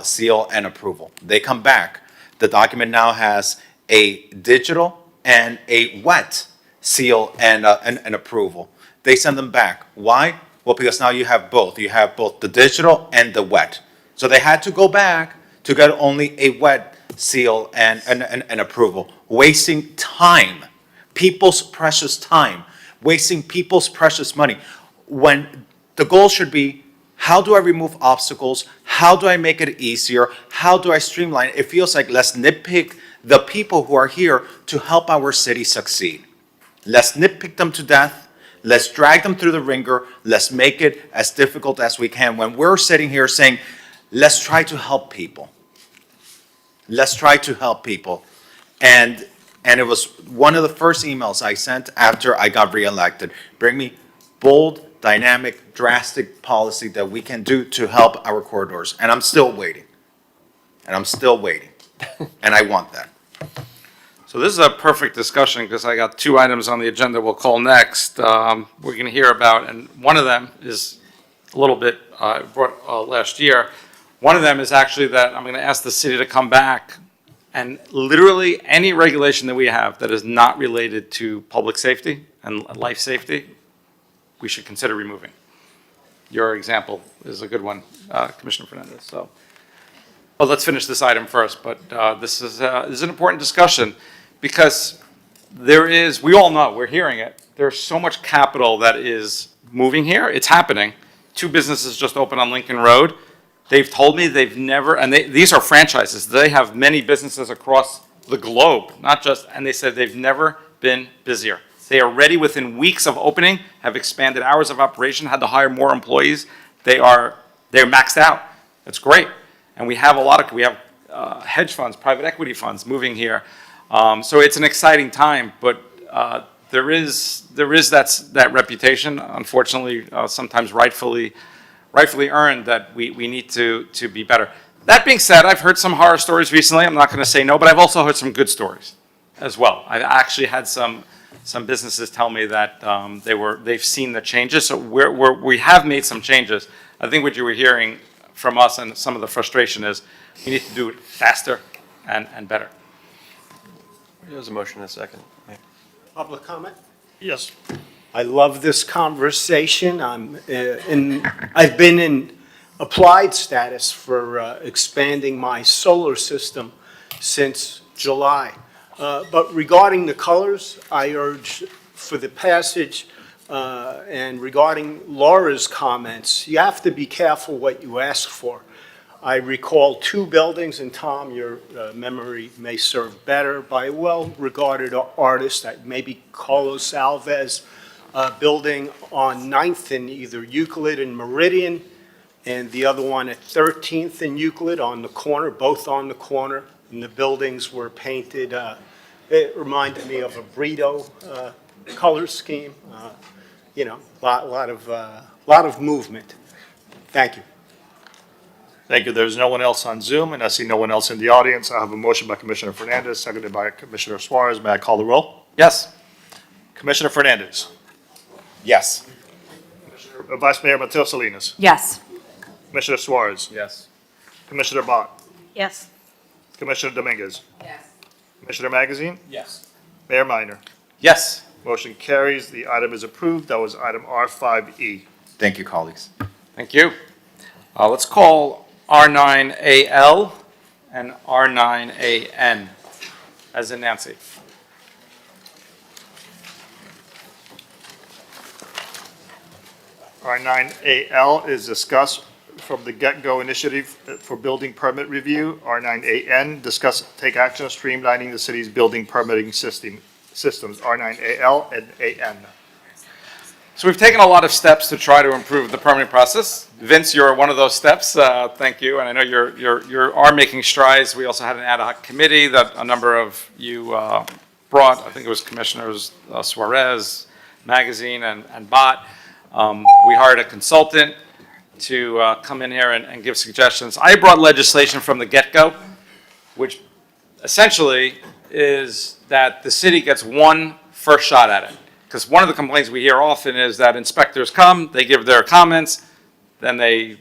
[SPEAKER 12] seal and approval. They come back. The document now has a digital and a wet seal and approval. They send them back. Why? Well, because now you have both. You have both the digital and the wet. So they had to go back to get only a wet seal and approval, wasting time, people's precious time, wasting people's precious money, when the goal should be, how do I remove obstacles? How do I make it easier? How do I streamline? It feels like let's nitpick the people who are here to help our city succeed. Let's nitpick them to death. Let's drag them through the ringer. Let's make it as difficult as we can when we're sitting here saying, let's try to help people. Let's try to help people. And it was one of the first emails I sent after I got reelected. Bring me bold, dynamic, drastic policy that we can do to help our corridors. And I'm still waiting. And I'm still waiting. And I want that.
[SPEAKER 3] So this is a perfect discussion because I got 2 items on the agenda we'll call next. We're going to hear about, and one of them is a little bit brought last year. One of them is actually that I'm going to ask the city to come back and literally any regulation that we have that is not related to public safety and life safety, we should consider removing. Your example is a good one, Commissioner Fernandez. So, well, let's finish this item first. But this is an important discussion because we all know, we're hearing it. There's so much capital that is moving here. It's happening. 2 businesses just opened on Lincoln Road. They've told me they've never, and these are franchises. They have many businesses across the globe, not just, and they said they've never been busier. They are ready within weeks of opening, have expanded hours of operation, had to hire more employees. They're maxed out. That's great. And we have hedge funds, private equity funds moving here. So it's an exciting time, but there is that reputation, unfortunately, sometimes rightfully earned, that we need to be better. That being said, I've heard some horror stories recently. I'm not going to say no, but I've also heard some good stories as well. I actually had some businesses tell me that they've seen the changes. So we have made some changes. I think what you were hearing from us and some of the frustration is we need to do it faster and better.
[SPEAKER 18] There's a motion in a second.
[SPEAKER 17] Public comment?
[SPEAKER 4] Yes.
[SPEAKER 17] I love this conversation. I've been in applied status for expanding my solar system since July. But regarding the colors, I urge for the passage, and regarding Laura's comments, you have to be careful what you ask for. I recall 2 buildings, and Tom, your memory may serve better, by a well-regarded artist, maybe Carlos Alves, building on 9th in either Euclid and Meridian, and the other one at 13th and Euclid on the corner, both on the corner, and the buildings were painted. It reminded me of a Brito color scheme. You know, lot of movement. Thank you.
[SPEAKER 4] Thank you. There's no one else on Zoom, and I see no one else in the audience. I have a motion by Commissioner Fernandez, seconded by Commissioner Suarez. May I call the roll?
[SPEAKER 3] Yes.
[SPEAKER 4] Commissioner Fernandez.
[SPEAKER 12] Yes.
[SPEAKER 4] Vice Mayor Mateo Salinas.
[SPEAKER 11] Yes.
[SPEAKER 4] Commissioner Suarez.
[SPEAKER 15] Yes.
[SPEAKER 4] Commissioner Bott.
[SPEAKER 13] Yes.
[SPEAKER 4] Commissioner Dominguez.
[SPEAKER 13] Yes.
[SPEAKER 4] Commissioner Magazine.
[SPEAKER 15] Yes.
[SPEAKER 4] Mayor Minor.
[SPEAKER 3] Yes.
[SPEAKER 4] Motion carries. The item is approved. That was item R5E.
[SPEAKER 12] Thank you, colleagues.
[SPEAKER 3] Thank you. Let's call R9AL and R9AN, as in Nancy.
[SPEAKER 4] R9AL is discussed from the get-go initiative for building permit review. R9AN, discuss, take action on streamlining the city's building permitting systems. R9AL and AN.
[SPEAKER 3] So we've taken a lot of steps to try to improve the permitting process. Vince, you're one of those steps. Thank you. And I know you are making strides. We also had an ad hoc committee that a number of you brought. I think it was Commissioners Suarez, Magazine, and Bott. We hired a consultant to come in here and give suggestions. I brought legislation from the get-go, which essentially is that the city gets one first shot at it. Because one of the complaints we hear often is that inspectors come, they give their comments, then they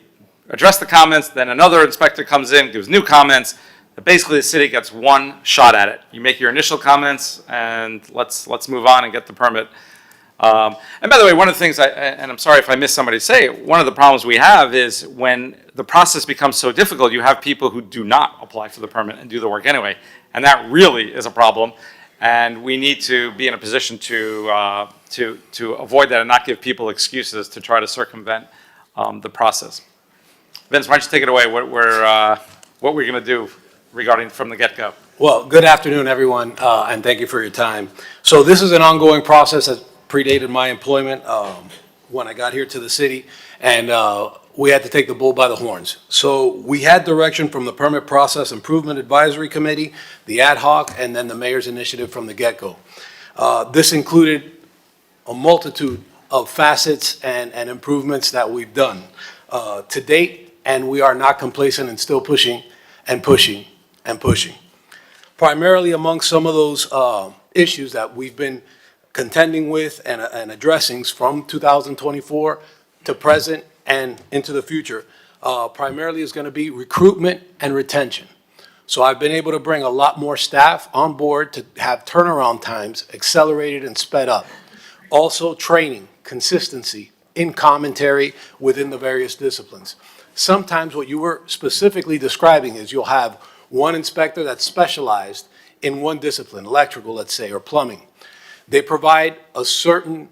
[SPEAKER 3] address the comments, then another inspector comes in, gives new comments. But basically, the city gets one shot at it. You make your initial comments, and let's move on and get the permit. And by the way, one of the things, and I'm sorry if I missed somebody say, one of the problems we have is when the process becomes so difficult, you have people who do not apply for the permit and do the work anyway. And that really is a problem. And we need to be in a position to avoid that and not give people excuses to try to circumvent the process. Vince, why don't you take it away? What we're going to do regarding from the get-go?
[SPEAKER 19] Well, good afternoon, everyone, and thank you for your time. So this is an ongoing process that predated my employment when I got here to the city, and we had to take the bull by the horns. So we had direction from the Permit Process Improvement Advisory Committee, the ad hoc, and then the mayor's initiative from the get-go. This included a multitude of facets and improvements that we've done to date, and we are not complacent and still pushing and pushing and pushing. Primarily among some of those issues that we've been contending with and addressing from 2024 to present and into the future, primarily is going to be recruitment and retention. So I've been able to bring a lot more staff on board to have turnaround times accelerated and sped up. Also training, consistency in commentary within the various disciplines. Sometimes what you were specifically describing is you'll have one inspector that's specialized in one discipline, electrical, let's say, or plumbing. They provide a certain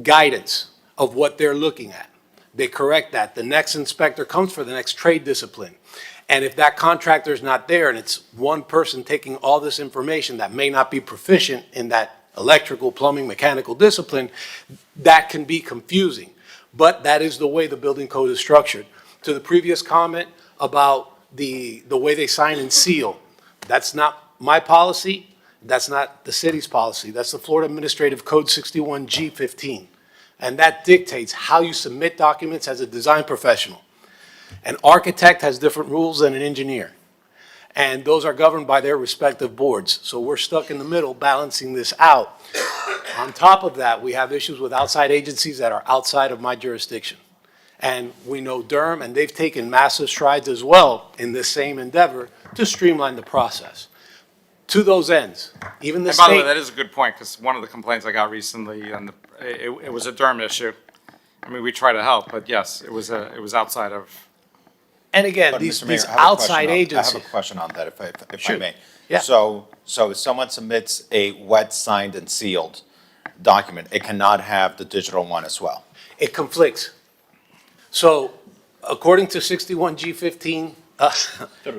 [SPEAKER 19] guidance of what they're looking at. They correct that. The next inspector comes for the next trade discipline. And if that contractor is not there and it's one person taking all this information that may not be proficient in that electrical, plumbing, mechanical discipline, that can be confusing. But that is the way the building code is structured. To the previous comment about the way they sign and seal, that's not my policy, That's not the city's policy. That's the Florida Administrative Code 61G15. And that dictates how you submit documents as a design professional. An architect has different rules than an engineer. And those are governed by their respective boards. So we're stuck in the middle balancing this out. On top of that, we have issues with outside agencies that are outside of my jurisdiction. And we know Durham, and they've taken massive strides as well in this same endeavor to streamline the process. To those ends, even the
[SPEAKER 3] And by the way,
[SPEAKER 19] state.
[SPEAKER 3] that is a good point, because one of the complaints I got recently, and it was a Durham issue. I mean, we try to help, but yes, it was outside of.
[SPEAKER 19] And again,
[SPEAKER 12] But,
[SPEAKER 19] these
[SPEAKER 12] Mr. Mayor, I have a
[SPEAKER 19] outside
[SPEAKER 12] question on-
[SPEAKER 19] agencies.
[SPEAKER 12] I have a question on that, if I
[SPEAKER 19] Sure.
[SPEAKER 12] may.
[SPEAKER 19] Yeah.
[SPEAKER 12] So if someone submits a wet, signed, and sealed document, it cannot have the digital one as well?
[SPEAKER 19] It conflicts. So according to 61G15,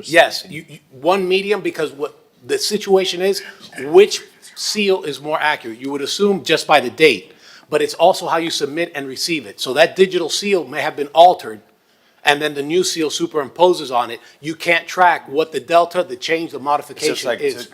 [SPEAKER 19] yes, one medium, because what the situation is, which seal is more accurate? You would assume just by the date, but it's also how you submit and receive it. So that digital seal may have been altered, and then the new seal superimposes on it. You can't track what the delta, the change, the
[SPEAKER 12] It's just
[SPEAKER 19] modification
[SPEAKER 12] like,
[SPEAKER 19] is.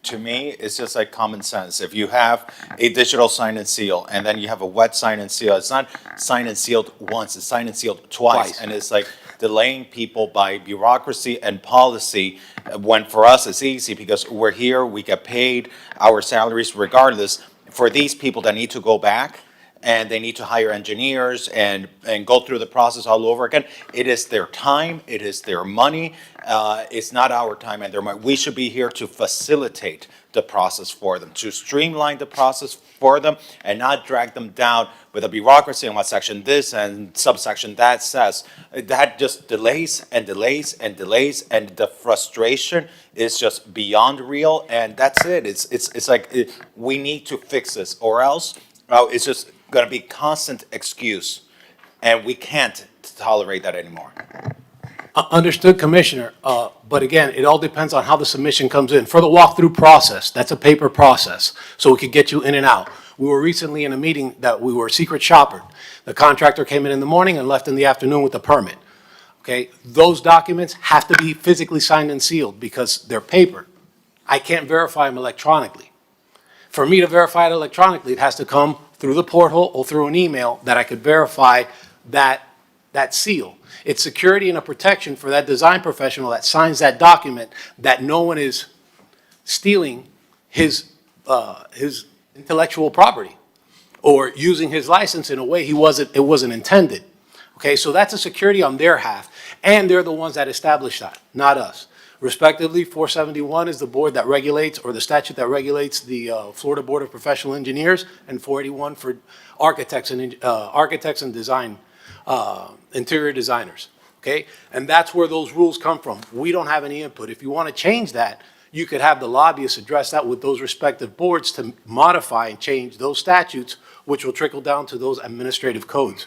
[SPEAKER 12] to me, it's just like common sense. If you have a digital sign and seal, and then you have a wet sign and seal, it's not signed and sealed once, it's signed and sealed twice. And it's like delaying people by bureaucracy and policy, when for us, it's easy, because we're here, we get paid our salaries regardless. For these people that need to go back, and they need to hire engineers and go through the process all over again. It is their time, it is their money, it's not our time and their money. We should be here to facilitate the process for them, to streamline the process for them, and not drag them down with a bureaucracy and what section this and subsection that says. That just delays and delays and delays, and the frustration is just beyond real, and that's it. It's like, we need to fix this, or else it's just going to be constant excuse, and we can't tolerate that anymore.
[SPEAKER 19] Understood, Commissioner, but again, it all depends on how the submission comes in. For the walkthrough process, that's a paper process, so we could get you in and out. We were recently in a meeting that we were secret shoppered. The contractor came in the morning and left in the afternoon with the permit. Okay, those documents have to be physically signed and sealed because they're paper. I can't verify them electronically. For me to verify it electronically, it has to come through the portal or through an email that I could verify that seal. It's security and a protection for that design professional that signs that document, that no one is stealing his intellectual property or using his license in a way it wasn't intended. Okay, so that's a security on their half, and they're the ones that establish that, not us. Respectively, 471 is the board that regulates, or the statute that regulates the Florida Board of Professional Engineers, and 481 for architects and design, interior designers, okay? And that's where those rules come from. We don't have any input. If you want to change that, you could have the lobbyists address that with those respective boards to modify and change those statutes, which will trickle down to those administrative codes.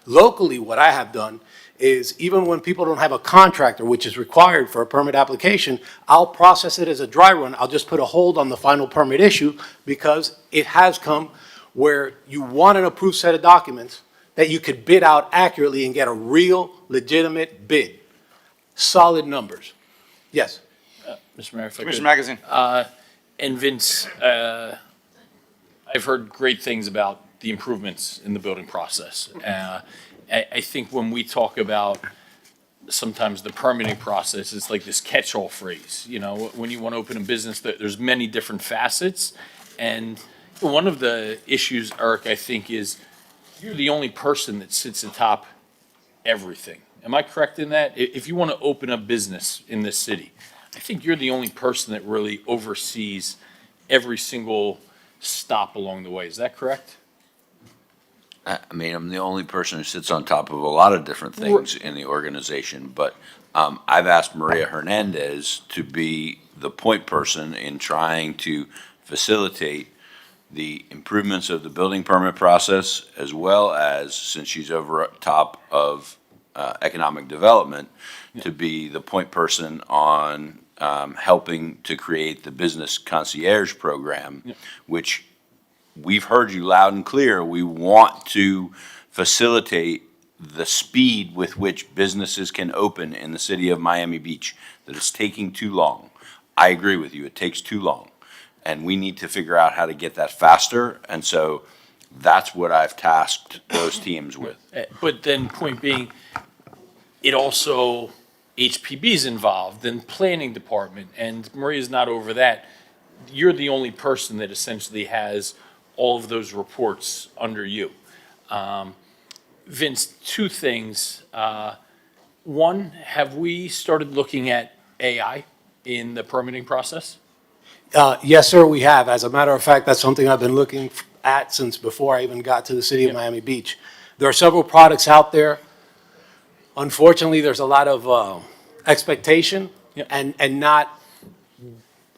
[SPEAKER 19] Locally, what I have done is, even when people don't have a contractor, which is required for a permit application, I'll process it as a dry run. I'll just put a hold on the final permit issue, because it has come where you want an approved set of documents that you could bid out accurately and get a real legitimate bid. Solid numbers. Yes?
[SPEAKER 15] Mr. Mayor, if I could.
[SPEAKER 3] Commissioner Magazine.
[SPEAKER 15] And Vince, I've heard great things about the improvements in the building process. I think when we talk about sometimes the permitting process, it's like this catch-all phrase. You know, when you want to open a business, there's many different facets. And one of the issues, Eric, I think, is you're the only person that sits atop everything. Am I correct in that? If you want to open a business in this city, I think you're the only person that really oversees every single stop along the way. Is that correct?
[SPEAKER 20] I mean, I'm the only person who sits on top of a lot of different things in the organization, but I've asked Maria Hernandez to be the point person in trying to facilitate the improvements of the building permit process, as well as, since she's over top of economic development, to be the point person on helping to create the business concierge program, which we've heard you loud and clear. We want to facilitate the speed with which businesses can open in the city of Miami Beach, that it's taking too long. I agree with you, it takes too long. and we need to figure out how to get that faster. And so that's what I've tasked those teams with.
[SPEAKER 15] But then point being, it also, HPB's involved and planning department, and Maria's not over that. You're the only person that essentially has all of those reports under you. Vince, two things. One, have we started looking at AI in the permitting process?
[SPEAKER 19] Yes, sir, we have. As a matter of fact, that's something I've been looking at since before I even got to the city of Miami Beach. There are several products out there. Unfortunately, there's a lot of expectation and not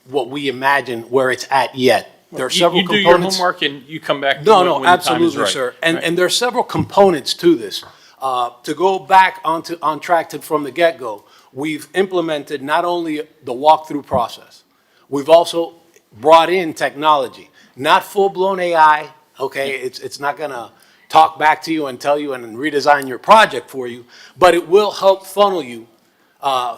[SPEAKER 19] what we imagine where it's at yet. There are several
[SPEAKER 15] You do your
[SPEAKER 19] components.
[SPEAKER 15] homework and you come back.
[SPEAKER 19] No,
[SPEAKER 15] when
[SPEAKER 19] no,
[SPEAKER 15] the time is
[SPEAKER 19] absolutely,
[SPEAKER 15] right.
[SPEAKER 19] sir.
[SPEAKER 15] Right.
[SPEAKER 19] And there are several components to this. To go back on track from the get-go, we've implemented not only the walkthrough process, we've also brought in technology, not full-blown AI, okay? It's not gonna talk back to you and tell you and redesign your project for you, but it will help funnel you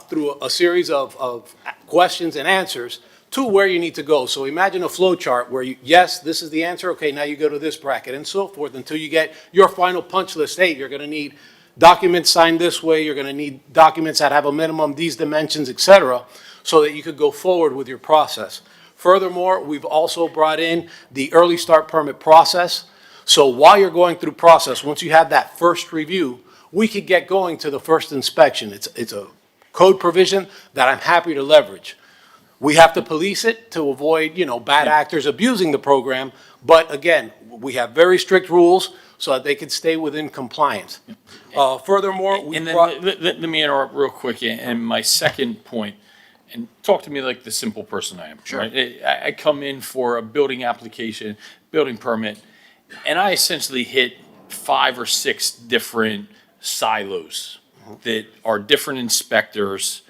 [SPEAKER 19] through a series of questions and answers to where you need to go. So imagine a flow chart where you, yes, this is the answer, okay, now you go to this bracket and so forth until you get your final punch list. Hey, you're gonna need documents signed this way, you're gonna need documents that have a minimum these dimensions, et cetera, so that you could go forward with your process. Furthermore, we've also brought in the early start permit process. So while you're going through process, once you have that first review, we could get going to the first inspection. It's a code provision that I'm happy to leverage. We have to police it to avoid, bad actors abusing the program. But again, we have very strict rules so that they can stay within compliance. Furthermore, we
[SPEAKER 15] And then,
[SPEAKER 19] brought.
[SPEAKER 15] let me interrupt real quick, and my second point, and talk to me like the simple person I am.
[SPEAKER 19] Sure.
[SPEAKER 15] Right? I come in for a building application, building permit, and I essentially hit 5 or 6 different silos that are different inspectors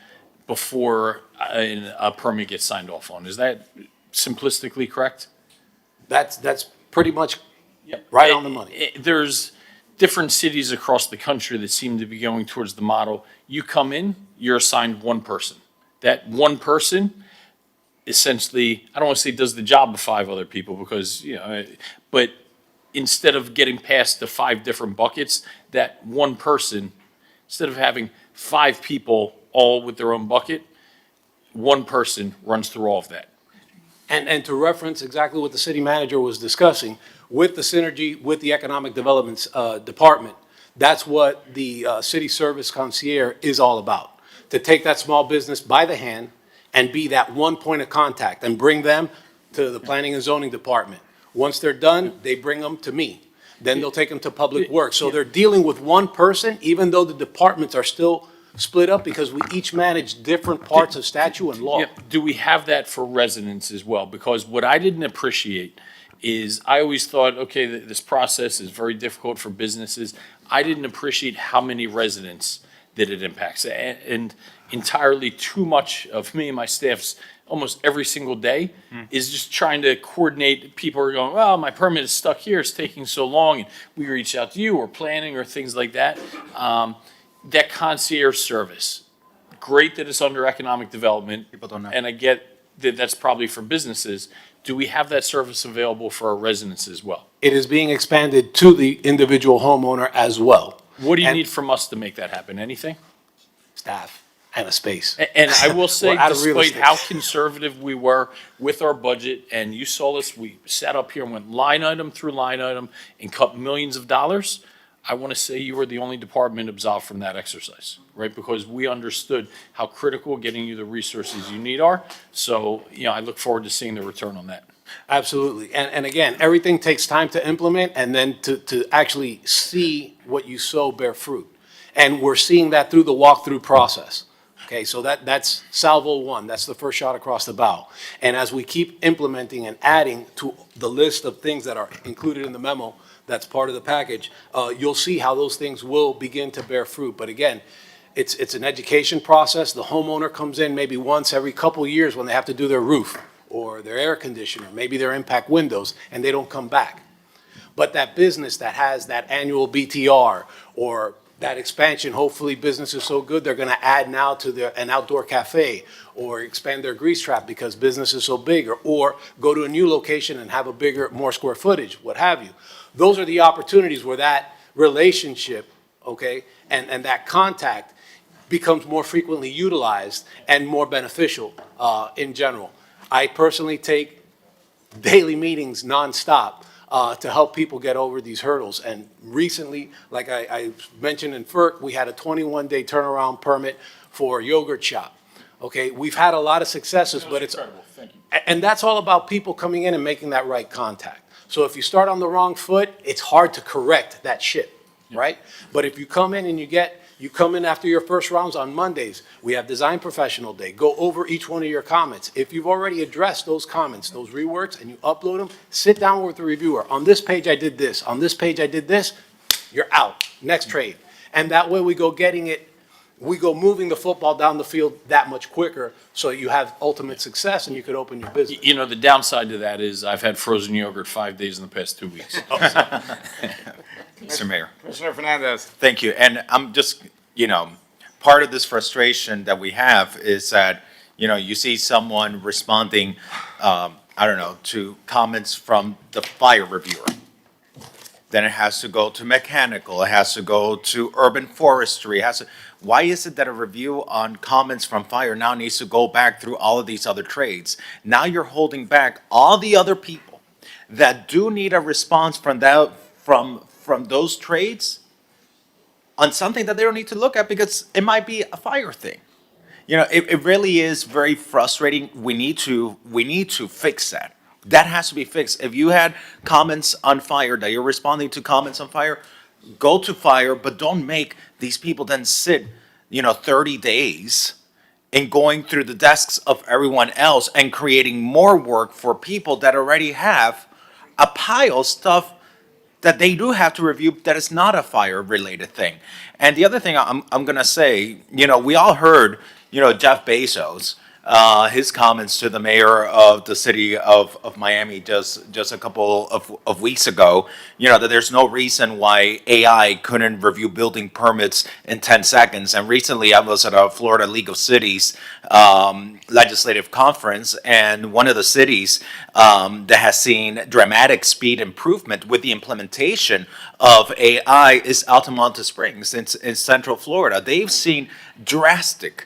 [SPEAKER 15] before a permit gets signed off on. Is that simplistically correct?
[SPEAKER 19] That's pretty much right on the money.
[SPEAKER 15] There's different cities across the country that seem to be going towards the model. You come in, you're assigned one person. That one person essentially, I don't want to say does the job of 5 other people because, but instead of getting past the 5 different buckets, that one person, instead of having 5 people all with their own bucket, one person runs through all of that.
[SPEAKER 19] And to reference exactly what the city manager was discussing, with the synergy with the Economic Development Department, that's what the city service concierge is all about. To take that small business by the hand and be that one point of contact and bring them to the Planning and Zoning Department. Once they're done, they bring them to me. Then they'll take them to Public Works. So they're dealing with one person, even though the departments are still split up because we each manage different parts of statute and law.
[SPEAKER 15] Yeah, do we have that for residents as well? Because what I didn't appreciate is I always thought, okay, this process is very difficult for businesses. I didn't appreciate how many residents that it impacts. And entirely too much of me and my staff's almost every single day is just trying to coordinate. People are going, well, my permit is stuck here, it's taking so long, and we reach out to you or planning or things like that. That concierge service, great that it's under economic development.
[SPEAKER 2] People don't know.
[SPEAKER 15] And I get that that's probably for businesses. Do we have that service available for our residents as well?
[SPEAKER 19] It is being expanded to the individual homeowner as well.
[SPEAKER 15] What do you
[SPEAKER 19] And-
[SPEAKER 15] need from us to make that happen? Anything?
[SPEAKER 19] Staff and a space.
[SPEAKER 15] And I will say,
[SPEAKER 19] We're out of real
[SPEAKER 15] despite
[SPEAKER 19] estate.
[SPEAKER 15] how conservative we were with our budget, and you saw us, we sat up here and went line item through line item and cut millions of dollars. I want to say you were the only department absolved from that exercise, right? Because we understood how critical getting you the resources you need are. So, I look forward to seeing the return on that.
[SPEAKER 19] Absolutely. And again, everything takes time to implement and then to actually see what you sow bear fruit. And we're seeing that through the walkthrough process. Okay, so that's salvo 1. That's the first shot across the bow. And as we keep implementing and adding to the list of things that are included in the memo, that's part of the package, you'll see how those things will begin to bear fruit. But again, it's an education process. The homeowner comes in maybe once every couple years when they have to do their roof or their air conditioner, maybe their impact windows, and they don't come back. But that business that has that annual BTR or that expansion, hopefully business is so good, they're gonna add now to an outdoor cafe, or expand their grease trap because business is so big, or go to a new location and have a bigger, more square footage, what have you. Those are the opportunities where that relationship, okay, and that contact becomes more frequently utilized and more beneficial in general. I personally take daily meetings nonstop to help people get over these hurdles. And recently, like I mentioned in FERC, we had a 21-day turnaround permit for a yogurt shop. Okay, we've had a lot of successes, but it's
[SPEAKER 15] incredible. Thank you.
[SPEAKER 19] and that's all about people coming in and making that right contact. So if you start on the wrong foot, it's hard to correct that shit, right? But if you come in and you come in after your first rounds on Mondays, we have Design Professional Day. Go over each one of your comments. If you've already addressed those comments, those reworks, and you upload them, sit down with the reviewer. On this page, I did this. On this page, I did this. You're out. Next trade. And that way we go moving the football down the field that much quicker so you have ultimate success and you could open your business.
[SPEAKER 15] You know, the downside to that is I've had frozen yogurt 5 days in the past 2 weeks.
[SPEAKER 12] Mr. Mayor.
[SPEAKER 3] Commissioner Fernandez.
[SPEAKER 12] Thank you. And I'm just, part of this frustration that we have is that, you see someone responding, to comments from the fire reviewer. Then it has to go to mechanical, it has to go to urban forestry, why is it that a review on comments from fire now needs to go back through all of these other trades? Now you're holding back all the other people that do need a response from those trades on something that they don't need to look at because it might be a fire thing. It really is very frustrating. We need to fix that. That has to be fixed. If you had comments on fire, that you're responding to comments on fire, go to fire, but don't make these people then sit, 30 days in going through the desks of everyone else and creating more work for people that already have a pile of stuff that they do have to review that is not a fire-related thing. And the other thing I'm going to say, we all heard, Jeff Bezos, his comments to the mayor of the city of Miami just a couple of weeks ago, that there's no reason why AI couldn't review building permits in 10 seconds. And recently I was at a Florida League of Cities legislative conference, and one of the cities that has seen dramatic speed improvement with the implementation of AI is Altamonte Springs in Central Florida. They've seen drastic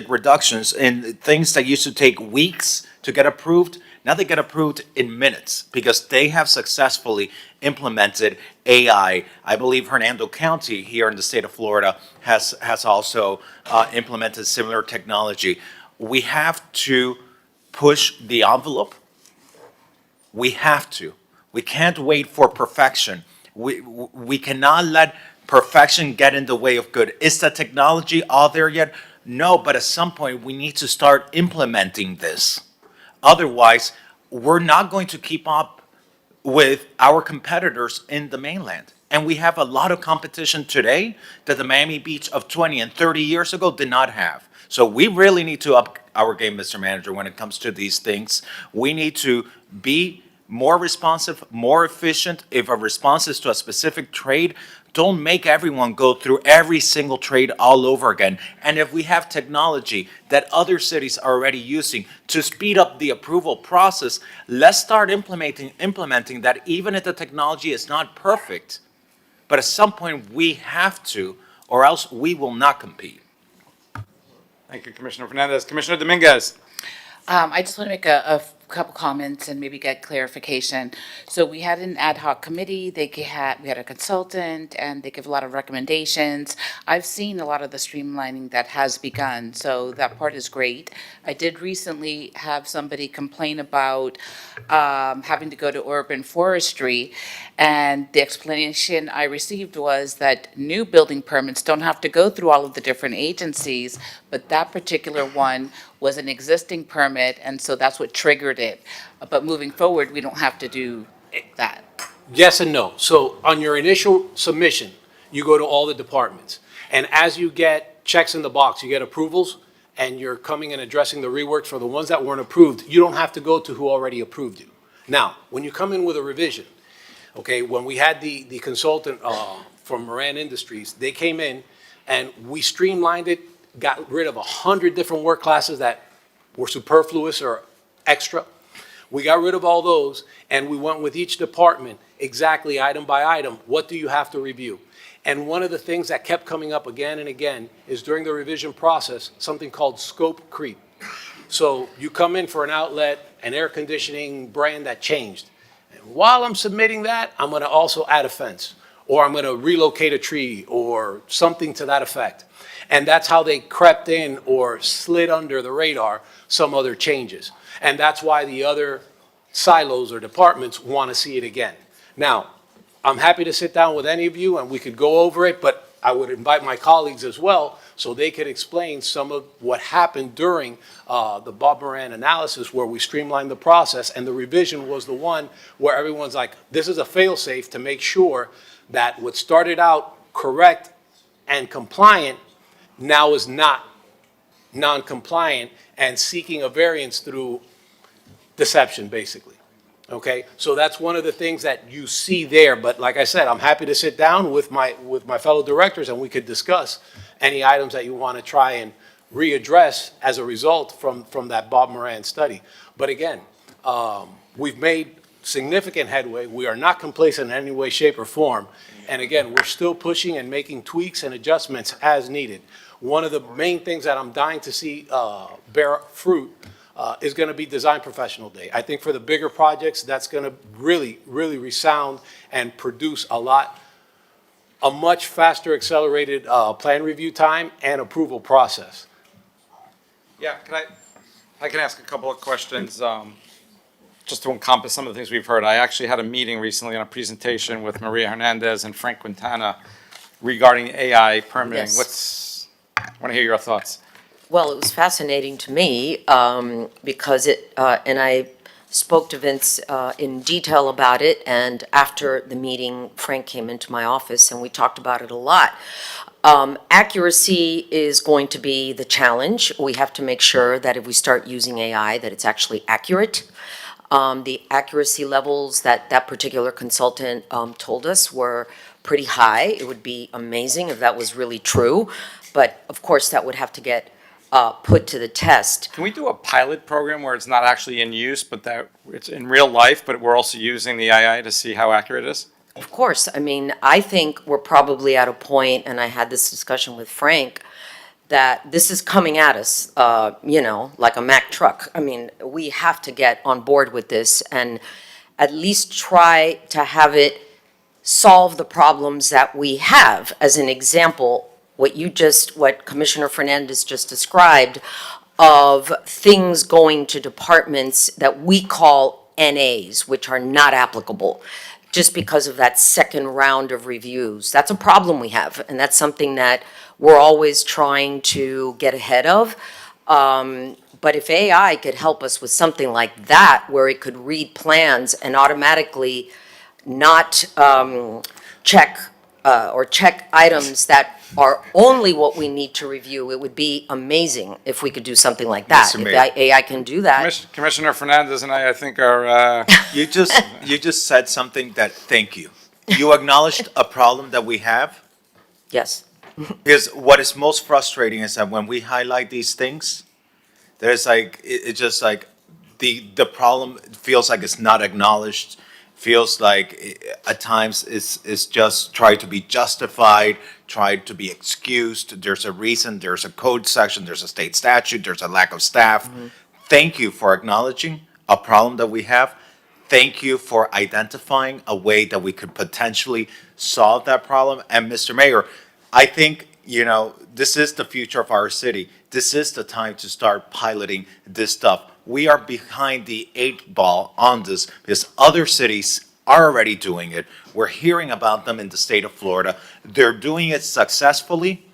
[SPEAKER 12] reductions in things that used to take weeks to get approved. Now they get approved in minutes because they have successfully implemented AI. I believe Hernando County here in the state of Florida has also implemented similar technology. We have to push the envelope. We have to. We can't wait for perfection. We cannot let perfection get in the way of good. Is the technology out there yet? No, but at some point we need to start implementing this. Otherwise, we're not going to keep up with our competitors in the mainland. And we have a lot of competition today that the Miami Beach of 20 and 30 years ago did not have. So we really need to up our game, Mr. Manager, when it comes to these things. We need to be more responsive, more efficient. If a response is to a specific trade, don't make everyone go through every single trade all over again. And if we have technology that other cities are already using to speed up the approval process, let's start implementing that, even if the technology is not perfect. But at some point we have to, or else we will not compete.
[SPEAKER 3] Thank you, Commissioner Fernandez. Commissioner Dominguez.
[SPEAKER 21] I just want to make a couple comments and maybe get clarification. So we had an ad hoc committee, we had a consultant, and they give a lot of recommendations. I've seen a lot of the streamlining that has begun, so that part is great. I did recently have somebody complain about having to go to urban forestry, and the explanation I received was that new building permits don't have to go through all of the different agencies, but that particular one was an existing permit, and so that's what triggered it. But moving forward, we don't have to do that.
[SPEAKER 19] Yes and no. So on your initial submission, you go to all the departments. And as you get checks in the box, you get approvals, and you're coming and addressing the reworks for the ones that weren't approved, you don't have to go to who already approved you. Now, when you come in with a revision, okay, when we had the consultant from Moran Industries. They came in and we streamlined it, got rid of 100 different work classes that were superfluous or extra. We got rid of all those, and we went with each department exactly item by item, what do you have to review? And one of the things that kept coming up again and again is during the revision process, something called scope creep. So you come in for an outlet, an air conditioning brand that changed. And while I'm submitting that, I'm gonna also add a fence, or I'm gonna relocate a tree, or something to that effect. And that's how they crept in or slid under the radar some other changes. And that's why the other silos or departments want to see it again. Now, I'm happy to sit down with any of you and we could go over it, but I would invite my colleagues as well so they could explain some of what happened during the Bob Moran analysis where we streamlined the process, and the revision was the one where everyone's like, this is a fail-safe to make sure that what started out correct and compliant now is not non-compliant and seeking a variance through deception, basically. Okay, so that's one of the things that you see there. But like I said, I'm happy to sit down with my fellow directors and we could discuss any items that you want to try and readdress as a result from that Bob Moran study. But again, we've made significant headway. We are not complacent in any way, shape, or form. And again, we're still pushing and making tweaks and adjustments as needed. One of the main things that I'm dying to see bear fruit is going to be Design Professional Day. I think for the bigger projects, that's going to really, really resound and produce a much faster accelerated plan review time and approval process.
[SPEAKER 3] Yeah, I can ask a couple of questions just to encompass some of the things we've heard. I actually had a meeting recently on a presentation with Maria Hernandez and Frank Quintana regarding AI permitting.
[SPEAKER 5] Yes.
[SPEAKER 3] I want to hear your thoughts.
[SPEAKER 5] Well, it was fascinating to me because and I spoke to Vince in detail about it, and after the meeting, Frank came into my office and we talked about it a lot. Accuracy is going to be the challenge. We have to make sure that if we start using AI, that it's actually accurate. The accuracy levels that that particular consultant told us were pretty high. It would be amazing if that was really true, but of course that would have to get put to the test.
[SPEAKER 3] Can we do a pilot program where it's not actually in use, but that it's in real life, but we're also using the AI to see how accurate it is?
[SPEAKER 5] Of course. I mean, I think we're probably at a point, and I had this discussion with Frank, that this is coming at us, like a Mack truck. I mean, we have to get on board with this and at least try to have it solve the problems that we have. As an example, what Commissioner Fernandez just described of things going to departments that we call NAs, which are not applicable, just because of that second round of reviews. That's a problem we have, and that's something that we're always trying to get ahead of. But if AI could help us with something like that, where it could read plans and automatically not check items that are only what we need to review, it would be amazing if we could do something like that. If AI can do that.
[SPEAKER 3] Commissioner Fernandez and I think are...
[SPEAKER 12] You just said something that, thank you. You acknowledged a problem that we have.
[SPEAKER 5] Yes.
[SPEAKER 12] Because what is most frustrating is that when we highlight these things, there's it's just like the problem feels like it's not acknowledged, feels like at times it's just tried to be justified, tried to be excused. There's a reason, there's a code section, there's a state statute, there's a lack of staff. Mm-hmm. Thank you for acknowledging a problem that we have. Thank you for identifying a way that we could potentially solve that problem. And Mr. Mayor, I think, this is the future of our city. This is the time to start piloting this stuff. We are behind the 8 ball on this because other cities are already doing it. We're hearing about them in the state of Florida. They're doing it successfully,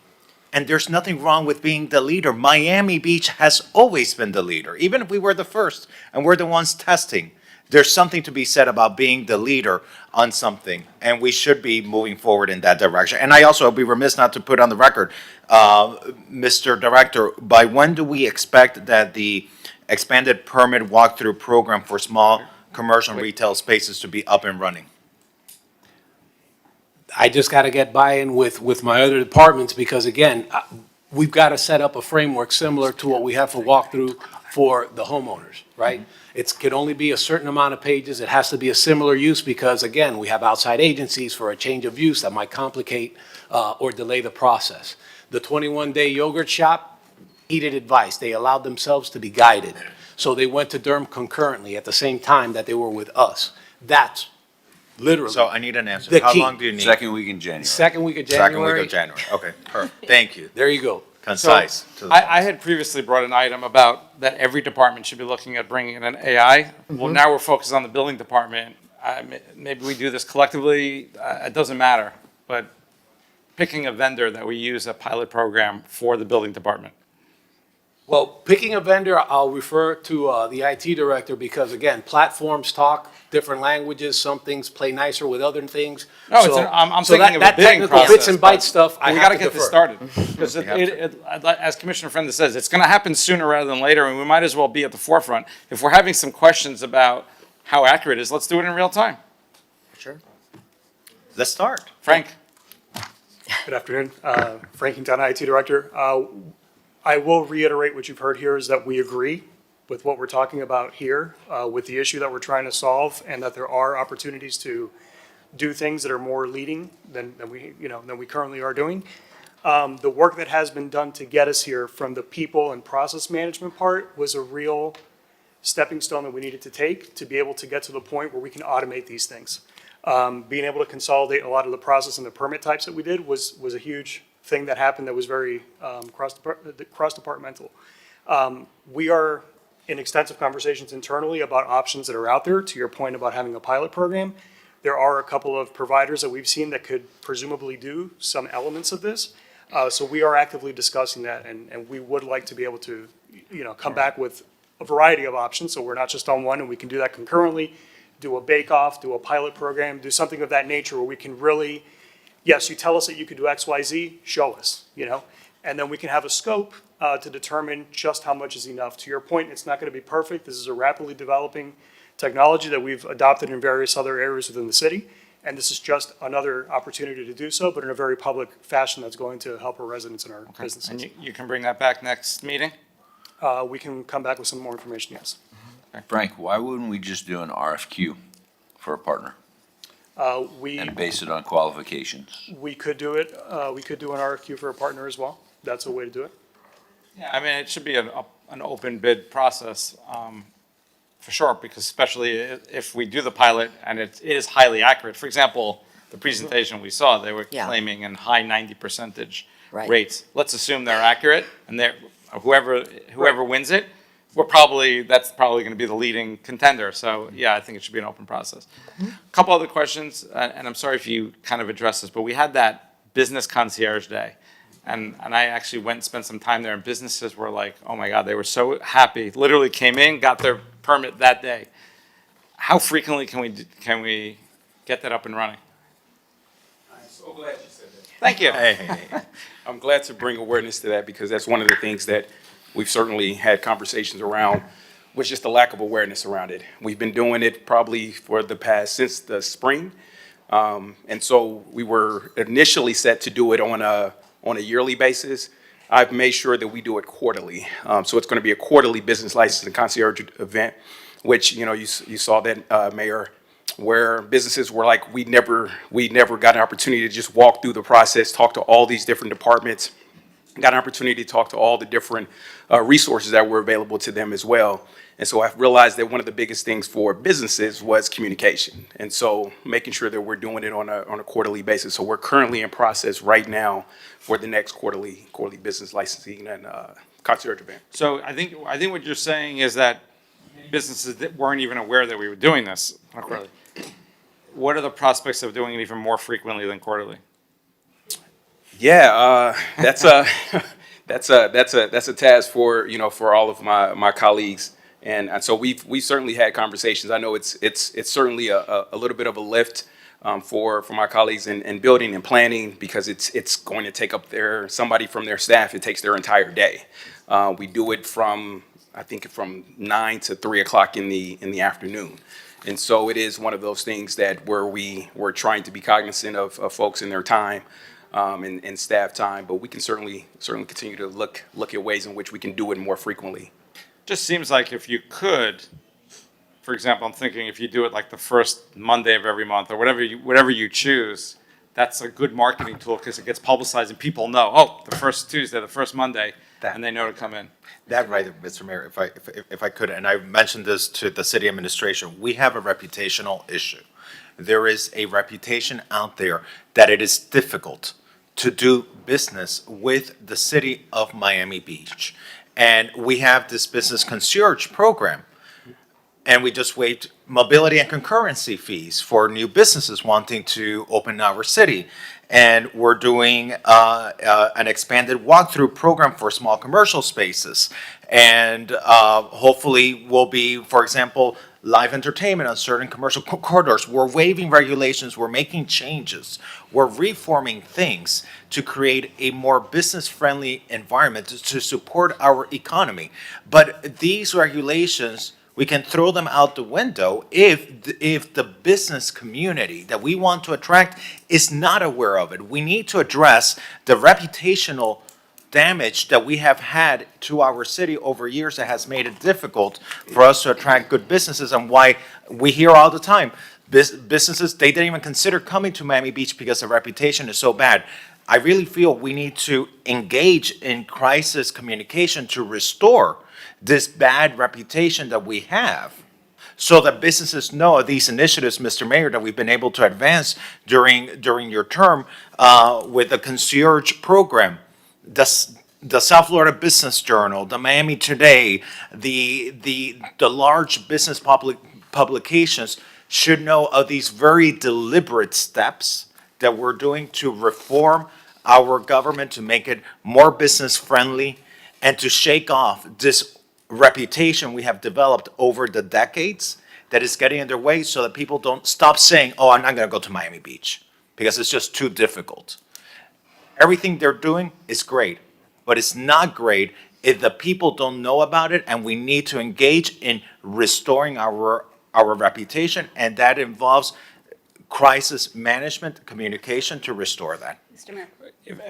[SPEAKER 12] and there's nothing wrong with being the leader. Miami Beach has always been the leader, even if we were the first and we're the ones testing. There's something to be said about being the leader on something, and we should be moving forward in that direction. And I also would be remiss not to put on the record, Mr. Director, by when do we expect that the expanded permit walkthrough program for small commercial and retail spaces to be up and running?
[SPEAKER 19] I just got to get buy-in with my other departments because again, we've got to set up a framework similar to what we have for walkthrough for the homeowners, right? It can only be a certain amount of pages. It has to be a similar use because again, we have outside agencies for a change of use that might complicate or delay the process. The 21-day yogurt shop needed advice. They allowed themselves to be guided. So they went to Durham concurrently at the same time that they were with us. That's literally.
[SPEAKER 12] So I need an answer.
[SPEAKER 19] the
[SPEAKER 12] How
[SPEAKER 19] key.
[SPEAKER 12] long do you need?
[SPEAKER 20] Second week in January.
[SPEAKER 19] Second week of
[SPEAKER 12] Second
[SPEAKER 19] January.
[SPEAKER 12] week of January. Okay, perfect. Thank you.
[SPEAKER 19] There you go.
[SPEAKER 12] Concise. to the
[SPEAKER 2] I had previously brought an item about that every department should be looking at bringing in an AI. Well, now we're focused on the building department. Maybe we do this collectively, it doesn't matter, but picking a vendor that we use a pilot program for the building department.
[SPEAKER 19] Well, picking a vendor, I'll refer to the IT director because again, platforms talk different languages. Some things play nicer with other things.
[SPEAKER 2] No,
[SPEAKER 19] So-
[SPEAKER 2] I'm
[SPEAKER 19] so
[SPEAKER 2] thinking of
[SPEAKER 19] that
[SPEAKER 2] a bidding
[SPEAKER 19] technical
[SPEAKER 2] process.
[SPEAKER 19] bits and bytes stuff, I
[SPEAKER 2] We
[SPEAKER 19] have
[SPEAKER 2] gotta
[SPEAKER 19] to
[SPEAKER 2] get this
[SPEAKER 19] defer.
[SPEAKER 2] started. Because as Commissioner Friend says, it's gonna happen sooner rather than later, and we might as well be at the forefront. If we're having some questions about how accurate it is, let's do it in real time.
[SPEAKER 12] Sure. Let's start.
[SPEAKER 2] Frank?
[SPEAKER 6] Good afternoon. Frank Quintana, IT Director. I will reiterate what you've heard here is that we agree with what we're talking about here, with the issue that we're trying to solve, and that there are opportunities to do things that are more leading than we currently are doing. The work that has been done to get us here from the people and process management part was a real stepping stone that we needed to take to be able to get to the point where we can automate these things. Being able to consolidate a lot of the process and the permit types that we did was a huge thing that happened that was very cross-departmental. We are in extensive conversations internally about options that are out there, to your point about having a pilot program. There are a couple of providers that we've seen that could presumably do some elements of this. So we are actively discussing that, and we would like to be able to, come back with a variety of options, so we're not just on one, and we can do that concurrently, do a bake-off, do a pilot program, do something of that nature where we can really, yes, you tell us that you could do X, Y, Z, show us, and then we can have a scope to determine just how much is enough. To your point, it's not going to be perfect. This is a rapidly developing technology that we've adopted in various other areas within the city, and this is just another opportunity to do so, but in a very public fashion that's going to help our residents and our businesses.
[SPEAKER 2] And you can bring that back next meeting?
[SPEAKER 6] We can come back with some more information, yes.
[SPEAKER 20] Frank, why wouldn't we just do an RFQ for a partner and base it on qualifications?
[SPEAKER 6] We could do it, we could do an RFQ for a partner as well. That's a way to do it.
[SPEAKER 2] Yeah, I mean, it should be an open bid process, for sure, because especially if we do the pilot and it is highly accurate. For example, the presentation we saw, they were
[SPEAKER 5] Yeah.
[SPEAKER 2] claiming in high 90%
[SPEAKER 5] Right.
[SPEAKER 2] rates. Let's assume they're accurate, and whoever wins it, that's probably gonna be the leading contender. So, yeah, I think it should be an open process. A Couple other questions, and I'm sorry if you kind of addressed this, but we had that business concierge day. And I actually went and spent some time there, and businesses were like, oh my God, they were so happy, literally came in, got their permit that day. How frequently can we get that up and running?
[SPEAKER 22] I'm so glad you said that.
[SPEAKER 2] Thank you.
[SPEAKER 22] I'm glad to bring awareness to that because that's one of the things that we've certainly had conversations around, was just the lack of awareness around it. We've been doing it probably since the spring. And so we were initially set to do it on a yearly basis. I've made sure that we do it quarterly. So it's going to be a quarterly business license and concierge event, which, you saw that, Mayor, where businesses were like, we never got an opportunity to just walk through the process, talk to all these different departments, got an opportunity to talk to all the different resources that were available to them as well. And so I've realized that one of the biggest things for businesses was communication. And so making sure that we're doing it on a quarterly basis. So we're currently in process right now for the next quarterly business licensing and concierge event.
[SPEAKER 2] So I think what you're saying is that businesses that weren't even aware that we were doing this on a quarterly. What are the prospects of doing it even more frequently than quarterly?
[SPEAKER 22] Yeah, that's a task for all of my colleagues, and so we've certainly had conversations. I know it's certainly a little bit of a lift for my colleagues in building and planning because it's going to take up somebody from their staff. It takes their entire day. We do it from 9 to 3 o'clock in the afternoon. And so it is one of those things that we're trying to be cognizant of folks in their time, and staff time, but we can certainly continue to look at ways in which we can do it more frequently.
[SPEAKER 2] Just seems like if you could, for example, I'm thinking if you do it like the first Monday of every month or whatever you choose, that's a good marketing tool because it gets publicized and people know, oh, the first Tuesday, the first Monday, and they know to come in.
[SPEAKER 8] That right, Mr. Mayor, if I could, and I mentioned this to the city administration, we have a reputational issue. There is a reputation out there that it is difficult to do business with the city of Miami Beach. And we have this business concierge program. And we just waived mobility and concurrency fees for new businesses wanting to open our city. And we're doing an expanded walkthrough program for small commercial spaces. And hopefully will be, for example, live entertainment on certain commercial corridors. We're waiving regulations, we're making changes, we're reforming things to create a more business-friendly environment to support our economy. But these regulations, we can throw them out the window if the business community that we want to attract is not aware of it. We need to address the reputational damage that we have had to our city over years that has made it difficult for us to attract good businesses, and why we hear all the time, businesses, they didn't even consider coming to Miami Beach because the reputation is so bad. I really feel we need to engage in crisis communication to restore this bad reputation that we have, so that businesses know these initiatives, Mr. Mayor, that we've been able to advance during your term with the concierge program, the South Florida Business Journal, the Miami Today, the large business publications should know of these very deliberate steps that we're doing to reform our government, to make it more business friendly, and to shake off this reputation we have developed over the decades that is getting in their way, so that people don't stop saying, oh, I'm not going to go to Miami Beach because it's just too difficult. Everything they're doing is great, but it's not great if the people don't know about it, and we need to engage in restoring our reputation, and that involves crisis management, communication to restore that.
[SPEAKER 13] Mr. Mayor.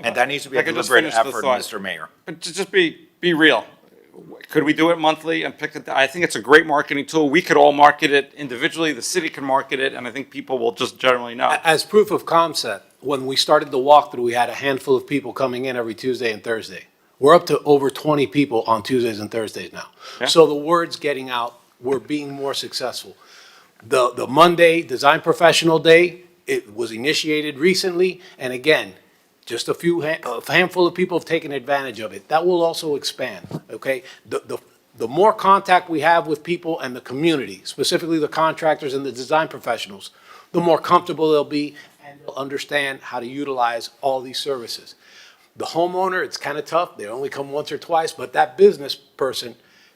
[SPEAKER 8] And that needs to be
[SPEAKER 2] If I
[SPEAKER 8] a
[SPEAKER 2] could just
[SPEAKER 8] deliberate
[SPEAKER 2] finish the
[SPEAKER 8] effort,
[SPEAKER 2] thought.
[SPEAKER 8] Mr. Mayor.
[SPEAKER 2] But to just be real, could we do it monthly and pick it? I think it's a great marketing tool. We could all market it individually, the city can market it, and I think people will just generally know.
[SPEAKER 19] As proof of concept, when we started the walkthrough, we had a handful of people coming in every Tuesday and Thursday. We're up to over 20 people on Tuesdays and Thursdays now.
[SPEAKER 2] Yeah.
[SPEAKER 19] So the word's getting out, we're being more successful. The Monday Design Professional Day, it was initiated recently, and again, just a handful of people have taken advantage of it. That will also expand, okay? The more contact we have with people and the community, specifically the contractors and the design professionals, the more comfortable they'll be, and they'll understand how to utilize all these services. The homeowner, it's kind of tough. They only come once or twice, but that business person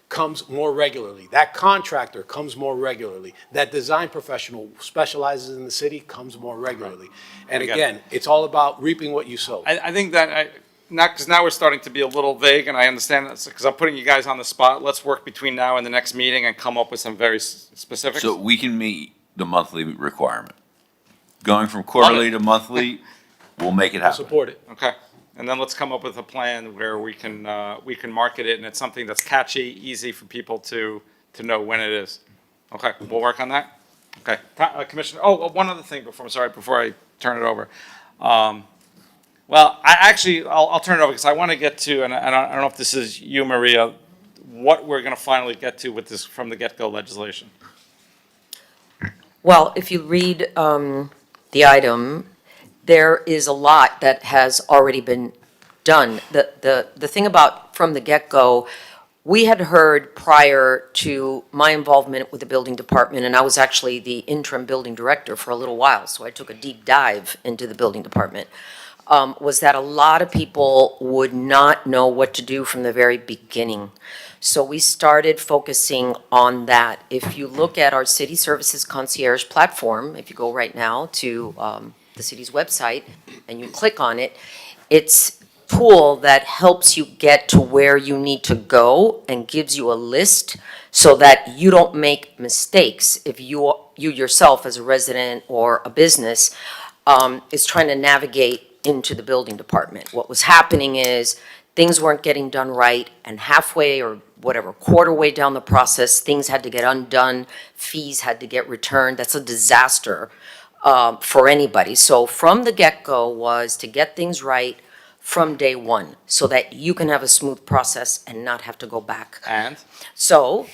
[SPEAKER 19] comes more regularly. That contractor comes more regularly. That design professional who specializes in the city comes more regularly. And again, it's all about reaping what you sow.
[SPEAKER 2] I think that, because now we're starting to be a little vague, and I understand that, because I'm putting you guys on the spot. Let's work between now and the next meeting and come up with some very specifics.
[SPEAKER 20] So we can meet the monthly requirement. Going from quarterly to monthly, we'll make it happen.
[SPEAKER 19] Support it.
[SPEAKER 2] Okay, and then let's come up with a plan where we can market it, and it's something that's catchy, easy for people to know when it is. Okay, we'll work on that. Okay, Commissioner, one other thing before I turn it over. Well, I'll turn it over because I want to get to, and I don't know if this is you, Maria, what we're going to finally get to with this from the get-go legislation.
[SPEAKER 5] Well, if you read the item, there is a lot that has already been done. The thing about from the get-go, we had heard prior to my involvement with the building department, and I was actually the interim building director for a little while, so I took a deep dive into the building department, was that a lot of people would not know what to do from the very beginning. So we started focusing on that. If you look at our city services concierge platform, if you go right now to the city's website and you click on it, it's tool that helps you get to where you need to go and gives you a list so that you don't make mistakes if you yourself as a resident or a business is trying to navigate into the building department. What was happening is things weren't getting done right, and halfway or whatever, quarter way down the process, things had to get undone, fees had to get returned. That's a disaster for anybody. So from the get-go was to get things right from day one so that you can have a smooth process and not have to go back.
[SPEAKER 2] And?
[SPEAKER 5] So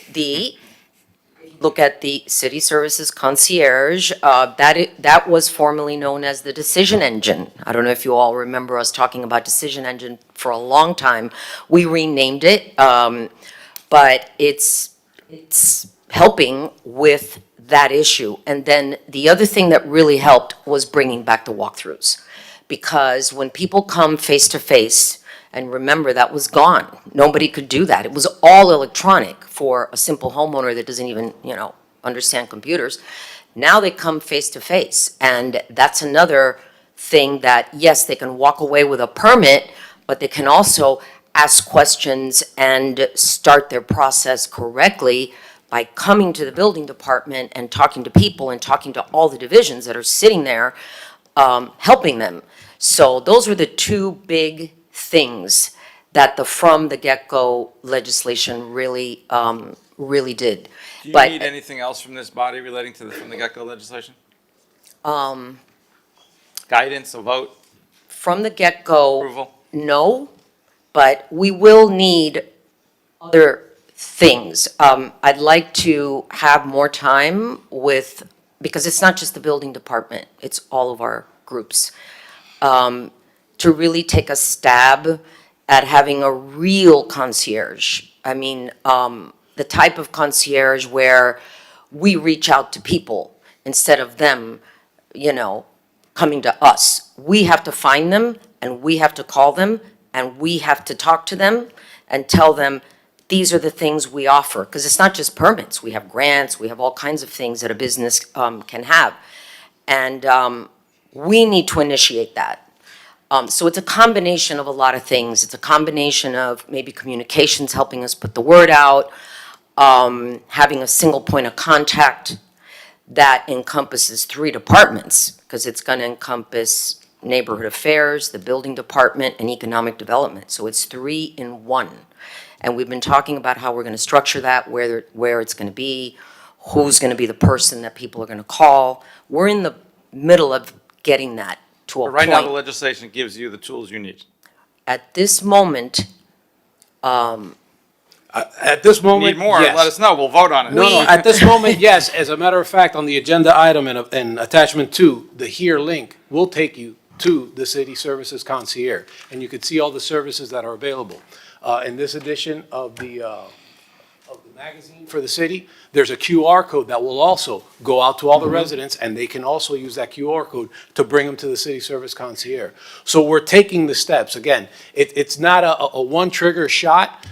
[SPEAKER 5] look at the city services concierge, that was formerly known as the decision engine. I don't know if you all remember us talking about decision engine for a long time. We renamed it, but it's helping with that issue. And then the other thing that really helped was bringing back the walkthroughs. Because when people come face to face, and remember, that was gone. Nobody could do that. It was all electronic for a simple homeowner that doesn't even, understand computers. Now they come face to face. And that's another thing that, yes, they can walk away with a permit, but they can also ask questions and start their process correctly by coming to the building department and talking to people and talking to all the divisions that are sitting there, helping them. So those were the two big things that the from the get-go legislation really did.
[SPEAKER 2] Do you
[SPEAKER 5] But,
[SPEAKER 2] need anything else from this body relating to the from the get-go legislation? Guidance, a vote,
[SPEAKER 5] From the get-go,
[SPEAKER 2] approval?
[SPEAKER 5] no, but we will need other things. I'd like to have more time with, because it's not just the building department, it's all of our groups, to really take a stab at having a real concierge. I mean, the type of concierge where we reach out to people instead of them, coming to us. We have to find them, and we have to call them, and we have to talk to them and tell them, these are the things we offer. Because it's not just permits. We have grants, we have all kinds of things that a business can have. And we need to initiate that. So it's a combination of a lot of things. It's a combination of maybe communications helping us put the word out, having a single point of contact that encompasses 3 departments, because it's going to encompass neighborhood affairs, the building department, and economic development. So it's 3 in 1. And we've been talking about how we're going to structure that, where it's going to be, who's going to be the person that people are going to call. We're in the middle of getting that to a
[SPEAKER 2] But right now, the
[SPEAKER 5] point.
[SPEAKER 2] legislation gives you the tools you need.
[SPEAKER 5] At this moment,
[SPEAKER 19] At this moment,
[SPEAKER 2] Need more,
[SPEAKER 19] yes.
[SPEAKER 2] let us know, we'll vote on it.
[SPEAKER 19] No, at this moment, yes. As a matter of fact, on the agenda item in attachment 2, the here link will take you to the city services concierge, and you can see all the services that are available. In this edition of the magazine for the city, there's a QR code that will also go out to all the residents, and they can also use that QR code to bring them to the city service concierge. So we're taking the steps. Again, it's not a one trigger shot.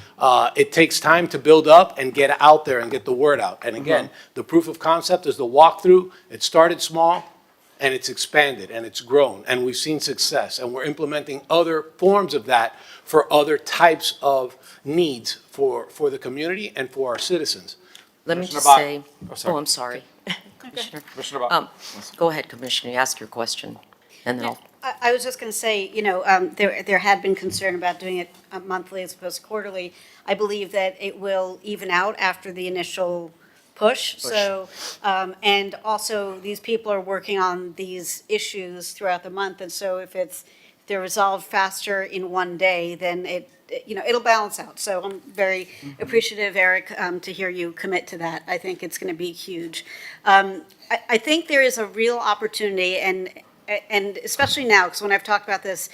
[SPEAKER 19] It takes time to build up and get out there and get the word out. And again, the proof of concept is the walkthrough. It started small, and it's expanded, and it's grown, and we've seen success. And we're implementing other forms of that for other types of needs for the community and for our citizens.
[SPEAKER 5] let me
[SPEAKER 2] Commissioner
[SPEAKER 5] just
[SPEAKER 2] Bach.
[SPEAKER 5] say,
[SPEAKER 2] Oh, sorry.
[SPEAKER 5] oh, I'm sorry. Commissioner.
[SPEAKER 2] Commissioner Bach.
[SPEAKER 5] Go ahead, Commissioner, you ask your question, and then I'll.
[SPEAKER 13] I was just going to say, there had been concern about doing it monthly as opposed to quarterly. I believe that it will even out after the initial push. So, and also, these people are working on these issues throughout the month, and so if they're resolved faster in one day, then it'll balance out. So I'm very appreciative, Eric, to hear you commit to that. I think it's going to be huge. I think there is a real opportunity, and especially now, because when I've talked about this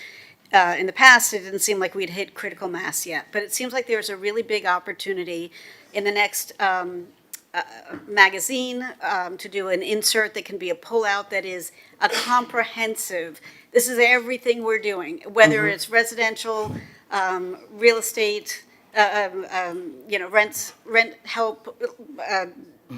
[SPEAKER 13] in the past, it didn't seem like we'd hit critical mass yet. But it seems like there's a really big opportunity in the next magazine to do an insert that can be a pullout that is a comprehensive, this is everything we're doing, whether it's residential, real estate, rent help,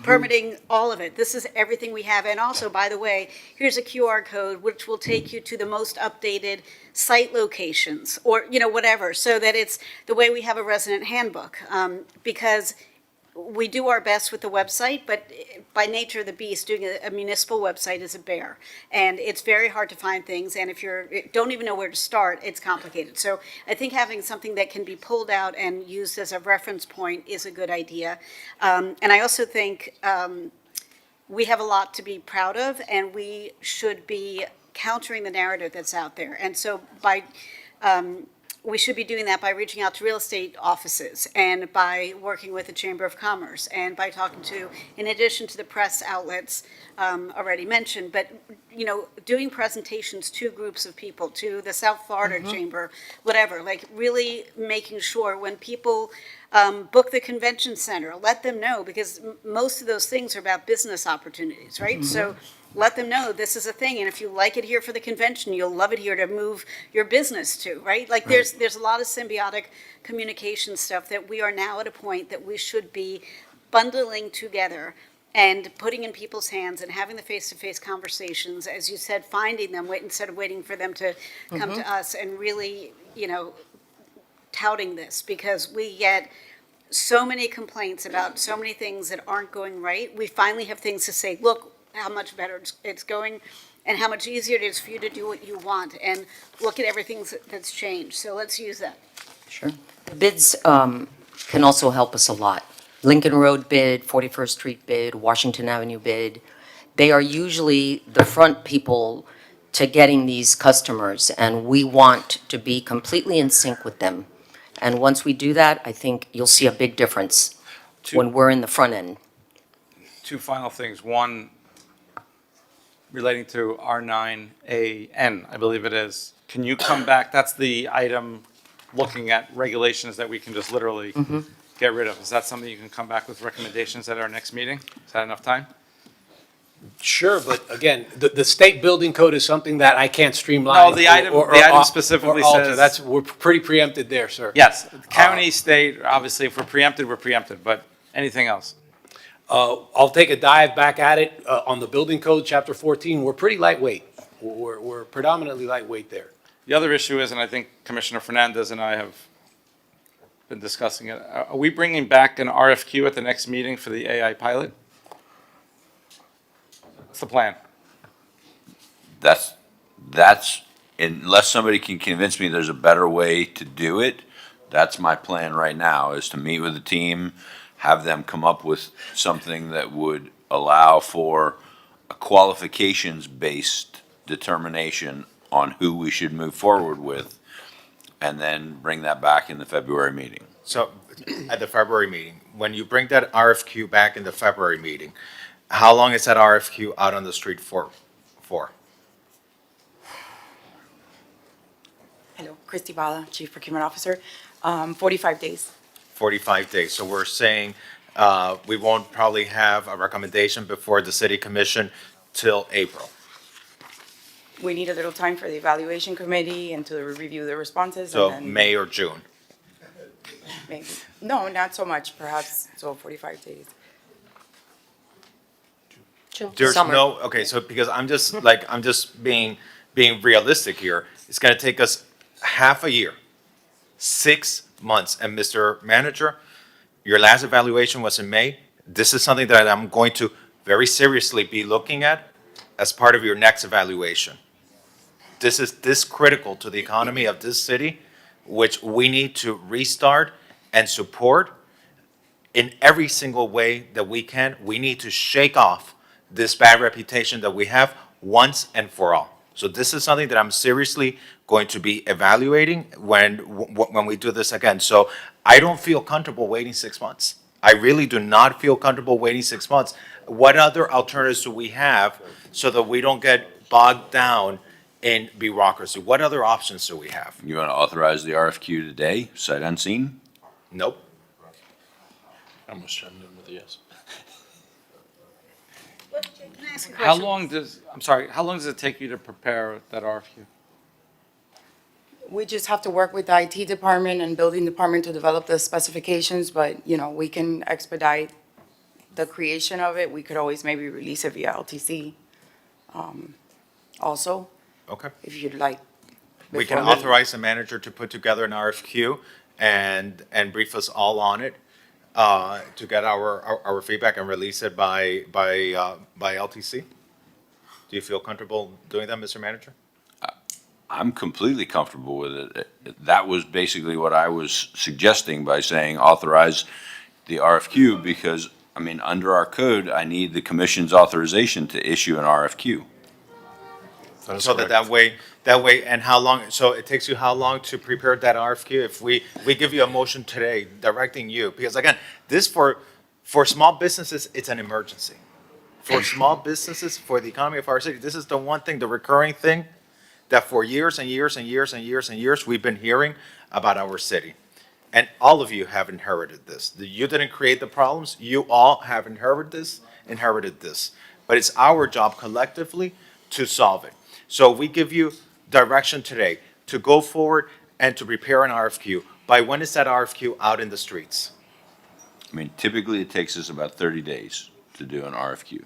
[SPEAKER 13] permitting, all of it. This is everything we have. And also, by the way, here's a QR code which will take you to the most updated site locations or, whatever, so that it's the way we have a resident handbook. Because we do our best with the website, but by nature of the beast, doing a municipal website is a bear. And it's very hard to find things, and if don't even know where to start, it's complicated. So I think having something that can be pulled out and used as a reference point is a good idea. And I also think we have a lot to be proud of, and we should be countering the narrative that's out there. And so we should be doing that by reaching out to real estate offices and by working with the Chamber of Commerce and by talking to, in addition to the press outlets already mentioned, but, doing presentations to groups of people, to the South Florida Chamber, whatever, like really making sure when people book the convention center, let them know, because most of those things are about business opportunities, right? So let them know this is a thing, and if you like it here for the convention, you'll love it here to move your business to, right? Like there's a lot of symbiotic communication stuff that we are now at a point that we should be bundling together and putting in people's hands and having the face-to-face conversations, as you said, finding them instead of waiting for them to come to us, and really, touting this, because we get so many complaints about so many things that aren't going right. We finally have things to say, look how much better it's going and how much easier it is for you to do what you want, and look at everything that's changed. So let's use that.
[SPEAKER 5] Sure. Bids can also help us a lot. Lincoln Road bid, 41st Street bid, Washington Avenue bid. They are usually the front people to getting these customers, and we want to be completely in sync with them. And once we do that, I think you'll see a big difference when we're in the front end.
[SPEAKER 2] Two final things. One, relating to R9AN, I believe it is. Can you come back? That's the item looking at regulations that we can just literally get rid of. Is that something you can come back with recommendations at our next meeting? Is that enough time?
[SPEAKER 19] Sure, but again, the state building code is something that I can't streamline.
[SPEAKER 2] No, the item specifically
[SPEAKER 19] or alter.
[SPEAKER 2] says.
[SPEAKER 19] We're pretty preempted there, sir.
[SPEAKER 2] Yes, county, state, obviously, if we're preempted, we're preempted, but anything else?
[SPEAKER 19] I'll take a dive back at it. On the building code, chapter 14, we're pretty lightweight. We're predominantly lightweight there.
[SPEAKER 2] The other issue is, and I think Commissioner Fernandez and I have been discussing it, are we bringing back an RFQ at the next meeting for the AI pilot? What's the plan?
[SPEAKER 20] That's, unless somebody can convince me there's a better way to do it, that's my plan right now, is to meet with the team, have them come up with something that would allow for a qualifications-based determination on who we should move forward with, and then bring that back in the February meeting.
[SPEAKER 8] So at the February meeting, when you bring that RFQ back in the February meeting, how long is that RFQ out on the street for?
[SPEAKER 7] Hello, Christy Bala, Chief Procurement Officer. 45 days.
[SPEAKER 8] 45 days. So we're saying we won't probably have a recommendation before the city commission till April.
[SPEAKER 7] We need a little time for the evaluation committee and to review the responses.
[SPEAKER 8] So
[SPEAKER 7] and then
[SPEAKER 8] May or June.
[SPEAKER 7] maybe, no, not so much, perhaps, so 45 days.
[SPEAKER 8] There's
[SPEAKER 5] Summer.
[SPEAKER 8] no, okay, so because I'm just being realistic here. It's gonna take us half a year, 6 months. And Mr. Manager, your last evaluation was in May. This is something that I'm going to very seriously be looking at as part of your next evaluation. This is this critical to the economy of this city, which we need to restart and support in every single way that we can. We need to shake off this bad reputation that we have once and for all. So this is something that I'm seriously going to be evaluating when we do this again. So I don't feel comfortable waiting 6 months. I really do not feel comfortable waiting 6 months. What other alternatives do we have so that we don't get bogged down in bureaucracy? What other options do we have?
[SPEAKER 20] You want to authorize the RFQ today, sight unseen?
[SPEAKER 8] Nope.
[SPEAKER 15] I almost chimed in with a yes.
[SPEAKER 13] Can I ask a
[SPEAKER 2] How
[SPEAKER 13] question?
[SPEAKER 2] how long does it take you to prepare that RFQ?
[SPEAKER 7] We just have to work with the IT department and building department to develop the specifications, but, we can expedite the creation of it, we could always maybe release it via LTC also,
[SPEAKER 8] Okay.
[SPEAKER 7] if you'd like.
[SPEAKER 8] We can
[SPEAKER 7] before
[SPEAKER 8] authorize the manager to put together an RFQ and brief us all on it, to get our feedback and release it by LTC. Do you feel comfortable doing that, Mr. Manager?
[SPEAKER 20] I'm completely comfortable with it. That was basically what I was suggesting by saying authorize the RFQ, because, I mean, under our code, I need the commission's authorization to issue an RFQ.
[SPEAKER 8] So that way, and how long, so it takes you how long to prepare that RFQ? If we give you a motion today directing you, because again, this for small businesses, it's an emergency. For small businesses, for the economy of our city, this is the one thing, the recurring thing, that for years and years and years and years and years, we've been hearing about our city. And all of you have inherited this. You didn't create the problems, you all have inherited this. But it's our job collectively to solve it. So we give you direction today to go forward and to prepare an RFQ. By when is that RFQ out in the streets?
[SPEAKER 20] I mean, typically it takes us about 30 days to do an RFQ.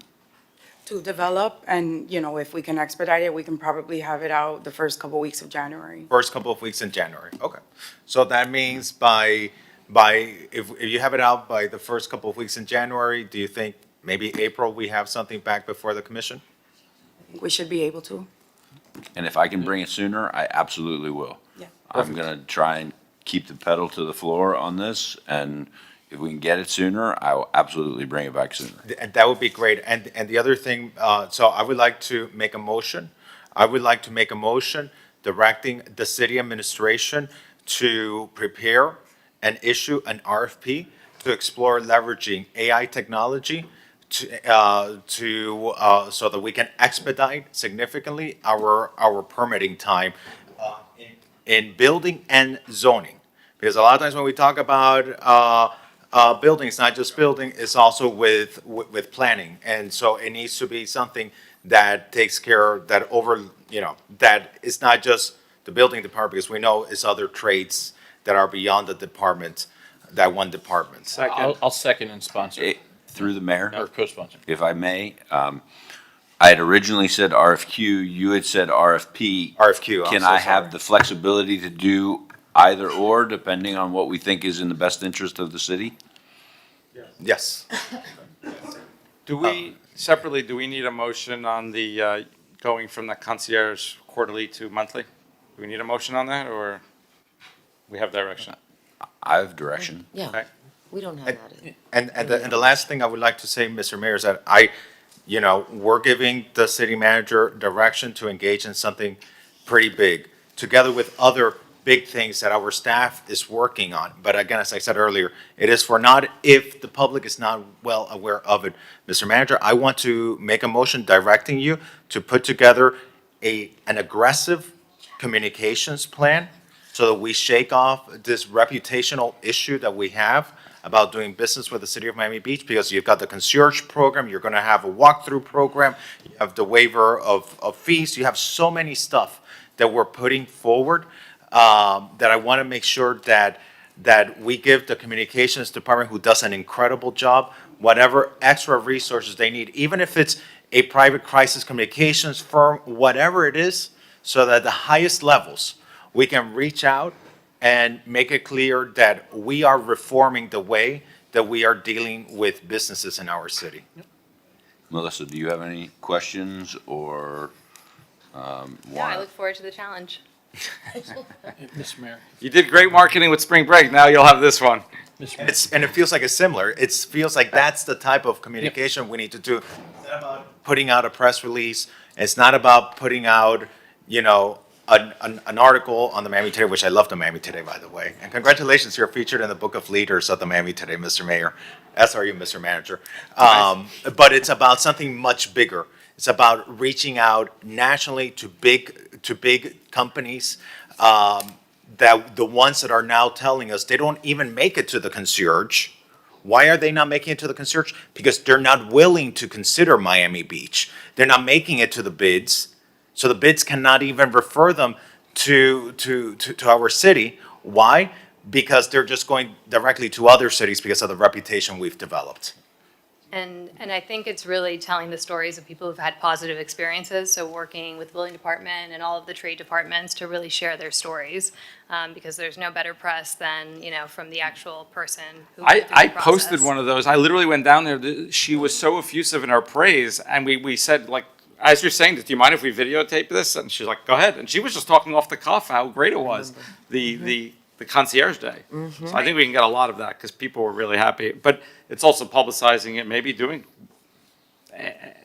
[SPEAKER 7] To develop, and, you know, if we can expedite it, we can probably have it out the first couple weeks of January.
[SPEAKER 8] First couple of weeks in January, okay. So that means if you have it out by the first couple of weeks in January, do you think maybe April we have something back before the commission?
[SPEAKER 7] We should be able to.
[SPEAKER 20] And if I can bring it sooner, I absolutely will.
[SPEAKER 7] Yeah.
[SPEAKER 20] I'm gonna try and keep the pedal to the floor on this, and if we can get it sooner, I will absolutely bring it back sooner.
[SPEAKER 8] And that would be great. And the other thing, so I would like to make a motion. I would like to make a motion directing the city administration to prepare and issue an RFP to explore leveraging AI technology so that we can expedite significantly our permitting time in building and zoning. Because a lot of times when we talk about building, it's not just building, it's also with planning. And so it needs to be something that takes care, that it's not just the building department, because we know it's other trades that are beyond the department, that one department.
[SPEAKER 15] I'll second and sponsor.
[SPEAKER 20] Through the mayor,
[SPEAKER 15] Or co-sponsor.
[SPEAKER 20] if I may, I had originally said RFQ, you had said RFP.
[SPEAKER 8] RFQ, I'm
[SPEAKER 20] Can
[SPEAKER 8] so
[SPEAKER 20] I
[SPEAKER 8] sorry.
[SPEAKER 20] have the flexibility to do either or, depending on what we think is in the best interest of the city?
[SPEAKER 8] Yes.
[SPEAKER 2] Do we, separately, do we need a motion on the, going from the concierge quarterly to monthly? Do we need a motion on that, or we have direction?
[SPEAKER 20] I have direction.
[SPEAKER 5] Yeah,
[SPEAKER 2] Okay.
[SPEAKER 5] we don't have that.
[SPEAKER 8] And the last thing I would like to say, Mr. Mayor, is that we're giving the city manager direction to engage in something pretty big, together with other big things that our staff is working on. But again, as I said earlier, it is for not if the public is not well aware of it. Mr. Manager, I want to make a motion directing you to put together an aggressive communications plan so that we shake off this reputational issue that we have about doing business with the city of Miami Beach, because you've got the concierge program, you're gonna have a walkthrough program, you have the waiver of fees, you have so many stuff that we're putting forward, that I wanna make sure that we give the communications department, who does an incredible job, whatever extra resources they need, even if it's a private crisis communications firm, whatever it is, so that the highest levels, we can reach out and make it clear that we are reforming the way that we are dealing with businesses in our city.
[SPEAKER 20] Melissa, do you have any questions or,
[SPEAKER 14] I
[SPEAKER 20] wanna?
[SPEAKER 14] look forward to the challenge.
[SPEAKER 15] Mr. Mayor.
[SPEAKER 2] You did great marketing with spring break, now you'll have this one.
[SPEAKER 8] And it feels like it's similar. It feels like that's the type of communication we need to do. It's not about putting out a press release. It's not about putting out, an article on the Miami Today, which I love the Miami Today, by the way. And congratulations, you're featured in the Book of Leaders of the Miami Today, Mr. Mayor. As are you, Mr. Manager. But it's about something much bigger. It's about reaching out nationally to big companies, that the ones that are now telling us they don't even make it to the concierge. Why are they not making it to the concierge? Because they're not willing to consider Miami Beach. They're not making it to the bids. So the bids cannot even refer them to our city. Why? Because they're just going directly to other cities because of the reputation we've developed.
[SPEAKER 14] And I think it's really telling the stories of people who've had positive experiences, so working with building department and all of the trade departments to really share their stories, because there's no better press than, you know, from the actual person who went through the
[SPEAKER 2] I posted
[SPEAKER 14] process.
[SPEAKER 2] one of those. I literally went down there. She was so effusive in her praise, and we said, like, as you're saying, do you mind if we videotape this? And she's like, go ahead. And she was just talking off the cuff how great it was, the concierge day. So I think we can get a lot of that because people were really happy. But it's also publicizing it, maybe doing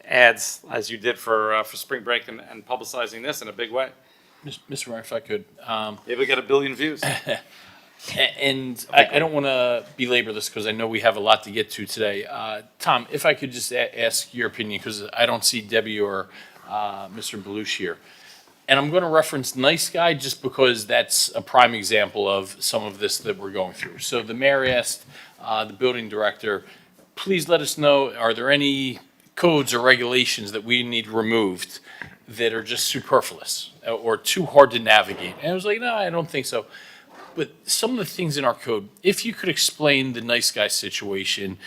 [SPEAKER 2] ads as you did for spring break and publicizing this in a big way.
[SPEAKER 15] Mr. Mayor, if I could.
[SPEAKER 2] Maybe we get 1 billion views.
[SPEAKER 15] And I don't want to belabor this because I know we have a lot to get to today. Tom, if I could just ask your opinion, because I don't see Debbie or Mr. Belushi here. And I'm going to reference Nice Guy just because that's a prime example of some of this that we're going through. So the mayor asked the building director, please let us know, are there any codes or regulations that we need removed that are just superfluous or too hard to navigate? And I was like, no, I don't think so. But some of the things in our code, if you could explain the Nice Guy situation,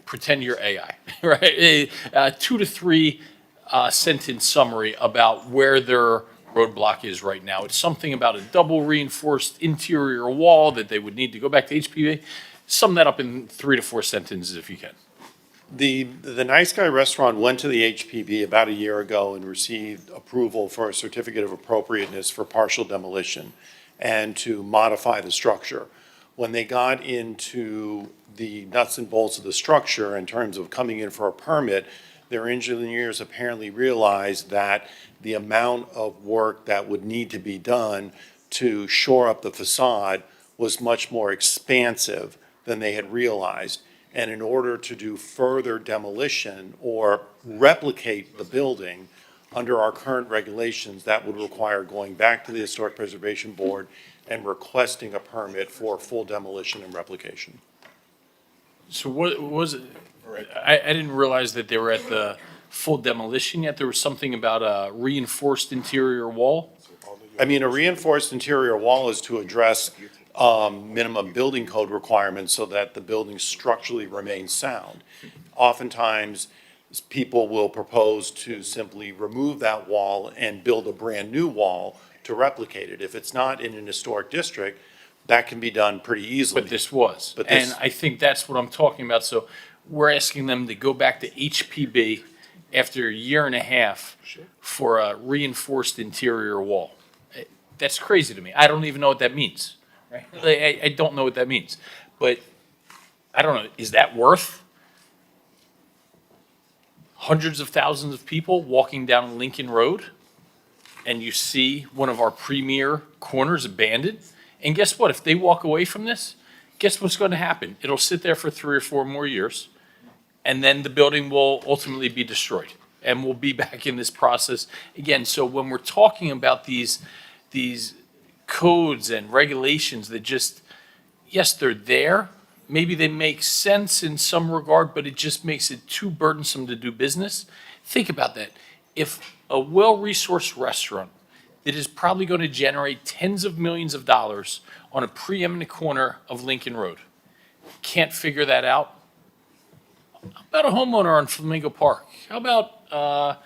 [SPEAKER 15] pretend you're AI, right? 2 to 3 sentence summary about where their roadblock is right now. It's something about a double reinforced interior wall that they would need to go back to HPB. Sum that up in 3 to 4 sentences if you can.
[SPEAKER 1] The Nice Guy Restaurant went to the HPB about a year ago and received approval for a certificate of appropriateness for partial demolition and to modify the structure. When they got into the nuts and bolts of the structure in terms of coming in for a permit, their engineers apparently realized that the amount of work that would need to be done to shore up the facade was much more expansive than they had realized. And in order to do further demolition or replicate the building under our current regulations, that would require going back to the Historic Preservation Board and requesting a permit for full demolition and replication.
[SPEAKER 15] So what was it? I didn't realize that they were at the full demolition yet. There was something about a reinforced interior wall.
[SPEAKER 1] I mean, a reinforced interior wall is to address minimum building code requirements so that the building structurally remains sound. Oftentimes, people will propose to simply remove that wall and build a brand-new wall to replicate it. If it's not in an historic district, that can be done pretty easily.
[SPEAKER 15] But this was.
[SPEAKER 1] But this-
[SPEAKER 15] And I think that's what I'm talking about. So we're asking them to go back to HPB after a year and a half for a reinforced interior wall. That's crazy to me. I don't even know what that means. Right? I don't know what that means. But I don't know, is that worth hundreds of thousands of people walking down Lincoln Road and you see one of our premier corners abandoned? And guess what? If they walk away from this, guess what's going to happen? It'll sit there for 3 or 4 more years, and then the building will ultimately be destroyed. And we'll be back in this process again. So when we're talking about these codes and regulations that just, yes, they're there. Maybe they make sense in some regard, but it just makes it too burdensome to do business. Think about that. If a well-resourced restaurant that is probably going to generate tens of millions of dollars on a preeminent corner of Lincoln Road can't figure that out, how about a homeowner on Flamingo Park? How about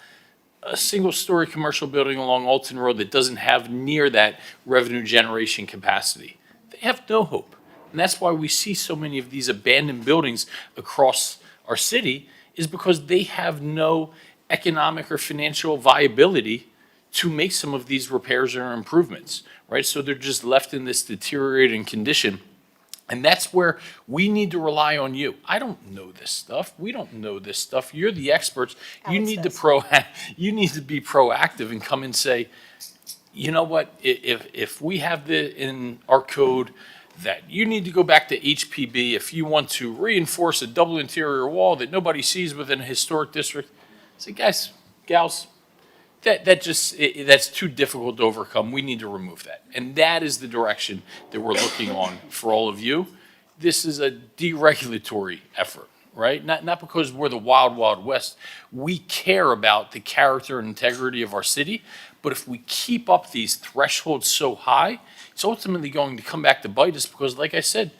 [SPEAKER 15] a single-story commercial building along Alton Road that doesn't have near that revenue generation capacity? They have no hope. And that's why we see so many of these abandoned buildings across our city, is because they have no economic or financial viability to make some of these repairs or improvements, right? So they're just left in this deteriorating condition. And that's where we need to rely on you. I don't know this stuff. We don't know this stuff. You're the experts. You need to you need to be proactive and come and say, you know what, if we have in our code that you need to go back to HPB if you want to reinforce a double interior wall that nobody sees within a historic district, say, guys, gals, that's too difficult to overcome. We need to remove that. And that is the direction that we're looking on for all of you. This is a deregulatory effort, right? Not because we're the wild, wild west. We care about the character and integrity of our city, but if we keep up these thresholds so high, it's ultimately going to come back to bite us because, like I said,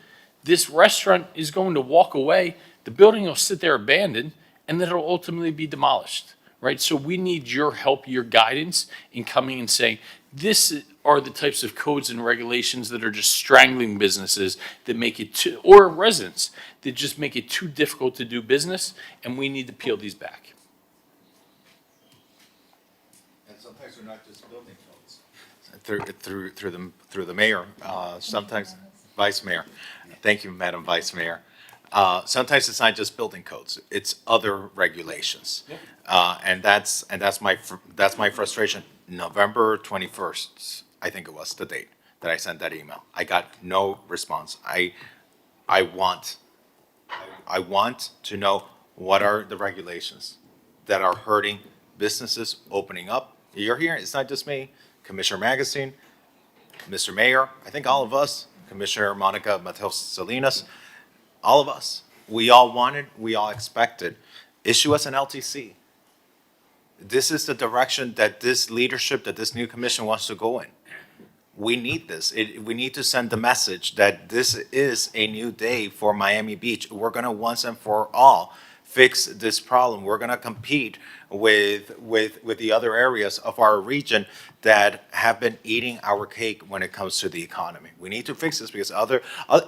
[SPEAKER 15] this restaurant is going to walk away the building will sit there abandoned, and then it'll ultimately be demolished, right? So we need your help, your guidance in coming and saying, this are the types of codes and regulations that are just strangling businesses that make it too, or residents, that just make it too difficult to do business, and we need to peel these back.
[SPEAKER 8] And sometimes we're not just building codes. Through the mayor, sometimes, Vice Mayor. Thank you, Madam Vice Mayor. Sometimes it's not just building codes, it's other regulations. And that's my frustration. November 21st, I think it was the date that I sent that email. I got no response. I want to know what are the regulations that are hurting businesses opening up. You're here, it's not just me, Commissioner Magazine, Mr. Mayor, I think all of us, Commissioner Monica Mateos Salinas, all of us, we all wanted, we all expected, issue us an LTC. This is the direction that this leadership, that this new commission wants to go in. We need this. We need to send the message that this is a new day for Miami Beach. We're gonna once and for all fix this problem. We're gonna compete with the other areas of our region that have been eating our cake when it comes to the economy. We need to fix this because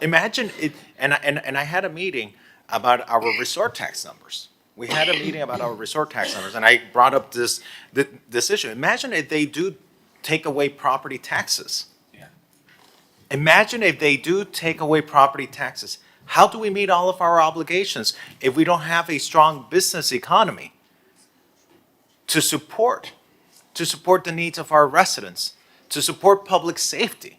[SPEAKER 8] imagine it, and I had a meeting about our resort tax numbers. We had a meeting about our resort tax numbers, and I brought up this issue. Imagine if they do take away property taxes. Imagine if they do take away property taxes. How do we meet all of our obligations if we don't have a strong business economy to support the needs of our residents, to support public safety,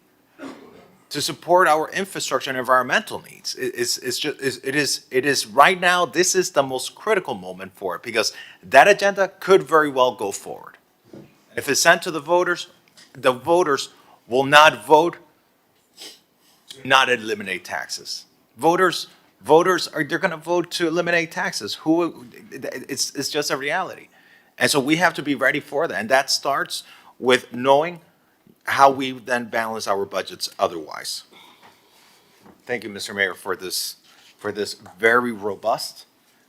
[SPEAKER 8] to support our infrastructure and environmental needs? It is right now, this is the most critical moment for it because that agenda could very well go forward. If it's sent to the voters will not vote to not eliminate taxes. Voters they're going to vote to eliminate taxes. It's just a reality. And so we have to be ready for that. And that starts with knowing how we then balance our budgets otherwise. Thank you, Mr. Mayor, for this very robust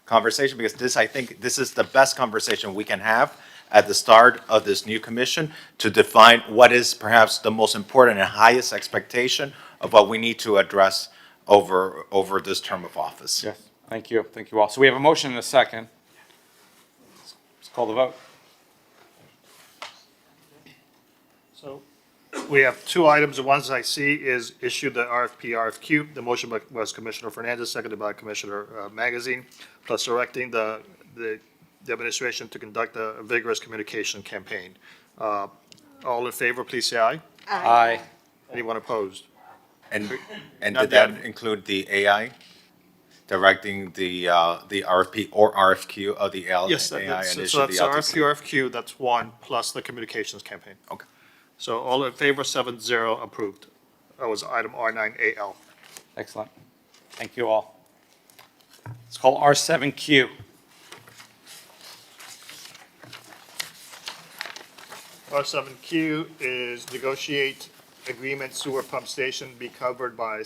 [SPEAKER 8] conversation, because I think this is the best conversation we can have at the start of this new commission to define what is perhaps the most important and highest expectation of what we need to address over this term of office.
[SPEAKER 3] Yes, thank you all. So we have a motion and a second. Let's call the vote.
[SPEAKER 4] So we have two items. The ones I see is issue the RFQ. The motion was Commissioner Fernandez, seconded by Commissioner Magazine, plus directing the administration to conduct a vigorous communication campaign. All in favor, please say aye.
[SPEAKER 3] Aye.
[SPEAKER 4] Anyone opposed?
[SPEAKER 8] And
[SPEAKER 4] Not
[SPEAKER 8] did that
[SPEAKER 4] yet.
[SPEAKER 8] include the AI directing the RFP or RFQ of the AI
[SPEAKER 4] Yes,
[SPEAKER 8] and
[SPEAKER 4] so
[SPEAKER 8] issue
[SPEAKER 4] that's
[SPEAKER 8] the LTC?
[SPEAKER 4] RFQ, that's one, plus the communications campaign.
[SPEAKER 8] Okay.
[SPEAKER 4] So all in favor, 7-0 approved. That was item R9AL.
[SPEAKER 3] Excellent. Thank you all. Let's call R7Q.
[SPEAKER 4] R7Q is negotiate agreement sewer pump station be covered by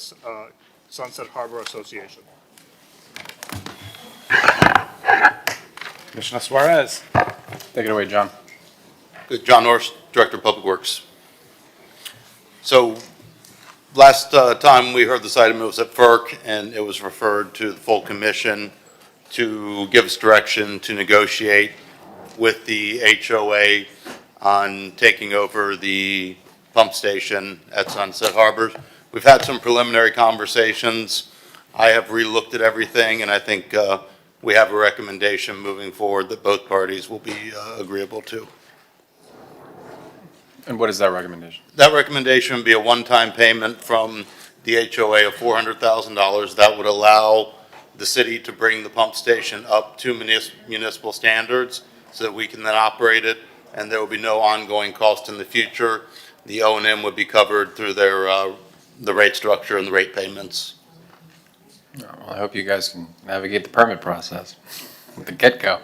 [SPEAKER 4] Sunset Harbor Association.
[SPEAKER 3] Commissioner Suarez.
[SPEAKER 18] Take it away, John.
[SPEAKER 10] John Norris, Director of Public Works. So last time we heard this item, it was at FERC, and it was referred to the full commission to give us direction to negotiate with the HOA on taking over the pump station at Sunset Harbor. We've had some preliminary conversations. I have relooked at everything, and I think we have a recommendation moving forward that both parties will be agreeable to.
[SPEAKER 18] And what is that recommendation?
[SPEAKER 10] That recommendation would be a one-time payment from the HOA of $400,000. That would allow the city to bring the pump station up to municipal standards so that we can then operate it, and there will be no ongoing cost in the future. The O&M would be covered through their, the rate structure and the rate payments.
[SPEAKER 18] Well, I hope you guys can navigate the permit process at the get-go.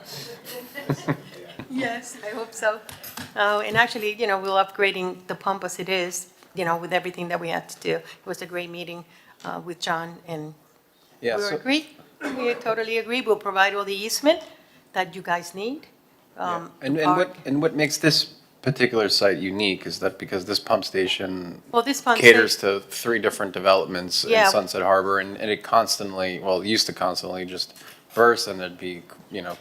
[SPEAKER 16] Yes, I hope so. And actually, we're upgrading the pump as it is, with everything that we had to do. It was a great meeting with John, and
[SPEAKER 18] Yeah,
[SPEAKER 16] we
[SPEAKER 18] so-
[SPEAKER 16] agree. We totally agree. We'll provide all the easement that you guys need.
[SPEAKER 18] And what makes this particular site unique is that because this pump station
[SPEAKER 16] Well, this pump
[SPEAKER 18] caters
[SPEAKER 16] station-
[SPEAKER 18] to 3 different developments in
[SPEAKER 16] Yeah.
[SPEAKER 18] Sunset Harbor, and it constantly, well, it used to constantly just burst, and there'd be,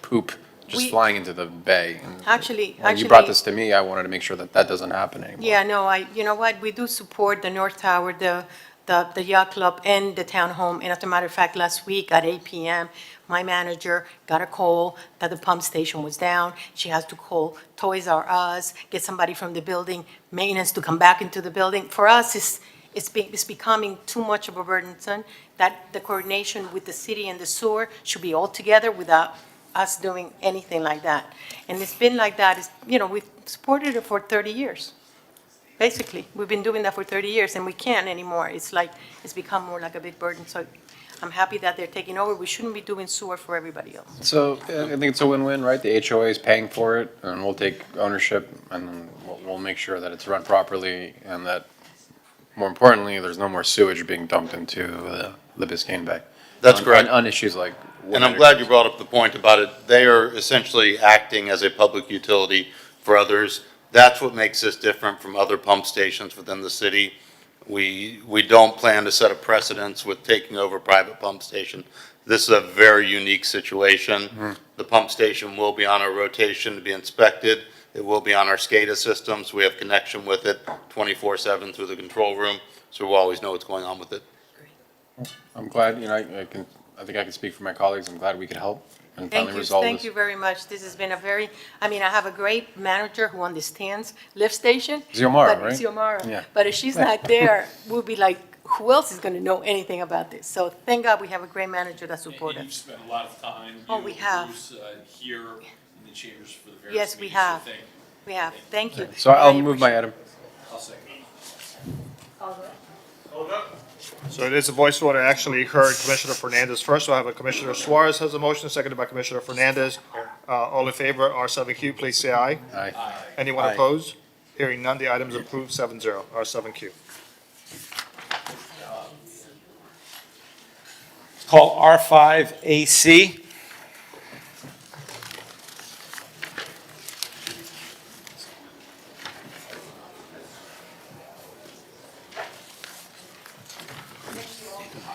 [SPEAKER 18] poop just
[SPEAKER 16] We-
[SPEAKER 18] flying into the bay. And
[SPEAKER 16] Actually,
[SPEAKER 18] when you brought this to me, I wanted to make sure that that doesn't happen anymore.
[SPEAKER 16] Yeah, no, you know what, we do support the North Tower, the yacht club and the townhome. And as a matter of fact, last week at 8 PM, my manager got a call that the pump station was down. She has to call Toys R Us, get somebody from the building, maintenance to come back into the building. For us, it's becoming too much of a burdensome, that the coordination with the city and the sewer should be all together without us doing anything like that. And it's been like that, we've supported it for 30 years. Basically, we've been doing that for 30 years, and we can't anymore. It's like, it's become more like a big burden. So I'm happy that they're taking over. We shouldn't be doing sewer for everybody else.
[SPEAKER 18] So I think it's a win-win, right? The HOA is paying for it, and we'll take ownership, and then we'll make sure that it's run properly, and that, more importantly, there's no more sewage being dumped into the Biscayne Bay.
[SPEAKER 10] That's
[SPEAKER 18] On-
[SPEAKER 10] correct.
[SPEAKER 18] On issues like.
[SPEAKER 10] And I'm glad you brought up the point about it. They are essentially acting as a public utility for others. That's what makes this different from other pump stations within the city. We don't plan to set a precedence with taking over private pump station. This is a very unique situation. The pump station will be on a rotation to be inspected. It will be on our SCADA systems. We have connection with it 24/7 through the control room, so we'll always know what's going on with it.
[SPEAKER 18] I'm glad, I think I can speak for my colleagues. I'm glad we could help and finally resolve this.
[SPEAKER 16] Thank you very much. This has been I have a great manager who understands lift station.
[SPEAKER 18] Xiomara,
[SPEAKER 16] but-
[SPEAKER 18] right?
[SPEAKER 16] Xiomara.
[SPEAKER 18] Yeah.
[SPEAKER 16] But if she's not there, we'll be like, who else is going to know anything about this? So thank God we have a great manager that supports
[SPEAKER 15] And you've
[SPEAKER 16] us.
[SPEAKER 15] spent a lot of time.
[SPEAKER 16] Oh,
[SPEAKER 15] you
[SPEAKER 16] we
[SPEAKER 15] and
[SPEAKER 16] have.
[SPEAKER 15] Bruce, here in the chambers for the various
[SPEAKER 16] Yes, we
[SPEAKER 15] meetings, so
[SPEAKER 16] have.
[SPEAKER 15] thank you.
[SPEAKER 16] We have. Thank you.
[SPEAKER 18] So I'll
[SPEAKER 16] I
[SPEAKER 18] move my item.
[SPEAKER 15] I'll second.
[SPEAKER 4] So it is a voice vote. I actually heard Commissioner Fernandez first, so I have a Commissioner Suarez has a motion, seconded by Commissioner Fernandez. All in favor, R7Q, please say aye.
[SPEAKER 18] Aye.
[SPEAKER 4] Anyone
[SPEAKER 18] Aye.
[SPEAKER 4] opposed? Hearing none, the item is approved 7-0, R7Q.
[SPEAKER 3] Call R5AC.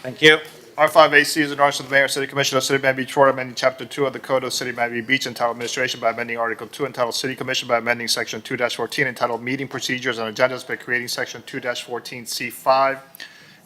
[SPEAKER 3] Thank you.
[SPEAKER 4] R5AC is an ordinance of the Mayor and City Commission of the City of Miami Beach, Florida, amending Chapter 2 of the Code of the City of Miami Beach entitled Administration by amending Article 2 entitled City Commission by amending Section 2-14 entitled Meeting Procedures and Agendas by creating Section 2-14C5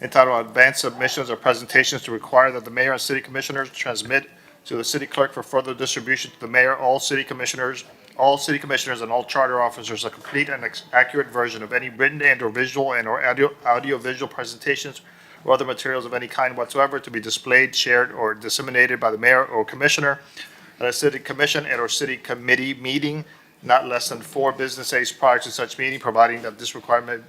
[SPEAKER 4] entitled Advanced Submissions or Presentations to require that the Mayor and City Commissioners transmit to the City Clerk for further distribution to the Mayor, all City Commissioners, and all charter officers a complete and accurate version of any written and/or visual and/or audio-visual presentations or other materials of any kind whatsoever to be displayed, shared, or disseminated by the mayor or commissioner at a city commission and/or city committee meeting not less than 4 business days prior to such meeting, providing that this requirement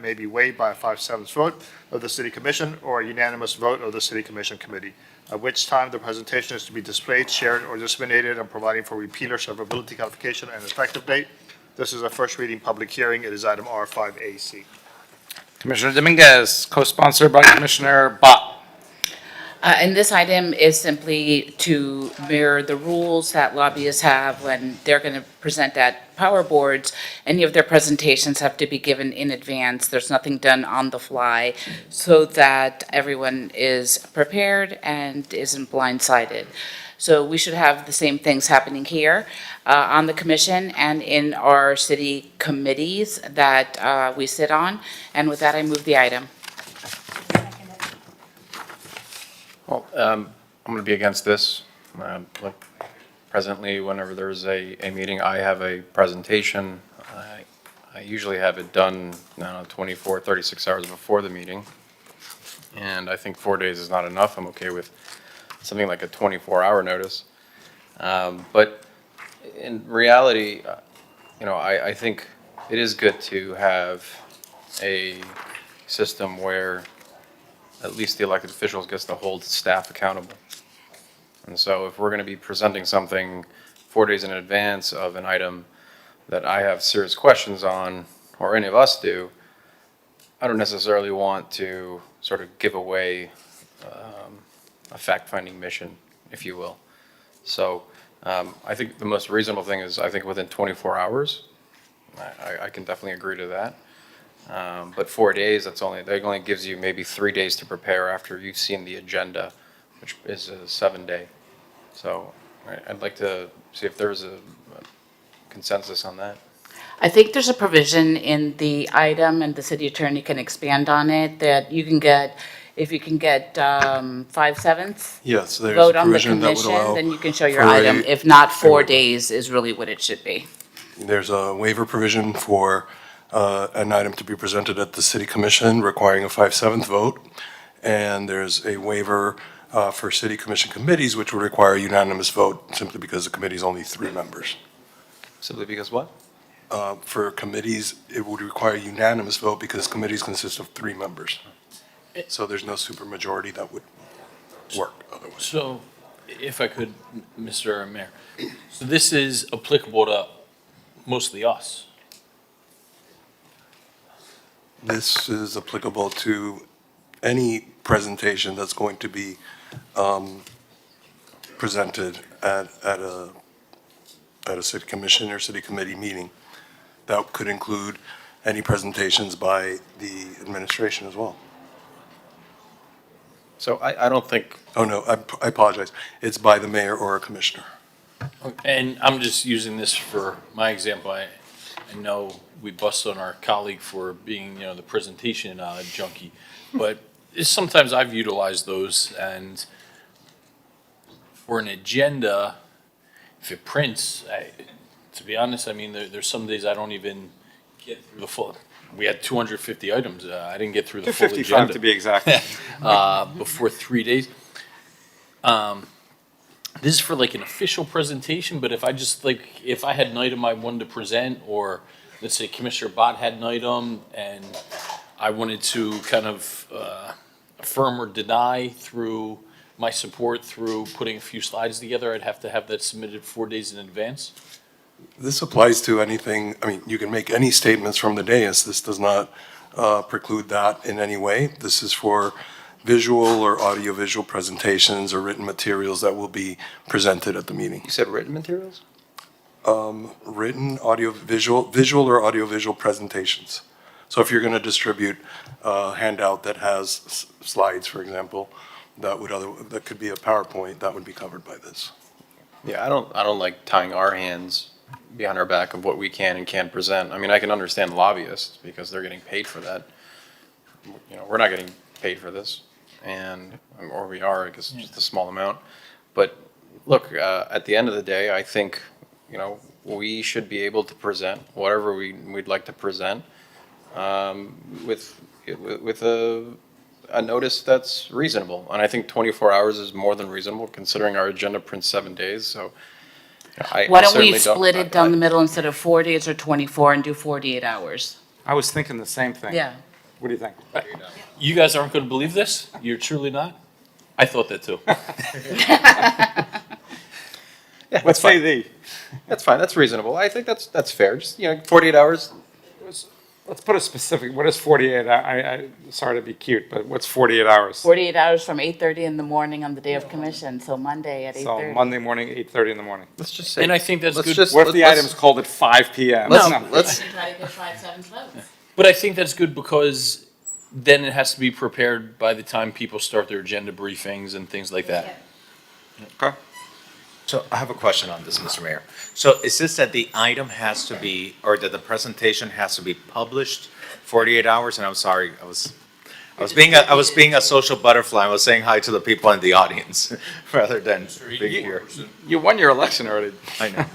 [SPEAKER 4] may be waived by a 5/7 vote of the city commission or a unanimous vote of the city commission committee, at which time the presentation is to be displayed, shared, or disseminated, and providing for repealer severability, codification, and effective date. This is a first reading public hearing. It is item R5AC.
[SPEAKER 2] Commissioner Dominguez, co-sponsored by Commissioner Bott.
[SPEAKER 21] And this item is simply to mirror the rules that lobbyists have when they're going to present at power boards. Any of their presentations have to be given in advance. There's nothing done on the fly so that everyone is prepared and isn't blindsided. So we should have the same things happening here on the commission and in our city committees that we sit on. And with that, I move the item.
[SPEAKER 18] Well, I'm going to be against this. Look, presently, whenever there's a meeting, I have a presentation. I usually have it done, 24, 36 hours before the meeting. And I think 4 days is not enough. I'm okay with something like a 24-hour notice. But in reality, I think it is good to have a system where at least the elected officials gets to hold staff accountable. And so if we're going to be presenting something 4 days in advance of an item that I have serious questions on, or any of us do, I don't necessarily want to sort of give away a fact-finding mission, if you will. So I think the most reasonable thing is, I think within 24 hours. I can definitely agree to that. But 4 days, that only gives you maybe 3 days to prepare after you've seen the agenda, which is a 7-day. So I'd like to see if there's a consensus on that.
[SPEAKER 21] I think there's a provision in the item, and the city attorney can expand on it, that you can get, if you can get 5/7
[SPEAKER 9] Yes, there's a
[SPEAKER 21] vote on the
[SPEAKER 9] provision that would
[SPEAKER 21] commission,
[SPEAKER 9] allow
[SPEAKER 21] then you can show your
[SPEAKER 9] for
[SPEAKER 21] item.
[SPEAKER 9] a-
[SPEAKER 21] If not, 4 days is really what it should be.
[SPEAKER 9] There's a waiver provision for an item to be presented at the city commission requiring a 5/7 vote. And there's a waiver for city commission committees, which would require a unanimous vote simply because the committee is only 3 members.
[SPEAKER 18] Simply because what?
[SPEAKER 9] For committees, it would require a unanimous vote because committees consist of 3 members. So there's no supermajority that would work otherwise.
[SPEAKER 15] So, if I could, Mr. Mayor, so this is applicable to mostly us.
[SPEAKER 9] This is applicable to any presentation that's going to be presented at a city commission or city committee meeting. That could include any presentations by the administration as well.
[SPEAKER 18] So I don't think.
[SPEAKER 9] Oh, no, I apologize. It's by the mayor or a commissioner.
[SPEAKER 15] And I'm just using this for my example. I know we bust on our colleague for being, the presentation junkie, but sometimes I've utilized those, and for an agenda, if it prints, to be honest, I mean, there's some days I don't even get through the full. We had 250 items. I didn't get through the full agenda.
[SPEAKER 2] 255 to be exact.
[SPEAKER 15] Before 3 days. This is for like an official presentation, but if I just if I had an item I wanted to present, or let's say Commissioner Bott had an item and I wanted to kind of affirm or deny through my support through putting a few slides together, I'd have to have that submitted 4 days in advance.
[SPEAKER 9] This applies to anything, I mean, you can make any statements from the dais. This does not preclude that in any way. This is for visual or audiovisual presentations or written materials that will be presented at the meeting.
[SPEAKER 18] You said written materials?
[SPEAKER 9] Written, visual or audiovisual presentations. So if you're going to distribute a handout that has slides, for example, that could be a PowerPoint, that would be covered by this.
[SPEAKER 18] Yeah, I don't like tying our hands behind our back of what we can and can't present. I mean, I can understand lobbyists because they're getting paid for that. We're not getting paid for this, or we are, I guess, just a small amount. But look, at the end of the day, I think, we should be able to present whatever we'd like to present with a notice that's reasonable. And I think 24 hours is more than reasonable considering our agenda prints 7 days, so.
[SPEAKER 21] Why don't we split it down the middle instead of 4 days or 24 and do 48 hours?
[SPEAKER 2] I was thinking the same thing.
[SPEAKER 21] Yeah.
[SPEAKER 2] What do you think?
[SPEAKER 15] You guys aren't going to believe this? You're truly not? I thought that too.
[SPEAKER 2] Let's say the.
[SPEAKER 18] That's fine, that's reasonable. I think that's fair. Just, 48 hours.
[SPEAKER 2] Let's put a specific, what is 48? Sorry to be cute, but what's 48 hours?
[SPEAKER 21] 48 hours from 8:30 in the morning on the day of commission, so Monday at 8:30.
[SPEAKER 2] So Monday morning, 8:30 in the morning.
[SPEAKER 18] Let's just say.
[SPEAKER 15] And I think that's good.
[SPEAKER 2] What if the item's called at 5 PM?
[SPEAKER 18] Let's
[SPEAKER 21] Try to get 5/7 votes.
[SPEAKER 15] But I think that's good because then it has to be prepared by the time people start their agenda briefings and things like that.
[SPEAKER 8] Okay. So I have a question on this, Mr. Mayor. So is this that the item has to be, or that the presentation has to be published 48 hours? And I'm sorry, I was being a social butterfly. I was saying hi to the people in the audience rather than being here.
[SPEAKER 2] You won your election already.
[SPEAKER 8] I know.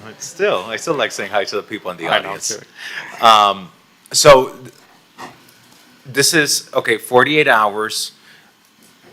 [SPEAKER 8] I still like saying hi to the people in the
[SPEAKER 2] I know,
[SPEAKER 8] audience.
[SPEAKER 2] too.
[SPEAKER 8] So this is, okay, 48 hours.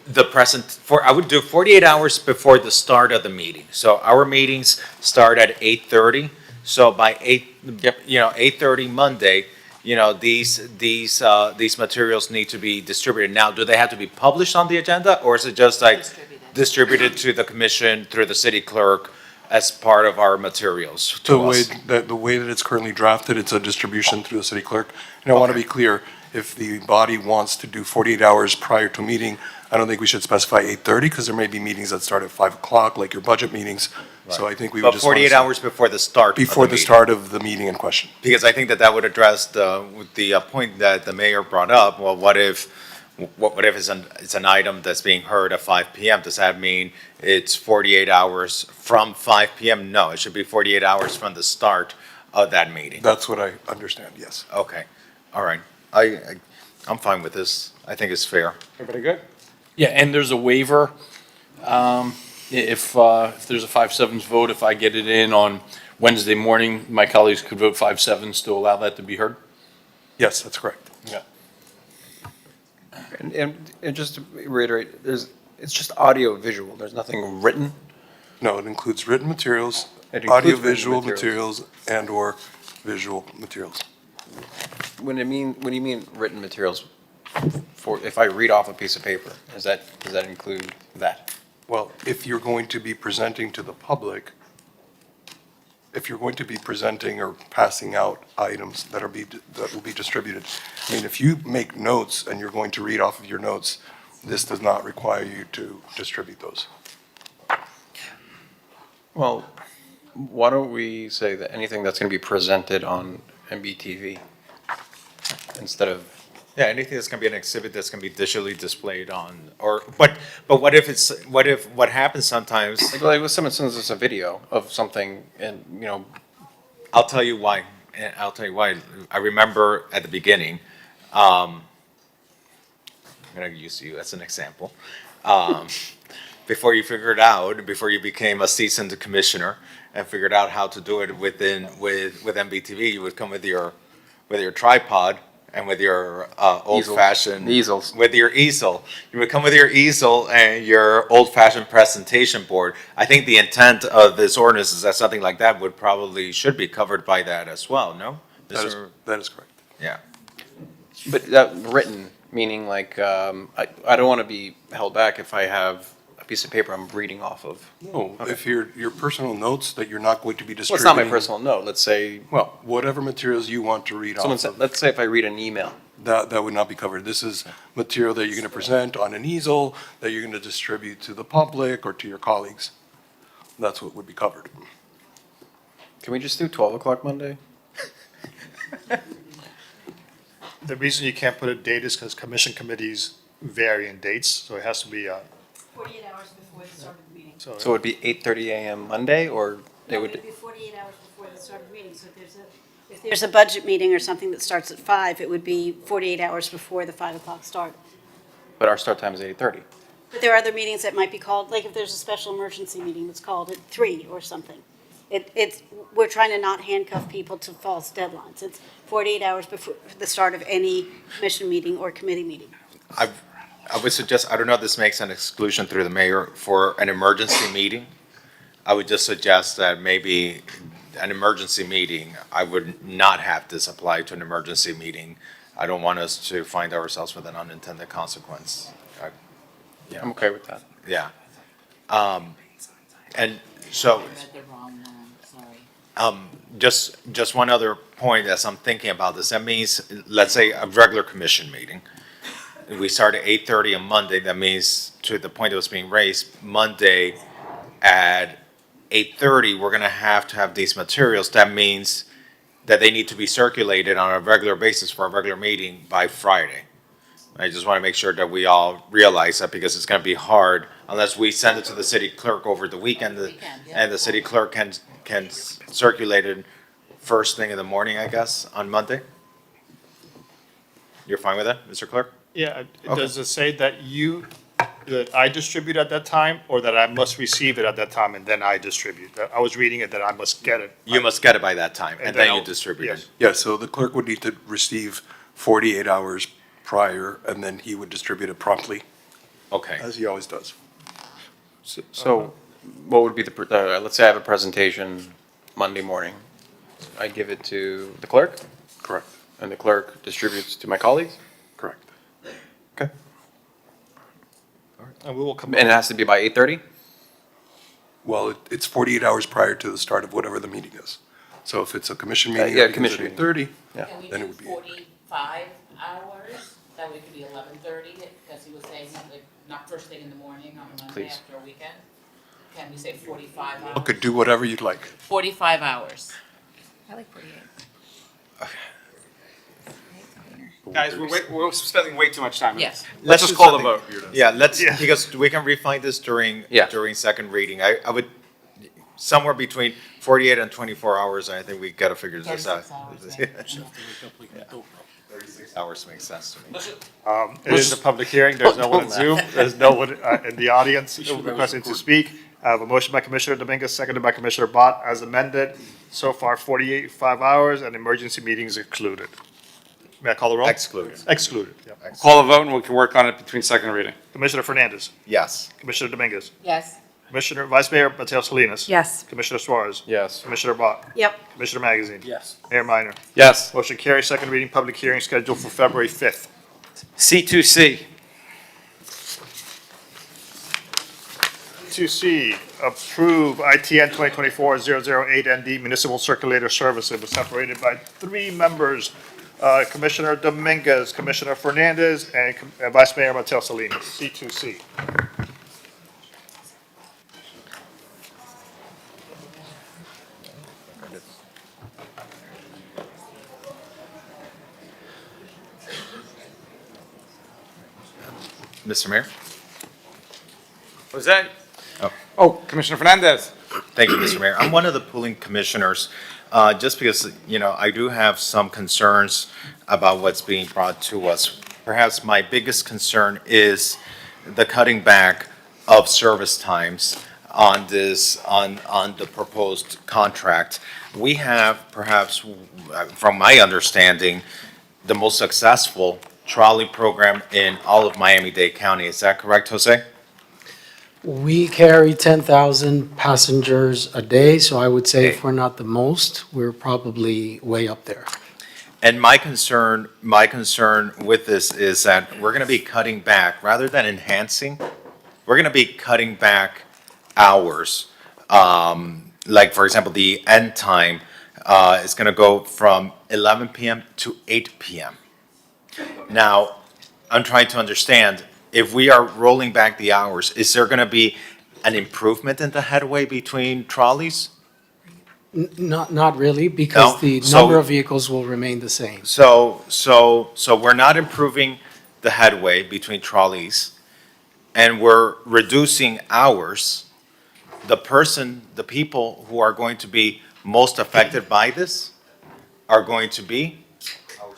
[SPEAKER 8] I would do 48 hours before the start of the meeting. So our meetings start at 8:30. So by 8:30 Monday, these materials need to be distributed. Now, do they have to be published on the agenda, or is it just like distributed to the commission through the city clerk as part of our materials to us?
[SPEAKER 9] The way that it's currently drafted, it's a distribution through the city clerk. And I want to be clear, if the body wants to do 48 hours prior to a meeting, I don't think we should specify 8:30, because there may be meetings that start at 5 o'clock, like your budget meetings. So I think we would
[SPEAKER 8] But
[SPEAKER 9] just want to
[SPEAKER 8] 48
[SPEAKER 9] say-
[SPEAKER 8] hours before the start of the
[SPEAKER 9] Before the
[SPEAKER 8] meeting.
[SPEAKER 9] start of the meeting in question.
[SPEAKER 8] Because I think that that would address the point that the mayor brought up. Well, what if it's an item that's being heard at 5 PM? Does that mean it's 48 hours from 5 PM? No, it should be 48 hours from the start of that meeting.
[SPEAKER 9] That's what I understand, yes.
[SPEAKER 8] Okay, all right. I'm fine with this. I think it's fair.
[SPEAKER 3] Everybody good?
[SPEAKER 15] Yeah, and there's a waiver. If there's a 5/7 vote, if I get it in on Wednesday morning, my colleagues could vote 5/7 to allow that to be heard?
[SPEAKER 9] Yes, that's correct.
[SPEAKER 15] Yeah.
[SPEAKER 18] And just to reiterate, it's just audio visual, there's nothing written?
[SPEAKER 9] No, it includes written materials,
[SPEAKER 18] It includes written
[SPEAKER 9] audio-visual
[SPEAKER 18] materials.
[SPEAKER 9] materials, and/or visual materials.
[SPEAKER 18] When you mean written materials, if I read off a piece of paper, does that include that?
[SPEAKER 9] Well, if you're going to be presenting to the public, if you're going to be presenting or passing out items that will be distributed, I mean, if you make notes and you're going to read off of your notes, this does not require you to distribute those.
[SPEAKER 18] Well, why don't we say that anything that's going to be presented on MBTV instead of,
[SPEAKER 8] Yeah, anything that's gonna be an exhibit that's gonna be digitally displayed on, but what happens sometimes,
[SPEAKER 18] like if someone sends us a video of something and,
[SPEAKER 8] I'll tell you why. And I'll tell you why. I remember at the beginning, I'm gonna use you as an example. Before you figured out, before you became a seasoned commissioner and figured out how to do it with MBTV, you would come with your tripod and with your old-fashioned.
[SPEAKER 18] Easels.
[SPEAKER 8] With your easel. You would come with your easel and your old-fashioned presentation board. I think the intent of this ordinance is that something like that should be covered by that as well, no?
[SPEAKER 9] That is correct.
[SPEAKER 8] Yeah.
[SPEAKER 18] but that written, meaning like, I don't want to be held back if I have a piece of paper I'm reading off of.
[SPEAKER 9] No, if your personal notes that you're not going to be
[SPEAKER 18] Well, it's
[SPEAKER 9] distributing.
[SPEAKER 18] not my personal note, let's say,
[SPEAKER 9] Well, whatever materials you want to read off of.
[SPEAKER 18] let's say if I read an email.
[SPEAKER 9] That would not be covered. This is material that you're going to present on an easel, that you're going to distribute to the public or to your colleagues. That's what would be covered.
[SPEAKER 18] Can we just do 12 o'clock Monday?
[SPEAKER 4] The reason you can't put a date is because commission committees vary in dates, so it has to be,
[SPEAKER 16] 48 hours before the start of the meeting.
[SPEAKER 18] So it would be 8:30 a.m. Monday, or they would?
[SPEAKER 13] It would be 48 hours before the start of the meeting, so if there's a budget meeting or something that starts at 5, it would be 48 hours before the 5 o'clock start.
[SPEAKER 18] But our start time is 8:30.
[SPEAKER 13] But there are other meetings that might be called, like if there's a special emergency meeting that's called at 3 or something. We're trying to not handcuff people to false deadlines. It's 48 hours before the start of any commission meeting or committee meeting.
[SPEAKER 8] I would suggest, I don't know if this makes an exclusion through the mayor for an emergency meeting. I would just suggest that maybe an emergency meeting, I would not have this apply to an emergency meeting. I don't want us to find ourselves with an unintended consequence.
[SPEAKER 18] I'm okay with that.
[SPEAKER 8] Yeah. And so, just one other point as I'm thinking about this, that means, let's say a regular commission meeting. We start at 8:30 on Monday, that means, to the point that was being raised, Monday at 8:30, we're gonna have to have these materials. That means that they need to be circulated on a regular basis for a regular meeting by Friday. I just wanna make sure that we all realize that, because it's gonna be hard unless we send it to the city clerk over the weekend, and the city clerk can circulate it first thing in the morning, I guess, on Monday. You're fine with that, Mr. Clerk?
[SPEAKER 4] yeah,
[SPEAKER 8] Okay.
[SPEAKER 4] does it say that that I distribute at that time, or that I must receive it at that time and then I distribute? I was reading it that I must get it.
[SPEAKER 8] You must get it by that time, and then you
[SPEAKER 4] I'll-
[SPEAKER 8] distribute it.
[SPEAKER 4] yes.
[SPEAKER 9] Yeah, so the clerk would need to receive 48 hours prior, and then he would distribute it promptly,
[SPEAKER 8] Okay.
[SPEAKER 9] as he always does.
[SPEAKER 18] So what would be let's say I have a presentation Monday morning. I give it to the clerk,
[SPEAKER 9] Correct,
[SPEAKER 18] and the clerk distributes to my colleagues?
[SPEAKER 9] correct.
[SPEAKER 18] Okay.
[SPEAKER 4] And we will come.
[SPEAKER 18] And it has to be by 8:30?
[SPEAKER 9] Well, it's 48 hours prior to the start of whatever the meeting is. So if it's a commission meeting.
[SPEAKER 18] yeah,
[SPEAKER 9] that begins
[SPEAKER 18] commission
[SPEAKER 9] at 8:30,
[SPEAKER 18] Yeah.
[SPEAKER 9] then it would be.
[SPEAKER 21] 45 hours? That way it could be 11:30, because he was saying, like, not first thing in the morning on Monday
[SPEAKER 9] Please.
[SPEAKER 21] after a weekend. Can we say 45
[SPEAKER 9] You
[SPEAKER 21] hours?
[SPEAKER 9] could do whatever you'd like.
[SPEAKER 21] 45 hours.
[SPEAKER 14] I like 48.
[SPEAKER 3] Guys, we're spending way too much time on
[SPEAKER 21] Yes.
[SPEAKER 3] this. Let's just call the vote.
[SPEAKER 8] Yeah, because we can refine this during second reading. I would, somewhere between 48 and 24 hours, I think we gotta figure this out.
[SPEAKER 21] 36 hours,
[SPEAKER 8] 36 hours makes sense to me.
[SPEAKER 4] It is a public hearing, there's no one on Zoom, there's no one in the audience requesting to speak. I have a motion by Commissioner Dominguez, seconded by Commissioner Bott, as amended. So far, 45 hours, and emergency meetings excluded. May I call the roll?
[SPEAKER 8] Excluded.
[SPEAKER 4] Excluded, yeah.
[SPEAKER 3] Call a vote and we can work on it between second and reading.
[SPEAKER 4] Commissioner Fernandez.
[SPEAKER 8] Yes.
[SPEAKER 4] Commissioner Dominguez.
[SPEAKER 21] Yes.
[SPEAKER 4] Commissioner, Vice Mayor Mateo Salinas.
[SPEAKER 7] Yes.
[SPEAKER 4] Commissioner Suarez.
[SPEAKER 1] Yes.
[SPEAKER 4] Commissioner Bott.
[SPEAKER 13] Yep.
[SPEAKER 4] Commissioner Magazine.
[SPEAKER 19] Yes.
[SPEAKER 4] Mayor Minor.
[SPEAKER 3] Yes.
[SPEAKER 4] Motion carries, second reading, public hearing scheduled for February 5th.
[SPEAKER 3] C2C.
[SPEAKER 4] 2C, approve ITN 2024-008 ND Municipal Circulator Service. It was separated by 3 members, Commissioner Dominguez, Commissioner Fernandez, and Vice Mayor Mateo Salinas. C2C.
[SPEAKER 8] Mr. Mayor?
[SPEAKER 3] Jose?
[SPEAKER 8] Oh.
[SPEAKER 3] Oh, Commissioner Fernandez.
[SPEAKER 8] Thank you, Mr. Mayor. I'm one of the pooling commissioners, just because, I do have some concerns about what's being brought to us. Perhaps my biggest concern is the cutting back of service times on this, on the proposed contract. We have perhaps, from my understanding, the most successful trolley program in all of Miami-Dade County. Is that correct, Jose?
[SPEAKER 11] We carry 10,000 passengers a day, so I would say if we're not the most, we're probably way up there.
[SPEAKER 8] And my concern with this is that we're gonna be cutting back, rather than enhancing, we're gonna be cutting back hours. Like, for example, the end time, is gonna go from 11 PM to 8 PM. Now, I'm trying to understand, if we are rolling back the hours, is there gonna be an improvement in the headway between trolleys?
[SPEAKER 11] Not really, because
[SPEAKER 8] No?
[SPEAKER 11] the
[SPEAKER 8] So-
[SPEAKER 11] number of vehicles will remain the same.
[SPEAKER 8] So we're not improving the headway between trolleys, and we're reducing hours. The people who are going to be most affected by this are going to be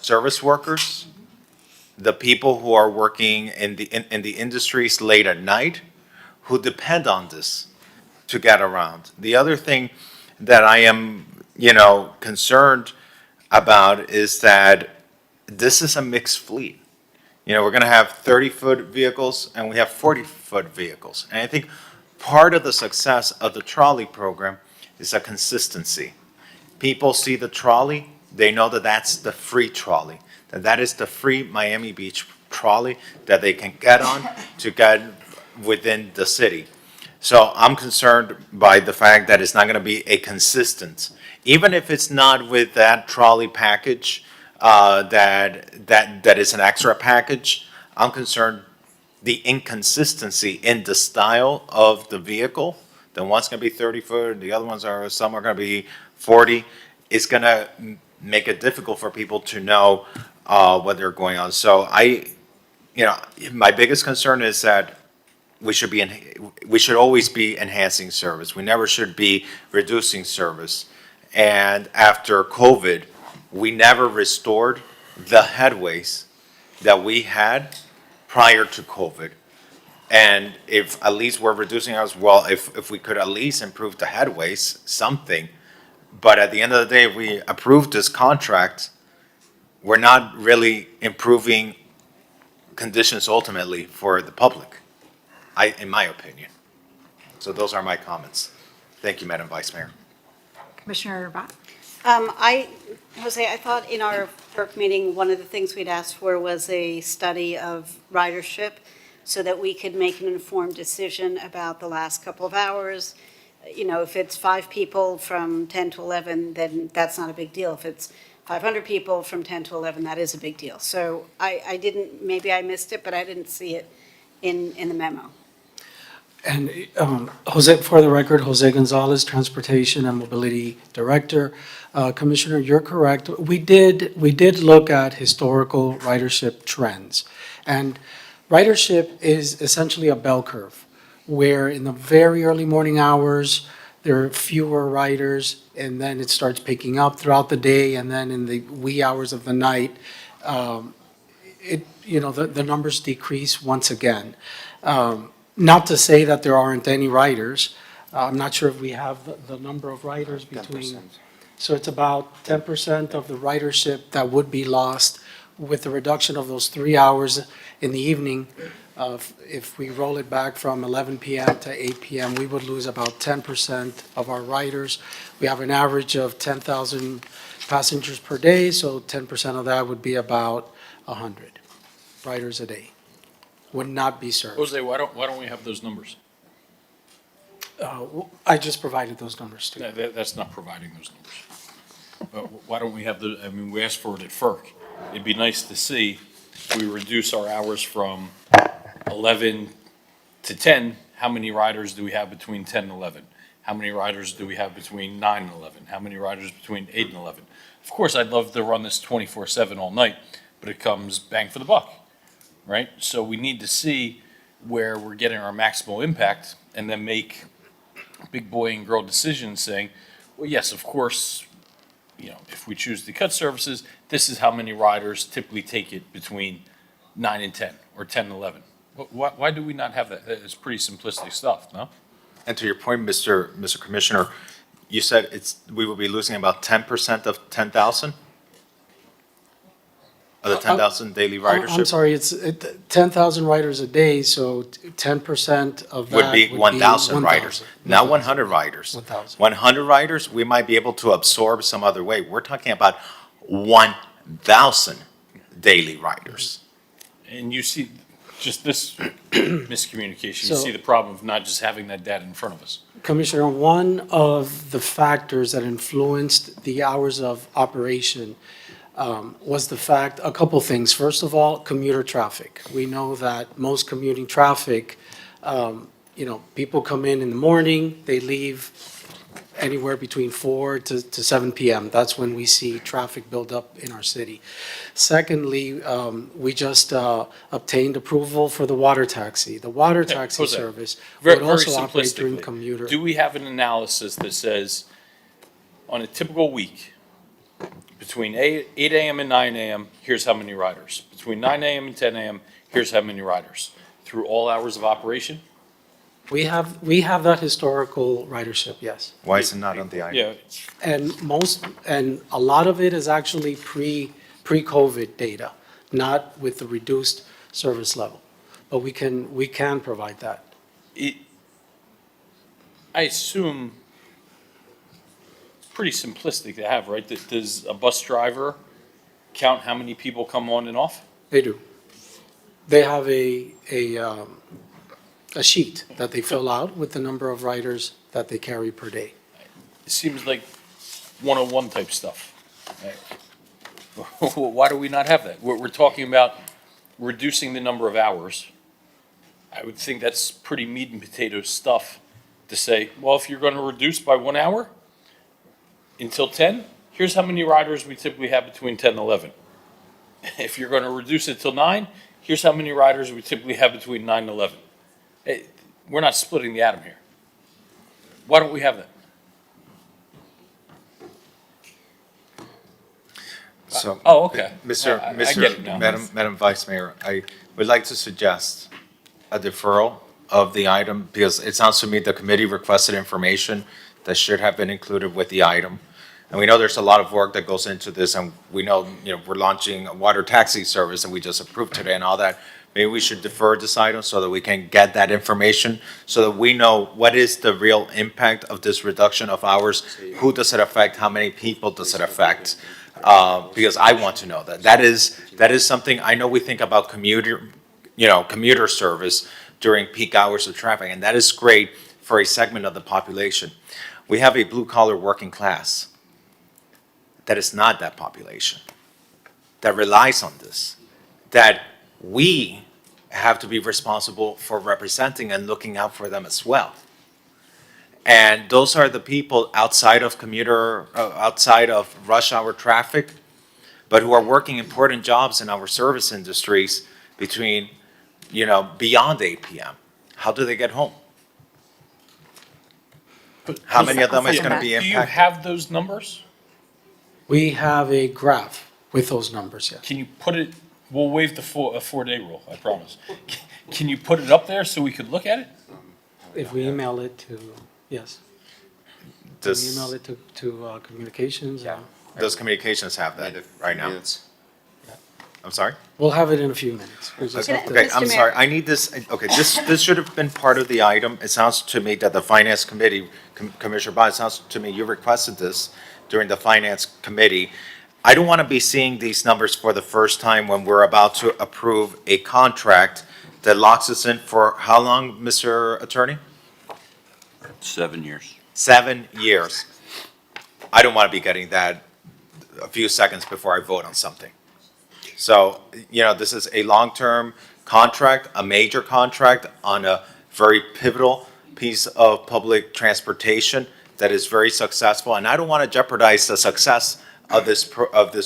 [SPEAKER 8] service workers, the people who are working in the industries late at night, who depend on this to get around. The other thing that I am, concerned about is that this is a mixed fleet. We're gonna have 30-foot vehicles and we have 40-foot vehicles. And I think part of the success of the trolley program is a consistency. People see the trolley, they know that that's the free trolley, that is the free Miami Beach trolley that they can get on to get within the city. So I'm concerned by the fact that it's not gonna be a consistent, even if it's not with that trolley package, that is an extra package. I'm concerned the inconsistency in the style of the vehicle. The one's gonna be 30-foot, the other ones some are gonna be 40. It's gonna make it difficult for people to know what they're going on. So my biggest concern is that we should always be enhancing service. We never should be reducing service. And after COVID, we never restored the headways that we had prior to COVID. And if at least we're reducing ours, well, if we could at least improve the headways, something. But at the end of the day, if we approve this contract, we're not really improving conditions ultimately for the public, in my opinion. So those are my comments. Thank you, Madam Vice Mayor.
[SPEAKER 7] Commissioner Bott?
[SPEAKER 13] Jose, I thought in our FERC meeting, one of the things we'd asked for was a study of ridership so that we could make an informed decision about the last couple of hours. If it's 5 people from 10 to 11, then that's not a big deal. If it's 500 people from 10 to 11, that is a big deal. So I didn't, maybe I missed it, but I didn't see it in the memo.
[SPEAKER 11] And Jose, for the record, Jose Gonzalez, Transportation and Mobility Director. Commissioner, you're correct. We did look at historical ridership trends. And ridership is essentially a bell curve, where in the very early morning hours, there are fewer riders, and then it starts picking up throughout the day, and then in the wee hours of the night, the numbers decrease once again. Not to say that there aren't any riders. I'm not sure if we have the number of riders between.
[SPEAKER 8] 10%.
[SPEAKER 11] So it's about 10% of the ridership that would be lost with the reduction of those 3 hours in the evening. If we roll it back from 11 PM to 8 PM, we would lose about 10% of our riders. We have an average of 10,000 passengers per day, so 10% of that would be about 100 riders a day would not be served.
[SPEAKER 15] Jose, why don't we have those numbers?
[SPEAKER 11] I just provided those numbers to you.
[SPEAKER 15] That's not providing those numbers. But why don't we have we asked for it at FERC. It'd be nice to see if we reduce our hours from 11 to 10, how many riders do we have between 10 and 11? How many riders do we have between 9 and 11? How many riders between 8 and 11? Of course, I'd love to run this 24/7 all night, but it comes bang for the buck, right? So we need to see where we're getting our maximal impact and then make big boy and girl decisions saying, well, yes, of course, if we choose to cut services, this is how many riders typically take it between 9 and 10 or 10 and 11. Why do we not have that? It's pretty simplistic stuff, no?
[SPEAKER 8] And to your point, Mr. Commissioner, you said we will be losing about 10% of 10,000? Of the 10,000 daily ridership?
[SPEAKER 11] I'm sorry, it's 10,000 riders a day, so 10% of that
[SPEAKER 8] Would be 1,000 riders, not 100 riders.
[SPEAKER 11] 1,000.
[SPEAKER 8] 100 riders, we might be able to absorb some other way. We're talking about 1,000 daily riders.
[SPEAKER 15] And you see just this miscommunication. You see the problem of not just having that data in front of us.
[SPEAKER 11] Commissioner, one of the factors that influenced the hours of operation was the fact, a couple things. First of all, commuter traffic. We know that most commuting traffic, people come in the morning, they leave anywhere between 4 to 7 PM. That's when we see traffic build up in our city. Secondly, we just obtained approval for the water taxi. The water taxi
[SPEAKER 15] Jose,
[SPEAKER 11] service
[SPEAKER 15] very
[SPEAKER 11] would also operate during
[SPEAKER 15] simplistically,
[SPEAKER 11] commuter.
[SPEAKER 15] do we have an analysis that says, on a typical week, between 8 AM and 9 AM, here's how many riders. Between 9 AM and 10 AM, here's how many riders. Through all hours of operation?
[SPEAKER 11] We have that historical ridership, yes.
[SPEAKER 8] Why is it not on the item?
[SPEAKER 15] Yeah,
[SPEAKER 11] And a lot of it is actually pre-COVID data, not with the reduced service level. But we can provide that.
[SPEAKER 15] I assume it's pretty simplistic to have, right? Does a bus driver count how many people come on and off?
[SPEAKER 11] They do. They have a sheet that they fill out with the number of riders that they carry per day.
[SPEAKER 15] It seems like 101 type stuff. Why do we not have that? We're talking about reducing the number of hours. I would think that's pretty meat and potatoes stuff to say, well, if you're going to reduce by 1 hour until 10, here's how many riders we typically have between 10 and 11. If you're going to reduce it till 9, here's how many riders we typically have between 9 and 11. We're not splitting the atom here. Why don't we have that?
[SPEAKER 8] So,
[SPEAKER 15] Oh, okay.
[SPEAKER 8] Mr.
[SPEAKER 15] I get it now.
[SPEAKER 8] Madam Vice Mayor, I would like to suggest a deferral of the item because it sounds to me the committee requested information that should have been included with the item. And we know there's a lot of work that goes into this, and we know, we're launching a water taxi service that we just approved today and all that. Maybe we should defer this item so that we can get that information, so that we know what is the real impact of this reduction of hours, who does it affect, how many people does it affect? Because I want to know that. That is something, I know we think about commuter service during peak hours of traffic, and that is great for a segment of the population. We have a blue-collar working class that is not that population, that relies on this, that we have to be responsible for representing and looking out for them as well. And those are the people outside of outside of rush hour traffic, but who are working important jobs in our service industries between, beyond 8 p.m. How do they get home? How many of them is going to be
[SPEAKER 15] Do you
[SPEAKER 8] impacted?
[SPEAKER 15] have those numbers?
[SPEAKER 11] We have a graph with those numbers, yes.
[SPEAKER 15] Can you put it, we'll waive the 4-day rule, I promise. Can you put it up there so we could look at it?
[SPEAKER 11] If we email it to, yes. We email it to communications.
[SPEAKER 8] Does communications have that right now? I'm sorry?
[SPEAKER 11] We'll have it in a few minutes. We just have to-
[SPEAKER 8] Okay, I'm sorry, I need this, okay, this should have been part of the item. It sounds to me that the Finance Committee, Commissioner Bond, it sounds to me you requested this during the Finance Committee. I don't want to be seeing these numbers for the first time when we're about to approve a contract that locks us in for how long, Mr. Attorney?
[SPEAKER 20] 7 years.
[SPEAKER 8] 7 years. I don't want to be getting that a few seconds before I vote on something. So, this is a long-term contract, a major contract on a very pivotal piece of public transportation that is very successful, and I don't want to jeopardize the success of this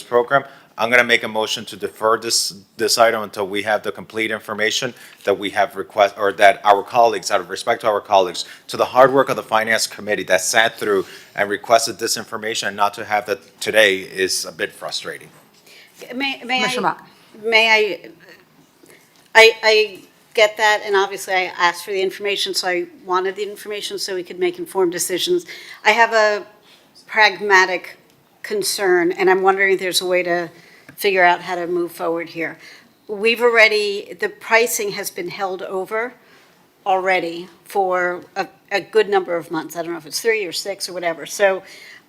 [SPEAKER 8] program. I'm going to make a motion to defer this item until we have the complete information that we have or that our colleagues, out of respect to our colleagues, to the hard work of the Finance Committee that sat through and requested this information, and not to have that today is a bit frustrating.
[SPEAKER 7] Commissioner
[SPEAKER 13] I get that, and obviously I asked for the information, so I wanted the information so we could make informed decisions. I have a pragmatic concern, and I'm wondering if there's a way to figure out how to move forward here. The pricing has been held over already for a good number of months. I don't know if it's 3 or 6 or whatever. So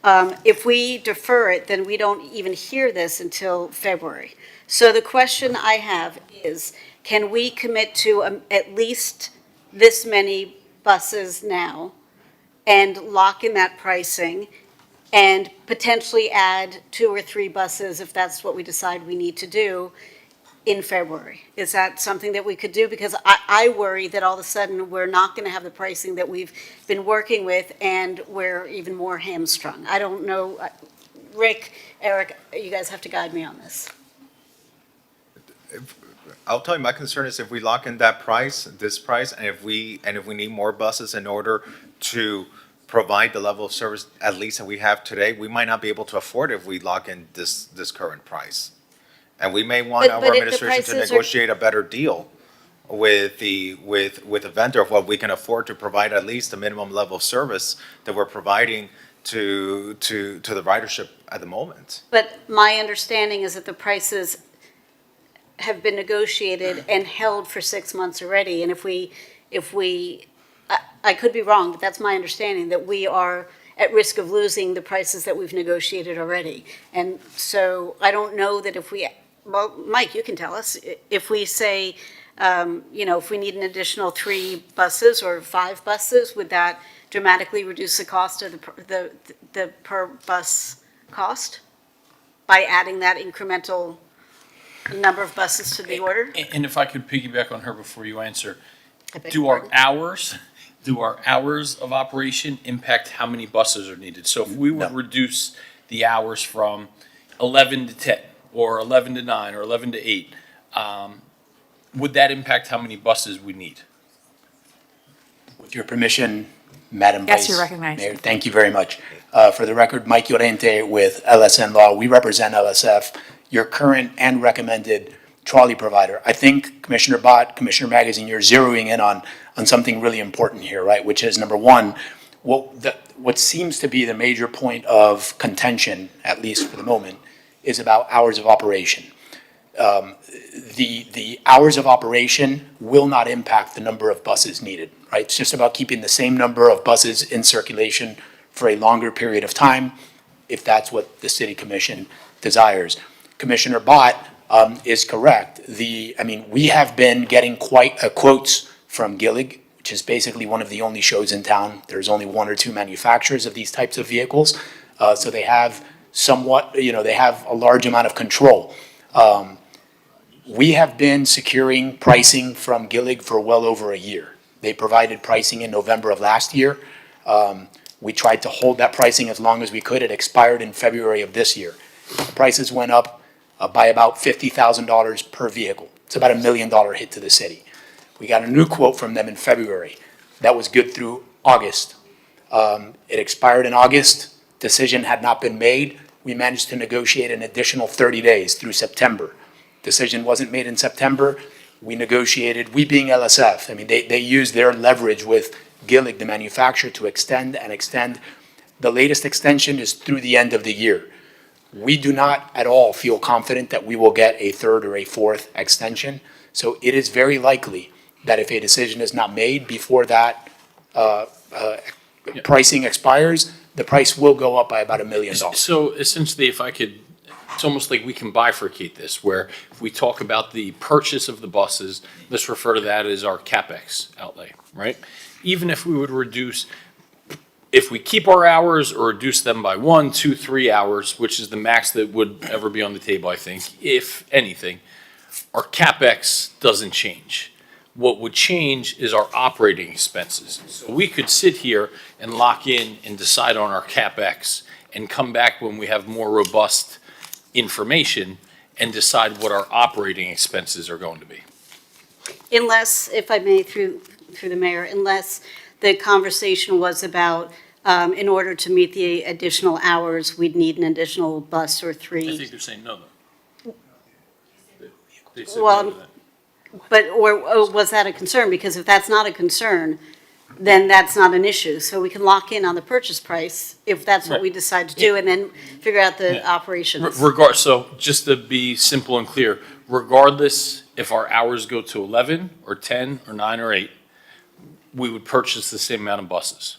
[SPEAKER 13] if we defer it, then we don't even hear this until February. So the question I have is, can we commit to at least this many buses now and lock in that pricing and potentially add 2 or 3 buses if that's what we decide we need to do in February? Is that something that we could do? Because I worry that all of a sudden we're not going to have the pricing that we've been working with and we're even more hamstrung. I don't know. Rick, Eric, you guys have to guide me on this.
[SPEAKER 8] I'll tell you, my concern is if we lock in that price, this price, and if we need more buses in order to provide the level of service at least that we have today, we might not be able to afford it if we lock in this current price. And we may want
[SPEAKER 13] But
[SPEAKER 8] our
[SPEAKER 13] if the
[SPEAKER 8] administration to
[SPEAKER 13] prices are-
[SPEAKER 8] negotiate a better deal with the vendor of what we can afford to provide at least the minimum level of service that we're providing to the ridership at the moment.
[SPEAKER 13] But my understanding is that the prices have been negotiated and held for 6 months already. And if we, I could be wrong, but that's my understanding, that we are at risk of losing the prices that we've negotiated already. And so I don't know that if we, well, Mike, you can tell us, if we say, if we need an additional 3 buses or 5 buses, would that dramatically reduce the cost of the per bus cost by adding that incremental number of buses to the order?
[SPEAKER 15] And if I could piggyback on her before you answer,
[SPEAKER 13] I beg
[SPEAKER 15] do
[SPEAKER 13] your
[SPEAKER 15] our hours of operation impact how many buses are needed? So if we would reduce the hours from 11 to 10, or 11 to 9, or 11 to 8, would that impact how many buses we need?
[SPEAKER 12] With your permission, Madam
[SPEAKER 7] Yes,
[SPEAKER 12] Vice
[SPEAKER 7] you're recognized.
[SPEAKER 12] Mayor, thank you very much. For the record, Mike Llorente with LSN Law. We represent LSF, your current and recommended trolley provider. I think Commissioner Bott, Commissioner Magazine, you're zeroing in on something really important here, right? Which is, number one, what seems to be the major point of contention, at least for the moment, is about hours of operation. The hours of operation will not impact the number of buses needed, right? It's just about keeping the same number of buses in circulation for a longer period of time, if that's what the city commission desires. Commissioner Bott is correct. We have been getting quite quotes from Gillig, which is basically one of the only shows in town. There's only 1 or 2 manufacturers of these types of vehicles. So they have somewhat, they have a large amount of control. We have been securing pricing from Gillig for well over a year. They provided pricing in November of last year. We tried to hold that pricing as long as we could. It expired in February of this year. The prices went up by about $50,000 per vehicle. It's about $1 million hit to the city. We got a new quote from them in February. That was good through August. It expired in August. Decision had not been made. We managed to negotiate an additional 30 days through September. Decision wasn't made in September. We negotiated, we being LSF, I mean, they used their leverage with Gillig, the manufacturer, to extend and extend. The latest extension is through the end of the year. We do not at all feel confident that we will get a third or a fourth extension. So it is very likely that if a decision is not made before that pricing expires, the price will go up by about $1 million.
[SPEAKER 15] So essentially, if I could, it's almost like we can bifurcate this, where if we talk about the purchase of the buses, let's refer to that as our CapEx outlay, right? Even if we would reduce, if we keep our hours or reduce them by 1, 2, 3 hours, which is the max that would ever be on the table, I think, if anything, our CapEx doesn't change. What would change is our operating expenses. So we could sit here and lock in and decide on our CapEx and come back when we have more robust information and decide what our operating expenses are going to be.
[SPEAKER 13] Unless, if I may, through the mayor, unless the conversation was about, in order to meet the additional hours, we'd need an additional bus or
[SPEAKER 15] I
[SPEAKER 13] three.
[SPEAKER 15] think they're saying no, though. They said
[SPEAKER 13] Well,
[SPEAKER 15] no to that.
[SPEAKER 13] But, or was that a concern? Because if that's not a concern, then that's not an issue. So we can lock in on the purchase price if that's what we decide to do, and then figure out the operations.
[SPEAKER 15] So just to be simple and clear, regardless if our hours go to 11 or 10 or 9 or 8, we would purchase the same amount of buses.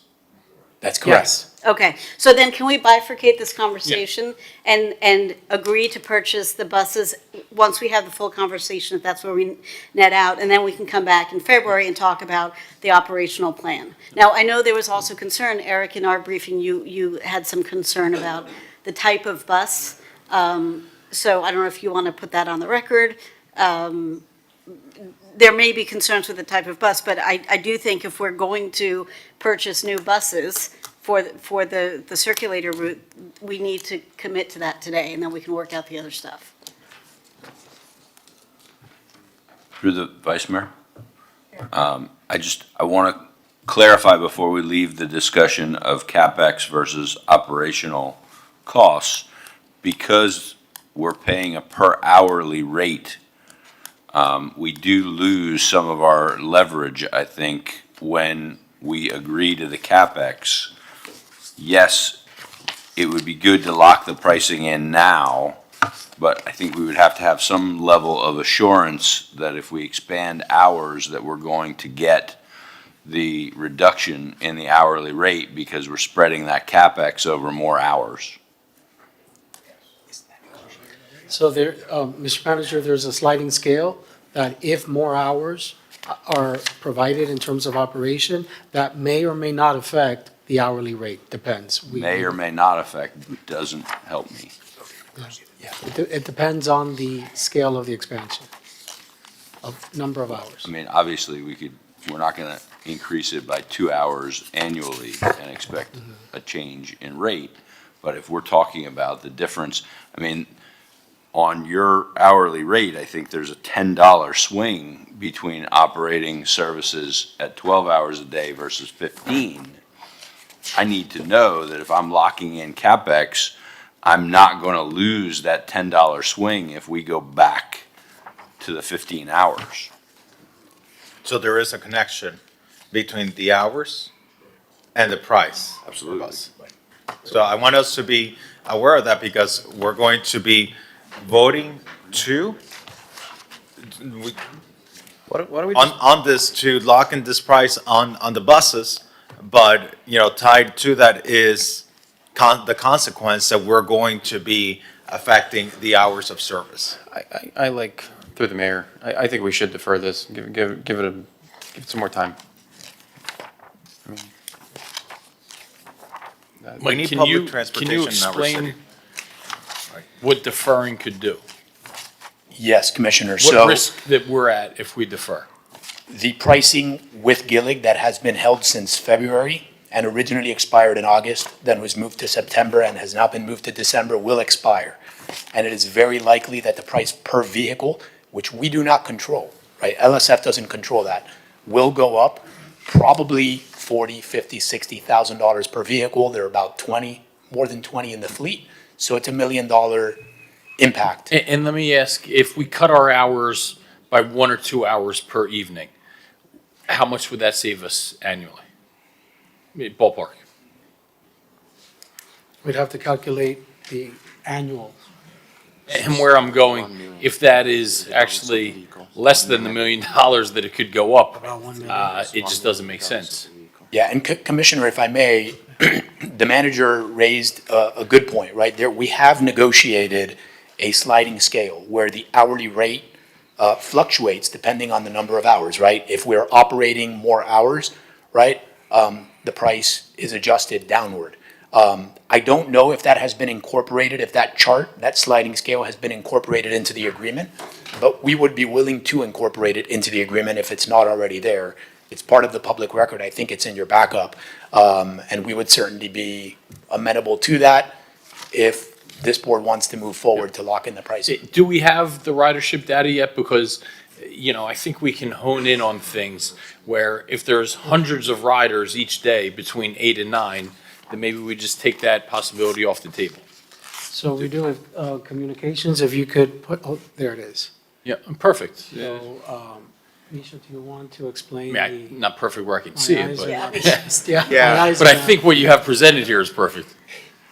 [SPEAKER 12] That's correct.
[SPEAKER 13] Okay, so then can we bifurcate this conversation and agree to purchase the buses once we have the full conversation, if that's where we net out, and then we can come back in February and talk about the operational plan. Now, I know there was also concern, Eric, in our briefing, you had some concern about the type of bus. So I don't know if you want to put that on the record. There may be concerns with the type of bus, but I do think if we're going to purchase new buses for the circulator route, we need to commit to that today, and then we can work out the other stuff.
[SPEAKER 20] Through the Vice Mayor? I want to clarify before we leave the discussion of CapEx versus operational costs, because we're paying a per hourly rate, we do lose some of our leverage, I think, when we agree to the CapEx. Yes, it would be good to lock the pricing in now, but I think we would have to have some level of assurance that if we expand hours, that we're going to get the reduction in the hourly rate because we're spreading that CapEx over more hours.
[SPEAKER 11] So there, Mr. Manager, there's a sliding scale that if more hours are provided in terms of operation, that may or may not affect the hourly rate, depends.
[SPEAKER 20] May or may not affect, doesn't help me.
[SPEAKER 11] It depends on the scale of the expansion, of number of hours.
[SPEAKER 20] I mean, obviously, we're not going to increase it by 2 hours annually and expect a change in rate. But if we're talking about the difference, I mean, on your hourly rate, I think there's a $10 swing between operating services at 12 hours a day versus 15. I need to know that if I'm locking in CapEx, I'm not going to lose that $10 swing if we go back to the 15 hours.
[SPEAKER 8] So there is a connection between the hours and the price.
[SPEAKER 20] Absolutely.
[SPEAKER 8] So I want us to be aware of that because we're going to be voting to,
[SPEAKER 18] What are we?
[SPEAKER 8] on this, to lock in this price on the buses, but, tied to that is the consequence that we're going to be affecting the hours of service.
[SPEAKER 18] I like, through the mayor, I think we should defer this, give it some more time.
[SPEAKER 8] We need
[SPEAKER 15] Can
[SPEAKER 8] public
[SPEAKER 15] you
[SPEAKER 8] transportation in our
[SPEAKER 15] explain
[SPEAKER 8] city.
[SPEAKER 15] what deferring could do.
[SPEAKER 12] Yes, Commissioner.
[SPEAKER 15] What
[SPEAKER 12] So
[SPEAKER 15] risk that we're at if we defer?
[SPEAKER 12] the pricing with Gillig that has been held since February and originally expired in August, then was moved to September and has now been moved to December, will expire. And it is very likely that the price per vehicle, which we do not control, right? LSF doesn't control that, will go up probably $40,000, $50,000, $60,000 per vehicle. There are about 20, more than 20 in the fleet. So it's $1 million impact.
[SPEAKER 15] And let me ask, if we cut our hours by 1 or 2 hours per evening, how much would that save us annually? I mean, ballpark.
[SPEAKER 11] We'd have to calculate the annual.
[SPEAKER 15] And where I'm going, if that is actually less than the $1 million that it could go up, it just doesn't make sense.
[SPEAKER 12] Yeah, and Commissioner, if I may, the manager raised a good point, right? There, we have negotiated a sliding scale where the hourly rate fluctuates depending on the number of hours, right? If we're operating more hours, right, the price is adjusted downward. I don't know if that has been incorporated, if that chart, that sliding scale has been incorporated into the agreement, but we would be willing to incorporate it into the agreement if it's not already there. It's part of the public record. I think it's in your backup. And we would certainly be amenable to that if this board wants to move forward to lock in the pricing.
[SPEAKER 15] Do we have the ridership data yet? Because, I think we can hone in on things where if there's hundreds of riders each day between 8 and 9, then maybe we just take that possibility off the table.
[SPEAKER 11] So we do have communications, if you could put, oh, there it is.
[SPEAKER 15] Yeah, perfect.
[SPEAKER 11] So, Misha, do you want to
[SPEAKER 15] I
[SPEAKER 11] explain
[SPEAKER 15] mean,
[SPEAKER 11] the?
[SPEAKER 15] not perfect where I can
[SPEAKER 11] My
[SPEAKER 15] see it,
[SPEAKER 11] eyes
[SPEAKER 15] but.
[SPEAKER 11] are not fixed, yeah.
[SPEAKER 6] Yeah.
[SPEAKER 11] my eyes
[SPEAKER 15] But
[SPEAKER 11] are
[SPEAKER 15] I
[SPEAKER 11] not-
[SPEAKER 15] think what you have presented here is perfect.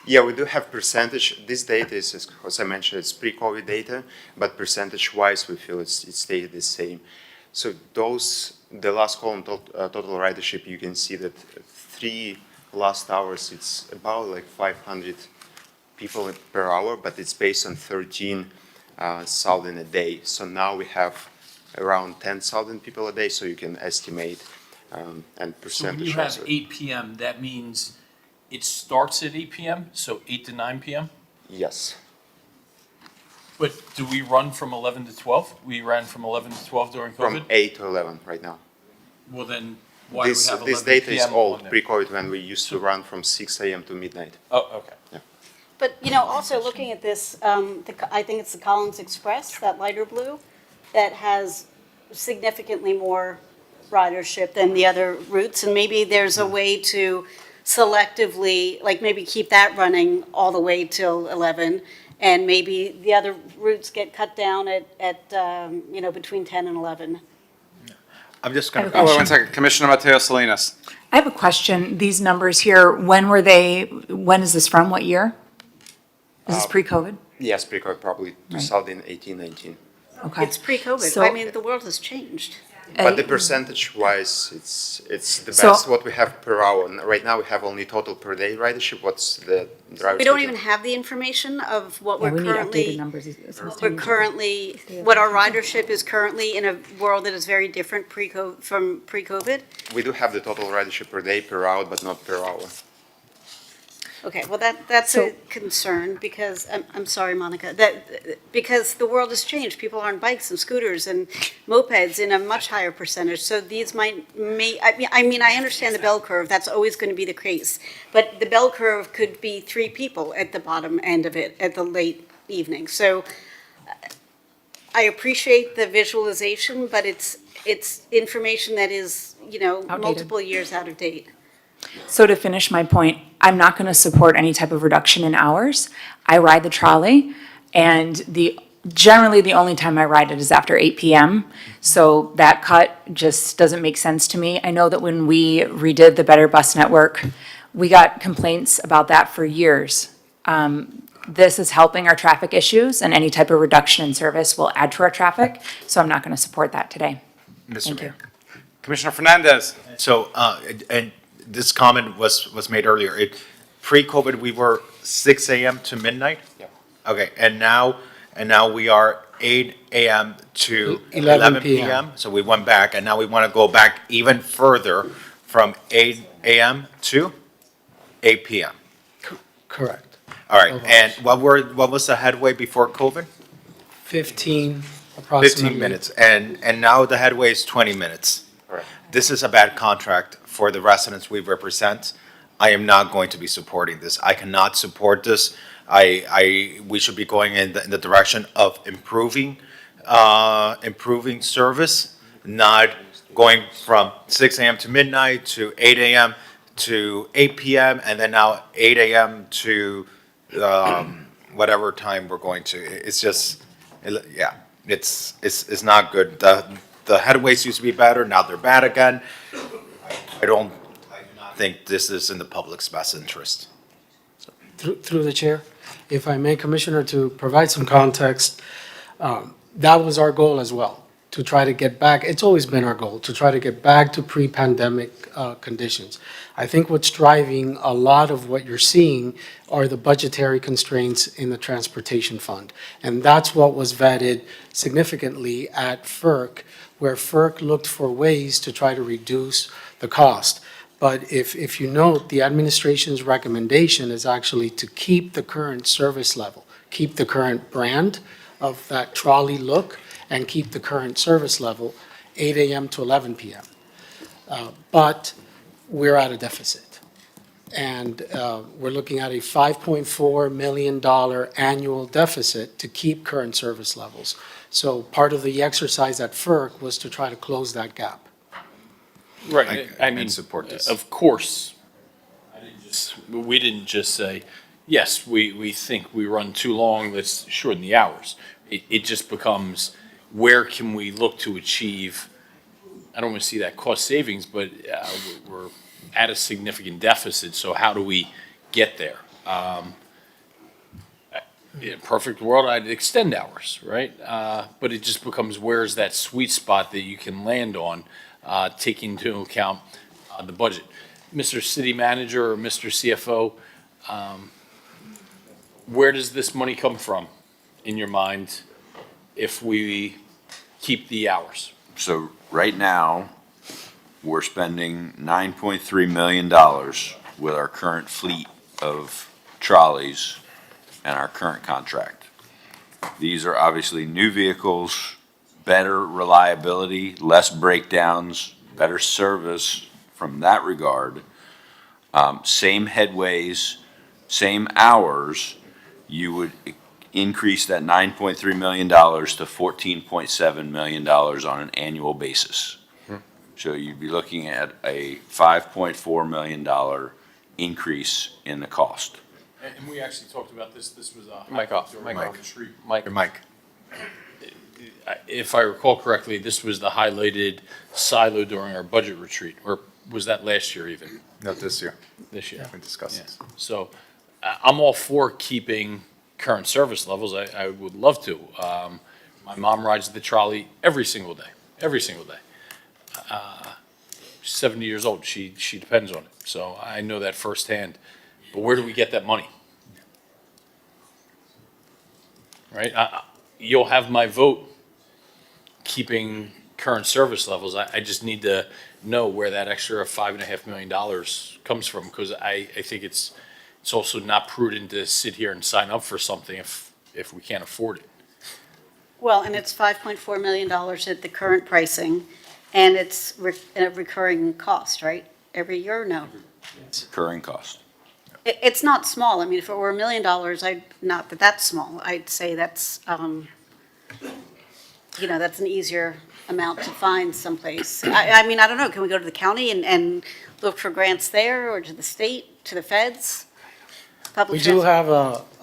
[SPEAKER 6] Yeah, we do have percentage. This data is, as I mentioned, it's pre-COVID data, but percentage-wise, we feel it's stayed the same. So the last column, total ridership, you can see that 3 last hours, it's about like 500 people per hour, but it's based on 13,000 a day. So now we have around 10,000 people a day, so you can estimate and
[SPEAKER 15] So when
[SPEAKER 6] percentage
[SPEAKER 15] you have
[SPEAKER 6] also.
[SPEAKER 15] 8 PM, that means it starts at 8 PM, so 8 to 9 PM?
[SPEAKER 6] Yes.
[SPEAKER 15] But do we run from 11 to 12? We ran from 11 to 12 during
[SPEAKER 6] From
[SPEAKER 15] COVID?
[SPEAKER 6] 8 to 11 right now.
[SPEAKER 15] Well, then why do we
[SPEAKER 6] This,
[SPEAKER 15] have 11
[SPEAKER 6] this data is
[SPEAKER 15] PM
[SPEAKER 6] old,
[SPEAKER 15] on there?
[SPEAKER 6] pre-COVID, when we used to run from 6 a.m. to midnight.
[SPEAKER 15] Oh, okay.
[SPEAKER 13] But, also looking at this, I think it's the Collins Express, that lighter blue, that has significantly more ridership than the other routes. And maybe there's a way to selectively, like maybe keep that running all the way till 11. And maybe the other routes get cut down at between 10 and 11.
[SPEAKER 8] I'm just going
[SPEAKER 3] Oh, wait 1 second. Commissioner Mateo Salinas.
[SPEAKER 17] I have a question. These numbers here, when is this from? What year? Is this pre-COVID?
[SPEAKER 6] Yes, pre-COVID, probably 2018, 19.
[SPEAKER 17] Okay.
[SPEAKER 13] It's pre-COVID.
[SPEAKER 17] So-
[SPEAKER 13] I mean, the world has changed.
[SPEAKER 6] But the percentage-wise, it's the
[SPEAKER 17] So-
[SPEAKER 6] best what we have per hour. And right now, we have only total per day ridership. What's the driver?
[SPEAKER 13] We don't even have the information of what
[SPEAKER 17] Yeah,
[SPEAKER 13] we're
[SPEAKER 17] we need updated
[SPEAKER 13] currently,
[SPEAKER 17] numbers.
[SPEAKER 13] what our ridership is currently in a world that is very different from pre-COVID.
[SPEAKER 6] We do have the total ridership per day, per hour, but not per hour.
[SPEAKER 13] Okay, well, that's a concern because, I'm sorry, Monica, because the world has changed. People are on bikes and scooters and mopeds in a much higher percentage. So these I understand the bell curve, that's always going to be the case. But the bell curve could be 3 people at the bottom end of it at the late evening. So I appreciate the visualization, but it's information that is, multiple years out of date.
[SPEAKER 17] So to finish my point, I'm not going to support any type of reduction in hours. I ride the trolley, and generally the only time I ride it is after 8 PM. So that cut just doesn't make sense to me. I know that when we redid the Better Bus Network, we got complaints about that for years. This is helping our traffic issues, and any type of reduction in service will add to our traffic. So I'm not going to support that today.
[SPEAKER 8] Mr.
[SPEAKER 17] Thank
[SPEAKER 8] Mayor.
[SPEAKER 3] Commissioner Fernandez.
[SPEAKER 8] So, and this comment was made earlier. Pre-COVID, we were 6 a.m. to midnight?
[SPEAKER 6] Yeah.
[SPEAKER 8] Okay, and now we are 8 a.m. to
[SPEAKER 11] 11
[SPEAKER 8] 11 p.m. So we went back, and now we want to go back even further from 8 a.m. to 8 p.m.
[SPEAKER 11] Correct.
[SPEAKER 8] All right, and what was the headway before COVID?
[SPEAKER 11] 15 approximately.
[SPEAKER 8] 15 minutes, and now the headway is 20 minutes.
[SPEAKER 6] Correct.
[SPEAKER 8] This is a bad contract for the residents we represent. I am not going to be supporting this. I cannot support this. We should be going in the direction of improving service, not going from 6 a.m. to midnight to 8 a.m. to 8 p.m. and then now 8 a.m. to whatever time we're going to. It's just, yeah, it's not good. The headways used to be better, now they're bad again. I do not think this is in the public's best interest.
[SPEAKER 11] Through the chair, if I may, Commissioner, to provide some context, that was our goal as well, to try to get back, it's always been our goal, to try to get back to pre-pandemic conditions. I think what's driving a lot of what you're seeing are the budgetary constraints in the transportation fund. And that's what was vetted significantly at FERC, where FERC looked for ways to try to reduce the cost. But if you note, the administration's recommendation is actually to keep the current service level, keep the current brand of that trolley look, and keep the current service level, 8 a.m. to 11 p.m. But we're at a deficit. And we're looking at a $5.4 million annual deficit to keep current service levels. So part of the exercise at FERC was to try to close that gap.
[SPEAKER 15] Right, I mean,
[SPEAKER 8] support this.
[SPEAKER 15] of course, we didn't just say, yes, we think we run too long, let's shorten the hours. It just becomes, where can we look to achieve, I don't want to see that cost savings, but we're at a significant deficit, so how do we get there? In a perfect world, I'd extend hours, right? But it just becomes, where's that sweet spot that you can land on, taking into account the budget? Mr. City Manager or Mr. CFO, where does this money come from, in your mind, if we keep the hours?
[SPEAKER 20] So right now, we're spending $9.3 million with our current fleet of trolleys and our current contract. These are obviously new vehicles, better reliability, less breakdowns, better service from that regard. Same headways, same hours, you would increase that $9.3 million to $14.7 million on an annual basis. So you'd be looking at a $5.4 million increase in the cost.
[SPEAKER 15] And we actually talked about this was a.
[SPEAKER 18] Mic off,
[SPEAKER 15] during
[SPEAKER 18] mic
[SPEAKER 15] our
[SPEAKER 18] off.
[SPEAKER 15] retreat.
[SPEAKER 8] Mike.
[SPEAKER 15] If I recall correctly, this was the highlighted silo during our budget retreat, or was that last year even?
[SPEAKER 8] Not this year.
[SPEAKER 15] This year?
[SPEAKER 8] We discussed
[SPEAKER 15] Yeah.
[SPEAKER 8] this.
[SPEAKER 15] So I'm all for keeping current service levels. I would love to. My mom rides the trolley every single day, every single day. She's 70 years old. She depends on it. So I know that firsthand. But where do we get that money? Right? You'll have my vote keeping current service levels. I just need to know where that extra $5.5 million comes from, because I think it's also not prudent to sit here and sign up for something if we can't afford it.
[SPEAKER 13] Well, and it's $5.4 million at the current pricing, and it's a recurring cost, right? Every year, no?
[SPEAKER 20] Recurring cost.
[SPEAKER 13] It's not small. I mean, if it were $1 million, not that that's small. I'd say that's, that's an easier amount to find someplace. I mean, I don't know, can we go to the county and look for grants there, or to the state, to the feds? Public
[SPEAKER 11] We do
[SPEAKER 13] transport?
[SPEAKER 11] have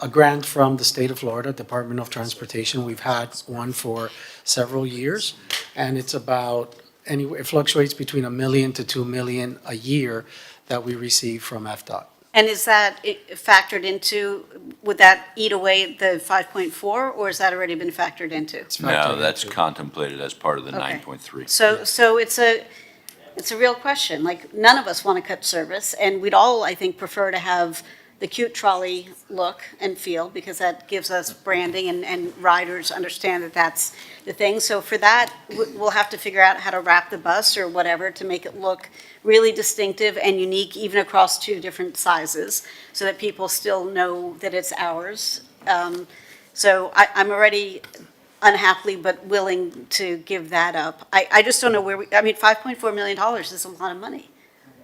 [SPEAKER 11] a grant from the state of Florida, Department of Transportation. We've had one for several years, and it's about, it fluctuates between $1 million to $2 million a year that we receive from FDOT.
[SPEAKER 13] And is that factored into, would that eat away the 5.4, or has that already been factored into?
[SPEAKER 20] No, that's contemplated as part of the
[SPEAKER 13] Okay.
[SPEAKER 20] 9.3.
[SPEAKER 13] So it's a real question. Like, none of us want to cut service, and we'd all, I think, prefer to have, the cute trolley look and feel, because that gives us branding and riders understand that that's the thing. So for that, we'll have to figure out how to wrap the bus or whatever to make it look really distinctive and unique, even across two different sizes, so that people still know that it's ours. So I'm already unhappily but willing to give that up. I just don't know where I mean, $5.4 million is a lot of money.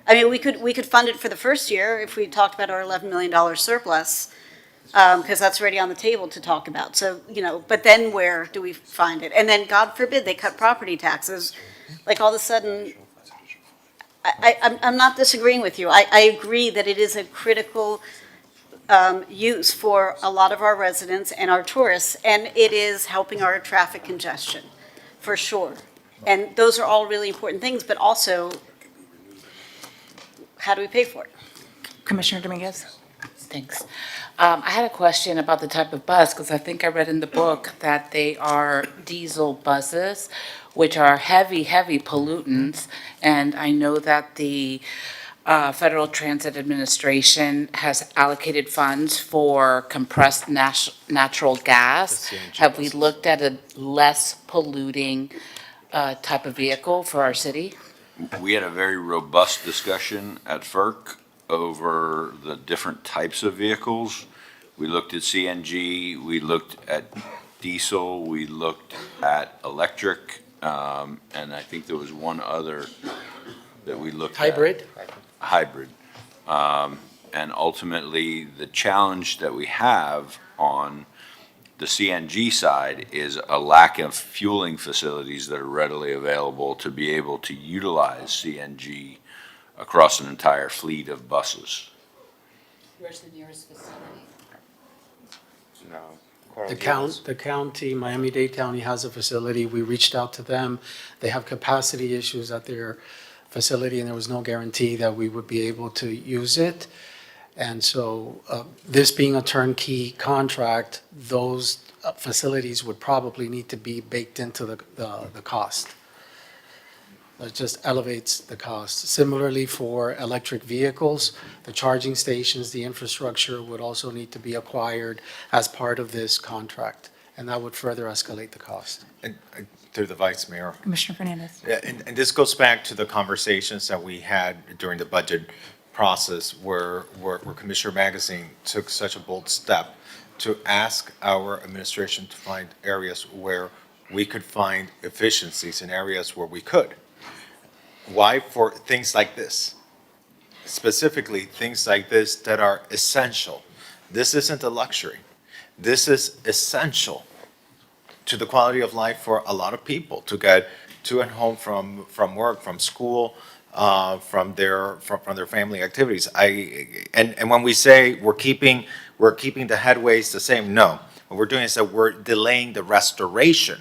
[SPEAKER 13] I mean, we could fund it for the first year if we talked about our $11 million surplus, because that's already on the table to talk about. So, but then where do we find it? And then, God forbid, they cut property taxes. Like, all of a sudden, I'm not disagreeing with you. I agree that it is a critical use for a lot of our residents and our tourists, and it is helping our traffic congestion, for sure. And those are all really important things, but also, how do we pay for it?
[SPEAKER 21] Commissioner Dominguez? Thanks. I had a question about the type of bus, because I think I read in the book that they are diesel buses, which are heavy, heavy pollutants. And I know that the Federal Transit Administration has allocated funds for compressed natural gas. Have we looked at a less polluting type of vehicle for our city?
[SPEAKER 20] We had a very robust discussion at FERC over the different types of vehicles. We looked at CNG, we looked at diesel, we looked at electric, and I think there was one other that we looked at. Hybrid. And ultimately, the challenge that we have on the CNG side is a lack of fueling facilities that are readily available to be able to utilize CNG across an entire fleet of buses.
[SPEAKER 21] Where's the nearest facility?
[SPEAKER 6] No.
[SPEAKER 11] The county, Miami-Dade County has a facility. We reached out to them. They have capacity issues at their facility, and there was no guarantee that we would be able to use it. And so this being a turnkey contract, those facilities would probably need to be baked into the cost. It just elevates the cost. Similarly, for electric vehicles, the charging stations, the infrastructure would also need to be acquired as part of this contract, and that would further escalate the cost.
[SPEAKER 8] And through the Vice Mayor.
[SPEAKER 21] Commissioner Fernandez.
[SPEAKER 8] Yeah, and this goes back to the conversations that we had during the budget process where Commissioner Magazine took such a bold step to ask our administration to find areas where we could find efficiencies in areas where we could. Why? For things like this. Specifically, things like this that are essential. This isn't a luxury. This is essential to the quality of life for a lot of people to get to and home from work, from school, from their family activities. And when we say we're keeping the headways the same, no. What we're doing is that we're delaying the restoration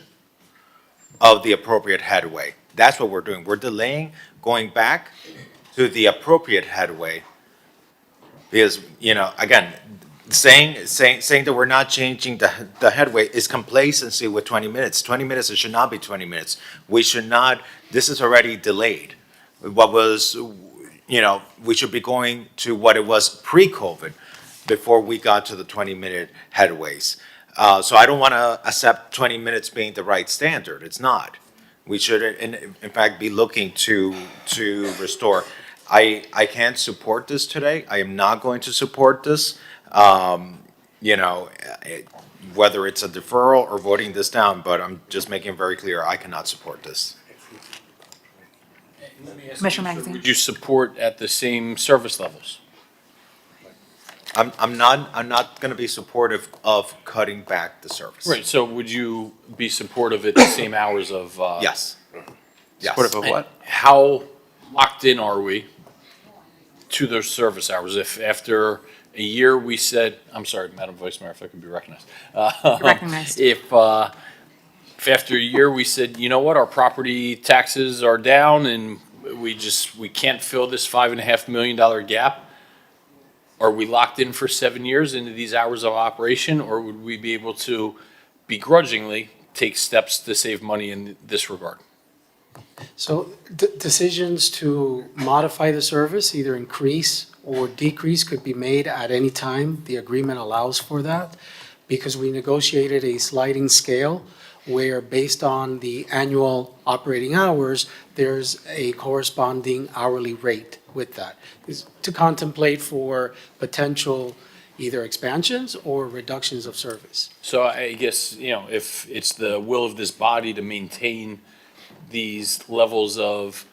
[SPEAKER 8] of the appropriate headway. That's what we're doing. We're delaying going back to the appropriate headway. Because, again, saying that we're not changing the headway is complacency with 20 minutes. 20 minutes, it should not be 20 minutes. We should not, this is already delayed. What was, we should be going to what it was pre-COVID before we got to the 20-minute headways. So I don't want to accept 20 minutes being the right standard. It's not. We should, in fact, be looking to restore. I can't support this today. I am not going to support this. Whether it's a deferral or voting this down, but I'm just making very clear, I cannot support this.
[SPEAKER 21] Commissioner Magazine.
[SPEAKER 15] Would you support at the same service levels?
[SPEAKER 8] I'm not going to be supportive of cutting back the service.
[SPEAKER 15] Right, so would you be supportive at the same hours of?
[SPEAKER 8] Yes. Yes.
[SPEAKER 18] Supportive of what?
[SPEAKER 15] How locked in are we to those service hours? If after a year we said, I'm sorry, Madam Vice Mayor, if I could be recognized.
[SPEAKER 21] Recognized.
[SPEAKER 15] If after a year we said, you know what, our property taxes are down and we can't fill this $5.5 million gap, are we locked in for 7 years into these hours of operation, or would we be able to begrudgingly take steps to save money in this regard?
[SPEAKER 11] So decisions to modify the service, either increase or decrease could be made at any time. The agreement allows for that because we negotiated a sliding scale where based on the annual operating hours, there's a corresponding hourly rate with that. Is to contemplate for potential either expansions or reductions of service.
[SPEAKER 15] So I guess, if it's the will of this body to maintain these levels of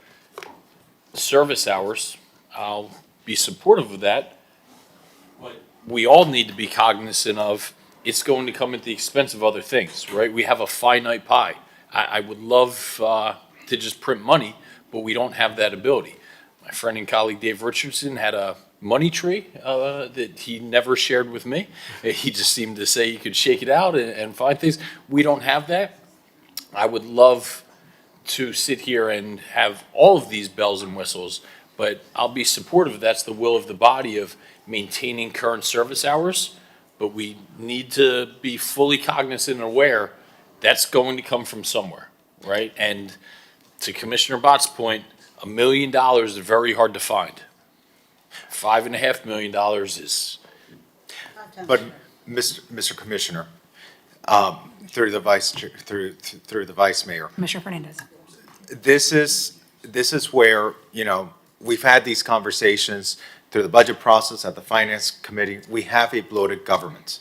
[SPEAKER 15] service hours, I'll be supportive of that. But we all need to be cognizant of it's going to come at the expense of other things, right? We have a finite pie. I would love to just print money, but we don't have that ability. My friend and colleague Dave Richardson had a money tree that he never shared with me. He just seemed to say you could shake it out and find things. We don't have that. I would love to sit here and have all of these bells and whistles, but I'll be supportive. That's the will of the body of maintaining current service hours. But we need to be fully cognizant and aware that's going to come from somewhere, right? And to Commissioner Bott's point, $1 million is very hard to find. $5.5 million is.
[SPEAKER 8] But, Mr. Commissioner, through the Vice Mayor,
[SPEAKER 17] Commissioner Fernandez.
[SPEAKER 8] this is where, we've had these conversations through the budget process at the Finance Committee. We have a bloated government.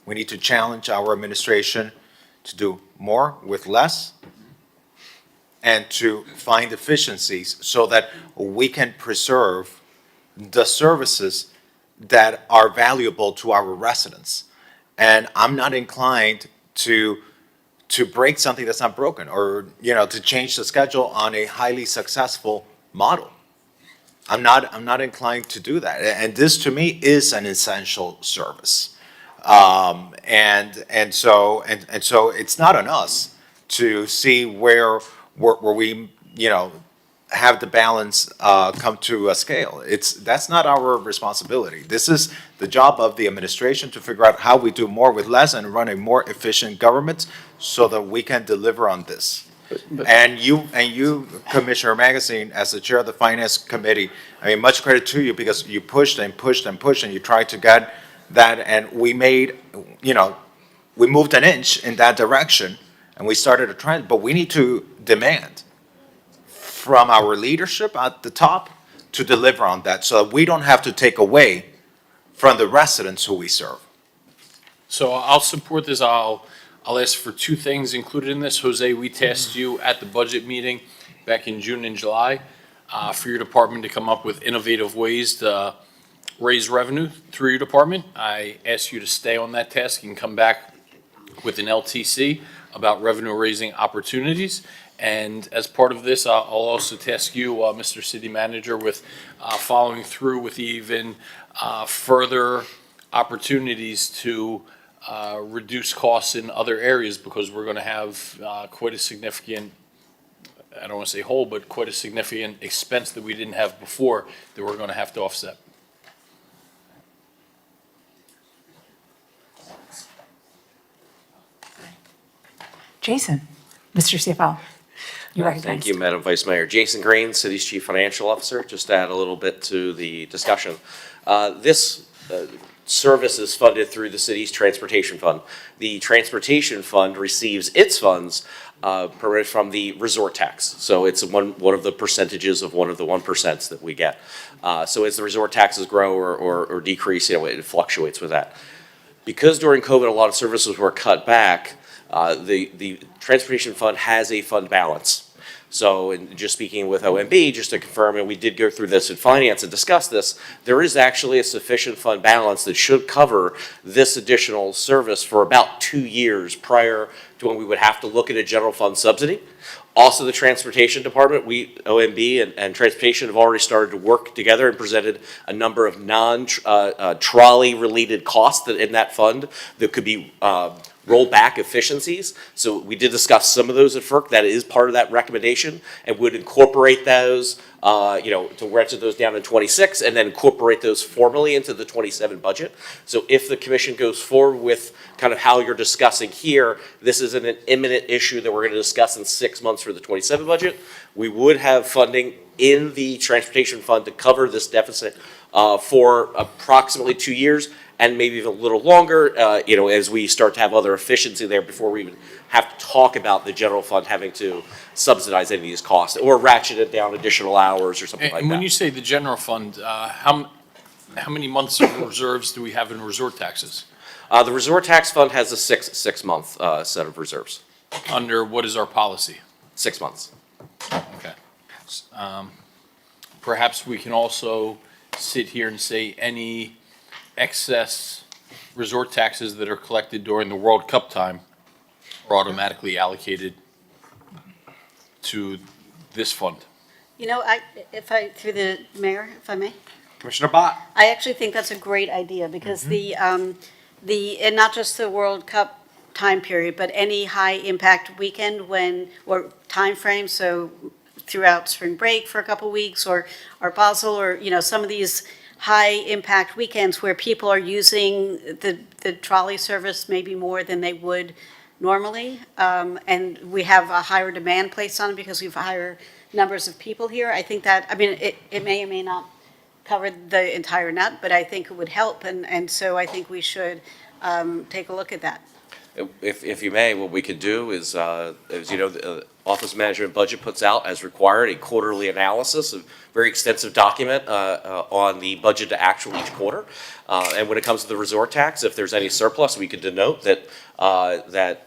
[SPEAKER 8] We need to challenge our administration to do more with less and to find efficiencies so that we can preserve the services that are valuable to our residents. And I'm not inclined to break something that's not broken or, to change the schedule on a highly successful model. I'm not inclined to do that. And this to me is an essential service. And so it's not on us to see where we, have the balance come to a scale. That's not our responsibility. This is the job of the administration to figure out how we do more with less and run a more efficient government so that we can deliver on this. And you, Commissioner Magazine, as the chair of the Finance Committee, much credit to you because you pushed and pushed and pushed and you tried to get that and we made, we moved an inch in that direction and we started a trend, but we need to demand from our leadership at the top to deliver on that so that we don't have to take away from the residents who we serve.
[SPEAKER 15] So I'll support this. I'll ask for two things included in this. Jose, we tasked you at the budget meeting back in June and July for your department to come up with innovative ways to raise revenue through your department. I asked you to stay on that task and come back with an LTC about revenue raising opportunities. And as part of this, I'll also task you, Mr. City Manager, with following through with even further opportunities to reduce costs in other areas because we're going to have quite a significant, I don't want to say hole, but quite a significant expense that we didn't have before that we're going to have to offset.
[SPEAKER 17] Jason, Mr. CFO, you recognize.
[SPEAKER 5] Thank you, Madam Vice Mayor. Jason Green, City's Chief Financial Officer. Just to add a little bit to the discussion. This service is funded through the city's transportation fund. The transportation fund receives its funds from the resort tax. So it's one of the percentages of one of the 1% that we get. So as the resort taxes grow or decrease, it fluctuates with that. Because during COVID, a lot of services were cut back, the transportation fund has a fund balance. So in just speaking with OMB, just to confirm, and we did go through this in finance and discuss this, there is actually a sufficient fund balance that should cover this additional service for about 2 years prior to when we would have to look at a general fund subsidy. Also, the transportation department, OMB and transportation have already started to work together and presented a number of non-trolley related costs that in that fund that could be rollback efficiencies. So we did discuss some of those at FERC. That is part of that recommendation and would incorporate those, to ratchet those down in 26 and then incorporate those formally into the 27 budget. So if the commission goes forward with kind of how you're discussing here, this isn't an imminent issue that we're going to discuss in 6 months for the 27 budget, We would have funding in the transportation fund to cover this deficit for approximately 2 years and maybe even a little longer, as we start to have other efficiency there before we even have to talk about the general fund having to subsidize any of these costs or ratchet it down additional hours or something like
[SPEAKER 15] And when
[SPEAKER 5] that.
[SPEAKER 15] you say the general fund, how many months of reserves do we have in resort taxes?
[SPEAKER 5] The resort tax fund has a six-month set of reserves.
[SPEAKER 15] Under what is our policy?
[SPEAKER 5] 6 months.
[SPEAKER 15] Okay. Perhaps we can also sit here and say any excess resort taxes that are collected during the World Cup time are automatically allocated to this fund.
[SPEAKER 13] Through the mayor, if I may?
[SPEAKER 3] Commissioner Bott.
[SPEAKER 13] I actually think that's a great idea because and not just the World Cup time period, but any high impact weekend or time frame, so throughout spring break for a couple weeks or Basel or, some of these high impact weekends where people are using the trolley service maybe more than they would normally. And we have a higher demand placed on it because we have higher numbers of people here. I think that, it may or may not cover the entire nut, but I think it would help. And so I think we should take a look at that.
[SPEAKER 5] If you may, what we could do is, the Office of Management Budget puts out, as required, a quarterly analysis, a very extensive document on the budget to actual each quarter. And when it comes to the resort tax, if there's any surplus, we could denote that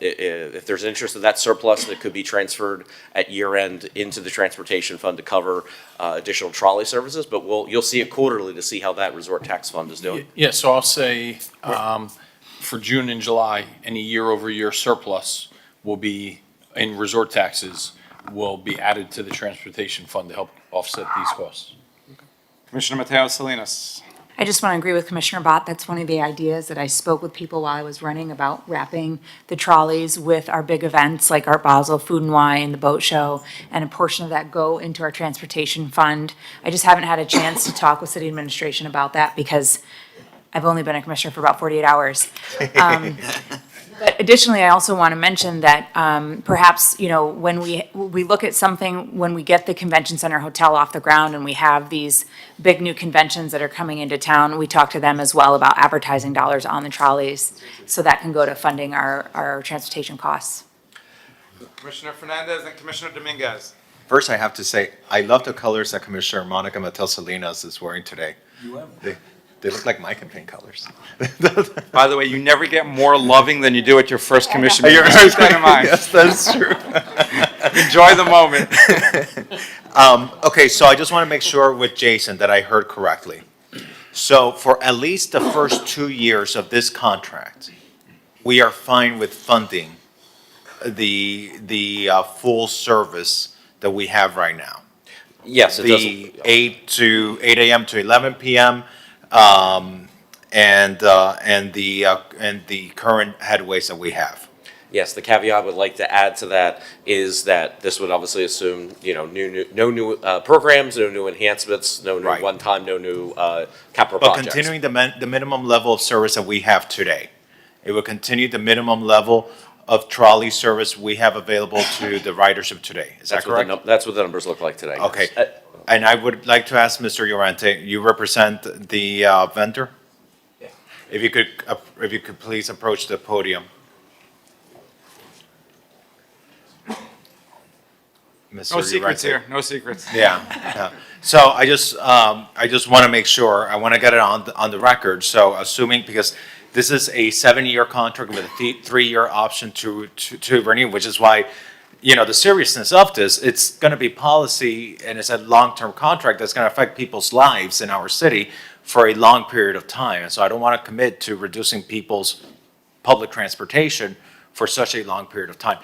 [SPEAKER 5] if there's interest in that surplus, that could be transferred at year end into the transportation fund to cover additional trolley services. But you'll see it quarterly to see how that resort tax fund is doing.
[SPEAKER 15] Yeah, so I'll say, for June and July, any year-over-year surplus will be, in resort taxes, will be added to the transportation fund to help offset these costs.
[SPEAKER 3] Commissioner Mateo Salinas.
[SPEAKER 17] I just want to agree with Commissioner Bott. That's one of the ideas that I spoke with people while I was running about wrapping the trolleys with our big events like Art Basel, Food and Wine, the boat show, and a portion of that go into our transportation fund. I just haven't had a chance to talk with city administration about that because I've only been a commissioner for about 48 hours. But additionally, I also want to mention that perhaps, when we look at something, when we get the convention center hotel off the ground and we have these big new conventions that are coming into town, we talk to them as well about advertising dollars on the trolleys. So that can go to funding our transportation costs.
[SPEAKER 3] Commissioner Fernandez and Commissioner Dominguez.
[SPEAKER 8] First, I have to say, I love the colors that Commissioner Monica Mateo Salinas is wearing today. They look like my campaign colors.
[SPEAKER 3] By the way, you never get more loving than you do at your first commission meeting.
[SPEAKER 8] You're
[SPEAKER 3] Keep that in mind.
[SPEAKER 8] Yes, that's true.
[SPEAKER 3] Enjoy the moment.
[SPEAKER 8] Okay, so I just want to make sure with Jason that I heard correctly. So for at least the first 2 years of this contract, we are fine with funding the full service that we have right now.
[SPEAKER 5] Yes, it
[SPEAKER 8] The
[SPEAKER 5] doesn't.
[SPEAKER 8] 8 a.m. to 11 p.m. And the current headways that we have.
[SPEAKER 5] Yes, the caveat I would like to add to that is that this would obviously assume, no new programs, no new enhancements, no new
[SPEAKER 8] Right.
[SPEAKER 5] one-time, no new capital
[SPEAKER 8] But
[SPEAKER 5] projects.
[SPEAKER 8] continuing the minimum level of service that we have today. It will continue the minimum level of trolley service we have available to the ridership today. Is that
[SPEAKER 5] That's what the
[SPEAKER 8] correct?
[SPEAKER 5] That's what the numbers look like today.
[SPEAKER 8] Okay. And I would like to ask Mr. Llorente, you represent the vendor?
[SPEAKER 5] Yeah.
[SPEAKER 8] If you could please approach the podium. Mr.
[SPEAKER 3] No secrets
[SPEAKER 8] Llorente.
[SPEAKER 3] here, no secrets.
[SPEAKER 8] Yeah. So I just want to make sure, I want to get it on the record. So assuming, because this is a 7-year contract with a 3-year option to renew, which is why, the seriousness of this, it's going to be policy and it's a long-term contract that's going to affect people's lives in our city for a long period of time. And so I don't want to commit to reducing people's public transportation for such a long period of time.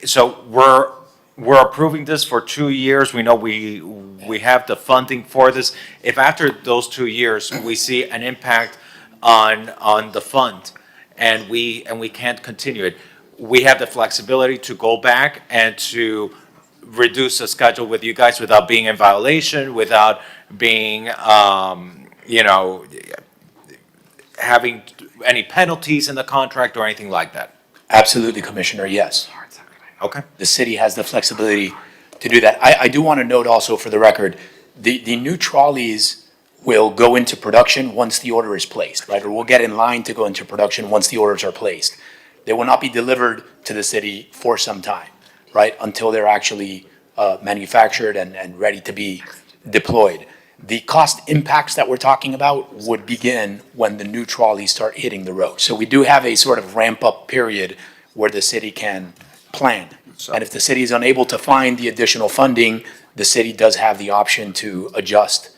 [SPEAKER 8] So we're approving this for 2 years. We know we have the funding for this. If after those 2 years, we see an impact on the fund and we can't continue it, we have the flexibility to go back and to reduce the schedule with you guys without being in violation, without being, having any penalties in the contract or anything like that.
[SPEAKER 12] Absolutely, Commissioner, yes.
[SPEAKER 8] Okay.
[SPEAKER 12] The city has the flexibility to do that. I do want to note also for the record, the new trolleys will go into production once the order is placed, right? Or will get in line to go into production once the orders are placed. They will not be delivered to the city for some time, right? Until they're actually manufactured and ready to be deployed. The cost impacts that we're talking about would begin when the new trolleys start hitting the road. So we do have a sort of ramp-up period where the city can plan. And if the city is unable to find the additional funding, the city does have the option to adjust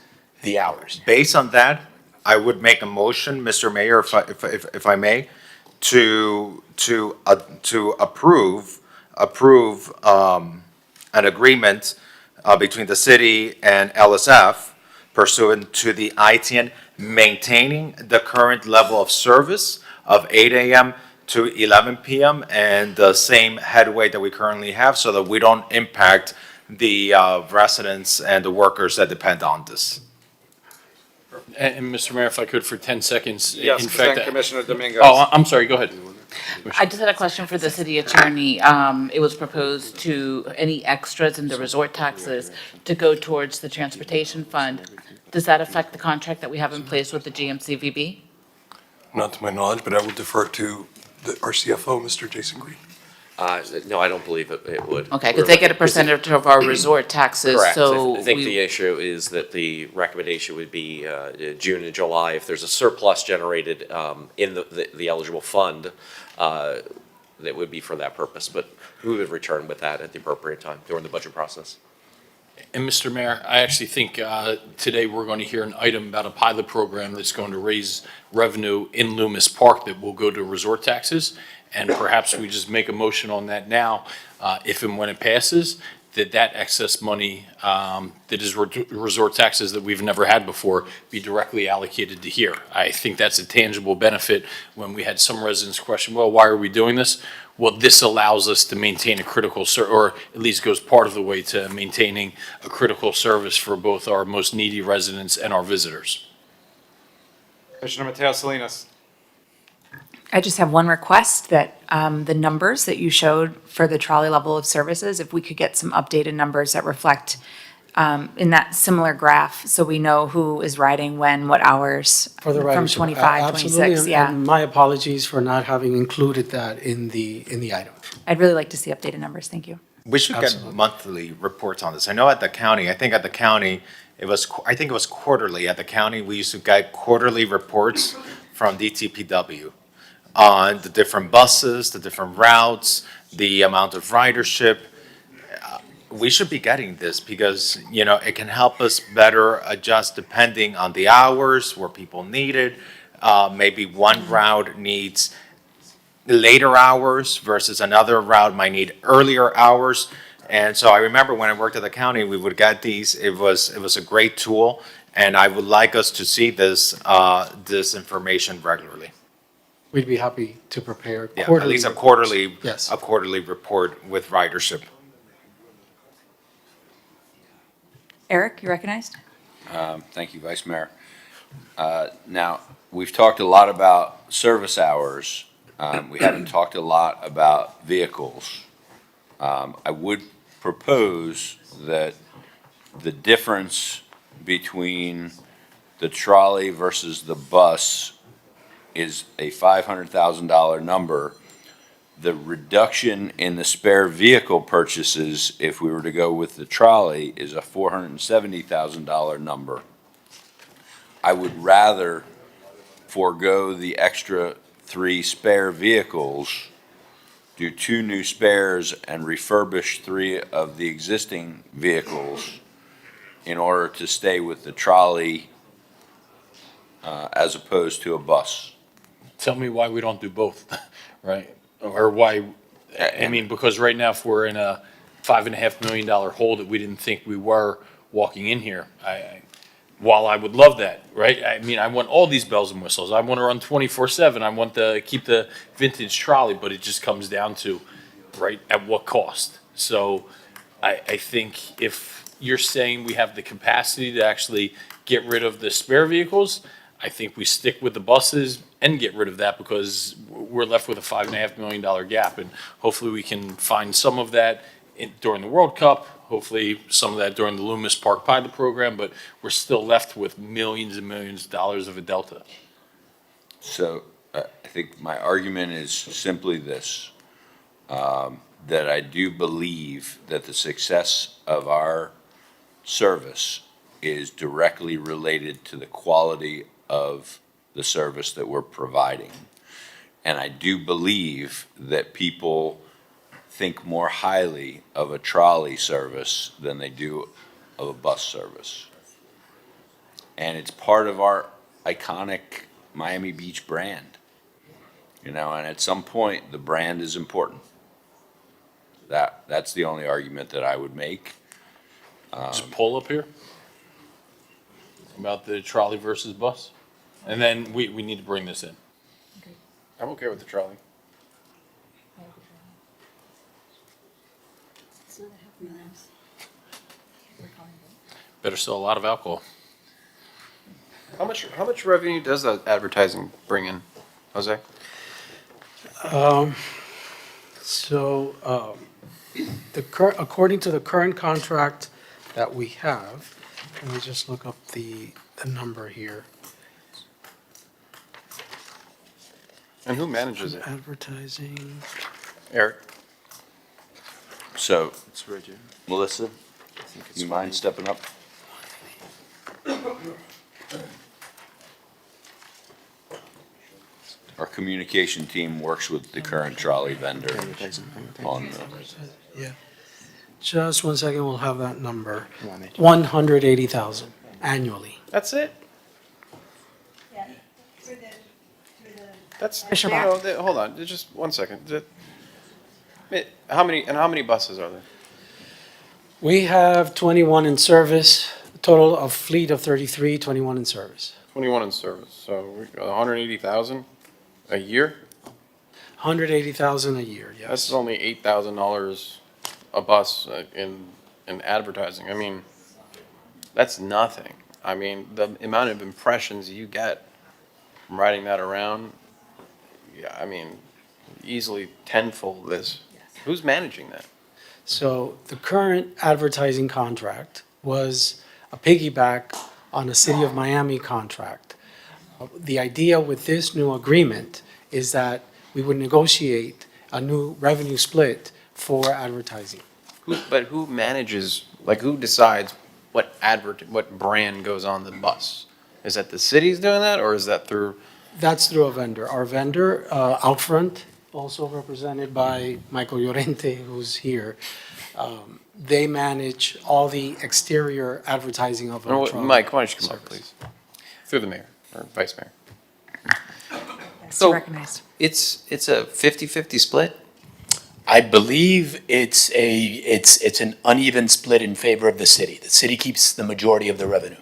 [SPEAKER 12] the hours.
[SPEAKER 8] Based on that, I would make a motion, Mr. Mayor, if I may, to approve an agreement between the city and LSF pursuant to the ITN maintaining the current level of service of 8 a.m. to 11 p.m. and the same headway that we currently have so that we don't impact the residents and the workers that depend on this.
[SPEAKER 15] And Mr. Mayor, if I could, for 10 seconds.
[SPEAKER 3] Yes,
[SPEAKER 15] in fact,
[SPEAKER 3] then Commissioner Dominguez.
[SPEAKER 15] Oh, I'm sorry, go ahead.
[SPEAKER 21] I just had a question for the city attorney. It was proposed to any extras in the resort taxes to go towards the transportation fund. Does that affect the contract that we have in place with the GMCVB?
[SPEAKER 9] Not to my knowledge, but I will defer to our CFO, Mr. Jason Green.
[SPEAKER 5] No, I don't believe it would.
[SPEAKER 21] Okay, because they get a percentage of our resort taxes,
[SPEAKER 5] Correct.
[SPEAKER 21] so
[SPEAKER 5] I think
[SPEAKER 21] we-
[SPEAKER 5] the issue is that the recommendation would be June and July. If there's a surplus generated in the eligible fund, that would be for that purpose. But we would return with that at the appropriate time during the budget process.
[SPEAKER 15] And Mr. Mayor, I actually think today we're going to hear an item about a pilot program that's going to raise revenue in Loomis Park that will go to resort taxes. And perhaps we just make a motion on that now, if and when it passes, that excess money that is resort taxes that we've never had before be directly allocated to here. I think that's a tangible benefit. When we had some residents question, well, why are we doing this? Well, this allows us to maintain a critical or at least goes part of the way to maintaining a critical service for both our most needy residents and our visitors.
[SPEAKER 3] Commissioner Mateo Salinas.
[SPEAKER 17] I just have one request that the numbers that you showed for the trolley level of services, if we could get some updated numbers that reflect in that similar graph, so we know who is riding when, what hours,
[SPEAKER 11] For the
[SPEAKER 17] from
[SPEAKER 11] ridership.
[SPEAKER 17] 25,
[SPEAKER 11] Absolutely,
[SPEAKER 17] 26,
[SPEAKER 11] and-
[SPEAKER 17] yeah.
[SPEAKER 11] And my apologies for not having included that in the item.
[SPEAKER 17] I'd really like to see updated numbers, thank you.
[SPEAKER 8] We should get
[SPEAKER 11] Absolutely.
[SPEAKER 8] monthly reports on this. I know at the county, I think it was quarterly. At the county, we used to get quarterly reports from DTPW on the different buses, the different routes, the amount of ridership. We should be getting this because, it can help us better adjust depending on the hours where people need it. Maybe one route needs later hours versus another route might need earlier hours. And so I remember when I worked at the county, we would get these. It was a great tool, and I would like us to see this information regularly.
[SPEAKER 11] We'd be happy to prepare
[SPEAKER 8] Yeah,
[SPEAKER 11] quarterly.
[SPEAKER 8] at least a quarterly,
[SPEAKER 11] reports. Yes.
[SPEAKER 8] a quarterly report with ridership.
[SPEAKER 17] Eric, you recognized?
[SPEAKER 20] Thank you, Vice Mayor. Now, we've talked a lot about service hours. We haven't talked a lot about vehicles. I would propose that the difference between the trolley versus the bus is a $500,000 number. The reduction in the spare vehicle purchases, if we were to go with the trolley, is a $470,000 number. I would rather forego the extra 3 spare vehicles, do 2 new spares, and refurbish 3 of the existing vehicles in order to stay with the trolley as opposed to a bus.
[SPEAKER 15] Tell me why we don't do both, right? Or why, because right now, if we're in a $5.5 million hole that we didn't think we were walking in here, while I would love that, right? I want all these bells and whistles. I want to run 24/7. I want to keep the vintage trolley, but it just comes down to, right, at what cost? So I think if you're saying we have the capacity to actually get rid of the spare vehicles, I think we stick with the buses and get rid of that because we're left with a $5.5 million gap. And hopefully we can find some of that during the World Cup hopefully some of that during the Loomis Park pilot program, but we're still left with millions and millions of dollars of a delta.
[SPEAKER 20] So I think my argument is simply this, that I do believe that the success of our service is directly related to the quality of the service that we're providing. And I do believe that people think more highly of a trolley service than they do of a bus service. And it's part of our iconic Miami Beach brand. And at some point, the brand is important. That's the only argument that I would make.
[SPEAKER 15] Just poll up here about the trolley versus bus. And then we need to bring this in.
[SPEAKER 18] I'm okay with the trolley.
[SPEAKER 15] Better sell a lot of alcohol.
[SPEAKER 18] How much revenue does that advertising bring in, Jose?
[SPEAKER 11] According to the current contract that we have, let me just look up the number here.
[SPEAKER 18] And who manages it?
[SPEAKER 11] Advertising.
[SPEAKER 18] Eric?
[SPEAKER 20] So, Melissa, you mind stepping up? Our communication team works with the current trolley vendor on
[SPEAKER 11] Yeah. Just one second, we'll have that number. 180,000 annually.
[SPEAKER 18] That's it? That's,
[SPEAKER 17] Commissioner
[SPEAKER 18] hold on, just one second. How many buses are there?
[SPEAKER 11] We have 21 in service, a total of fleet of 33, 21 in service.
[SPEAKER 18] 21 in service, so we got 180,000 a year?
[SPEAKER 11] 180,000 a year, yes.
[SPEAKER 18] That's only $8,000 a bus in advertising. I mean, that's nothing. I mean, the amount of impressions you get from riding that around, yeah, I mean, easily tenfold this. Who's managing that?
[SPEAKER 11] So the current advertising contract was a piggyback on a City of Miami contract. The idea with this new agreement is that we would negotiate a new revenue split for advertising.
[SPEAKER 18] But who manages, like, who decides what brand goes on the bus? Is that the city's doing that, or is that through?
[SPEAKER 11] That's through a vendor. Our vendor, Outfront, also represented by Michael Llorente, who's here, they manage all the exterior advertising of our trolley.
[SPEAKER 18] Mike, why don't you come up, please? Through the mayor, or vice mayor.
[SPEAKER 17] So recognized.
[SPEAKER 18] It's a 50-50 split?
[SPEAKER 12] I believe it's an uneven split in favor of the city. The city keeps the majority of the revenue.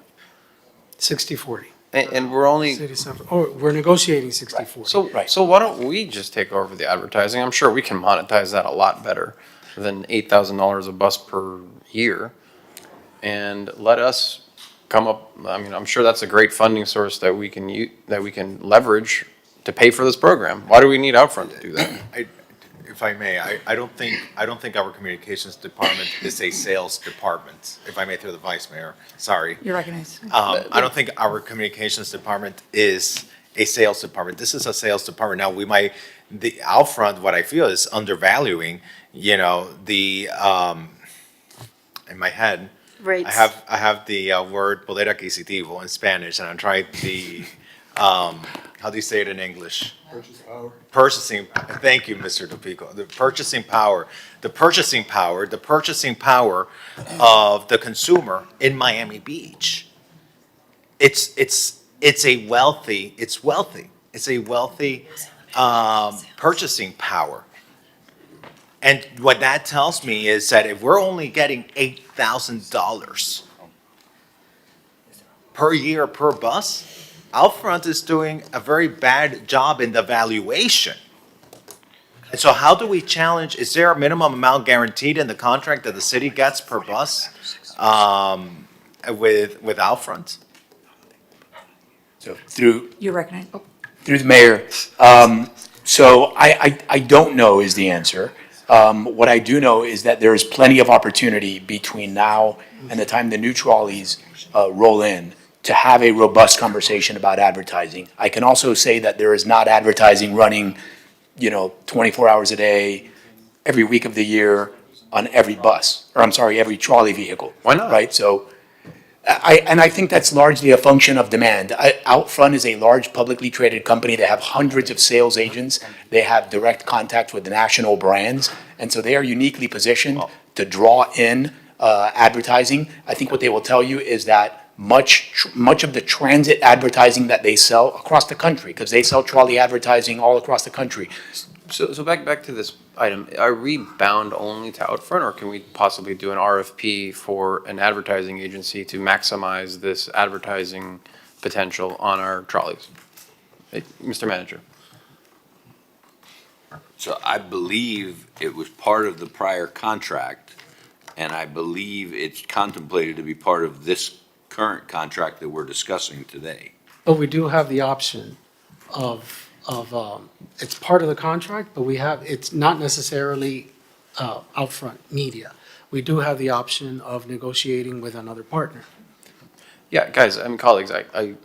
[SPEAKER 11] 60/40.
[SPEAKER 18] And we're only,
[SPEAKER 11] City separate. Oh, we're negotiating 60/40.
[SPEAKER 18] so why don't we just take over the advertising? I'm sure we can monetize that a lot better than $8,000 a bus per year. And let us come up, I mean, I'm sure that's a great funding source that we can leverage to pay for this program. Why do we need Outfront to do that?
[SPEAKER 8] If I may, I don't think our communications department is a sales department, if I may, through the vice mayor, sorry.
[SPEAKER 17] You're recognized.
[SPEAKER 8] I don't think our communications department is a sales department. This is a sales department. Now, the Outfront, what I feel is undervaluing, in my head,
[SPEAKER 13] Rates.
[SPEAKER 8] I have the word poder adquisitivo in Spanish, and I'm trying how do you say it in English? Purchasing, thank you, Mr. Dupico. The purchasing power of the consumer in Miami Beach. It's a wealthy purchasing power. And what that tells me is that if we're only getting $8,000 per year per bus, Outfront is doing a very bad job in the valuation. And so how do we challenge, is there a minimum amount guaranteed in the contract that the city gets per bus with Outfront?
[SPEAKER 12] So through
[SPEAKER 17] You're recognized. Oh,
[SPEAKER 12] the mayor, so I don't know is the answer. What I do know is that there is plenty of opportunity between now and the time the new trolleys roll in to have a robust conversation about advertising. I can also say that there is not advertising running, 24 hours a day, every week of the year on every bus, or I'm sorry, every trolley vehicle.
[SPEAKER 8] Why not?
[SPEAKER 12] Right, so, I think that's largely a function of demand. Outfront is a large publicly traded company. They have hundreds of sales agents. They have direct contact with the national brands, and so they are uniquely positioned to draw in advertising. I think what they will tell you is that much of the transit advertising that they sell across the country, because they sell trolley advertising all across the country.
[SPEAKER 18] So back to this item, are we bound only to Outfront, or can we possibly do an RFP for an advertising agency to maximize this advertising potential on our trolleys? Hey, Mr. Manager.
[SPEAKER 20] So I believe it was part of the prior contract, and I believe it's contemplated to be part of this current contract that we're discussing today.
[SPEAKER 11] But we do have the option of, it's part of the contract, but it's not necessarily Outfront Media. We do have the option of negotiating with another partner.
[SPEAKER 18] Yeah, guys, colleagues, I'm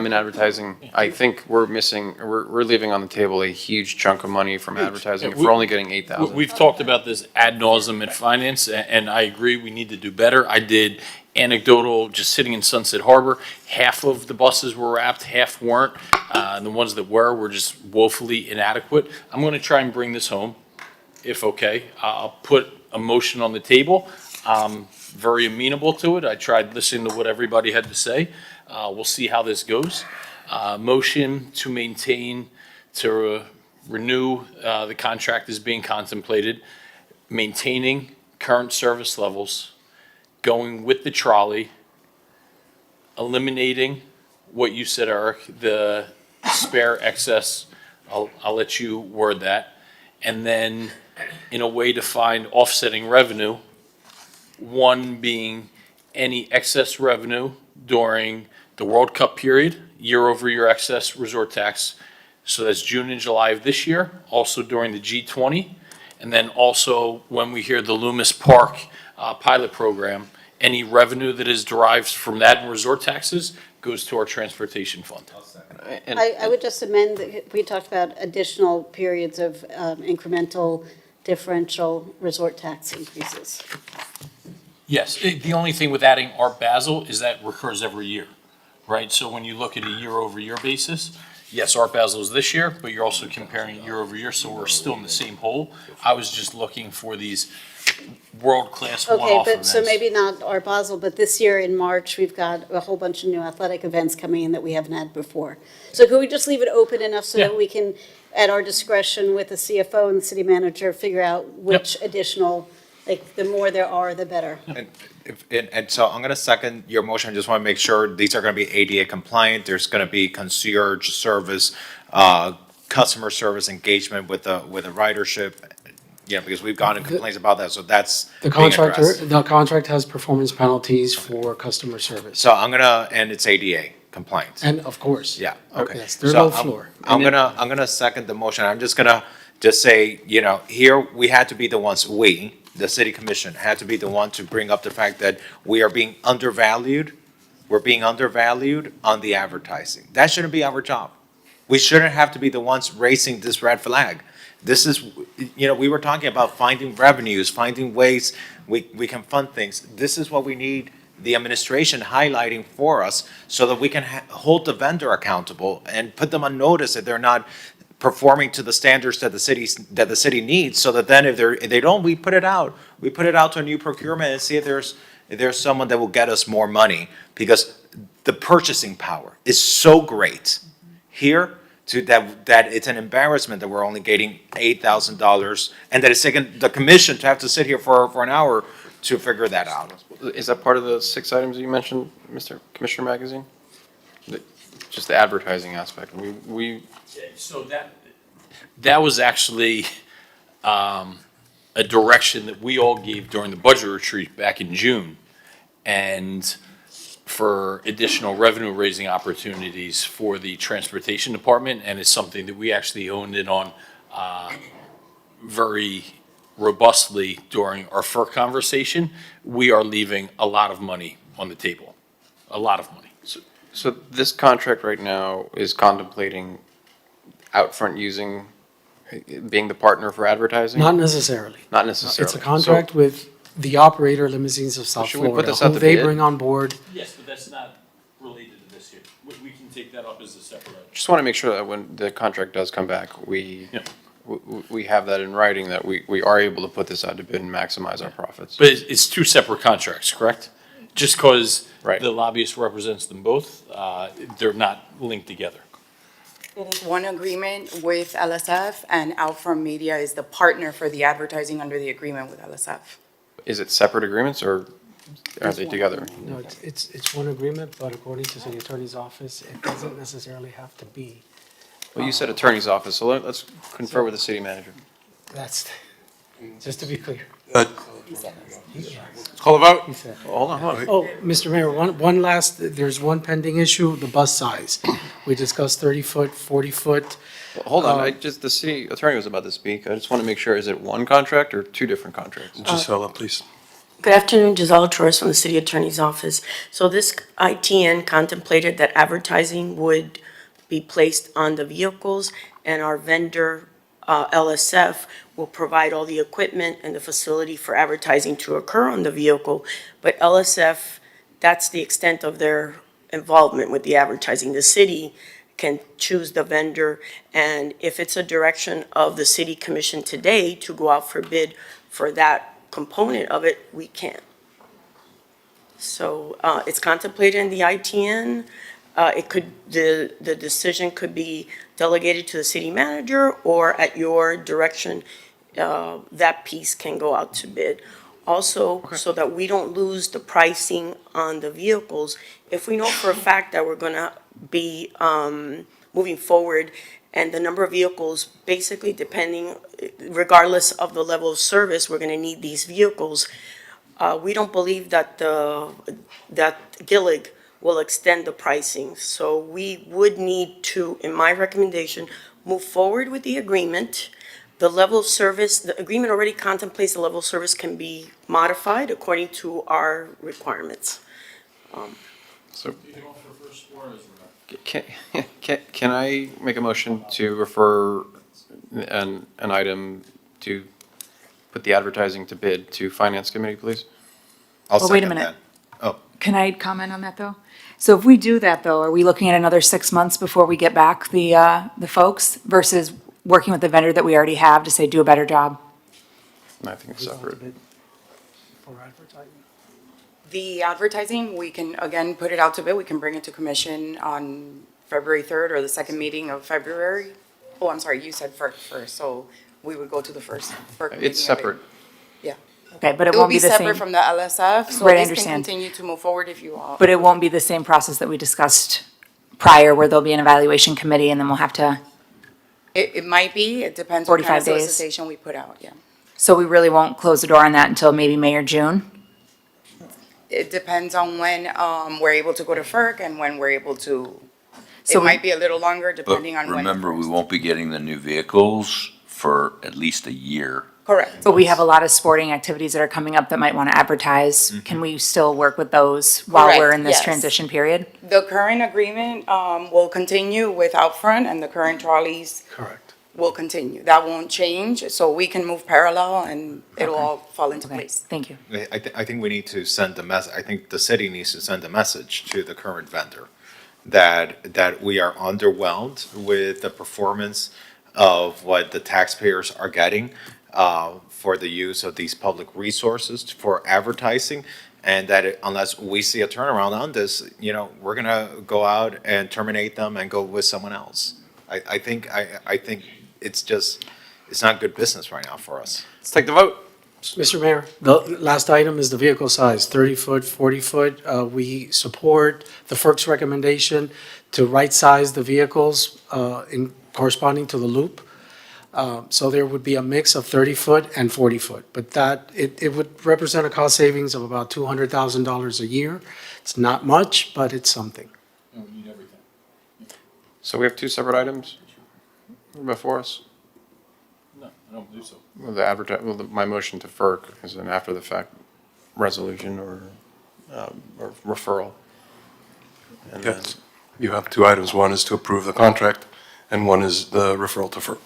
[SPEAKER 18] in advertising. I think we're leaving on the table a huge chunk of money from advertising if we're only getting 8,000.
[SPEAKER 15] We've talked about this ad nauseum in finance, and I agree, we need to do better. I did anecdotal, just sitting in Sunset Harbor, half of the buses were wrapped, half weren't. And the ones that were just woefully inadequate. I'm gonna try and bring this home, if okay. I'll put a motion on the table. Very amenable to it. I tried listening to what everybody had to say. We'll see how this goes. Motion to maintain, to renew, the contract is being contemplated, maintaining current service levels, going with the trolley, eliminating what you said, Eric, the spare excess, I'll let you word that, and then in a way to find offsetting revenue, one being any excess revenue during the World Cup period, year-over-year excess resort tax. So that's June and July of this year, also during the G20, and then also when we hear the Loomis Park pilot program, any revenue that is derived from that and resort taxes goes to our transportation fund.
[SPEAKER 13] I would just amend, that we talked about additional periods of incremental differential resort tax increases.
[SPEAKER 15] Yes, the only thing with adding Art Basel is that recurs every year, right? So when you look at a year-over-year basis, yes, Art Basel is this year, but you're also comparing year over year, so we're still in the same hole. I was just looking for these world-class
[SPEAKER 13] Okay,
[SPEAKER 15] one-off
[SPEAKER 13] but
[SPEAKER 15] events.
[SPEAKER 13] so maybe not Art Basel, but this year in March, we've got a whole bunch of new athletic events coming in that we haven't had before. So could we just leave it open enough so that we can, at our discretion with the CFO and the city manager, figure out which additional, like, the more there are, the better?
[SPEAKER 8] And so I'm gonna second your motion. I just wanna make sure these are gonna be ADA compliant. There's gonna be concierge service, customer service engagement with the ridership. Yeah, because we've gotten complaints about that, so that's
[SPEAKER 11] The
[SPEAKER 8] being addressed.
[SPEAKER 11] contract has performance penalties for customer service.
[SPEAKER 8] So and it's ADA compliant.
[SPEAKER 11] And of course.
[SPEAKER 8] Yeah, okay.
[SPEAKER 11] Yes, third
[SPEAKER 8] So
[SPEAKER 11] level floor.
[SPEAKER 8] I'm gonna second the motion. I'm just gonna say, here, we had to be the ones, the city commission, had to be the one to bring up the fact that we are being undervalued. We're being undervalued on the advertising. That shouldn't be our job. We shouldn't have to be the ones raising this red flag. This is, we were talking about finding revenues, finding ways we can fund things. This is what we need the administration highlighting for us so that we can hold the vendor accountable and put them on notice that they're not performing to the standards that the city needs, so that then if they don't, we put it out to a new procurement and see if there's someone that will get us more money, because the purchasing power is so great here that it's an embarrassment that we're only getting $8,000, and that it's taken the commission to have to sit here for an hour to figure that out.
[SPEAKER 18] Is that part of the 6 items you mentioned, Mr. Commissioner Magazine? Just the advertising aspect.
[SPEAKER 15] So that was actually a direction that we all gave during the budget retreat back in June, and for additional revenue raising opportunities for the transportation department, and it's something that we actually honed in on very robustly during our FERC conversation, we are leaving a lot of money on the table, a lot of money.
[SPEAKER 18] So this contract right now is contemplating Outfront using, being the partner for advertising?
[SPEAKER 11] Not necessarily.
[SPEAKER 18] Not necessarily.
[SPEAKER 11] It's a contract with the operator Limousines of South
[SPEAKER 18] should we put
[SPEAKER 11] Florida,
[SPEAKER 18] this out
[SPEAKER 11] who
[SPEAKER 18] to
[SPEAKER 11] they
[SPEAKER 18] bid?
[SPEAKER 11] bring on board.
[SPEAKER 15] Yes, but that's not related to this here. We can take that up as a separate.
[SPEAKER 18] Just want to make sure that when the contract does come back, we have that in writing, that we are able to put this out to bid and maximize our profits.
[SPEAKER 15] But it's two separate contracts, correct? Just because
[SPEAKER 18] Right.
[SPEAKER 15] the lobbyist represents them both, they're not linked together.
[SPEAKER 7] It is one agreement with LSF, and Outfront Media is the partner for the advertising under the agreement with LSF.
[SPEAKER 18] Is it separate agreements or are
[SPEAKER 7] It's
[SPEAKER 18] they
[SPEAKER 7] one.
[SPEAKER 18] together?
[SPEAKER 11] No, it's one agreement, but according to city attorney's office, it doesn't necessarily have to be.
[SPEAKER 18] Well, you said attorney's office, so let's confer with the city manager.
[SPEAKER 11] That's, just to be clear.
[SPEAKER 2] Call the vote.
[SPEAKER 11] He said.
[SPEAKER 18] Hold on.
[SPEAKER 11] Oh, Mr. Mayor, one last, there's one pending issue, the bus size. We discussed 30-foot, 40-foot.
[SPEAKER 18] Hold on, the city attorney was about to speak. I just want to make sure, is it one contract or two different contracts?
[SPEAKER 9] Gisela, please.
[SPEAKER 10] Good afternoon, Gisela Torres from the City Attorney's Office. So this ITN contemplated that advertising would be placed on the vehicles, and our vendor, LSF, will provide all the equipment and the facility for advertising to occur on the vehicle. But LSF, that's the extent of their involvement with the advertising. The city can choose the vendor, and if it's a direction of the city commission today to go out for bid for that component of it, we can. So it's contemplated in the ITN. The decision could be delegated to the city manager, or at your direction, that piece can go out to bid. Also, so that we don't lose the pricing on the vehicles, if we know for a fact that we're gonna be moving forward, and the number of vehicles, basically depending, regardless of the level of service, we're gonna need these vehicles. We don't believe that that Gillig will extend the pricing. So we would need to, in my recommendation, move forward with the agreement. The level of service, the agreement already contemplates the level of service can be modified according to our requirements.
[SPEAKER 18] So, can I make a motion to refer an item to put the advertising to bid to Finance Committee, please?
[SPEAKER 8] I'll
[SPEAKER 17] Well, wait a
[SPEAKER 8] second
[SPEAKER 17] minute.
[SPEAKER 8] that. Oh,
[SPEAKER 17] Can I comment on that, though? So if we do that, though, are we looking at another 6 months before we get back the folks versus working with the vendor that we already have to say, do a better job?
[SPEAKER 18] I think it's separate.
[SPEAKER 11] For advertising.
[SPEAKER 7] The advertising, we can, again, put it out to bid. We can bring it to commission on February 3rd or the second meeting of February. Oh, I'm sorry, you said first, so we would go to the first. meeting
[SPEAKER 18] It's
[SPEAKER 7] of
[SPEAKER 18] separate.
[SPEAKER 7] Yeah.
[SPEAKER 17] Okay, but it
[SPEAKER 7] It will
[SPEAKER 17] won't
[SPEAKER 7] be
[SPEAKER 17] be the
[SPEAKER 7] separate
[SPEAKER 17] same.
[SPEAKER 7] from the LSF, so
[SPEAKER 17] Right, I
[SPEAKER 7] this can
[SPEAKER 17] understand.
[SPEAKER 7] continue to move forward if you all.
[SPEAKER 17] But it won't be the same process that we discussed prior, where there'll be an evaluation committee and then we'll have to,
[SPEAKER 7] It might be, it depends what kind
[SPEAKER 17] 45
[SPEAKER 7] of
[SPEAKER 17] days.
[SPEAKER 7] solicitation we put out, yeah.
[SPEAKER 17] so we really won't close the door on that until maybe May or June?
[SPEAKER 7] It depends on when we're able to go to FERC and when we're able to,
[SPEAKER 17] So
[SPEAKER 7] it
[SPEAKER 17] we-
[SPEAKER 7] might be a little longer
[SPEAKER 20] But
[SPEAKER 7] depending on when.
[SPEAKER 20] remember, we won't be getting the new vehicles for at least a year.
[SPEAKER 7] Correct.
[SPEAKER 17] But we have a lot of sporting activities that are coming up that might want to advertise. Can we still work with those while we're
[SPEAKER 7] Correct,
[SPEAKER 17] in this
[SPEAKER 7] yes.
[SPEAKER 17] transition period?
[SPEAKER 7] The current agreement will continue with Outfront, and the current trolleys
[SPEAKER 11] Correct.
[SPEAKER 7] will continue. That won't change, so we can move parallel and it'll all fall into place.
[SPEAKER 17] Thank you.
[SPEAKER 8] I think we need to send I think the city needs to send a message to the current vendor that we are underwhelmed with the performance of what the taxpayers are getting for the use of these public resources for advertising, and that unless we see a turnaround on this, we're gonna go out and terminate them and go with someone else. I think it's not good business right now for us.
[SPEAKER 2] Let's take the vote.
[SPEAKER 11] Mr. Mayor, the last item is the vehicle size, 30-foot, 40-foot. We support the FERC's recommendation to right-size the vehicles in corresponding to the loop. So there would be a mix of 30-foot and 40-foot, but it would represent a cost savings of about $200,000 a year. It's not much, but it's something.
[SPEAKER 18] So we have two separate items before us?
[SPEAKER 15] No, I don't believe so.
[SPEAKER 18] Well, my motion to FERC is an after-the-fact resolution or referral. And then-
[SPEAKER 9] Yes. You have two items. One is to approve the contract, and one is the referral to FERC.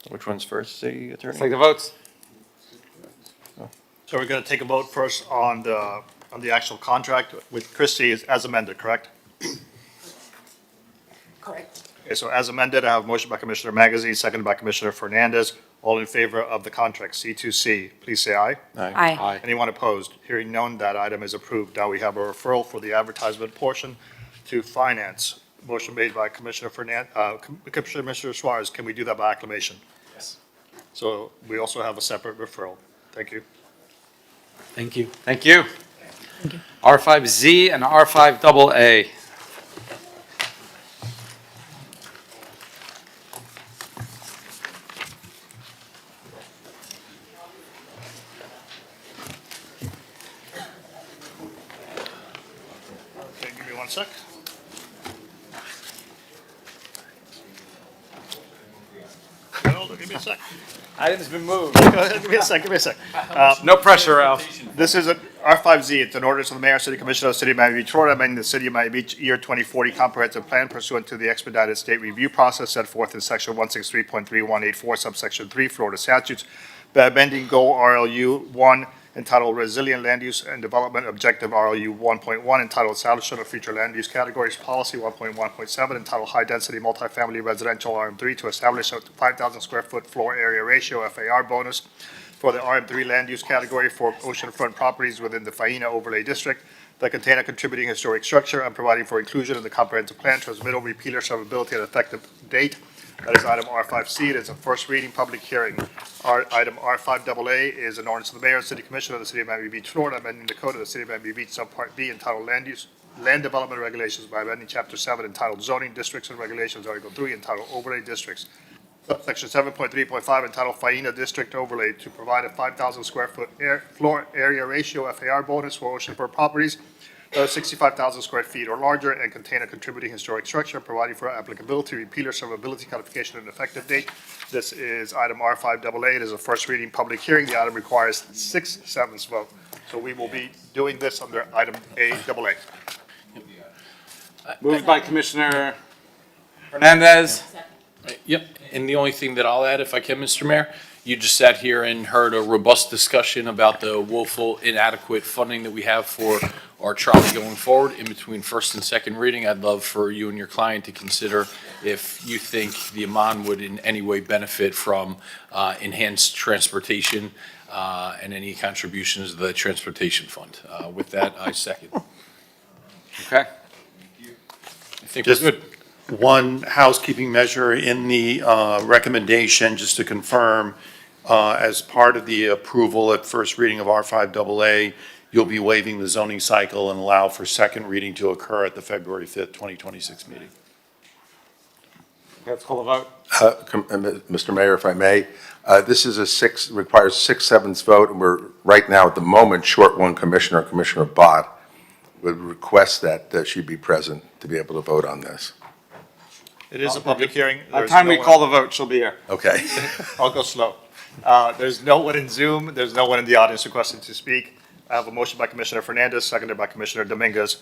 [SPEAKER 18] Which one's first, city attorney?
[SPEAKER 3] Let's take the votes.
[SPEAKER 4] So we're going to take a vote first on the actual contract with Christie as amended, correct?
[SPEAKER 10] Correct.
[SPEAKER 4] Okay, so as amended, I have a motion by Commissioner Magazine, seconded by Commissioner Fernandez. All in favor of the contract, C2C, please say aye.
[SPEAKER 14] Aye.
[SPEAKER 4] Anyone opposed? Hearing none, that item is approved. Now we have a referral for the advertisement portion to finance. Motion made by Commissioner Commissioner Suarez. Can we do that by acclamation?
[SPEAKER 11] Yes.
[SPEAKER 4] So we also have a separate referral. Thank you.
[SPEAKER 11] Thank you.
[SPEAKER 3] Thank you. R5Z and R5AA.
[SPEAKER 4] Okay, give me one sec. Give me a sec.
[SPEAKER 3] Item's been moved.
[SPEAKER 4] Give me a sec, give me a sec.
[SPEAKER 3] No pressure, Ralph.
[SPEAKER 4] This is a R5Z. It's an ordinance of the Mayor and City Commissioner of the City of Miami Beach, Florida, amending the City of Miami Beach Year 2040 Comprehensive Plan pursuant to the expedited state review process set forth in Section 163.3184, subsection 3, Florida statutes, by amending Go RLU 1 entitled Resilient Land Use and Development Objective RLU 1.1 entitled Establishment of Future Land Use Categories Policy 1.1.7 entitled High Density Multifamily Residential RM3 to establish a 5,000 square foot floor area ratio FAR bonus for the RM3 land use category for oceanfront properties within the Faena Overlay District that contain a contributing historic structure and providing for inclusion in the comprehensive plan, transmittal, repealer, servability, and effective date. That is item R5C. It is a first reading public hearing. Item R5AA is an ordinance of the Mayor and City Commissioner of the City of Miami Beach, Florida, amending the code of the City of Miami Beach, Subpart B, entitled Land Development Regulations by amending Chapter 7, entitled Zoning Districts and Regulations, Article 3, entitled Overlay Districts. Section 7.3.5 entitled Faena District Overlay to provide a 5,000 square foot floor area ratio FAR bonus for oceanfront properties that are 65,000 square feet or larger and contain a contributing historic structure, providing for applicability, repealer, servability, codification, and effective date. This is item R5AA. It is a first reading public hearing. The item requires 6/7 vote. So we will be doing this under item AAA.
[SPEAKER 3] Moved by Commissioner Fernandez.
[SPEAKER 15] Yep, and the only thing that I'll add, if I can, Mr. Mayor, you just sat here and heard a robust discussion about the woeful inadequate funding that we have for our trolley going forward in between first and second reading. I'd love for you and your client to consider if you think the Amman would in any way benefit from enhanced transportation and any contributions to the transportation fund. With that, I second.
[SPEAKER 3] Okay.
[SPEAKER 15] I think we're
[SPEAKER 1] Just
[SPEAKER 15] good.
[SPEAKER 1] one housekeeping measure in the recommendation, just to confirm, as part of the approval at first reading of R5AA, you'll be waiving the zoning cycle and allow for second reading to occur at the February 5th, 2026 meeting.
[SPEAKER 3] Let's call a vote.
[SPEAKER 16] Mr. Mayor, if I may, this is requires 6/7 vote, and we're right now at the moment short one commissioner, Commissioner Bott, would request that she be present to be able to vote on this.
[SPEAKER 4] It is a public hearing.
[SPEAKER 3] By the
[SPEAKER 4] There's
[SPEAKER 3] time
[SPEAKER 4] no
[SPEAKER 3] we
[SPEAKER 4] one-
[SPEAKER 3] call the vote, she'll be here.
[SPEAKER 16] Okay.
[SPEAKER 4] I'll go slow. There's no one in Zoom. There's no one in the audience requesting to speak. I have a motion by Commissioner Fernandez, seconded by Commissioner Dominguez.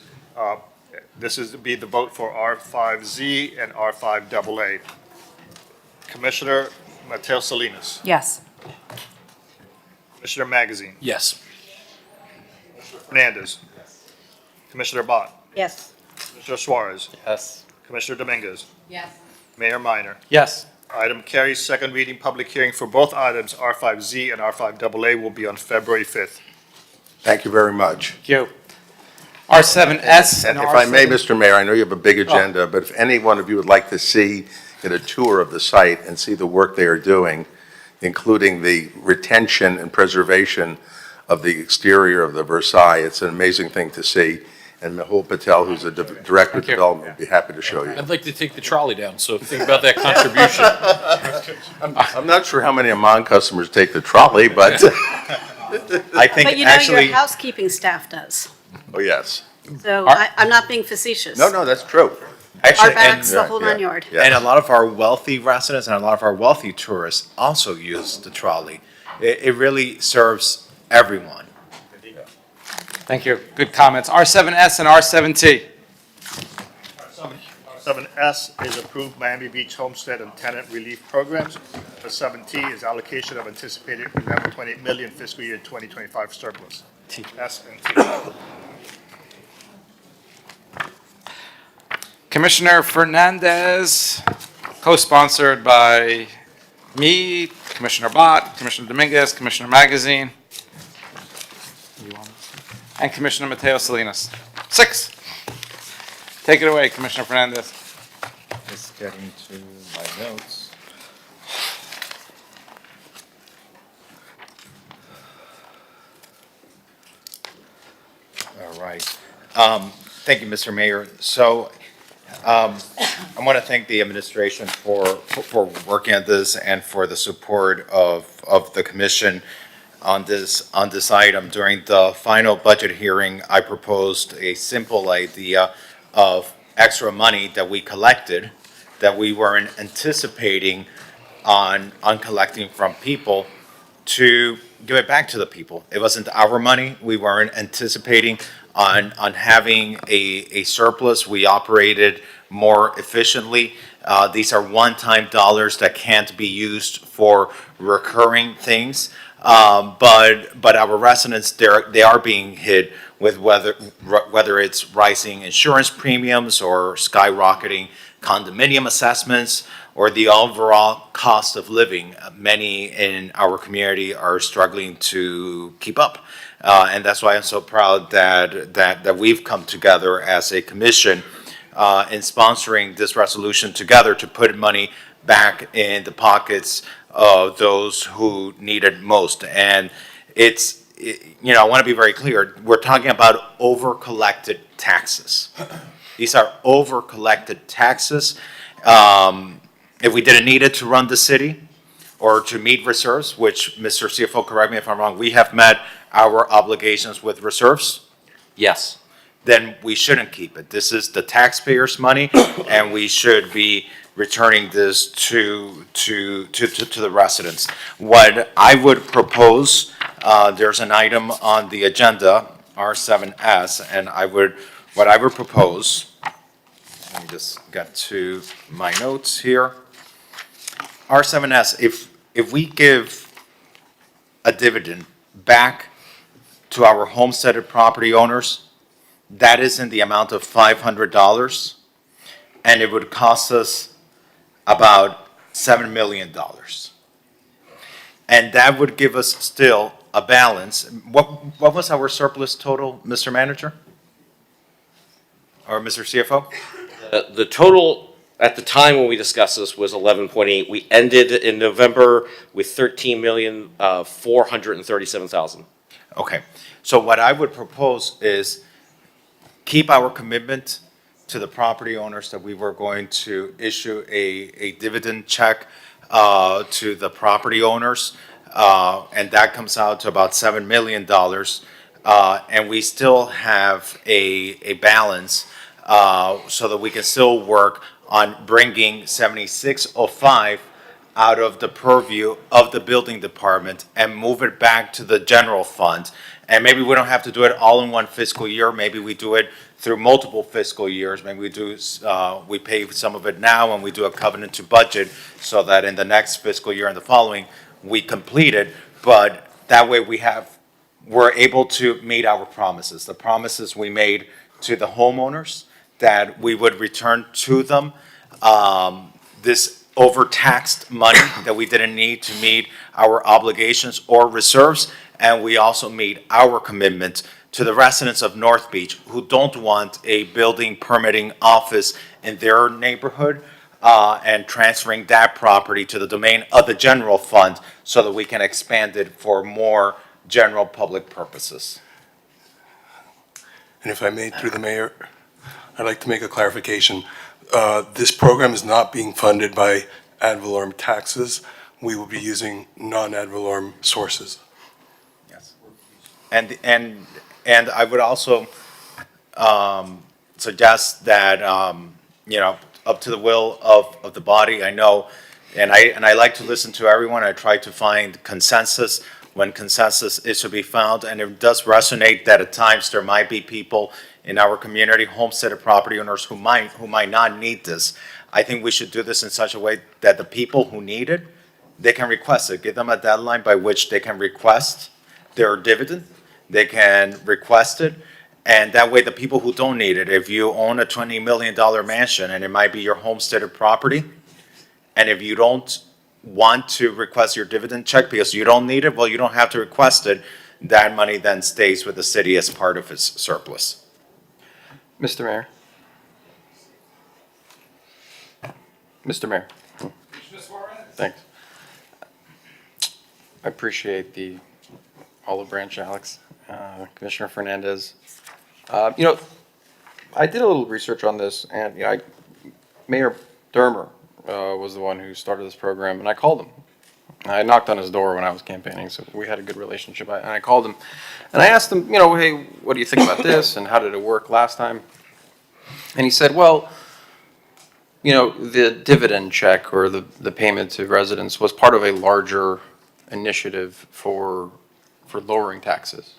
[SPEAKER 4] This is to be the vote for R5Z and R5AA. Commissioner Mateo Salinas.
[SPEAKER 17] Yes.
[SPEAKER 4] Commissioner Magazine.
[SPEAKER 15] Yes.
[SPEAKER 4] Fernandez. Commissioner Bott.
[SPEAKER 13] Yes.
[SPEAKER 4] Commissioner Suarez.
[SPEAKER 3] Yes.
[SPEAKER 4] Commissioner Dominguez.
[SPEAKER 17] Yes.
[SPEAKER 4] Mayor Minor.
[SPEAKER 3] Yes.
[SPEAKER 4] Item carries. Second reading public hearing for both items, R5Z and R5AA, will be on February 5th.
[SPEAKER 16] Thank you very much.
[SPEAKER 3] Thank you. R7S and
[SPEAKER 16] And if I may,
[SPEAKER 3] R7.
[SPEAKER 16] Mr. Mayor, I know you have a big agenda, but if any one of you would like to get a tour of the site and see the work they are doing, including the retention and preservation of the exterior of the Versailles, it's an amazing thing to see. And Mehul Patel, who's a Director of
[SPEAKER 3] Thank you.
[SPEAKER 16] Development, will be happy to show you.
[SPEAKER 15] I'd like to take the trolley down, so think about that contribution.
[SPEAKER 16] I'm not sure how many Amman customers take the trolley, but I think
[SPEAKER 13] But you know,
[SPEAKER 16] actually,
[SPEAKER 13] your housekeeping staff does.
[SPEAKER 16] oh, yes.
[SPEAKER 13] So
[SPEAKER 3] Are-
[SPEAKER 13] I'm not being facetious.
[SPEAKER 16] No, that's true.
[SPEAKER 8] Actually,
[SPEAKER 13] backs, the
[SPEAKER 16] and-
[SPEAKER 13] whole
[SPEAKER 16] Yeah,
[SPEAKER 13] nine yard.
[SPEAKER 16] yeah.
[SPEAKER 8] And a lot of our wealthy residents and a lot of our wealthy tourists also use the trolley. It really serves everyone.
[SPEAKER 3] Thank you. Good comments. R7S and R7T.
[SPEAKER 4] 7S is approved Miami Beach Homestead and Tenant Relief Programs. For 7T is allocation of anticipated 11.8 million fiscal year 2025 surplus. S and T.
[SPEAKER 3] Commissioner Fernandez, co-sponsored by me, Commissioner Bott, Commissioner Dominguez, Commissioner Magazine, and Commissioner Mateo Salinas. 6. Take it away, Commissioner Fernandez.
[SPEAKER 8] Just getting to my notes. All right. Thank you, Mr. Mayor. So I want to thank the administration for working on this and for the support of the commission on this item. During the final budget hearing, I proposed a simple idea of extra money that we collected that we weren't anticipating on collecting from people to give it back to the people. It wasn't our money. We weren't anticipating on having a surplus. We operated more efficiently. These are one-time dollars that can't be used for recurring things. But our residents, they are being hit with whether it's rising insurance premiums or skyrocketing condominium assessments or the overall cost of living. Many in our community are struggling to keep up. And that's why I'm so proud that we've come together as a commission in sponsoring this resolution together to put money back in the pockets of those who need it most. And I want to be very clear, we're talking about over-collected taxes. These are over-collected taxes. If we didn't need it to run the city or to meet reserves, which, Mr. CFO, correct me if I'm wrong, we have met our obligations with reserves,
[SPEAKER 5] Yes.
[SPEAKER 8] then we shouldn't keep it. This is the taxpayers' money, and we should be returning this to the residents. What I would propose, there's an item on the agenda, R7S, and what I would propose, let me just get to my notes here. R7S, if we give a dividend back to our homesteaded property owners, that is in the amount of $500, and it would cost us about $7 million. And that would give us still a balance. What was our surplus total, Mr. Manager? Or Mr. CFO?
[SPEAKER 5] The total at the time when we discussed this was 11.8. We ended in November with 13,437,000.
[SPEAKER 8] Okay, so what I would propose is keep our commitment to the property owners that we were going to issue a dividend check to the property owners, and that comes out to about $7 million. And we still have a balance so that we can still work on bringing 7605 out of the purview of the building department and move it back to the general fund. And maybe we don't have to do it all in one fiscal year. Maybe we do it through multiple fiscal years. Maybe we pay some of it now and we do a covenant to budget so that in the next fiscal year and the following, we complete it. But that way we're able to meet our promises. The promises we made to the homeowners that we would return to them this overtaxed money that we didn't need to meet our obligations or reserves. And we also meet our commitment to the residents of North Beach who don't want a building permitting office in their neighborhood and transferring that property to the domain of the general fund so that we can expand it for more general public purposes.
[SPEAKER 9] And if I may, through the mayor, I'd like to make a clarification. This program is not being funded by ad valorem taxes. We will be using non-ad valorem sources.
[SPEAKER 8] Yes. And I would also suggest that up to the will of the body. I know, and I like to listen to everyone. I try to find consensus when consensus is to be found, and it does resonate that at times there might be people in our community, homesteaded property owners who might not need this. I think we should do this in such a way that the people who need it, they can request it. Give them a deadline by which they can request their dividend. They can request it. And that way, the people who don't need it, if you own a $20 million mansion and it might be your homesteaded property, and if you don't want to request your dividend check because you don't need it, well, you don't have to request it. That money then stays with the city as part of its surplus.
[SPEAKER 18] Mr. Mayor. Mr. Mayor. Thanks. I appreciate the olive branch, Alex, Commissioner Fernandez. I did a little research on this, and Mayor Dermer was the one who started this program, and I called him. I knocked on his door when I was campaigning, so we had a good relationship. And I called him, and I asked him, hey, what do you think about this, and how did it work last time? And he said, well, the dividend check or the payment to residents was part of a larger initiative for lowering taxes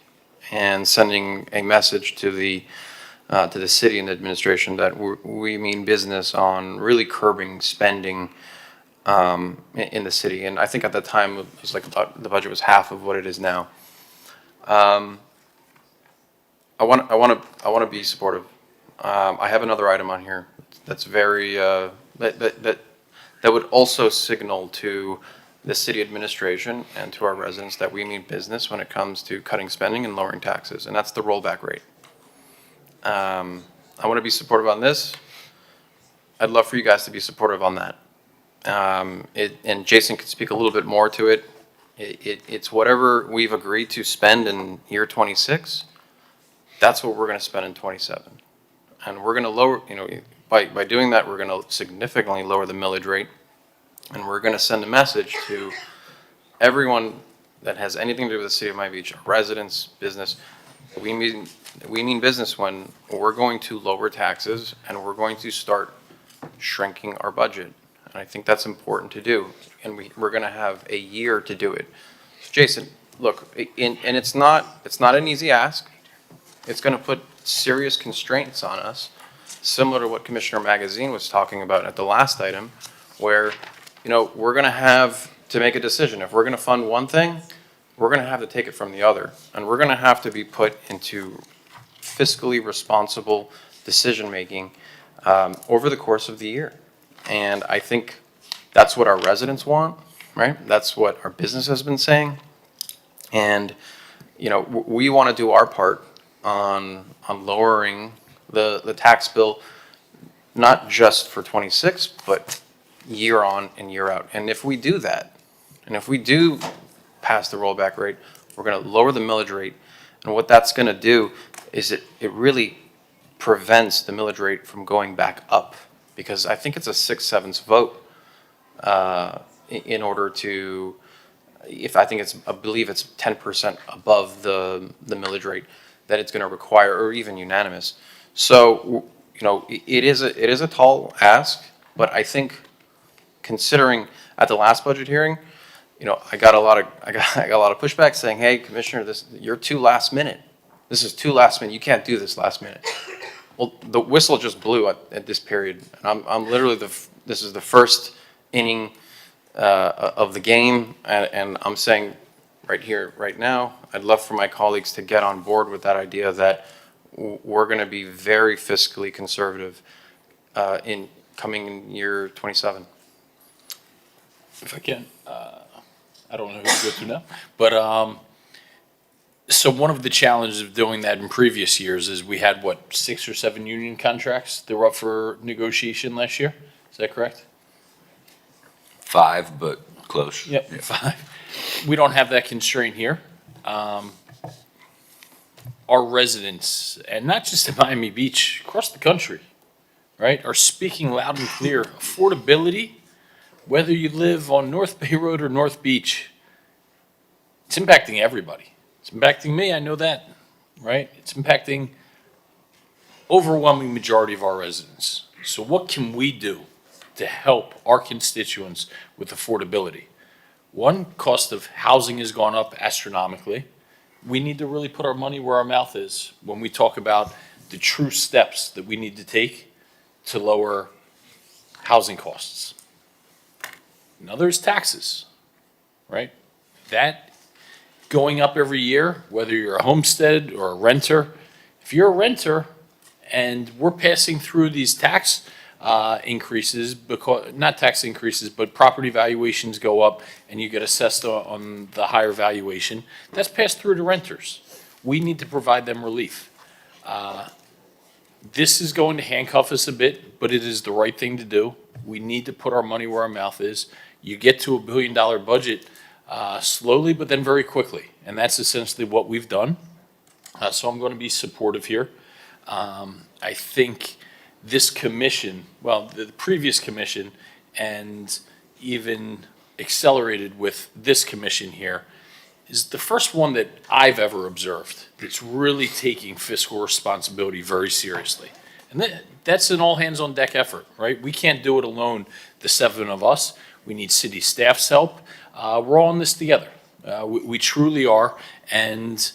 [SPEAKER 18] and sending a message to the city and the administration that we mean business on really curbing spending in the city. And I think at the time it was like the budget was half of what it is now. I want to be supportive. I have another item on here that's very that would also signal to the city administration and to our residents that we mean business when it comes to cutting spending and lowering taxes, and that's the rollback rate. I want to be supportive on this. I'd love for you guys to be supportive on that. And Jason could speak a little bit more to it. It's whatever we've agreed to spend in year 26, that's what we're going to spend in 27. And we're going to lower, by doing that, we're going to significantly lower the millage rate. And we're going to send a message to everyone that has anything to do with the city of Miami Beach, residents, business. We mean business when we're going to lower taxes and we're going to start shrinking our budget. And I think that's important to do. And we're going to have a year to do it. Jason, look, and it's not an easy ask. It's going to put serious constraints on us, similar to what Commissioner Magazine was talking about at the last item, where we're going to have to make a decision. If we're going to fund one thing, we're going to have to take it from the other. And we're going to have to be put into fiscally responsible decision-making over the course of the year. And I think that's what our residents want, right? That's what our business has been saying. And, we want to do our part on lowering the tax bill, not just for 26, but year on and year out. And if we do that, and if we do pass the rollback rate, we're going to lower the millage rate. And what that's going to do is it really prevents the millage rate from going back up, because I think it's a 6/7 vote in order to, I believe it's 10% above the millage rate that it's going to require, or even unanimous. So, it is a tall ask, but I think, considering at the last budget hearing, I got a lot of pushback saying, "Hey, Commissioner, you're too last minute. This is too last minute. You can't do this last minute." Well, the whistle just blew at this period, and I'm literally this is the first inning of the game, and I'm saying right here, right now, I'd love for my colleagues to get on board with that idea that we're going to be very fiscally conservative in coming year 27.
[SPEAKER 15] If I can, I don't know who to go to now, but so one of the challenges of doing that in previous years is we had, 6 or 7 union contracts that were up for negotiation last year? Is that correct?
[SPEAKER 20] 5, but close.
[SPEAKER 15] Yep,
[SPEAKER 20] Yeah.
[SPEAKER 15] 5. We don't have that constraint here. Our residents, and not just in Miami Beach, across the country, right, are speaking loud and clear. Affordability, whether you live on North Bay Road or North Beach, it's impacting everybody. It's impacting me, I know that, right? It's impacting overwhelming majority of our residents. So what can we do to help our constituents with affordability? One, cost of housing has gone up astronomically. We need to really put our money where our mouth is when we talk about the true steps that we need to take to lower housing costs. Another is taxes, right? That going up every year, whether you're a homestead or a renter. If you're a renter and we're passing through these tax increases, because, not tax increases, but property valuations go up and you get assessed on the higher valuation, that's passed through to renters. We need to provide them relief. This is going to handcuff us a bit, but it is the right thing to do. We need to put our money where our mouth is. You get to $1 billion budget slowly, but then very quickly. And that's essentially what we've done. So I'm going to be supportive here. I think this commission, well, the previous commission, and even accelerated with this commission here, is the first one that I've ever observed that's really taking fiscal responsibility very seriously. And that's an all-hands-on-deck effort, right? We can't do it alone, the 7 of us. We need city staff's help. We're all in this together. We truly are. And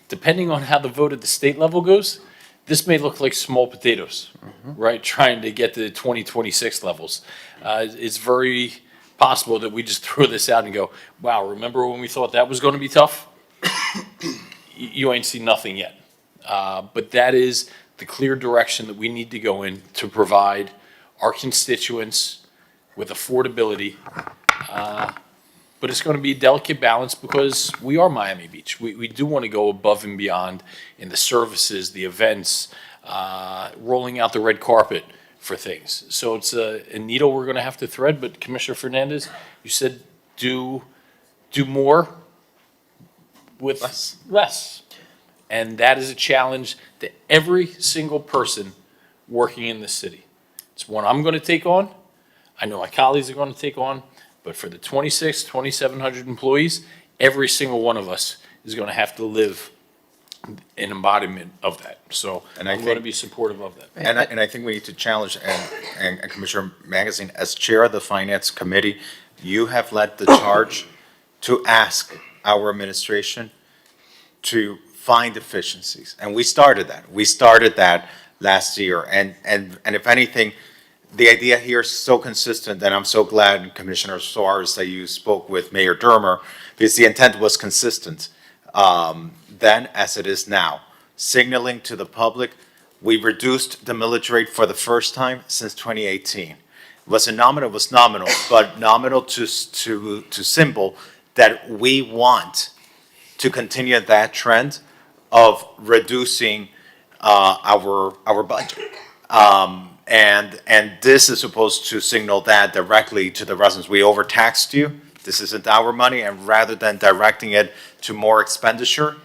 [SPEAKER 15] depending on how the vote at the state level goes, this may look like small potatoes, right? Trying to get to the 2026 levels. It's very possible that we just throw this out and go, wow, remember when we thought that was going to be tough? You ain't seen nothing yet. But that is the clear direction that we need to go in to provide our constituents with affordability. But it's going to be a delicate balance because we are Miami Beach. We do want to go above and beyond in the services, the events, rolling out the red carpet for things. So it's a needle we're going to have to thread. But Commissioner Fernandez, you said do more with less. And that is a challenge to every single person working in this city. It's one I'm going to take on. I know my colleagues are going to take on. But for the 2,700 employees, every single one of us is going to have to live an embodiment of that. So I'm going to be supportive of that.
[SPEAKER 8] And I think we need to challenge, and Commissioner Magazine, as chair of the Finance Committee, you have led the charge to ask our administration to find efficiencies. And we started that. We started that last year. And if anything, the idea here is so consistent, and I'm so glad, Commissioner Suarez, that you spoke with Mayor Dermer, because the intent was consistent then as it is now. Signaling to the public, we reduced the millage rate for the first time since 2018. Was it nominal? It was nominal, but nominal to symbol that we want to continue that trend of reducing our budget. And this is supposed to signal that directly to the residents. We overtaxed you. This isn't our money, and rather than directing it to more expenditure,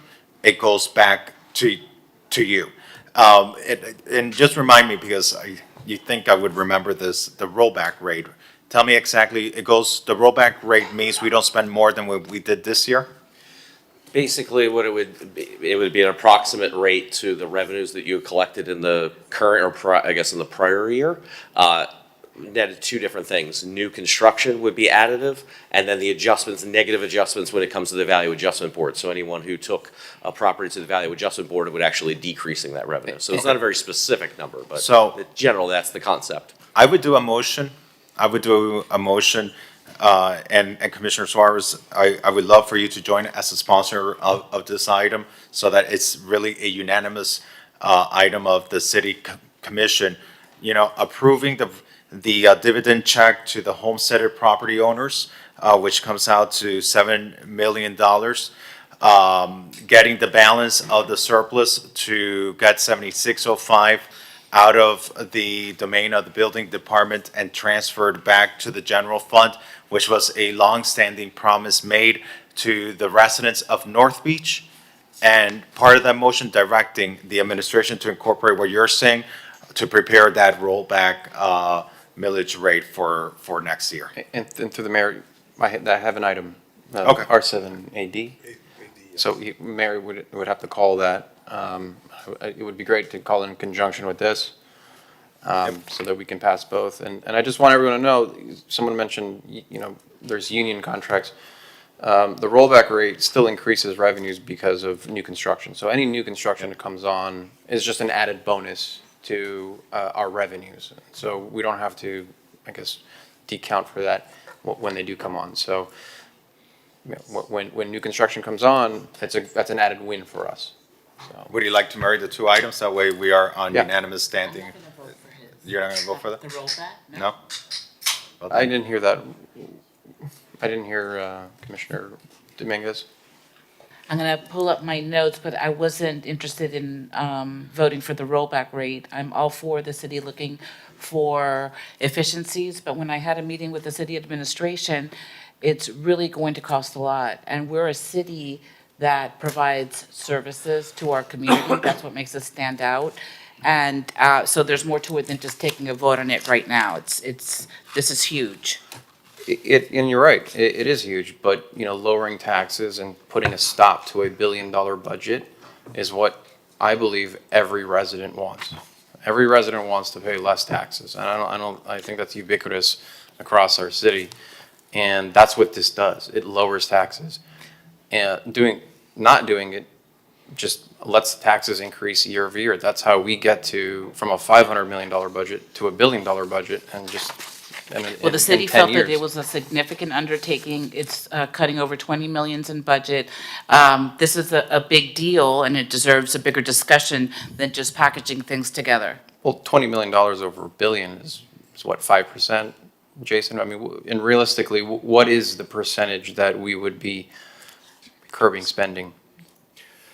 [SPEAKER 8] it goes back to you. And just remind me, because you think I would remember this, the rollback rate. Tell me exactly, the rollback rate means we don't spend more than what we did this year?
[SPEAKER 5] Basically, what it would be an approximate rate to the revenues that you collected in the current, or I guess in the prior year. Netted two different things. New construction would be additive, and then the adjustments, negative adjustments when it comes to the Value Adjustment Board. So anyone who took a property to the Value Adjustment Board, it would actually decreasing that revenue. So it's not a very specific number, but in general, that's the concept.
[SPEAKER 8] I would do a motion, and Commissioner Suarez, I would love for you to join as a sponsor of this item so that it's really a unanimous item of the city commission, approving the dividend check to the homesteaded property owners, which comes out to $7 million, getting the balance of the surplus to get 7605 out of the domain of the building department and transferred back to the general fund, which was a longstanding promise made to the residents of North Beach. And part of that motion directing the administration to incorporate what you're saying to prepare that rollback millage rate for next year.
[SPEAKER 18] And through the mayor, I have an item,
[SPEAKER 8] Okay.
[SPEAKER 18] R7AD. So Mayor would have to call that It would be great to call in conjunction with this, so that we can pass both. And I just want everyone to know, someone mentioned, there's union contracts. The rollback rate still increases revenues because of new construction. So any new construction that comes on is just an added bonus to our revenues. So we don't have to, I guess, decount for that when they do come on. So when new construction comes on, that's an added win for us. So.
[SPEAKER 8] Would you like to marry the two items? That way we are on
[SPEAKER 18] Yeah.
[SPEAKER 8] unanimous standing. You're not going to vote for that?
[SPEAKER 21] The rollback?
[SPEAKER 8] No? Well,
[SPEAKER 18] I didn't hear that. I didn't hear Commissioner Dominguez.
[SPEAKER 21] I'm going to pull up my notes, but I wasn't interested in voting for the rollback rate. I'm all for the city looking for efficiencies, but when I had a meeting with the city administration, it's really going to cost a lot. And we're a city that provides services to our community. That's what makes us stand out. And so there's more to it than just taking a vote on it right now. This is huge.
[SPEAKER 18] And you're right, it is huge, but, lowering taxes and putting a stop to a $1 billion budget is what I believe every resident wants. Every resident wants to pay less taxes, and I think that's ubiquitous across our city. And that's what this does, it lowers taxes. And not doing it just lets taxes increase year over year. That's how we get from a $500 million budget to a $1 billion budget, and just
[SPEAKER 21] Well, the city felt that it was a significant undertaking. It's cutting over 20 millions in budget. This is a big deal, and it deserves a bigger discussion than just packaging things together.
[SPEAKER 18] Well, $20 million over $1 billion is what, 5%, Jason? I mean, and realistically, what is the percentage that we would be curbing spending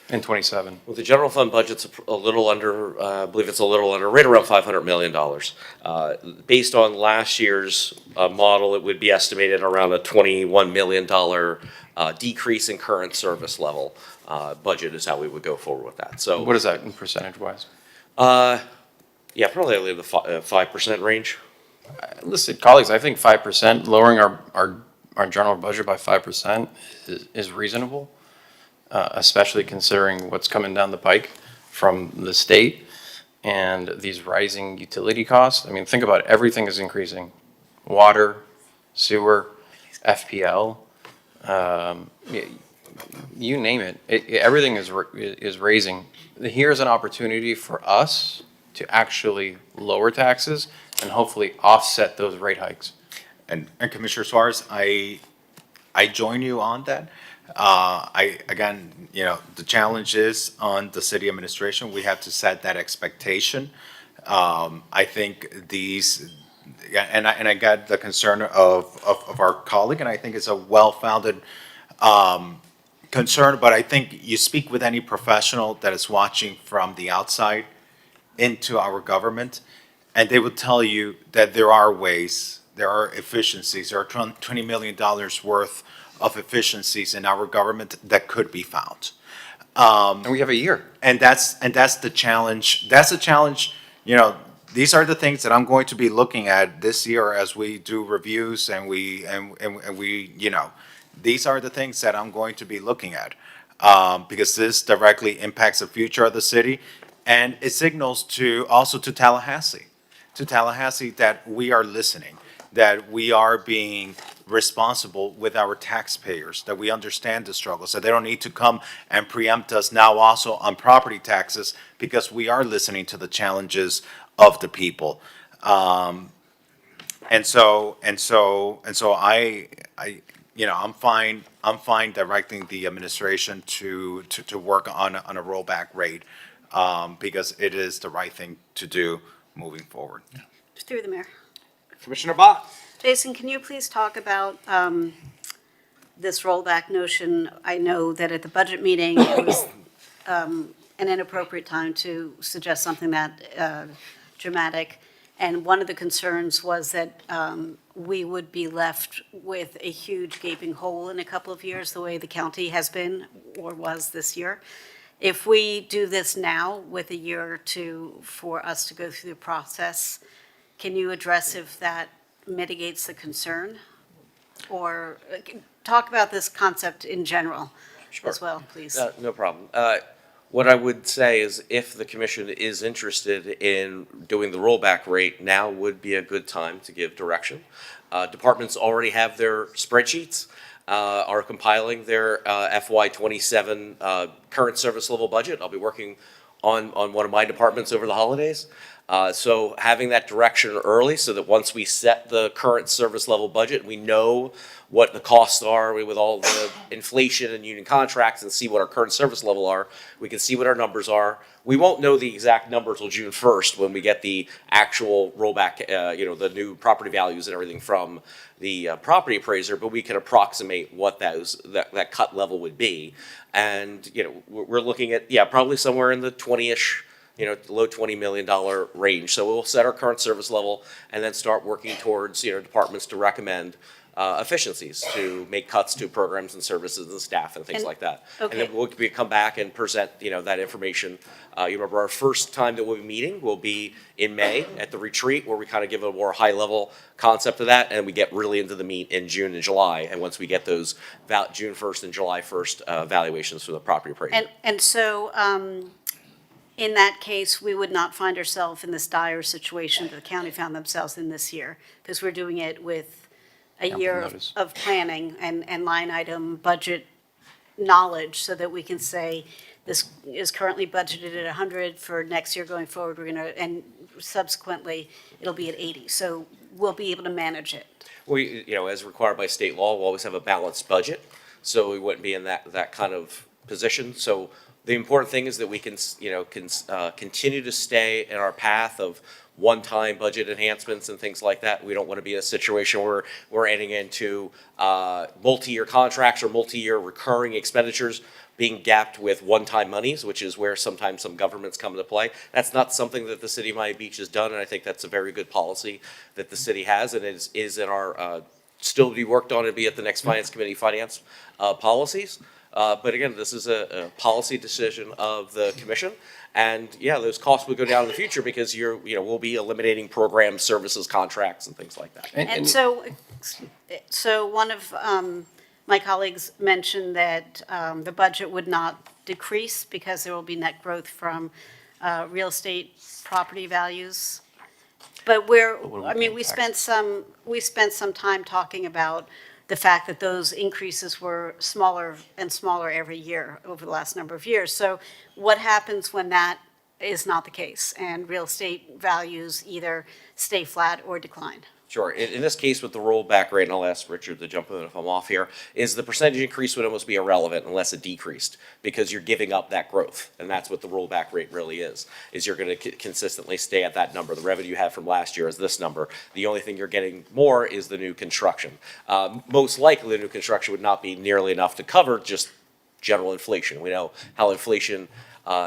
[SPEAKER 18] in '27?
[SPEAKER 5] Well, the general fund budget's a little under, I believe it's a little under, right around $500 million. Based on last year's model, it would be estimated around a $21 million decrease in current service level. Budget is how we would go forward with that. So
[SPEAKER 18] What is that in percentage-wise?
[SPEAKER 5] yeah, probably in the 5% range.
[SPEAKER 18] Listen, colleagues, I think 5%, lowering our general budget by 5% is reasonable, especially considering what's coming down the pike from the state and these rising utility costs. I mean, think about it, everything is increasing. Water, sewer, FPL, you name it, everything is raising. Here's an opportunity for us to actually lower taxes and hopefully offset those rate hikes.
[SPEAKER 8] And Commissioner Suarez, I join you on that. Again, the challenge is on the city administration. We have to set that expectation. I think and I got the concern of our colleague, and I think it's a well-founded concern, but I think you speak with any professional that is watching from the outside into our government, and they will tell you that there are ways, there are efficiencies, there are $20 million worth of efficiencies in our government that could be found.
[SPEAKER 18] And we have a year.
[SPEAKER 8] And that's the challenge. That's the challenge. These are the things that I'm going to be looking at this year as we do reviews and we these are the things that I'm going to be looking at because this directly impacts the future of the city, and it signals also to Tallahassee that we are listening, that we are being responsible with our taxpayers, that we understand the struggles, that they don't need to come and preempt us now also on property taxes because we are listening to the challenges of the people. And so I'm fine directing the administration to work on a rollback rate because it is the right thing to do moving forward.
[SPEAKER 13] Through the mayor.
[SPEAKER 3] Commissioner Bott.
[SPEAKER 13] Jason, can you please talk about this rollback notion? I know that at the budget meeting, it was an inappropriate time to suggest something that dramatic. And one of the concerns was that we would be left with a huge gaping hole in a couple of years, the way the county has been or was this year. If we do this now with a year or two for us to go through the process, can you address if that mitigates the concern? Or talk about this concept in general as well, please.
[SPEAKER 5] No problem. What I would say is if the commission is interested in doing the rollback rate, now would be a good time to give direction. Departments already have their spreadsheets, are compiling their FY '27 current service level budget. I'll be working on one of my departments over the holidays. So having that direction early so that once we set the current service level budget, we know what the costs are with all the inflation and union contracts and see what our current service level are. We can see what our numbers are. We won't know the exact number till June 1st when we get the actual rollback, the new property values and everything from the property appraiser, but we can approximate what that cut level would be. And, we're looking at, probably somewhere in the 20-ish, low $20 million range. So we'll set our current service level and then start working towards, departments to recommend efficiencies to make cuts to programs and services and staff and things
[SPEAKER 13] And-
[SPEAKER 5] like that.
[SPEAKER 13] okay.
[SPEAKER 5] And then we'll come back and present, that information. You remember our first time that we'll be meeting will be in May at the retreat where we kind of give a more high-level concept of that, and we get really into the meat in June and July. And once we get those June 1st and July 1st valuations for the property appraisal.
[SPEAKER 13] And so, in that case, we would not find ourselves in this dire situation that the county found themselves in this year, because we're doing it with a year
[SPEAKER 18] notice.
[SPEAKER 13] of planning and line item budget knowledge, so that we can say, this is currently budgeted at 100, for next year going forward, we're gonna, and subsequently, it'll be at 80. So we'll be able to manage it.
[SPEAKER 5] We, as required by state law, we'll always have a balanced budget, so we wouldn't be in that kind of position. So the important thing is that we can continue to stay in our path of one-time budget enhancements and things like that. We don't want to be in a situation where we're entering into multi-year contracts or multi-year recurring expenditures being gapped with one-time monies, which is where sometimes some governments come into play. That's not something that the city of Miami Beach has done, and I think that's a very good policy that the city has, and is in our, still to be worked on and be at the next Finance Committee finance policies. But again, this is a policy decision of the commission. And those costs will go down in the future because we'll be eliminating programs, services, contracts, and things like that.
[SPEAKER 13] And so one of my colleagues mentioned that the budget would not decrease because there will be net growth from real estate property values. But we spent some time talking about the fact that those increases were smaller and smaller every year over the last number of years. So what happens when that is not the case and real estate values either stay flat or decline?
[SPEAKER 5] Sure. In this case with the rollback rate, and I'll ask Richard to jump in if I'm off here, is the percentage increase would almost be irrelevant unless it decreased because you're giving up that growth. And that's what the rollback rate really is you're going to consistently stay at that number. The revenue you had from last year is this number. The only thing you're getting more is the new construction. Most likely the new construction would not be nearly enough to cover just general inflation. We know how inflation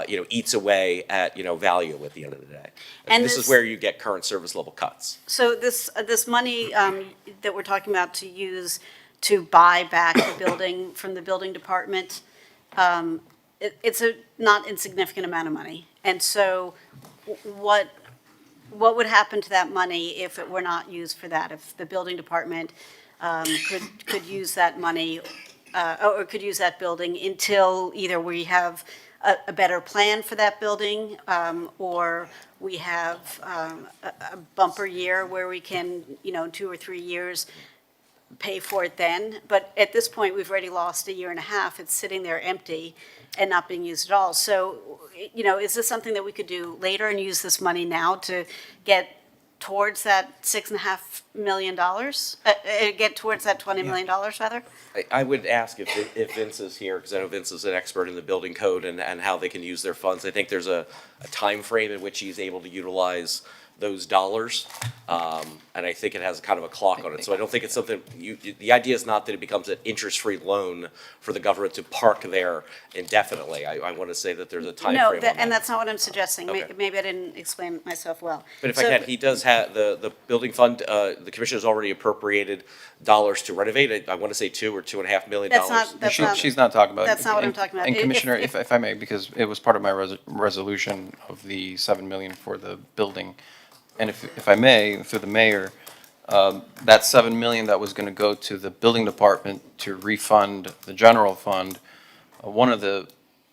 [SPEAKER 5] eats away at, value at the end of the day.
[SPEAKER 13] And
[SPEAKER 5] this is where you get current service level cuts.
[SPEAKER 13] So this money that we're talking about to use to buy back the building from the building department, it's a not insignificant amount of money. And so what would happen to that money if it were not used for that? If the building department could use that money or could use that building until either we have a better plan for that building, or we have a bumper year where we can, 2 or 3 years, pay for it then. But at this point, we've already lost a year and a half. It's sitting there empty and not being used at all. So, is this something that we could do later and use this money now to get towards that $6.5 million? Get towards that $20 million, rather?
[SPEAKER 5] I would ask if Vince is here, because I know Vince is an expert in the building code and how they can use their funds. I think there's a time frame in which he's able to utilize those dollars, and I think it has kind of a clock on it. So I don't think it's something, the idea is not that it becomes an interest-free loan for the government to park there indefinitely. I want to say that there's a time frame on that.
[SPEAKER 13] And that's not what I'm suggesting.
[SPEAKER 5] Okay.
[SPEAKER 13] Maybe I didn't explain myself well.
[SPEAKER 5] But if I can, he does have, the building fund, the commission has already appropriated dollars to renovate it. I want to say $2 or $2.5 million.
[SPEAKER 18] She's not talking about.
[SPEAKER 13] That's not what I'm talking about.
[SPEAKER 18] And
[SPEAKER 13] If-
[SPEAKER 18] Commissioner,
[SPEAKER 13] if-
[SPEAKER 18] if I may, because it was part of my resolution of the $7 million for the building. And if I may, through the mayor, that $7 million that was going to go to the building department to refund the general fund, one of the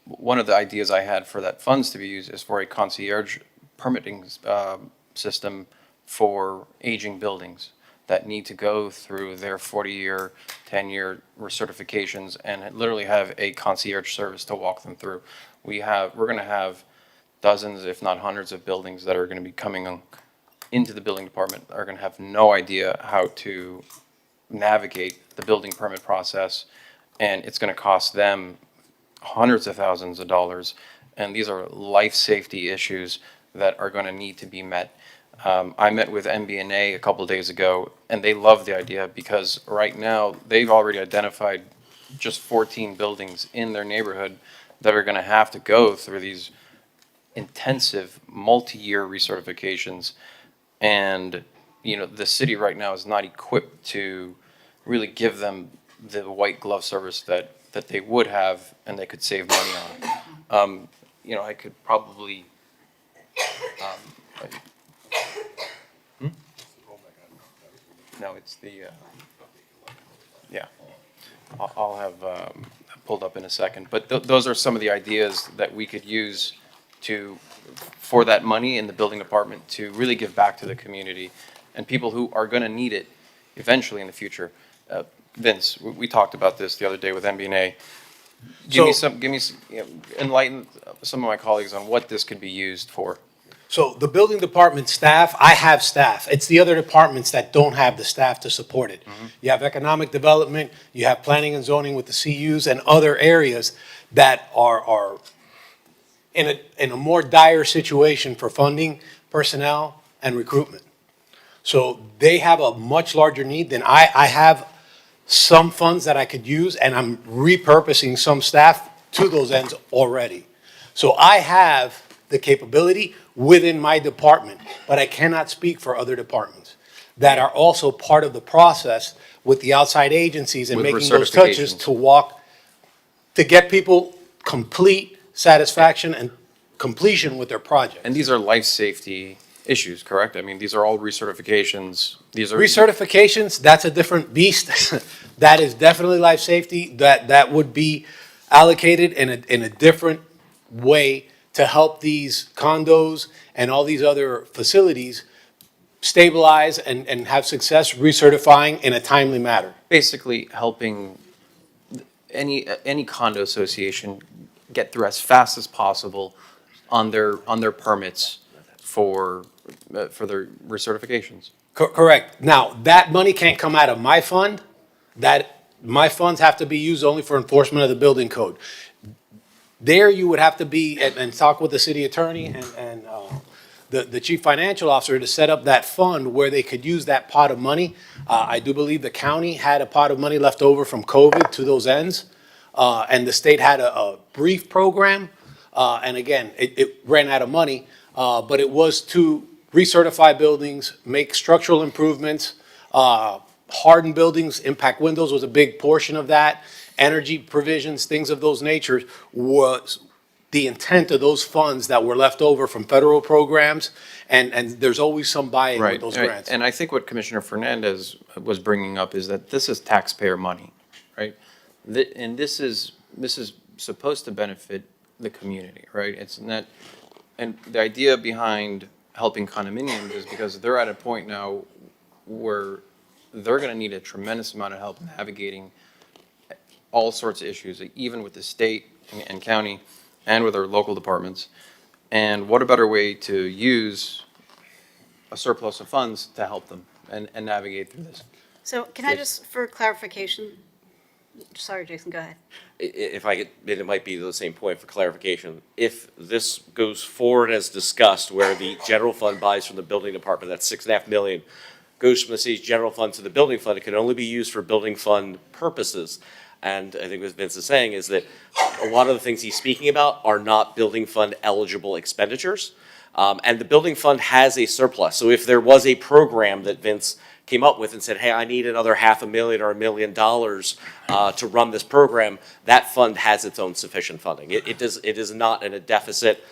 [SPEAKER 18] one of the ideas I had for that funds to be used is for a concierge permitting system for aging buildings that need to go through their 40-year, 10-year recertifications and literally have a concierge service to walk them through. We're going to have dozens, if not hundreds, of buildings that are going to be coming into the building department, are going to have no idea how to navigate the building permit process, and it's going to cost them hundreds of thousands of dollars. And these are life safety issues that are going to need to be met. I met with MBNA a couple of days ago, and they love the idea because right now they've already identified just 14 buildings in their neighborhood that are going to have to go through these intensive multi-year recertifications. And, you know, the city right now is not equipped to really give them the white glove service that they would have and they could save money on. You know, I could probably, no, it's the, yeah, I'll have pulled up in a second. But those are some of the ideas that we could use for that money in the building department to really give back to the community and people who are going to need it eventually in the future. Vince, we talked about this the other day with MBNA. Enlighten some of my colleagues on what this could be used for.
[SPEAKER 11] So the building department staff, I have staff. It's the other departments that don't have the staff to support it. You have economic development, you have planning and zoning with the CUs and other areas that are in a more dire situation for funding, personnel, and recruitment. So they have a much larger need than I have some funds that I could use, and I'm repurposing some staff to those ends already. So I have the capability within my department, but I cannot speak for other departments that are also part of the process with the outside agencies and
[SPEAKER 18] With
[SPEAKER 11] making those touches
[SPEAKER 18] recertifications.
[SPEAKER 11] to get people complete satisfaction and completion with their project.
[SPEAKER 18] And these are life safety issues, correct? I mean, these are all recertifications. These are
[SPEAKER 11] Recertifications, that's a different beast. That is definitely life safety. That would be allocated in a different way to help these condos and all these other facilities stabilize and have success recertifying in a timely manner.
[SPEAKER 18] basically helping any condo association get through as fast as possible on their permits for their recertifications.
[SPEAKER 11] Correct. Now, that money can't come out of my fund. My funds have to be used only for enforcement of the building code. There you would have to be, and talk with the city attorney and the chief financial officer to set up that fund where they could use that pot of money. I do believe the county had a pot of money left over from COVID to those ends. And the state had a brief program. And again, it ran out of money, but it was to recertify buildings, make structural improvements, harden buildings. Impact windows was a big portion of that. Energy provisions, things of those natures was the intent of those funds that were left over from federal programs. And there's always some buy-in with those grants.
[SPEAKER 18] And I think what Commissioner Fernandez was bringing up is that this is taxpayer money, right? And this is supposed to benefit the community, right? It's not, and the idea behind helping condominiums is because they're at a point now where they're gonna need a tremendous amount of help navigating all sorts of issues, even with the state and county and with our local departments. And what a better way to use a surplus of funds to help them and navigate through this.
[SPEAKER 13] So can I just, for clarification, sorry, Jason, go ahead.
[SPEAKER 5] If I could, it might be the same point for clarification. If this goes forward as discussed, where the general fund buys from the building department, that's $6.5 million, goes from the city's general fund to the building fund, it can only be used for building fund purposes. And I think what Vince is saying is that a lot of the things he's speaking about are not building fund eligible expenditures. And the building fund has a surplus. So if there was a program that Vince came up with and said, hey, I need another $500,000 or $1 million to run this program, that fund has its own sufficient funding. It is not in a deficit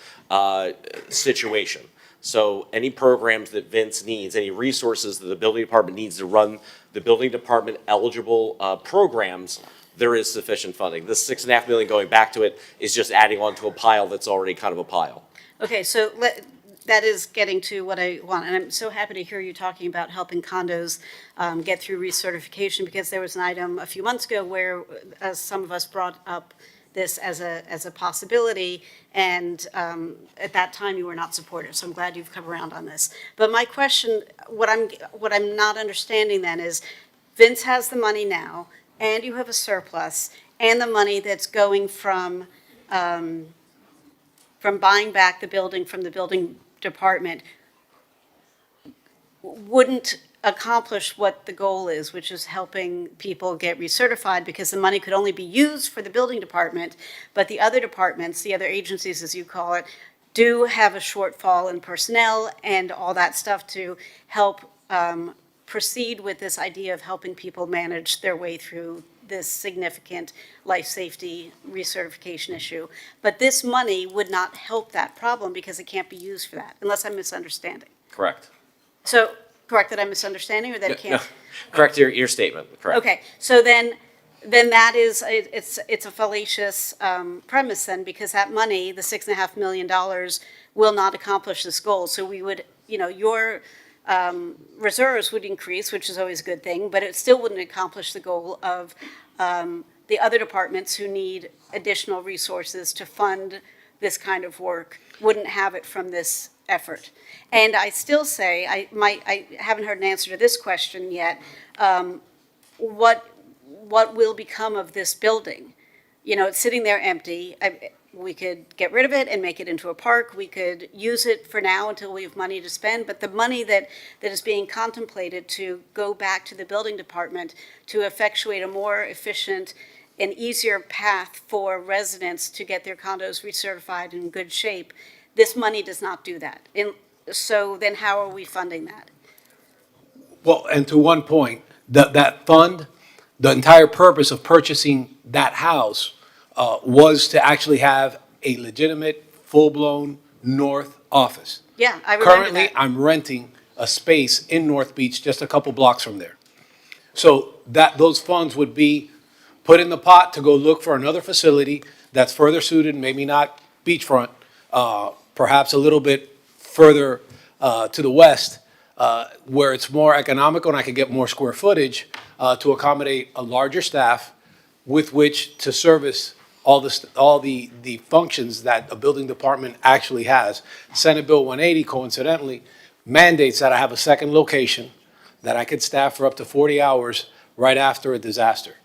[SPEAKER 5] situation. So any programs that Vince needs, any resources that the building department needs to run the building department eligible programs there is sufficient funding. The $6.5 million going back to it is just adding on to a pile that's already kind of a pile.
[SPEAKER 13] Okay, so that is getting to what I want, and I'm so happy to hear you talking about helping condos get through recertification, because there was an item a few months ago where some of us brought up this as a possibility, and at that time you were not supportive, so I'm glad you've come around on this. But my question, what I'm not understanding then is, Vince has the money now, and you have a surplus, and the money that's going from buying back the building from the building department wouldn't accomplish what the goal is, which is helping people get recertified, because the money could only be used for the building department, but the other departments, the other agencies, as you call it, do have a shortfall in personnel and all that stuff to help proceed with this idea of helping people manage their way through this significant life safety recertification issue. But this money would not help that problem because it can't be used for that, unless I'm misunderstanding.
[SPEAKER 5] Correct.
[SPEAKER 13] So, correct that I'm misunderstanding, or that it can't?
[SPEAKER 5] No, correct your statement, correct.
[SPEAKER 13] Okay, so then that is, it's a fallacious premise then, because that money, the $6.5 million, will not accomplish this goal. So we would, your reserves would increase, which is always a good thing, but it still wouldn't accomplish the goal of the other departments who need additional resources to fund this kind of work, wouldn't have it from this effort. And I still say, I haven't heard an answer to this question yet, what will become of this building? It's sitting there empty. We could get rid of it and make it into a park. We could use it for now until we have money to spend. But the money that is being contemplated to go back to the building department to effectuate a more efficient and easier path for residents to get their condos recertified in good shape, this money does not do that. So then how are we funding that?
[SPEAKER 12] Well, and to one point, that fund, the entire purpose of purchasing that house was to actually have a legitimate, full-blown North office.
[SPEAKER 13] Yeah, I remember
[SPEAKER 12] Currently,
[SPEAKER 13] that.
[SPEAKER 12] I'm renting a space in North Beach, just a couple blocks from there. So those funds would be put in the pot to go look for another facility that's further suited, maybe not beachfront, perhaps a little bit further to the west, where it's more economical and I could get more square footage to accommodate a larger staff with which to service all the functions that a building department actually has. Senate Bill 180, coincidentally, mandates that I have a second location that I could staff for up to 40 hours right after a disaster.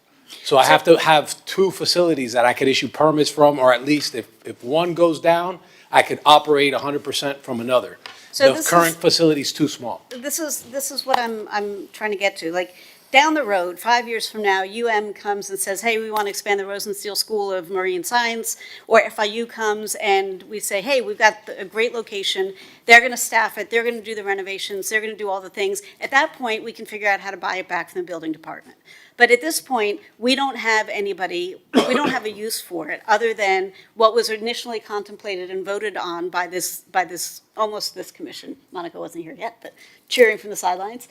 [SPEAKER 12] So I have to have two facilities that I could issue permits from, or at least if one goes down, I could operate 100% from another.
[SPEAKER 13] So
[SPEAKER 12] The
[SPEAKER 13] this
[SPEAKER 12] current
[SPEAKER 13] is-
[SPEAKER 12] facility's too small.
[SPEAKER 13] This is what I'm trying to get to. Like, down the road, 5 years from now, UM comes and says, hey, we want to expand the Rosenstiel School of Marine Science, or FIU comes and we say, hey, we've got a great location, they're going to staff it, they're going to do the renovations, they're going to do all the things. At that point, we can figure out how to buy it back from the building department. But at this point, we don't have anybody, we don't have a use for it, other than what was initially contemplated and voted on by this almost this commission. Monica wasn't here yet, but cheering from the sidelines.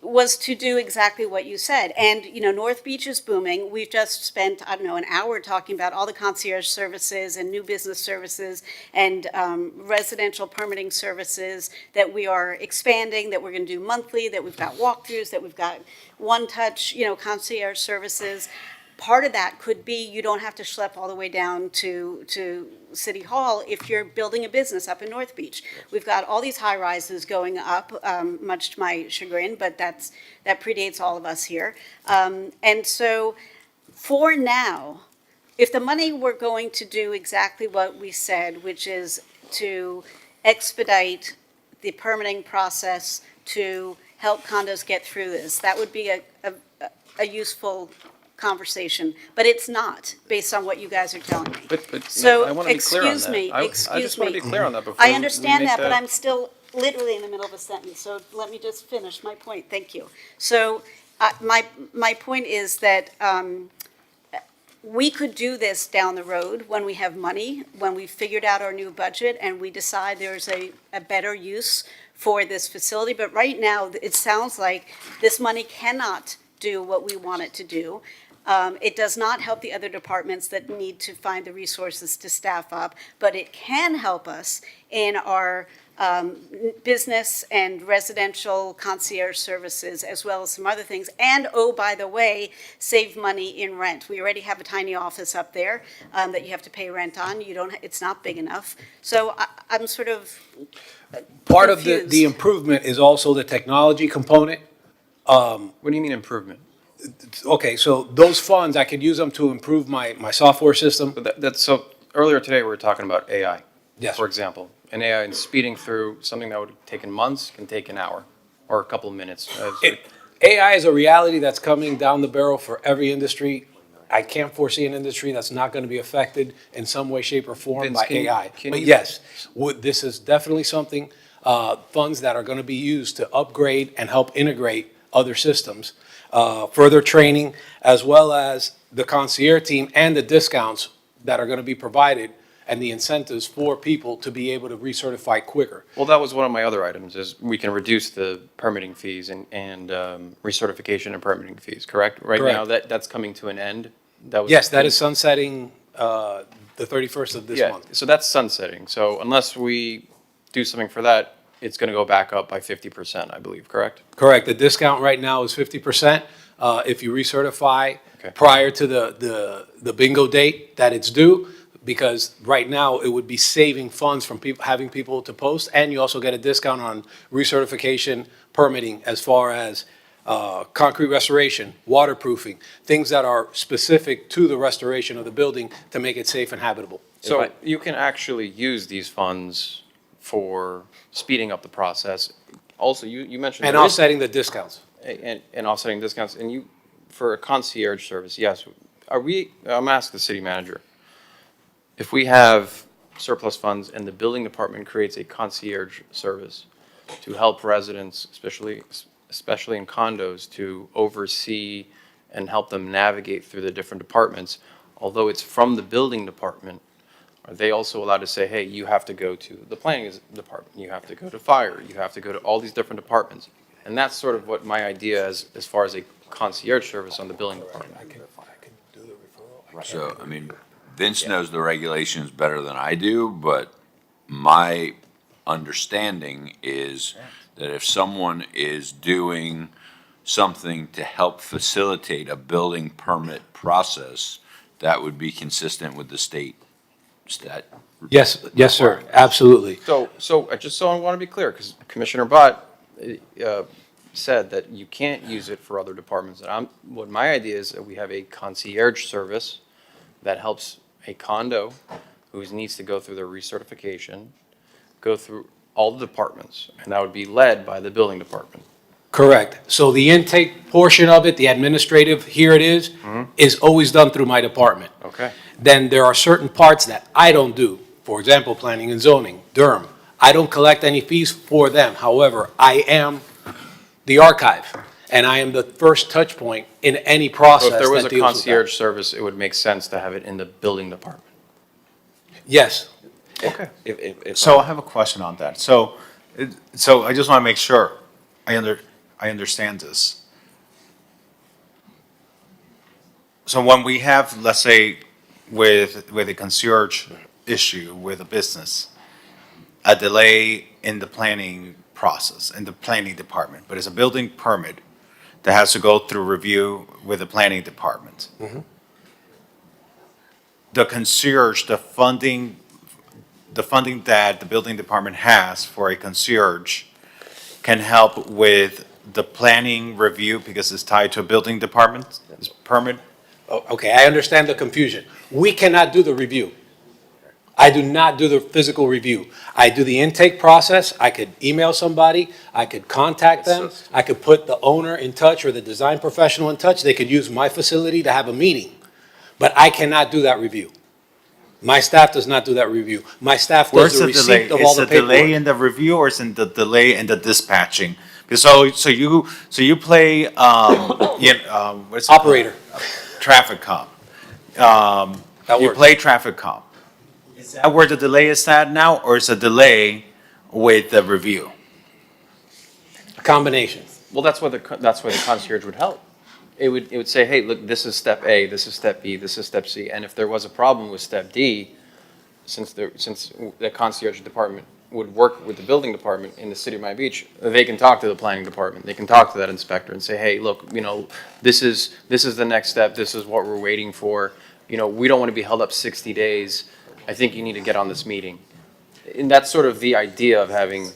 [SPEAKER 13] Was to do exactly what you said. And, North Beach is booming. We've just spent, an hour talking about all the concierge services and new business services and residential permitting services that we are expanding, that we're going to do monthly, that we've got walkthroughs, that we've got one-touch, concierge services. Part of that could be you don't have to schlep all the way down to City Hall if you're building a business up in North Beach. We've got all these high-rises going up, much to my chagrin, but that predates all of us here. And so for now, if the money were going to do exactly what we said, which is to expedite the permitting process to help condos get through this, that would be a useful conversation, but it's not, based on what you guys are telling me.
[SPEAKER 18] But
[SPEAKER 13] So,
[SPEAKER 18] I want to be clear on
[SPEAKER 13] excuse
[SPEAKER 18] that.
[SPEAKER 13] me,
[SPEAKER 18] I
[SPEAKER 13] excuse
[SPEAKER 18] just want to
[SPEAKER 13] me.
[SPEAKER 18] be clear on that before
[SPEAKER 13] I
[SPEAKER 18] we
[SPEAKER 13] understand
[SPEAKER 18] make
[SPEAKER 13] that, but I'm still literally in the middle of a sentence, so let me just finish my point, thank you. So, my point is that we could do this down the road when we have money, when we've figured out our new budget, and we decide there's a better use for this facility, but right now, it sounds like this money cannot do what we want it to do. It does not help the other departments that need to find the resources to staff up, but it can help us in our business and residential concierge services, as well as some other things. And, oh, by the way, save money in rent. We already have a tiny office up there that you have to pay rent on. You don't, it's not big enough. So I'm sort of
[SPEAKER 19] Part of the
[SPEAKER 13] confused.
[SPEAKER 19] improvement is also the technology component.
[SPEAKER 18] What do you mean improvement?
[SPEAKER 19] Okay, so those funds, I could use them to improve my software system.
[SPEAKER 18] So earlier today, we were talking about AI.
[SPEAKER 19] Yes.
[SPEAKER 18] For example, and AI and speeding through something that would have taken months can take an hour or a couple of minutes.
[SPEAKER 19] AI is a reality that's coming down the barrel for every industry. I can't foresee an industry that's not going to be affected in some way, shape, or form
[SPEAKER 18] Vince,
[SPEAKER 19] by
[SPEAKER 18] can you-
[SPEAKER 19] AI.
[SPEAKER 18] can
[SPEAKER 19] But
[SPEAKER 18] you-
[SPEAKER 19] yes, this is definitely something, funds that are going to be used to upgrade and help integrate other systems, further training, as well as the concierge team and the discounts that are going to be provided and the incentives for people to be able to recertify quicker.
[SPEAKER 18] Well, that was one of my other items, is we can reduce the permitting fees and recertification and permitting fees, correct? Right now, that's coming to an end?
[SPEAKER 19] Yes, that is sunsetting the 31st of this
[SPEAKER 18] Yeah,
[SPEAKER 19] month.
[SPEAKER 18] so that's sunsetting. So unless we do something for that, it's going to go back up by 50%, I believe, correct?
[SPEAKER 19] Correct. The discount right now is 50%. If you recertify
[SPEAKER 18] Okay.
[SPEAKER 19] prior to the bingo date that it's due, because right now it would be saving funds from people, having people to post, and you also get a discount on recertification permitting as far as concrete restoration, waterproofing, things that are specific to the restoration of the building to make it safe and habitable.
[SPEAKER 18] So you can actually use these funds for speeding up the process. Also, you mentioned.
[SPEAKER 19] And
[SPEAKER 18] there is-
[SPEAKER 19] offsetting the discounts.
[SPEAKER 18] And offsetting discounts, and you, for a concierge service, yes, I'm asking the city manager, if we have surplus funds and the building department creates a concierge service to help residents, especially in condos, to oversee and help them navigate through the different departments, although it's from the building department, are they also allowed to say, hey, you have to go to the planning department, you have to go to fire, you have to go to all these different departments? And that's sort of what my idea is, as far as a concierge service on the building department.
[SPEAKER 20] So, I mean, Vince knows the regulations better than I do, but my understanding is that if someone is doing something to help facilitate a building permit process, that would be consistent with the state stat.
[SPEAKER 19] Yes, yes, sir, absolutely.
[SPEAKER 18] So I want to be clear, because Commissioner Bott said that you can't use it for other departments. And what my idea is that we have a concierge service that helps a condo who needs to go through their recertification, go through all the departments, and that would be led by the building department.
[SPEAKER 19] Correct. So the intake portion of it, the administrative, here it is always done through my department.
[SPEAKER 18] Okay.
[SPEAKER 19] Then there are certain parts that I don't do. For example, planning and zoning, Durham. I don't collect any fees for them. However, I am the archive, and I am the first touch point in any process
[SPEAKER 18] So if there was
[SPEAKER 19] that
[SPEAKER 18] a
[SPEAKER 19] deals with that.
[SPEAKER 18] concierge service, it would make sense to have it in the building department.
[SPEAKER 19] Yes.
[SPEAKER 18] Okay.
[SPEAKER 22] So I have a question on that. So I just want to make sure I understand this. So when we have, let's say, with a concierge issue with a business, a delay in the planning process, in the planning department, but it's a building permit that has to go through review with the planning department. The concierge, the funding that the building department has for a concierge can help with the planning review because it's tied to a building department permit?
[SPEAKER 19] Okay, I understand the confusion. We cannot do the review. I do not do the physical review. I do the intake process. I could email somebody, I could contact them, I could put the owner in touch or the design professional in touch. They could use my facility to have a meeting. But I cannot do that review. My staff does not do that review. My staff
[SPEAKER 22] Where's
[SPEAKER 19] does the
[SPEAKER 22] the delay?
[SPEAKER 19] receipt of all
[SPEAKER 22] Is
[SPEAKER 19] the
[SPEAKER 22] the delay
[SPEAKER 19] paperwork.
[SPEAKER 22] in the review or is it the delay in the dispatching? So you play, what's it called?
[SPEAKER 19] Operator.
[SPEAKER 22] Traffic cop. You
[SPEAKER 19] works.
[SPEAKER 22] play traffic cop. Is that where the delay is at now, or is a delay with the review?
[SPEAKER 19] A combination.
[SPEAKER 18] Well, that's where the concierge would help. it would say, hey, look, this is step A, this is step B, this is step C. And if there was a problem with step D, since the concierge department would work with the building department in the city of Miami Beach, they can talk to the planning department, they can talk to that inspector and say, hey, look, this is the next step, this is what we're waiting for. We don't want to be held up 60 days. I think you need to get on this meeting. And that's sort of the idea of having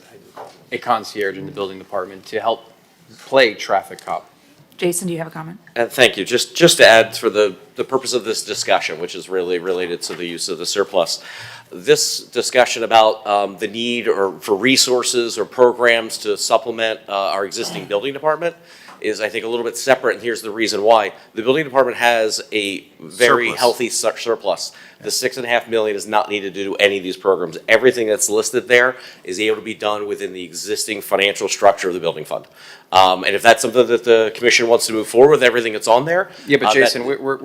[SPEAKER 18] a concierge in the building department to help play traffic cop.
[SPEAKER 17] Jason, do you have a comment?
[SPEAKER 5] Thank you. Just to add for the purpose of this discussion, which is really related to the use of the surplus, this discussion about the need for resources or programs to supplement our existing building department is, I think, a little bit separate, and here's the reason why. The building department has a very
[SPEAKER 8] Surplus.
[SPEAKER 5] healthy surplus. The $6.5 million is not needed to do any of these programs. Everything that's listed there is able to be done within the existing financial structure of the building fund. And if that's something that the commission wants to move forward with, everything that's on there.
[SPEAKER 18] Yeah, but
[SPEAKER 5] that-
[SPEAKER 18] Jason, what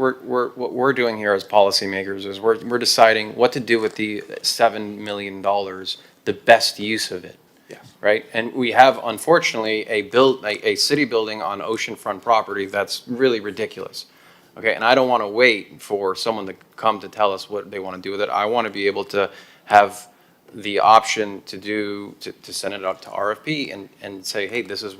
[SPEAKER 18] we're doing here as policymakers is we're deciding what to do with the $7 million, the best use of it.
[SPEAKER 5] Yeah.
[SPEAKER 18] Right? And we have, unfortunately, a city building on oceanfront property that's really ridiculous. Okay, and I don't want to wait for someone to come to tell us what they want to do with it. I want to be able to have the option to send it out to RFP and say, hey, this is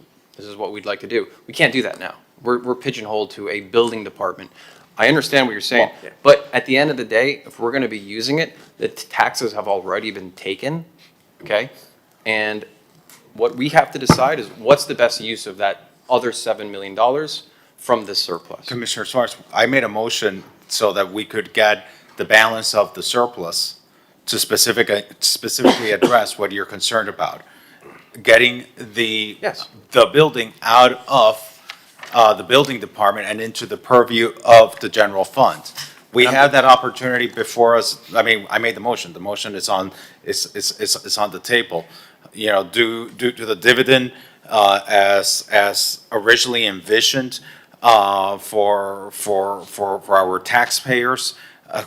[SPEAKER 18] what we'd like to do. We can't do that now. We're pigeonholed to a building department. I understand what you're saying,
[SPEAKER 5] Well, yeah.
[SPEAKER 18] but at the end of the day, if we're going to be using it, the taxes have already been taken, okay? And what we have to decide is what's the best use of that other $7 million from this surplus.
[SPEAKER 22] Commissioner Suarez, I made a motion so that we could get the balance of the surplus to specifically address what you're concerned about. Getting the building out of the building department and into the purview of the general fund. We have that opportunity before us. I mean, I made the motion. The motion is on the table. Due to the dividend as originally envisioned for our taxpayers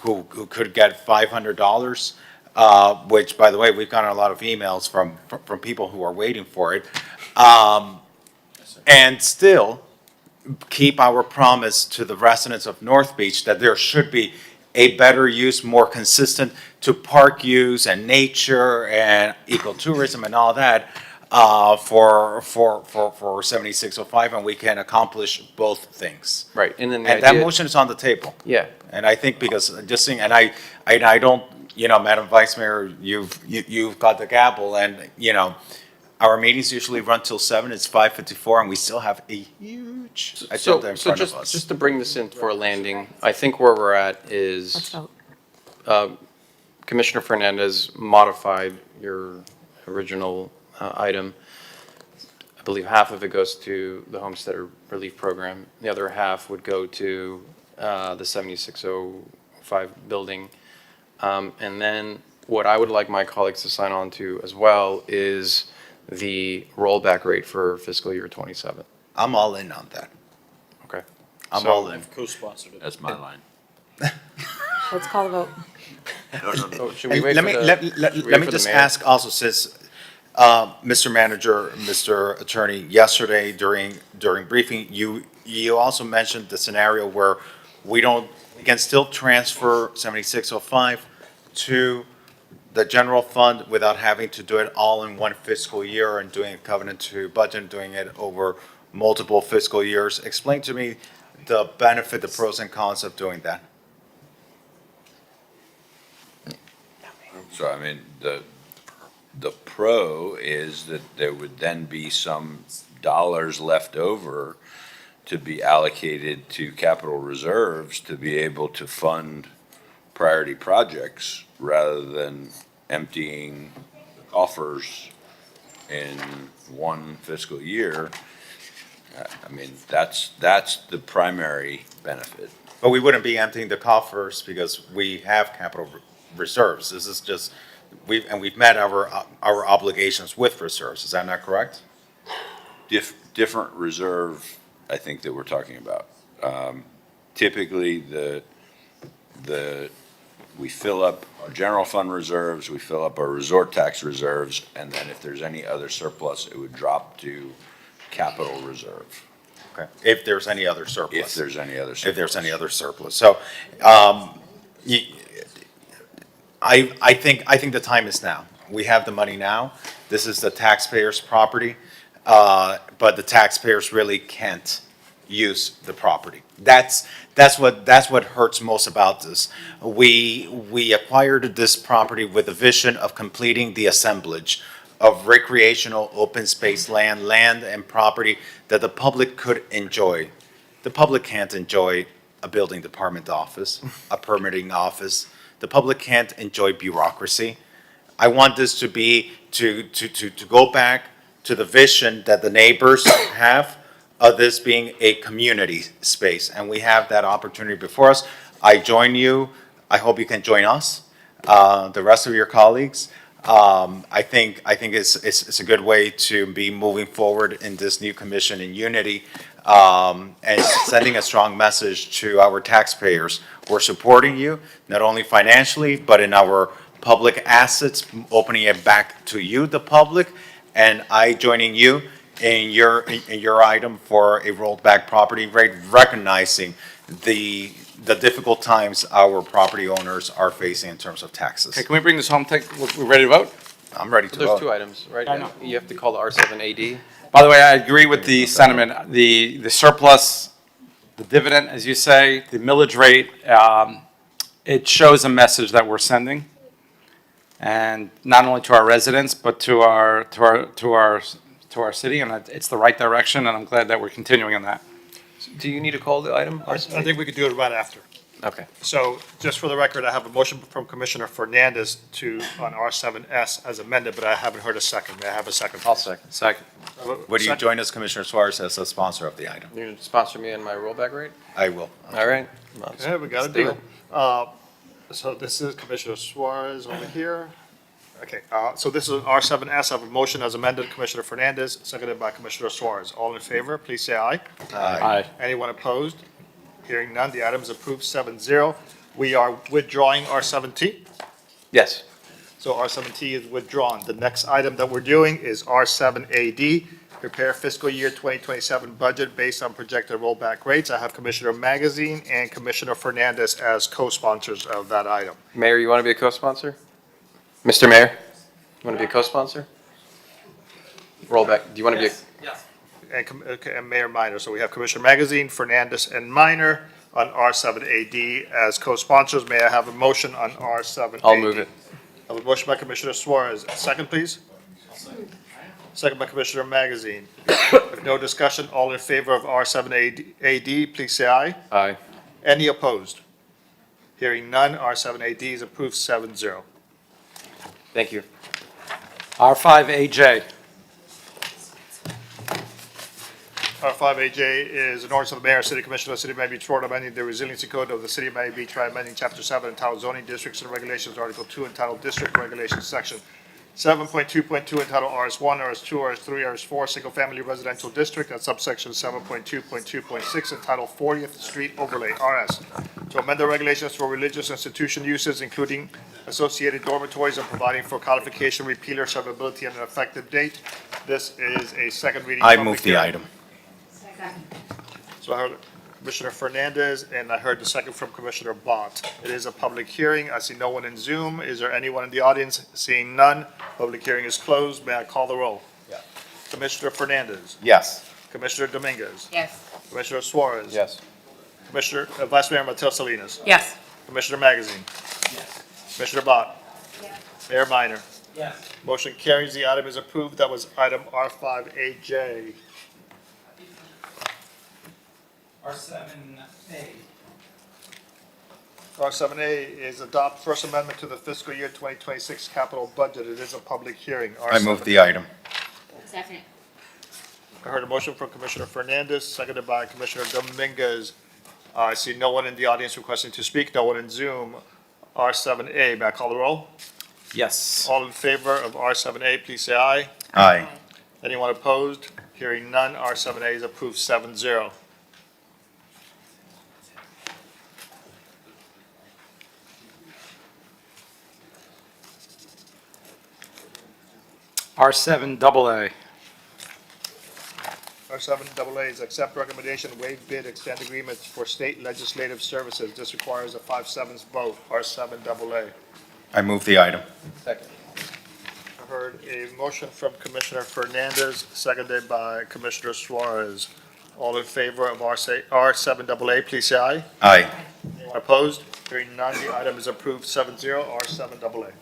[SPEAKER 22] who could get $500, which, by the way, we've gotten a lot of emails from people who are waiting for it, and still keep our promise to the residents of North Beach that there should be a better use, more consistent to park use and nature and ecotourism and all that for 7605, and we can accomplish both things.
[SPEAKER 18] Right, and then
[SPEAKER 22] And that motion is on the table.
[SPEAKER 18] Yeah.
[SPEAKER 22] And I think because just seeing, and I don't, Madam Vice Mayor, you've got the gavel, and, our meetings usually run till 7, it's 5:54, and we still have a huge agenda in front of us.
[SPEAKER 18] Just to bring this in for a landing, I think where we're at is Commissioner Fernandez modified your original item. I believe half of it goes to the Homesteader Relief Program. The other half would go to the 7605 building. And then what I would like my colleagues to sign on to as well is the rollback rate for fiscal year '27.
[SPEAKER 22] I'm all in on that.
[SPEAKER 18] Okay.
[SPEAKER 22] I'm
[SPEAKER 18] So-
[SPEAKER 22] all in.
[SPEAKER 15] Co-sponsored it.
[SPEAKER 20] That's my line.
[SPEAKER 17] Let's call the vote.
[SPEAKER 18] So should we wait
[SPEAKER 22] Let
[SPEAKER 18] for
[SPEAKER 22] me,
[SPEAKER 18] the-
[SPEAKER 22] let
[SPEAKER 18] should we
[SPEAKER 22] let
[SPEAKER 18] wait
[SPEAKER 22] me
[SPEAKER 18] for the
[SPEAKER 22] just
[SPEAKER 18] mayor?
[SPEAKER 22] ask also, since, Mr. Manager, Mr. Attorney, yesterday during briefing, you also mentioned the scenario where we can still transfer 7605 to the general fund without having to do it all in one fiscal year and doing a covenant to budget, doing it over multiple fiscal years. Explain to me the benefit, the pros and cons of doing that.
[SPEAKER 20] So, I mean, the pro is that there would then be some dollars left over to be allocated to capital reserves to be able to fund priority projects rather than emptying coffers in one fiscal year. I mean, that's the primary benefit.
[SPEAKER 22] But we wouldn't be emptying the coffers because we have capital reserves. This is just, we've met our obligations with reserves. Is that not correct?
[SPEAKER 20] Different reserve, I think, that we're talking about. Typically, we fill up our general fund reserves, we fill up our resort tax reserves, and then if there's any other surplus, it would drop to capital reserve.
[SPEAKER 22] Okay, if there's any other surplus.
[SPEAKER 20] If there's any other
[SPEAKER 22] If there's any other surplus. So, y- I think the time is now. We have the money now. This is the taxpayers' property, but the taxpayers really can't use the property. That's what hurts most about this. We acquired this property with the vision of completing the assemblage of recreational open space land and property that the public could enjoy. The public can't enjoy a building department office, a permitting office. The public can't enjoy bureaucracy. I want this to be, to go back to the vision that the neighbors have of this being a community space, and we have that opportunity before us. I join you. I hope you can join us, the rest of your colleagues. I think it's a good way to be moving forward in this new commission in unity, and sending a strong message to our taxpayers. We're supporting you, not only financially, but in our public assets, opening it back to you, the public, and I joining you in your item for a rolled back property rate, recognizing the difficult times our property owners are facing in terms of taxes.
[SPEAKER 2] Okay, can we bring this home? We're ready to vote?
[SPEAKER 22] I'm ready to
[SPEAKER 18] There's
[SPEAKER 22] vote.
[SPEAKER 18] 2 items, right?
[SPEAKER 2] I know.
[SPEAKER 18] You have to call the R7AD.
[SPEAKER 2] By the way, I agree with the sentiment. The surplus, the dividend, as you say, the millage rate, it shows a message that we're sending. And not only to our residents, but to our city, and it's the right direction, and I'm glad that we're continuing on that.
[SPEAKER 18] Do you need to call the item?
[SPEAKER 4] I think we could do it right after.
[SPEAKER 18] Okay.
[SPEAKER 4] So just for the record, I have a motion from Commissioner Fernandez on R7S as amended, but I haven't heard a second. May I have a second?
[SPEAKER 18] I'll second.
[SPEAKER 2] Second.
[SPEAKER 22] Would you join us, Commissioner Suarez, as a sponsor of the item?
[SPEAKER 18] You're going to sponsor me in my rollback rate?
[SPEAKER 22] I will.
[SPEAKER 18] All right.
[SPEAKER 4] Yeah, we got to do it. So this is Commissioner Suarez over here. Okay, so this is R7S. I have a motion as amended, Commissioner Fernandez, seconded by Commissioner Suarez. All in favor, please say aye.
[SPEAKER 2] Aye.
[SPEAKER 4] Anyone opposed? Hearing none, the item is approved 7-0. We are withdrawing R7T.
[SPEAKER 18] Yes.
[SPEAKER 4] So R7T is withdrawn. The next item that we're doing is R7AD, prepare fiscal year 2027 budget based on projected rollback rates. I have Commissioner Magazine and Commissioner Fernandez as co-sponsors of that item.
[SPEAKER 18] Mayor, you want to be a co-sponsor? Mr. Mayor, you want to be a co-sponsor? Rollback, do you want to be a?
[SPEAKER 2] Yes.
[SPEAKER 4] And Mayor Minor. So we have Commissioner Magazine, Fernandez, and Minor on R7AD as co-sponsors. May I have a motion on R7AD?
[SPEAKER 18] I'll move it.
[SPEAKER 4] I have a motion by Commissioner Suarez. Second, please. Second by Commissioner Magazine. If no discussion, all in favor of R7AD, please say aye.
[SPEAKER 18] Aye.
[SPEAKER 4] Any opposed? Hearing none, R7AD is approved 7-0.
[SPEAKER 18] Thank you.
[SPEAKER 2] R5AJ.
[SPEAKER 4] R5AJ is an ordinance of the Mayor and City Commission of the City of Miami Beach, Florida, amending the Resiliency Code of the City of Miami Beach by amending Chapter 7 entitled Zoning Districts and Regulations, Article 2 entitled District Regulations, Section 7.2.2 entitled RS1, RS2, RS3, RS4, Single Family Residential District, and subsection 7.2.2.6 entitled 40th Street Overlay, RS, to amend the regulations for religious institution uses, including associated dormitories, and providing for codification, repeal, or severability, and an effective date. This is a second reading.
[SPEAKER 22] I
[SPEAKER 4] public
[SPEAKER 22] move the
[SPEAKER 4] hearing.
[SPEAKER 22] item.
[SPEAKER 4] So I heard Commissioner Fernandez, and I heard the second from Commissioner Bott. It is a public hearing. I see no one in Zoom. Is there anyone in the audience? Seeing none, public hearing is closed. May I call the roll?
[SPEAKER 22] Yeah.
[SPEAKER 4] Commissioner Fernandez.
[SPEAKER 22] Yes.
[SPEAKER 4] Commissioner Dominguez.
[SPEAKER 21] Yes.
[SPEAKER 4] Commissioner Suarez.
[SPEAKER 18] Yes.
[SPEAKER 4] Commissioner, Vice Mayor Matil Salinas.
[SPEAKER 21] Yes.
[SPEAKER 4] Commissioner Magazine. Commissioner Bott. Mayor Minor.
[SPEAKER 2] Yes.
[SPEAKER 4] Motion carries. The item is approved. That was item R5AJ.
[SPEAKER 2] R7A.
[SPEAKER 4] R7A is adopt First Amendment to the fiscal year 2026 capital budget. It is a public hearing.
[SPEAKER 22] I move the item.
[SPEAKER 21] Second.
[SPEAKER 4] I heard a motion from Commissioner Fernandez, seconded by Commissioner Dominguez. I see no one in the audience requesting to speak, no one in Zoom. R7A, may I call the roll?
[SPEAKER 2] Yes.
[SPEAKER 4] All in favor of R7A, please say aye.
[SPEAKER 22] Aye.
[SPEAKER 4] Anyone opposed? Hearing none, R7A is approved 7-0.
[SPEAKER 2] R7AA.
[SPEAKER 4] R7AA is accept recommendation, waive bid, extend agreements for state legislative services. This requires a 5/7 vote. R7AA.
[SPEAKER 22] I move the item.
[SPEAKER 4] I heard a motion from Commissioner Fernandez, seconded by Commissioner Suarez. All in favor of R7AA, please say aye.
[SPEAKER 22] Aye.
[SPEAKER 4] Anyone opposed? Hearing none, the item is approved 7-0, R7AA.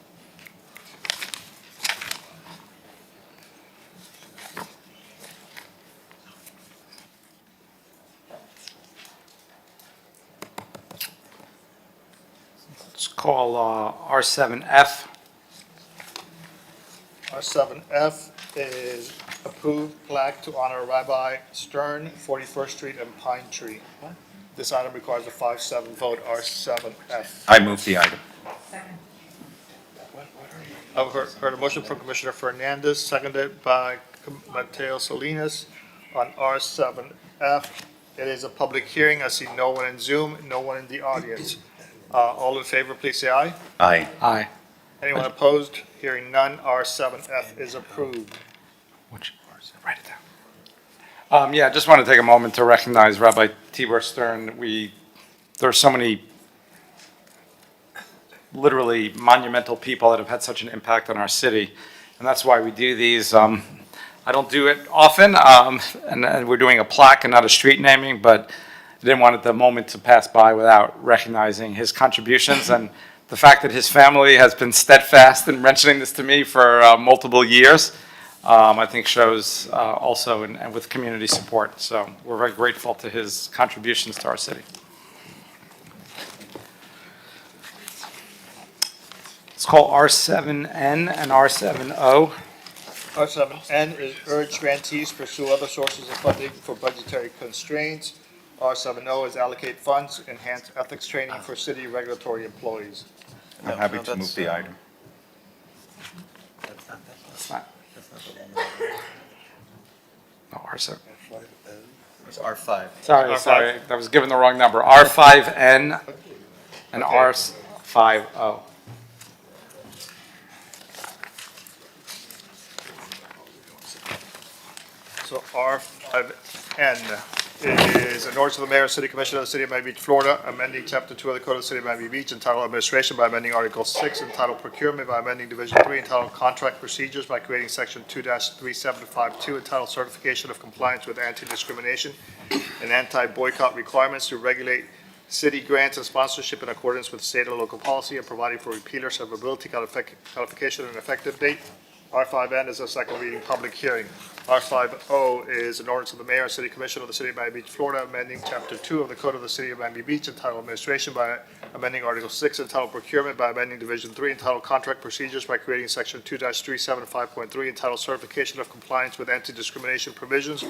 [SPEAKER 2] Let's call R7F.
[SPEAKER 4] R7F is approved plaque to honor Rabbi Stern, 41st Street and Pine Tree. This item requires a 5-7 vote, R7F.
[SPEAKER 22] I move the item.
[SPEAKER 4] I've heard a motion from Commissioner Fernandez, seconded by Mateo Salinas on R7F. It is a public hearing. I see no one in Zoom, no one in the audience. All in favor, please say aye.
[SPEAKER 22] Aye.
[SPEAKER 2] Aye.
[SPEAKER 4] Anyone opposed? Hearing none, R7F is approved.
[SPEAKER 2] Write it down. Yeah, I just want to take a moment to recognize Rabbi Tibor Stern. There are so many literally monumental people that have had such an impact on our city, and that's why we do these. I don't do it often, and we're doing a plaque and not a street naming, but I didn't want the moment to pass by without recognizing his contributions, and the fact that his family has been steadfast in mentioning this to me for multiple years, I think shows also and with community support. So we're very grateful to his contributions to our city. Let's call R7N and R7O.
[SPEAKER 4] R7N is urge grantees pursue other sources of funding for budgetary constraints. R7O is allocate funds, enhance ethics training for city regulatory employees.
[SPEAKER 22] I'm happy to move the item.
[SPEAKER 2] That's not. No, R7.
[SPEAKER 8] It's R5.
[SPEAKER 2] Sorry, I was given the wrong number. R5N and R50.
[SPEAKER 4] So R5N is an ordinance of the mayor and city commission of the city of Miami Beach, Florida, amending chapter 2 of the code of the city of Miami Beach entitled Administration by amending Article 6 entitled Procurement by amending Division 3 entitled Contract Procedures by creating Section 2-3752 entitled Certification of Compliance with Anti-Discrimination and Anti-Boycott Requirements to regulate city grants and sponsorship in accordance with state and local policy and providing for repeal or severability, qualification, and effective date. R5N is a second reading public hearing. R50 is an ordinance of the mayor and city commission of the city of Miami Beach, Florida, amending chapter 2 of the code of the city of Miami Beach entitled Administration by amending Article 6 entitled Procurement by amending Division 3 entitled Contract Procedures by creating Section 2-375.3 entitled Certification of Compliance with Anti-Discrimination Provisions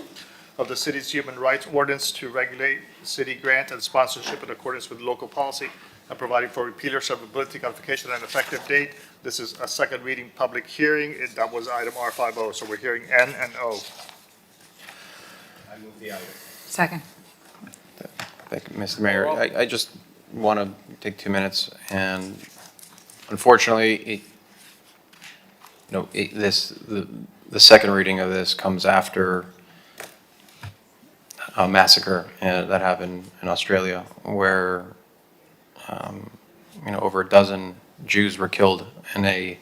[SPEAKER 4] of the city's Human Rights Ordinance to regulate city grant and sponsorship in accordance with local policy and providing for repeal or severability, qualification, and effective date. This is a second reading public hearing. That was item R50, so we're hearing N and O.
[SPEAKER 22] I move the item.
[SPEAKER 14] Second.
[SPEAKER 18] Thank you, Mr. Mayor. I just want to take 2 minutes, and unfortunately, the second reading of this comes after a massacre that happened in Australia, where over a dozen Jews were killed in a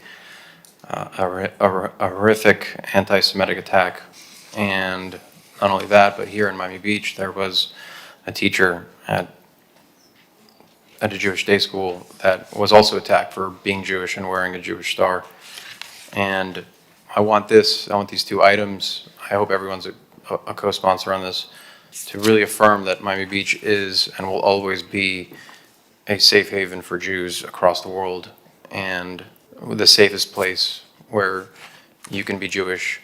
[SPEAKER 18] horrific anti-Semitic attack. And not only that, but here in Miami Beach, there was a teacher at a Jewish day school that was also attacked for being Jewish and wearing a Jewish star. And I want these 2 items, I hope everyone's a co-sponsor on this, to really affirm that Miami Beach is and will always be a safe haven for Jews across the world, and the safest place where you can be Jewish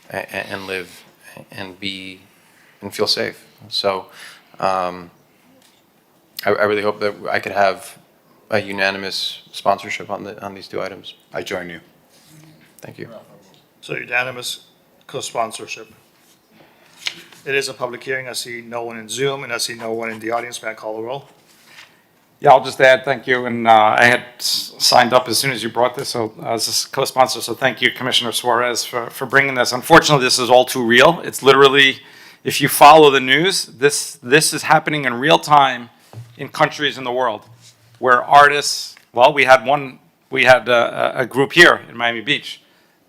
[SPEAKER 18] and live and feel safe. So I really hope that I could have a unanimous sponsorship on these 2 items.
[SPEAKER 22] I join you.
[SPEAKER 18] Thank you.
[SPEAKER 4] So unanimous co-sponsorship. It is a public hearing. I see no one in Zoom and I see no one in the audience. May I call the roll?
[SPEAKER 2] Yeah, I'll just add, thank you, and I had signed up as soon as you brought this, so as a co-sponsor, so thank you, Commissioner Suarez, for bringing this. Unfortunately, this is all too real. It's literally If you follow the news, this is happening in real time in countries in the world where artists, well, we had a group here in Miami Beach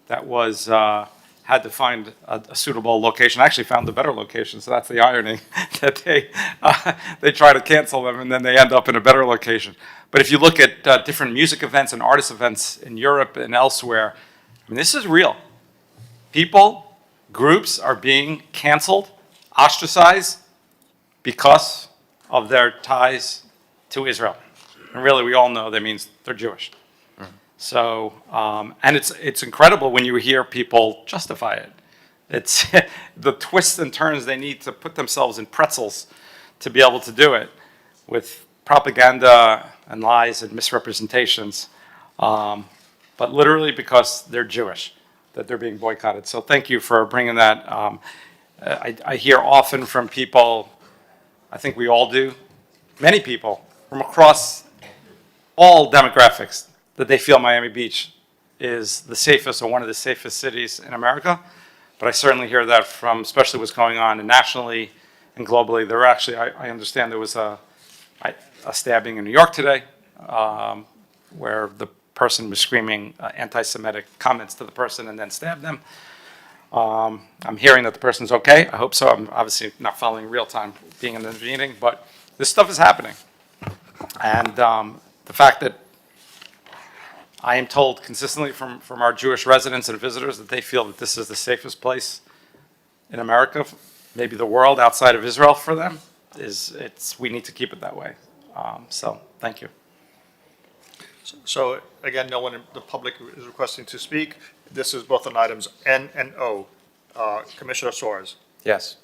[SPEAKER 2] that was, had to find a suitable location. Actually found a better location, so that's the irony, that they try to cancel them and then they end up in a better location. But if you look at different music events and artist events in Europe and elsewhere, I mean, this is real. People, groups are being canceled, ostracized because of their ties to Israel. And really, we all know that means they're Jewish. So, and it's incredible when you hear people justify it. It's the twists and turns they need to put themselves in pretzels to be able to do it with propaganda and lies and misrepresentations. But literally because they're Jewish, that they're being boycotted. So thank you for bringing that. I hear often from people, I think we all do, many people from across all demographics, that they feel Miami Beach is the safest or one of the safest cities in America. But I certainly hear that from especially what's going on nationally and globally. There actually, I understand there was a stabbing in New York today where the person was screaming anti-Semitic comments to the person and then stabbed them. I'm hearing that the person's okay. I hope so. I'm obviously not following real time being in the meeting, but this stuff is happening. And the fact that I am told consistently from our Jewish residents and visitors that they feel that this is the safest place in America, maybe the world outside of Israel for them, we need to keep it that way. So, thank you.
[SPEAKER 4] So again, no one in the public is requesting to speak. This is both on items N and O. Commissioner Suarez.
[SPEAKER 18] Yes.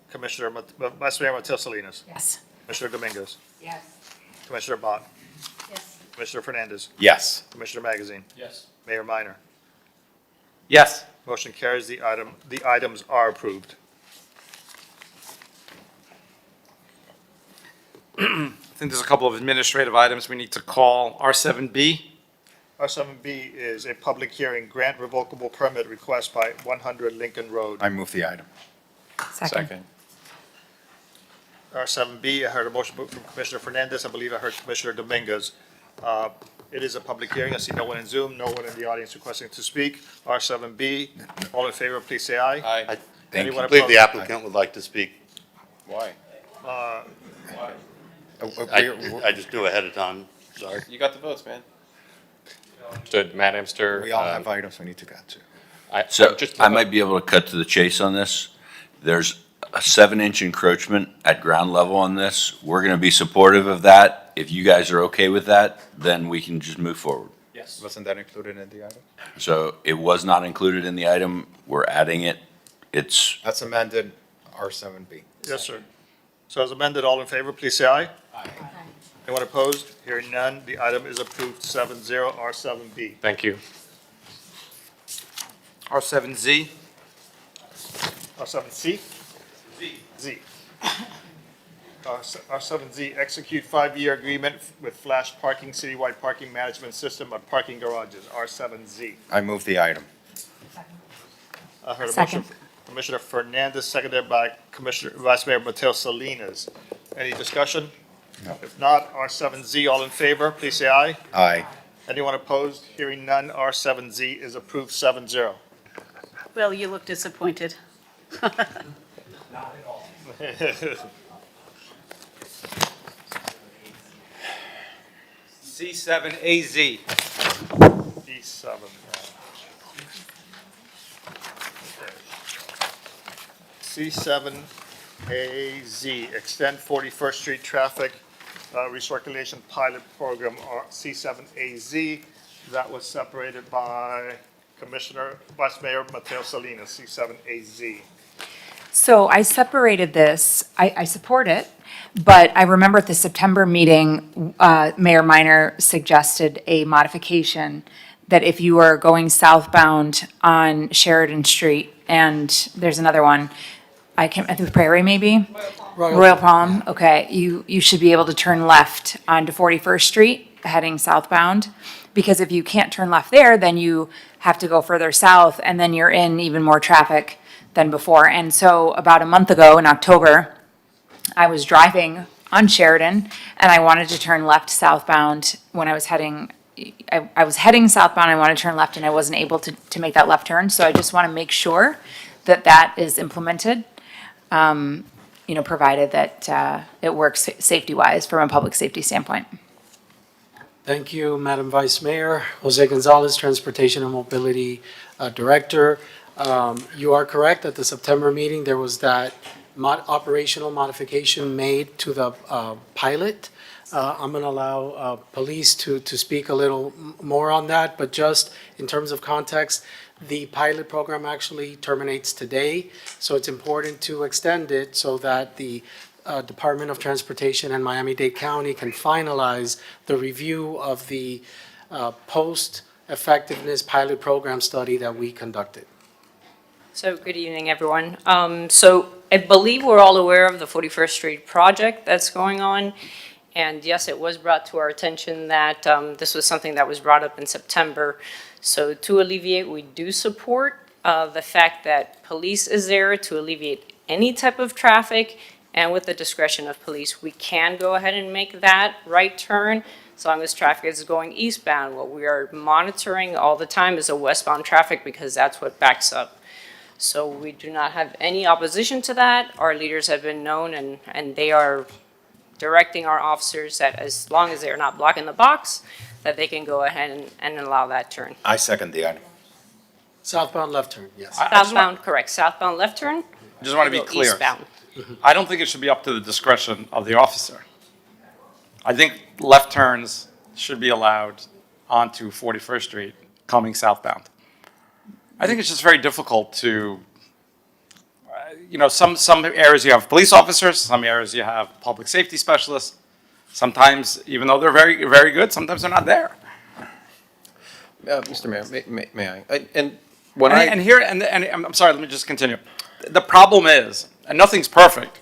[SPEAKER 4] Commissioner, Vice Mayor Mateo Salinas.
[SPEAKER 21] Yes.
[SPEAKER 4] Commissioner Dominguez.
[SPEAKER 21] Yes.
[SPEAKER 4] Commissioner Bott.
[SPEAKER 14] Yes.
[SPEAKER 4] Commissioner Fernandez.
[SPEAKER 22] Yes.
[SPEAKER 4] Commissioner Magazine.
[SPEAKER 15] Yes.
[SPEAKER 4] Mayor Minor.
[SPEAKER 2] Yes.
[SPEAKER 4] Motion carries. The items are approved.
[SPEAKER 2] I think there's a couple of administrative items we need to call. R7B.
[SPEAKER 4] R7B is a public hearing grant revocable permit request by 100 Lincoln Road.
[SPEAKER 22] I move the item.
[SPEAKER 21] Second.
[SPEAKER 4] R7B, I heard a motion from Commissioner Fernandez. I believe I heard Commissioner Dominguez. It is a public hearing. I see no one in Zoom, no one in the audience requesting to speak. R7B, all in favor, please say aye.
[SPEAKER 22] Thank you.
[SPEAKER 4] Anyone
[SPEAKER 6] I believe
[SPEAKER 4] opposed?
[SPEAKER 6] the applicant would like to speak.
[SPEAKER 22] Why?
[SPEAKER 6] I just knew ahead of time, sorry.
[SPEAKER 18] You got the votes, man. Stood Matt Amster.
[SPEAKER 22] We all have items we need to get to.
[SPEAKER 20] So I might be able to cut to the chase on this. There's a 7-inch encroachment at ground level on this. We're going to be supportive of that. If you guys are okay with that, then we can just move forward.
[SPEAKER 22] Yes. Wasn't that included in the item?
[SPEAKER 20] So it was not included in the item. We're adding it. It's,
[SPEAKER 22] That's amended R7B.
[SPEAKER 4] Yes, sir. So as amended, all in favor, please say aye.
[SPEAKER 22] Aye.
[SPEAKER 4] Anyone opposed? Hearing none, the item is approved 7-0. R7B.
[SPEAKER 18] Thank you.
[SPEAKER 2] R7Z.
[SPEAKER 4] R7C? Z. R7Z, execute 5-year agreement with Flash Parking Citywide Parking Management System at parking garages. R7Z.
[SPEAKER 22] I move the item.
[SPEAKER 4] I heard a motion
[SPEAKER 21] Second.
[SPEAKER 4] from Commissioner Fernandez, seconded by Vice Mayor Mateo Salinas. Any discussion?
[SPEAKER 22] No.
[SPEAKER 4] If not, R7Z, all in favor, please say aye.
[SPEAKER 22] Aye.
[SPEAKER 4] Anyone opposed? Hearing none, R7Z is approved 7-0.
[SPEAKER 13] Will, you look disappointed.
[SPEAKER 2] C7AZ.
[SPEAKER 4] D7. C7AZ, extend 41st Street traffic recirculation pilot program, or C7AZ. That was separated by Vice Mayor Mateo Salinas, C7AZ.
[SPEAKER 17] So I separated this, I support it, but I remember at the September meeting, Mayor Minor suggested a modification that if you are going southbound on Sheridan Street, and there's another one, I think Prairie maybe? Royal Palm, okay, you should be able to turn left onto 41st Street, heading southbound, because if you can't turn left there, then you have to go further south, and then you're in even more traffic than before. And so about a month ago in October, I was driving on Sheridan and I wanted to turn left southbound when I was heading southbound. I wanted to turn left and I wasn't able to make that left turn. So I just want to make sure that that is implemented, provided that it works safety-wise from a public safety standpoint.
[SPEAKER 11] Thank you, Madam Vice Mayor. Jose Gonzalez, Transportation and Mobility Director. You are correct, at the September meeting, there was that operational modification made to the pilot. I'm going to allow police to speak a little more on that, but just in terms of context, the pilot program actually terminates today, so it's important to extend it so that the Department of Transportation and Miami-Dade County can finalize the review of the post-effectiveness pilot program study that we conducted.
[SPEAKER 7] So good evening, everyone. So I believe we're all aware of the 41st Street project that's going on. And yes, it was brought to our attention that this was something that was brought up in September. So to alleviate, we do support the fact that police is there to alleviate any type of traffic. And with the discretion of police, we can go ahead and make that right turn as long as traffic is going eastbound. What we are monitoring all the time is a westbound traffic because that's what backs up. So we do not have any opposition to that. Our leaders have been known and they are directing our officers that as long as they're not blocking the box, that they can go ahead and allow that turn.
[SPEAKER 8] I second the item.
[SPEAKER 11] Southbound left turn, yes.
[SPEAKER 7] Southbound, correct. Southbound left turn.
[SPEAKER 3] I just want to be
[SPEAKER 7] go
[SPEAKER 3] clear.
[SPEAKER 7] Eastbound.
[SPEAKER 3] I don't think it should be up to the discretion of the officer. I think left turns should be allowed onto 41st Street coming southbound. I think it's just very difficult to, some areas you have police officers, some areas you have public safety specialists. Sometimes, even though they're very, very good, sometimes they're not there.
[SPEAKER 18] Mr. Mayor, may I? And
[SPEAKER 3] I'm sorry, let me just continue. The problem is, and nothing's perfect,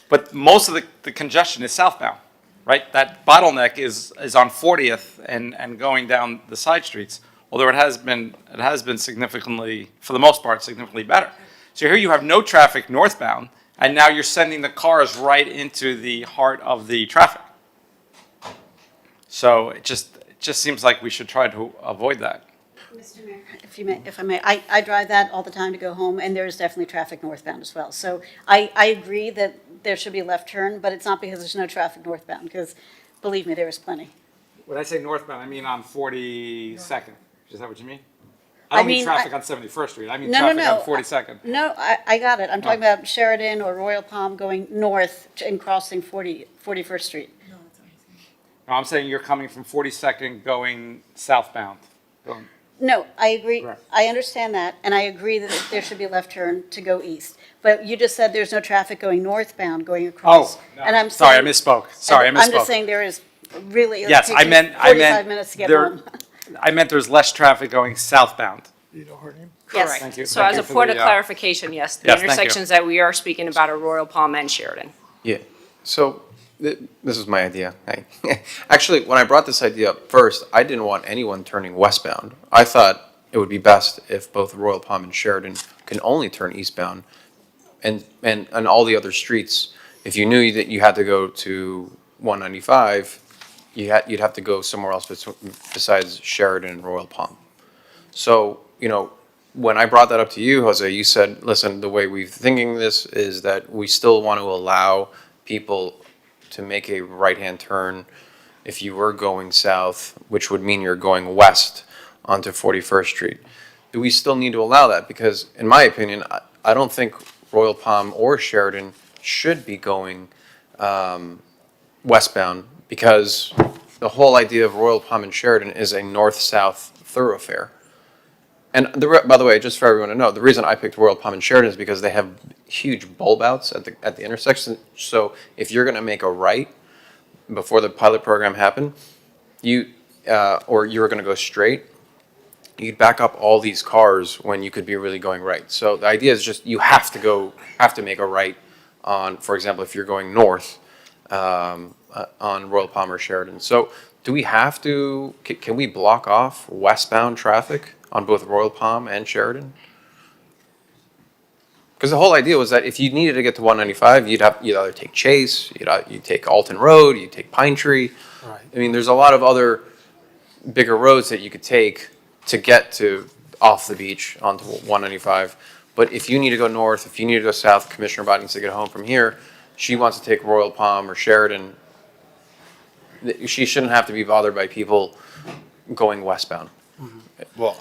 [SPEAKER 3] but most of the congestion is southbound, right? That bottleneck is on 40th and going down the side streets, although it has been significantly, for the most part, significantly better. So here you have no traffic northbound, and now you're sending the cars right into the heart of the traffic. So it just seems like we should try to avoid that.
[SPEAKER 13] Mr. Mayor, if I may, I drive that all the time to go home, and there is definitely traffic northbound as well. So I agree that there should be a left turn, but it's not because there's no traffic northbound, because believe me, there is plenty.
[SPEAKER 3] When I say northbound, I mean on 42nd. Is that what you mean? I don't mean traffic on 71st Street. I mean traffic on 42nd.
[SPEAKER 13] No, I got it. I'm talking about Sheridan or Royal Palm going north and crossing 41st Street.
[SPEAKER 3] No, I'm saying you're coming from 42nd going southbound.
[SPEAKER 13] No, I agree.
[SPEAKER 3] Right.
[SPEAKER 13] I understand that, and I agree that there should be a left turn to go east. But you just said there's no traffic going northbound, going across.
[SPEAKER 3] Oh, no.
[SPEAKER 13] And I'm
[SPEAKER 3] Sorry, I
[SPEAKER 13] saying-
[SPEAKER 3] misspoke. Sorry, I misspoke.
[SPEAKER 13] I'm just saying there is really, it
[SPEAKER 3] Yes,
[SPEAKER 13] takes
[SPEAKER 3] I
[SPEAKER 13] you
[SPEAKER 3] meant
[SPEAKER 13] 45 minutes to get home.
[SPEAKER 3] I meant there's less traffic going southbound.
[SPEAKER 7] Correct.
[SPEAKER 3] Thank you.
[SPEAKER 7] So
[SPEAKER 3] Thank
[SPEAKER 7] as
[SPEAKER 3] you
[SPEAKER 7] a
[SPEAKER 3] for
[SPEAKER 7] point
[SPEAKER 3] the,
[SPEAKER 7] of clarification, yes, the
[SPEAKER 3] yes, thank you.
[SPEAKER 7] intersections that we are speaking about are Royal Palm and Sheridan.
[SPEAKER 18] Yeah, so this is my idea. Actually, when I brought this idea up first, I didn't want anyone turning westbound. I thought it would be best if both Royal Palm and Sheridan can only turn eastbound. And all the other streets, if you knew that you had to go to 195, you'd have to go somewhere else besides Sheridan and Royal Palm. So, when I brought that up to you, Jose, you said, listen, the way we're thinking this is that we still want to allow people to make a right-hand turn if you were going south, which would mean you're going west onto 41st Street. Do we still need to allow that? Because in my opinion, I don't think Royal Palm or Sheridan should be going westbound, because the whole idea of Royal Palm and Sheridan is a north-south thoroughfare. And by the way, just for everyone to know, the reason I picked Royal Palm and Sheridan is because they have huge bulb outs at the intersection. So if you're going to make a right before the pilot program happened, or you were going to go straight, you'd back up all these cars when you could be really going right. So the idea is just you have to make a right on, for example, if you're going north on Royal Palm or Sheridan. So do we have to? Can we block off westbound traffic on both Royal Palm and Sheridan? Because the whole idea was that if you needed to get to 195, you'd either take Chase, you'd take Alton Road, you'd take Pine Tree.
[SPEAKER 11] Right.
[SPEAKER 18] I mean, there's a lot of other bigger roads that you could take to get to off the beach onto 195. But if you need to go north, if you need to go south, Commissioner Bott needs to get home from here, she wants to take Royal Palm or Sheridan, she shouldn't have to be bothered by people going westbound.
[SPEAKER 22] Well,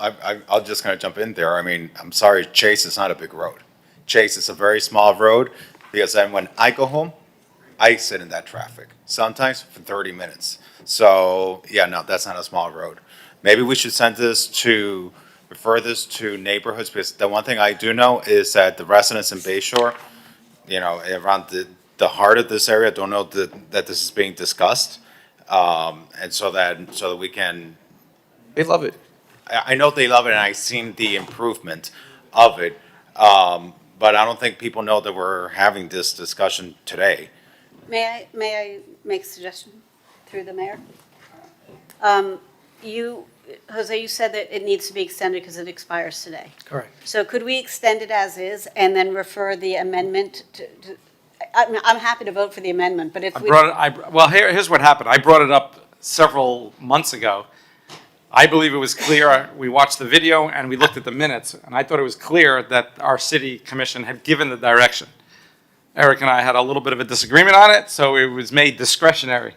[SPEAKER 22] I'll just kind of jump in there. I mean, I'm sorry, Chase is not a big road. Chase is a very small road, because then when I go home, I sit in that traffic, sometimes for 30 minutes. So, yeah, no, that's not a small road. Maybe we should refer this to neighborhoods, because the one thing I do know is that the residents in Bay Shore, you know, around the heart of this area, don't know that this is being discussed. And so that we can.
[SPEAKER 18] They love it.
[SPEAKER 22] I know they love it, and I've seen the improvement of it. But I don't think people know that we're having this discussion today.
[SPEAKER 13] May I make a suggestion through the mayor? Jose, you said that it needs to be extended because it expires today.
[SPEAKER 11] Correct.
[SPEAKER 13] So could we extend it as is and then refer the amendment to, I'm happy to vote for the amendment, but if we.
[SPEAKER 2] Well, here's what happened. I brought it up several months ago. I believe it was clear, we watched the video and we looked at the minutes, and I thought it was clear that our city commission had given the direction. Eric and I had a little bit of a disagreement on it, so it was made discretionary.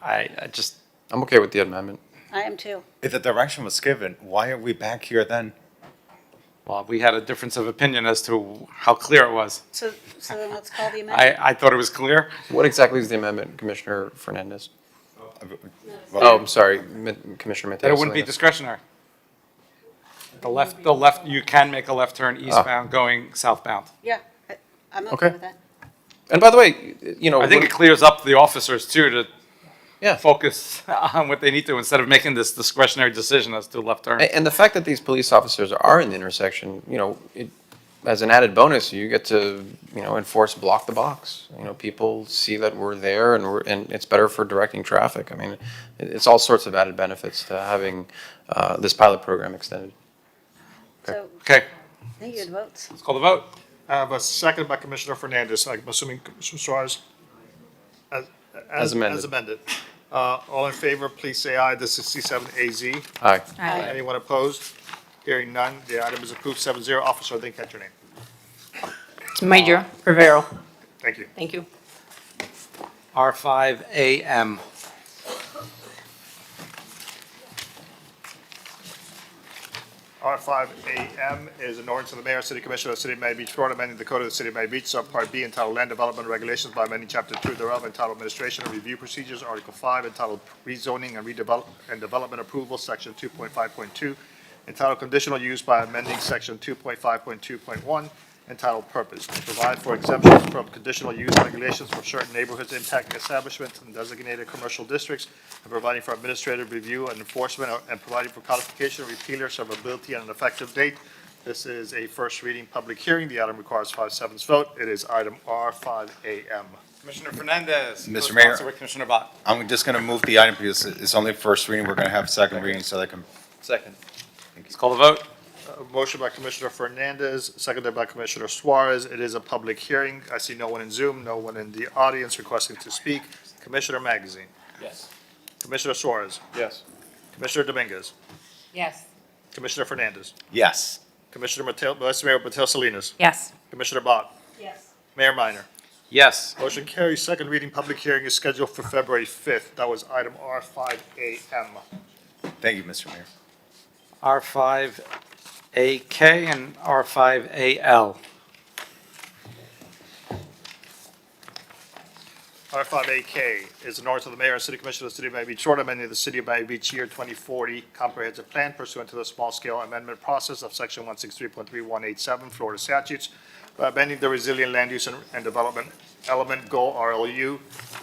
[SPEAKER 18] I'm okay with the amendment.
[SPEAKER 13] I am too.
[SPEAKER 22] If the direction was given, why are we back here then?
[SPEAKER 2] Well, we had a difference of opinion as to how clear it was.
[SPEAKER 13] So then let's call the amendment.
[SPEAKER 2] I thought it was clear.
[SPEAKER 18] What exactly is the amendment, Commissioner Fernandez? Oh, I'm sorry, Commissioner Mateo.
[SPEAKER 2] That it wouldn't be discretionary. The left, you can make a left turn eastbound going southbound.
[SPEAKER 13] Yeah, I'm okay
[SPEAKER 18] Okay.
[SPEAKER 13] with that.
[SPEAKER 18] And by the way, you know.
[SPEAKER 2] I think it clears up the officers too to
[SPEAKER 18] Yeah.
[SPEAKER 2] focus on what they need to instead of making this discretionary decision as to left turn.
[SPEAKER 18] And the fact that these police officers are in the intersection, you know, as an added bonus, you get to, you know, enforce block the box. You know, people see that we're there and it's better for directing traffic. I mean, it's all sorts of added benefits to having this pilot program extended.
[SPEAKER 13] So
[SPEAKER 2] Okay,
[SPEAKER 13] I think you had votes.
[SPEAKER 2] let's call the vote.
[SPEAKER 4] I have a second by Commissioner Fernandez. I'm assuming Commissioner Suarez.
[SPEAKER 18] As amended.
[SPEAKER 4] As amended. All in favor, please say aye. This is C7AZ.
[SPEAKER 18] Aye.
[SPEAKER 4] Anyone opposed? Hearing none, the item is approved 7-0. Officer, I didn't catch your name.
[SPEAKER 7] Major Rivero.
[SPEAKER 4] Thank you.
[SPEAKER 7] Thank you.
[SPEAKER 2] R5AM.
[SPEAKER 4] R5AM is an ordinance of the mayor, city commissioner of the city of Miami Beach, Florida, amending the code of the city of Miami Beach, subpart B, entitled Land Development Regulations by amending chapter 2 thereof, entitled Administration and Review Procedures, article 5, entitled Rezoning and Development Approval, section 2.5.2, entitled Conditional Use by amending section 2.5.2.1, entitled Purpose, to provide for exemptions from conditional use regulations for certain neighborhoods, impact establishments, and designated commercial districts, and providing for administrative review and enforcement, and providing for codification, repealer, severability, and an effective date. This is a first reading public hearing. The item requires 5/7 vote. It is item R5AM.
[SPEAKER 2] Commissioner Fernandez.
[SPEAKER 22] Mr. Mayor.
[SPEAKER 2] Co-sponsor with Commissioner Bott.
[SPEAKER 22] I'm just gonna move the item because it's only first reading. We're gonna have second reading so they can.
[SPEAKER 2] Second. Let's call the vote.
[SPEAKER 4] Motion by Commissioner Fernandez, seconded by Commissioner Suarez. It is a public hearing. I see no one in Zoom, no one in the audience requesting to speak. Commissioner Magazine.
[SPEAKER 2] Yes.
[SPEAKER 4] Commissioner Suarez.
[SPEAKER 2] Yes.
[SPEAKER 4] Commissioner Dominguez.
[SPEAKER 21] Yes.
[SPEAKER 4] Commissioner Fernandez.
[SPEAKER 22] Yes.
[SPEAKER 4] Commissioner Vice Mayor Mateo Salinas.
[SPEAKER 21] Yes.
[SPEAKER 4] Commissioner Bott.
[SPEAKER 13] Yes.
[SPEAKER 4] Mayor Minor.
[SPEAKER 2] Yes.
[SPEAKER 4] Motion carries. Second reading public hearing is scheduled for February 5th. That was item R5AM.
[SPEAKER 22] Thank you, Mr. Mayor.
[SPEAKER 2] R5AK and R5AL.
[SPEAKER 4] R5AK is an ordinance of the mayor and city commission of the city of Miami Beach, Florida, amending the city of Miami Beach year 2040 comprehensive plan pursuant to the small-scale amendment process of section 163.3187 Florida statutes, by amending the resilient land use and development element goal RLU,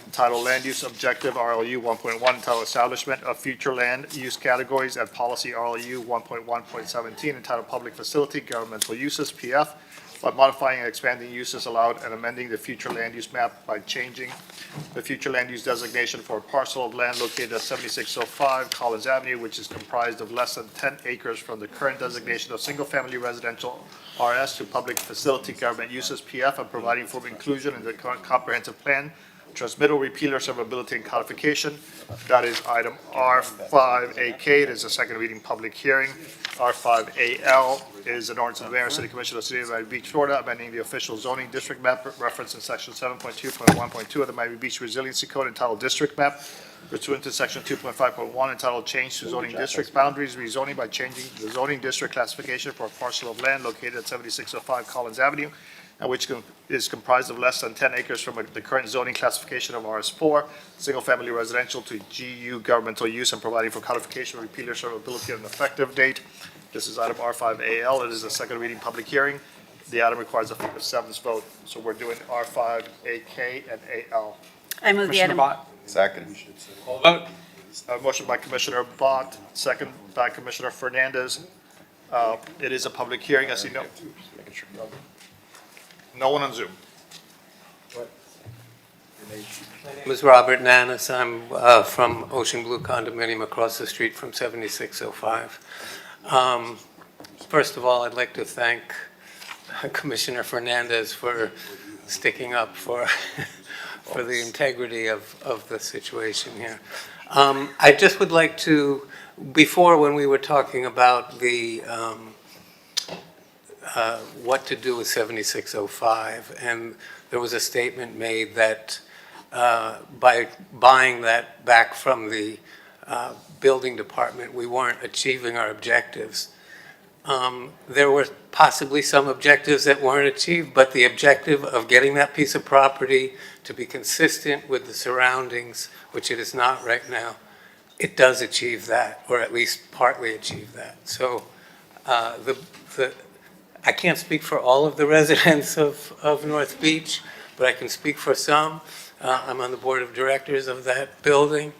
[SPEAKER 4] entitled Land Use Objective RLU 1.1, entitled Establishment of Future Land Use Categories, and Policy RLU 1.1.17, entitled Public Facility Governmental Uses PF, by modifying and expanding uses allowed and amending the future land use map by changing the future land use designation for a parcel of land located at 7605 Collins Avenue, which is comprised of less than 10 acres from the current designation of single-family residential RS to public facility government uses PF, and providing for inclusion in the comprehensive plan, transmittal, repealer, severability, and codification. That is item R5AK. It is a second reading public hearing. R5AL is an ordinance of the mayor and city commission of the city of Miami Beach, Florida, amending the official zoning district map referenced in section 7.2.1.2 of the Miami Beach Resiliency Code entitled District Map, pursuant to section 2.5.1 entitled Change to Zoning District Boundaries, rezoning by changing the zoning district classification for a parcel of land located at 7605 Collins Avenue, and which is comprised of less than 10 acres from the current zoning classification of RS4, single-family residential, to GU governmental use, and providing for codification, repealer, servability, and an effective date. This is item R5AL. It is a second reading public hearing. The item requires a 5/7 vote. So we're doing R5AK and AL.
[SPEAKER 13] I move the
[SPEAKER 2] Commissioner
[SPEAKER 13] item.
[SPEAKER 2] Bott?
[SPEAKER 16] Second.
[SPEAKER 2] Vote.
[SPEAKER 4] Motion by Commissioner Bott, second by Commissioner Fernandez. It is a public hearing. I see no one on Zoom.
[SPEAKER 1] My name is Robert Nanis. I'm from Ocean Blue Condominium across the street from 7605. First of all, I'd like to thank Commissioner Fernandez for sticking up for the integrity of the situation here. I just would like to, before when we were talking about the what to do with 7605, and there was a statement made that by buying that back from the building department, we weren't achieving our objectives. There were possibly some objectives that weren't achieved, but the objective of getting that piece of property to be consistent with the surroundings, which it is not right now, it does achieve that, or at least partly achieve that. So I can't speak for all of the residents of North Beach, but I can speak for some. I'm on the board of directors of that building,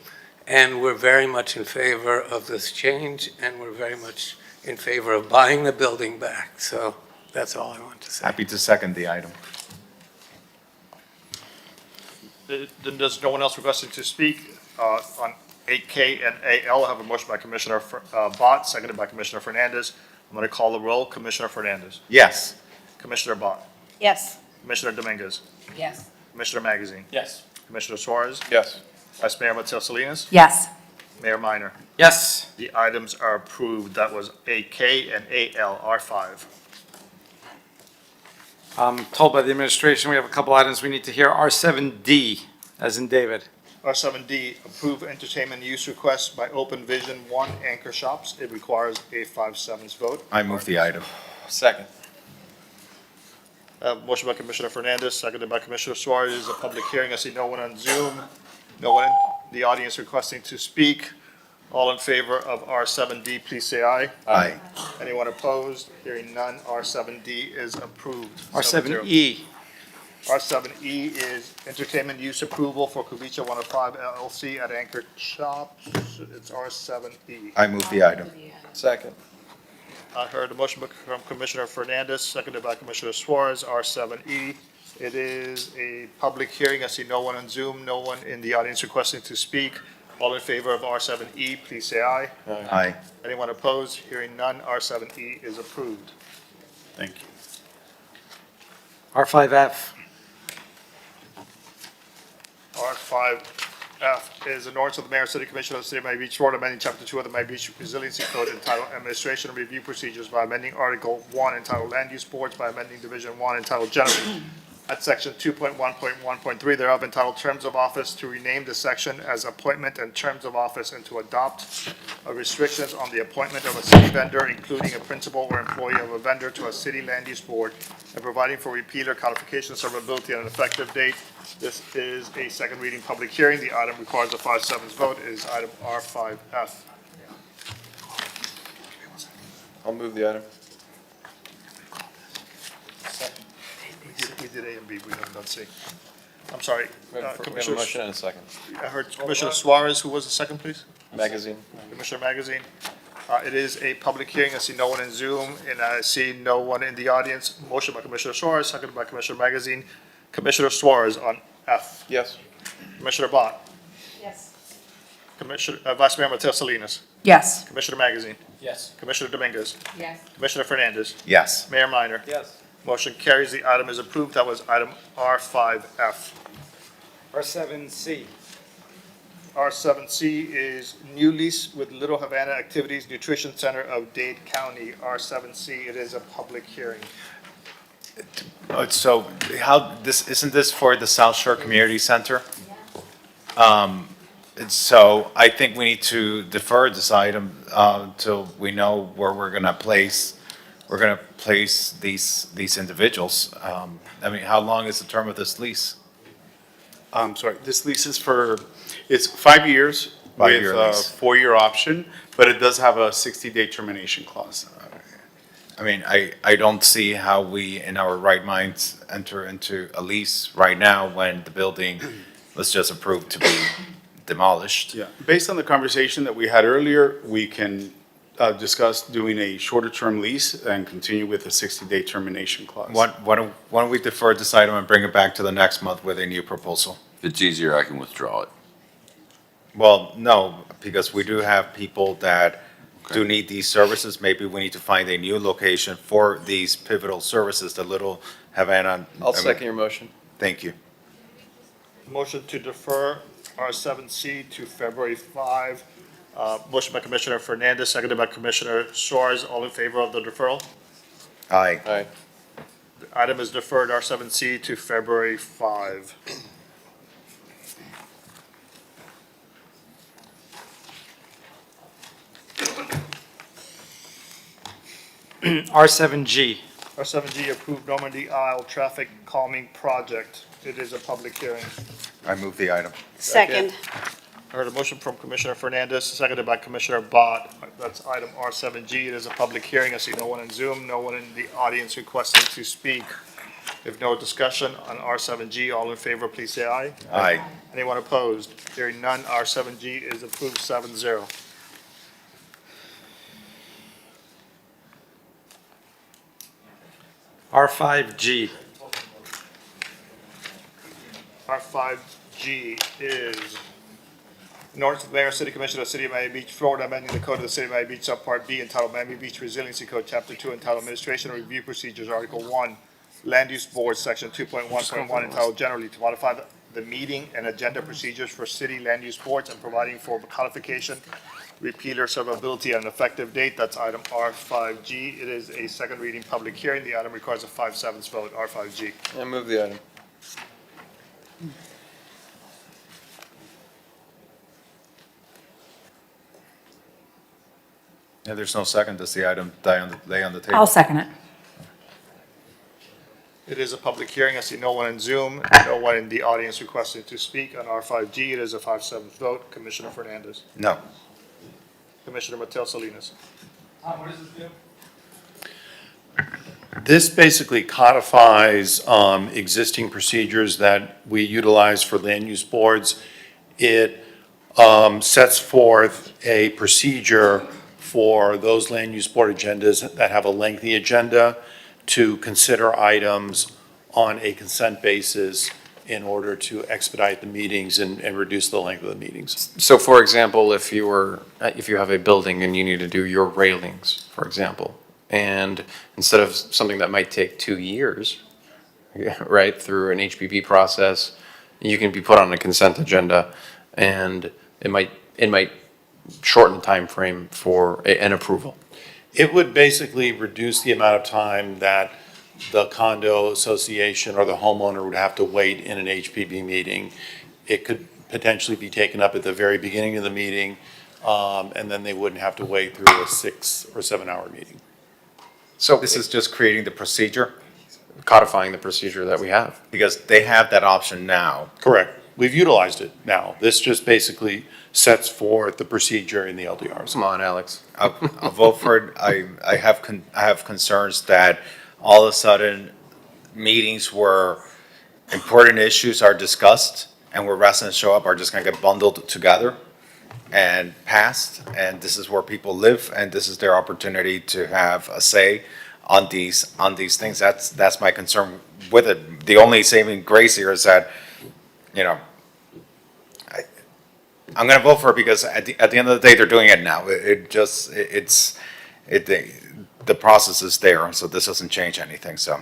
[SPEAKER 1] and we're very much in favor of this change, and we're very much in favor of buying the building back. So that's all I want to say.
[SPEAKER 22] Happy to second the item.
[SPEAKER 4] Then there's no one else requesting to speak on 8K and AL. I have a motion by Commissioner Bott, seconded by Commissioner Fernandez. I'm going to call the roll. Commissioner Fernandez.
[SPEAKER 22] Yes.
[SPEAKER 4] Commissioner Bott.
[SPEAKER 13] Yes.
[SPEAKER 4] Commissioner Dominguez.
[SPEAKER 21] Yes.
[SPEAKER 4] Commissioner Magazine.
[SPEAKER 15] Yes.
[SPEAKER 4] Commissioner Suarez.
[SPEAKER 22] Yes.
[SPEAKER 4] Vice Mayor Matil Salinas.
[SPEAKER 17] Yes.
[SPEAKER 4] Mayor Minor.
[SPEAKER 2] Yes.
[SPEAKER 4] The items are approved. That was 8K and AL, R5.
[SPEAKER 2] I'm told by the administration we have a couple items we need to hear. R7D, as in David.
[SPEAKER 4] R7D, approve entertainment use request by Open Vision 1 Anchor Shops. It requires a 5/7 vote.
[SPEAKER 22] I move the item.
[SPEAKER 2] Second.
[SPEAKER 4] Motion by Commissioner Fernandez, seconded by Commissioner Suarez. It is a public hearing. I see no one on Zoom, no one in the audience requesting to speak. All in favor of R7D, please say aye.
[SPEAKER 22] Aye.
[SPEAKER 4] Anyone opposed? Hearing none, R7D is approved.
[SPEAKER 2] R7E.
[SPEAKER 4] R7E is entertainment use approval for Kuvicha 105 LLC at Anchor Shops. It's R7E.
[SPEAKER 22] I move the item.
[SPEAKER 2] Second.
[SPEAKER 4] I heard a motion from Commissioner Fernandez, seconded by Commissioner Suarez, R7E. It is a public hearing. I see no one on Zoom, no one in the audience requesting to speak. All in favor of R7E, please say aye.
[SPEAKER 22] Aye.
[SPEAKER 4] Anyone opposed? Hearing none, R7E is approved.
[SPEAKER 22] Thank you.
[SPEAKER 2] R5F.
[SPEAKER 4] R5F is an ordinance of the Mayor and City Commission of the City of Miami Beach, Florida, amending Chapter 2 of the Miami Beach Resiliency Code entitled Administration and Review Procedures by amending Article 1 entitled Land Use Boards by amending Division 1 entitled General. At Section 2.1.1.3 thereof entitled Terms of Office, to rename the section as Appointment and Terms of Office, and to adopt restrictions on the appointment of a city vendor, including a principal or employee of a vendor, to a city land use board, and providing for repealer, codification, servability, and an effective date. This is a second reading public hearing. The item requires a 5/7 vote. It is item R5F.
[SPEAKER 18] I'll move the item.
[SPEAKER 4] We did A and B, we haven't done C. I'm sorry.
[SPEAKER 18] We have a
[SPEAKER 4] Commissioner-
[SPEAKER 18] motion and a second.
[SPEAKER 4] I heard Commissioner Suarez, who was the second, please?
[SPEAKER 18] Magazine.
[SPEAKER 4] Commissioner Magazine. It is a public hearing. I see no one in Zoom, and I see no one in the audience. Motion by Commissioner Suarez, seconded by Commissioner Magazine. Commissioner Suarez on F.
[SPEAKER 18] Yes.
[SPEAKER 4] Commissioner Bott.
[SPEAKER 13] Yes.
[SPEAKER 4] Vice Mayor Mateo Salinas.
[SPEAKER 21] Yes.
[SPEAKER 4] Commissioner Magazine.
[SPEAKER 19] Yes.
[SPEAKER 4] Commissioner Dominguez.
[SPEAKER 21] Yes.
[SPEAKER 4] Commissioner Fernandez.
[SPEAKER 22] Yes.
[SPEAKER 4] Mayor Minor.
[SPEAKER 15] Yes.
[SPEAKER 4] Motion carries. The item is approved. That was item R5F.
[SPEAKER 15] R7C.
[SPEAKER 4] R7C is new lease with Little Havana Activities Nutrition Center of Dade County. R7C, it is a public hearing.
[SPEAKER 22] So isn't this for the South Shore Community Center? So I think we need to defer this item till we know where we're gonna place these individuals. I mean, how long is the term of this lease?
[SPEAKER 9] I'm sorry, this lease is it's 5 years with
[SPEAKER 22] 5-year
[SPEAKER 9] a
[SPEAKER 22] lease.
[SPEAKER 9] 4-year option, but it does have a 60-day termination clause.
[SPEAKER 22] I mean, I don't see how we, in our right minds, enter into a lease right now when the building was just approved to be demolished.
[SPEAKER 9] Yeah, based on the conversation that we had earlier, we can discuss doing a shorter-term lease and continue with a 60-day termination clause.
[SPEAKER 22] Why don't we defer this item and bring it back to the next month with a new proposal?
[SPEAKER 20] If it's easier, I can withdraw it.
[SPEAKER 22] Well, no, because we do have people that do need these services. Maybe we need to find a new location for these pivotal services, the Little Havana.
[SPEAKER 18] I'll second your motion.
[SPEAKER 22] Thank you.
[SPEAKER 4] Motion to defer R7C to February 5. Motion by Commissioner Fernandez, seconded by Commissioner Suarez. All in favor of the deferral?
[SPEAKER 22] Aye.
[SPEAKER 18] Aye.
[SPEAKER 4] The item is deferred, R7C, to February 5.
[SPEAKER 15] R7G.
[SPEAKER 4] R7G, approved Normandy Isle Traffic Calming Project. It is a public hearing.
[SPEAKER 22] I move the item.
[SPEAKER 13] Second.
[SPEAKER 4] I heard a motion from Commissioner Fernandez, seconded by Commissioner Bott. That's item R7G. It is a public hearing. I see no one in Zoom, no one in the audience requesting to speak. If no discussion on R7G, all in favor, please say aye.
[SPEAKER 22] Aye.
[SPEAKER 4] Anyone opposed? Hearing none, R7G is approved 7-0.
[SPEAKER 15] R5G.
[SPEAKER 4] R5G is in order to Mayor City Commission of the City of Miami Beach, Florida, amending the code of the City of Miami Beach, Subpart B, entitled Miami Beach Resiliency Code, Chapter 2, entitled Administration and Review Procedures, Article 1, Land Use Board, Section 2.1.1, entitled Generally, to modify the meeting and agenda procedures for city land use boards and providing for codification, repealer servability, and an effective date. That's item R5G. It is a second reading public hearing. The item requires a 5/7 vote, R5G.
[SPEAKER 18] I move the item.
[SPEAKER 22] Yeah, there's no second. Does the item lay on the table?
[SPEAKER 17] I'll second it.
[SPEAKER 4] It is a public hearing. I see no one in Zoom, no one in the audience requesting to speak on R5G. It is a 5/7 vote. Commissioner Fernandez.
[SPEAKER 22] No.
[SPEAKER 4] Commissioner Mateo Salinas.
[SPEAKER 15] What does this do?
[SPEAKER 10] This basically codifies existing procedures that we utilize for land use boards. It sets forth a procedure for those land use board agendas that have a lengthy agenda to consider items on a consent basis in order to expedite the meetings and reduce the length of the meetings.
[SPEAKER 18] So for example, if you have a building and you need to do your railings, for example, and instead of something that might take 2 years, right, through an HPP process, you can be put on a consent agenda, and it might shorten the time frame for an approval.
[SPEAKER 10] It would basically reduce the amount of time that the condo association or the homeowner would have to wait in an HPP meeting. It could potentially be taken up at the very beginning of the meeting, and then they wouldn't have to wait through a 6 or 7 hour meeting.
[SPEAKER 22] So this is just creating the procedure?
[SPEAKER 18] Codifying the procedure that we have.
[SPEAKER 22] Because they have that option now.
[SPEAKER 10] Correct. We've utilized it now. This just basically sets forth the procedure in the LDRs.
[SPEAKER 18] Come on, Alex.
[SPEAKER 22] I'll vote for it. I have concerns that all of a sudden, meetings where important issues are discussed and where residents show up are just gonna get bundled together. and passed, and this is where people live, and this is their opportunity to have a say on these things. That's my concern with it. The only saving grace here is that, you know, I'm gonna vote for it because at the end of the day, they're doing it now. The process is there, so this doesn't change anything, so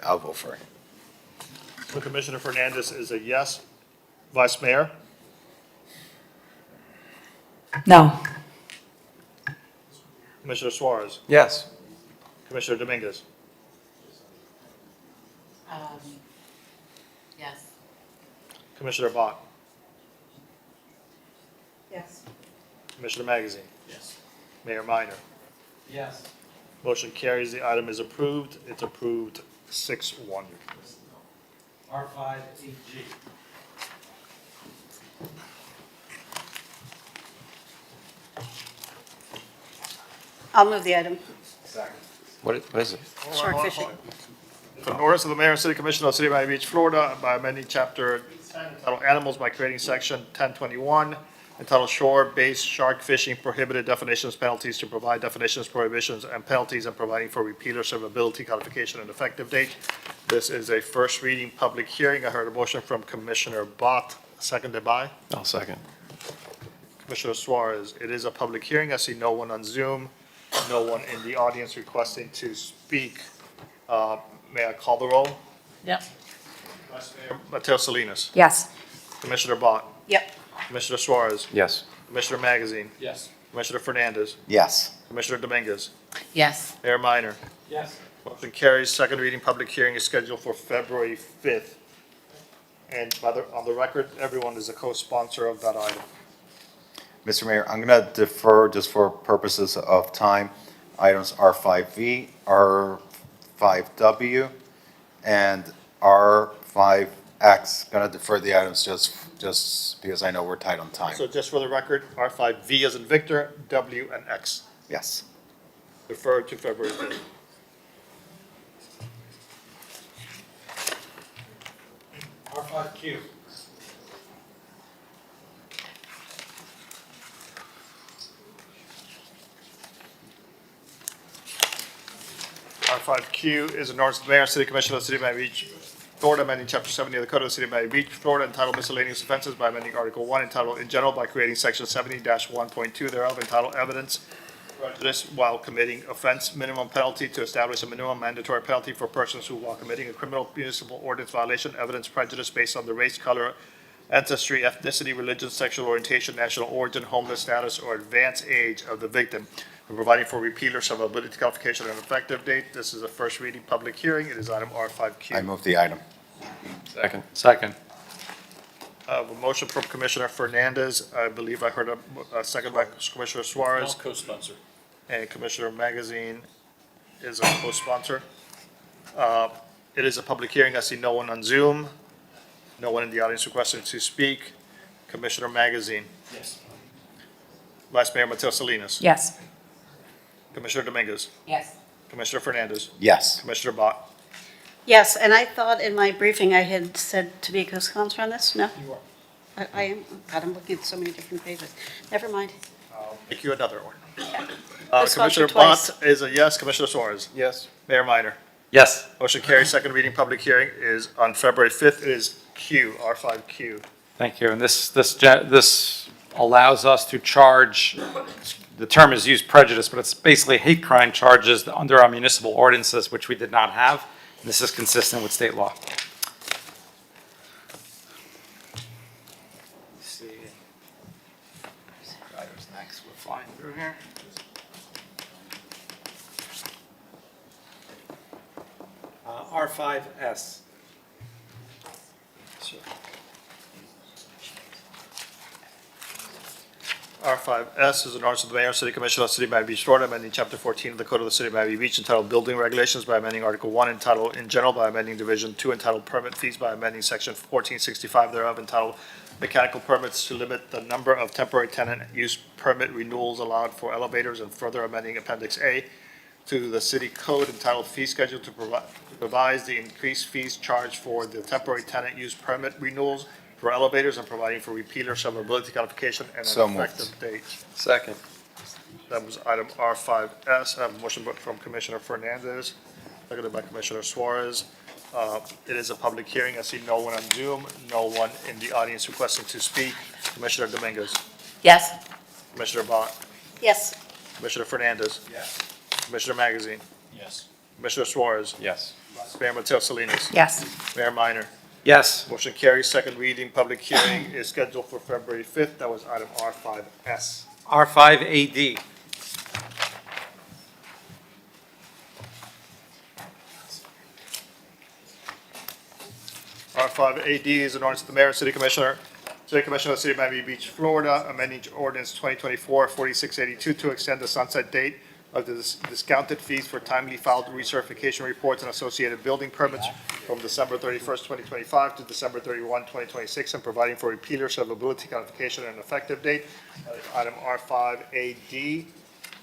[SPEAKER 22] I'll vote for it.
[SPEAKER 4] So Commissioner Fernandez is a yes. Vice Mayor?
[SPEAKER 17] No.
[SPEAKER 4] Commissioner Suarez?
[SPEAKER 8] Yes.
[SPEAKER 4] Commissioner Dominguez?
[SPEAKER 21] Yes.
[SPEAKER 4] Commissioner Bott?
[SPEAKER 13] Yes.
[SPEAKER 4] Commissioner Magazine?
[SPEAKER 15] Yes.
[SPEAKER 4] Mayor Minor?
[SPEAKER 15] Yes.
[SPEAKER 4] Motion carries. The item is approved. It's approved 6-1.
[SPEAKER 15] R5, 8G.
[SPEAKER 13] I'll move the item.
[SPEAKER 18] What is it?
[SPEAKER 13] Shark fishing.
[SPEAKER 4] From the orders of the Mayor and City Commission of the City of Miami Beach, Florida, by amending Chapter 10 entitled Animals by creating Section 1021 entitled Shore-Based Shark Fishing Prohibited Definitions, Penalties to provide definitions, prohibitions, and penalties, and providing for repeal or servability, codification, and effective date. This is a first reading public hearing. I heard a motion from Commissioner Bott, seconded by
[SPEAKER 18] I'll second.
[SPEAKER 4] Commissioner Suarez. It is a public hearing. I see no one on Zoom, no one in the audience requesting to speak. May I call the roll?
[SPEAKER 21] Yep.
[SPEAKER 4] Vice Mayor Mateo Salinas.
[SPEAKER 17] Yes.
[SPEAKER 4] Commissioner Bott.
[SPEAKER 13] Yep.
[SPEAKER 4] Commissioner Suarez.
[SPEAKER 18] Yes.
[SPEAKER 4] Commissioner Magazine.
[SPEAKER 15] Yes.
[SPEAKER 4] Commissioner Fernandez.
[SPEAKER 22] Yes.
[SPEAKER 4] Commissioner Dominguez.
[SPEAKER 21] Yes.
[SPEAKER 4] Mayor Minor.
[SPEAKER 15] Yes.
[SPEAKER 4] Motion carries. Second reading public hearing is scheduled for February 5th. And on the record, everyone is a co-sponsor of that item.
[SPEAKER 22] Mr. Mayor, I'm going to defer, just for purposes of time, items R5V, R5W, and R5X. Going to defer the items just because I know we're tight on time.
[SPEAKER 4] So just for the record, R5V as in Victor, W and X.
[SPEAKER 22] Yes.
[SPEAKER 4] Deferred to February 5th.
[SPEAKER 15] R5Q.
[SPEAKER 4] R5Q is an ordinance of the Mayor and City Commission of the City of Miami Beach, Florida, amending Chapter 70 of the Code of the City of Miami Beach, Florida, entitled Miscellaneous Offenses by amending Article 1, entitled In General by creating Section 70-1.2 thereof, entitled Evidence Prejudice while committing offense, minimum penalty to establish a minimum mandatory penalty for persons who, while committing a criminal municipal ordinance violation, evidence prejudice based on the race, color, ancestry, ethnicity, religion, sexual orientation, national origin, homeless status, or advanced age of the victim, and providing for repeal or severability, qualification, and effective date. This is a first reading public hearing. It is item R5Q.
[SPEAKER 22] I move the item.
[SPEAKER 18] Second.
[SPEAKER 2] Second.
[SPEAKER 4] A motion from Commissioner Fernandez. I believe I heard a second by Commissioner Suarez.
[SPEAKER 15] I'll co-sponsor.
[SPEAKER 4] And Commissioner Magazine is a co-sponsor. It is a public hearing. I see no one on Zoom, no one in the audience requesting to speak. Commissioner Magazine.
[SPEAKER 15] Yes.
[SPEAKER 4] Vice Mayor Mateo Salinas.
[SPEAKER 17] Yes.
[SPEAKER 4] Commissioner Dominguez.
[SPEAKER 21] Yes.
[SPEAKER 4] Commissioner Fernandez.
[SPEAKER 22] Yes.
[SPEAKER 4] Commissioner Bott.
[SPEAKER 13] Yes, and I thought in my briefing I had said to be a co-sponsor on this, no?
[SPEAKER 15] You are.
[SPEAKER 13] I am, God, I'm looking at so many different pages. Never mind.
[SPEAKER 4] I'll make you another one.
[SPEAKER 13] Co-sponsor
[SPEAKER 4] Commissioner
[SPEAKER 13] twice.
[SPEAKER 4] Bott is a yes. Commissioner Suarez.
[SPEAKER 8] Yes.
[SPEAKER 4] Mayor Minor.
[SPEAKER 2] Yes.
[SPEAKER 4] Motion carries. Second reading public hearing is on February 5th. It is Q, R5Q.
[SPEAKER 2] Thank you. And this allows us to charge, the term is used prejudice, but it's basically hate crime charges under our municipal ordinances, which we did not have. And this is consistent with state law. Let's see. Items next, we're flying through here.
[SPEAKER 11] R5S.
[SPEAKER 4] R5S is an ordinance of the Mayor and City Commission of the City of Miami Beach, Florida, amending Chapter 14 of the Code of the City of Miami Beach entitled Building Regulations by amending Article 1 entitled In General by amending Division 2 entitled Permit Fees by amending Section 1465 thereof entitled Mechanical Permits to limit the number of temporary tenant use permit renewals allowed for elevators, and further amending Appendix A to the City Code entitled Fee Schedule to revise the increased fees charged for the temporary tenant use permit renewals for elevators and providing for repeal or severability codification and
[SPEAKER 22] So
[SPEAKER 4] an
[SPEAKER 22] moved.
[SPEAKER 4] effective date.
[SPEAKER 18] Second.
[SPEAKER 4] That was item R5S. I have a motion from Commissioner Fernandez, seconded by Commissioner Suarez. It is a public hearing. I see no one on Zoom, no one in the audience requesting to speak. Commissioner Dominguez,
[SPEAKER 21] Yes.
[SPEAKER 4] Commissioner Bott,
[SPEAKER 13] Yes.
[SPEAKER 4] Commissioner Fernandez. Yes. Commissioner Magazine,
[SPEAKER 19] Yes.
[SPEAKER 4] Commissioner Suarez,
[SPEAKER 18] Yes.
[SPEAKER 4] Mayor Mateo Salinas.
[SPEAKER 21] Yes.
[SPEAKER 4] Mayor Minor.
[SPEAKER 19] Yes.
[SPEAKER 4] Motion carries. Second reading, public hearing is scheduled for February 5th. That was item R5S.
[SPEAKER 19] R5AD.
[SPEAKER 4] R5AD is an ordinance of the mayor and city commissioner. City Commissioner of the City of Miami Beach, Florida, amending ordinance 2024-4682 to extend the sunset date of the discounted fees for timely filed recertification reports and associated building permits from December 31st, 2025 to December 31, 2026, and providing for repeal or severability codification and effective date. That is item R5AD.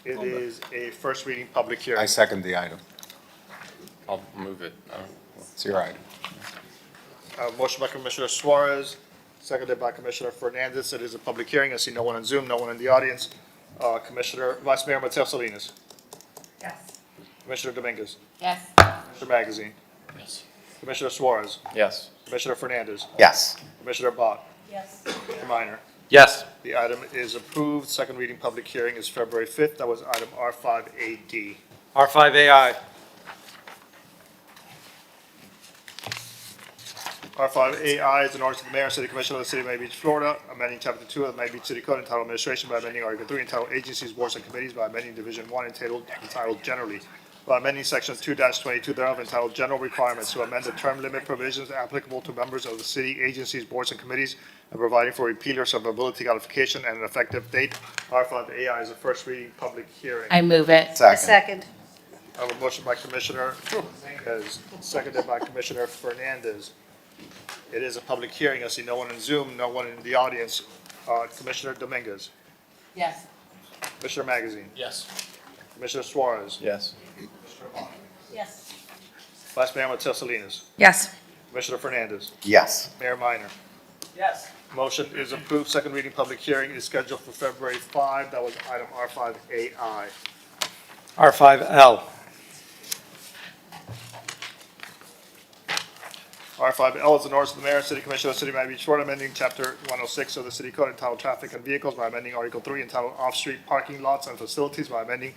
[SPEAKER 4] It is a first reading public hearing.
[SPEAKER 22] I second the item.
[SPEAKER 18] I'll move it.
[SPEAKER 22] It's your item.
[SPEAKER 4] Motion by Commissioner Suarez, seconded by Commissioner Fernandez. It is a public hearing. I see no one on Zoom, no one in the audience. Vice Mayor Mateo Salinas.
[SPEAKER 21] Yes.
[SPEAKER 4] Commissioner Dominguez.
[SPEAKER 21] Yes.
[SPEAKER 4] Commissioner Magazine.
[SPEAKER 19] Yes.
[SPEAKER 4] Commissioner Suarez.
[SPEAKER 18] Yes.
[SPEAKER 4] Commissioner Fernandez.
[SPEAKER 22] Yes.
[SPEAKER 4] Commissioner Bott.
[SPEAKER 21] Yes.
[SPEAKER 4] Mayor Minor.
[SPEAKER 19] Yes.
[SPEAKER 4] The item is approved. Second reading public hearing is February 5th. That was item R5AD.
[SPEAKER 19] R5AI.
[SPEAKER 4] R5AI is an ordinance of the mayor and city commissioner of the city of Miami Beach, Florida, amending chapter 2 of the Miami Beach City Code entitled Administration by amending article 3 entitled Agencies, Boards, and Committees by amending division 1 entitled Generally, by amending section 2-22 thereof entitled General Requirements to amend the term limit provisions applicable to members of the city, agencies, boards, and committees, and providing for repeal or severability codification and an effective date. R5AI is a first reading public hearing.
[SPEAKER 21] I move it.
[SPEAKER 13] Second.
[SPEAKER 4] I have a motion by Commissioner Dominguez, seconded by Commissioner Fernandez. It is a public hearing. I see no one in Zoom, no one in the audience. Commissioner Dominguez,
[SPEAKER 21] Yes.
[SPEAKER 4] Commissioner Magazine,
[SPEAKER 19] Yes.
[SPEAKER 4] Commissioner Suarez,
[SPEAKER 18] Yes.
[SPEAKER 13] Yes.
[SPEAKER 4] Vice Mayor Mateo Salinas,
[SPEAKER 21] Yes.
[SPEAKER 4] Commissioner Fernandez,
[SPEAKER 22] Yes.
[SPEAKER 4] Mayor Minor.
[SPEAKER 19] Yes.
[SPEAKER 4] Motion is approved. Second reading public hearing is scheduled for February 5. That was item R5AI.
[SPEAKER 19] R5L.
[SPEAKER 4] R5L is an ordinance of the mayor and city commission of the city of Miami Beach, Florida, amending chapter 106 of the city code entitled Traffic and Vehicles by amending article 3 entitled Off-Street Parking Lots and Facilities by amending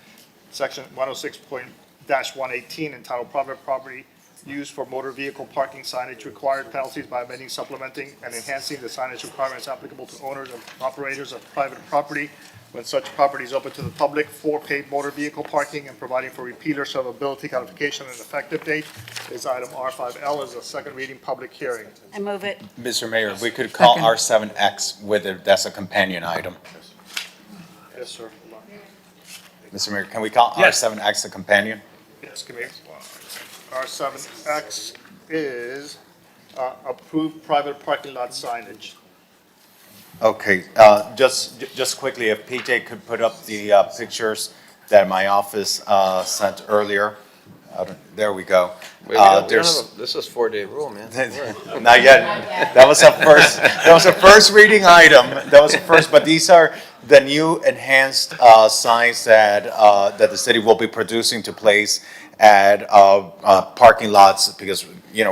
[SPEAKER 4] section 106.118 entitled Private Property Used for Motor Vehicle Parking Signage Required Penalties by amending, supplementing, and enhancing the signage requirements applicable to owners and operators of private property when such property is open to the public for paid motor vehicle parking and providing for repeal or severability codification and effective date is item R5L is a second reading public hearing.
[SPEAKER 13] I move it.
[SPEAKER 22] Mr. Mayor, we could call R7X with it, that's a companion item.
[SPEAKER 4] Yes, sir.
[SPEAKER 22] Mr. Mayor, can we call
[SPEAKER 19] Yes.
[SPEAKER 22] R7X a companion?
[SPEAKER 4] Yes, give me, R7X is approved private parking lot signage.
[SPEAKER 22] Okay, just quickly, if PJ could put up the pictures that my office sent earlier. There we go.
[SPEAKER 18] This is 4-day rule, man.
[SPEAKER 22] Not yet. That was a first reading item. That was a first, but these are the new enhanced signs that the city will be producing to place at parking lots because, you know,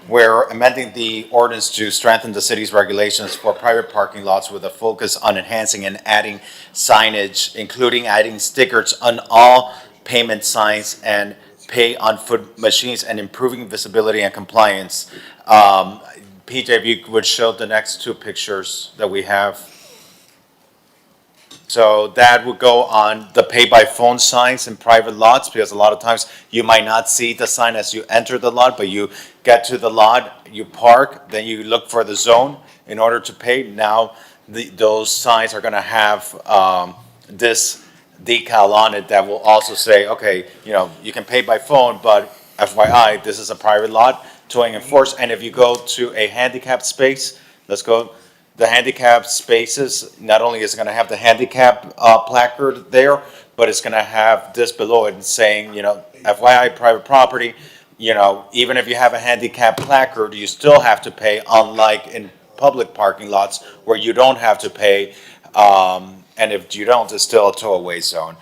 [SPEAKER 22] we're amending the ordinance to strengthen the city's regulations for private parking lots with a focus on enhancing and adding signage, including adding stickers on all payment signs and pay on foot machines and improving visibility and compliance. PJ, if you would show the next two pictures that we have. So that would go on the pay by phone signs in private lots, because a lot of times you might not see the sign as you enter the lot, but you get to the lot, you park, then you look for the zone in order to pay. Now, those signs are gonna have, this decal on it that will also say, okay, you know, you can pay by phone, but FYI, this is a private lot, towing enforced. And if you go to a handicapped space, let's go, the handicapped spaces, not only is it gonna have the handicap placard there, but it's gonna have this below it saying, you know, FYI, private property, you know, even if you have a handicap placard, you still have to pay, unlike in public parking lots where you don't have to pay, and if you don't, it's still a tow-away zone.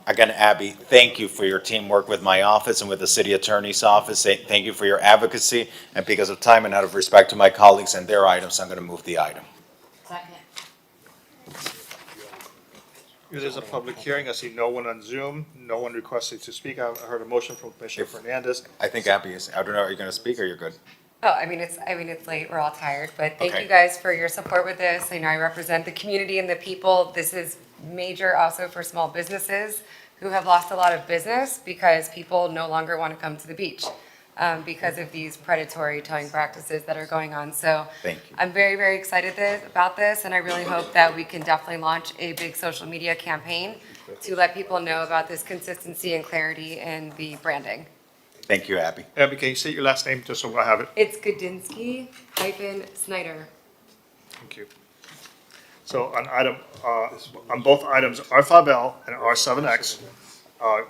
[SPEAKER 22] Again, Abby, thank you for your teamwork with my office and with the city attorney's office. Thank you for your advocacy, and because of time and out of respect to my colleagues and their items, I'm going to move the item.
[SPEAKER 4] It is a public hearing. I see no one on Zoom, no one requested to speak. I heard a motion from Commissioner Fernandez.
[SPEAKER 22] I think Abby is, I don't know, are you going to speak or you're good?
[SPEAKER 5] Oh, I mean, it's late, we're all tired, but thank
[SPEAKER 22] Okay.
[SPEAKER 5] you guys for your support with this. I know I represent the community and the people. This is major also for small businesses who have lost a lot of business because people no longer want to come to the beach because of these predatory towing practices that are going on. So
[SPEAKER 22] Thank you.
[SPEAKER 5] I'm very, very excited about this, and I really hope that we can definitely launch a big social media campaign to let people know about this consistency and clarity in the branding.
[SPEAKER 22] Thank you, Abby.
[SPEAKER 4] Abby, can you say your last name just so I have it?
[SPEAKER 5] It's Gudinski-Snyder.
[SPEAKER 4] Thank you. So on both items, R5L and R7X,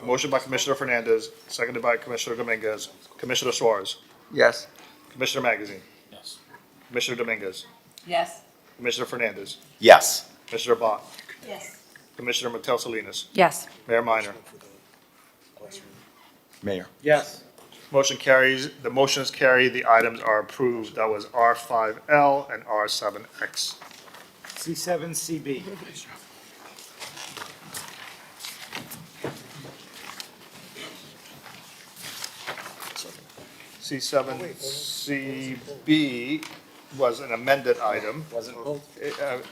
[SPEAKER 4] motion by Commissioner Fernandez, seconded by Commissioner Dominguez. Commissioner Suarez.
[SPEAKER 18] Yes.
[SPEAKER 4] Commissioner Magazine. Yes. Commissioner Dominguez.
[SPEAKER 7] Yes.
[SPEAKER 4] Commissioner Fernandez.
[SPEAKER 22] Yes.
[SPEAKER 4] Commissioner Bott.
[SPEAKER 13] Yes.
[SPEAKER 4] Commissioner Mattel Salinas.
[SPEAKER 5] Yes.
[SPEAKER 4] Mayor Minor.
[SPEAKER 22] Mayor.
[SPEAKER 19] Yes.
[SPEAKER 4] Motion carries, the motions carry, the items are approved. That was R5L and R7X.
[SPEAKER 19] C7CB.
[SPEAKER 4] C7CB was an amended item.
[SPEAKER 19] Wasn't pulled?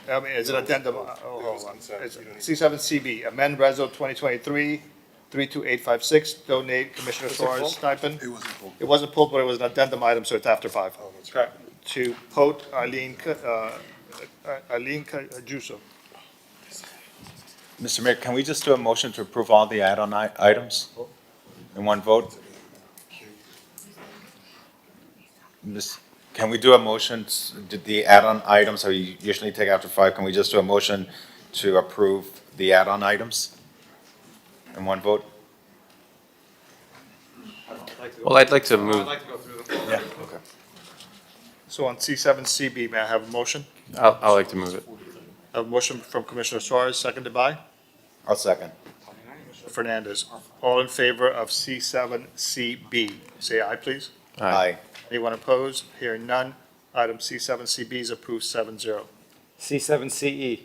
[SPEAKER 4] I mean, it's an addendum, hold on. It's C7CB, amend Reso 2023-32856, donate Commissioner Suarez stipend. It wasn't pulled. It wasn't pulled, but it was an addendum item, so it's after 5. Okay. To Pote Eileen Jusso.
[SPEAKER 22] Mr. Mayor, can we just do a motion to approve all the add-on items in one vote? Can we do a motion, the add-on items, so you usually take after 5, can we just do a motion to approve the add-on items in one vote?
[SPEAKER 18] Well, I'd like to move,
[SPEAKER 22] Yeah, okay.
[SPEAKER 4] So on C7CB, may I have a motion?
[SPEAKER 18] I'd like to move it.
[SPEAKER 4] A motion from Commissioner Suarez, seconded by
[SPEAKER 22] I'll second.
[SPEAKER 4] Fernandez. All in favor of C7CB, say aye, please.
[SPEAKER 22] Aye.
[SPEAKER 4] Anyone opposed? Hearing none. Item C7CB is approved 7-0.
[SPEAKER 19] C7CE.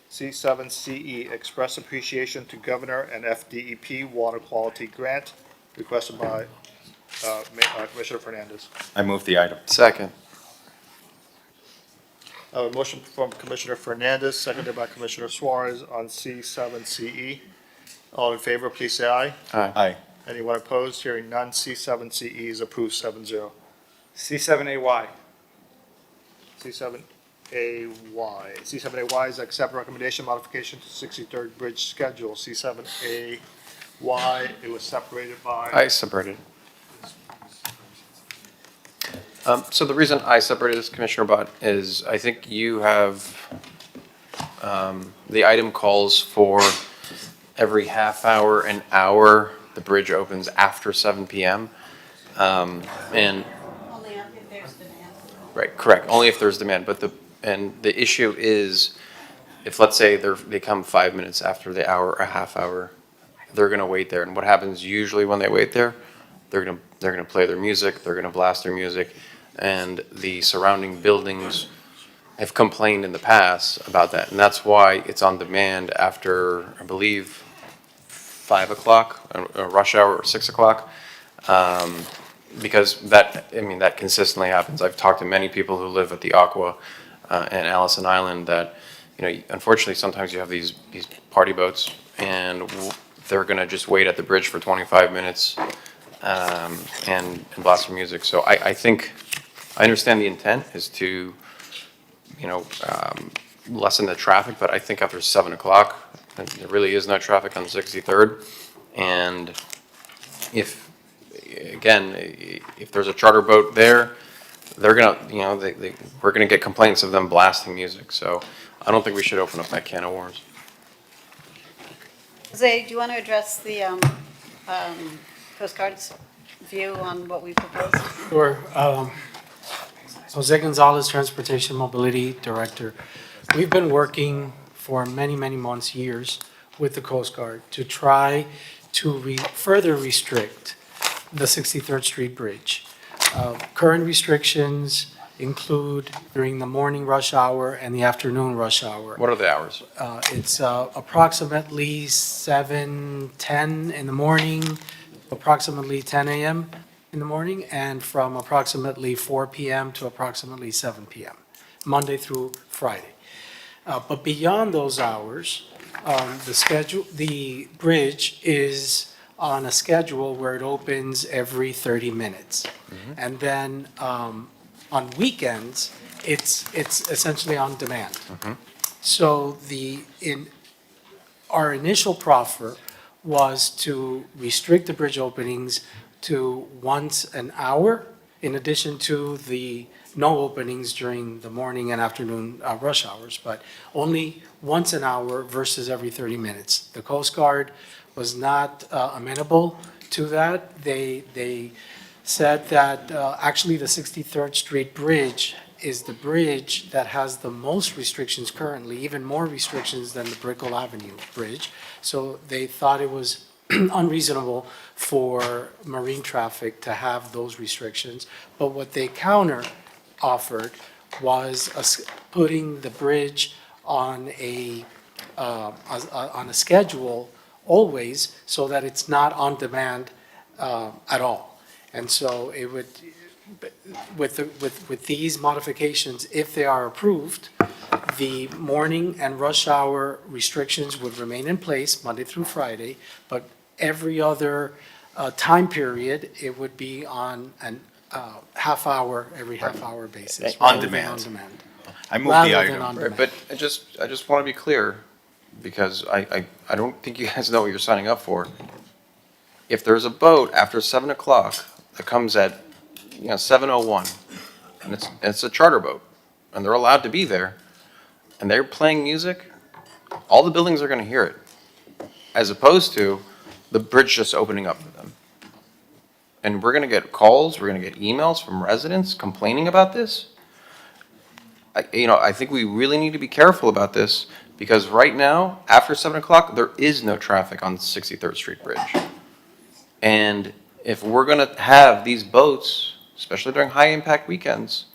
[SPEAKER 4] C7CE, express appreciation to Governor and FDEP Water Quality Grant, requested by Commissioner Fernandez.
[SPEAKER 22] I move the item.
[SPEAKER 18] Second.
[SPEAKER 4] A motion from Commissioner Fernandez, seconded by Commissioner Suarez on C7CE. All in favor, please say aye.
[SPEAKER 18] Aye.
[SPEAKER 22] Aye.
[SPEAKER 4] Anyone opposed? Hearing none. C7CE is approved 7-0.
[SPEAKER 19] C7AY.
[SPEAKER 4] C7AY. C7AY is accept recommendation modification to 63rd Bridge schedule. C7AY, it was separated by.
[SPEAKER 18] I separated. So the reason I separated this, Commissioner Bott, is I think you have, the item calls for every half hour, an hour, the bridge opens after 7 PM. And,
[SPEAKER 13] Only if there's demand.
[SPEAKER 18] right, correct, only if there's demand, but the issue is, if let's say they come 5 minutes after the hour, a half hour, they're gonna wait there, and what happens usually when they wait there, they're gonna play their music, they're gonna blast their music, and the surrounding buildings have complained in the past about that, and that's why it's on demand after, I believe, 5 o'clock, rush hour, or 6 o'clock. Because that consistently happens. I've talked to many people who live at the Aqua and Allison Island that, unfortunately, sometimes you have these party boats, and they're gonna just wait at the bridge for 25 minutes and blast some music. So I think, I understand the intent is to, lessen the traffic, but I think after 7 o'clock, there really is no traffic on 63rd. And if there's a charter boat there, they're gonna, we're gonna get complaints of them blasting music. So I don't think we should open up that can of worms.
[SPEAKER 13] Jose, do you want to address the Coast Guard's view on what we proposed?
[SPEAKER 11] Sure. Jose Gonzalez, Transportation Mobility Director. We've been working for many, many months, years, with the Coast Guard to try to further restrict the 63rd Street Bridge. Current restrictions include during the morning rush hour and the afternoon rush hour.
[SPEAKER 18] What are the hours?
[SPEAKER 11] It's approximately 7:10 in the morning, approximately 10 a.m. in the morning, and from approximately 4 p.m. to approximately 7 p.m., Monday through Friday. But beyond those hours, the bridge is on a schedule where it opens every 30 minutes. And then on weekends, it's essentially on demand. So our initial proffer was to restrict the bridge openings to once an hour, in addition to the no openings during the morning and afternoon rush hours, but only once an hour versus every 30 minutes. The Coast Guard was not amenable to that. They said that actually the 63rd Street Bridge is the bridge that has the most restrictions currently, even more restrictions than the Brickell Avenue Bridge. So they thought it was unreasonable for marine traffic to have those restrictions. But what they counter offered was putting the bridge on a schedule always, so that it's not on demand at all. And so it would, with these modifications, if they are approved, the morning and rush hour restrictions would remain in place Monday through Friday, but every other time period, it would be on an every half hour basis.
[SPEAKER 22] On
[SPEAKER 11] rather than
[SPEAKER 22] demand.
[SPEAKER 11] On demand.
[SPEAKER 22] I move
[SPEAKER 11] Rather
[SPEAKER 22] the
[SPEAKER 11] than
[SPEAKER 22] item.
[SPEAKER 11] on
[SPEAKER 18] Right,
[SPEAKER 11] demand.
[SPEAKER 18] but I just want to be clear, because I don't think you guys know what you're signing up for. If there's a boat after 7 o'clock that comes at, 7:01, and it's a charter boat, and they're allowed to be there, and they're playing music, all the buildings are going to hear it, as opposed to the bridge just opening up for them. And we're going to get calls, we're going to get emails from residents complaining about this. I think we really need to be careful about this, because right now, after 7 o'clock, there is no traffic on 63rd Street Bridge. And if we're going to have these boats, especially during high-impact weekends,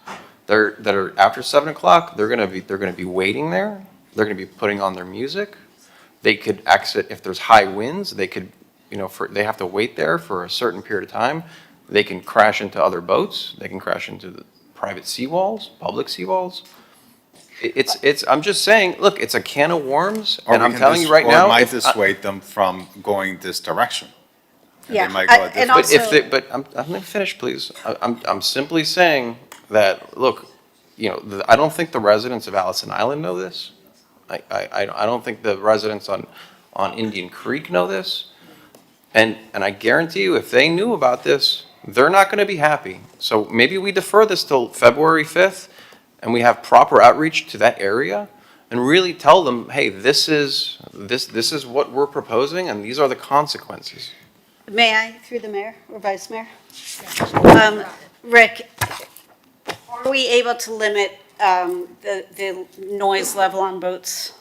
[SPEAKER 18] that are after 7 o'clock, they're going to be waiting there. They're going to be putting on their music. They could exit if there's high winds. They could, they have to wait there for a certain period of time. They can crash into other boats. They can crash into the private seawalls, public seawalls. I'm just saying, look, it's a can of worms, and I'm telling you right now.
[SPEAKER 22] Or might
[SPEAKER 18] if
[SPEAKER 22] dissuade them from going this direction. And
[SPEAKER 13] Yeah,
[SPEAKER 22] they might go a
[SPEAKER 13] and
[SPEAKER 22] different.
[SPEAKER 13] also-
[SPEAKER 18] I'm going to finish, please. I'm simply saying that, look, I don't think the residents of Allison Island know this. I don't think the residents on Indian Creek know this. And I guarantee you, if they knew about this, they're not going to be happy. So maybe we defer this till February 5th, and we have proper outreach to that area, and really tell them, hey, this is what we're proposing, and these are the consequences.
[SPEAKER 13] May I, through the mayor or vice mayor? Rick, are we able to limit the noise level on boats?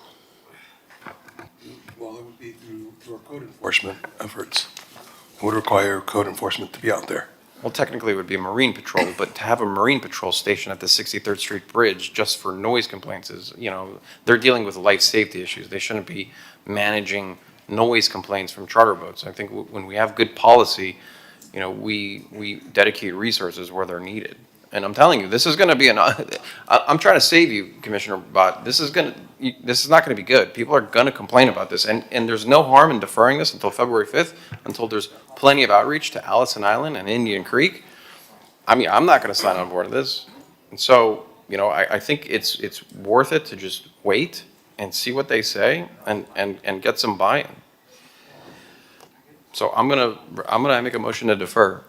[SPEAKER 12] Well, it would be through our code enforcement efforts. It would require code enforcement to be out there.
[SPEAKER 18] Well, technically, it would be a marine patrol, but to have a marine patrol station at the 63rd Street Bridge just for noise complaints is, they're dealing with life safety issues. They shouldn't be managing noise complaints from charter boats. I think when we have good policy, we dedicate resources where they're needed. And I'm telling you, this is going to be I'm trying to save you, Commissioner Bott. This is not going to be good. People are going to complain about this. And there's no harm in deferring this until February 5th, until there's plenty of outreach to Allison Island and Indian Creek. I mean, I'm not going to sign on board with this. And so, I think it's worth it to just wait and see what they say and get some buy-in. So I'm gonna make a motion to defer.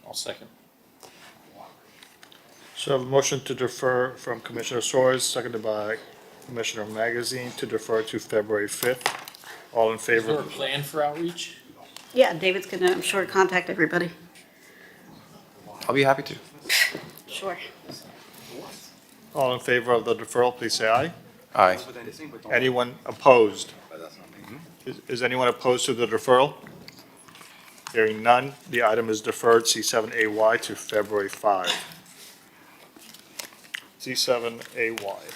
[SPEAKER 15] I'll second.
[SPEAKER 4] So I have a motion to defer from Commissioner Suarez, seconded by Commissioner Magazine, to defer to February 5th. All in
[SPEAKER 15] Is there
[SPEAKER 4] favor?
[SPEAKER 15] a plan for outreach?
[SPEAKER 13] Yeah, David's gonna, I'm sure, contact everybody.
[SPEAKER 18] I'll be happy to.
[SPEAKER 13] Sure.
[SPEAKER 4] All in favor of the deferral, please say aye.
[SPEAKER 18] Aye.
[SPEAKER 4] Anyone opposed? Is anyone opposed to the deferral? Hearing none, the item is deferred C7AY to February 5. C7AY.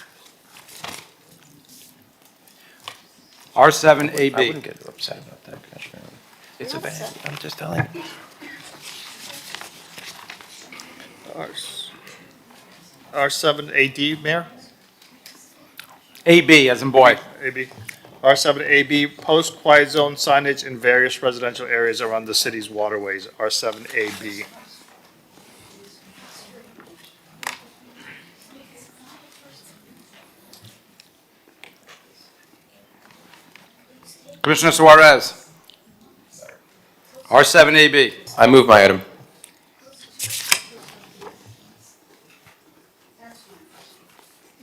[SPEAKER 8] I
[SPEAKER 3] R7AB.
[SPEAKER 8] wouldn't get upset about that, Commissioner. It's a bad, I'm just telling you.
[SPEAKER 4] R7AD, Mayor?
[SPEAKER 3] AB as in boy.
[SPEAKER 4] AB. R7AB, post-quiet zone signage in various residential areas around the city's waterways. R7AB.
[SPEAKER 3] Commissioner Suarez. R7AB.
[SPEAKER 18] I move my item.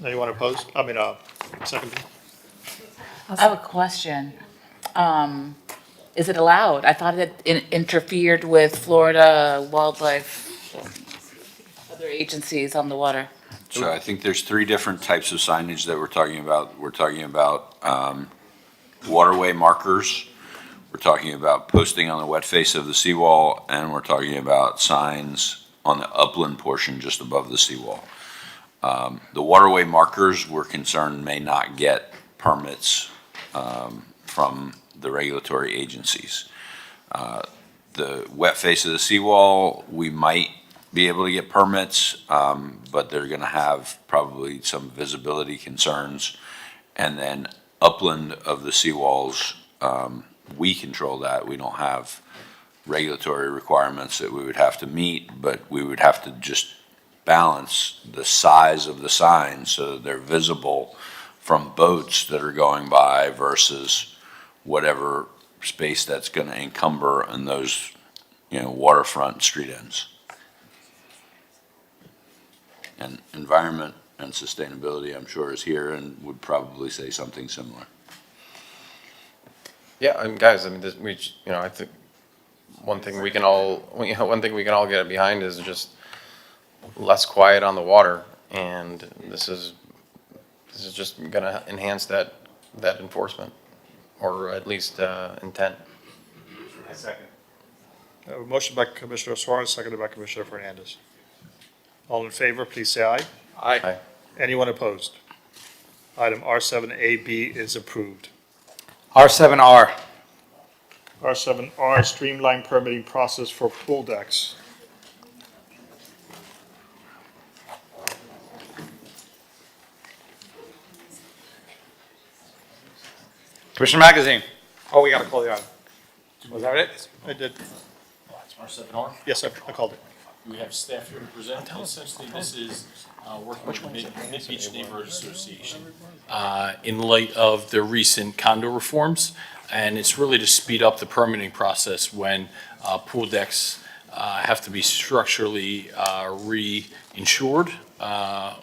[SPEAKER 4] Anyone opposed? Second.
[SPEAKER 21] I have a question. Is it allowed? I thought it interfered with Florida wildlife, other agencies on the water.
[SPEAKER 20] So I think there's three different types of signage that we're talking about. We're talking about waterway markers, we're talking about posting on the wet face of the seawall, and we're talking about signs on the upland portion just above the seawall. The waterway markers, we're concerned, may not get permits from the regulatory agencies. The wet face of the seawall, we might be able to get permits, but they're gonna have probably some visibility concerns. And then upland of the seawalls, we control that. We don't have regulatory requirements that we would have to meet, but we would have to just balance the size of the signs so that they're visible from boats that are going by versus whatever space that's gonna encumber in those, waterfront street ends. And environment and sustainability, I'm sure, is here and would probably say something similar.
[SPEAKER 18] Yeah, guys, I think one thing we can all get behind is just less quiet on the water, and this is just gonna enhance that enforcement, or at least intent.
[SPEAKER 4] I second. A motion by Commissioner Suarez, seconded by Commissioner Fernandez. All in favor, please say aye.
[SPEAKER 3] Aye.
[SPEAKER 4] Anyone opposed? Item R7AB is approved.
[SPEAKER 3] R7R.
[SPEAKER 4] R7R, streamlined permitting process for pool decks.
[SPEAKER 3] Commissioner Magazine. Oh, we gotta call the item. Was that it?
[SPEAKER 4] I did.
[SPEAKER 15] R7R?
[SPEAKER 4] Yes, I called it.
[SPEAKER 15] We have staff here to present. Essentially, this is working with the Mid-Beach Neighborhood Association in light of the recent condo reforms, and it's really to speed up the permitting process when pool decks have to be structurally re-insured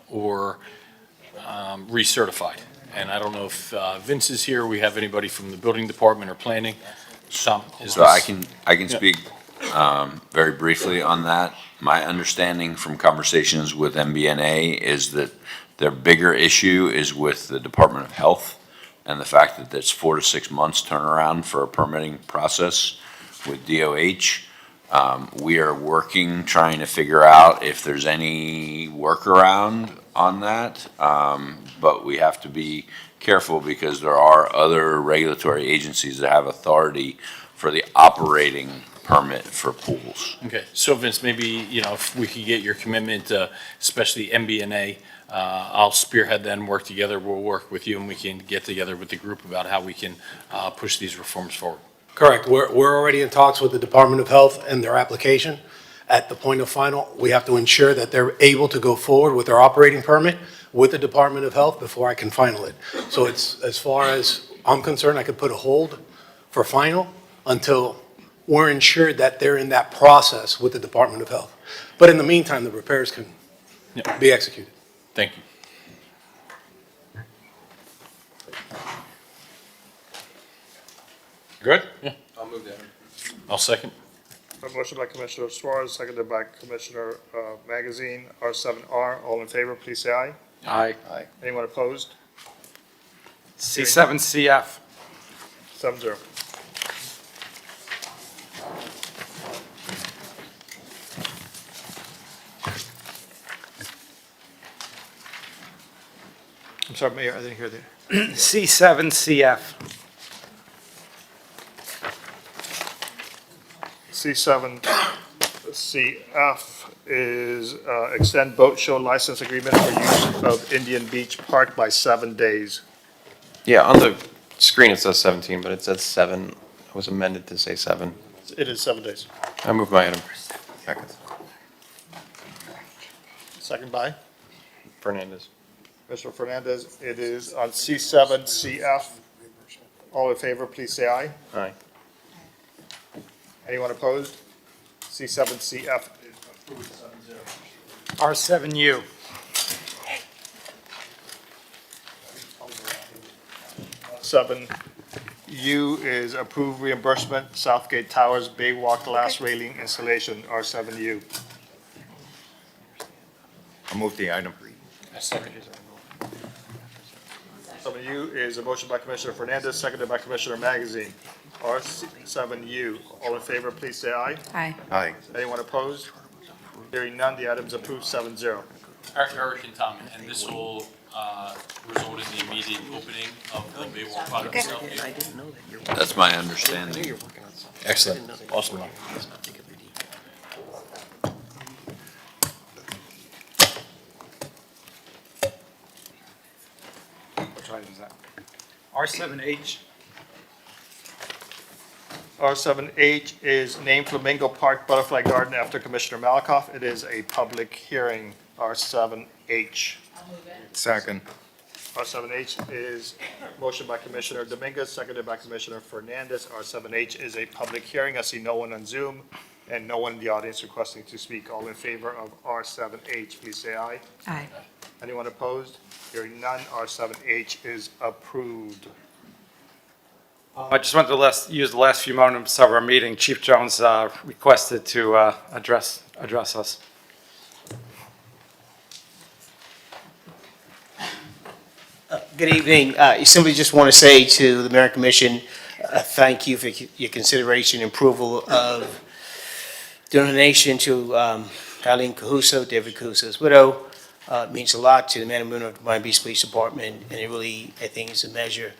[SPEAKER 15] or recertified. And I don't know if Vince is here. We have anybody from the building department or planning?
[SPEAKER 20] So I can speak very briefly on that. My understanding from conversations with MBNA is that their bigger issue is with the Department of Health and the fact that it's 4 to 6 months turnaround for a permitting process with DOH. We are working, trying to figure out if there's any workaround on that, but we have to be careful because there are other regulatory agencies that have authority for the operating permit for pools.
[SPEAKER 15] Okay, so Vince, maybe, if we could get your commitment, especially MBNA, I'll spearhead that and work together. We'll work with you and we can get together with the group about how we can push these reforms forward.
[SPEAKER 19] Correct. We're already in talks with the Department of Health and their application. At the point of final, we have to ensure that they're able to go forward with their operating permit with the Department of Health before I can final it. So it's, as far as I'm concerned, I could put a hold for final until we're ensured that they're in that process with the Department of Health. But in the meantime, the repairs can be executed.
[SPEAKER 15] Thank you.
[SPEAKER 3] Good?
[SPEAKER 15] Yeah. I'll move that. I'll second.
[SPEAKER 4] A motion by Commissioner Suarez, seconded by Commissioner Magazine, R7R. All in favor, please say aye.
[SPEAKER 2] Aye.
[SPEAKER 4] Anyone opposed?
[SPEAKER 2] C7CF.
[SPEAKER 4] 7-0. I'm sorry, Mayor, I didn't hear that.
[SPEAKER 2] C7CF.
[SPEAKER 4] C7CF is extend boat show license agreement for use of Indian Beach Park by 7 days.
[SPEAKER 18] Yeah, on the screen it says 17, but it says 7. It was amended to say 7.
[SPEAKER 4] It is 7 days.
[SPEAKER 18] I move my item. Second.
[SPEAKER 4] Second by
[SPEAKER 18] Fernandez.
[SPEAKER 4] Mr. Fernandez. It is on C7CF. All in favor, please say aye.
[SPEAKER 18] Aye.
[SPEAKER 4] Anyone opposed? C7CF.
[SPEAKER 2] R7U.
[SPEAKER 4] Seven U is approved reimbursement, Southgate Towers Baywalk glass railing installation, R7U.
[SPEAKER 8] I'll move the item.
[SPEAKER 4] 7U is a motion by Commissioner Fernandez, seconded by Commissioner Magazine. R7U. All in favor, please say aye.
[SPEAKER 13] Aye.
[SPEAKER 8] Aye.
[SPEAKER 4] Anyone opposed? Hearing none, the item is approved 7-0.
[SPEAKER 15] Eric and Tom, and this will result in the immediate opening of the Baywalk project itself.
[SPEAKER 20] That's my understanding.
[SPEAKER 15] Excellent. Awesome.
[SPEAKER 2] Which item is that? R7H.
[SPEAKER 4] R7H is named Flamingo Park Butterfly Garden after Commissioner Malakoff. It is a public hearing, R7H.
[SPEAKER 8] Second.
[SPEAKER 4] R7H is motion by Commissioner Dominguez, seconded by Commissioner Fernandez. R7H is a public hearing. I see no one on Zoom and no one in the audience requesting to speak. All in favor of R7H, please say aye.
[SPEAKER 13] Aye.
[SPEAKER 4] Anyone opposed? Hearing none, R7H is approved.
[SPEAKER 2] I just wanted to use the last few moments of our meeting. Chief Jones requested to address us.
[SPEAKER 6] Good evening. I simply just want to say to the Mayor and Commission, thank you for your consideration and approval of donation to Eileen Cahuso, David Cahuso's widow. It means a lot to the men and women of the Miami Beach Police Department, and it really, I think, is a measure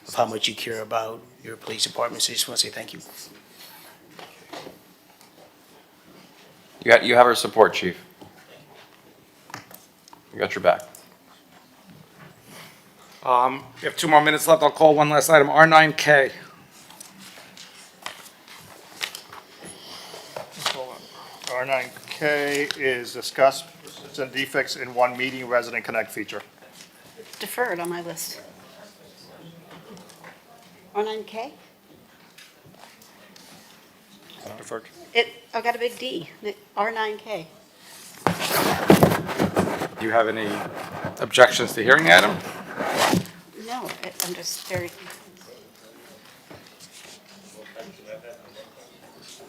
[SPEAKER 6] of how much you care about your police department. So I just want to say thank you.
[SPEAKER 18] You have our support, Chief. We got your back.
[SPEAKER 2] We have 2 more minutes left. I'll call one last item, R9K.
[SPEAKER 4] R9K is discuss persistent defects in one meeting resident connect feature.
[SPEAKER 13] Deferred on my list. R9K?
[SPEAKER 4] Deferred.
[SPEAKER 13] I got a big D, R9K.
[SPEAKER 2] Do you have any objections to hearing the item?
[SPEAKER 13] No, I'm just very,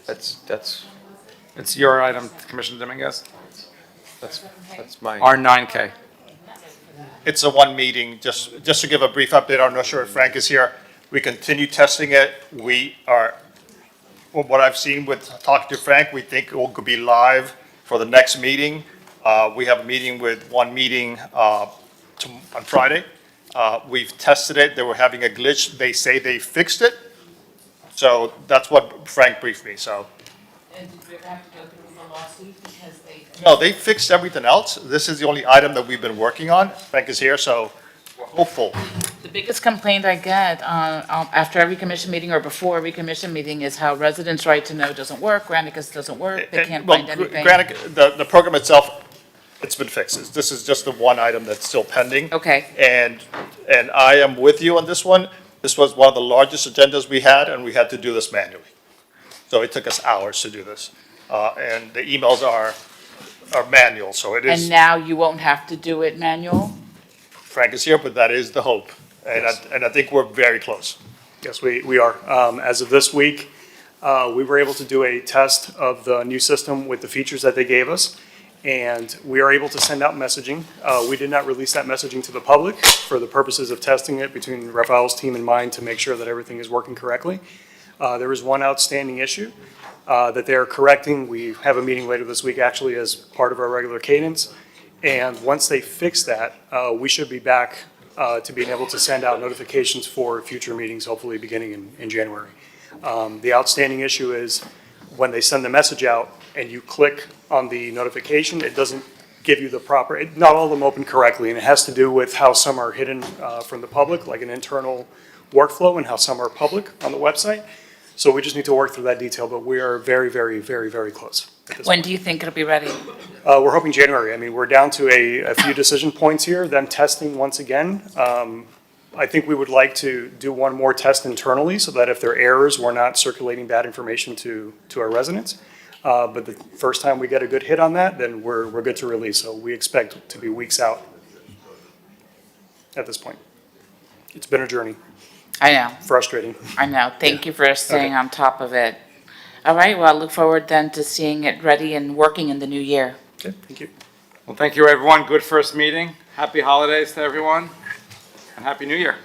[SPEAKER 18] That's
[SPEAKER 2] It's your item, Commissioner Dominguez.
[SPEAKER 18] that's my.
[SPEAKER 2] R9K.
[SPEAKER 4] It's a one meeting, just to give a brief update, I'm not sure if Frank is here. We continue testing it. We are, from what I've seen with talking to Frank, we think it will be live for the next meeting. We have a meeting with one meeting on Friday. We've tested it. They were having a glitch. They say they fixed it. So that's what Frank briefed me, so.
[SPEAKER 21] And did we ever have to go through the lawsuit because they?
[SPEAKER 4] No, they fixed everything else. This is the only item that we've been working on. Frank is here, so we're hopeful.
[SPEAKER 21] The biggest complaint I get after every commission meeting or before every commission meeting is how residents' right to know doesn't work, Granicus doesn't work, they can't
[SPEAKER 4] Well,
[SPEAKER 21] find anything.
[SPEAKER 4] Granted, the program itself, it's been fixed. This is just the one item that's still pending.
[SPEAKER 21] Okay.
[SPEAKER 4] And I am with you on this one. This was one of the largest agendas we had, and we had to do this manually. So it took us hours to do this. And the emails are manual, so it is.
[SPEAKER 21] And now you won't have to do it manual?
[SPEAKER 4] Frank is here, but that is the hope. And I think we're very close.
[SPEAKER 14] Yes, we are. As of this week, We were able to do a test of the new system with the features that they gave us, and we are able to send out messaging. We did not release that messaging to the public for the purposes of testing it between Rafael's team and mine to make sure that everything is working correctly. There is one outstanding issue that they are correcting. We have a meeting later this week, actually, as part of our regular cadence. And once they fix that, we should be back to being able to send out notifications for future meetings, hopefully beginning in January. The outstanding issue is when they send the message out and you click on the notification, it doesn't give you the proper, not all of them open correctly, and it has to do with how some are hidden from the public, like an internal workflow, and how some are public on the website. So we just need to work through that detail, but we are very, very, very, very close.
[SPEAKER 21] When do you think it'll be ready?
[SPEAKER 14] We're hoping January. I mean, we're down to a few decision points here, them testing once again. I think we would like to do one more test internally so that if there are errors, we're not circulating bad information to our residents. But the first time we get a good hit on that, then we're good to release. So we expect to be weeks out at this point. It's been a journey.
[SPEAKER 21] I know.
[SPEAKER 14] Frustrating.
[SPEAKER 21] I know. Thank you for staying
[SPEAKER 14] Okay.
[SPEAKER 21] on top of it. All right, well, I look forward then to seeing it ready and working in the new year.
[SPEAKER 14] Okay, thank you.
[SPEAKER 3] Well, thank you, everyone. Good first meeting. Happy holidays to everyone, and Happy New Year.